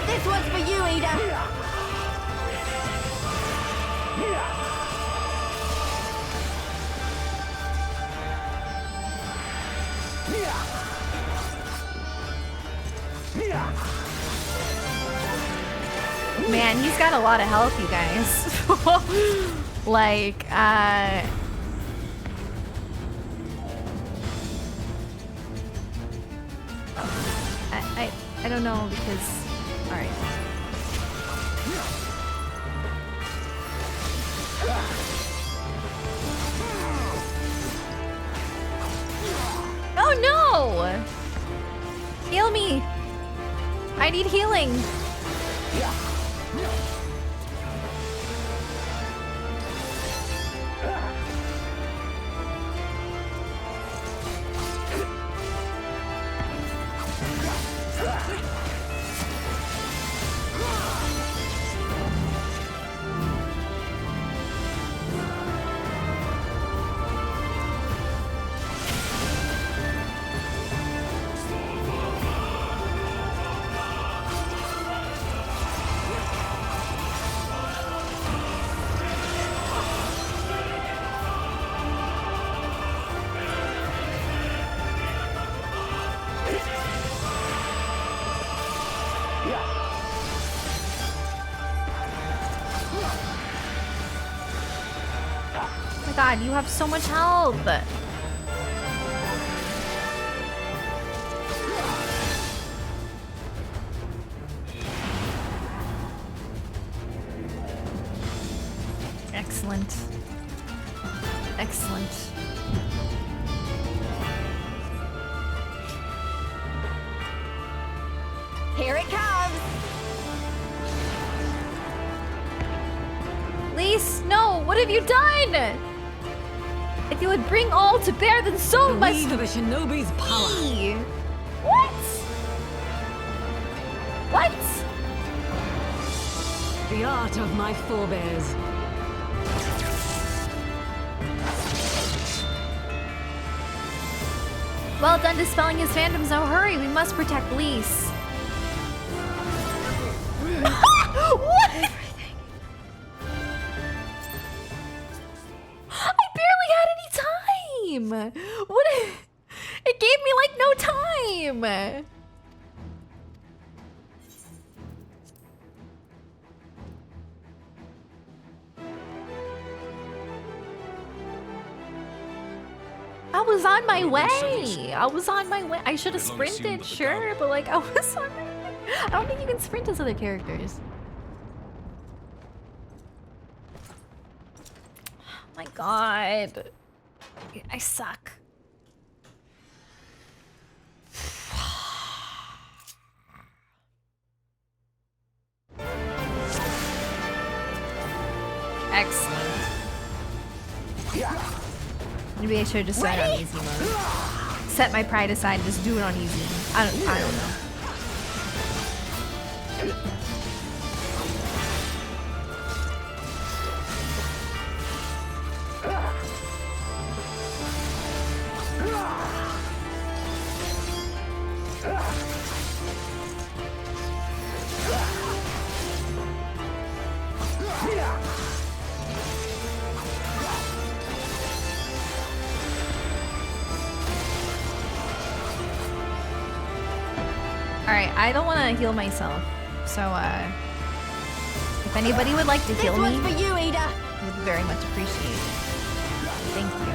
U: This one's for you, Ada.
A: Man, he's got a lot of health, you guys. Like, I don't know because, all right. Oh no! Heal me! I need healing. God, you have so much health. Excellent. Excellent.
U: Here it comes.
A: Lise, no, what have you done? If you would bring all to bear, then so
U: The
A: must
U: weed of a shinobi's power.
A: What? What?
U: The art of my forebears.
A: Well done dispelling his phantoms. Now hurry, we must protect Lise. What? What? It gave me like no time. I was on my way. I was on my way. I should have sprinted, sure, but like I was on my way. I don't think you can sprint as other characters. Oh my god. I suck. Excellent. Maybe I should have just set it on easy mode. Set my pride aside and just do it on easy. I don't know. Alright, I don't want to heal myself, so if anybody would like to heal me,
U: for you, Ada.
A: I would very much appreciate it. Thank you.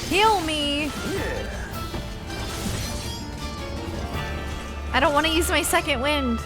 A: Heal me! I don't want to use my second wind.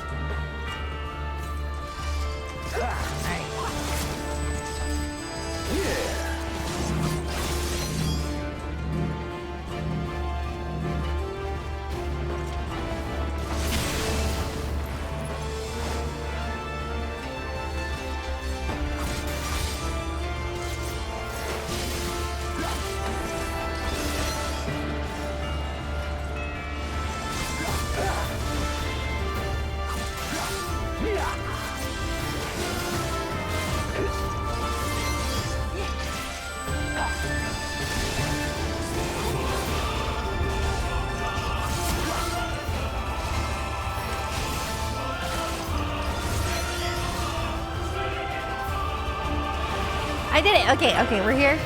A: I did it. Okay, okay, we're here.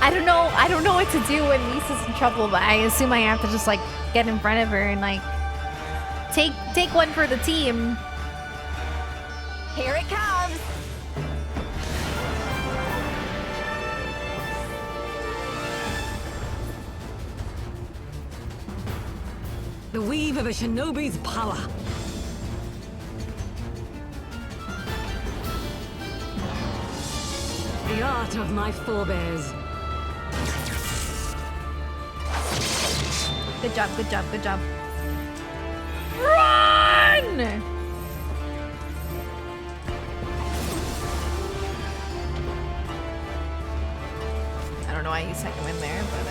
A: I don't know what to do when Lisa's in trouble, but I assume I have to just like get in front of her and like take one for the team.
U: Here it comes!
I: The weave of a shinobi's power. The art of my forebears.
A: Good job, good job, good job. Run! I don't know why you second win there, but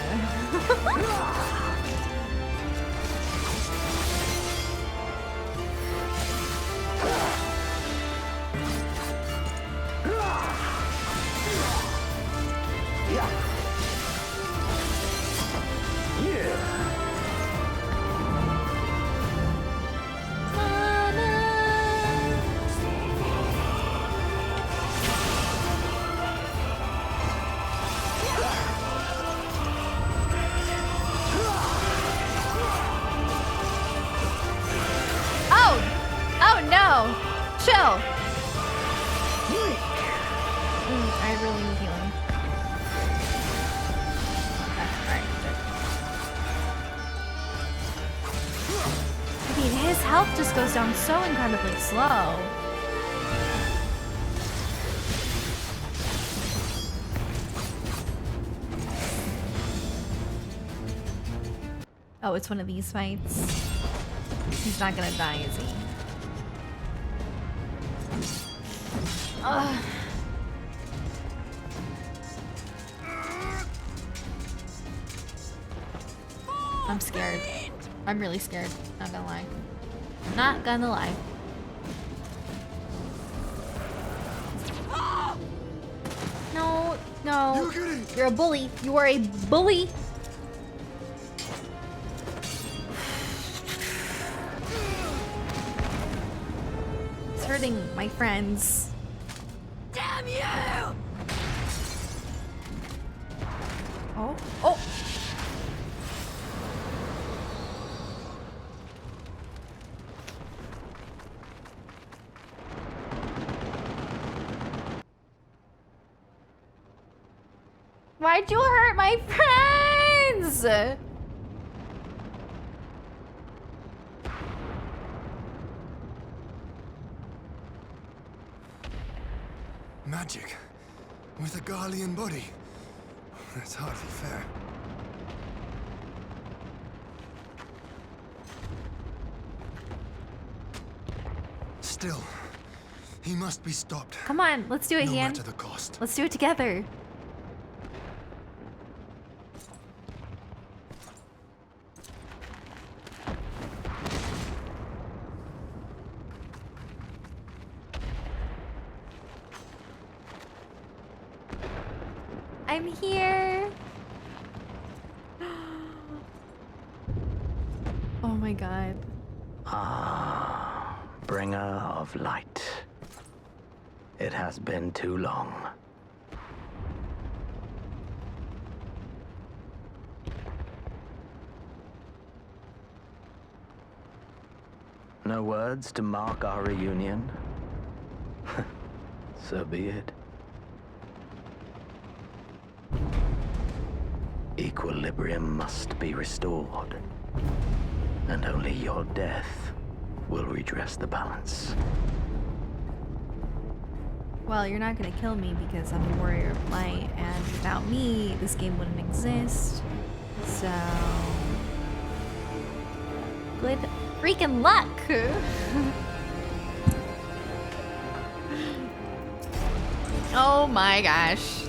A: Oh no! Chill! I really need healing. Okay, alright, good. I mean, his health just goes down so incredibly slow. Oh, it's one of these fights. He's not gonna die, is he? Ugh. I'm scared. I'm really scared. Not gonna lie. Not gonna lie. No, no. You're a bully. You are a bully. It's hurting my friends.
U: Damn you!
A: Oh, oh. Why'd you hurt my friends?
F: Magic with a Garlean body. That's hardly fair. Still, he must be stopped.
A: Come on, let's do it,
F: no
A: Ian.
F: matter the cost.
A: Let's do it together. I'm here. Oh my god.
T: Ah, bringer of light. It has been too long. No words to mark our reunion? So be it. Equilibrium must be restored, and only your death will redress the balance.
A: Well, you're not gonna kill me because I'm a warrior of light, and without me, this game wouldn't exist. So... good freaking luck! Oh my gosh.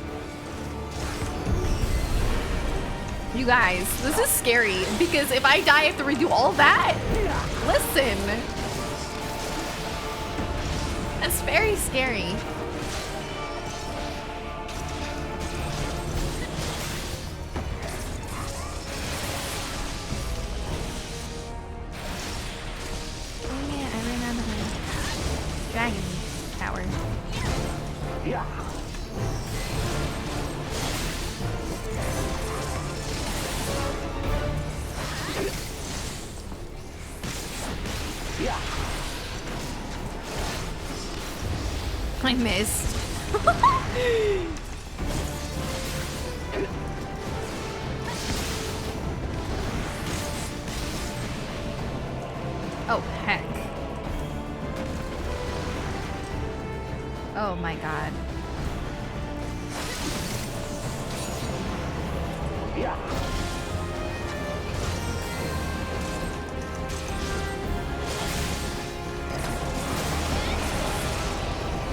A: You guys, this is scary because if I die, I have to redo all that. Listen. That's very scary. Oh yeah, I ran out of the dragon tower. I missed. Oh, heck. Oh my god.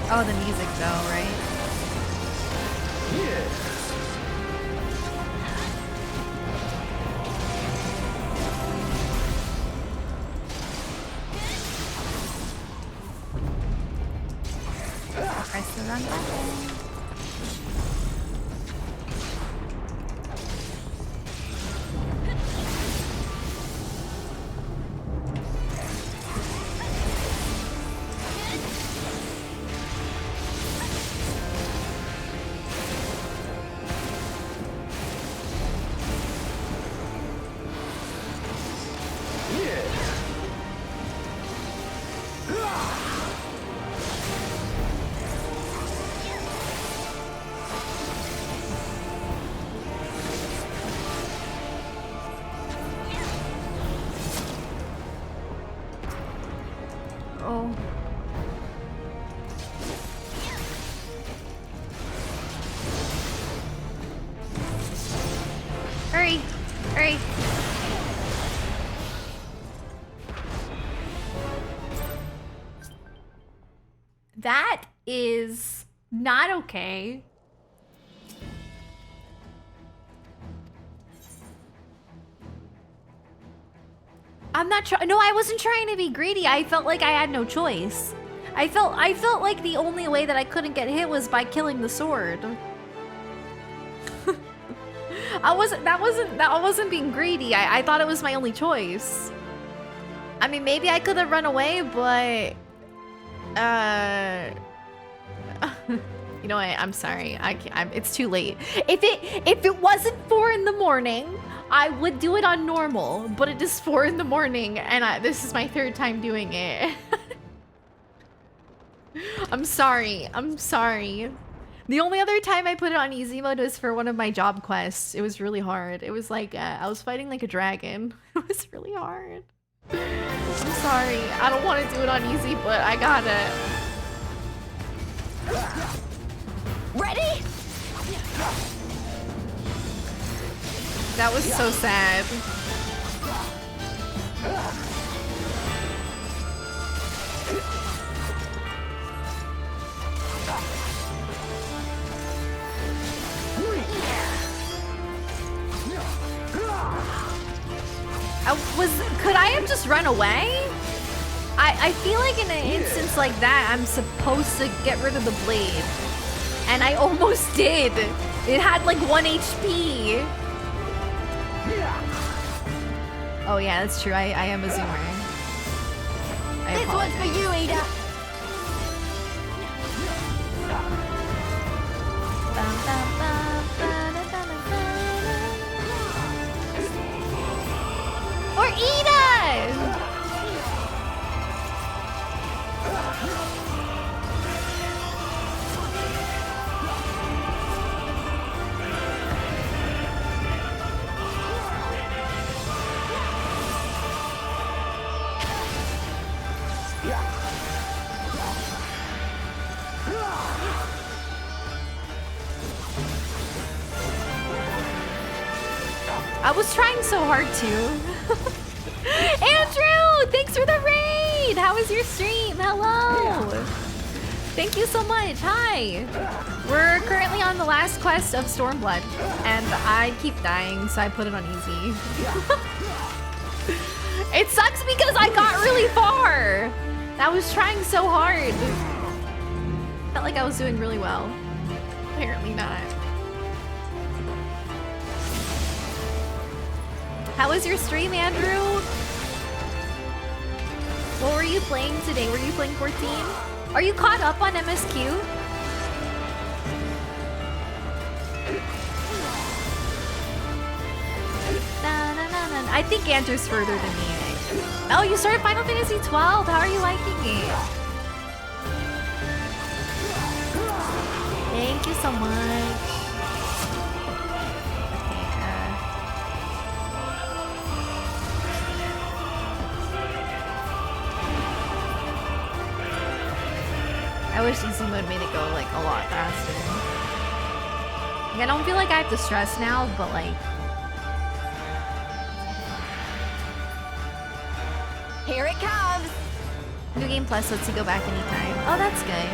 A: Oh, the music though, right? Press the wrong button. Oh. Hurry! Hurry! That is not okay. I'm not trying. No, I wasn't trying to be greedy. I felt like I had no choice. I felt like the only way that I couldn't get hit was by killing the sword. I wasn't being greedy. I thought it was my only choice. I mean, maybe I could have run away, but you know what? I'm sorry. It's too late. If it wasn't 4 in the morning, I would do it on normal, but it is 4 in the morning, and this is my 3rd time doing it. I'm sorry. I'm sorry. The only other time I put it on easy mode was for one of my job quests. It was really hard. It was like, I was fighting like a dragon. It was really hard. I'm sorry. I don't want to do it on easy, but I gotta.
U: Ready?
A: That was so sad. Could I have just run away? I feel like in an instance like that, I'm supposed to get rid of the blade. And I almost did. It had like 1 HP. Oh yeah, that's true. I am a zoomer.
U: This one's for you, Ada.
A: Or Ida! I was trying so hard to. Andrew, thanks for the raid. How was your stream? Hello. Thank you so much. Hi. We're currently on the last quest of Stormblood, and I keep dying, so I put it on easy. It sucks because I got really far. I was trying so hard. Felt like I was doing really well. Apparently not. How was your stream, Andrew? What were you playing today? Were you playing 14? Are you caught up on MSQ? I think Andrew's further than me. Oh, you started Final Fantasy 12. How are you liking it? Thank you so much. I wish easy mode made it go like a lot faster. Like, I don't feel like I have to stress now, but like.
U: Here it comes!
A: New Game Plus lets you go back anytime. Oh, that's good.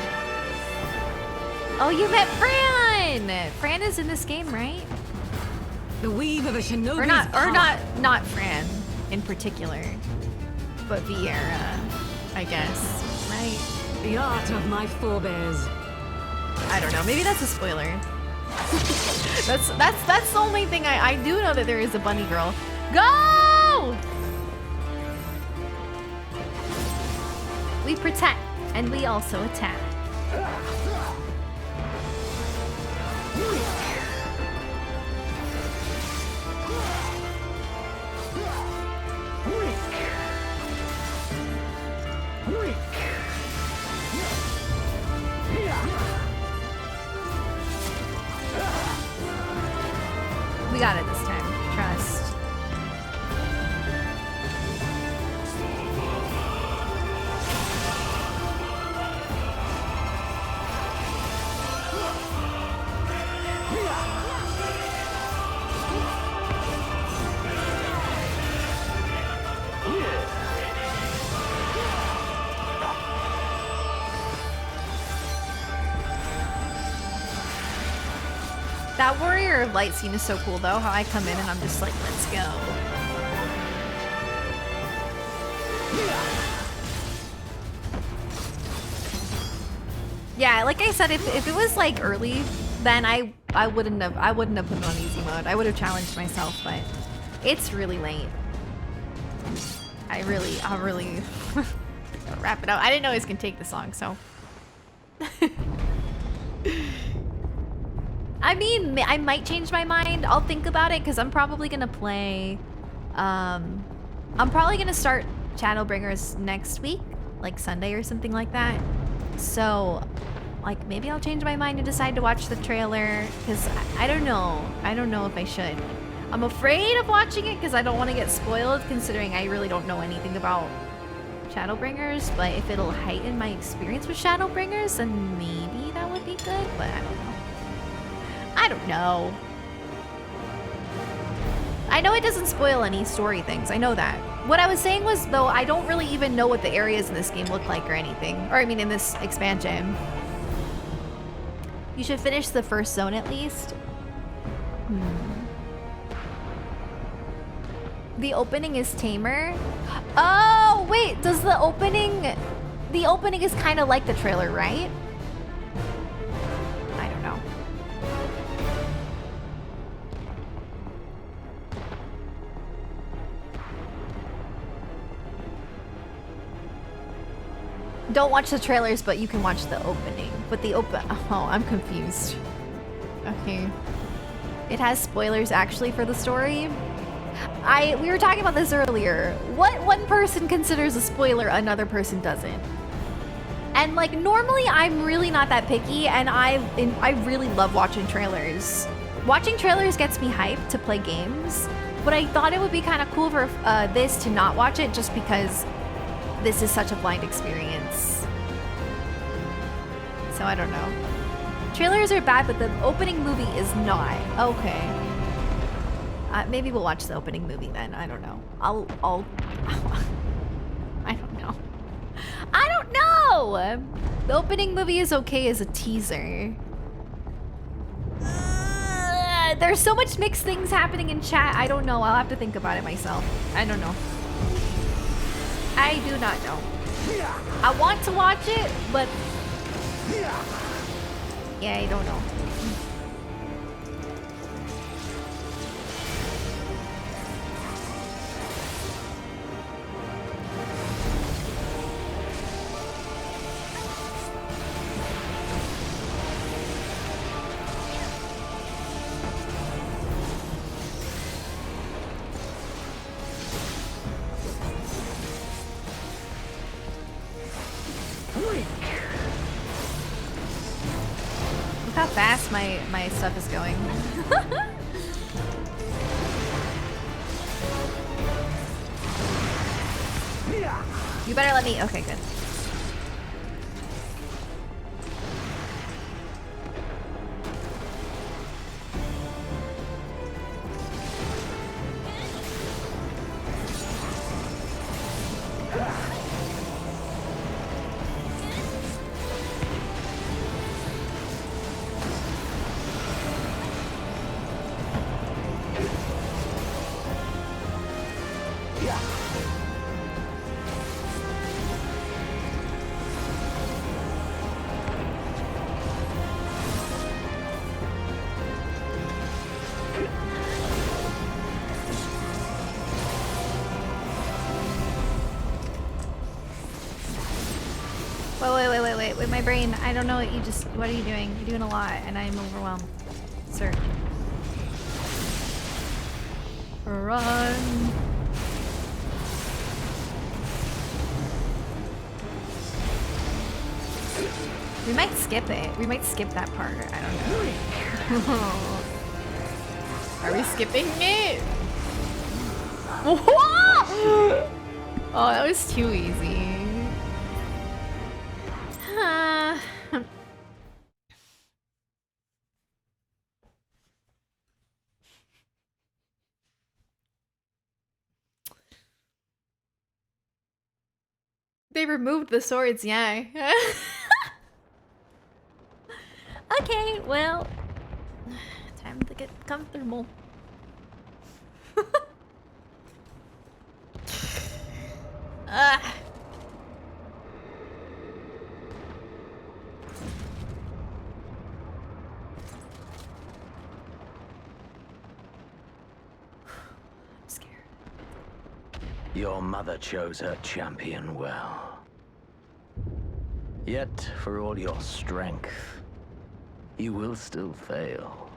A: Oh, you met Fran! Fran is in this game, right?
I: The weave of a shinobi's
A: not Fran in particular, but Vieira, I guess, right?
I: The art of my forebears.
A: I don't know. Maybe that's a spoiler. that's the only thing I do know, that there is a bunny girl. Go! We protect and we also attack. We got it this time. Trust. That Warrior of Light scene is so cool though, how I come in and I'm just like, let's go. Yeah, like I said, if it was like early, then I wouldn't have put it on easy mode. I would have challenged myself, but it's really late. I'll really wrap it up. I didn't know it was gonna take this long, so. I mean, I might change my mind. I'll think about it because I'm probably gonna play. I'm probably gonna start Shadowbringers next week, like Sunday or something like that. So, like, maybe I'll change my mind and decide to watch the trailer because I don't know. I don't know if I should. I'm afraid of watching it because I don't want to get spoiled, considering I really don't know anything about Shadowbringers. But if it'll heighten my experience with Shadowbringers, then maybe that would be good. But I don't know. I don't know. I know it doesn't spoil any story things. I know that. What I was saying was, though, I don't really even know what the areas in this game look like or anything. Or, I mean, in this expansion. You should finish the first zone at least. The opening is tamer. Oh, wait. Does the opening... The opening is kind of like the trailer, right? I don't know. Don't watch the trailers, but you can watch the opening. But the oh, I'm confused. Okay. It has spoilers actually for the story. We were talking about this earlier. What one person considers a spoiler, another person doesn't. And like normally I'm really not that picky, and I really love watching trailers. Watching trailers gets me hyped to play games, but I thought it would be kind of cool for this to not watch it just because this is such a blind experience. So I don't know. Trailers are bad, but the opening movie is not. Okay. Maybe we'll watch the opening movie then. I don't know. I'll I don't know. I don't know! The opening movie is okay as a teaser. There's so much mixed things happening in chat. I don't know. I'll have to think about it myself. I don't know. I do not know. I want to watch it, but yeah, I don't know. Look how fast my stuff is going. You better let me. Okay, good. Wait, with my brain, I don't know what are you doing? You're doing a lot, and I'm overwhelmed. Sir. Run! We might skip it. We might skip that part. I don't know. Are we skipping it? Oh, that was too easy. They removed the swords, yeah. Okay, well, time to get comfortable. Ah.
T: Your mother chose her champion well. Yet, for all your strength, you will still fail.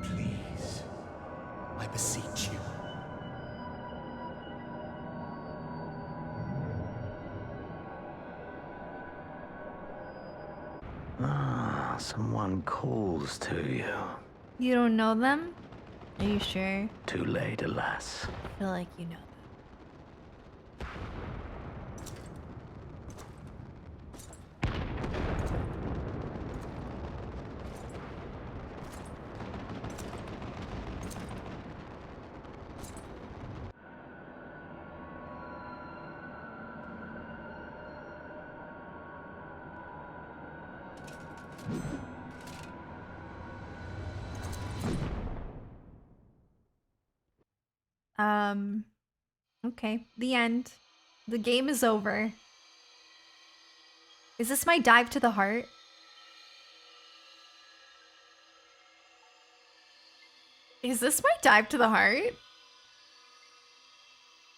G: Please, I beseech you.
T: Someone calls to you.
A: You don't know them? Are you sure?
T: Too late, alas.
A: I feel like you know them. Okay. The end. The game is over. Is this my dive to the heart? Is this my dive to the heart?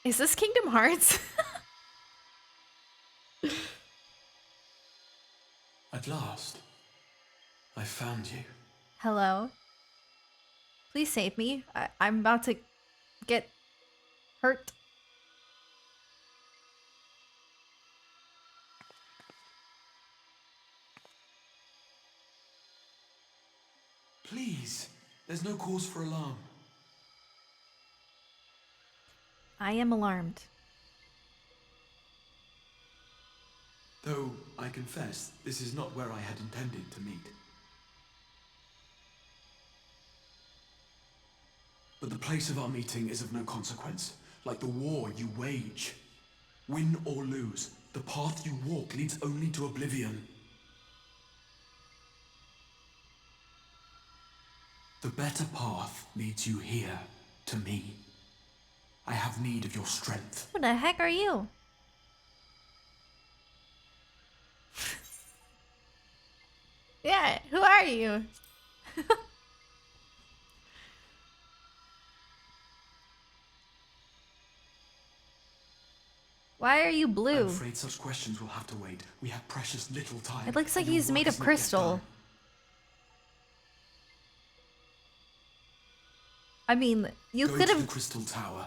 A: Is this Kingdom Hearts?
G: At last, I found you.
A: Hello? Please save me. I'm about to get hurt.
G: Please, there's no cause for alarm.
A: I am alarmed.
G: Though, I confess, this is not where I had intended to meet. But the place of our meeting is of no consequence, like the war you wage. Win or lose, the path you walk leads only to oblivion. The better path leads you here, to me. I have need of your strength.
A: Who the heck are you? Yeah, who are you? Why are you blue?
G: I'm afraid such questions will have to wait. We have precious little time.
A: It looks like
G: and your
A: he's made
G: work
A: of
G: is not yet
A: crystal.
G: done.
A: I mean, you
G: Go
A: could
G: to the
A: have...
G: Crystal Tower.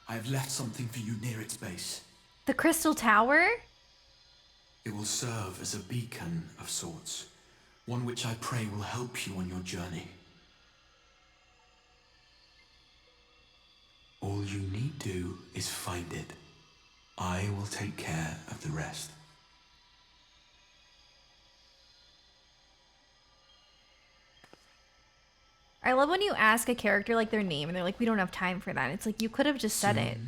G: I have left something for you near its base.
A: The Crystal Tower?
G: It will serve as a beacon of sorts. One which I pray will help you on your journey. All you need do is find it. I will take care of the rest.
A: I love when you ask a character like their name and they're like, we don't have time for that. It's like, you could have just said it.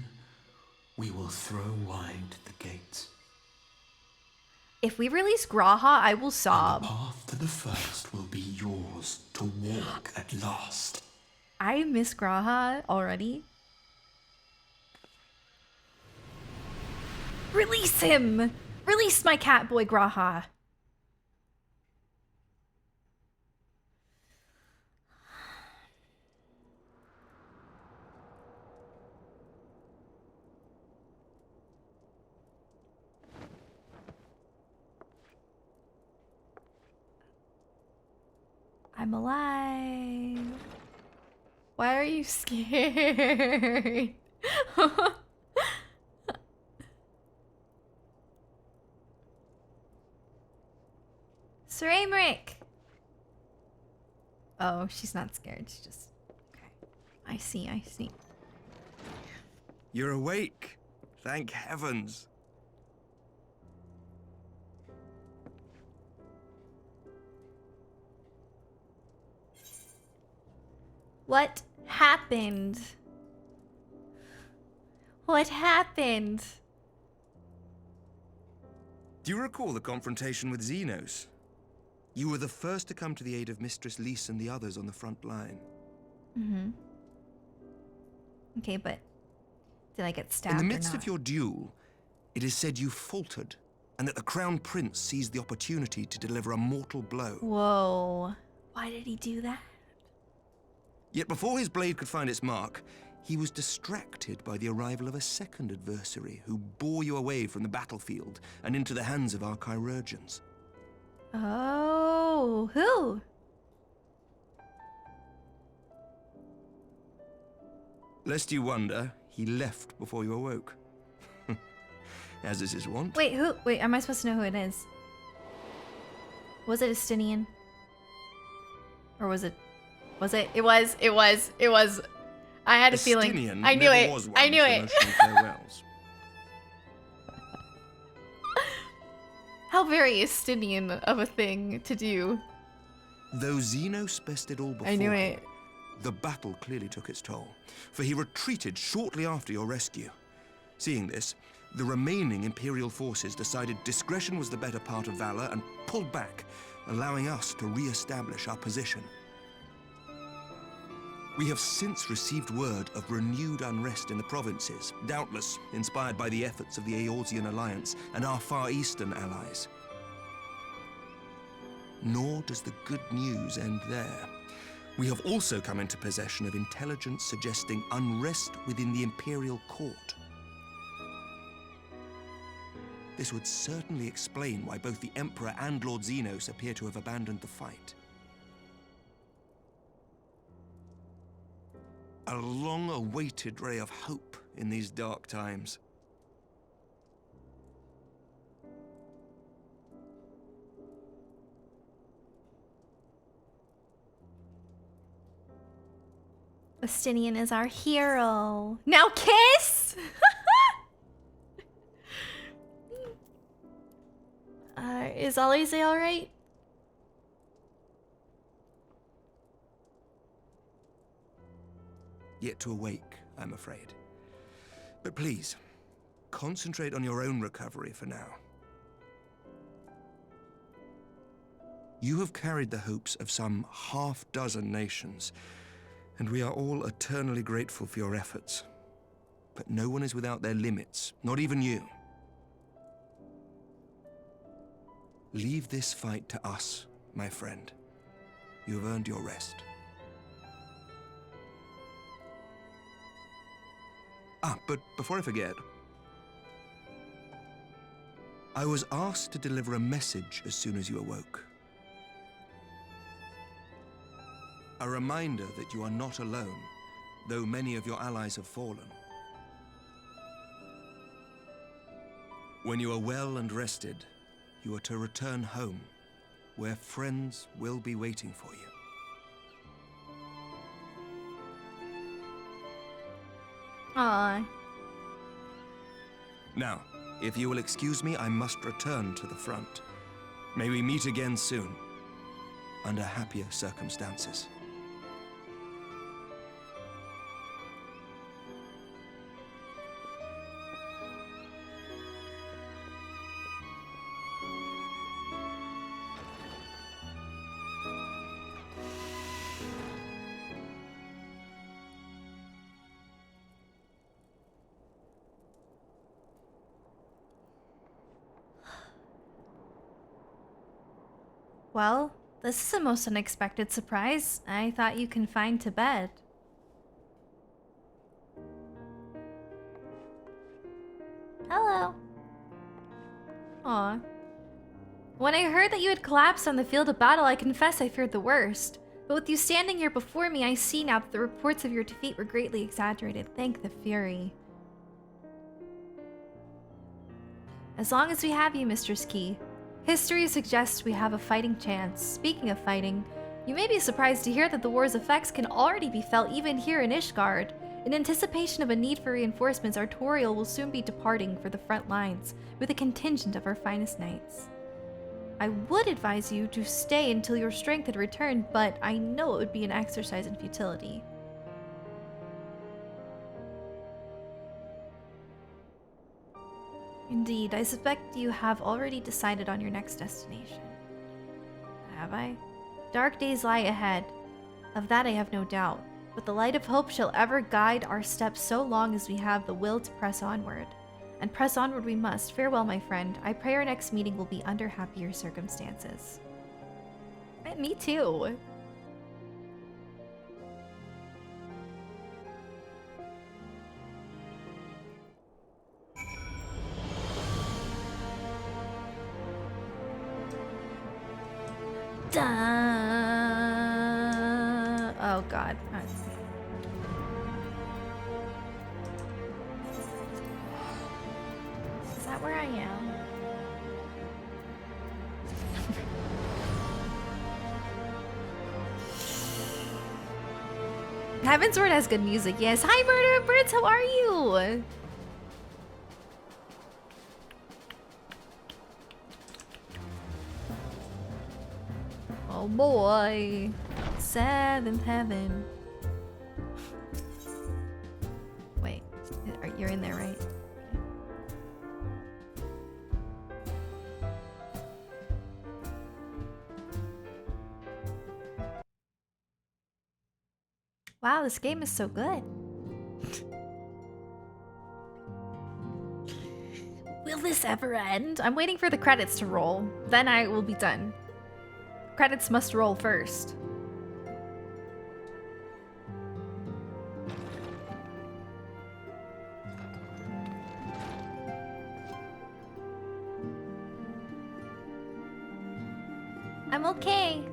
G: We will throw wide the gates.
A: If we release Graha, I will sob.
G: The path to the first will be yours to walk at last.
A: I miss Graha already. Release him! Release my cat boy Graha. I'm alive. Why are you scared? Sir Amric! Oh, she's not scared. She's just... Okay. I see, I see.
V: You're awake. Thank heavens.
A: What happened? What happened?
V: Do you recall the confrontation with Xenos? You were the first to come to the aid of Mistress Lys and the others on the front line.
A: Mm-hmm. Okay, but did I get stabbed
V: In the
A: or
V: midst
A: not?
V: of your duel, it is said you faltered, and that the Crown Prince seized the opportunity to deliver a mortal blow.
A: Whoa. Why did he do that?
V: Yet before his blade could find its mark, he was distracted by the arrival of a second adversary who bore you away from the battlefield and into the hands of our chirurgeons.
A: Oh, who?
V: Lest you wonder, he left before you awoke. As is his wont.
A: Wait, who? Wait, am I supposed to know who it is? Was it Estinian? Or was it? Was it? It was. I had a feeling.
V: Estinian
A: I knew
V: never
A: it.
V: was one
A: I knew
V: for
A: it.
V: emotional farewells.
A: How very Estinian of a thing to do.
V: Though Xenos bested all before
A: I knew
V: him,
A: it.
V: the battle clearly took its toll, for he retreated shortly after your rescue. Seeing this, the remaining Imperial forces decided discretion was the better part of valor and pulled back, allowing us to re-establish our position. We have since received word of renewed unrest in the provinces, doubtless inspired by the efforts of the Eorzean Alliance and our Far Eastern allies. Nor does the good news end there. We have also come into possession of intelligence suggesting unrest within the Imperial Court. This would certainly explain why both the Emperor and Lord Xenos appear to have abandoned the fight. A long-awaited ray of hope in these dark times.
A: Estinian is our hero. Now kiss! Is Alize alright?
V: Yet to awake, I'm afraid. But please, concentrate on your own recovery for now. You have carried the hopes of some half-dozen nations, and we are all eternally grateful for your efforts. But no one is without their limits, not even you. Leave this fight to us, my friend. You have earned your rest. But before I forget, I was asked to deliver a message as soon as you awoke. A reminder that you are not alone, though many of your allies have fallen. When you are well and rested, you are to return home, where friends will be waiting for you.
A: Aww.
V: Now, if you will excuse me, I must return to the front. May we meet again soon, under happier circumstances.
A: Well, this is a most unexpected surprise. I thought you confined to bed. Hello. Aw. When I heard that you had collapsed on the field of battle, I confess I feared the worst. But with you standing here before me, I see now that the reports of your defeat were greatly exaggerated. Thank the Fury. As long as we have you, Mistress Key, history suggests we have a fighting chance. Speaking of fighting, you may be surprised to hear that the war's effects can already be felt even here in Ishgard. In anticipation of a need for reinforcements, our Toriel will soon be departing for the front lines with a contingent of our finest knights. I would advise you to stay until your strength had returned, but I know it would be an exercise in futility. Indeed, I suspect you have already decided on your next destination. Have I? Dark days lie ahead. Of that I have no doubt. But the light of hope shall ever guide our steps so long as we have the will to press onward. And press onward we must. Farewell, my friend. I pray our next meeting will be under happier circumstances. Me too. Oh god. Is that where I am? Heaven's Word has good music, yes. Hi, Murder Birds, how are you? Oh boy. Seventh heaven. Wait, you're in there, right? Wow, this game is so good. Will this ever end? I'm waiting for the credits to roll. Then I will be done. Credits must roll first. I'm okay.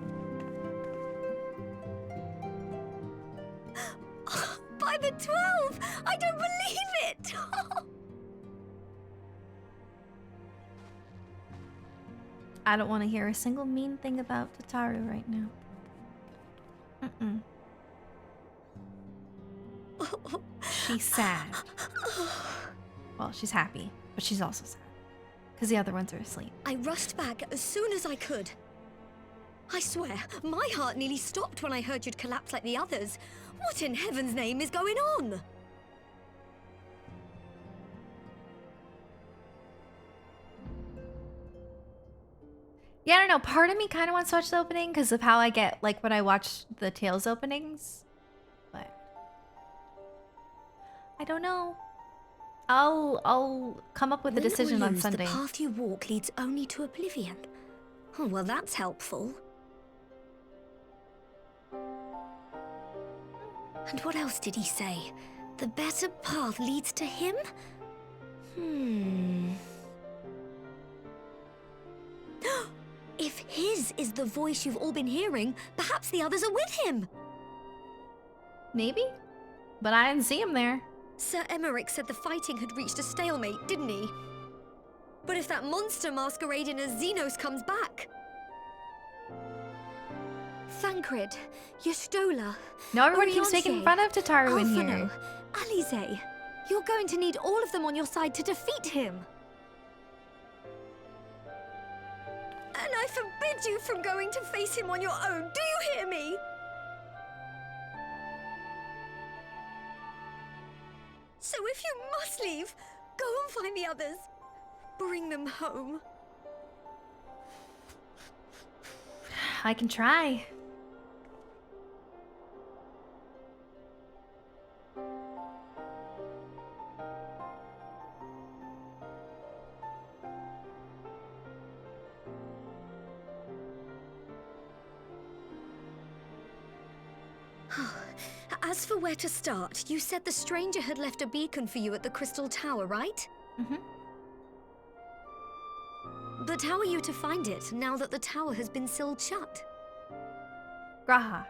U: By the 12! I don't believe it!
A: I don't want to hear a single mean thing about Tataru right now. She's sad. Well, she's happy, but she's also sad. Because the other ones are asleep.
U: I rushed back as soon as I could. I swear, my heart nearly stopped when I heard you'd collapsed like the others. What in heaven's name is going on?
A: Yeah, I don't know. Part of me kind of wants to watch the opening because of how I get, like, when I watch the Tales openings. But I don't know. I'll come up with a decision on Sunday.
U: The path you walk leads only to oblivion. Oh, well, that's helpful. And what else did he say? The better path leads to him? If his is the voice you've all been hearing, perhaps the others are with him.
A: Maybe? But I didn't see him there.
U: Sir Emmerich said the fighting had reached a stalemate, didn't he? But if that monster masquerading as Xenos comes back... Thancred, Yestola,
A: No, everyone keeps making fun of Tataru in here.
U: Alize, you're going to need all of them on your side to defeat him. And I forbid you from going to face him on your own, do you hear me? So if you must leave, go and find the others. Bring them home.
A: I can try.
U: As for where to start, you said the stranger had left a beacon for you at the Crystal Tower, right?
A: Mm-hmm.
U: But how are you to find it now that the tower has been sealed shut?
A: Graha.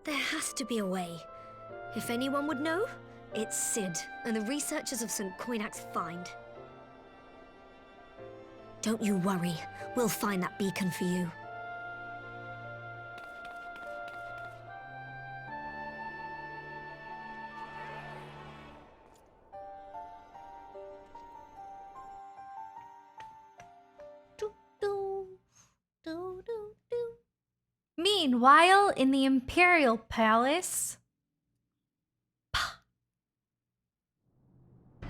U: There has to be a way. If anyone would know, it's Sid and the researchers of St. Coinac's find. Don't you worry, we'll find that beacon for you.
A: Meanwhile, in the Imperial Palace... Good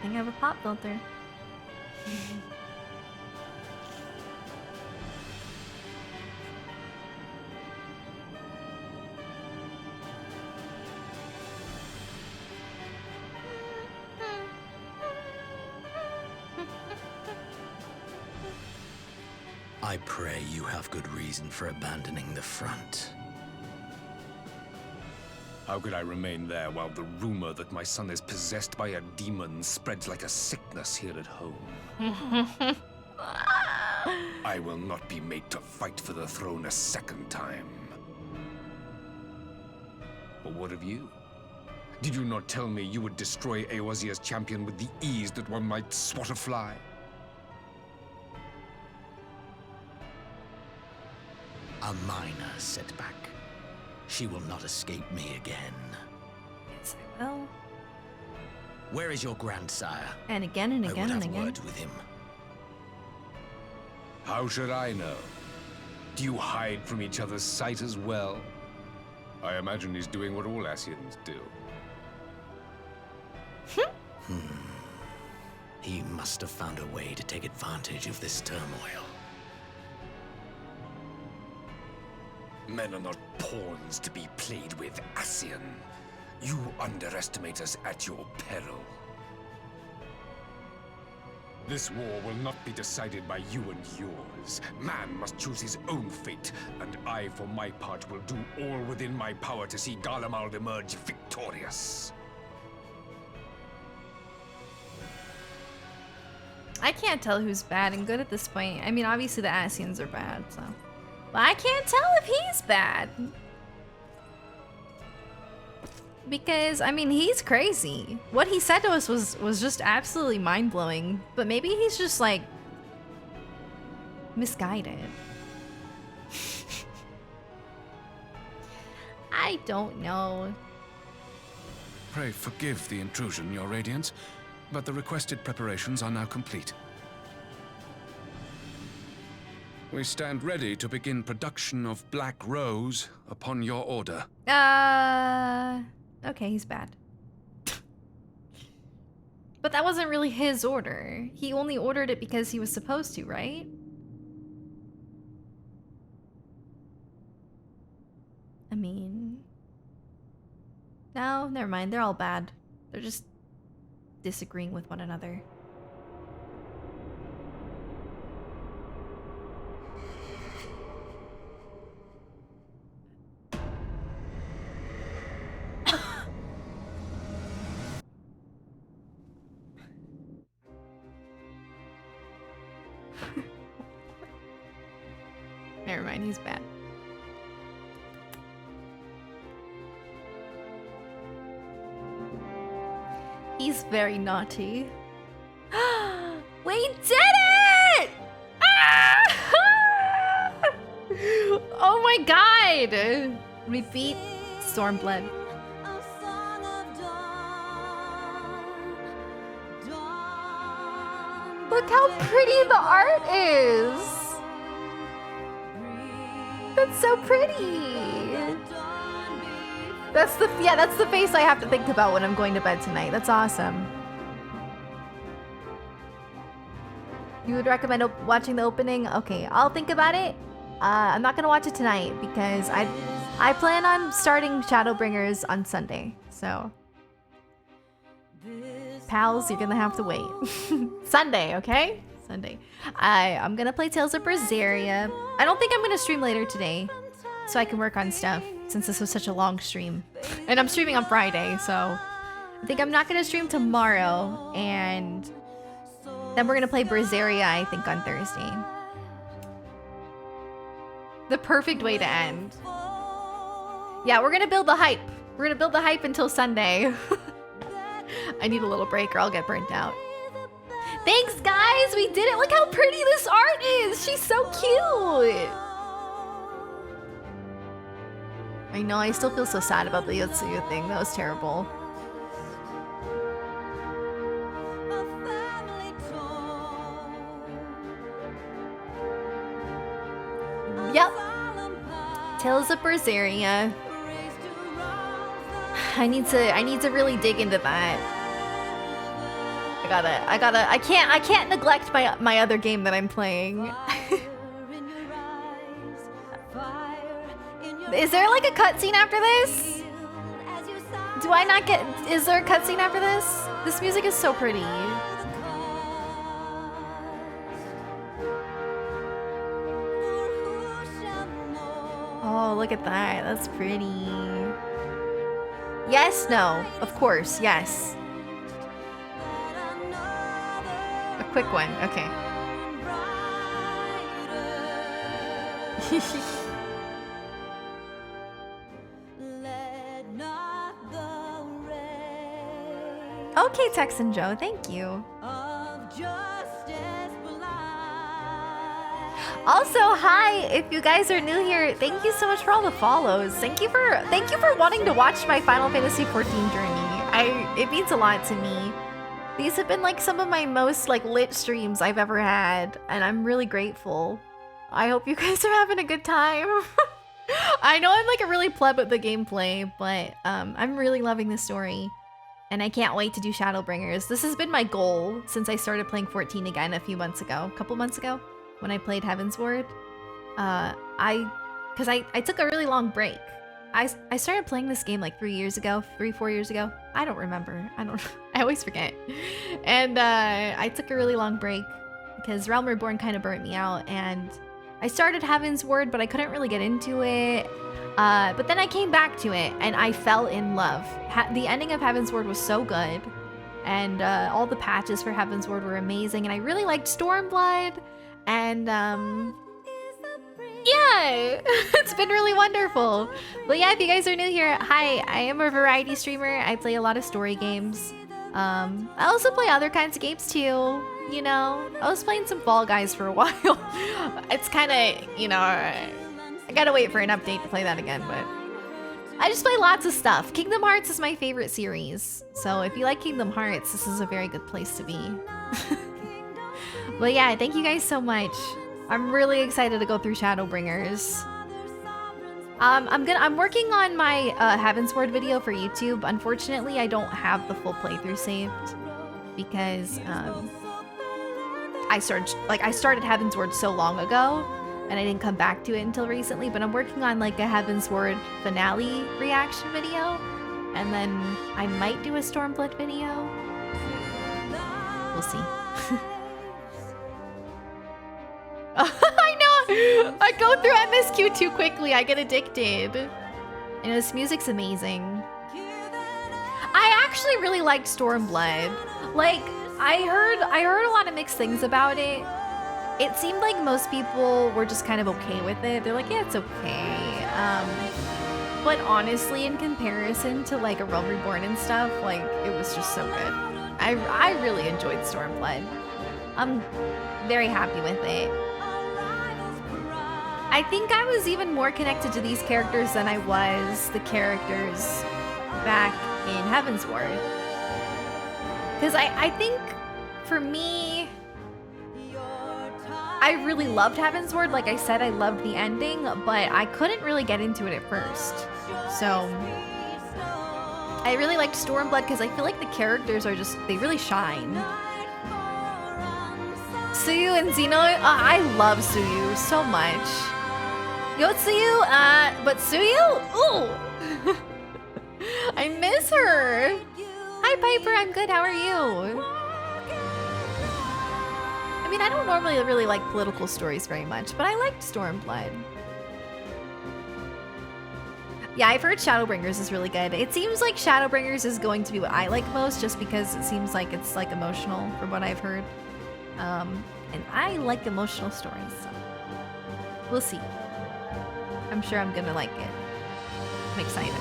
A: thing I have a pop filter.
T: I pray you have good reason for abandoning the front.
G: How could I remain there while the rumor that my son is possessed by a demon spreads like a sickness here at home? I will not be made to fight for the throne a second time. But what of you? Did you not tell me you would destroy Eorzea's champion with the ease that one might swat a fly?
T: A minor setback. She will not escape me again.
A: Yes, I will.
T: Where is your grandsire?
A: And again and again
T: I
A: and
T: would have
A: again.
T: words with him.
G: How should I know? Do you hide from each other's sight as well? I imagine he's doing what all Ascians do.
T: He must have found a way to take advantage of this turmoil.
G: Men are not pawns to be played with, Ascian. You underestimate us at your peril. This war will not be decided by you and yours. Man must choose his own fate, and I, for my part, will do all within my power to see Garlemald emerge victorious.
A: I can't tell who's bad and good at this point. I mean, obviously the Ascians are bad, so... But I can't tell if he's bad. Because, I mean, he's crazy. What he said to us was just absolutely mind-blowing. But maybe he's just, like, misguided. I don't know.
L: Pray forgive the intrusion, Your Radiance, but the requested preparations are now complete. We stand ready to begin production of Black Rose upon your order.
A: Okay, he's bad. But that wasn't really his order. He only ordered it because he was supposed to, right? I mean... No, never mind. They're all bad. They're just disagreeing with one another. Never mind, he's bad. He's very naughty. We did it! Ah! Oh my god! We beat Stormblood. Look how pretty the art is! That's so pretty! That's the face I have to think about when I'm going to bed tonight. That's awesome. You would recommend watching the opening? Okay, I'll think about it. I'm not gonna watch it tonight because I plan on starting Shadowbringers on Sunday. So, pals, you're gonna have to wait. Sunday, okay? Sunday. I'm gonna play Tales of Berseria. I don't think I'm gonna stream later today, so I can work on stuff since this was such a long stream. And I'm streaming on Friday, so I think I'm not gonna stream tomorrow, and then we're gonna play Berseria, I think, on Thursday. The perfect way to end. Yeah, we're gonna build the hype. We're gonna build the hype until Sunday. I need a little break or I'll get burnt out. Thanks, guys! We did it! Look how pretty this art is! She's so cute! I know, I still feel so sad about the Yotsuyu thing. That was terrible. Yep. Tales of Berseria. I need to really dig into that. I can't neglect my other game that I'm playing. Is there like a cutscene after this? Do I not get... Is there a cutscene after this? This music is so pretty. Oh, look at that. That's pretty. Yes, no. Of course, yes. A quick one. Okay. Okay, Texan Joe, thank you. Also, hi! If you guys are new here, thank you so much for all the follows. Thank you for wanting to watch my Final Fantasy XIV journey. It means a lot to me. These have been like some of my most like lit streams I've ever had, and I'm really grateful. I hope you guys are having a good time. I know I'm like a really pleb at the gameplay, but I'm really loving the story. And I can't wait to do Shadowbringers. This has been my goal since I started playing 14 again a couple months ago, when I played Heavensward. Because I took a really long break. I started playing this game like 4 years ago. I don't remember. I always forget. And I took a really long break because Realm Reborn kind of burnt me out. And I started Heavensward, but I couldn't really get into it. But then I came back to it and I fell in love. The ending of Heavensward was so good. And all the patches for Heavensward were amazing. And I really liked Stormblood. And yeah, it's been really wonderful. But yeah, if you guys are new here, hi, I am a variety streamer. I play a lot of story games. I also play other kinds of games too, you know. I was playing some Fall Guys for a while. It's kind of, you know, I gotta wait for an update to play that again, but I just play lots of stuff. Kingdom Hearts is my favorite series. So if you like Kingdom Hearts, this is a very good place to be. But yeah, thank you guys so much. I'm really excited to go through Shadowbringers. I'm working on my Heavensward video for YouTube. Unfortunately, I don't have the full playthrough saved because I started Heavensward so long ago and I didn't come back to it until recently, but I'm working on like a Heavensward finale reaction video, and then I might do a Stormblood video. We'll see. I know! I go through MSQ too quickly, I get addicted. And this music's amazing. I actually really liked Stormblood. Like, I heard a lot of mixed things about it. It seemed like most people were just kind of okay with it. They're like, yeah, it's okay. But honestly, in comparison to like a Realm Reborn and stuff, like, it was just so good. I really enjoyed Stormblood. I'm very happy with it. I think I was even more connected to these characters than I was the characters back in Heavensward. Because I think, for me, I really loved Heavensward. Like I said, I loved the ending, but I couldn't really get into it at first. So, I really liked Stormblood because I feel like the characters are just, they really shine. Suyu and Xeno, I love Suyu so much. Yotsuyu, but Suyu? Ooh! I miss her! Hi Piper, I'm good, how are you? I mean, I don't normally really like political stories very much, but I liked Stormblood. Yeah, I've heard Shadowbringers is really good. It seems like Shadowbringers is going to be what I like most, just because it seems like it's like emotional from what I've heard. And I like emotional stories, so we'll see. I'm sure I'm gonna like it. I'm excited.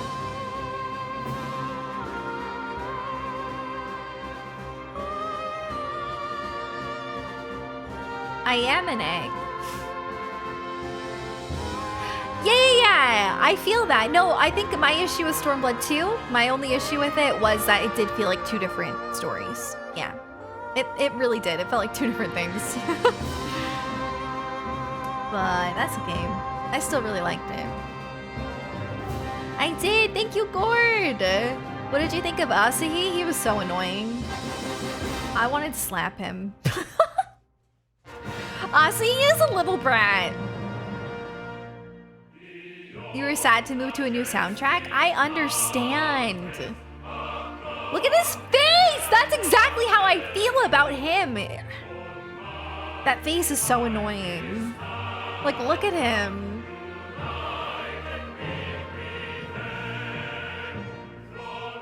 A: I am an egg. Yeah, I feel that. No, I think my issue with Stormblood 2, my only issue with it was that it did feel like two different stories. Yeah, it really did. It felt like two different things. But that's okay. I still really liked it. I did. Thank you, Gord. What did you think of Asahi? He was so annoying. I wanted to slap him. Asahi is a little brat. You were sad to move to a new soundtrack? I understand. Look at his face! That's exactly how I feel about him. That face is so annoying. Like, look at him.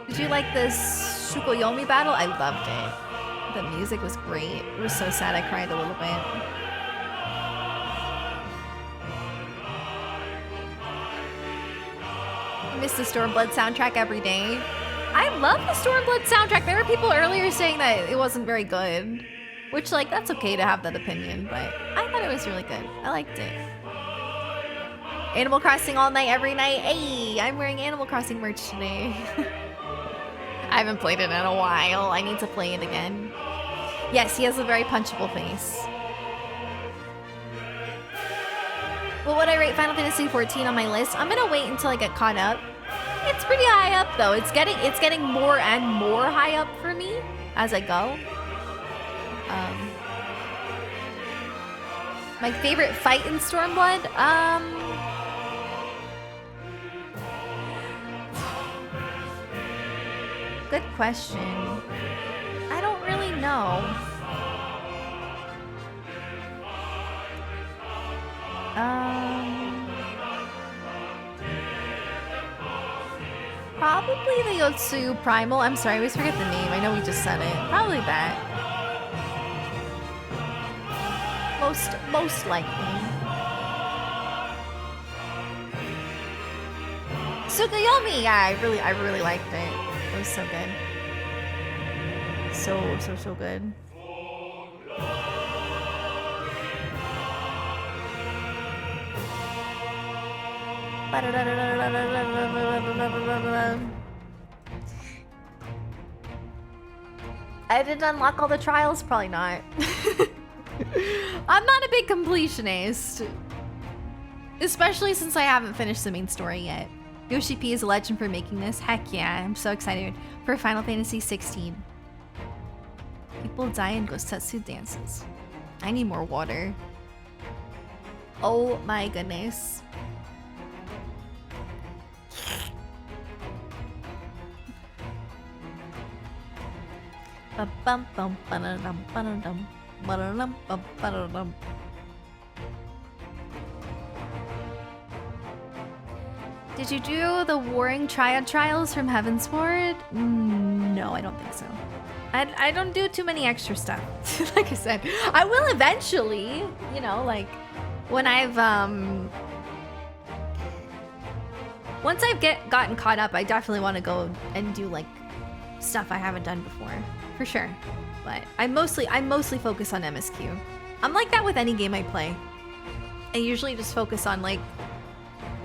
A: Did you like this Shukoyomi battle? I loved it. The music was great. It was so sad I cried a little bit. I miss the Stormblood soundtrack every day. I love the Stormblood soundtrack. There were people earlier saying that it wasn't very good. Which, like, that's okay to have that opinion, but I thought it was really good. I liked it. Animal Crossing all night, every night. Hey, I'm wearing Animal Crossing merch today. I haven't played it in a while. I need to play it again. Yes, he has a very punchable face. What would I rate Final Fantasy XIV on my list? I'm gonna wait until I get caught up. It's pretty high up though. It's getting more and more high up for me as I go. My favorite fight in Stormblood? Good question. I don't really know. Probably the Yotsuyu Primal. I'm sorry, I always forget the name. I know we just said it. Probably that. Most likely. Tsukuyomi! Yeah, I really liked it. It was so good. So good. I didn't unlock all the trials? Probably not. I'm not a big completionist. Especially since I haven't finished the main story yet. Yoshi P is a legend for making this. Heck yeah, I'm so excited for Final Fantasy 16. People die in Gosetsu dances. I need more water. Oh my goodness. Did you do the Warring Triad Trials from Heavensward? No, I don't think so. I don't do too many extra stuff. Like I said, I will eventually, you know, like when I've once I've gotten caught up, I definitely want to go and do like stuff I haven't done before, for sure. But I mostly focus on MSQ. I'm like that with any game I play. I usually just focus on like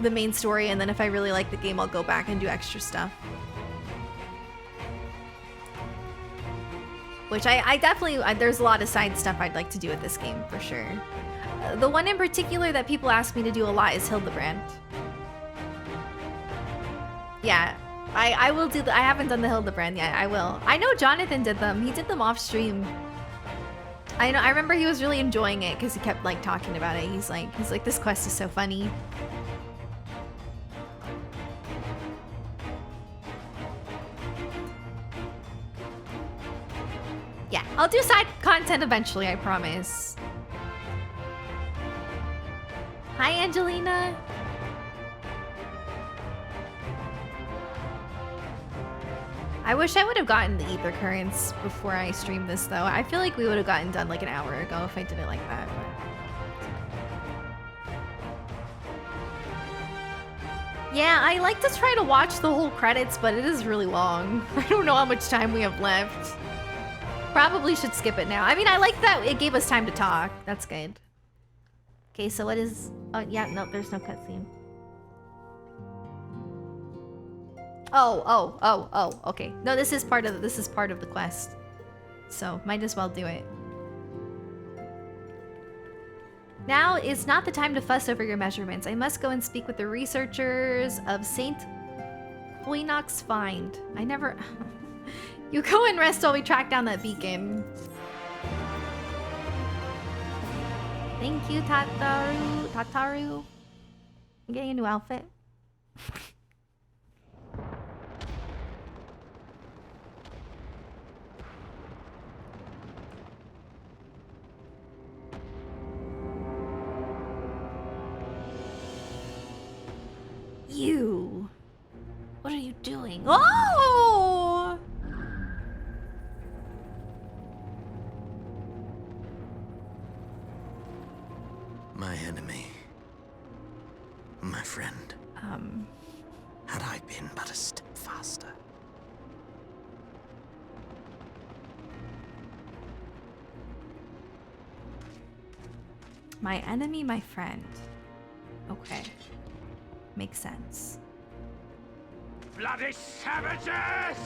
A: the main story, and then if I really like the game, I'll go back and do extra stuff. Which I definitely, there's a lot of side stuff I'd like to do with this game, for sure. The one in particular that people ask me to do a lot is Hildebrand. Yeah, I will do I haven't done the Hildebrand yet, I will. I know Jonathan did them, he did them off stream. I remember he was really enjoying it because he kept like talking about it. He's like, this quest is so funny. Yeah, I'll do side content eventually, I promise. Hi, Angelina. I wish I would have gotten the ether currents before I streamed this, though. I feel like we would have gotten done like an hour ago if I did it like that. But... yeah, I like to try to watch the whole credits, but it is really long. I don't know how much time we have left. Probably should skip it now. I mean, I like that it gave us time to talk. That's good. Okay, so what is... oh, yeah, no, there's no cutscene. Oh, okay. No, this is part of the quest. So, might as well do it. Now is not the time to fuss over your measurements. I must go and speak with the researchers of St. Hoinock's find. I never... You go and rest while we track down that beacon. Thank you, Tataru. I'm getting a new outfit. You. What are you doing? Oh!
T: My enemy. My friend. Had I been but a step faster.
A: My enemy, my friend. Okay. Makes sense.
K: Bloody savages!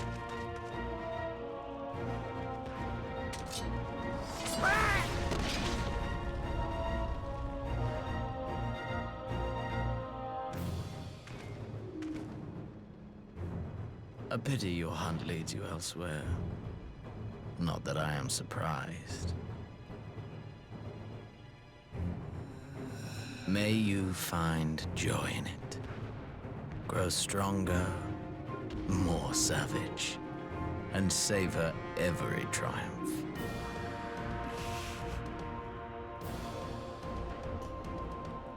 T: A pity your hunt leads you elsewhere. Not that I am surprised. May you find joy in it. Grow stronger, more savage, and savor every triumph.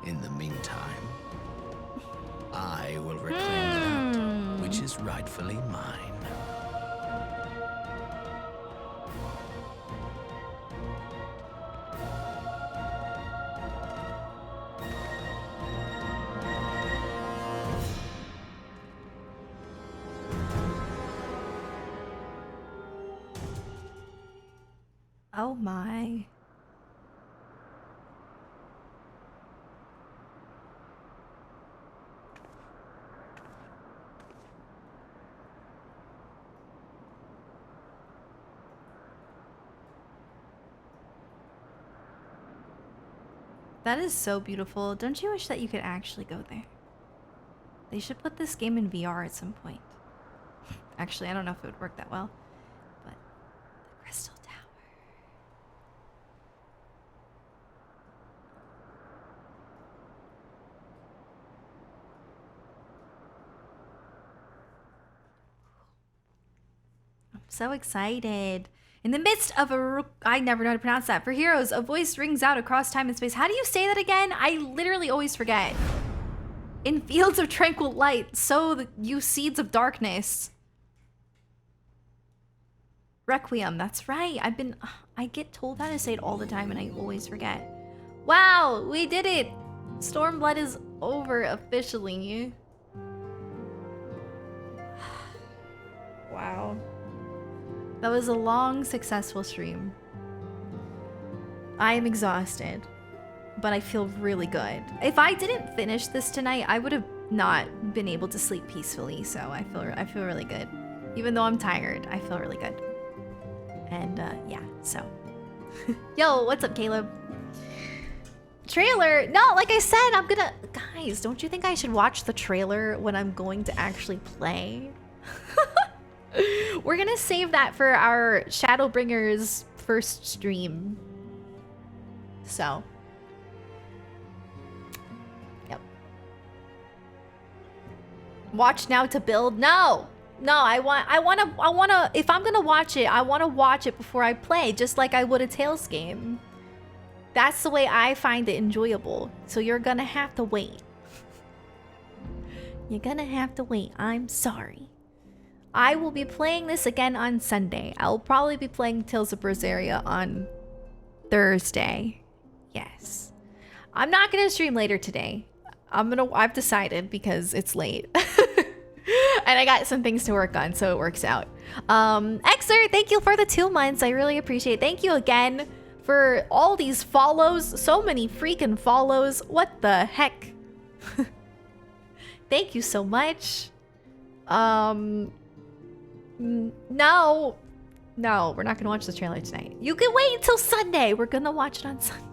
T: In the meantime, I will reclaim that which is rightfully mine.
A: Oh my. That is so beautiful. Don't you wish that you could actually go there? They should put this game in VR at some point. Actually, I don't know if it would work that well. But the Crystal Tower. I'm so excited. In the midst of I never know how to pronounce that. For heroes, a voice rings out across time and space. How do you say that again? I literally always forget. In fields of tranquil light, sow you seeds of darkness. Requiem, that's right. I get told how to say it all the time and I always forget. Wow, we did it. Stormblood is over officially. Wow. That was a long, successful stream. I am exhausted, but I feel really good. If I didn't finish this tonight, I would have not been able to sleep peacefully. So I feel really good. Even though I'm tired, I feel really good. And yeah, so. Yo, what's up, Caleb? Trailer? No, like I said, I'm gonna... Guys, don't you think I should watch the trailer when I'm going to actually play? We're gonna save that for our Shadowbringers first stream. So. Yep. Watch now to build? No! No, I wanna, if I'm gonna watch it, I wanna watch it before I play, just like I would a Tales game. That's the way I find it enjoyable. So you're gonna have to wait. You're gonna have to wait. I'm sorry. I will be playing this again on Sunday. I'll probably be playing Tales of Berseria on Thursday. Yes. I'm not gonna stream later today. I've decided because it's late. And I got some things to work on, so it works out. Xer, thank you for the 2 months. I really appreciate it. Thank you again for all these follows. So many freaking follows. What the heck? Thank you so much. No, we're not gonna watch the trailer tonight. You can wait until Sunday. We're gonna watch it on Sunday.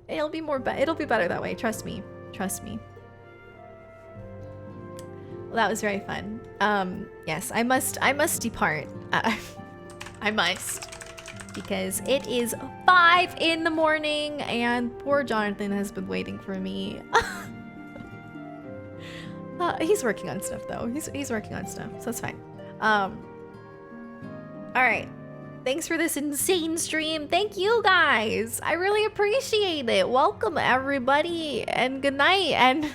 A: It'll be better that way. Trust me. Trust me. Well, that was very fun. Yes, I must depart. I must, because it is 5 in the morning and poor Jonathan has been waiting for me. He's working on stuff though. He's working on stuff, so it's fine. All right. Thanks for this insane stream. Thank you guys. I really appreciate it. Welcome everybody, and good night. And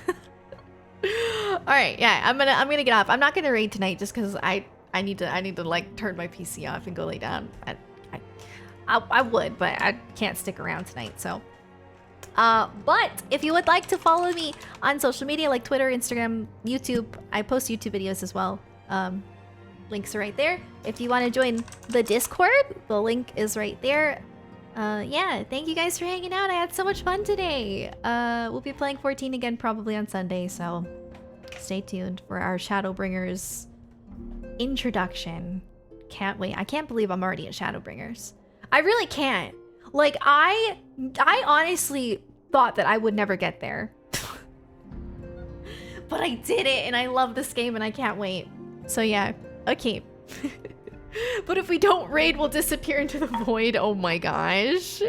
A: all right, yeah, I'm gonna get off. I'm not gonna raid tonight just because I need to like turn my PC off and go lay down. I would, but I can't stick around tonight. So. But if you would like to follow me on social media like Twitter, Instagram, YouTube, I post YouTube videos as well. Links are right there. If you want to join the Discord, the link is right there. Yeah, thank you guys for hanging out. I had so much fun today. We'll be playing 14 again probably on Sunday, so stay tuned for our Shadowbringers introduction. Can't wait. I can't believe I'm already at Shadowbringers. I really can't. Like, I honestly thought that I would never get there. But I did it, and I love this game, and I can't wait. So yeah, okay. But if we don't raid, we'll disappear into the void. Oh my gosh.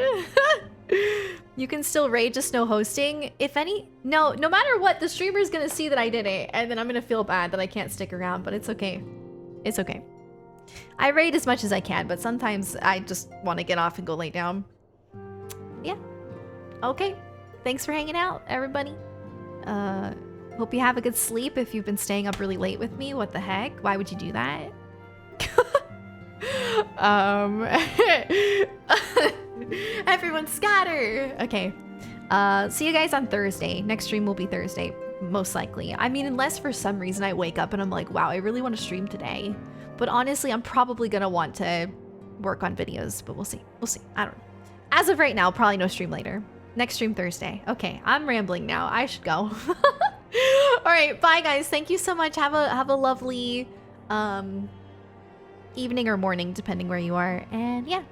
A: You can still raid, just no hosting. If any, no matter what, the streamer's gonna see that I did it, and then I'm gonna feel bad that I can't stick around, but it's okay. It's okay. I raid as much as I can, but sometimes I just want to get off and go lay down. Yeah. Okay. Thanks for hanging out, everybody. Hope you have a good sleep if you've been staying up really late with me. What the heck? Why would you do that? Everyone scatter. Okay. See you guys on Thursday. Next stream will be Thursday, most likely. I mean, unless for some reason I wake up and I'm like, wow, I really want to stream today. But honestly, I'm probably gonna want to work on videos, but we'll see. We'll see. I don't know. As of right now, probably no stream later. Next stream Thursday. Okay, I'm rambling now. I should go. All right, bye guys. Thank you so much. Have a lovely evening or morning, depending where you are. And yeah.